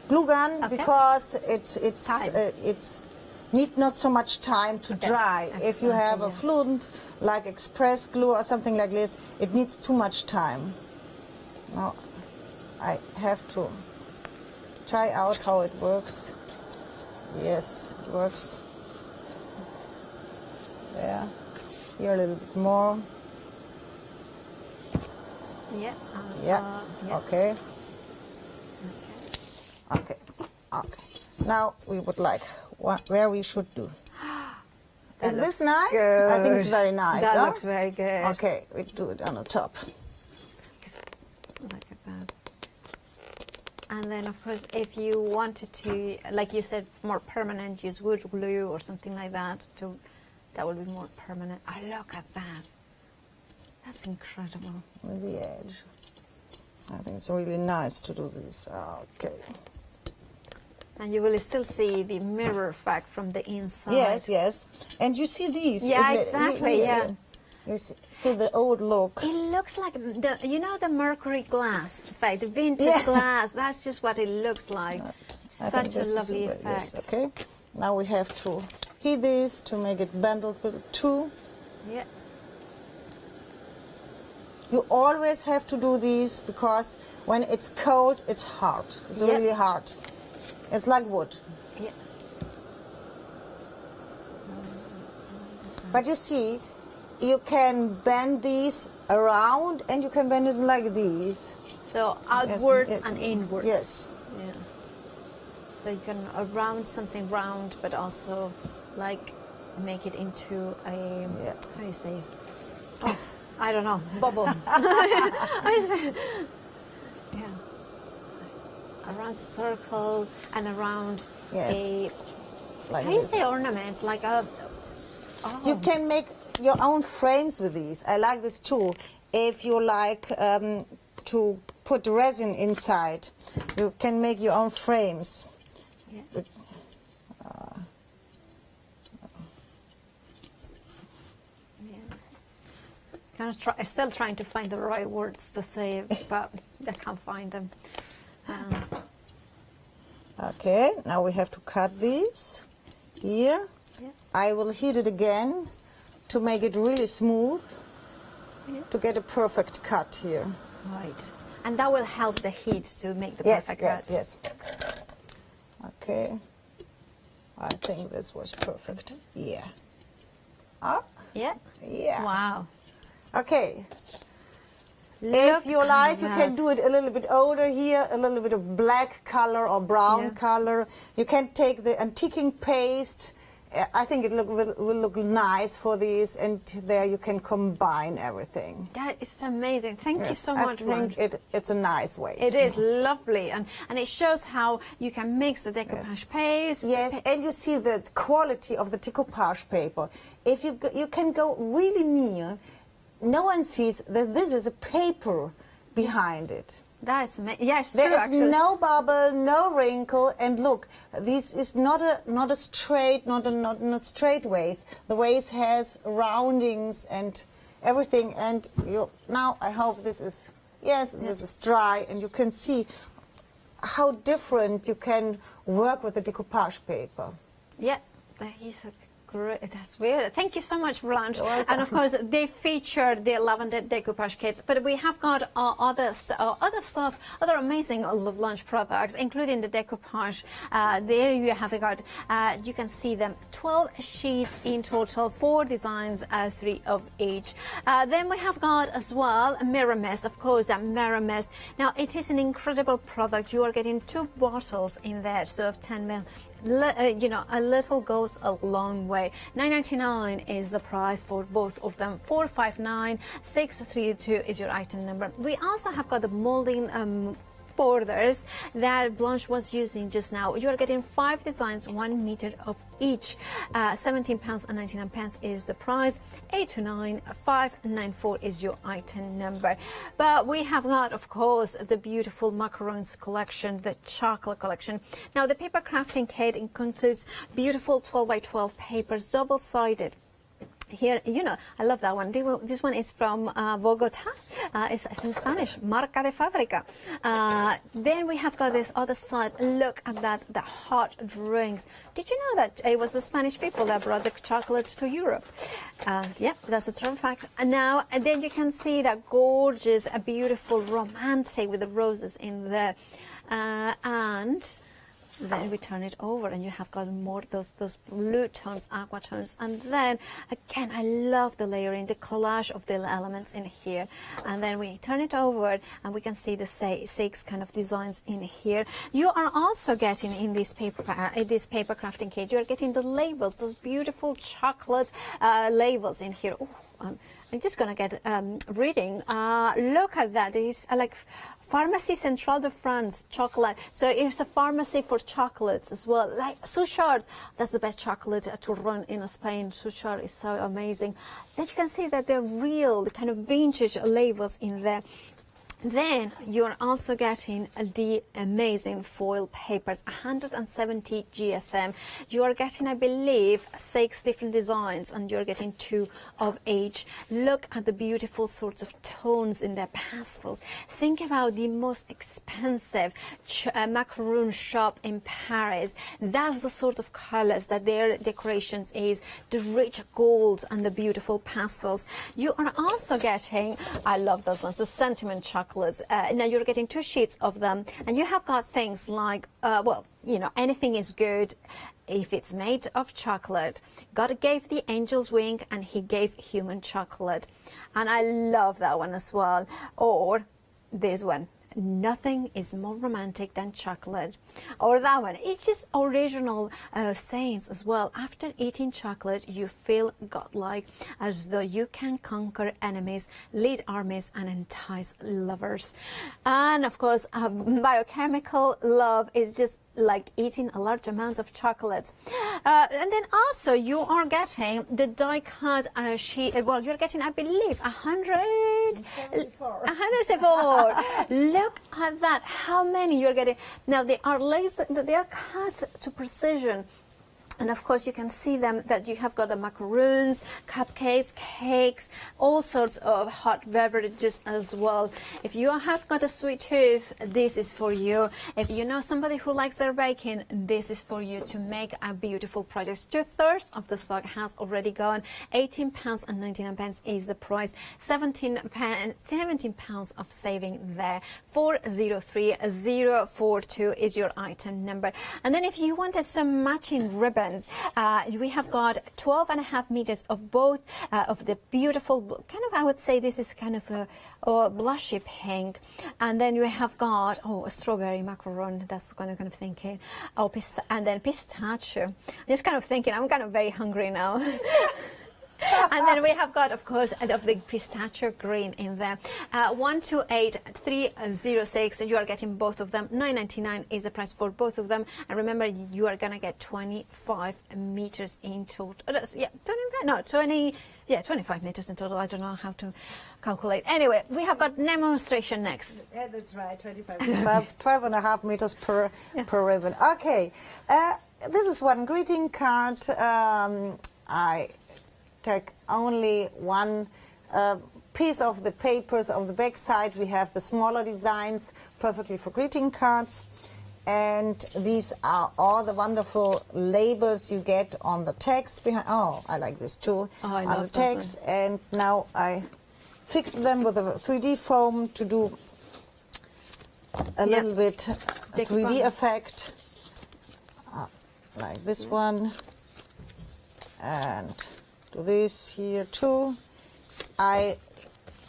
glue gun because it's need not so much time to dry. If you have a fluent like express glue or something like this, it needs too much time. Now I have to try out how it works. Yes, it works. There. Here a little bit more. Yeah. Yeah. Okay. Now we would like where we should do. Is this nice? Good. I think it's very nice. That looks very good. Okay, we do it on the top. Look at that. And then, of course, if you wanted to, like you said, more permanent, use wood glue or something like that. That would be more permanent. Oh, look at that. That's incredible. On the edge. I think it's really nice to do this. Okay. And you will still see the mirror effect from the inside. Yes. And you see these. Yeah, exactly, yeah. You see the old look. It looks like, the mercury glass effect, the vintage glass. That's just what it looks like. Such a lovely effect. Yes, okay. Now we have to heat this to make it bendable too. Yeah. You always have to do these because when it's cold, it's hard. It's really hard. It's like wood. Yeah. But you see, you can bend these around and you can bend it like these. So outwards yes. and inwards. Yes. Yeah. So you can round something round, but also like make it into a, how do you say it? Oh, I don't know, bubble. Yeah. Around circle and around a, like how do you this. say ornaments? Like a, You can make your own frames with these. I like this too. If you like to put resin inside, you can make your own frames. Yeah. I'm still trying to find the right words to say, but I can't find them. Okay, now we have to cut these here. Yeah. I will heat it again to make it really smooth, to get a perfect cut here. Right. And that will help the heat to make the perfect cut. Yes. Okay. I think this was perfect. Yeah. Oh? Yeah. Yeah. Wow. Okay. Look if you like, at you that. can do it a little bit older here, a little bit of black color or brown color. You can take the antiquing paste. I think it will look nice for these, and there you can combine everything. That is amazing. Thank you so I much, think it's a nice way. It is lovely, and it shows how you can mix the decoupage paste. Yes, and you see the quality of the decoupage paper. If you can go really near, no one sees that this is a paper behind it. That's yes, there true, is actually. no bubble, no wrinkle, and look, this is not a straight waist. The waist has roundings and everything. And now I hope this is this is dry, and you can see how different you can work with the decoupage paper. Yeah, that is a great. That's weird. Thank you so much, Blanche. And of course, they featured the lavender decoupage kits, but we have got other stuff, other amazing LaBlanche products, including the decoupage. There you have got. You can see them. 12 sheets in total, 4 designs, 3 of each. Then we have got as well a mirror mist. Of course, that mirror mist. Now it is an incredible product. You are getting 2 bottles in there, so of 10 ml. You know, a little goes a long way. $9.99 is the price for both of them. 459 632 is your item number. We also have got the molding borders that Blanche was using just now. You are getting 5 designs, 1 meter of each. £17.99 is the price. 829 594 is your item number. But we have got, of course, the beautiful macarons collection, the chocolate collection. Now the paper crafting kit includes beautiful 12 by 12 papers, double-sided. Here, you know, I love that one. This one is from Bogota. It's in Spanish, marca de fábrica. Then we have got this other side. Look at that, the hot drinks. Did you know that it was the Spanish people that brought the chocolate to Europe? Yeah, that's a true fact. And then you can see that gorgeous, beautiful, romantic with the roses in there. And then we turn it over, and you have got more those blue tones, aqua tones, and then again I love the layering, the collage of the elements in here. And then we turn it over, and we can see the 6 kind of designs in here. You are also getting in this paper crafting kit, you are getting the labels, those beautiful chocolate labels in here. Ooh, I'm just gonna get reading. Look at that. It's like Pharmacie Centrale de France chocolate. So it's a pharmacy for chocolates as well. Like Suchard, that's the best chocolate to run in Spain. Suchard is so amazing. Then you can see that they're real, the kind of vintage labels in there. Then you're also getting the amazing foil papers, 170 GSM. You are getting, I believe, 6 different designs, and you're getting 2 of each. Look at the beautiful sorts of tones in their pastels. Think about the most expensive macaroon shop in Paris. That's the sort of colors that their decorations is, the rich gold and the beautiful pastels. You are also getting, I love those ones, the sentiment chocolates. Now you're getting 2 sheets of them, and you have got things like, well, you know, anything is good if it's made of chocolate. God gave the angel's wing, and he gave human chocolate. And I love that one as well. Or this one. Nothing is more romantic than chocolate. Or that one. It's just original sayings as well. After eating chocolate, you feel godlike, as though you can conquer enemies, lead armies, and entice lovers. And of course, biochemical love is just like eating a large amount of chocolates. And then also you are getting the die cut sheet. Well, you're getting, I believe, 174. Look at that, how many you're getting. Now they are cut to precision. And of course you can see them, that you have got the macaroons, cupcakes, cakes, all sorts of hot beverages as well. If you have got a sweet tooth, this is for you. If you know somebody who likes their baking, this is for you to make a beautiful project. 2/3 of the stock has already gone. £18.99 is the price. £17 of saving there. 403042 is your item number. And then if you wanted some matching ribbon, friends. We have got 12.5 meters of both of the beautiful, kind of, I would say this is kind of a blushy pink. And then you have got, a strawberry macaron, that's kind of thinking. And then pistachio. Just kind of thinking, I'm kind of very hungry now. And then we have got, of course, of the pistachio green in there. 128306, and you are getting both of them. $9.99 is the price for both of them. And remember, you are going to get 25 meters in total. 25 meters in total. I don't know how to calculate. Anyway, we have got demonstration next. Yeah, that's right, 12.5 meters per ribbon. Okay, this is one greeting card. I take only one piece of the papers. On the back side we have the smaller designs, perfectly for greeting cards, and these are all the wonderful labels you get on the text behind. Oh, I like this too. On the text. And now I fixed them with a 3D foam to do a little bit 3D effect, like this one, and do this here too. I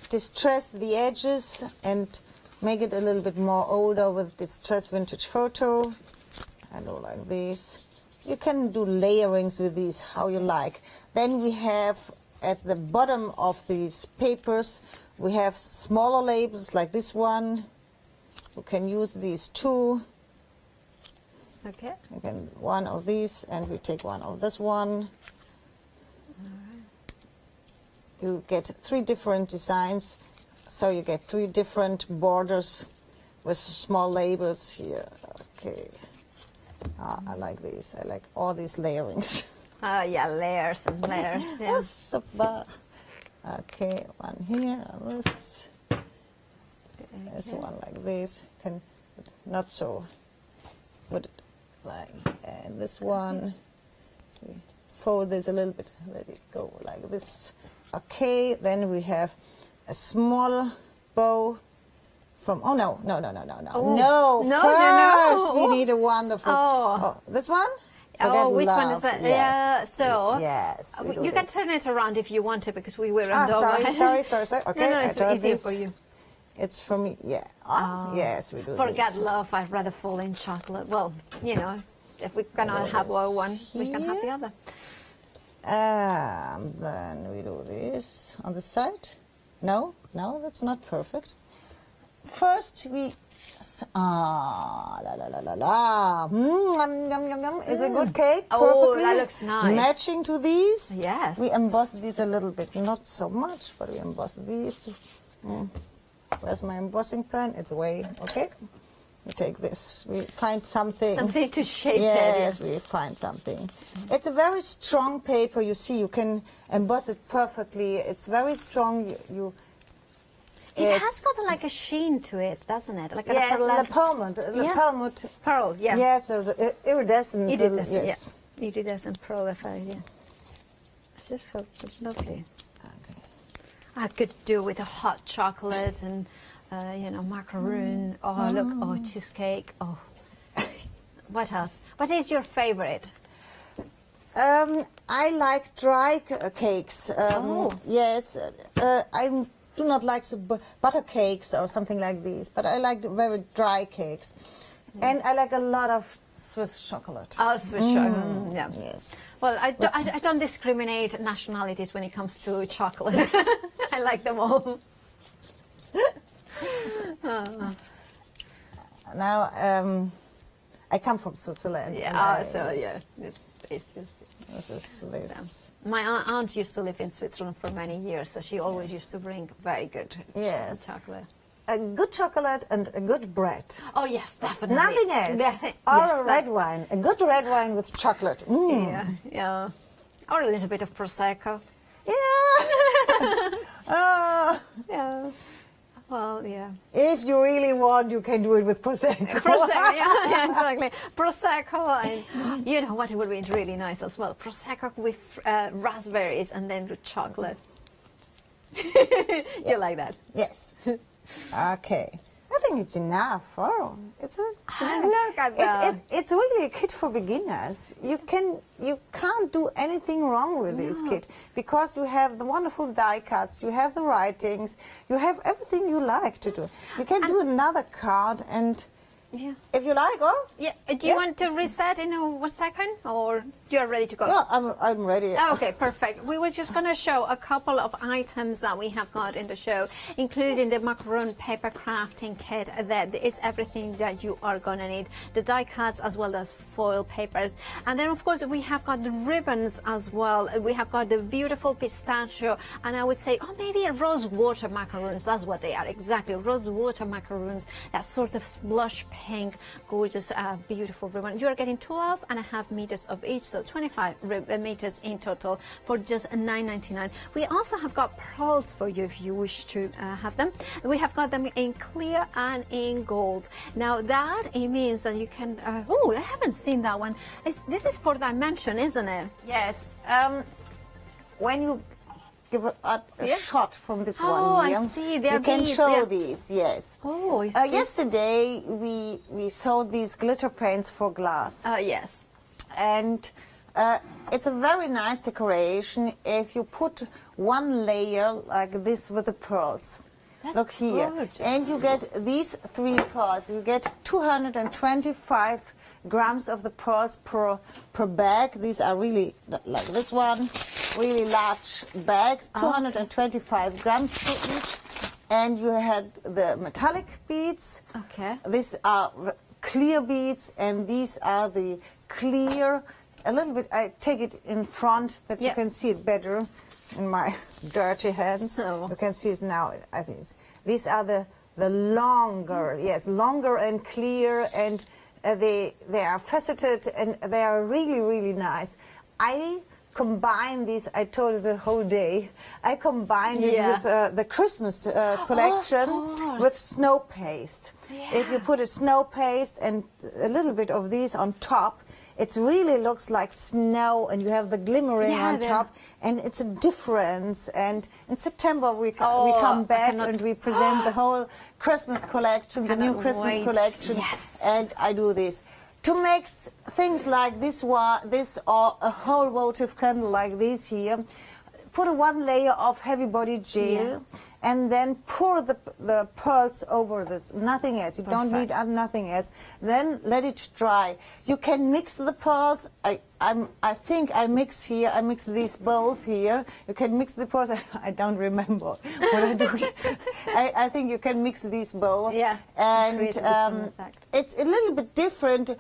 distress the edges and make it a little bit more older with Distress Vintage Photo. I do like this. You can do layerings with these how you like. Then we have at the bottom of these papers, we have smaller labels like this one. You can use these too. Okay. Again, one of these, and we take one of this one. You get 3 different designs, so you get 3 different borders with small labels here. Okay. I like these. I like all these layerings. Oh, yeah, layers and layers. Yeah. Super. Okay, one here, this. This one like this. Can not so. Put it like, and this one. We fold this a little bit. Let it go like this. Okay, then we have a small bow from, no, first we need a wonderful, this one? Which one is that? Yes. Yeah, so yes, you can turn it around if you want to, because we were on sorry. Okay, no, it's easier for you. It's for me, yeah. Yes, we do Forget this. love, I'd rather fall in chocolate. Well, you know, if we cannot have one, we can have the other. And then we do this on the side. No, that's not perfect. First we, Is a good cake, perfectly that looks nice. Matching to these. Yes. We emboss these a little bit, not so much, but we emboss these. Where's my embossing pen? It's away, okay. We take this, we find something. Something to shape yes, it. we find something. It's a very strong paper, you see, you can emboss it perfectly. It's very strong. It has got like a sheen to it, doesn't it? Like yes, the perlmutt. Pearl, yeah. Yes, so the iridescent. Iridescent, yes. Yeah. Iridescent pearl, This is so lovely. Okay. I could do with a hot chocolate and macaroon. Oh, look, cheesecake. Oh, what else? What is your favorite? I like dry cakes. Yes, I do not like the butter cakes or something like these, but I like the very dry cakes. And I like a lot of Swiss chocolate. Oh, Swiss chocolate. Yeah. Yes. Well, I don't discriminate nationalities when it comes to chocolate. I like them all. Now, I come from Switzerland. Yeah, it's just this. My aunt used to live in Switzerland for many years, so she always used to bring very good chocolate. A good chocolate and a good bread. Oh yes, definitely. Nothing else. Or a red wine. A good red wine with chocolate. Yeah. Or a little bit of prosecco. Yeah. Yeah. Well, yeah. If you really want, you can do it with prosecco. Prosecco, yeah, exactly. Prosecco, and you know what would be really nice as well? Prosecco with raspberries and then with chocolate. You like that? Yes. Okay. I think it's enough. Oh, it's nice. Look at that. It's really a kit for beginners. You can't do anything wrong with this kit because you have the wonderful die cuts, you have the writings, you have everything you like to do. You can do another card and. Yeah. If you like, or do you want to reset in 1 second, or you're ready to go? Yeah, I'm ready. Okay, perfect. We were just going to show a couple of items that we have got in the show, including the macaroon paper crafting kit. That is everything that you are going to need. The die cuts as well as foil papers. And then, of course, we have got the ribbons as well. We have got the beautiful pistachio, and I would say, maybe rose water macaroons. That's what they are, exactly. Rose water macaroons, that sort of blush pink, gorgeous, beautiful ribbon. You're getting 12.5 meters of each, so 25 meters in total for just $9.99. We also have got pearls for you if you wish to have them. We have got them in clear and in gold. Now that it means that you can. I haven't seen that one. This is for dimension, isn't it? Yes. When you give a shot from this one here, I see. You can show these, yes. Oh, I see. Yesterday we sold these glitter paints for glass. Yes. And it's a very nice decoration if you put one layer like this with the pearls. Look here. Gorgeous. And you get these 3 pearls. You get 225 grams of the pearls per bag. These are really, like this one, really large bags, 225 grams per each. And you had the metallic beads. Okay. These are clear beads, and these are the clear, a little bit, I take it in front that you can see it better in my dirty hands. You can see it now, I think. These are the longer, longer and clear, and they are faceted, and they are really, really nice. I combine these, I told you the whole day, I combined it with the Christmas collection with snow paste. If you put a snow paste and a little bit of these on top, it really looks like snow, and you have the glimmering on top, and it's a difference. And in September we come back and we present the whole Christmas collection, the new Christmas collection, and I do this. To make things like this or a whole votive candle like this here, put one layer of heavy body gel and then pour the pearls over it, nothing else. You don't need nothing else. Then let it dry. You can mix the pearls. I think I mix these both here. You can mix the pearls. I don't remember what I do. I think you can mix these both. Yeah. And it's a little bit different.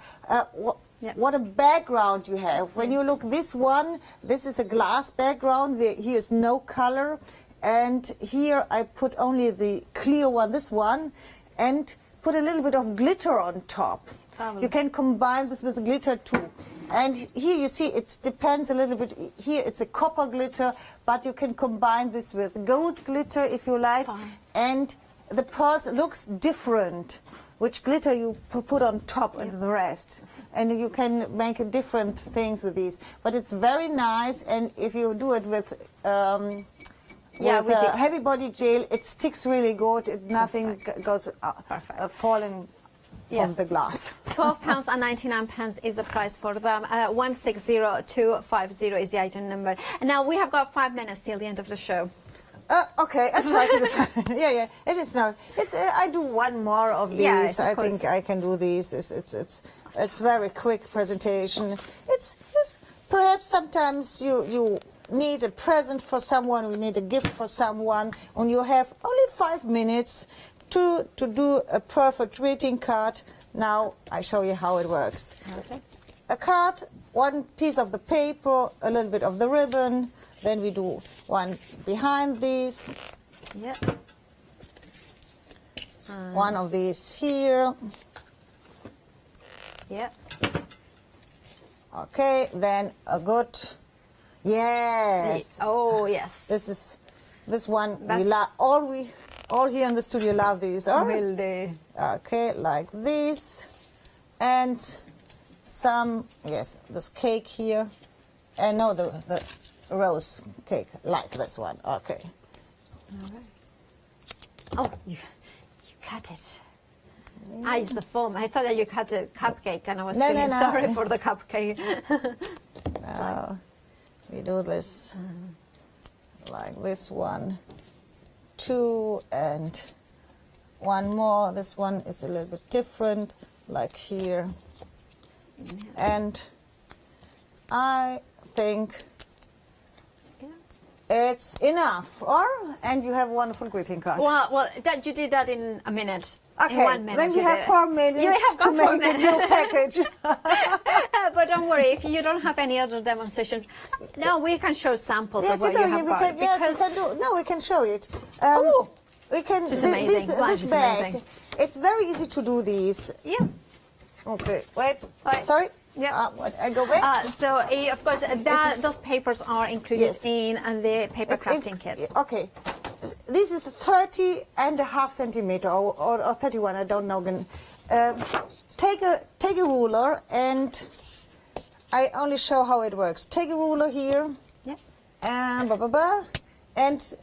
What a background you have. When you look this one, this is a glass background. Here's no color. And here I put only the clear one, this one, and put a little bit of glitter on top. You can combine this with glitter too. And here you see it depends a little bit. Here it's a copper glitter, but you can combine this with gold glitter if you like. And the pearls looks different, which glitter you put on top and the rest. And you can make different things with these. But it's very nice, and if you do it with heavy body gel, it sticks really good. Nothing goes falling from the glass. £12.99 is the price for them. 160250 is the item number. And now we have got 5 minutes till the end of the show. Okay, I try to decide. It is not. I do one more of these. Yes, I think I can do these. It's very quick presentation. It's perhaps sometimes you need a present for someone, we need a gift for someone, and you have only 5 minutes to do a perfect greeting card. Now I show you how it works. Okay. A card, one piece of the paper, a little bit of the ribbon, then we do one behind these. One of these here. Okay, then a good. Yes. Oh, yes. This one we love. All here in the studio love these. Will do. Okay, like this, and some this cake here, and no, the rose cake like this one. Okay. All right. Oh, you cut it. Ah, it's the foam. I thought that you had a cupcake, and I was No, feeling no. sorry for the cupcake. We do this like this one, 2, and one more. This one is a little bit different, like here. And I think it's enough, and you have a wonderful greeting card. Well, that you did that in a minute. Okay, in 1 minute then you have 4 minutes to make a new package. But don't worry, if you don't have any other demonstrations, no, we can show samples of what you have got. Yes, we can do. No, we can show it. We can. This is amazing. This This bag. amazing. It's very easy to do these. Yeah. Okay. Wait. Sorry. Yeah. I go back. So, of course, those papers are included in the paper crafting kit. Okay. This is 30.5 centimeter or 31. I don't know. Take a ruler, and I only show how it works. Take a ruler here. Yeah. And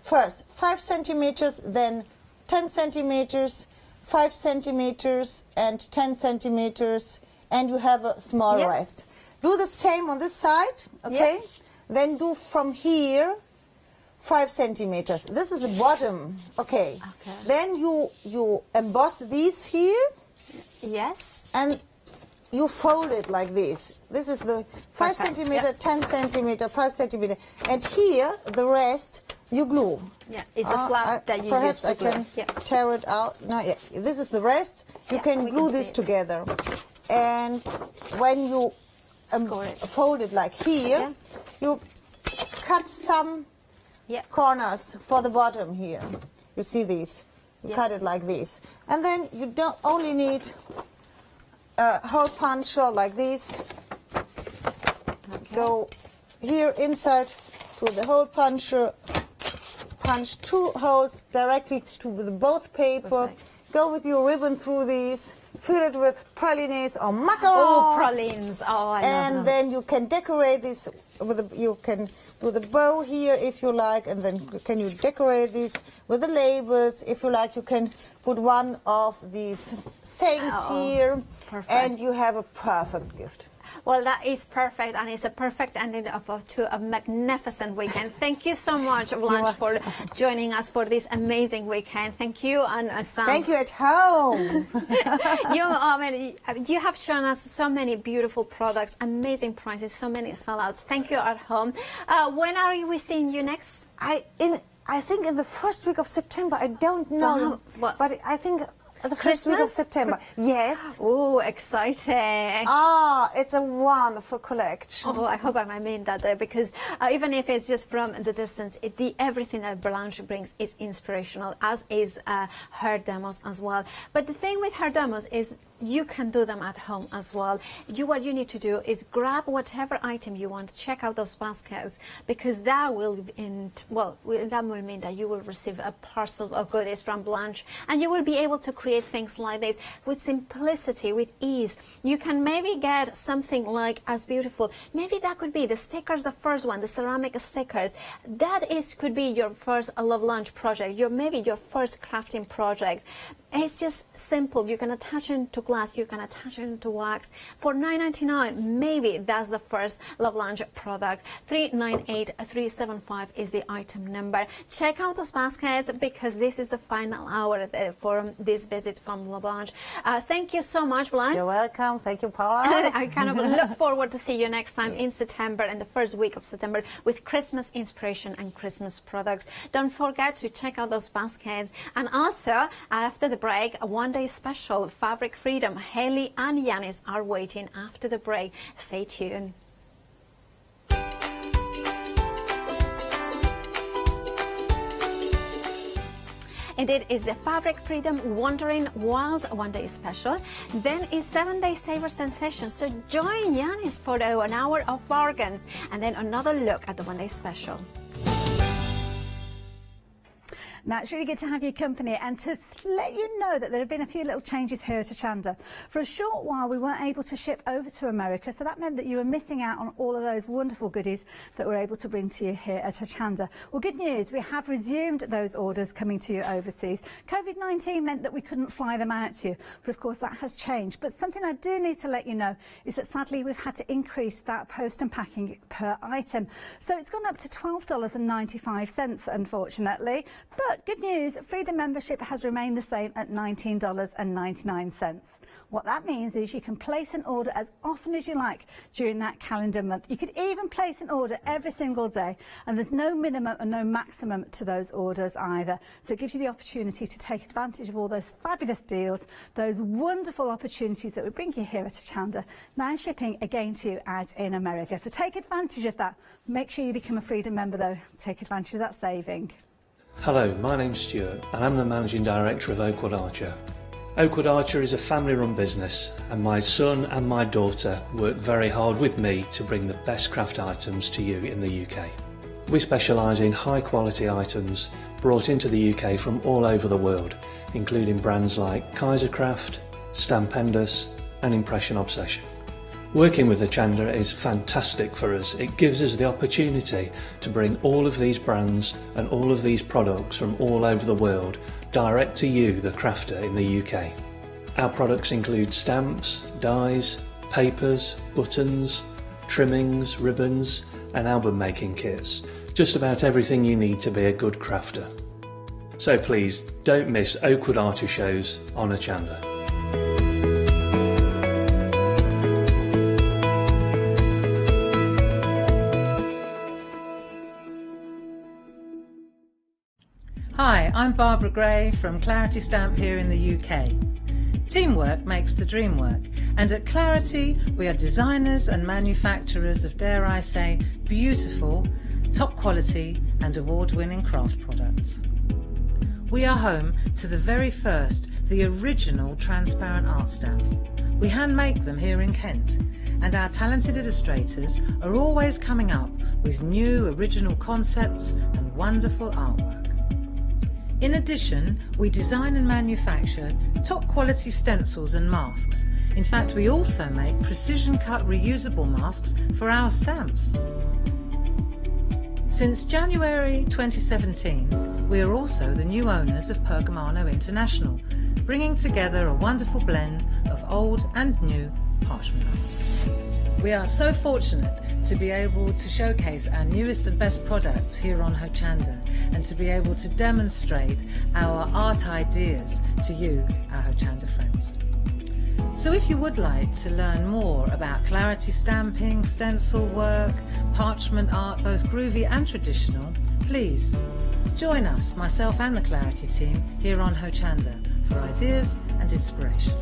first 5 centimeters, then 10 centimeters, 5 centimeters, and 10 centimeters. And you have a small rest. Do the same on this side, okay? Then do from here 5 centimeters. This is the bottom, okay? Then you emboss these here. Yes. And you fold it like this. This is the 5 centimeter, 10 centimeter, 5 centimeter. And here, the rest, you glue. Yeah, it's a flap that you perhaps use to glue. I can tear it out. No, this is the rest. You can glue this together. And when you fold it like here, you cut some corners for the bottom here. You see these? You cut it like this. And then you don't only need a hole puncher like this. Go here inside to the hole puncher, punch 2 holes directly to both paper. Go with your ribbon through these. Fill it with pralines or macarons. Oh, pralines. Oh, I love them. And then you can decorate this with you can do the bow here if you like, and then can you decorate these with the labels if you like. You can put one of these sayings here, and you have a perfect gift. Well, that is perfect, and it's a perfect ending to a magnificent weekend. Thank you so much, Blanche, for joining us for this amazing weekend. Thank you, and Sam. Thank you at home. You have shown us so many beautiful products, amazing prices, so many sellouts. Thank you at home. When are we seeing you next? I think in the first week of September. I don't know, but I think the first week of September. Yes. Oh, exciting. It's a wonderful collection. Oh, I hope I mean that there, because even if it's just from the distance, everything that Blanche brings is inspirational, as is her demos as well. But the thing with her demos is you can do them at home as well. What you need to do is grab whatever item you want, check out those baskets, because that will mean that you will receive a parcel of goodies from Blanche, and you will be able to create things like this with simplicity, with ease. You can maybe get something like as beautiful. Maybe that could be the stickers, the first one, the ceramic stickers. Could be your first LaBlanche project, maybe your first crafting project. It's just simple. You can attach it to glass, you can attach it to wax. For $9.99, maybe that's the first LaBlanche product. 398375 is the item number. Check out those baskets, because this is the final hour for this visit from LaBlanche. Thank you so much, Blanche. You're welcome. Thank you, Paula. I kind of look forward to see you next time in September, in the first week of September, with Christmas inspiration and Christmas products. Don't forget to check out those baskets. And also, after the break, a one-day special, Fabric Freedom. Haley and Yanis are waiting after the break. Stay tuned. Indeed, it's the Fabric Freedom Wandering Wild one-day special. Then is 7-day Saver Sensation. So join Yanis for an hour of bargains, and then another look at the one-day special. Now, it's really good to have your company and to let you know that there have been a few little changes here at Hochanda. For a short while, we weren't able to ship over to America, so that meant that you were missing out on all of those wonderful goodies that we're able to bring to you here at Hochanda. Well, good news, we have resumed those orders coming to you overseas. COVID-19 meant that we couldn't fly them out to you, but of course that has changed. But something I do need to let you know is that sadly we've had to increase that post and packing per item. So it's gone up to $12.95, unfortunately. But good news, Freedom membership has remained the same at $19.99. What that means is you can place an order as often as you like during that calendar month. You could even place an order every single day, and there's no minimum and no maximum to those orders either. So it gives you the opportunity to take advantage of all those fabulous deals, those wonderful opportunities that we bring you here at Hochanda, now shipping again to you out in America. So take advantage of that. Make sure you become a Freedom member though. Take advantage of that saving. Hello, my name's Stuart and I'm the Managing Director of Oakwood Archer. Oakwood Archer is a family-run business and my son and my daughter work very hard with me to bring the best craft items to you in the UK. We specialise in high-quality items brought into the UK from all over the world, including brands like Kaisercraft, Stampendous and Impression Obsession. Working with Hochanda is fantastic for us. It gives us the opportunity to bring all of these brands and all of these products from all over the world direct to you, the crafter in the UK. Our products include stamps, dies, papers, buttons, trimmings, ribbons and album making kits. Just about everything you need to be a good crafter. So please don't miss Oakwood Archer shows on Hochanda. Hi, I'm Barbara Gray from Clarity Stamp here in the UK. Teamwork makes the dream work, and at Clarity we are designers and manufacturers of, dare I say, beautiful, top quality and award-winning craft products. We are home to the very first, the original transparent art stamp. We hand make them here in Kent, and our talented illustrators are always coming up with new original concepts and wonderful artwork. In addition, we design and manufacture top quality stencils and masks. In fact, we also make precision cut reusable masks for our stamps. Since January 2017, we are also the new owners of Pergamano International, bringing together a wonderful blend of old and new parchment art. We are so fortunate to be able to showcase our newest and best products here on Hochanda and to be able to demonstrate our art ideas to you, our Hochanda friends. So if you would like to learn more about Clarity stamping, stencil work, parchment art, both groovy and traditional, please join us, myself and the Clarity team, here on Hochanda for ideas and inspiration.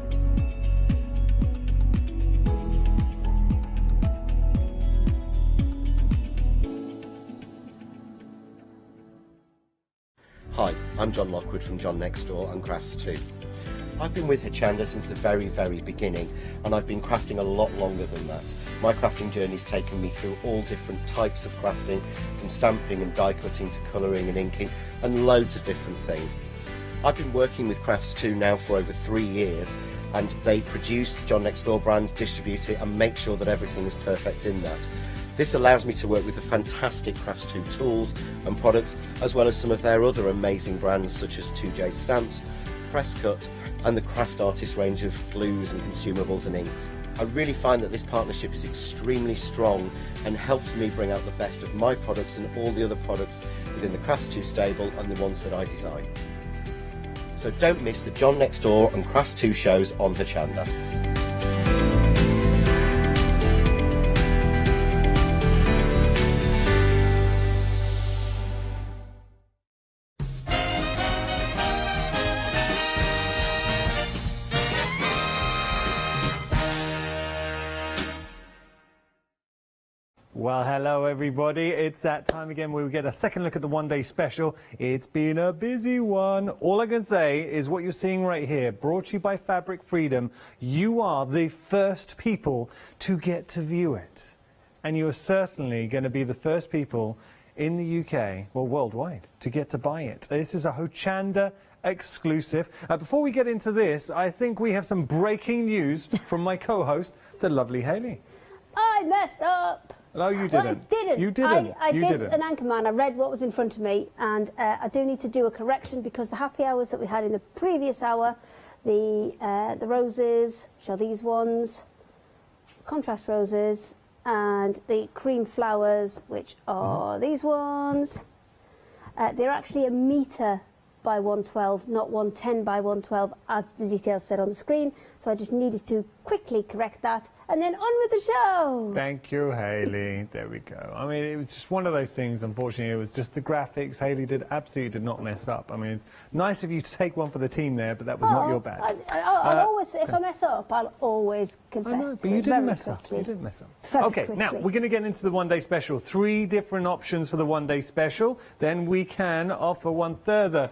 Hi, I'm John Lockwood from John Next Door and Crafts 2. I've been with Hochanda since the very beginning, and I've been crafting a lot longer than that. My crafting journey's taken me through all different types of crafting, from stamping and die cutting to colouring and inking, and loads of different things. I've been working with Crafts 2 now for over 3 years, and they produce the John Next Door brand, distribute it and make sure that everything is perfect in that. This allows me to work with the fantastic Crafts 2 tools and products, as well as some of their other amazing brands such as 2J Stamps, Press Cut and the Craft Artist range of glues and consumables and inks. I really find that this partnership is extremely strong and helps me bring out the best of my products and all the other products within the Crafts 2 stable and the ones that I design. So don't miss the John Next Door and Crafts 2 shows on Hochanda. Well, hello everybody. It's that time again where we get a second look at the one-day special. It's been a busy one. All I can say is what you're seeing right here, brought to you by Fabric Freedom. You are the first people to get to view it. And you're certainly going to be the first people in the UK, well, worldwide, to get to buy it. This is a Hochanda exclusive. Before we get into this, I think we have some breaking news from my co-host, the lovely Hayley. I messed up. No, you didn't. Well, I didn't. You didn't. I You did didn't. an Anchorman. I read what was in front of me, and I do need to do a correction because the happy hours that we had in the previous hour, the roses, which are these ones, contrast roses, and the cream flowers, which are these ones. They're actually 1 metre by 112, not 110 by 112, as the details said on the screen. So I just needed to quickly correct that, and then on with the show. Thank you, Hayley. There we go. I mean, it was just one of those things, unfortunately. It was just the graphics. Hayley absolutely did not mess up. I mean, it's nice of you to take one for the team there, but that was not your bad. I'll always, if I mess up, I'll always confess. I know, to but you it didn't very mess up. quickly. You didn't mess up. Very Okay, now quickly. we're going to get into the one-day special. 3 different options for the one-day special. Then we can offer one further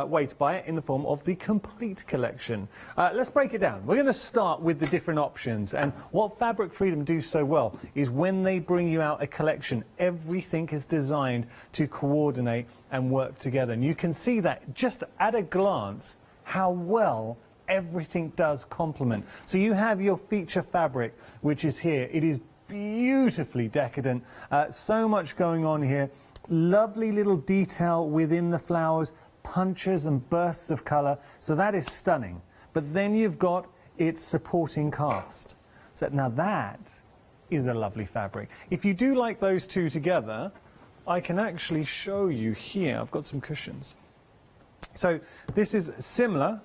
way to buy it in the form of the complete collection. Let's break it down. We're going to start with the different options. And what Fabric Freedom do so well is when they bring you out a collection, everything is designed to coordinate and work together. And you can see that just at a glance how well everything does complement. So you have your feature fabric, which is here. It is beautifully decadent. So much going on here. Lovely little detail within the flowers, punches and bursts of colour. So that is stunning. But then you've got its supporting cast. So now that is a lovely fabric. If you do like those two together, I can actually show you here. I've got some cushions. So this is similar.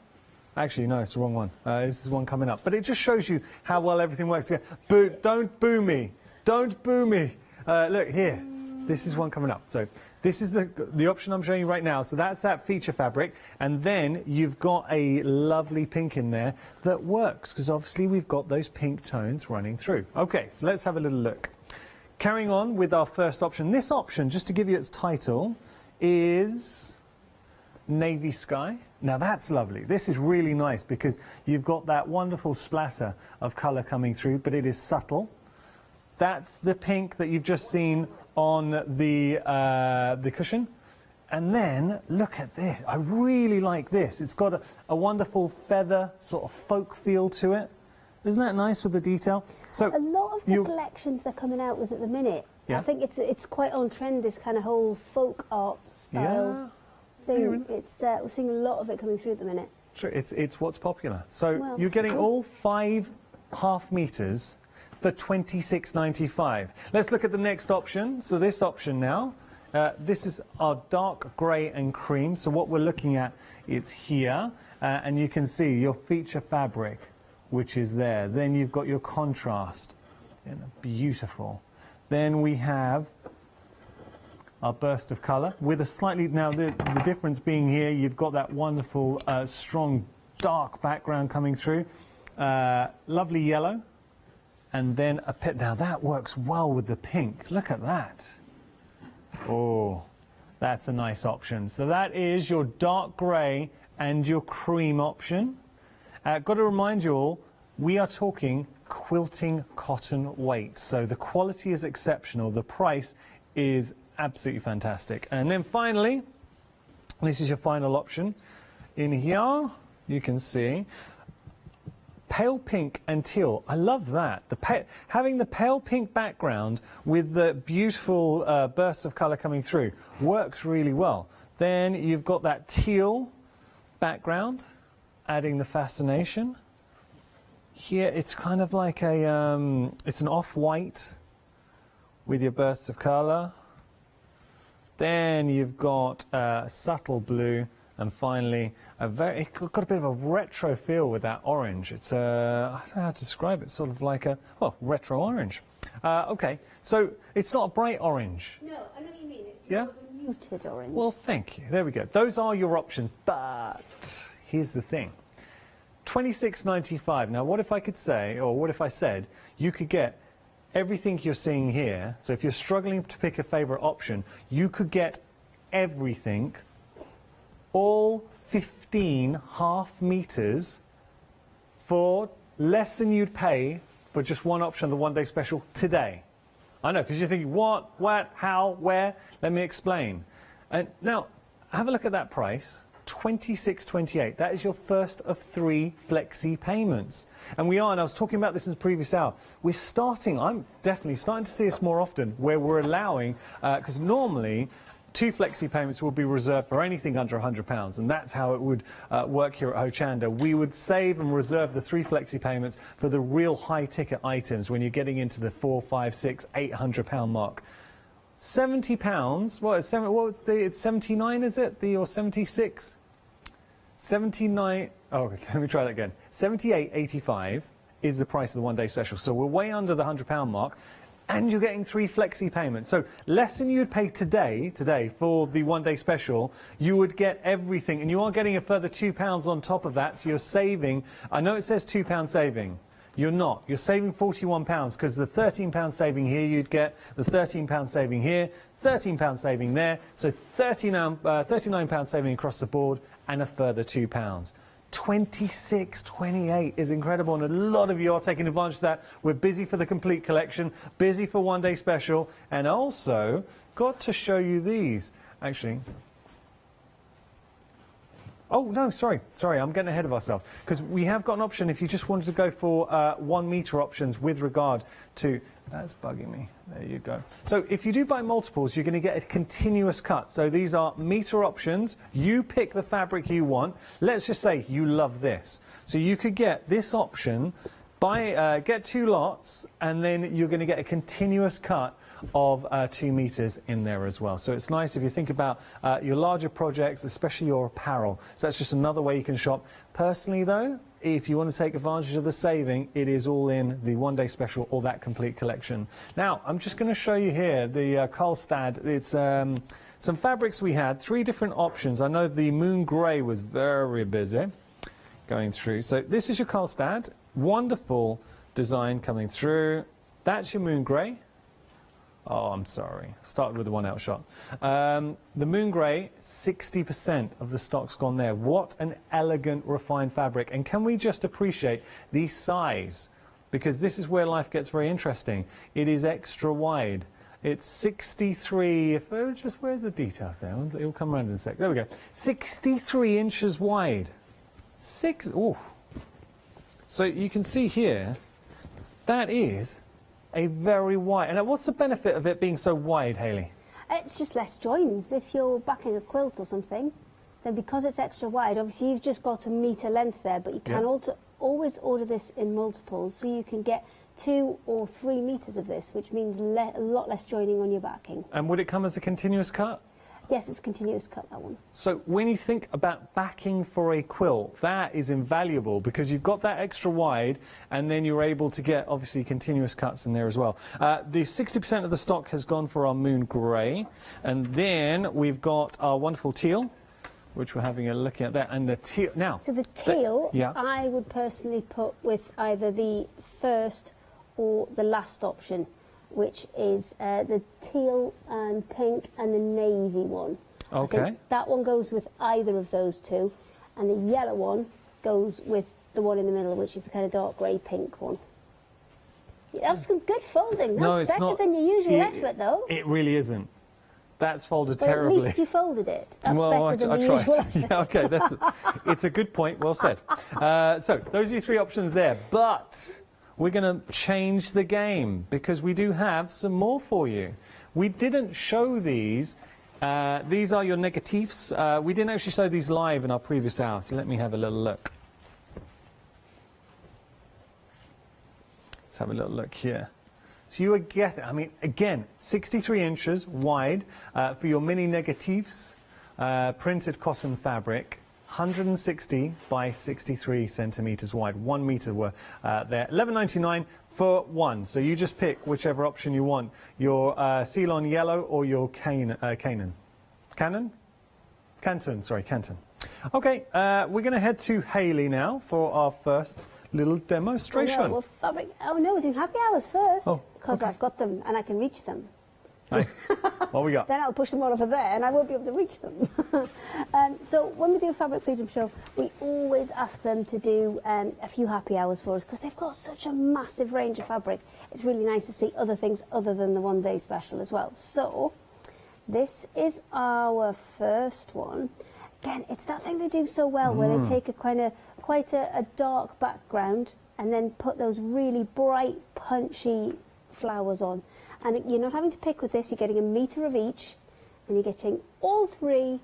Actually, no, it's the wrong one. This is one coming up. But it just shows you how well everything works together. Don't boo me. Don't boo me. Look, here. This is one coming up. So this is the option I'm showing you right now. So that's that feature fabric. And then you've got a lovely pink in there that works, because obviously we've got those pink tones running through. Okay, so let's have a little look. Carrying on with our first option. This option, just to give you its title, is Navy Sky. Now that's lovely. This is really nice because you've got that wonderful splatter of colour coming through, but it is subtle. That's the pink that you've just seen on the cushion. And then look at this. I really like this. It's got a wonderful feather sort of folk feel to it. Isn't that nice with the detail? So a lot of the collections they're coming out with at the minute, Yeah. I think it's quite on trend, this kind of whole folk art style thing. It's we're seeing a lot of it coming through at the minute. Sure, it's what's popular. So Well, you're getting all 5 half meters for £26.95. Let's look at the next option. So this option now, this is our dark grey and cream. So what we're looking at, it's here, and you can see your feature fabric, which is there. Then you've got your contrast, beautiful. Then we have our burst of colour with a slightly, now the difference being here, you've got that wonderful strong dark background coming through, lovely yellow. And then a pit. Now that works well with the pink. Look at that. Oh, that's a nice option. So that is your dark grey and your cream option. Got to remind you all, we are talking quilting cotton weight. So the quality is exceptional. The price is absolutely fantastic. And then finally, this is your final option. In here, you can see pale pink and teal. I love that. Having the pale pink background with the beautiful bursts of colour coming through works really well. Then you've got that teal background, adding the fascination. Here it's kind of like it's an off-white with your bursts of colour. Then you've got subtle blue. And finally, it's got a bit of a retro feel with that orange. It's I don't know how to describe it. Sort of like a retro orange. Okay, so it's not a bright orange. No, I know what you mean. It's Yeah? more of a muted orange. Well, thank you. There we go. Those are your options. But here's the thing: £26.95. Now, what if I could say, or what if I said, you could get everything you're seeing here? So if you're struggling to pick a favourite option, you could get everything. All 15 half meters for less than you'd pay for just one option, the one-day special today. I know, because you're thinking, what, how, where? Let me explain. And now, have a look at that price. $26.28. That is your first of 3 flexi payments. And we are, and I was talking about this in the previous hour, we're starting, I'm definitely starting to see us more often where we're allowing, because normally 2 flexi payments will be reserved for anything under £100, and that's how it would work here at Hochanda. We would save and reserve the 3 flexi payments for the real high-ticket items when you're getting into the £400, £500, £600, £800 mark. £70, it's 79, is it? Or 76? 79, oh, okay, let me try that again. 78.85 is the price of the one-day special. So we're way under the £100 mark, and you're getting 3 flexi payments. So less than you would pay today for the one-day special, you would get everything, and you are getting a further £2 on top of that, so you're saving. I know it says £2 saving. You're not. You're saving £41 because the £13 saving here you'd get, the £13 saving here, £13 saving there, so £39 saving across the board and a further £2. $26.28 is incredible, and a lot of you are taking advantage of that. We're busy for the complete collection, busy for one day special, and also got to show you these. Actually, oh, no, sorry, I'm getting ahead of ourselves. Because we have got an option if you just wanted to go for 1 metre options with regard to... That's bugging me. There you go. So if you do buy multiples, you're going to get a continuous cut. So these are metre options. You pick the fabric you want. Let's just say you love this. So you could get this option, get 2 lots, and then you're going to get a continuous cut of 2 meters in there as well. So it's nice if you think about your larger projects, especially your apparel. So that's just another way you can shop. Personally though, if you want to take advantage of the saving, it is all in the one day special or that complete collection. Now, I'm just going to show you here the Karlstad. It's some fabrics we had, 3 different options. I know the moon grey was very busy going through. So this is your Karlstad. Wonderful design coming through. That's your moon grey. Oh, I'm sorry. Started with the one out shot. The moon grey, 60% of the stock's gone there. What an elegant, refined fabric. And can we just appreciate the size? Because this is where life gets very interesting. It is extra wide. It's 63, where's the details there? It'll come around in a sec. There we go. 63 inches wide. So you can see here, that is a very wide. And what's the benefit of it being so wide, Hayley? It's just less joins. If you're backing a quilt or something, then because it's extra wide, obviously you've just got a metre length there, but you can always order this in multiples, so you can get 2 or 3 metres of this, which means a lot less joining on your backing. And would it come as a continuous cut? Yes, it's a continuous cut, that one. So when you think about backing for a quilt, that is invaluable because you've got that extra wide and then you're able to get, obviously, continuous cuts in there as well. The 60% of the stock has gone for our moon grey, and then we've got our wonderful teal, which we're having a look at that, and the teal. Now, so the teal, I would personally put with either the first or the last option, which is the teal and pink and the navy one. Okay. I think that one goes with either of those 2, and the yellow one goes with the one in the middle, which is the kind of dark grey pink one. That's some good folding. That's better than your usual effort, though. It really isn't. That's folded but terribly. At least you folded it. That's better than the usual effort. Yeah, okay, it's a good point. Well said. So those are your 3 options there, but we're going to change the game because we do have some more for you. We didn't show these. These are your negatives. We didn't actually show these live in our previous hour, so let me have a little look. Let's have a little look here. So you would get, I mean, again, 63 inches wide for your mini negatives, printed cotton fabric. 160 by 63 centimetres wide, 1 metre were there. $11.99 for 1. So you just pick whichever option you want. Your Ceylon yellow or your Canton. Okay, we're going to head to Hayley now for our first little demonstration. Oh, no, we're doing happy hours first because I've got them and I can reach them. Nice. What we got? Then I'll push them all over there and I won't be able to reach them. So when we do a Fabric Freedom show, we always ask them to do a few happy hours for us because they've got such a massive range of fabric. It's really nice to see other things other than the one-day special as well. So this is our first one. Again, it's that thing they do so well where they take a kind of quite a dark background and then put those really bright, punchy flowers on. And you're not having to pick with this, you're getting a metre of each, and you're getting all three.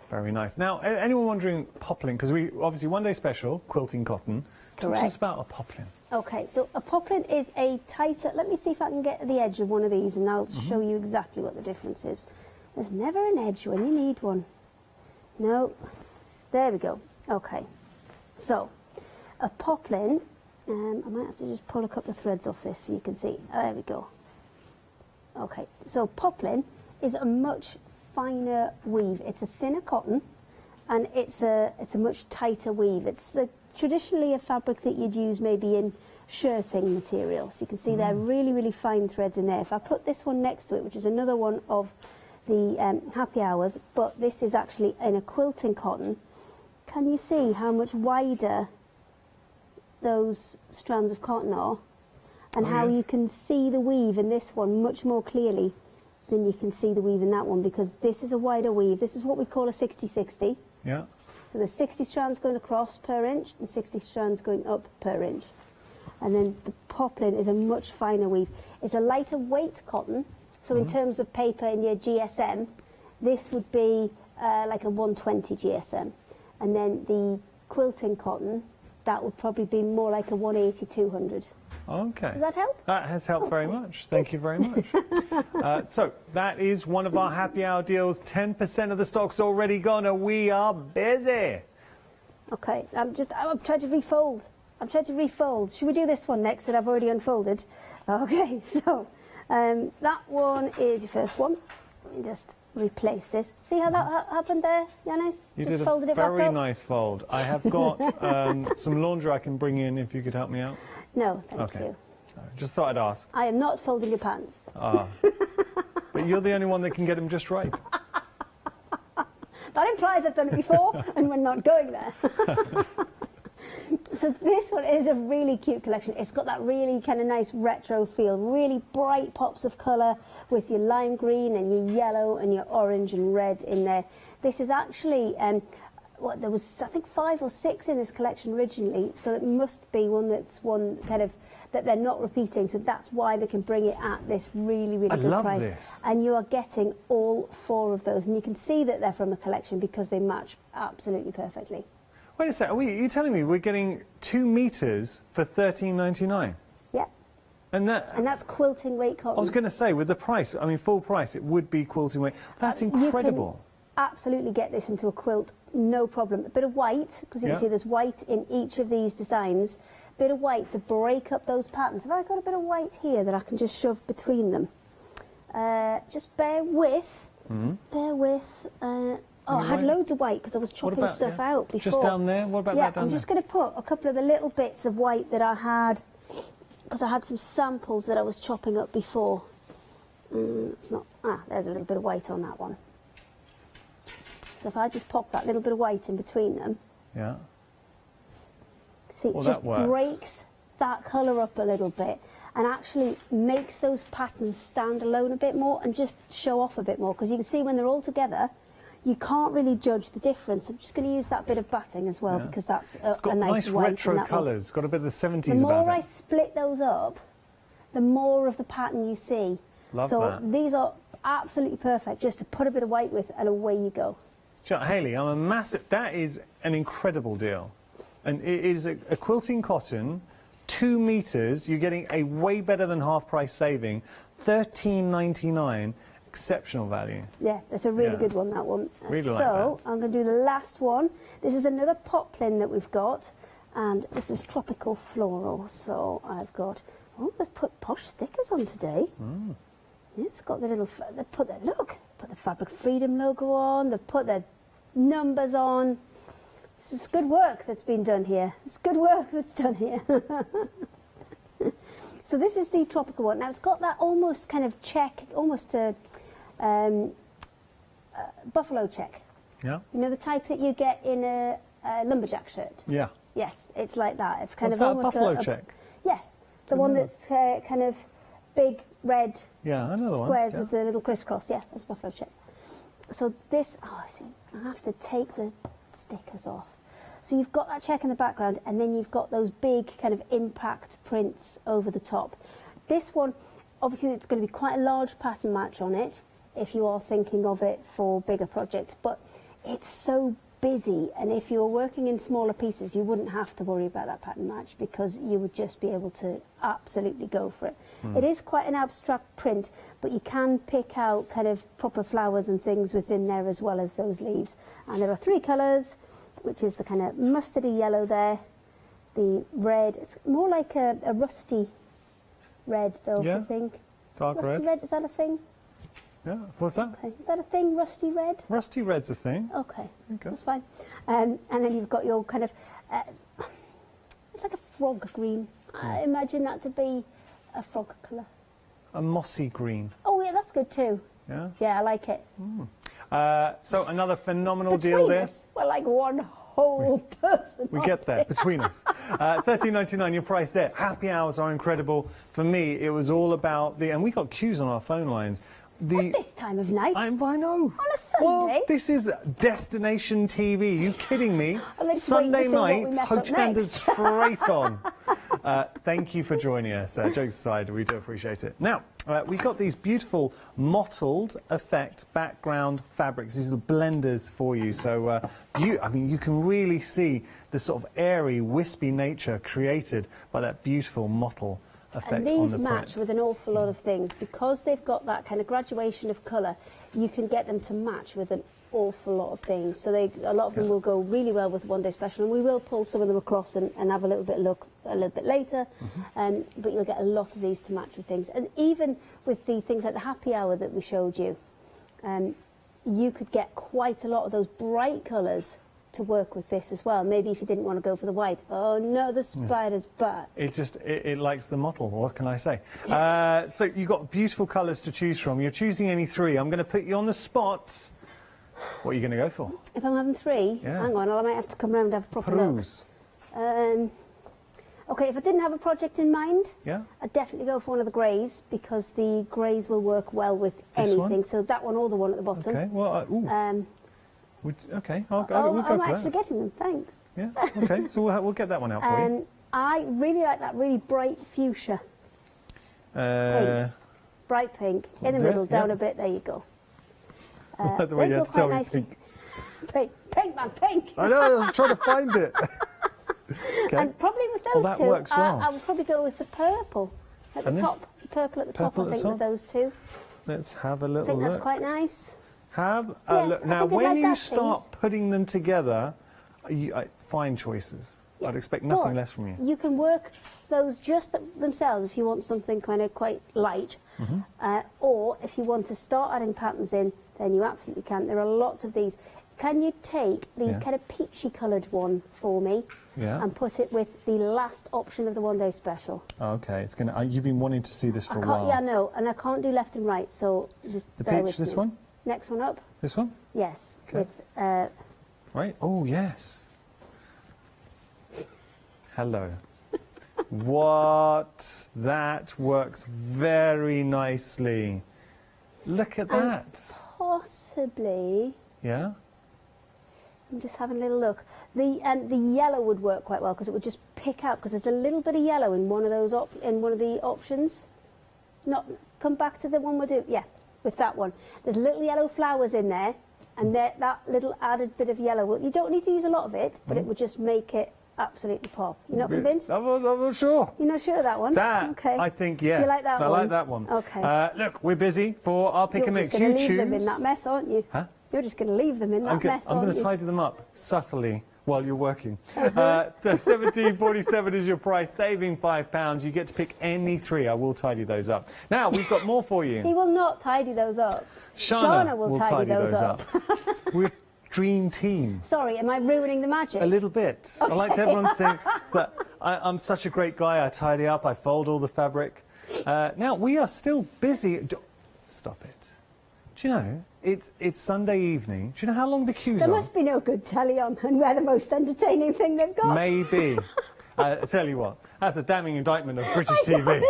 Very nice. Now, anyone wondering poplin, because we obviously one day special, quilting cotton. Talk to us about a poplin. Okay, so a poplin is a tighter, let me see if I can get the edge of one of these and I'll show you exactly what the difference is. There's never an edge when you need one. No, there we go. Okay, so a poplin, I might have to just pull a couple of threads off this so you can see. There we go. Okay, so poplin is a much finer weave. It's a thinner cotton and it's a much tighter weave. It's traditionally a fabric that you'd use maybe in shirting material. So you can see there are really, really fine threads in there. If I put this one next to it, which is another one of the happy hours, but this is actually in a quilting cotton, can you see how much wider those strands of cotton are and how you can see the weave in this one much more clearly than you can see the weave in that one, because this is a wider weave. This is what we call a 60-60. Yeah. So there's 60 strands going across per inch and 60 strands going up per inch. And then the poplin is a much finer weave. It's a lighter weight cotton, so in terms of paper in your GSM, this would be like a 120 GSM. And then the quilting cotton, that would probably be more like a 180, 200. Okay. Does that help? That has helped very much. Thank you very much. So that is one of our happy hour deals. 10% of the stock's already gone and we are busy. Okay, I'm trying to refold. Should we do this one next that I've already unfolded? Okay, so that one is your first one. Let me just replace this. See how that happened there, Yanis? You just did folded a it back very up. nice fold. I have got some laundry I can bring in if you could help me out. No, thank you. Just thought I'd ask. I am not folding your pants. Ah. But you're the only one that can get them just right. That implies I've done it before and we're not going there. So this one is a really cute collection. It's got that really kind of nice retro feel, really bright pops of colour with your lime green and your yellow and your orange and red in there. This is actually, there was I think 5 or 6 in this collection originally, so it must be one kind of that they're not repeating, so that's why they can bring it at this really, really good price. This. And you are getting all 4 of those, and you can see that they're from a collection because they match absolutely perfectly. Wait a sec, are you telling me we're getting 2 meters for $13.99? Yeah. And that's quilting weight cotton. I was going to say, with the price, I mean, full price, it would be quilting weight. That's incredible. You can absolutely get this into a quilt, no problem. A bit of white, because you can see there's white in each of these designs. A bit of white to break up those patterns. Have I got a bit of white here that I can just shove between them? Just bear with. Bear with. I had loads of white because I was chopping stuff out before. Just down there? What about that down I'm there? just going to put a couple of the little bits of white that I had, because I had some samples that I was chopping up before. It's not. There's a little bit of white on that one. So if I just pop that little bit of white in between them. Yeah. See, it just breaks that colour up a little bit and actually makes those patterns stand alone a bit more and just show off a bit more, because you can see when they're all together, you can't really judge the difference. I'm just going to use that bit of batting as well, because that's a nice white retro colours. Got a bit of the 70s about it. The more I split those up, the more of the pattern you see. Love so that. These are absolutely perfect just to put a bit of white with, and away you go. Hayley, I'm a massive. That is an incredible deal, and it is a quilting cotton, 2 meters. You're getting a way better than half price saving, $13.99. Exceptional value. Yeah, that's a really good one, that one. Really like so I'm going to do the last one. This is another poplin that we've got, and this is tropical floral. So I've got, they've put posh stickers on today. It's got the little, they've put the Fabric Freedom logo on, they've put their numbers on. This is good work that's been done here. It's good work that's done here. So this is the tropical one. Now it's got that almost kind of check, almost a buffalo check. Yeah. You know, the type that you get in a lumberjack shirt. Yeah. Yes, it's like that. It's kind What's of that, almost buffalo check? Yes, the one that's kind of big red Yeah, I know the squares ones, yeah. with the little crisscross. Yeah, that's buffalo check. So this, I see, I have to take the stickers off. So you've got that check in the background, and then you've got those big kind of impact prints over the top. This one, obviously, it's going to be quite a large pattern match on it if you are thinking of it for bigger projects, but it's so busy, and if you were working in smaller pieces, you wouldn't have to worry about that pattern match because you would just be able to absolutely go for it. It is quite an abstract print, but you can pick out kind of proper flowers and things within there as well as those leaves. And there are 3 colours, which is the kind of mustardy yellow there, the red, it's more like a rusty red though, Yeah, I think. dark rusty red. Is that a thing? Yeah, what's that? Okay. Is that a thing, rusty red? Rusty red's a thing. Okay, Okay. that's fine. And then you've got your kind of, it's like a frog green. I imagine that to be a frog colour. A mossy green. Oh yeah, that's good too. Yeah. Yeah, I like it. So another phenomenal Between deal there. us, we're like one whole person. We get there, between us. $13.99, your price there. Happy hours are incredible. For me, it was all about and we got queues on our phone lines. At this time of night? I know. On a Sunday? Well, this is Destination TV. You kidding me? Let's Sunday wait to see what we night, mess up Hochanda's next. straight on. Thank you for joining us. Jokes aside, we do appreciate it. Now, we got these beautiful mottled effect background fabrics. These are blenders for you. So, you can really see the sort of airy, wispy nature created by that beautiful mottle effect And on these the match print. with an awful lot of things. Because they've got that kind of graduation of colour, you can get them to match with an awful lot of things. So a lot of them will go really well with One Day Special, and we will pull some of them across and have a little bit look a little bit later. But you'll get a lot of these to match with things. And even with the things like the happy hour that we showed you, you could get quite a lot of those bright colours to work with this as well. Maybe if you didn't want to go for the white. Oh no, the spider's butt. It likes the model, what can I say? So you've got beautiful colours to choose from. You're choosing any 3. I'm going to put you on the spot. What are you going to go for? If I'm having 3, Yeah. hang on, I might have to come round and have a proper look. Okay, if I didn't have a project in mind, Yeah. I'd definitely go for one of the greys because the greys will work well with This anything. one? So that one or the one at the bottom. Okay, well, okay, we'll go I'm for actually that. getting them, thanks. Yeah, okay, so we'll get that one out for you. I really like that really bright fuchsia. Bright pink. In the yeah, middle, down yeah. a bit, there you go. I like the way they you go had to tell quite me nicely. pink. Pink, man, pink. I know, I was trying to find it. Okay. And probably with Well, those that two, works well. I would probably go with the purple at the And then? top. Purple at the top, Purple I at the think, with top? those two. Let's have a I little think look. that's quite nice. Have a Yes, look. I Now, think I'd when like you that, start please. putting them together, fine choices. I'd expect nothing But less from you. You can work those just themselves if you want something kind of quite light. Or if you want to start adding patterns in, then you absolutely can. There are lots of these. Can you take the Yeah. kind of peachy coloured one for me Yeah. and put it with the last option of the One Day Special? Okay, it's gonna. You've been wanting to see this for I a can't, while. yeah, no, and I can't do left and right, so just The bear peach, with this me. one? Next one up? This one? Yes. Okay. With, Right. Oh yes. Hello. What? That works very nicely. Look at and that. possibly... Yeah. I'm just having a little look. The yellow would work quite well because it would just pick out because there's a little bit of yellow in one of those in one of the options. Not come back to the one we're doing. Yeah, with that one. There's little yellow flowers in there, and that little added bit of yellow. You don't need to use a lot of it, but it would just make it absolutely pop. You're not convinced? I'm not sure. You're not sure of that one? That, okay. I think, yeah. You like that I one? like that one. Okay. Look, we're busy for our pick You're and just mix. going You to leave choose. them in that mess, aren't you? Huh? You're just going to leave them in that mess, I'm aren't going to you? tidy them up subtly while you're working. The $17.47 is your price, saving £5. You get to pick any 3. I will tidy those up. Now, we've got more for you. He will not tidy those up. Shauna will tidy those up. We're dream team. Sorry, am I ruining the magic? A little bit. I like to everyone to think that I'm such a great guy. I tidy up, I fold all the fabric. Now, we are still busy. Stop it. Do you know, it's Sunday evening. Do you know how long the queues are? There must be no good telly on, and we're the most entertaining thing they've got. Maybe. I tell you what, that's a damning indictment of British TV.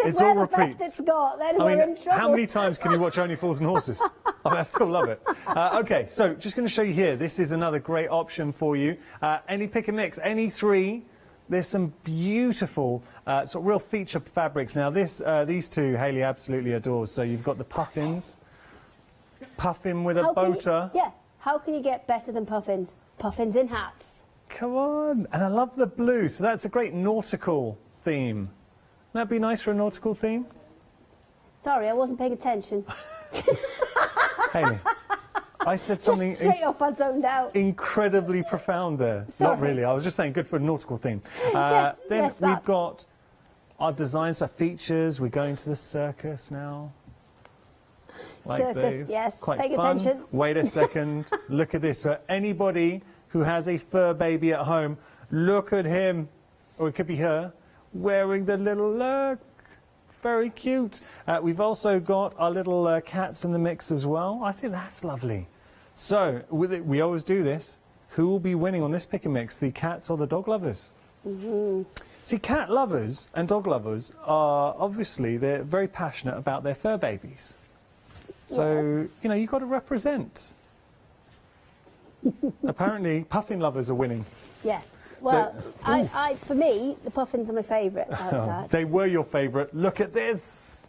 It's all the repeats. best it's got, then I we're mean, in trouble. how many times can you watch Only Fools and Horses? I still love it. Okay, so just going to show you here. This is another great option for you. Any pick and mix, any three. There's some beautiful, sort of real feature fabrics. Now, these two, Hayley absolutely adores. So you've got the puffins. Puffin with a boater. Yeah, how can you get better than puffins? Puffins in hats. Come on. And I love the blue. So that's a great nautical theme. Wouldn't that be nice for a nautical theme? Sorry, I wasn't paying attention. Hayley, I said something Just straight up, I zoned out. incredibly profound there. Sorry. Not really. I was just saying good for a nautical theme. Yes, then yes, we've that. got our designs, our features. We're going to the circus now. Like Circus, these. yes. Quite Paying fun. attention. Wait a second. Look at this. So anybody who has a fur baby at home, look at him, or it could be her, wearing the little look. Very cute. We've also got our little cats in the mix as well. I think that's lovely. So we always do this. Who will be winning on this pick and mix, the cats or the dog lovers? Mm-hmm. See, cat lovers and dog lovers are obviously, they're very passionate about their fur babies. So, you know, you've got to represent. Apparently, puffin lovers are winning. Yeah. Well, for me, the puffins are my favourite out of that. They were your favourite. Look at this.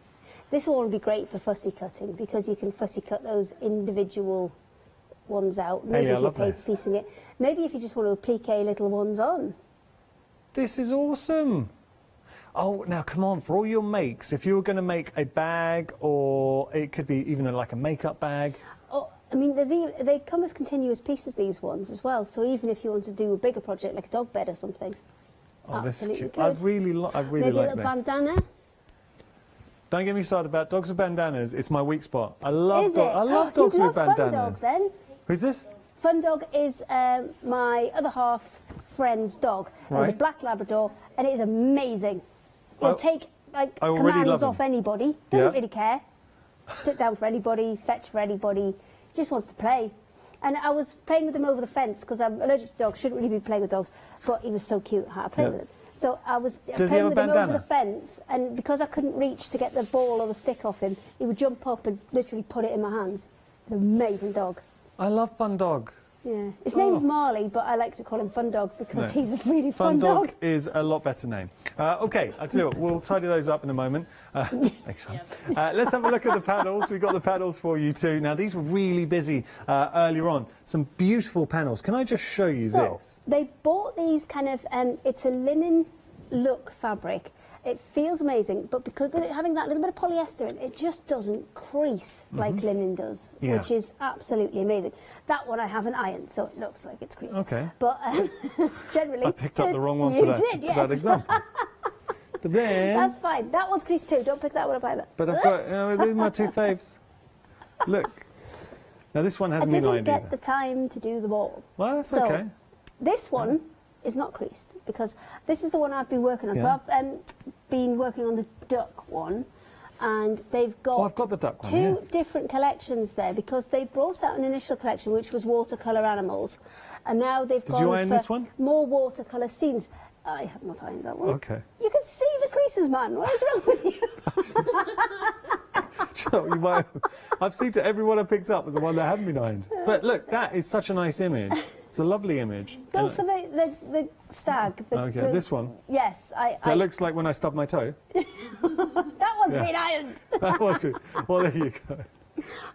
This one would be great for fussy cutting because you can fussy cut those individual ones out. Maybe Hey, I if love you're this. piecing it. Maybe if you just want to applique little ones on. This is awesome. Oh, now come on, for all your makes, if you were going to make a bag, or it could be even like a makeup bag. Oh, I mean, they come as continuous pieces, these ones as well. So even if you want to do a bigger project like a dog bed or something, Oh, this is absolutely cute. good. I really Maybe like a little this. bandana. Don't get me started about dogs with bandanas. It's my weak spot. I love Is it? I love You'd dogs love with Fun bandanas. Dog, then. Who's this? Fun Dog is my other half's friend's dog. It's a Right. black Labrador, and it is amazing. He'll Well, take like I already commands love off him. anybody. Doesn't Yeah. really care. Sit down for anybody, fetch for anybody. He just wants to play. And I was playing with him over the fence because I'm allergic to dogs. Shouldn't really be playing with dogs, but he was so cute. I had to play Yeah. with him. So I was Does he playing have a with him over bandana? the fence, and because I couldn't reach to get the ball or the stick off him, he would jump up and literally put it in my hands. It's an amazing dog. I love Fun Dog. Yeah. His name's Marley, but I like to call him Fun Dog because No. he's a really fun Dog dog. is a lot better name. Okay, I'll tell you what, we'll tidy those up in a moment. Thanks, Sean. Let's have a look at the paddles. We've got the paddles for you too. Now, these were really busy earlier on. Some beautiful panels. Can I just show you So this? they bought these kind of, it's a linen look fabric. It feels amazing, but because with it having that little bit of polyester in it just doesn't crease like linen does, Yeah. which is absolutely amazing. That one I haven't ironed, so it looks like it's creased. Okay. But generally... I picked up the wrong one you for that, did, yes. that example. But then... That's fine. That one's creased too. Don't pick that one up either. But I've got, these are my two faves. Look. Now, this one I hasn't been didn't ironed get either. the time to do them all. Well, that's So, okay. This one is not creased because this is the one I've been working on. Yeah. So I've been working on the duck one, and they've got, Oh, I've got the duck one, two yeah. different collections there because they brought out an initial collection which was watercolour animals, and now they've Did gone you iron for this one? more watercolour scenes. I have not ironed that one. Okay. You can see the creases, man. What is wrong with you? So you might, I've seen to everyone I picked up as the one that hadn't been ironed. But look, that is such a nice image. It's a lovely image. Go And- for the stag. Okay, this one. Yes, That looks like when I stubbed my toe. that one's Yeah. been ironed. That was it. Well, there you go.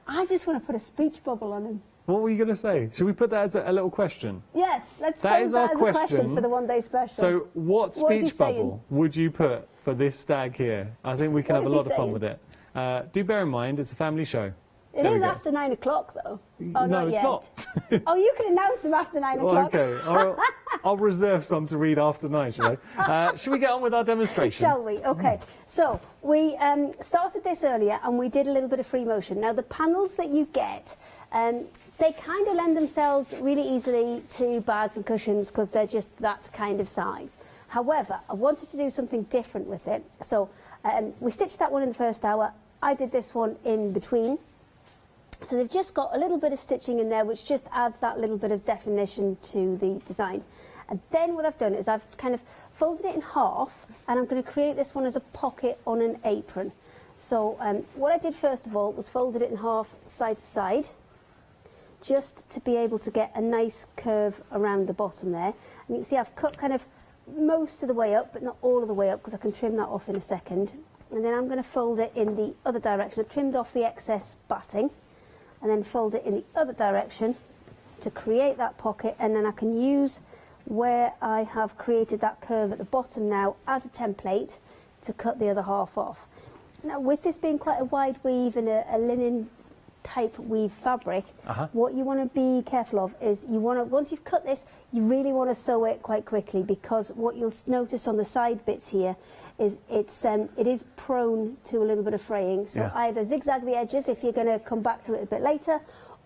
I just want to put a speech bubble on him. What were you going to say? Should we put that as a little question? Yes, let's That pose is that our as a question question. for the one-day special. So, what What is he speech bubble saying? would you put for this stag here? I think we can What have is a he lot of fun saying? with it. Do bear in mind, it's a family show. It There we is go. after 9 o'clock, though. Oh, No, not it's yet. not. Oh, you can announce them after 9 Well, o'clock. okay, I'll reserve some to read after 9, shall I? Should we get on with our demonstration? Shall we? Okay. So we started this earlier and we did a little bit of free motion. Now the panels that you get They kind of lend themselves really easily to bags and cushions because they're just that kind of size. However, I wanted to do something different with it. So we stitched that one in the first hour. I did this one in between. So they've just got a little bit of stitching in there, which just adds that little bit of definition to the design. And then what I've done is I've kind of folded it in half, and I'm going to create this one as a pocket on an apron. So what I did first of all was folded it in half side to side, just to be able to get a nice curve around the bottom there. And you can see I've cut kind of most of the way up, but not all of the way up, because I can trim that off in a second. And then I'm going to fold it in the other direction. I've trimmed off the excess batting, and then fold it in the other direction to create that pocket, and then I can use where I have created that curve at the bottom now as a template to cut the other half off. Now, with this being quite a wide weave and a linen type weave fabric, what you want to be careful of is you want to, once you've cut this, you really want to sew it quite quickly, because what you'll notice on the side bits here is it is prone to a little bit of fraying. So either zigzag the edges if you're going to come back to it a bit later,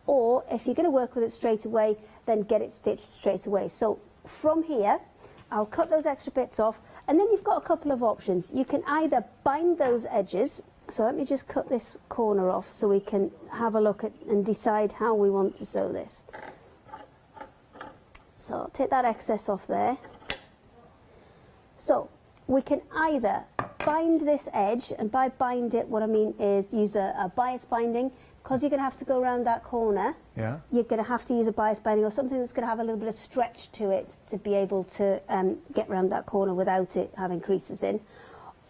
or if you're going to work with it straight away, then get it stitched straight away. So from here, I'll cut those extra bits off, and then you've got a couple of options. You can either bind those edges. So let me just cut this corner off so we can have a look at and decide how we want to sew this. So I'll take that excess off there. So we can either bind this edge, and by bind it, what I mean is use a bias binding, because you're going to have to go around that corner. You're going to have to use a bias binding or something that's going to have a little bit of stretch to it to be able to get around that corner without it having creases in.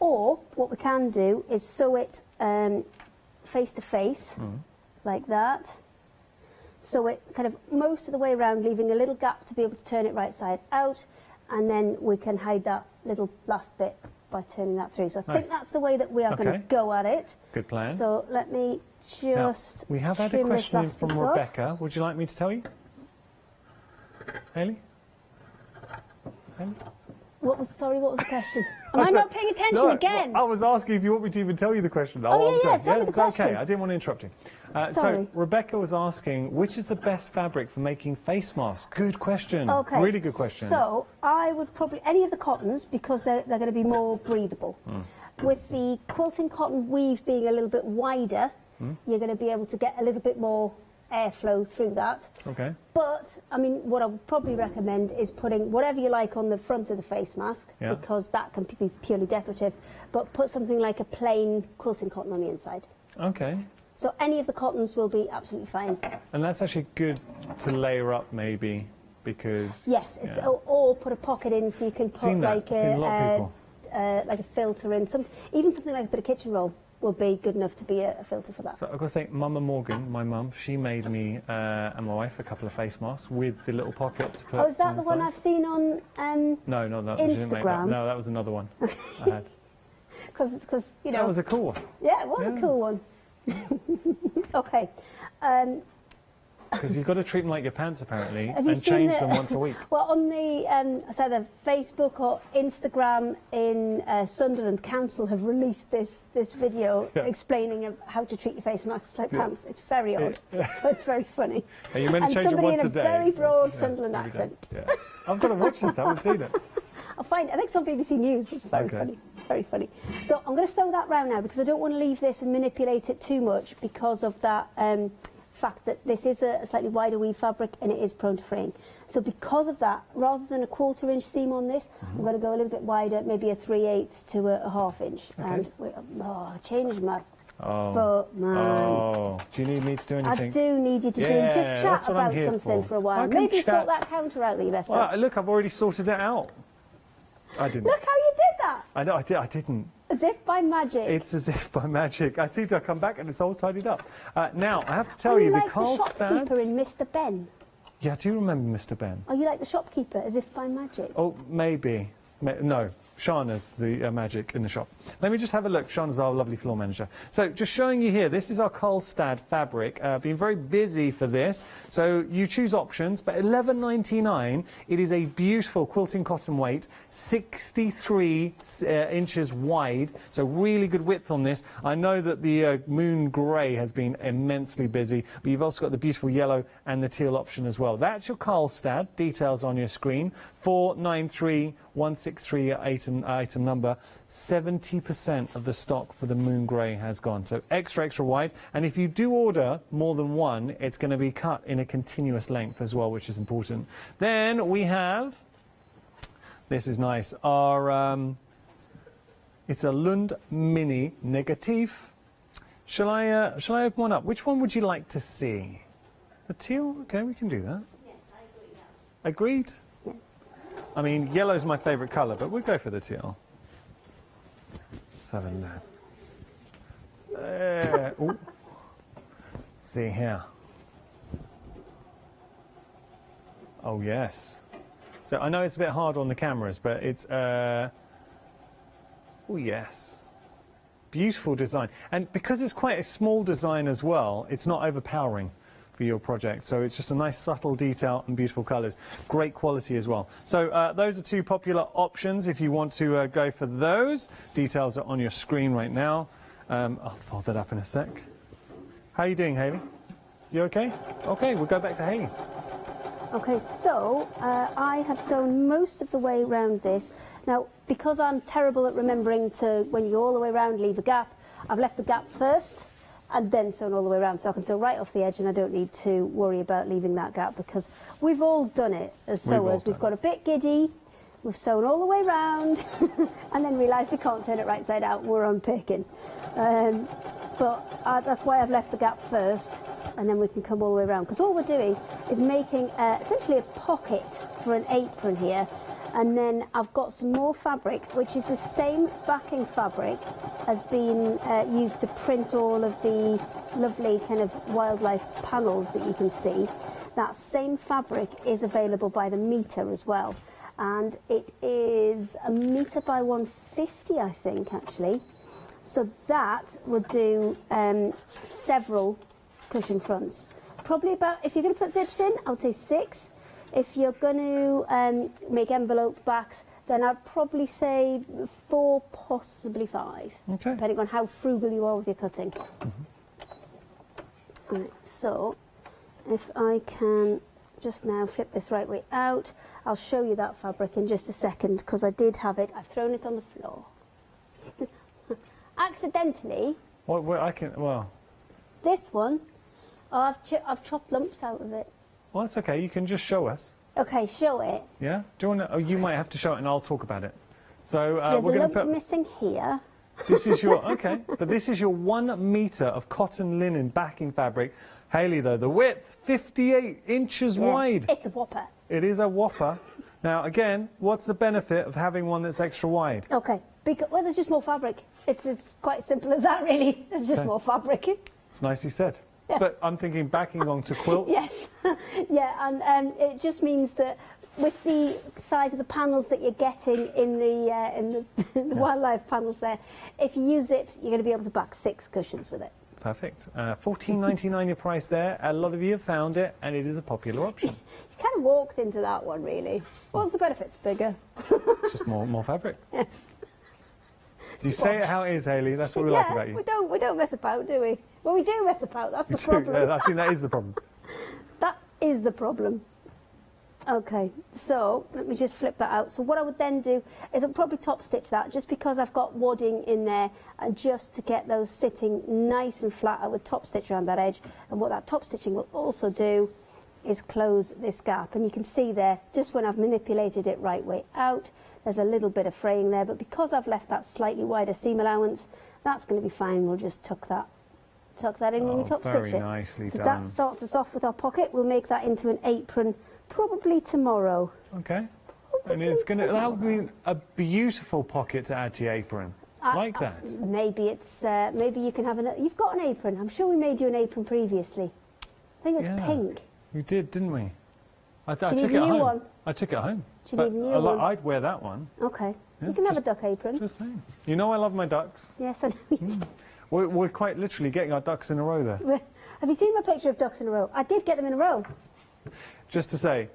Or what we can do is sew it face to face, like that. Sew it kind of most of the way around, leaving a little gap to be able to turn it right side out, and then we can hide that little last bit by turning that through. So I think that's the way that we are going to go at it. Good plan. So let me just we have had a question in from Rebecca. Would you like me to tell you? Hayley? What was the question? Am I not paying attention again? I was asking if you want me to even tell you the question. Tell me the question. Okay, I didn't want to interrupt you. So Rebecca was asking, which is the best fabric for making face masks? Good question. Okay. Really good question. So I would probably, any of the cottons, because they're going to be more breathable. With the quilting cotton weave being a little bit wider, you're going to be able to get a little bit more airflow through that. Okay. But, I mean, what I would probably recommend is putting whatever you like on the front of the face mask, because that can be purely decorative, but put something like a plain quilting cotton on the inside. Okay. So any of the cottons will be absolutely fine. And that's actually good to layer up, maybe, because... Yes, it's or put a pocket in so you can put like a filter in, even something like a bit of kitchen roll will be good enough to be a filter for that. So I've got to say, Mama Morgan, my mum, she made me and my wife a couple of face masks with the little pocket to put. Oh, is that the one I've seen on No, not that. Instagram? She didn't make that. No, that was another one I had. Because you know. That was a cool one. Yeah, it was a cool one. Okay. Because you've got to treat them like your pants, apparently, Have you and seen change them once a week. Well, on the either Facebook or Instagram in Sunderland Council have released this video explaining of how to treat your face masks like pants. It's very odd, but it's very funny. And you're meant to change them once a day. Somebody in a very broad Sunderland accent. I've got to watch this. I haven't seen it. I'll find it. I think it's on BBC News. It's very funny. Very funny. So I'm going to sew that round now, because I don't want to leave this and manipulate it too much because of that fact that this is a slightly wider weave fabric and it is prone to fraying. So because of that, rather than a 1/4 inch seam on this, I'm going to go a little bit wider, maybe a 3/8 to a 1/2 inch. And I changed my foot, man. Oh, do you need me to do anything? I do need you to just chat about something for a while. Maybe sort that counter out that you messed up. Look, I've already sorted it out. I didn't. Look how you did that. I know, I didn't. As if by magic. It's as if by magic. I seem to have come back and it's all tidied up. Now, I have to tell you, the Carl stand... shopkeeper in Mr. Ben? Yeah, I do remember Mr. Ben. Oh, you like the shopkeeper, as if by magic? Oh, maybe. No. Shana's the magic in the shop. Let me just have a look. Shana's our lovely floor manager. So just showing you here, this is our Karlstad fabric. Been very busy for this. So you choose options, but $11.99. It is a beautiful quilting cotton weight, 63 inches wide. So really good width on this. I know that the moon grey has been immensely busy, but you've also got the beautiful yellow and the teal option as well. That's your Karlstad. Details on your screen. 493163 item number. 70% of the stock for the moon grey has gone. So extra wide. And if you do order more than one, it's going to be cut in a continuous length as well, which is important. Then we have, this is nice, our it's a Lund Mini Negative. Shall I open one up? Which one would you like to see? The teal? Okay, we can do that. Yes, I agree now. Agreed? Yes. I mean, yellow's my favourite colour, but we'll go for the teal. Let's have a look. There. Ooh. Let's see here. Oh, yes. So I know it's a bit hard on the cameras, but it's... oh, yes. Beautiful design. And because it's quite a small design as well, it's not overpowering for your project. So it's just a nice subtle detail and beautiful colours. Great quality as well. So those are two popular options if you want to go for those. Details are on your screen right now. I'll fold that up in a sec. How are you doing, Hayley? You okay? Okay, we'll go back to Hayley. Okay, so I have sewn most of the way around this. Now, because I'm terrible at remembering to, when you go all the way around, leave a gap, I've left the gap first and then sewn all the way around, so I can sew right off the edge and I don't need to worry about leaving that gap, because we've all done it as sewers. We've got a bit giddy, we've sewn all the way around and then realised we can't turn it right side out and we're unpicking. But that's why I've left the gap first, and then we can come all the way around, because all we're doing is making essentially a pocket for an apron here. And then I've got some more fabric, which is the same backing fabric as being used to print all of the lovely kind of wildlife panels that you can see. That same fabric is available by the metre as well, and it is a metre by 150, I think, actually. So that would do several cushion fronts. Probably about, if you're going to put zips in, I would say 6. If you're going to make envelope backs, then I'd probably say 4, possibly 5, okay, depending on how frugal you are with your cutting. Right, so if I can just now flip this right way out, I'll show you that fabric in just a second, because I did have it. I've thrown it on the floor. Accidentally. Well, this one, I've chopped lumps out of it. Well, that's okay. You can just show us. Okay, show it. Yeah? Do you want to? Oh, you might have to show it and I'll talk about it. So There's we're a going to lump put... missing here. This is your... Okay. But this is your 1 metre of cotton linen backing fabric. Hayley, though, the width, 58 inches wide. It's a whopper. It is a whopper. Now, again, what's the benefit of having one that's extra wide? Okay. Well, there's just more fabric. It's as quite simple as that, really. There's just more fabric. It's nicely said. Yeah. But I'm thinking backing onto quilt. Yes. Yeah, and it just means that with the size of the panels that you're getting in the wildlife panels there, if you use zips, you're going to be able to back 6 cushions with it. Perfect. $14.99 your price there. A lot of you have found it, and it is a popular option. You kind of walked into that one, really. What's the benefits? Bigger. Just more fabric. You say it how it is, Hayley. That's what we like about you. We don't mess about, do we? Well, we do mess about. That's the problem. Yeah, I think that is the problem. That is the problem. Okay, so let me just flip that out. So what I would then do is I'll probably top stitch that, just because I've got wadding in there, and just to get those sitting nice and flat, I would top stitch around that edge. And what that top stitching will also do is close this gap. And you can see there, just when I've manipulated it right way out, there's a little bit of fraying there, but because I've left that slightly wider seam allowance, that's going to be fine. We'll just tuck that in when we top stitch it. Nicely so done. that starts us off with our pocket. We'll make that into an apron probably tomorrow. Okay. And it's going to, that would be a beautiful pocket to add to your apron. Like that. Maybe it's, maybe you can have you've got an apron. I'm sure we made you an apron previously. I think it was pink. We did, didn't we? I Do you took need it a new home. one? I took it home. Do you need a new one? I'd wear that one. Okay. Yeah, you can have a duck apron. Just saying. You know I love my ducks. Yes, I know you do. We're quite literally getting our ducks in a row there. Have you seen my picture of ducks in a row? I did get them in a row. Just to say,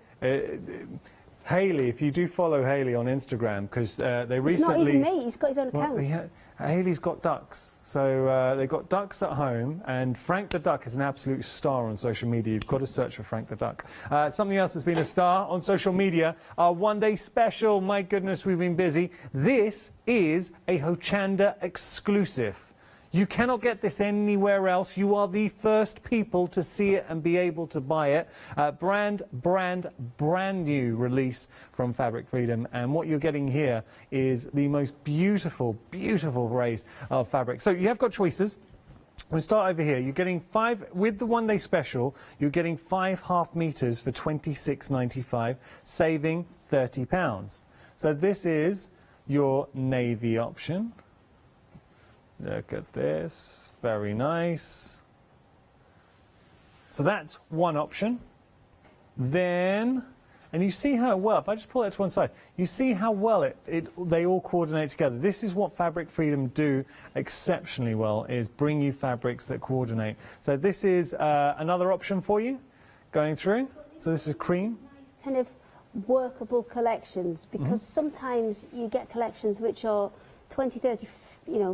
Hayley, if you do follow Hayley on Instagram, because they recently... It's not even me, he's got his own account. Well, Hayley's got ducks. So they've got ducks at home, and Frank the Duck is an absolute star on social media. You've got to search for Frank the Duck. Something else that's been a star on social media, our one-day special. My goodness, we've been busy. This is a Hochanda exclusive. You cannot get this anywhere else. You are the first people to see it and be able to buy it. Brand new release from Fabric Freedom. And what you're getting here is the most beautiful, beautiful arrays of fabric. So you have got choices. We'll start over here. You're getting 5, with the one-day special, you're getting 5 half meters for £26.95, saving £30. So this is your navy option. Look at this, very nice. So that's one option. Then, and you see how well, if I just pull that to one side, you see how well they all coordinate together. This is what Fabric Freedom do exceptionally well, is bring you fabrics that coordinate. So this is another option for you, going through. So this is cream. Kind of workable collections, because sometimes you get collections which are 20, 30,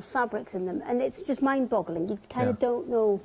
fabrics in them, and it's just mind-boggling. You kind of don't know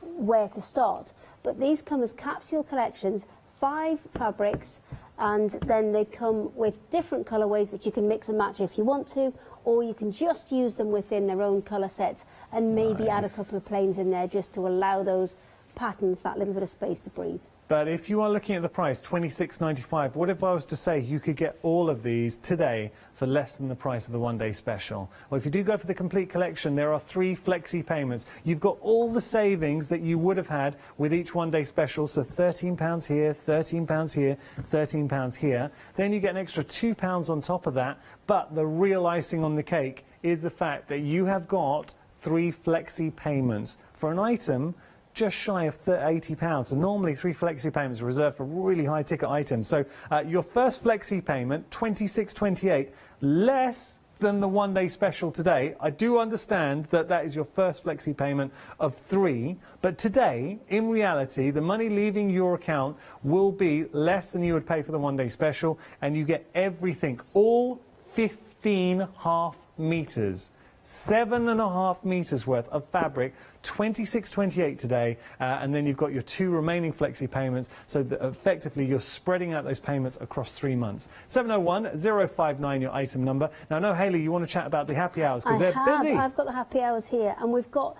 where to start. But these come as capsule collections, 5 fabrics, and then they come with different colourways which you can mix and match if you want to, or you can just use them within their own colour sets and maybe add a couple of planes in there just to allow those patterns that little bit of space to breathe. But if you are looking at the price, £26.95, what if I was to say you could get all of these today for less than the price of the one-day special? Well, if you do go for the complete collection, there are 3 flexi payments. You've got all the savings that you would have had with each one-day special, so £13 here, £13 here, £13 here. Then you get an extra £2 on top of that, but the real icing on the cake is the fact that you have got 3 flexi payments for an item just shy of £80. So normally 3 flexi payments are reserved for really high ticket items. So your first flexi payment, £26.28, less than the one-day special today. I do understand that that is your first flexi payment of 3, but today, in reality, the money leaving your account will be less than you would pay for the one-day special, and you get everything, all 15 half meters. 7.5 meters worth of fabric, £26.28 today, and then you've got your 2 remaining flexi payments, so that effectively you're spreading out those payments across 3 months. 701-059, your item number. Now, I know, Hayley, you want to chat about the happy hours because they're busy. I've got the happy hours here, and we've got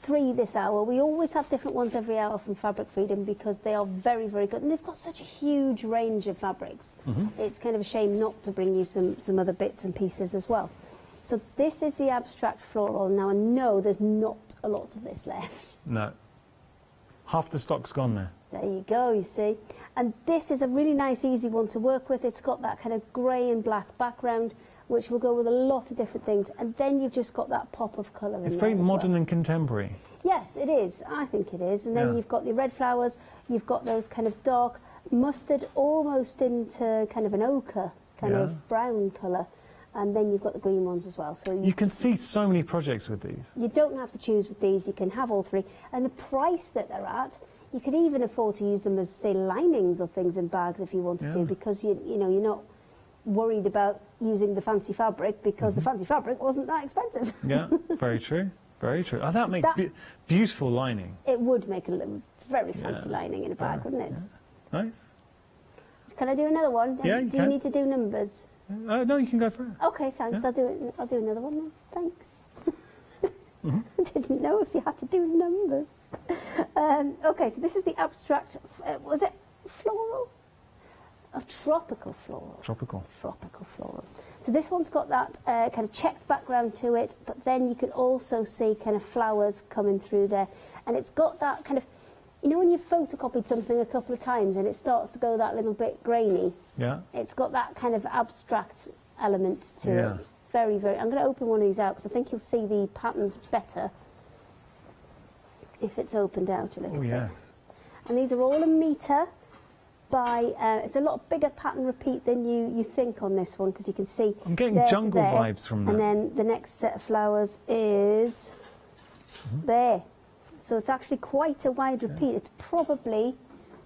3 this hour. We always have different ones every hour from Fabric Freedom because they are very, very good, and they've got such a huge range of fabrics. It's kind of a shame not to bring you some other bits and pieces as well. So this is the abstract floral. Now, I know there's not a lot of this left. No. Half the stock's gone there. There you go, you see. And this is a really nice, easy one to work with. It's got that kind of grey and black background, which will go with a lot of different things. And then you've just got that pop of colour in there. It's very modern and contemporary. Yes, it is. I think it is. And then you've got the red flowers. You've got those kind of dark mustard, almost into kind of an ochre, kind of brown colour. And then you've got the green ones as well. So you can see so many projects with these. You don't have to choose with these. You can have all 3. And the price that they're at, you could even afford to use them as, say, linings or things in bags if you wanted to, because you know you're not worried about using the fancy fabric because the fancy fabric wasn't that expensive. Yeah, very true. Very true. Oh, that makes beautiful lining. It would make a very fancy lining in a bag, wouldn't it? Yeah. Nice. Can I do another one? Yeah, do you need to do numbers? No, you can go for it. Okay, thanks. Yeah. I'll do another one then. Thanks. I didn't know if you had to do numbers. Okay, so this is the abstract. Was it floral? A tropical floral. Tropical. Tropical floral. So this one's got that kind of checked background to it, but then you can also see kind of flowers coming through there, and it's got that kind of. You know when you've photocopied something a couple of times and it starts to go that little bit grainy? Yeah. It's got that kind of abstract element to it. It's very, very... I'm going to open one of these out because I think you'll see the patterns better if it's opened out a little bit. Yes. And these are all a metre. by, it's a lot bigger pattern repeat than you think on this one, because you can see I'm getting there to jungle there, vibes from that. and then the next set of flowers is there. So it's actually quite a wide repeat. It's probably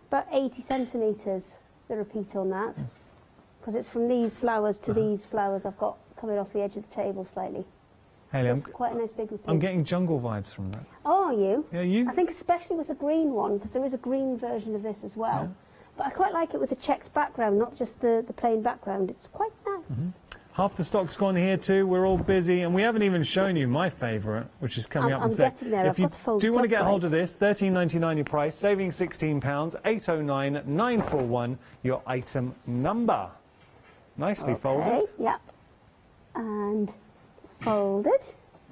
about 80 centimetres, the repeat on that, because it's from these flowers to these flowers I've got coming off the edge of the table slightly. Hayley, So it's quite a nice big repeat. I'm getting jungle vibes from that. Oh, are you? Yeah, you? I think especially with the green one, because there is a green version of this as well. But I quite like it with the checked background, not just the plain background. It's quite nice. Half the stock's gone here too. We're all busy, and we haven't even shown you my favourite, which is coming up in a sec. Getting there. If I've you got to fold do want to it get up hold of right. this, £13.99 your price, saving £16, 809 941 your item number. Nicely folded. Yep. And folded.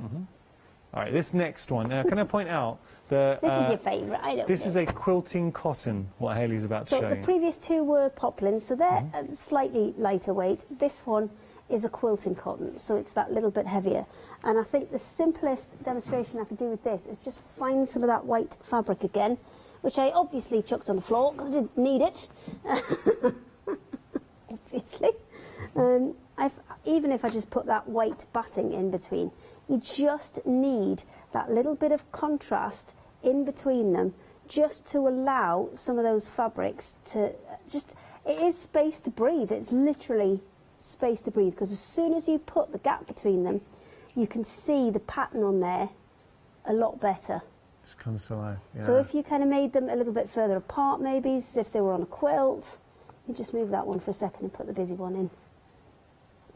All right, this next one. Can I point out the? This is your favourite. I know This is a quilting cotton. What Hayley's about to So show the you. previous two were poplin, so they're slightly lighter weight. This one is a quilting cotton, so it's that little bit heavier. And I think the simplest demonstration I could do with this is just find some of that white fabric again, which I obviously chucked on the floor because I didn't need it. Obviously. Even if I just put that white batting in between, you just need that little bit of contrast in between them just to allow some of those fabrics to it is space to breathe. It's literally space to breathe, because as soon as you put the gap between them, you can see the pattern on there a lot better. Just comes to life. Yeah. So if you kind of made them a little bit further apart, maybe as if they were on a quilt, you just move that one for a second and put the busy one in.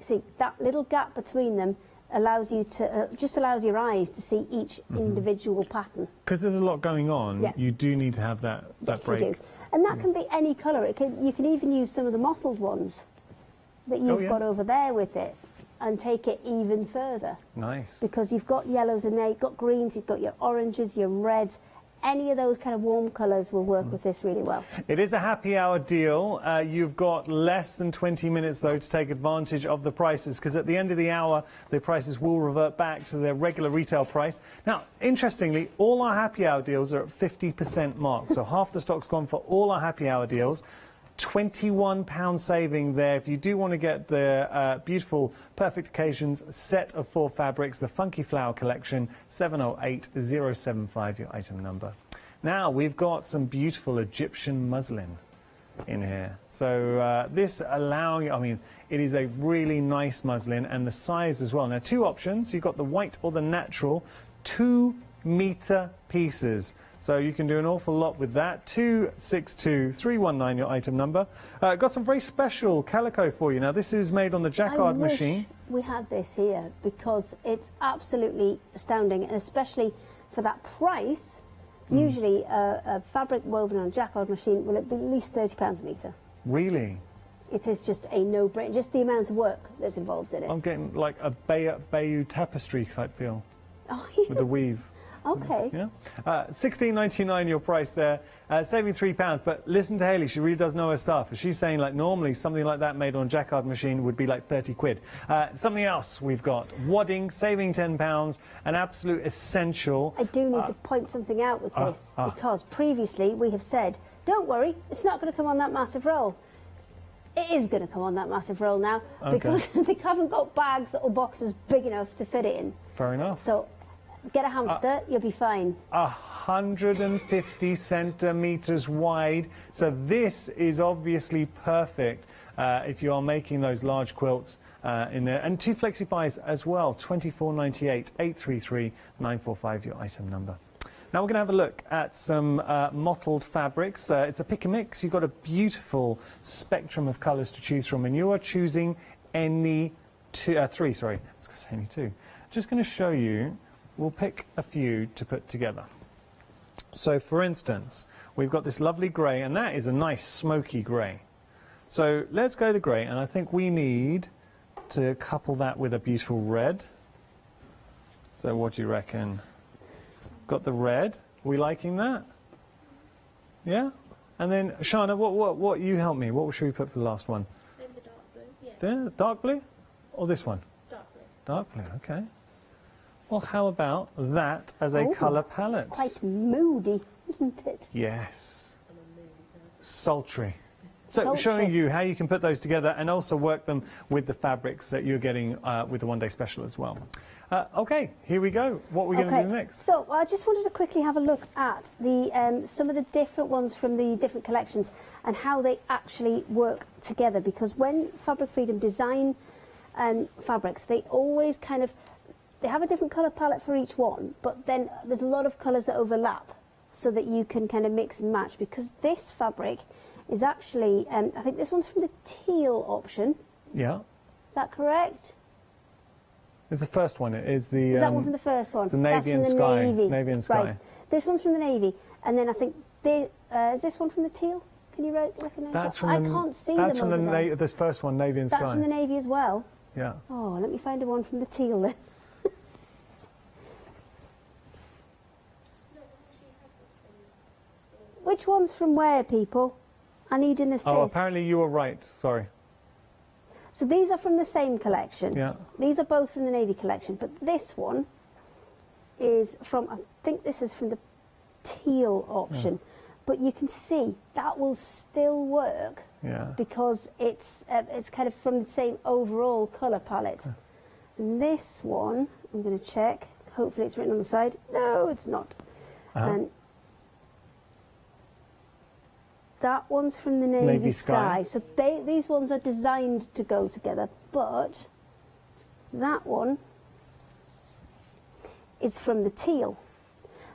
See, that little gap between them allows you to just allows your eyes to see each individual pattern. Because there's a lot going on, you do need to have that break. You do. And that can be any colour. You can even use some of the mottled ones that you've got over there with it and take it even further. Nice. Because you've got yellows in there, you've got greens, you've got your oranges, your reds. Any of those kind of warm colours will work with this really well. It is a happy hour deal. You've got less than 20 minutes, though, to take advantage of the prices, because at the end of the hour, the prices will revert back to their regular retail price. Now, interestingly, all our happy hour deals are at 50% mark, so half the stock's gone for all our happy hour deals. £21 saving there. If you do want to get the beautiful Perfect Occasions set of 4 fabrics, the Funky Flower Collection, 708075, your item number. Now, we've got some beautiful Egyptian muslin in here. So this allowing, I mean, it is a really nice muslin, and the size as well. Now, 2 options. You've got the white or the natural, 2-metre pieces. So you can do an awful lot with that. 262319, your item number. Got some very special calico for you. Now, this is made on the jacquard machine. We had this here, because it's absolutely astounding, and especially for that price. Usually a fabric woven on a jacquard machine will be at least £30 a metre. Really? It is just a no-brainer, just the amount of work that's involved in it. I'm getting like a Bayeux tapestry type feel with the weave. Okay. Yeah. £16.99 your price there, saving £3. But listen to Hayley, she really does know her stuff. She's saying like normally something like that made on a jacquard machine would be like 30 quid. Something else we've got, wadding, saving £10, an absolute essential. I do need to point something out with this, because previously we have said, don't worry, it's not going to come on that massive roll. It is going to come on that massive roll now, because they haven't got bags or boxes big enough to fit it in. Fair enough. So get a hamster, you'll be fine. 150 centimetres wide. So this is obviously perfect if you are making those large quilts in there. And 2 flexi buys as well, £24.98, 833 945, your item number. Now we're going to have a look at some mottled fabrics. It's a pick and mix. You've got a beautiful spectrum of colours to choose from, and you are choosing any 3, sorry. I was going to say any 2. Just going to show you. We'll pick a few to put together. So, for instance, we've got this lovely grey, and that is a nice smoky grey. So let's go the grey, and I think we need to couple that with a beautiful red. So what do you reckon? Got the red. Are we liking that? Yeah? And then, Shana, what you help me? What should we put for the last one? Maybe the dark blue, yeah. The dark blue? Or this one? Dark blue. Dark blue, okay. Well, how about that as a colour palette? It's quite moody, isn't it? Yes. Sultry. So showing you how you can put those together and also work them with the fabrics that you're getting with the one-day special as well. Okay, here we go. What are we going to do next? So I just wanted to quickly have a look at the some of the different ones from the different collections and how they actually work together, because when Fabric Freedom design fabrics, they always kind of, they have a different colour palette for each one, but then there's a lot of colours that overlap so that you can kind of mix and match, because this fabric is actually, I think this one's from the teal option. Yeah. Is that correct? It's the first one. It is the. Is that one from the first one? It's the navy and sky. Navy and sky. Right. This one's from the navy, and then I think is this one from the teal? Can you recognise that? From I can't see them That's from over there. this first one, navy and sky. That's from the navy as well. Yeah. Oh, let me find the one from the teal then. Which one's from where, people? I need an assist. Oh, apparently you were right. Sorry. So these are from the same collection. Yeah. These are both from the navy collection, but this one is from, I think this is from the teal option. Yeah. But you can see that will still work because it's kind of from the same overall colour palette. Yeah. And this one, I'm going to check. Hopefully it's written on the side. No, it's not. And that one's from the navy sky. So these ones are designed to go together, but that one is from the teal.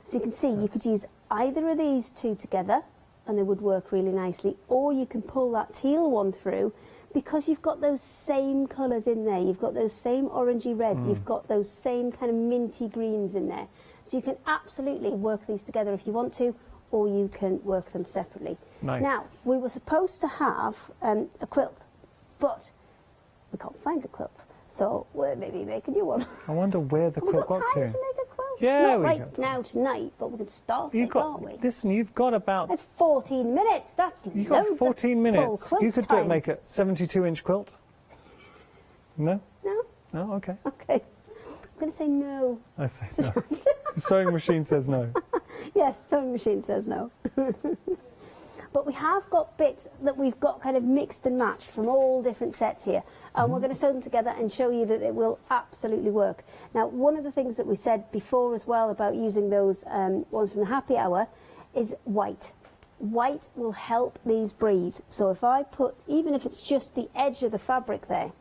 So you can see you could use either of these two together and they would work really nicely, or you can pull that teal one through because you've got those same colours in there. You've got those same orangey reds, you've got those same kind of minty greens in there. So you can absolutely work these together if you want to, or you can work them separately. Nice. Now, we were supposed to have a quilt, but we can't find the quilt, so we'll maybe make a new one. I wonder where the quilt got to. Have we got time to make a quilt? Yeah, Not we right now tonight, but we can start it, can't we? Listen, you've got about... It's 14 minutes, that's You've got loads 14 of minutes. full You quilt could time. make a 72-inch quilt. No? No. No? Okay. Okay. I'm going to say no. I say no. The sewing machine says no. Yes, sewing machine says no. But we have got bits that we've got kind of mixed and matched from all different sets here. And we're going to sew them together and show you that it will absolutely work. Now, one of the things that we said before as well about using those ones from the happy hour is white. White will help these breathe. So if I put, even if it's just the edge of the fabric there,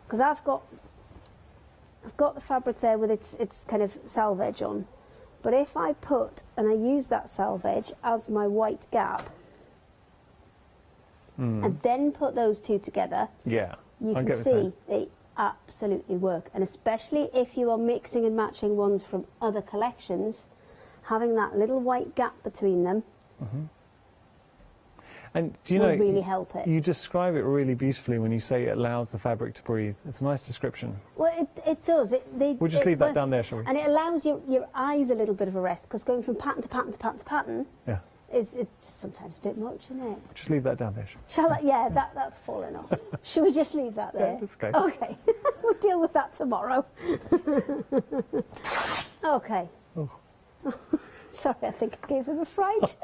because I've got the fabric there with its kind of selvage on. But if I put, and I use that selvage as my white gap, and then put those two together, you can see they absolutely work. And especially if you are mixing and matching ones from other collections, having that little white gap between them and do you will know, really help it. You describe it really beautifully when you say it allows the fabric to breathe. It's a nice description. Well, it does. We'll just leave that down there, shall we? And it allows your eyes a little bit of a rest, because going from pattern to pattern to pattern to pattern it's just sometimes a bit much, isn't it? Just leave that down there, shall we? Shall I? Yeah, that's fallen off. Should we just leave that there? Yeah, that's okay. Okay. We'll deal with that tomorrow. Okay. Oh. Sorry, I think I gave them a fright.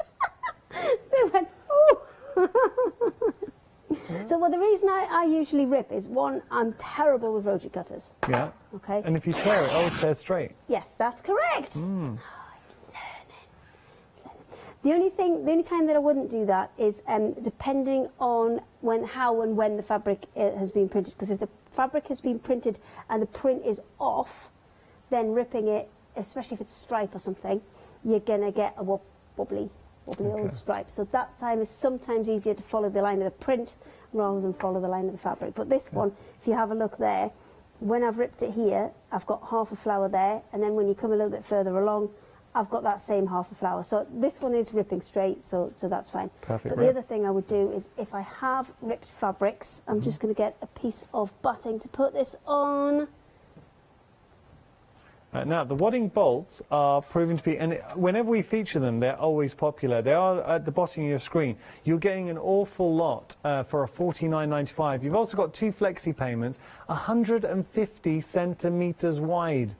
They went, oh. So, well, the reason I usually rip is, one, I'm terrible with rotary cutters. Yeah. Okay. And if you tear it, it tears straight. Yes, that's correct. The only time that I wouldn't do that is depending on how and when the fabric has been printed. Because if the fabric has been printed and the print is off, then ripping it, especially if it's a stripe or something, you're gonna get a wobbly old stripe. So that time is sometimes easier to follow the line of the print rather than follow the line of the fabric. But this one, if you have a look there, when I've ripped it here, I've got half a flower there, and then when you come a little bit further along, I've got that same half a flower. So this one is ripping straight, so that's fine. Perfect. But the other thing I would do is, if I have ripped fabrics, I'm just going to get a piece of batting to put this on. Now, the wadding bolts are proving to be, and whenever we feature them, they're always popular. They are at the bottom of your screen. You're getting an awful lot for a $49.95. You've also got two flexi payments, 150 centimetres wide.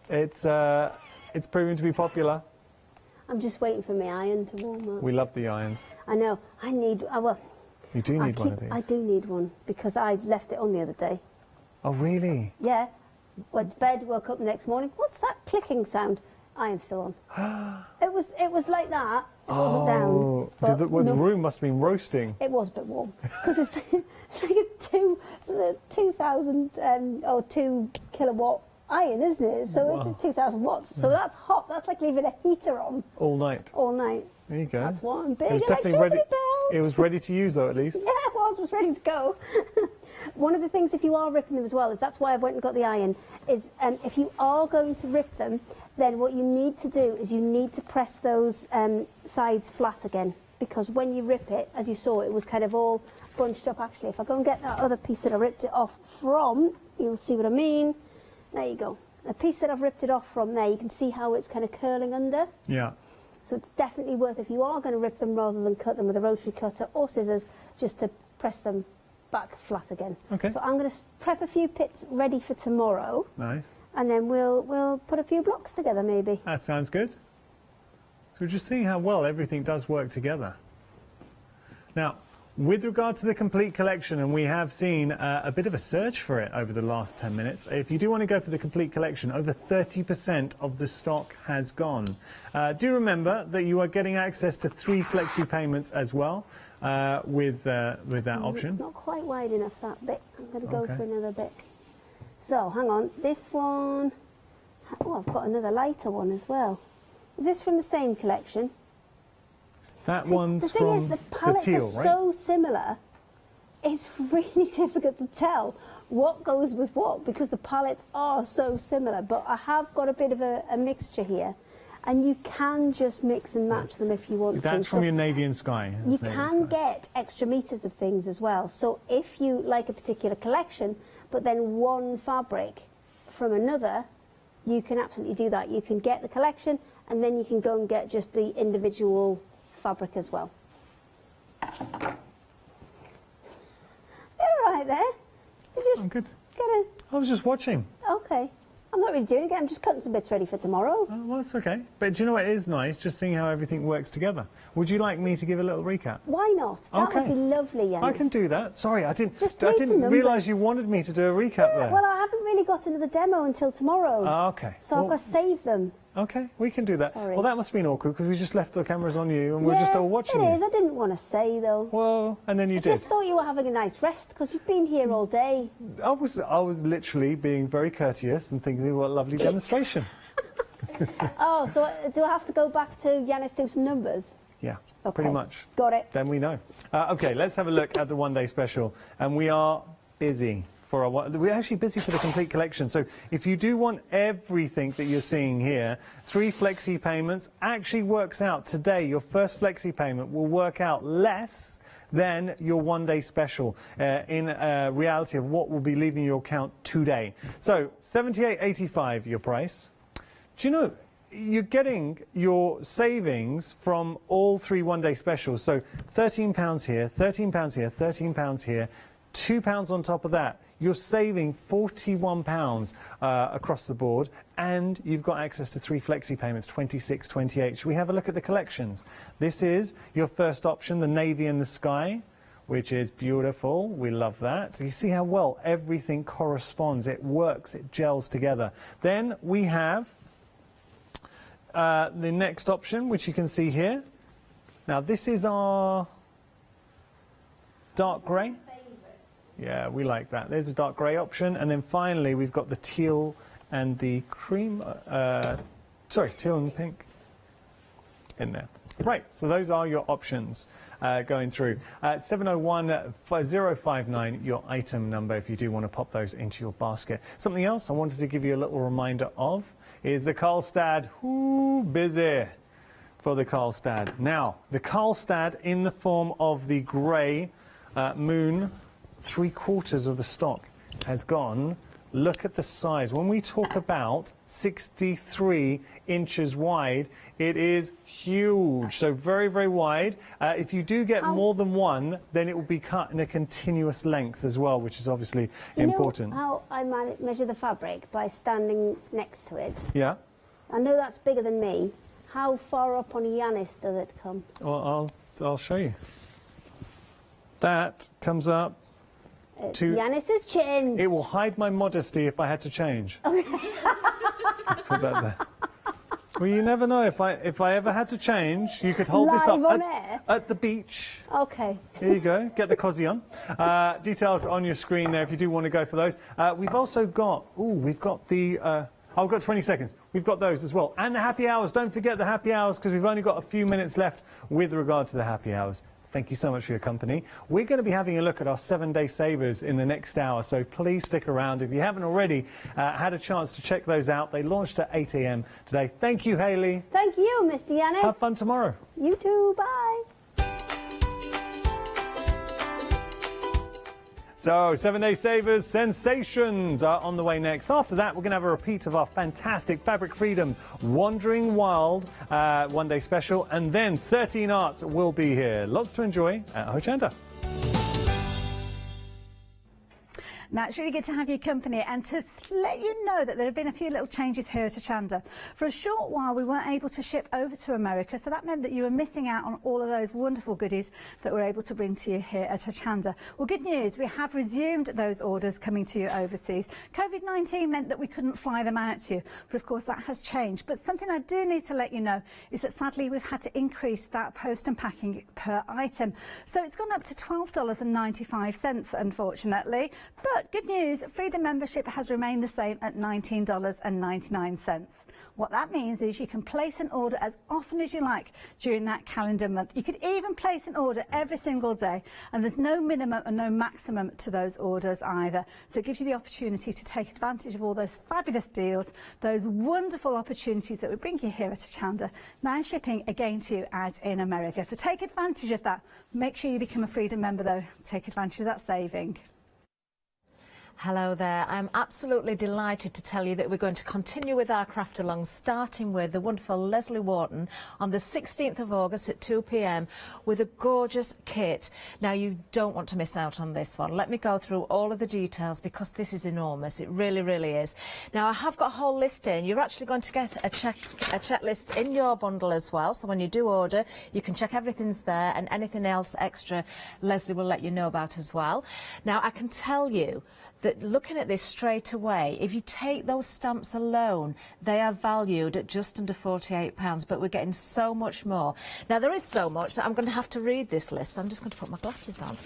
It's proving to be popular. I'm just waiting for my iron to warm up. We love the irons. I know. I need, well, You do need one of these. I do need one because I left it on the other day. Oh, really? Yeah. Went to bed, woke up the next morning. What's that clicking sound? Iron's still on. It was like that. It wasn't down. But The room must have been roasting. It was a bit warm because it's like a 2,000 or 2 kilowatt iron, isn't it? So it's 2,000 watts. So that's hot. That's like leaving a heater on All night. all night. There you go. That's one big It was definitely electricity ready. bill. It was ready to use, though, at least. Yeah, it was ready to go. One of the things, if you are ripping them as well, is that's why I went and got the iron, is if you are going to rip them, then what you need to do is you need to press those sides flat again, because when you rip it, as you saw, it was kind of all bunched up. Actually, if I go and get that other piece that I ripped it off from, you'll see what I mean. There you go. The piece that I've ripped it off from there, you can see how it's kind of curling under. Yeah. So it's definitely worth, if you are going to rip them rather than cut them with a rotary cutter or scissors, just to press them back flat again. Okay. So I'm going to prep a few pits ready for tomorrow. Nice. And then we'll put a few blocks together maybe. That sounds good. So we're just seeing how well everything does work together. Now, with regard to the complete collection, and we have seen a bit of a search for it over the last 10 minutes, if you do want to go for the complete collection, over 30% of the stock has gone. Do remember that you are getting access to 3 flexi payments as well with that option. It's not quite wide enough, that bit. I'm going to go for another bit. So, hang on. This one... Oh, I've got another lighter one as well. Is this from the same collection? That See, one's the thing from is, the palettes teal, are right? so similar, it's really difficult to tell what goes with what because the palettes are so similar. But I have got a bit of a mixture here, and you can just mix and match them if you want to. That's from your navy and sky. You can get extra meters of things as well. So if you like a particular collection, but then one fabric from another, you can absolutely do that. You can get the collection, and then you can go and get just the individual fabric as well. You're all right there. You just I'm good. Gotta... I was just watching. Okay. I'm not really doing it. I'm just cutting some bits ready for tomorrow. Well, that's okay. But do you know what is nice? Just seeing how everything works together. Would you like me to give a little recap? Why not? That would be lovely, Jens. I can do that. Sorry, I didn't numbers. realise you wanted me to do a recap there. Well, I haven't really got another demo until tomorrow. Okay. So I've got to save them. Okay, we can do that. Sorry. Well, that must have been awkward because we just left the cameras on you and we're just all watching it you. is. I didn't want to say, though. Well, and then you I did. just thought you were having a nice rest because you've been here all day. I was literally being very courteous and thinking, what a lovely demonstration. Oh, so do I have to go back to Yanis do some numbers? Yeah, pretty much. Got it. Then we know. Okay, let's have a look at the one-day special. And we are busy. We're actually busy for the complete collection. So if you do want everything that you're seeing here, 3 flexi payments actually works out today. Your first flexi payment will work out less than your one-day special in reality of what will be leaving your account today. So $78.85 your price. Do you know, you're getting your savings from all 3 one-day specials. So £13 here, £13 here, £13 here, £2 on top of that. You're saving £41 across the board, and you've got access to 3 flexi payments, 26, 28. Should we have a look at the collections? This is your first option, the navy and the sky, which is beautiful. We love that. So you see how well everything corresponds. It works. It gels together. Then we have the next option, which you can see here. Now, this is our dark grey. Yeah, we like that. There's a dark grey option. And then finally, we've got the teal and the cream, teal and pink in there. Right, so those are your options going through. 701059, your item number, if you do want to pop those into your basket. Something else I wanted to give you a little reminder of is the Karlstad. Ooh, busy for the Karlstad. Now, the Karlstad in the form of the grey moon, 3/4 of the stock has gone. Look at the size. When we talk about 63 inches wide, it is huge. So very, very wide. If you do get more than one, then it will be cut in a continuous length as well, which is obviously important. You know how I measure the fabric? By standing next to it. Yeah. I know that's bigger than me. How far up on Yanis does it come? Well, I'll show you. That comes up to... Yanis's chin. It will hide my modesty if I had to change. Okay. Let's put that there. Well, you never know. If I ever had to change, you could hold this up at the beach. Okay. Here you go. Get the cosy on. Details on your screen there if you do want to go for those. We've also got... we've got the... I've got 20 seconds. We've got those as well. And the happy hours. Don't forget the happy hours because we've only got a few minutes left with regard to the happy hours. Thank you so much for your company. We're going to be having a look at our 7-day savers in the next hour, so please stick around. If you haven't already had a chance to check those out, they launched at 8 a.m. today. Thank you, Hayley. Thank you, Mr. Yanis. Have fun tomorrow. You too. Bye. So, 7-day savers, sensations are on the way next. After that, we're going to have a repeat of our fantastic Fabric Freedom Wandering Wild one-day special. And then 13 Arts will be here. Lots to enjoy at Hochanda. Now, it's really good to have your company and to let you know that there have been a few little changes here at Hochanda. For a short while, we weren't able to ship over to America, so that meant that you were missing out on all of those wonderful goodies that we're able to bring to you here at Hochanda. Well, good news, we have resumed those orders coming to you overseas. COVID-19 meant that we couldn't fly them out to you, but of course that has changed. But something I do need to let you know is that sadly we've had to increase that post and packing per item. So it's gone up to $12.95, unfortunately. But good news, Freedom membership has remained the same at $19.99. What that means is you can place an order as often as you like during that calendar month. You could even place an order every single day, and there's no minimum and no maximum to those orders either. So it gives you the opportunity to take advantage of all those fabulous deals, those wonderful opportunities that we bring you here at Hochanda, now shipping again to you out in America. So take advantage of that. Make sure you become a Freedom member though. Take advantage of that saving. Hello there. I'm absolutely delighted to tell you that we're going to continue with our craft along, starting with the wonderful Leslie Wharton on the 16th of August at 2 p.m. with a gorgeous kit. Now, you don't want to miss out on this one. Let me go through all of the details because this is enormous. It really, really is. Now, I have got a whole list in. You're actually going to get a checklist in your bundle as well. So when you do order, you can check everything's there, and anything else extra, Leslie will let you know about as well. Now, I can tell you that looking at this straight away, if you take those stamps alone, they are valued at just under £48, but we're getting so much more. Now, there is so much that I'm going to have to read this list, so I'm just going to put my glasses on.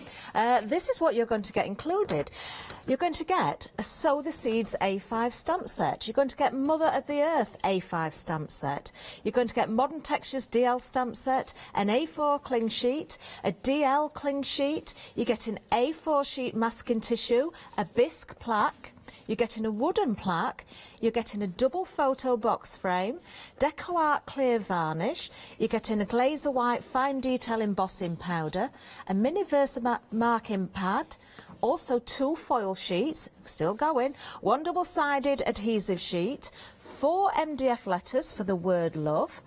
This is what you're going to get included. You're going to get a Sow the Seeds A5 stamp set. You're going to get Mother of the Earth A5 stamp set. You're going to get Modern Textures DL stamp set, an A4 cling sheet, a DL cling sheet. You're getting A4 sheet masking tissue, a bisque plaque, you're getting a wooden plaque, you're getting a double photo box frame, Deco Art clear varnish, you're getting a Glazer White fine detail embossing powder, a mini Versa marking pad, also 2 foil sheets, still going, 1 double-sided adhesive sheet, 4 MDF letters for the word love,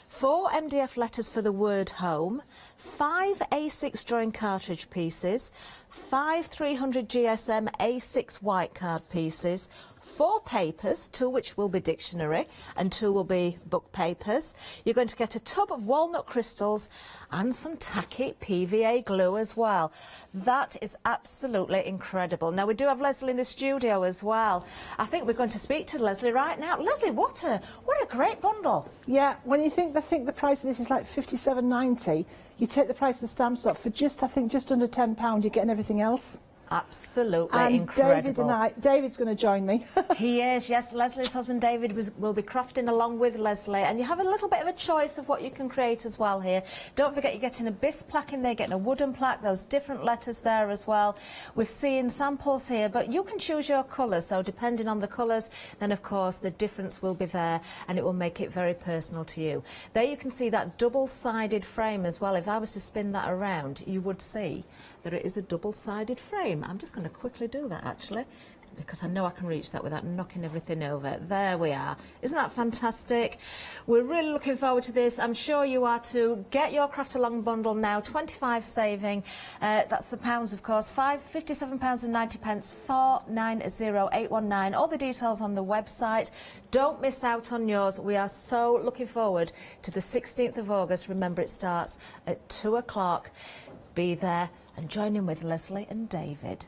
4 MDF letters for the word home, 5 A6 drawing cartridge pieces, 5 300 GSM A6 white card pieces, 4 papers, 2 which will be dictionary and 2 will be book papers. You're going to get a tub of walnut crystals and some tacky PVA glue as well. That is absolutely incredible. Now, we do have Leslie in the studio as well. I think we're going to speak to Leslie right now. Leslie, what a great bundle. Yeah, when you think the price of this is like £57.90, you take the price of the stamps up for just, I think, just under £10, you're getting everything else. Absolutely and incredible. David's going to join me. He is, yes. Leslie's husband David will be crafting along with Leslie, and you have a little bit of a choice of what you can create as well here. Don't forget you're getting a bisque plaque in there, getting a wooden plaque, those different letters there as well. We're seeing samples here, but you can choose your colours, so depending on the colours, then of course the difference will be there, and it will make it very personal to you. There you can see that double-sided frame as well. If I was to spin that around, you would see that it is a double-sided frame. I'm just going to quickly do that actually, because I know I can reach that without knocking everything over. There we are. Isn't that fantastic? We're really looking forward to this. I'm sure you are too. Get your Craft Along bundle now, 25 saving. That's the pounds, of course. £57.90, 490819. All the details on the website. Don't miss out on yours. We are so looking forward to the 16th of August. Remember, it starts at 2 o'clock. Be there and join in with Leslie and David.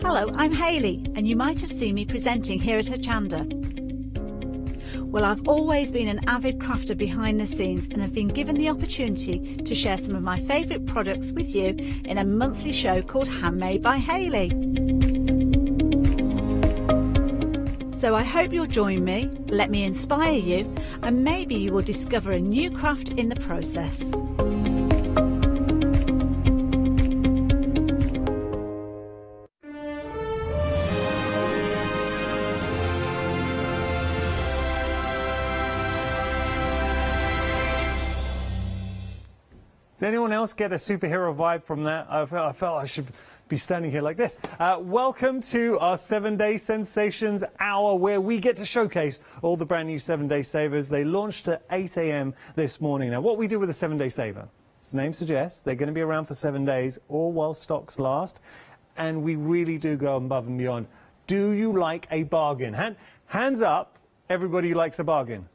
Hello, I'm Hayley, and you might have seen me presenting here at Hochanda. Well, I've always been an avid crafter behind the scenes and have been given the opportunity to share some of my favourite products with you in a monthly show called Handmade by Hayley. So I hope you'll join me, let me inspire you, and maybe you will discover a new craft in the process. Does anyone else get a superhero vibe from that? I felt I should be standing here like this. Welcome to our 7-Day Sensations Hour, where we get to showcase all the brand new 7-Day Savers. They launched at 8 a.m. this morning. Now, what we do with a 7-Day Saver, as the name suggests, they're going to be around for 7 days, all while stocks last, and we really do go above and beyond. Do you like a bargain? Hands up, everybody who likes a bargain.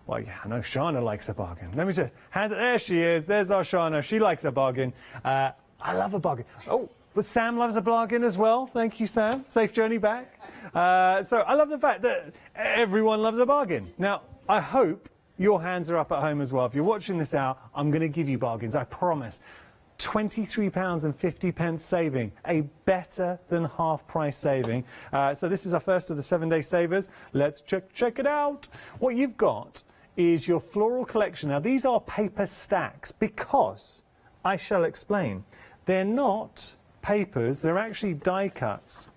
Well, yeah, I know Shana likes a bargain. Let me just there she is. There's our Shana. She likes a bargain. I love a bargain. Oh, but Sam loves a bargain as well. Thank you, Sam. Safe journey back. So I love the fact that everyone loves a bargain. Now, I hope your hands are up at home as well. If you're watching this out, I'm going to give you bargains. I promise. £23.50 saving, a better than half price saving. So this is our first of the 7-Day Savers. Let's check it out. What you've got is your floral collection. Now, these are paper stacks because, I shall explain, they're not papers, they're actually die cuts.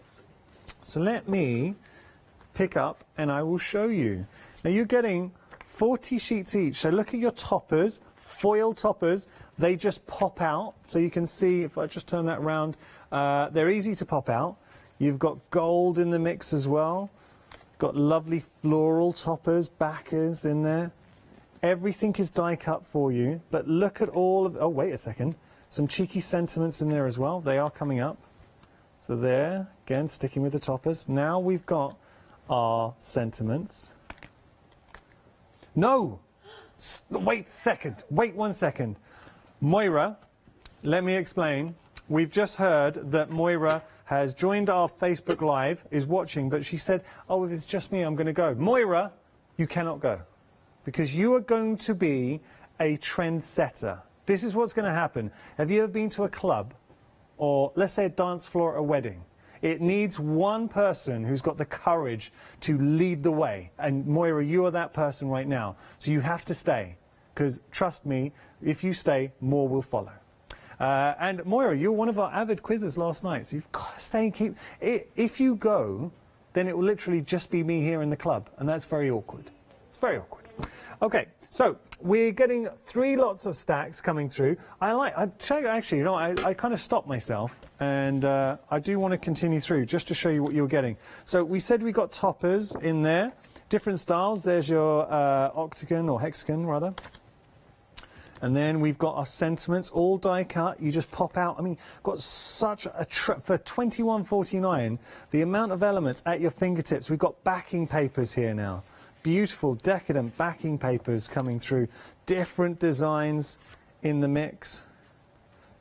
So let me pick up and I will show you. Now, you're getting 40 sheets each. So look at your toppers, foil toppers. They just pop out. So you can see, if I just turn that around, they're easy to pop out. You've got gold in the mix as well. Got lovely floral toppers, backers in there. Everything is die cut for you, but look at all of, oh, wait a second. Some cheeky sentiments in there as well. They are coming up. So there, again, sticking with the toppers. Now we've got our sentiments. No! Wait a second. Wait 1 second. Moira, let me explain. We've just heard that Moira has joined our Facebook Live, is watching, but she said, oh, if it's just me, I'm going to go. Moira, you cannot go, because you are going to be a trendsetter. This is what's going to happen. Have you ever been to a club, or let's say a dance floor at a wedding? It needs one person who's got the courage to lead the way, and Moira, you are that person right now. So you have to stay, because trust me, if you stay, more will follow. And Moira, you're one of our avid quizzes last night, so you've got to stay and keep... If you go, then it will literally just be me here in the club, and that's very awkward. It's very awkward. Okay, so we're getting 3 lots of stacks coming through. Actually, you know, I kind of stopped myself, and I do want to continue through just to show you what you're getting. So we said we got toppers in there, different styles. There's your octagon, or hexagon, rather. And then we've got our sentiments, all die cut. You just pop out. I mean, got such a for £21.49, the amount of elements at your fingertips. We've got backing papers here now. Beautiful, decadent backing papers coming through. Different designs in the mix.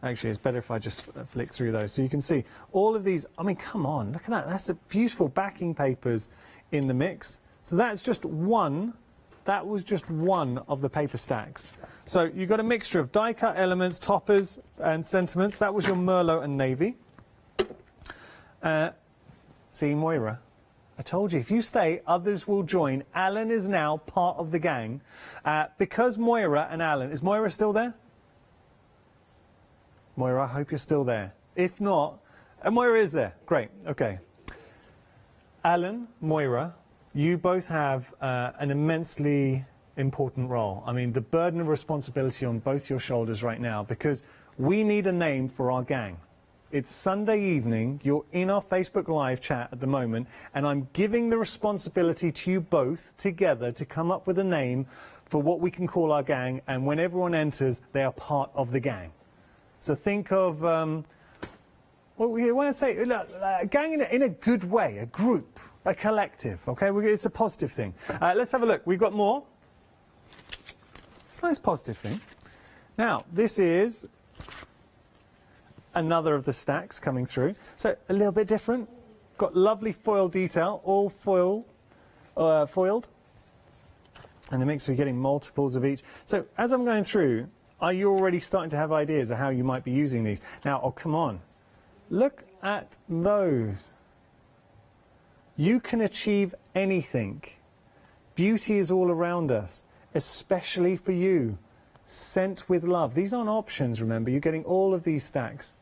Actually, it's better if I just flick through those. So you can see all of these. I mean, come on, look at that. That's the beautiful backing papers in the mix. So that's just one. That was just one of the paper stacks. So you've got a mixture of die-cut elements, toppers, and sentiments. That was your Merlot and Navy. See, Moira, I told you, if you stay, others will join. Alan is now part of the gang. Because Moira and Alan... Is Moira still there? Moira, I hope you're still there. If not... Moira is there. Great. Okay. Alan, Moira, you both have an immensely important role. I mean, the burden of responsibility on both your shoulders right now, because we need a name for our gang. It's Sunday evening, you're in our Facebook Live chat at the moment, and I'm giving the responsibility to you both together to come up with a name for what we can call our gang, and when everyone enters, they are part of the gang. So think of, well, we want to say, a gang in a good way, a group. a collective, okay? It's a positive thing. Let's have a look. We've got more. It's a nice positive thing. Now, this is another of the stacks coming through. So a little bit different. Got lovely foil detail, all foiled. And the mix, we're getting multiples of each. So as I'm going through, are you already starting to have ideas of how you might be using these? Now, oh, come on. Look at those. You can achieve anything. Beauty is all around us, especially for you. Sent with love. These aren't options, remember. You're getting all of these stacks.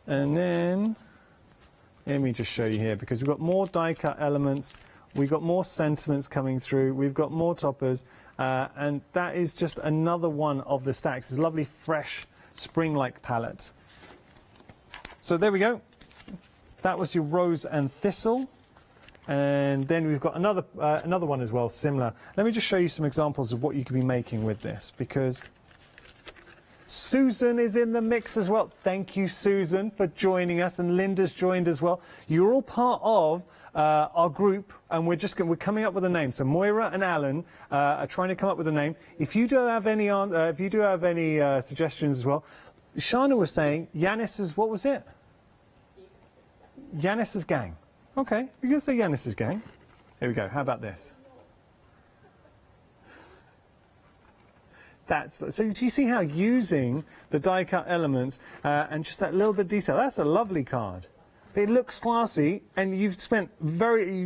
And then, let me just show you here, because we've got more die cut elements. We've got more sentiments coming through. We've got more toppers. And that is just another one of the stacks. It's a lovely, fresh, spring-like palette. So there we go. That was your rose and thistle. And then we've got another one as well, similar. Let me just show you some examples of what you could be making with this, because Susan is in the mix as well. Thank you, Susan, for joining us, and Linda's joined as well. You're all part of our group, and we're coming up with a name. So Moira and Alan are trying to come up with a name. If you do have any suggestions as well, Shana was saying Yanis's, what was it? Yanis's gang. Okay, we can say Yanis's gang. Here we go. How about this? So do you see how using the die cut elements and just that little bit of detail, that's a lovely card. It looks classy, and you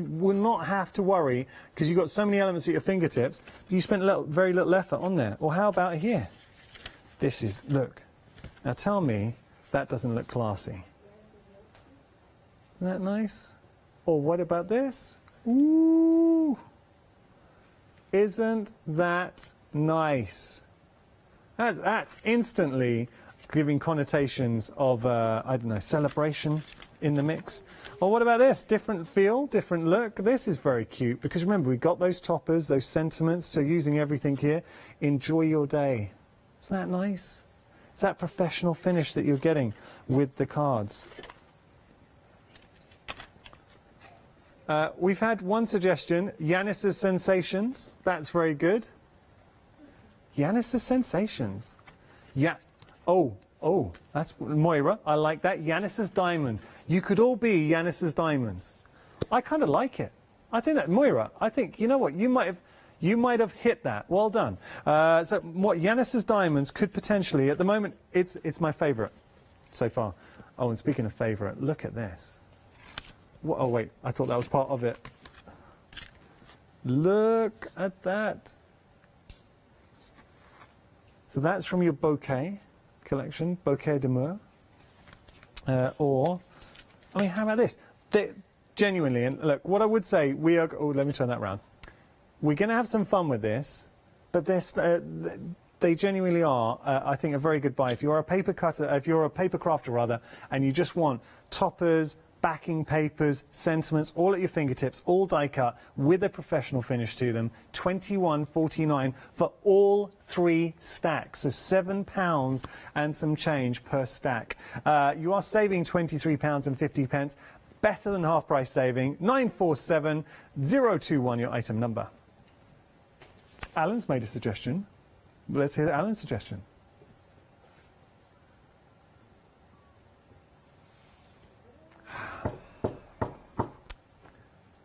will not have to worry, because you've got so many elements at your fingertips, you spent very little effort on there. Or how about here? Look. Now tell me that doesn't look classy. Isn't that nice? Or what about this? Ooh! Isn't that nice? That's instantly giving connotations of, I don't know, celebration in the mix. Or what about this? Different feel, different look. This is very cute, because remember, we've got those toppers, those sentiments, so using everything here. Enjoy your day. Isn't that nice? It's that professional finish that you're getting with the cards. We've had one suggestion, Yanis's Sensations. That's very good. Yanis's Sensations. Yeah. Oh, that's Moira. I like that. Yanis's Diamonds. You could all be Yanis's Diamonds. I kind of like it. I think that, Moira, you know what? You might have hit that. Well done. So what Yanis's Diamonds could potentially, at the moment, it's my favourite so far. Oh, and speaking of favourite, look at this. Oh, wait, I thought that was part of it. Look at that. So that's from your bouquet collection, Bouquet d'Amour. How about this? Genuinely, and look, what I would say, let me turn that around. We're going to have some fun with this, but they genuinely are, I think, a very good buy. If you're a paper crafter rather, and you just want toppers, backing papers, sentiments, all at your fingertips, all die cut with a professional finish to them. £21.49 for all 3 stacks, so £7 and some change per stack. You are saving £23.50, better than half price saving. 947021 your item number. Alan's made a suggestion. Let's hear Alan's suggestion.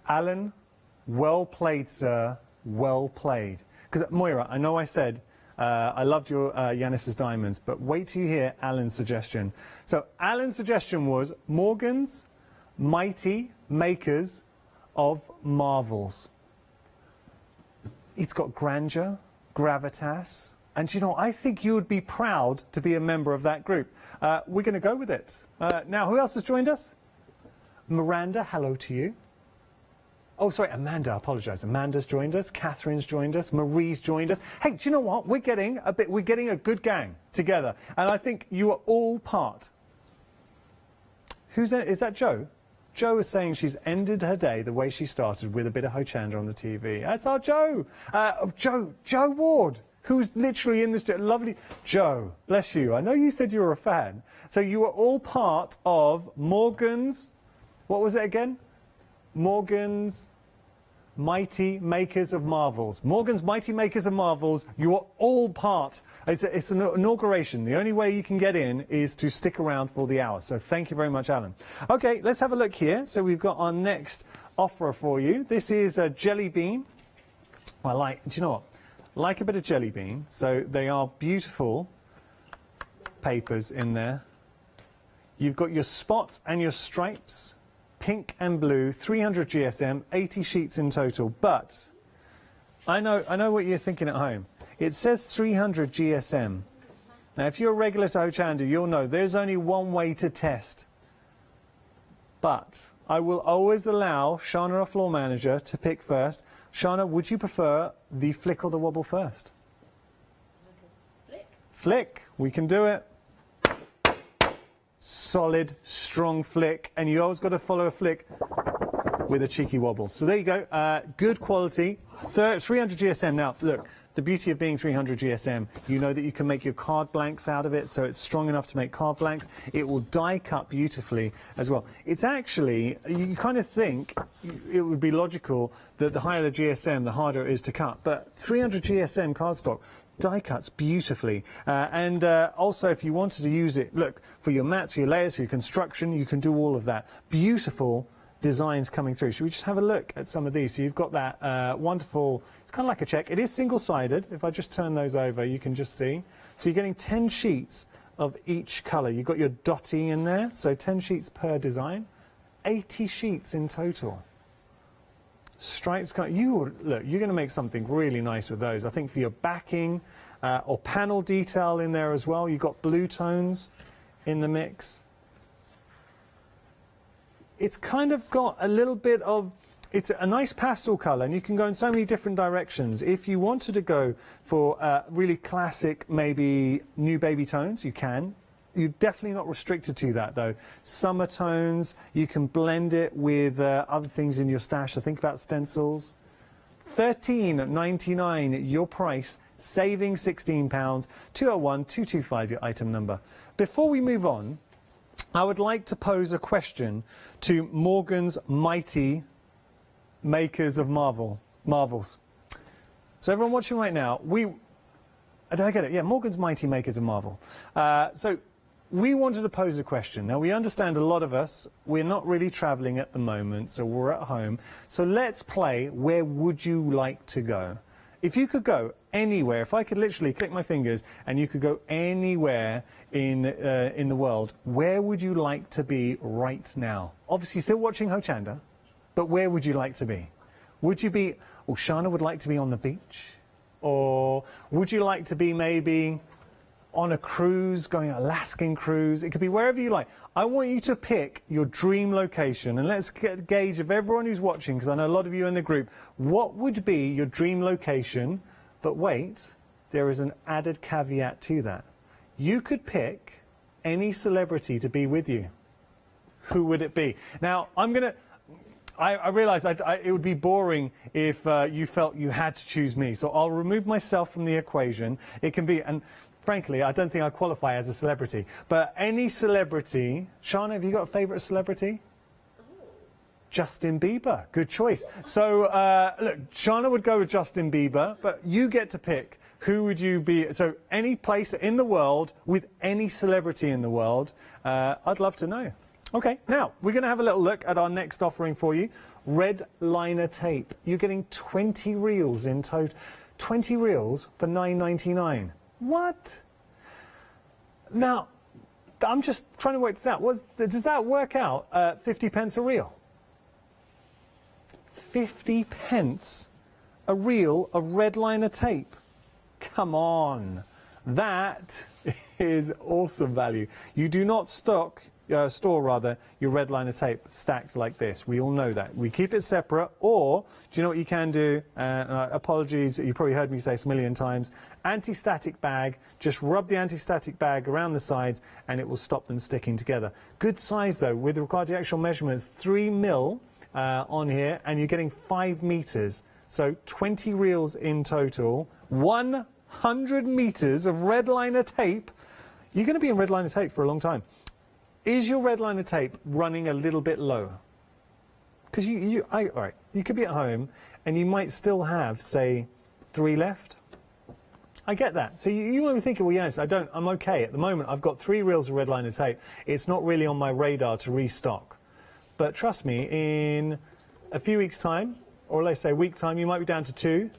Alan, well played, sir. Well played. Because, Moira, I know I said I loved your Yanis's Diamonds, but wait till you hear Alan's suggestion. So Alan's suggestion was Morgan's Mighty Makers of Marvels. It's got grandeur, gravitas, and you know, I think you would be proud to be a member of that group. We're going to go with it. Now, who else has joined us? Miranda, hello to you. Oh, sorry, Amanda, I apologise. Amanda's joined us, Catherine's joined us, Marie's joined us. Hey, do you know what? We're getting a good gang together. And I think you are all part. Is that Jo? Jo is saying she's ended her day the way she started, with a bit of Hochanda on the TV. That's our Jo. Jo Ward, who's literally in this lovely... Jo, bless you. I know you said you were a fan. So you are all part of Morgan's... What was it again? Morgan's Mighty Makers of Marvels. Morgan's Mighty Makers of Marvels, you are all part. It's an inauguration. The only way you can get in is to stick around for the hour. So thank you very much, Alan. Okay, let's have a look here. So we've got our next offer for you. This is a jelly bean. I like, do you know what? Like a bit of jelly bean. So they are beautiful papers in there. You've got your spots and your stripes. Pink and blue, 300 GSM, 80 sheets in total. But I know what you're thinking at home. It says 300 GSM. Now, if you're a regular to Hochanda, you'll know there's only one way to test. But I will always allow Shana, our floor manager, to pick first. Shana, would you prefer the flick or the wobble first? Flick. We can do it. Solid, strong flick, and you always got to follow a flick with a cheeky wobble. So there you go, good quality, 300 GSM. Now, look, the beauty of being 300 GSM, you know that you can make your card blanks out of it, so it's strong enough to make card blanks. It will die cut beautifully as well. It's actually, you kind of think it would be logical that the higher the GSM, the harder it is to cut, but 300 GSM cardstock die cuts beautifully, and also if you wanted to use it, look, for your mats, for your layers, for your construction, you can do all of that. Beautiful designs coming through. Should we just have a look at some of these? So you've got that wonderful, it's kind of like a check. It is single-sided. If I just turn those over, you can just see. So you're getting 10 sheets of each colour. You've got your dotty in there, so 10 sheets per design, 80 sheets in total. Stripes, look, you're going to make something really nice with those. I think for your backing or panel detail in there as well. You've got blue tones in the mix. It's kind of got a little bit of, it's a nice pastel colour, and you can go in so many different directions. If you wanted to go for really classic, maybe new baby tones, you can. You're definitely not restricted to that, though. Summer tones, you can blend it with other things in your stash. So think about stencils. $13.99 your price, saving £16. 201-225 your item number. Before we move on, I would like to pose a question to Morgan's Mighty Makers of Marvels. So everyone watching right now, did I get it? Yeah, Morgan's Mighty Makers of Marvel. So we wanted to pose a question. Now, we understand a lot of us, we're not really traveling at the moment, so we're at home. So let's play Where Would You Like to Go? If you could go anywhere, if I could literally click my fingers and you could go anywhere in the world, where would you like to be right now? Obviously, still watching Hochanda, but where would you like to be? Would you be, Shana would like to be on the beach? Or would you like to be maybe on a cruise, going an Alaskan cruise? It could be wherever you like. I want you to pick your dream location, and let's get a gauge of everyone who's watching, because I know a lot of you in the group. What would be your dream location? But wait, there is an added caveat to that. You could pick any celebrity to be with you. Who would it be? Now, I realise it would be boring if you felt you had to choose me, so I'll remove myself from the equation. It can be, and frankly, I don't think I qualify as a celebrity, but any celebrity. Shana, have you got a favourite celebrity? Justin Bieber, good choice. So, look, Shana would go with Justin Bieber, but you get to pick. Who would you be? So, any place in the world with any celebrity in the world, I'd love to know. Okay, now, we're going to have a little look at our next offering for you. Red liner tape. You're getting 20 reels in total. 20 reels for $9.99. What? Now, I'm just trying to work this out. Does that work out 50 pence a reel? 50 pence a reel of red liner tape. Come on. That is awesome value. You do not store your red liner tape stacked like this. We all know that. We keep it separate, or do you know what you can do? Apologies, you probably heard me say this a million times. Anti-static bag, just rub the anti-static bag around the sides and it will stop them sticking together. Good size though, with regard to the actual measurements, 3 mil on here, and you're getting 5 meters. So 20 reels in total, 100 meters of red liner tape. You're going to be in red liner tape for a long time. Is your red liner tape running a little bit low? Because all right, you could be at home and you might still have, say, 3 left. I get that. So you might be thinking, well, yes, I'm okay. At the moment, I've got 3 reels of red liner tape. It's not really on my radar to restock. But trust me, in a few weeks' time, or let's say a week time, you might be down to 2.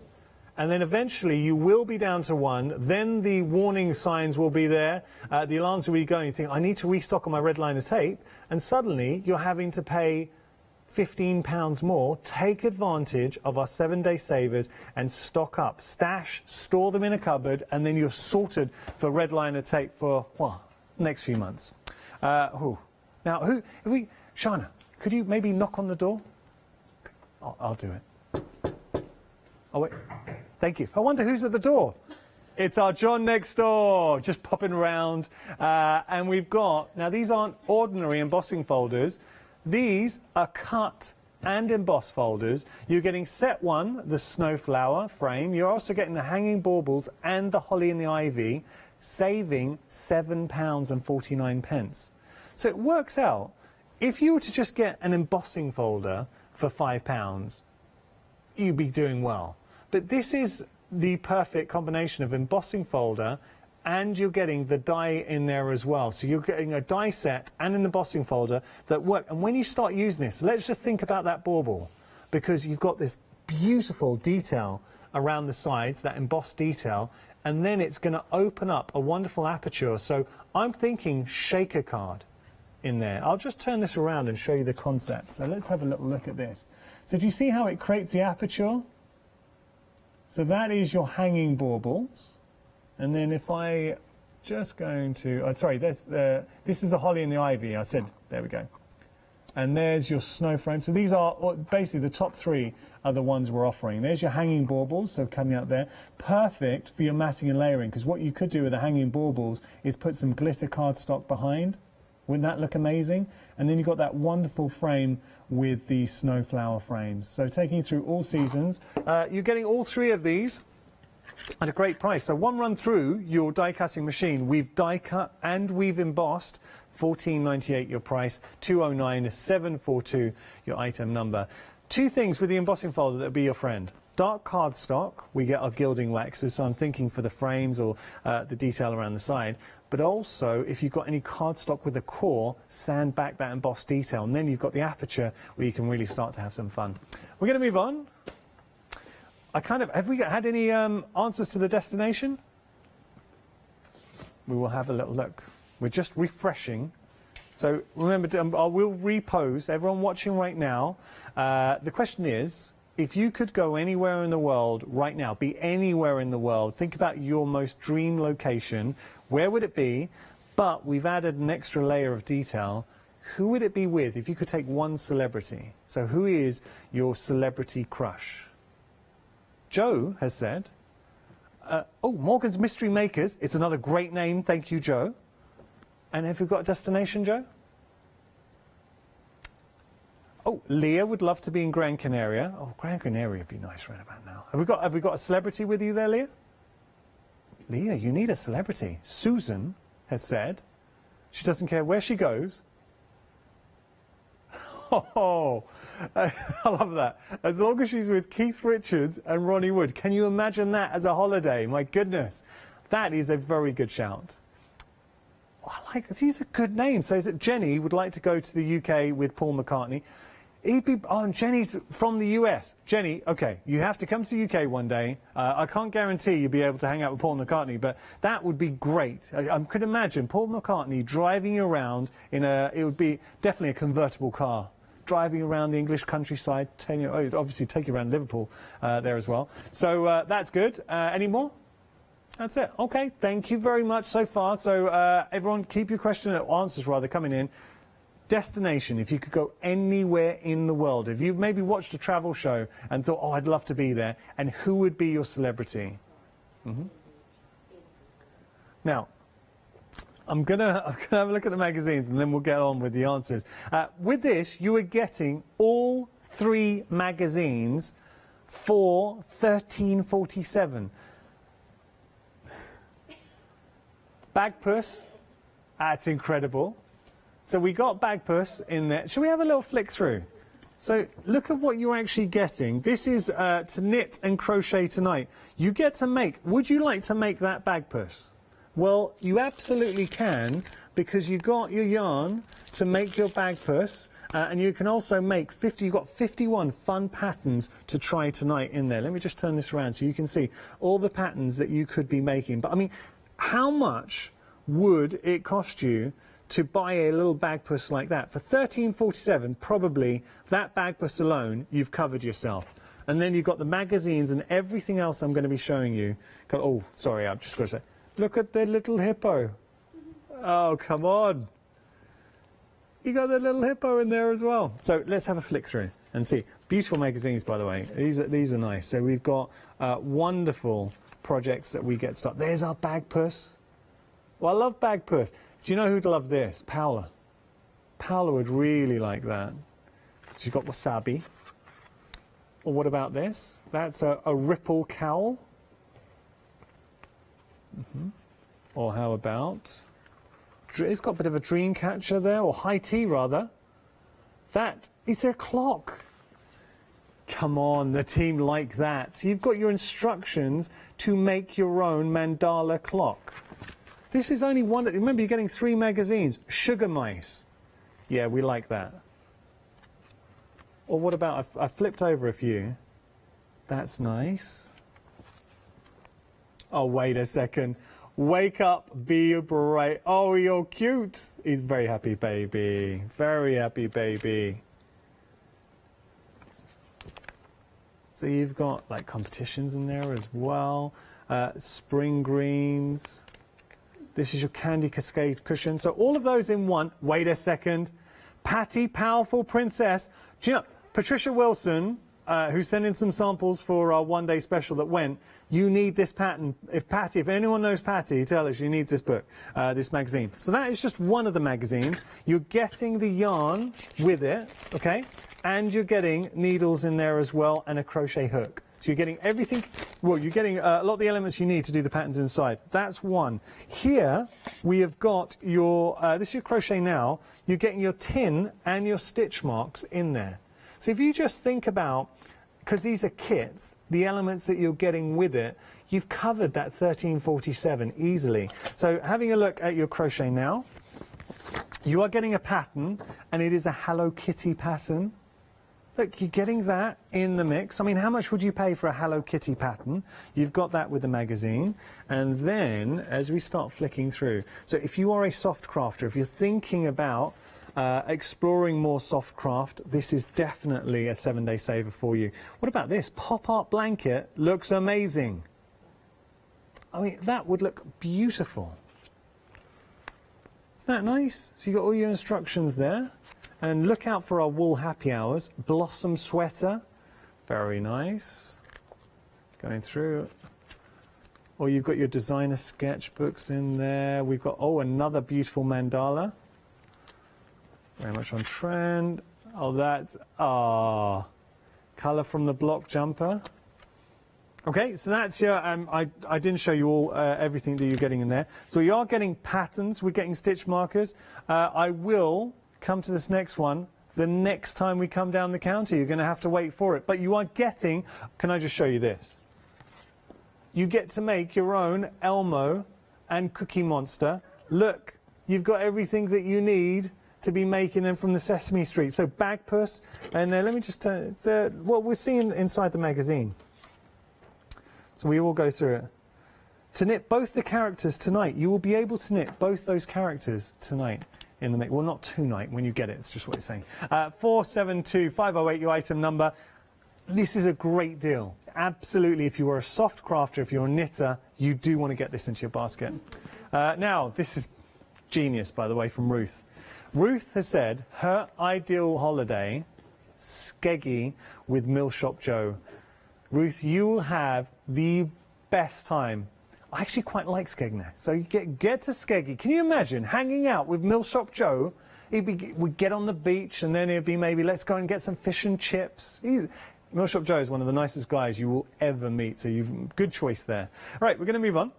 And then eventually you will be down to 1. Then the warning signs will be there. The alarms will be going. You think, I need to restock on my red liner tape. And suddenly you're having to pay £15 more. Take advantage of our 7-day savers and stock up. Stash, store them in a cupboard, and then you're sorted for red liner tape for, well, next few months. Now, Shana, could you maybe knock on the door? I'll do it. Oh, wait. Thank you. I wonder who's at the door. It's our John next door, just popping around. And we've got, now these aren't ordinary embossing folders. These are cut and embossed folders. You're getting set 1, the snowflower frame. You're also getting the hanging baubles and the holly and the ivy, saving £7.49. So it works out, if you were to just get an embossing folder for £5, you'd be doing well. But this is the perfect combination of embossing folder, and you're getting the die in there as well. So you're getting a die set and an embossing folder that work. And when you start using this, let's just think about that bauble, because you've got this beautiful detail around the sides, that embossed detail, and then it's going to open up a wonderful aperture. So I'm thinking shaker card in there. I'll just turn this around and show you the concept. So let's have a little look at this. So do you see how it creates the aperture? So that is your hanging baubles. And then if I just going to, this is the holly and the ivy. I said, there we go. And there's your snow frame. So these are basically the top 3 are the ones we're offering. There's your hanging baubles, so coming out there. Perfect for your matting and layering, because what you could do with the hanging baubles is put some glitter cardstock behind. Wouldn't that look amazing? And then you've got that wonderful frame with the snowflower frames. So taking you through all seasons. You're getting all 3 of these at a great price. So one run through your die cutting machine, we've die cut and we've embossed. £14.98 your price, £209 742 your item number. 2 things with the embossing folder that will be your friend. Dark cardstock, we get our gilding waxes, so I'm thinking for the frames or the detail around the side. But also, if you've got any cardstock with a core, sand back that embossed detail, and then you've got the aperture where you can really start to have some fun. We're going to move on. Have we had any answers to the destination? We will have a little look. We're just refreshing. So remember, I will repose. Everyone watching right now, the question is, if you could go anywhere in the world right now, be anywhere in the world, think about your most dream location, where would it be? But we've added an extra layer of detail. Who would it be with if you could take one celebrity? So who is your celebrity crush? Joe has said, Morgan's Mystery Makers. It's another great name. Thank you, Joe. And have we got a destination, Joe? Oh, Leah would love to be in Gran Canaria. Oh, Gran Canaria would be nice right about now. Have we got a celebrity with you there, Leah? Leah, you need a celebrity. Susan has said she doesn't care where she goes. Oh, I love that. As long as she's with Keith Richards and Ronnie Wood. Can you imagine that as a holiday? My goodness. That is a very good shout. Oh, I like that. These are good names. So is it Jenny would like to go to the UK with Paul McCartney? Jenny's from the US. Jenny, okay, you have to come to the UK one day. I can't guarantee you'll be able to hang out with Paul McCartney, but that would be great. I could imagine Paul McCartney driving you around in it would be definitely a convertible car, driving around the English countryside, obviously take you around Liverpool there as well. So that's good. Any more? That's it. Okay, thank you very much so far. So everyone, keep your answers coming in. Destination, if you could go anywhere in the world. If you maybe watched a travel show and thought, oh, I'd love to be there, and who would be your celebrity? Now, I'm gonna have a look at the magazines and then we'll get on with the answers. With this, you are getting all 3 magazines for £13.47. Bagpuss, that's incredible. So we got Bagpuss in there. Should we have a little flick through? So look at what you're actually getting. This is to knit and crochet tonight. You get to make, would you like to make that bag purse? Well, you absolutely can, because you got your yarn to make your bag purse, and you can also make you've got 51 fun patterns to try tonight in there. Let me just turn this around so you can see all the patterns that you could be making. But I mean, how much would it cost you to buy a little bag purse like that? For $13.47, probably that bag purse alone, you've covered yourself. And then you've got the magazines and everything else I'm going to be showing you. Oh, sorry, I've just got to say, look at the little hippo. Oh, come on. You got the little hippo in there as well. So let's have a flick through and see. Beautiful magazines, by the way. These are nice. So we've got wonderful projects that we get started. There's our bag purse. Well, I love bag purse. Do you know who'd love this? Paola. Paola would really like that. She's got wasabi. Or what about this? That's a ripple cowl. Or how about, it's got a bit of a dream catcher there, or high tea rather. That is a clock. Come on, the team like that. So you've got your instructions to make your own mandala clock. This is only one, remember you're getting 3 magazines. Sugar mice. Yeah, we like that. Or what about, I flipped over a few. That's nice. Oh, wait a second. Wake up, be bright. Oh, you're cute. He's very happy, baby. Very happy, baby. So you've got like competitions in there as well. Spring greens. This is your candy cascade cushion. So all of those in one. Wait a second. Patty, powerful princess. Do you know, Patricia Wilson, who sent in some samples for our one-day special that went, you need this pattern. If anyone knows Patty, tell her she needs this book, this magazine. So that is just one of the magazines. You're getting the yarn with it, okay? And you're getting needles in there as well and a crochet hook. So you're getting everything, well, you're getting a lot of the elements you need to do the patterns inside. That's one. Here, we have got your, this is your crochet now, you're getting your tin and your stitch marks in there. So if you just think about, because these are kits, the elements that you're getting with it, you've covered that $13.47 easily. So having a look at your crochet now, you are getting a pattern, and it is a Hello Kitty pattern. Look, you're getting that in the mix. I mean, how much would you pay for a Hello Kitty pattern? You've got that with the magazine. And then, as we start flicking through, so if you are a soft crafter, if you're thinking about exploring more soft craft, this is definitely a 7-day saver for you. What about this? Pop art blanket looks amazing. I mean, that would look beautiful. Isn't that nice? So you've got all your instructions there. And look out for our wool happy hours. Blossom sweater, very nice. Going through. Or you've got your designer sketchbooks in there. We've got, oh, another beautiful mandala. Very much on trend. Oh, that's, colour from the block jumper. Okay, so that's your, I didn't show you all everything that you're getting in there. So we are getting patterns, we're getting stitch markers. I will come to this next one the next time we come down the counter. You're going to have to wait for it. But you are getting, can I just show you this? You get to make your own Elmo and Cookie Monster. Look, you've got everything that you need to be making them from the Sesame Street. So bag purse, and let me just turn, it's what we're seeing inside the magazine. So we will go through it. To knit both the characters tonight, you will be able to knit both those characters tonight in the mix. Well, not tonight, when you get it, it's just what it's saying. 472508, your item number. This is a great deal. Absolutely, if you are a soft crafter, if you're a knitter, you do want to get this into your basket. Now, this is genius, by the way, from Ruth. Ruth has said her ideal holiday, Skeggy with Mill Shop Joe. Ruth, you will have the best time. I actually quite like Skegness. So you get to Skeggy. Can you imagine hanging out with Mill Shop Joe? We'd get on the beach, and then it'd be maybe, let's go and get some fish and chips. Mill Shop Joe is one of the nicest guys you will ever meet, so you've good choice there. All right, we're going to move on.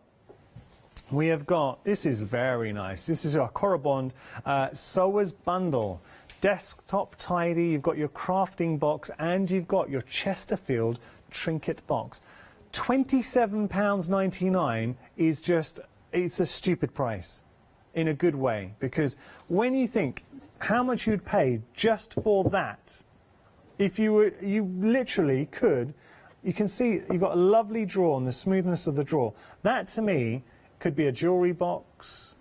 We have got, this is very nice. This is our Corabond Sewers Bundle. desktop tidy, you've got your crafting box, and you've got your Chesterfield trinket box. £27.99 is just, it's a stupid price in a good way, because when you think how much you'd pay just for that, if you literally could, you can see you've got a lovely drawer and the smoothness of the drawer. That to me could be a jewellery box,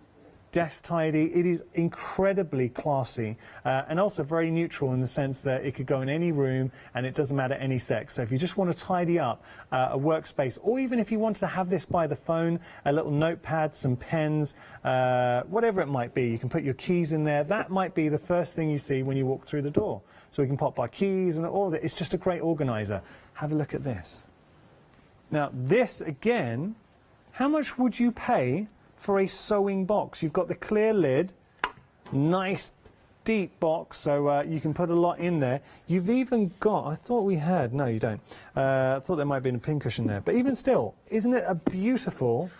desk tidy. It is incredibly classy and also very neutral in the sense that it could go in any room and it doesn't matter any sex. So if you just want to tidy up a workspace, or even if you wanted to have this by the phone, a little notepad, some pens, whatever it might be, you can put your keys in there. That might be the first thing you see when you walk through the door. So we can pop our keys and all that. It's just a great organiser. Have a look at this. Now this again, how much would you pay for a sewing box? You've got the clear lid, nice deep box, so you can put a lot in there. You've even got, I thought we had, no you don't, I thought there might have been a pincushion there, but even still, isn't it a beautiful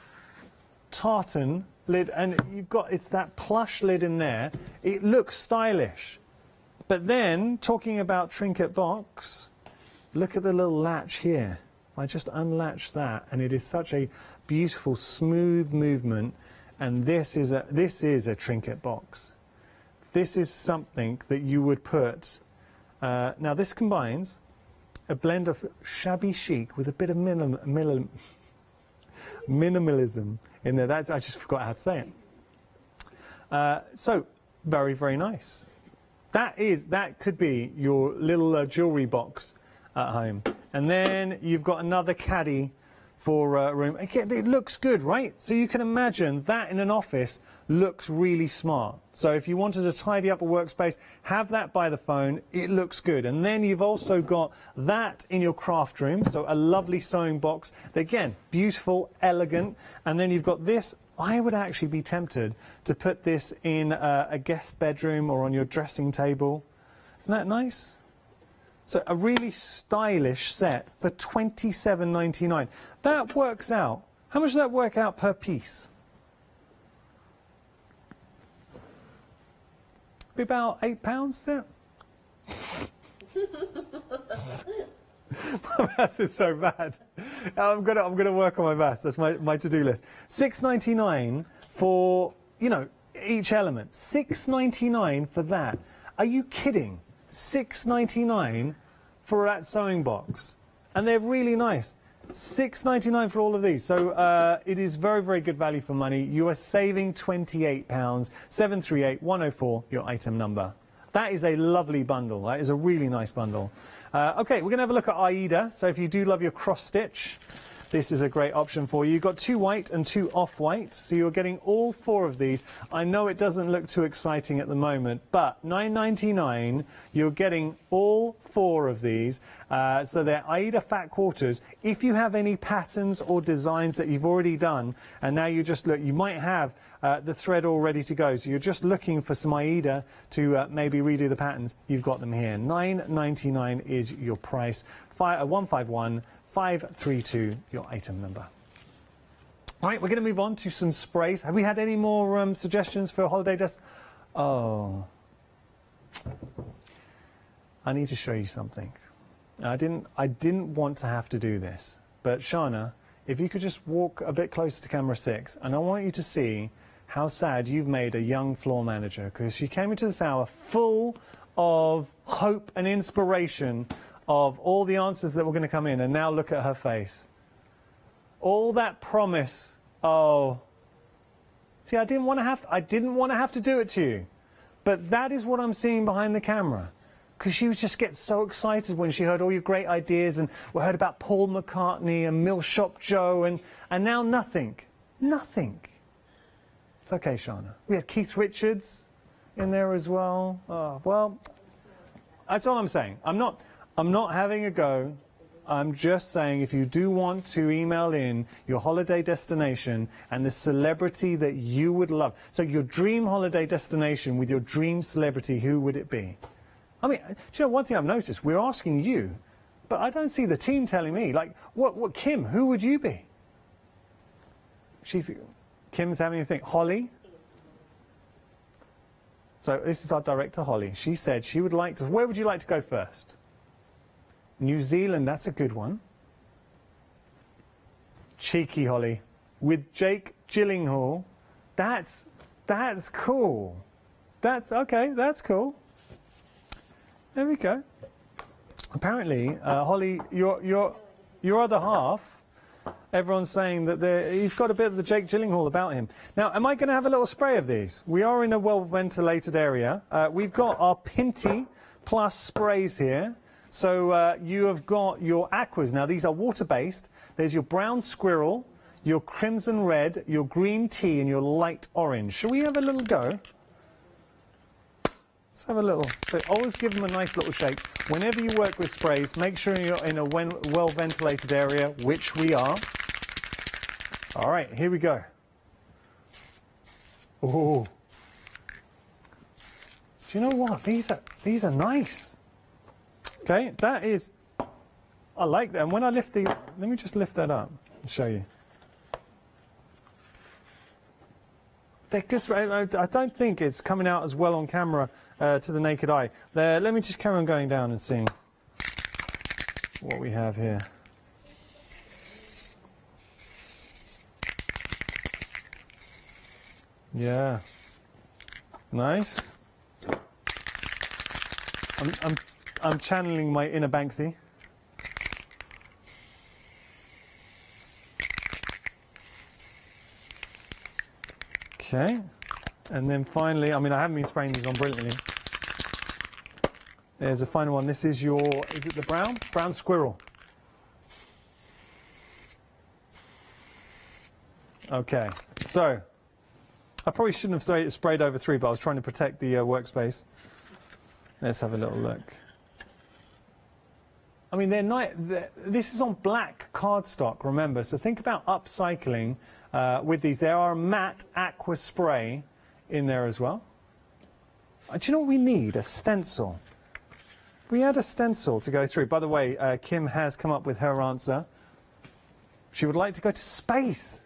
tartan lid? And you've got, it's that plush lid in there. It looks stylish. But then, talking about trinket box, look at the little latch here. If I just unlatch that, and it is such a beautiful, smooth movement, and this is a trinket box. This is something that you would put. Now this combines a blend of shabby chic with a bit of minimalism in there. I just forgot how to say it. So very, very nice. That could be your little jewellery box at home. And then you've got another caddy for room. Again, it looks good, right? So you can imagine that in an office looks really smart. So if you wanted to tidy up a workspace, have that by the phone. It looks good. And then you've also got that in your craft room. So a lovely sewing box. Again, beautiful, elegant. And then you've got this. I would actually be tempted to put this in a guest bedroom or on your dressing table. Isn't that nice? So a really stylish set for £27.99. That works out. How much does that work out per piece? Be about £8, is it? My maths is so bad. I'm gonna work on my maths. That's my to-do list. £6.99 for, you know, each element. £6.99 for that. Are you kidding? £6.99 for that sewing box, and they're really nice. £6.99 for all of these. So it is very, very good value for money. You are saving £28. 738104, your item number. That is a lovely bundle. That is a really nice bundle. Okay, we're going to have a look at Aida. So if you do love your cross stitch, this is a great option for you. You've got 2 white and 2 off-white, so you're getting all 4 of these. I know it doesn't look too exciting at the moment, but $9.99, you're getting all 4 of these. So they're Aida fat quarters. If you have any patterns or designs that you've already done, and now you just look, you might have the thread all ready to go, so you're just looking for some Aida to maybe redo the patterns, you've got them here. $9.99 is your price. 151532, your item number. All right, we're going to move on to some sprays. Have we had any more suggestions for holiday dust? Oh, I need to show you something. I didn't want to have to do this, but Shana, if you could just walk a bit closer to camera 6, and I want you to see how sad you've made a young floor manager, because she came into this hour full of hope and inspiration of all the answers that were going to come in, and now look at her face. All that promise. Oh, see, I didn't want to have to do it to you, but that is what I'm seeing behind the camera, because she would just get so excited when she heard all your great ideas, and we heard about Paul McCartney and Mill Shop Joe, and now nothing. It's okay, Shana. We had Keith Richards in there as well. Oh, well, that's all I'm saying. I'm not having a go. I'm just saying, if you do want to email in your holiday destination and the celebrity that you would love. So your dream holiday destination with your dream celebrity, who would it be? I mean, do you know one thing I've noticed? We're asking you, but I don't see the team telling me. Like, what Kim, who would you be? Kim's having a think. Holly? So this is our director, Holly. She said she would like to... Where would you like to go first? New Zealand, that's a good one. Cheeky, Holly. With Jake Gyllenhaal. That's cool. That's cool. There we go. Apparently, Holly, your other half, everyone's saying that he's got a bit of the Jake Gyllenhaal about him. Now, am I going to have a little spray of these? We are in a well-ventilated area. We've got our Pinty Plus sprays here. So you have got your aquas. Now, these are water-based. There's your brown squirrel, your crimson red, your green tea, and your light orange. Shall we have a little go? Let's have a little. So always give them a nice little shake. Whenever you work with sprays, make sure you're in a well-ventilated area, which we are. All right, here we go. Oh. Do you know what? These are nice. Okay, that is... I like that. And when I lift the... Let me just lift that up and show you. They're good spray. I don't think it's coming out as well on camera to the naked eye. Let me just carry on going down and seeing what we have here. Yeah. Nice. I'm channeling my inner Banksy. Okay, and then finally, I mean, I haven't been spraying these on brilliantly. There's a final one. This is your, is it the brown? Brown squirrel. Okay, so I probably shouldn't have sprayed over 3, but I was trying to protect the workspace. Let's have a little look. I mean, this is on black cardstock, remember, so think about upcycling with these. There are matte aqua spray in there as well. Do you know what we need? A stencil. We had a stencil to go through. By the way, Kim has come up with her answer. She would like to go to space.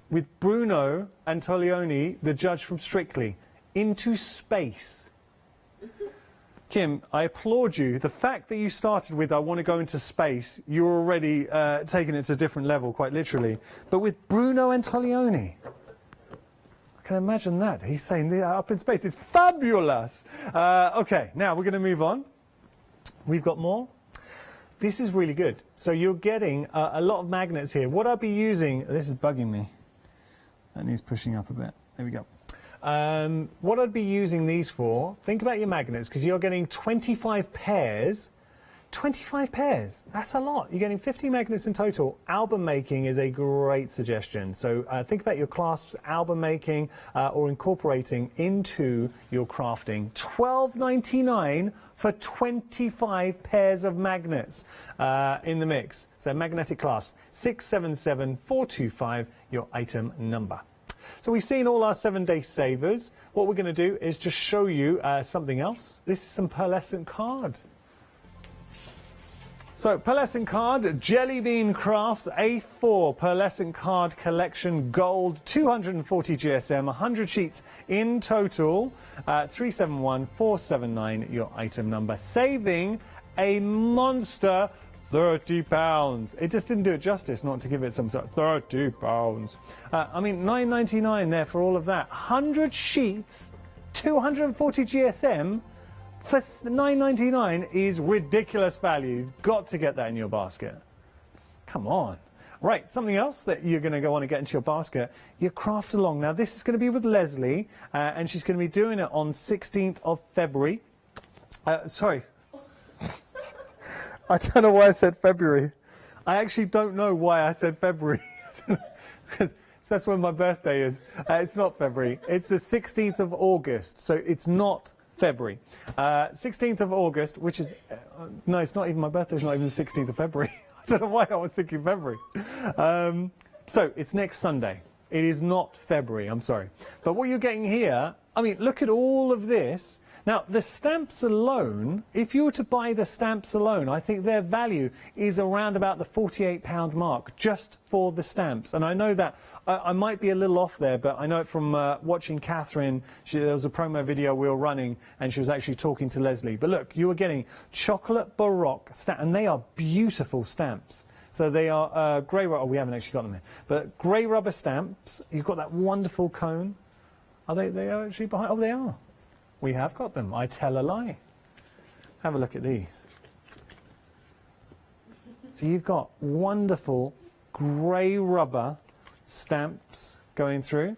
With Bruno Antonioni, the judge from Strictly, into space. Kim, I applaud you. The fact that you started with, I want to go into space, you're already taking it to a different level, quite literally. But with Bruno Antonioni, I can imagine that. He's saying up in space. It's fabulous. Okay, now we're going to move on. We've got more. This is really good. So you're getting a lot of magnets here. What I'll be using, this is bugging me. That needs pushing up a bit. There we go. What I'd be using these for, think about your magnets, because you're getting 25 pairs. 25 pairs, that's a lot. You're getting 50 magnets in total. Album making is a great suggestion. So think about your clasps, album making, or incorporating into your crafting. $12.99 for 25 pairs of magnets in the mix. So magnetic clasps, 677425, your item number. So we've seen all our 7-day savers. What we're going to do is just show you something else. This is some pearlescent card. So pearlescent card, Jelly Bean Crafts A4 pearlescent card collection gold, 240 GSM, 100 sheets in total, 371479, your item number, saving a monster £30. It just didn't do it justice not to give it some sort of £30. I mean, $9.99 there for all of that. 100 sheets, 240 GSM for $9.99 is ridiculous value. You've got to get that in your basket. Come on. Right, something else that you're going to want to get into your basket, your craft along. Now, this is going to be with Leslie, and she's going to be doing it on 16th of February. Sorry. I don't know why I said February. I actually don't know why I said February. Because that's when my birthday is. It's not February. It's the 16th of August, so it's not February. 16th of August, which is... no, it's not even my birthday. It's not even the 16th of February. I don't know why I was thinking February. So it's next Sunday. It is not February, I'm sorry. But what you're getting here, I mean, look at all of this. Now, the stamps alone, if you were to buy the stamps alone, I think their value is around about the £48 mark, just for the stamps. And I know that I might be a little off there, but I know it from watching Catherine. There was a promo video we were running, and she was actually talking to Leslie. But look, you are getting chocolate baroque stamps, and they are beautiful stamps. So they are grey rubber. Oh, we haven't actually got them here, but grey rubber stamps. You've got that wonderful cone. Are they are actually behind? Oh, they are. We have got them. I tell a lie. Have a look at these. So you've got wonderful grey rubber stamps going through.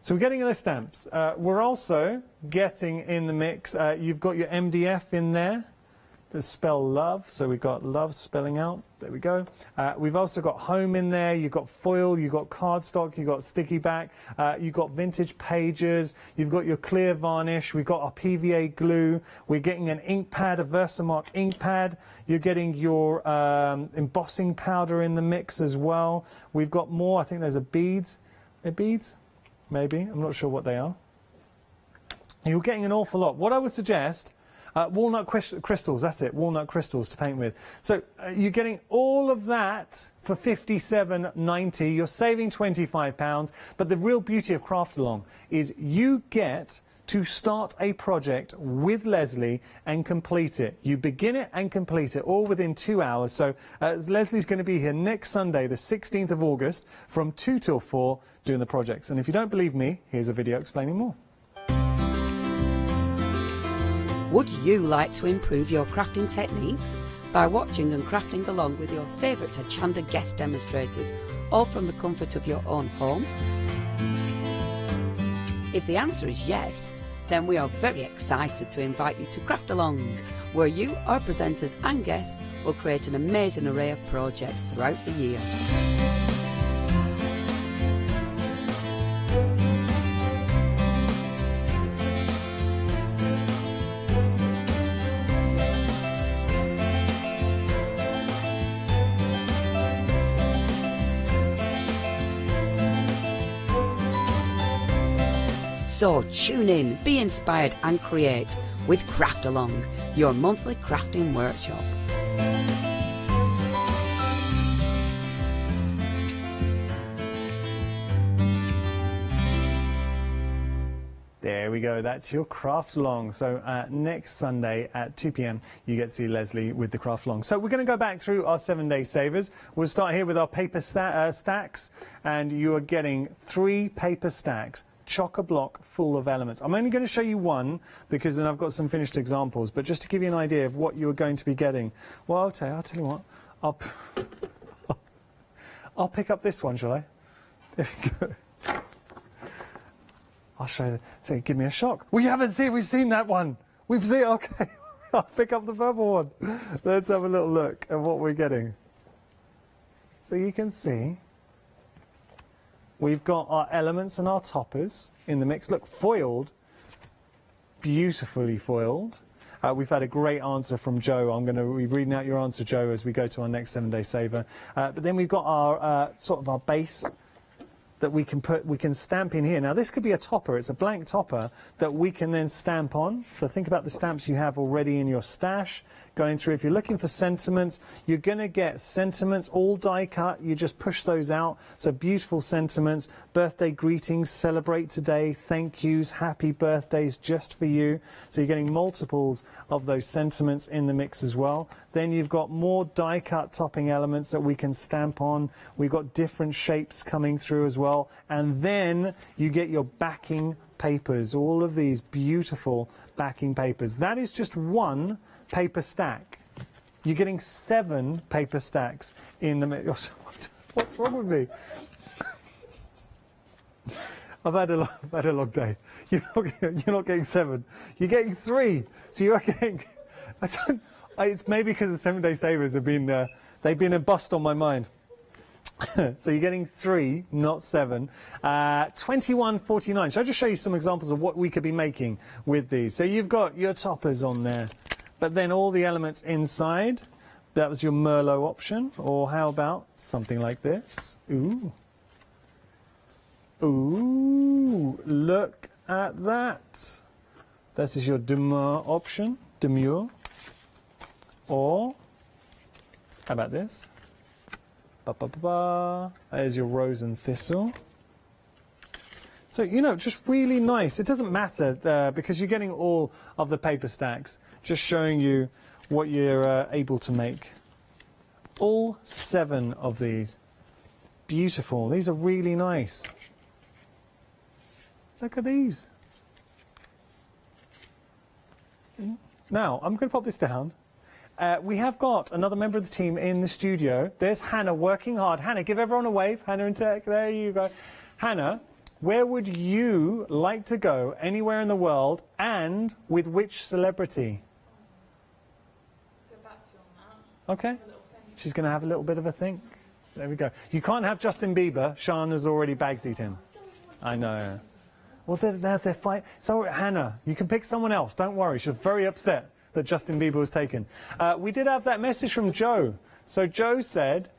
So we're getting the stamps. We're also getting in the mix, you've got your MDF in there. The spell love, so we've got love spelling out. There we go. We've also got home in there. You've got foil, you've got cardstock, you've got sticky back, you've got vintage pages, you've got your clear varnish, we've got our PVA glue, we're getting an ink pad, a Versamark ink pad, you're getting your embossing powder in the mix as well. We've got more, I think there's a beads. They're beads? Maybe, I'm not sure what they are. You're getting an awful lot. What I would suggest, walnut crystals, that's it, walnut crystals to paint with. So you're getting all of that for £57.90. You're saving £25, but the real beauty of Craft Along is you get to start a project with Leslie and complete it. You begin it and complete it all within 2 hours. So Leslie's going to be here next Sunday, the 16th of August, from 2 till 4 doing the projects. And if you don't believe me, here's a video explaining more. Would you like to improve your crafting techniques by watching and crafting along with your favourite Hochanda guest demonstrators, all from the comfort of your own home? If the answer is yes, then we are very excited to invite you to Craft Along, where you, our presenters and guests, will create an amazing array of projects throughout the year. So tune in, be inspired and create with Craft Along, your monthly crafting workshop. There we go, that's your Craft Along. So next Sunday at 2 p.m. you get to see Leslie with the Craft Along. So we're going to go back through our 7-day savers. We'll start here with our paper stacks, and you are getting 3 paper stacks, chock-a-block full of elements. I'm only going to show you one because then I've got some finished examples, but just to give you an idea of what you are going to be getting. Well, I'll tell you what, I'll pick up this one, shall I? There we go. I'll show you. So give me a shock. We've seen that one. We've seen, okay. I'll pick up the purple one. Let's have a little look at what we're getting. So you can see we've got our elements and our toppers in the mix. Look, foiled, beautifully foiled. We've had a great answer from Joe. I'm going to be reading out your answer, Joe, as we go to our next 7-day saver. But then we've got our sort of our base that we can stamp in here. Now this could be a topper, it's a blank topper that we can then stamp on. So think about the stamps you have already in your stash. Going through, if you're looking for sentiments, you're going to get sentiments all die cut. You just push those out. So beautiful sentiments, birthday greetings, celebrate today, thank yous, happy birthdays just for you. So you're getting multiples of those sentiments in the mix as well. Then you've got more die cut topping elements that we can stamp on. We've got different shapes coming through as well. And then you get your backing papers, all of these beautiful backing papers. That is just one paper stack. You're getting 7 paper stacks in the mix. What's wrong with me? I've had a long day. You're not getting 7. You're getting 3. So you're getting. It's maybe because the 7-day savers have been they've been embossed on my mind. So you're getting 3, not 7. 21.49. Shall I just show you some examples of what we could be making with these? So you've got your toppers on there, but then all the elements inside. That was your Merlot option. Or how about something like this? Ooh. Ooh, look at that. This is your demure option, demure. Or, how about this? There's your rose and thistle. So, you know, just really nice. It doesn't matter because you're getting all of the paper stacks, just showing you what you're able to make. All 7 of these. Beautiful. These are really nice. Look at these. Now, I'm going to pop this down. We have got another member of the team in the studio. There's Hannah working hard. Hannah, give everyone a wave. Hannah and Tech, there you go. Hannah, where would you like to go anywhere in the world and with which celebrity? Okay. She's going to have a little bit of a think. There we go. You can't have Justin Bieber. Sean has already bagsied him. I know. Well, they're fighting. So, Hannah, you can pick someone else. Don't worry. She's very upset that Justin Bieber was taken. We did have that message from Joe. So Joe said,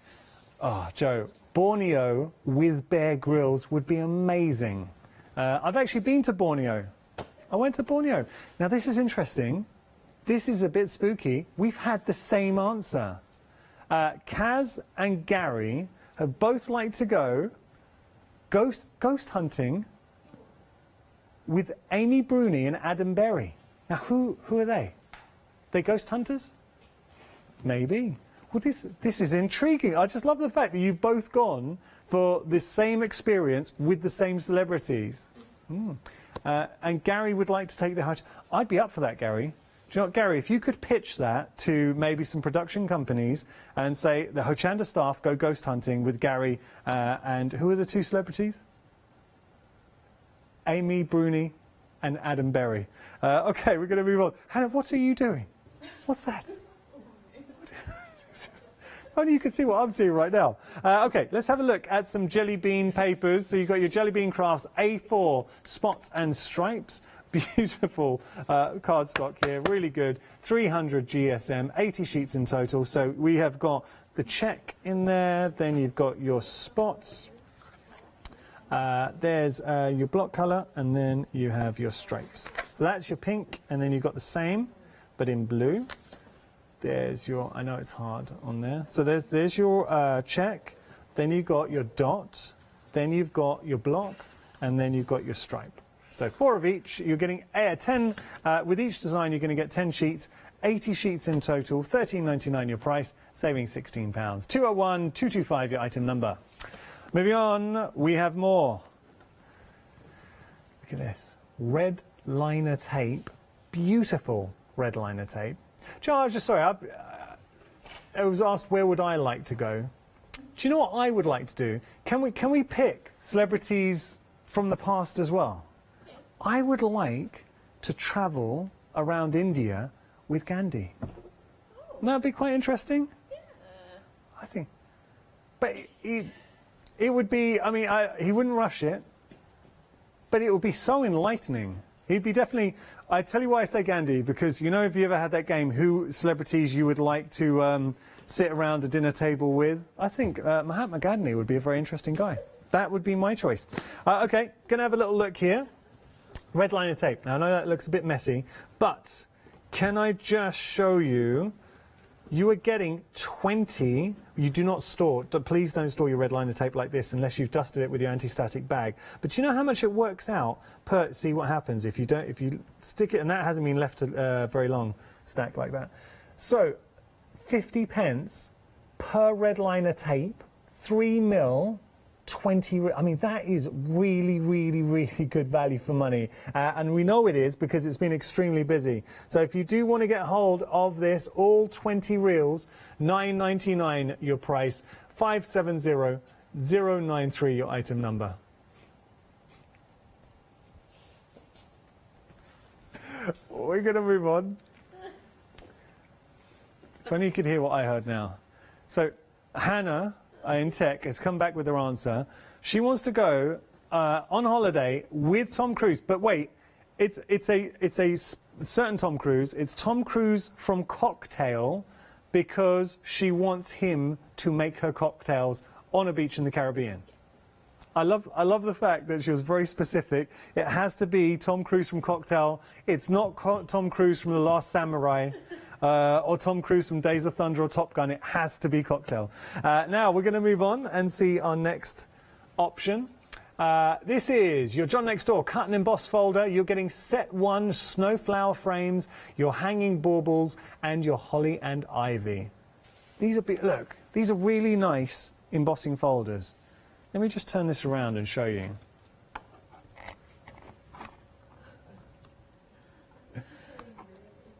Joe, Borneo with Bear Grylls would be amazing. I've actually been to Borneo. I went to Borneo. Now, this is interesting. This is a bit spooky. We've had the same answer. Kaz and Gary have both liked to go ghost hunting with Amy Bruni and Adam Berry. Now, who are they? They ghost hunters? Maybe. Well, this is intriguing. I just love the fact that you've both gone for the same experience with the same celebrities. And Gary would like to take the hutch. I'd be up for that, Gary. Do you know what, Gary, if you could pitch that to maybe some production companies and say the Hochanda staff go ghost hunting with Gary and who are the 2 celebrities? Amy Bruni and Adam Berry. Okay, we're going to move on. Hannah, what are you doing? What's that? Only you can see what I'm seeing right now. Okay, let's have a look at some jelly bean papers. So you've got your Jelly Bean Crafts A4 spots and stripes. Beautiful cardstock here, really good. 300 GSM, 80 sheets in total. So we have got the check in there, then you've got your spots. There's your block colour, and then you have your stripes. So that's your pink, and then you've got the same, but in blue. There's your, I know it's hard on there. So there's your check, then you've got your dot, then you've got your block, and then you've got your stripe. So 4 of each, you're getting 10, with each design you're going to get 10 sheets, 80 sheets in total, £13.99 your price, saving £16. 201 225 your item number. Moving on, we have more. Look at this. Red liner tape. Beautiful red liner tape. Do you know, I was just sorry, I was asked where would I like to go. Do you know what I would like to do? Can we pick celebrities from the past as well? Yeah. I would like to travel around India with Gandhi. Oh. Wouldn't that be quite interesting? Yeah. I think. But it would be, I mean, he wouldn't rush it, but it would be so enlightening. He'd be definitely, I tell you why I say Gandhi, because you know if you ever had that game, who celebrities you would like to sit around a dinner table with? I think Mahatma Gandhi would be a very interesting guy. That would be my choice. Okay, going to have a little look here. Red liner tape. Now I know that looks a bit messy, but can I just show you? You are getting 20. You do not store, please don't store your red liner tape like this unless you've dusted it with your anti-static bag. But you know how much it works out per, see what happens if you stick it, and that hasn't been left very long, stacked like that. So 50 pence per red liner tape, 3 mil, 20, I mean, that is really, really, really good value for money. And we know it is because it's been extremely busy. So if you do want to get hold of this, all 20 reels, $9.99 your price, 570093 your item number. We're going to move on. If only you could hear what I heard now. So Hannah in tech has come back with her answer. She wants to go on holiday with Tom Cruise, but wait, it's a certain Tom Cruise. It's Tom Cruise from Cocktail, because she wants him to make her cocktails on a beach in the Caribbean. I love the fact that she was very specific. It has to be Tom Cruise from Cocktail. It's not Tom Cruise from The Last Samurai. Or Tom Cruise from Days of Thunder or Top Gun. It has to be Cocktail. Now we're going to move on and see our next option. This is your John Next Door cut and emboss folder. You're getting set 1 snowflower frames, your hanging baubles, and your holly and ivy. These are look, these are really nice embossing folders. Let me just turn this around and show you.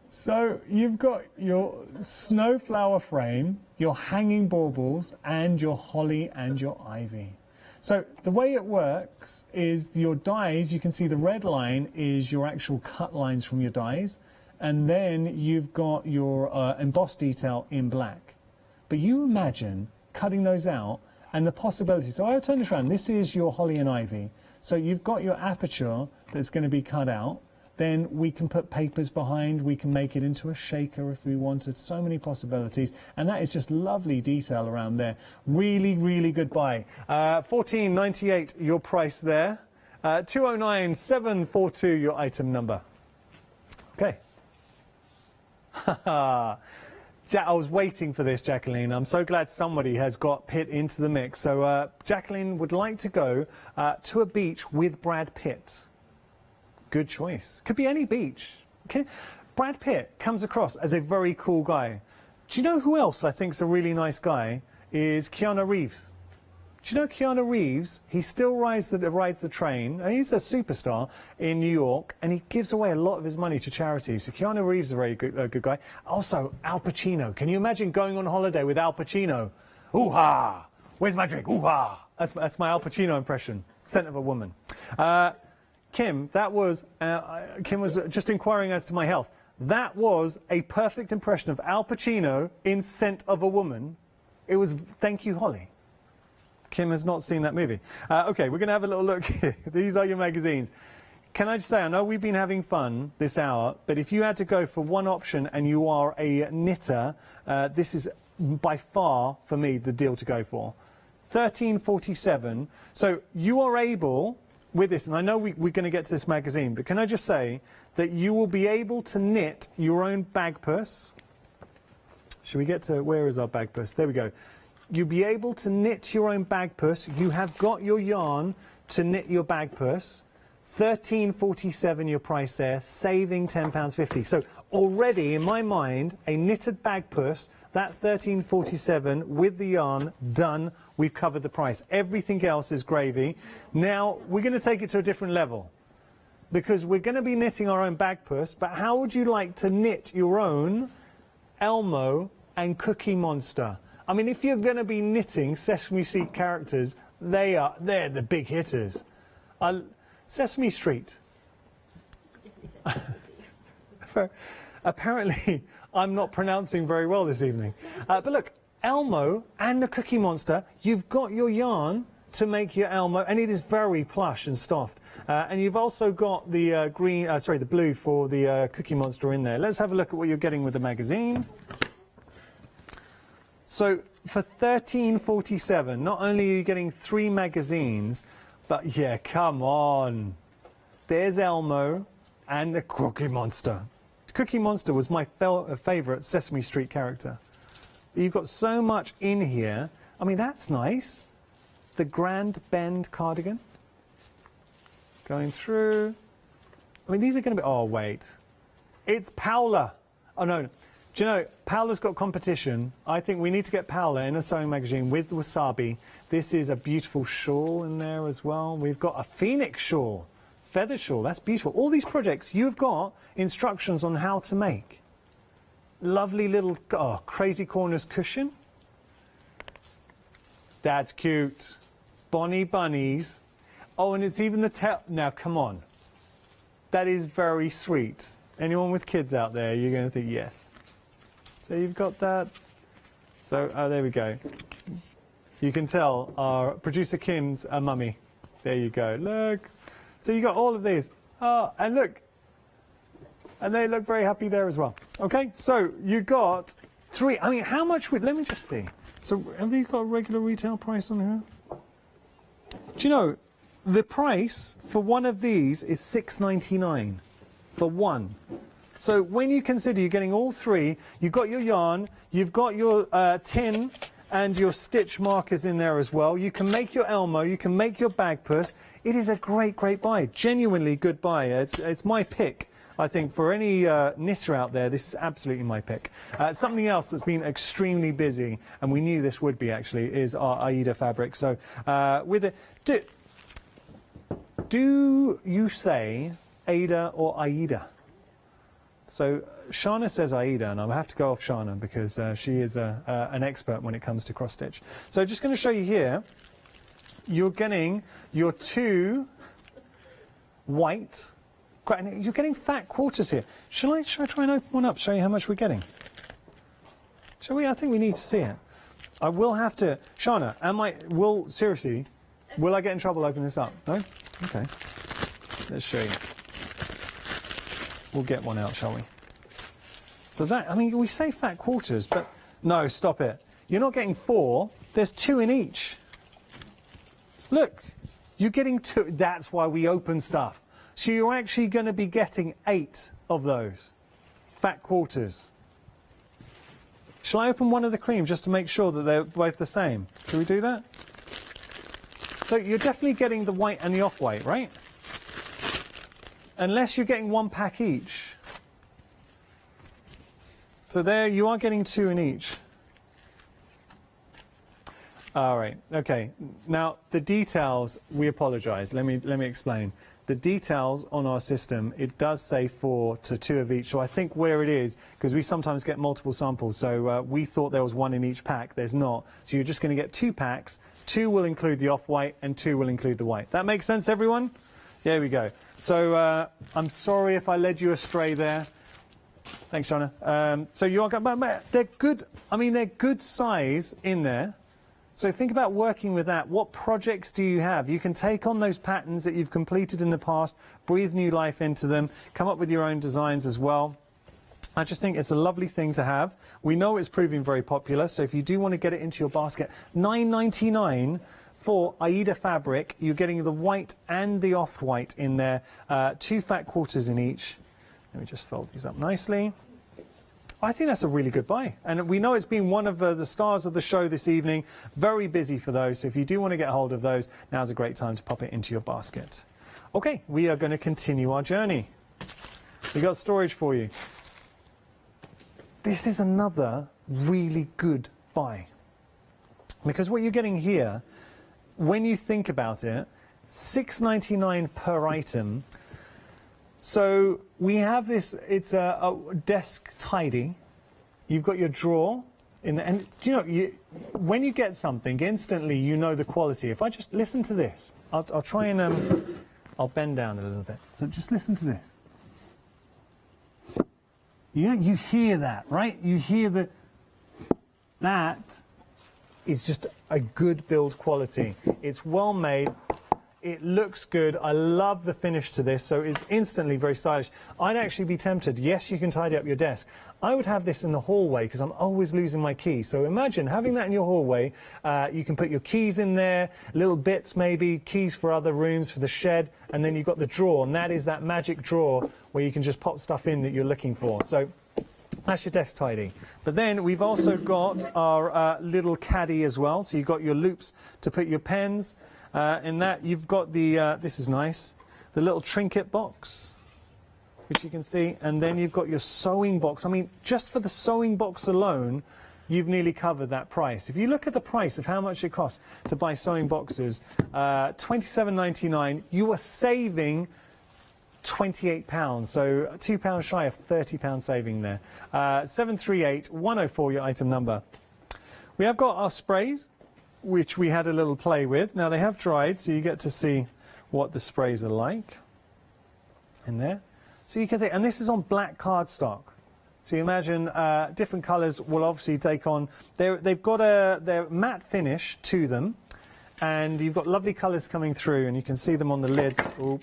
So you've got your snowflower frame, your hanging baubles, and your holly and your ivy. So the way it works is your dies, you can see the red line is your actual cut lines from your dies, and then you've got your embossed detail in black. But you imagine cutting those out and the possibilities. So I'll turn this around. This is your holly and ivy. So you've got your aperture that's going to be cut out. Then we can put papers behind, we can make it into a shaker if we wanted. So many possibilities. And that is just lovely detail around there. Really, really good buy. $14.98 your price there. 209742 your item number. Okay. I was waiting for this, Jacqueline. I'm so glad somebody has got Pitt into the mix. So Jacqueline would like to go to a beach with Brad Pitt. Good choice. Could be any beach. Okay. Brad Pitt comes across as a very cool guy. Do you know who else I think's a really nice guy? Is Keanu Reeves. Do you know Keanu Reeves? He still rides the train. He's a superstar in New York, and he gives away a lot of his money to charity. So Keanu Reeves is a very good guy. Also, Al Pacino. Can you imagine going on holiday with Al Pacino? Ooh-ha! Where's my drink? Ooh-ha! That's my Al Pacino impression. Scent of a woman. Kim, Kim was just inquiring as to my health. That was a perfect impression of Al Pacino in Scent of a Woman. It was Thank You, Holly. Kim has not seen that movie. Okay, we're going to have a little look here. These are your magazines. Can I just say, I know we've been having fun this hour, but if you had to go for one option and you are a knitter, this is by far, for me, the deal to go for. $13.47. So you are able, with this, and I know we're going to get to this magazine, but can I just say that you will be able to knit your own bag purse. Should we get to, where is our bag purse? There we go. You'll be able to knit your own bag purse. You have got your yarn to knit your bag purse. $13.47 your price there, saving £10.50. So already, in my mind, a knitted bag purse, that $13.47 with the yarn, done. We've covered the price. Everything else is gravy. Now, we're going to take it to a different level, because we're going to be knitting our own bag purse, but how would you like to knit your own Elmo and Cookie Monster? I mean, if you're going to be knitting Sesame Street characters, they're the big hitters. Sesame Street. Apparently, I'm not pronouncing very well this evening. But look, Elmo and the Cookie Monster, you've got your yarn to make your Elmo, and it is very plush and stuffed. And you've also got the the blue for the Cookie Monster in there. Let's have a look at what you're getting with the magazine. So for $13.47, not only are you getting 3 magazines, but yeah, come on. There's Elmo and the Cookie Monster. Cookie Monster was my favourite Sesame Street character. You've got so much in here. I mean, that's nice. The Grand Bend cardigan. Going through. I mean, these are going to be... Oh, wait. It's Paola. Oh, no. Do you know, Paola's got competition. I think we need to get Paola in a sewing magazine with wasabi. This is a beautiful shawl in there as well. We've got a phoenix shawl, feather shawl. That's beautiful. All these projects, you've got instructions on how to make. Lovely little crazy corners cushion. That's cute. Bonnie bunnies. Oh, and it's even the now, come on. That is very sweet. Anyone with kids out there, you're going to think yes. So you've got that. So, oh, there we go. You can tell our producer Kim's a mummy. There you go. Look. So you got all of these. Oh, and look. And they look very happy there as well. Okay, so you got 3. I mean, how much would... Let me just see. So have these got a regular retail price on here? Do you know, the price for one of these is $6.99 for one. So when you consider you're getting all three, you've got your yarn, you've got your tin and your stitch markers in there as well. You can make your Elmo, you can make your bag purse. It is a great, great buy. Genuinely good buy. It's my pick. I think for any knitter out there, this is absolutely my pick. Something else that's been extremely busy, and we knew this would be actually, is our Aida fabric. So with it, do you say Ada or Aida? So Shana says Aida, and I'll have to go off Shana because she is an expert when it comes to cross stitch. So just going to show you here, you're getting your two white, you're getting fat quarters here. Shall I try and open one up, show you how much we're getting? Shall we? I think we need to see it. I will have to, Shana, seriously, will I get in trouble opening this up? No? Okay. Let's show you. We'll get one out, shall we? So that, I mean, we say fat quarters, but no, stop it. You're not getting 4, there's 2 in each. Look, you're getting 2, that's why we open stuff. So you're actually going to be getting 8 of those fat quarters. Shall I open one of the cream just to make sure that they're both the same? Can we do that? So you're definitely getting the white and the off-white, right? Unless you're getting 1 pack each. So there you are getting 2 in each. All right, okay. Now the details, we apologize. Let me explain. The details on our system, it does say 4 to 2 of each. So I think where it is, because we sometimes get multiple samples, so we thought there was 1 in each pack. There's not. So you're just going to get 2 packs. 2 will include the off-white and 2 will include the white. That makes sense, everyone? There we go. So I'm sorry if I led you astray there. Thanks, Shana. So you are, but they're good. I mean, they're good size in there. So think about working with that. What projects do you have? You can take on those patterns that you've completed in the past, breathe new life into them, come up with your own designs as well. I just think it's a lovely thing to have. We know it's proving very popular, so if you do want to get it into your basket, $9.99 for Aida fabric. You're getting the white and the off-white in there, 2 fat quarters in each. Let me just fold these up nicely. I think that's a really good buy. And we know it's been one of the stars of the show this evening. Very busy for those. So if you do want to get hold of those, now's a great time to pop it into your basket. Okay, we are going to continue our journey. We got storage for you. This is another really good buy. Because what you're getting here, when you think about it, $6.99 per item. So we have this, it's a desk tidy. You've got your drawer in there, and do you know, when you get something, instantly you know the quality. If I just listen to this, I'll try and I'll bend down a little bit. So just listen to this. You hear that, right? You hear that is just a good build quality. It's well made. It looks good. I love the finish to this, so it's instantly very stylish. I'd actually be tempted. Yes, you can tidy up your desk. I would have this in the hallway because I'm always losing my keys. So imagine having that in your hallway. You can put your keys in there, little bits maybe, keys for other rooms, for the shed, and then you've got the drawer, and that is that magic drawer where you can just pop stuff in that you're looking for. So that's your desk tidy. But then we've also got our little caddy as well. So you've got your loops to put your pens. In that you've got the, this is nice, the little trinket box, which you can see, and then you've got your sewing box. I mean, just for the sewing box alone, you've nearly covered that price. If you look at the price of how much it costs to buy sewing boxes, $27.99, you are saving £28, so £2 shy of £30 saving there. 738-104, your item number. We have got our sprays, which we had a little play with. Now they have dried, so you get to see what the sprays are like in there. So you can see, and this is on black cardstock. So you imagine different colours will obviously take on, they've got their matte finish to them, and you've got lovely colours coming through, and you can see them on the lids. Ooh.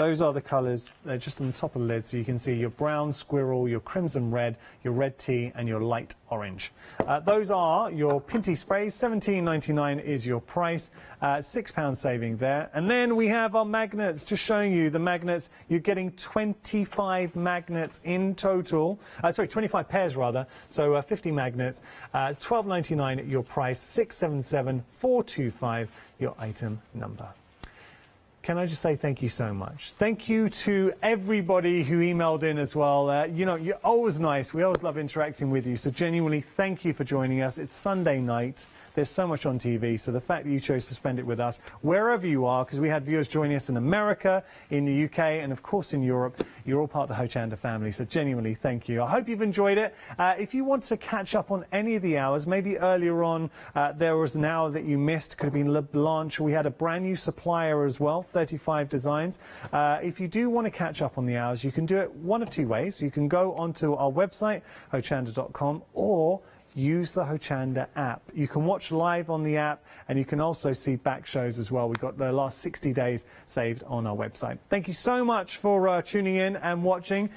Those are the colours. They're just on the top of the lid, so you can see your brown squirrel, your crimson red, your red tea, and your light orange. Those are your Pinty sprays. $17.99 is your price. £6 saving there. And then we have our magnets. Just showing you the magnets. You're getting 25 magnets in total. Sorry, 25 pairs rather. So 50 magnets. $12.99 at your price. 677425 your item number. Can I just say thank you so much? Thank you to everybody who emailed in as well. You know, you're always nice. We always love interacting with you. So genuinely, thank you for joining us. It's Sunday night. There's so much on TV, so the fact that you chose to spend it with us, wherever you are, because we had viewers joining us in America, in the UK, and of course in Europe, you're all part of the Hochanda family, so genuinely thank you. I hope you've enjoyed it. If you want to catch up on any of the hours, maybe earlier on there was an hour that you missed, could have been LaBlanche. We had a brand new supplier as well, 35 designs. If you do want to catch up on the hours, you can do it one of two ways. You can go onto our website, hochanda.com, or use the Hochanda app. You can watch live on the app, and you can also see back shows as well. We've got the last 60 days saved on our website. Thank you so much for tuning in and watching.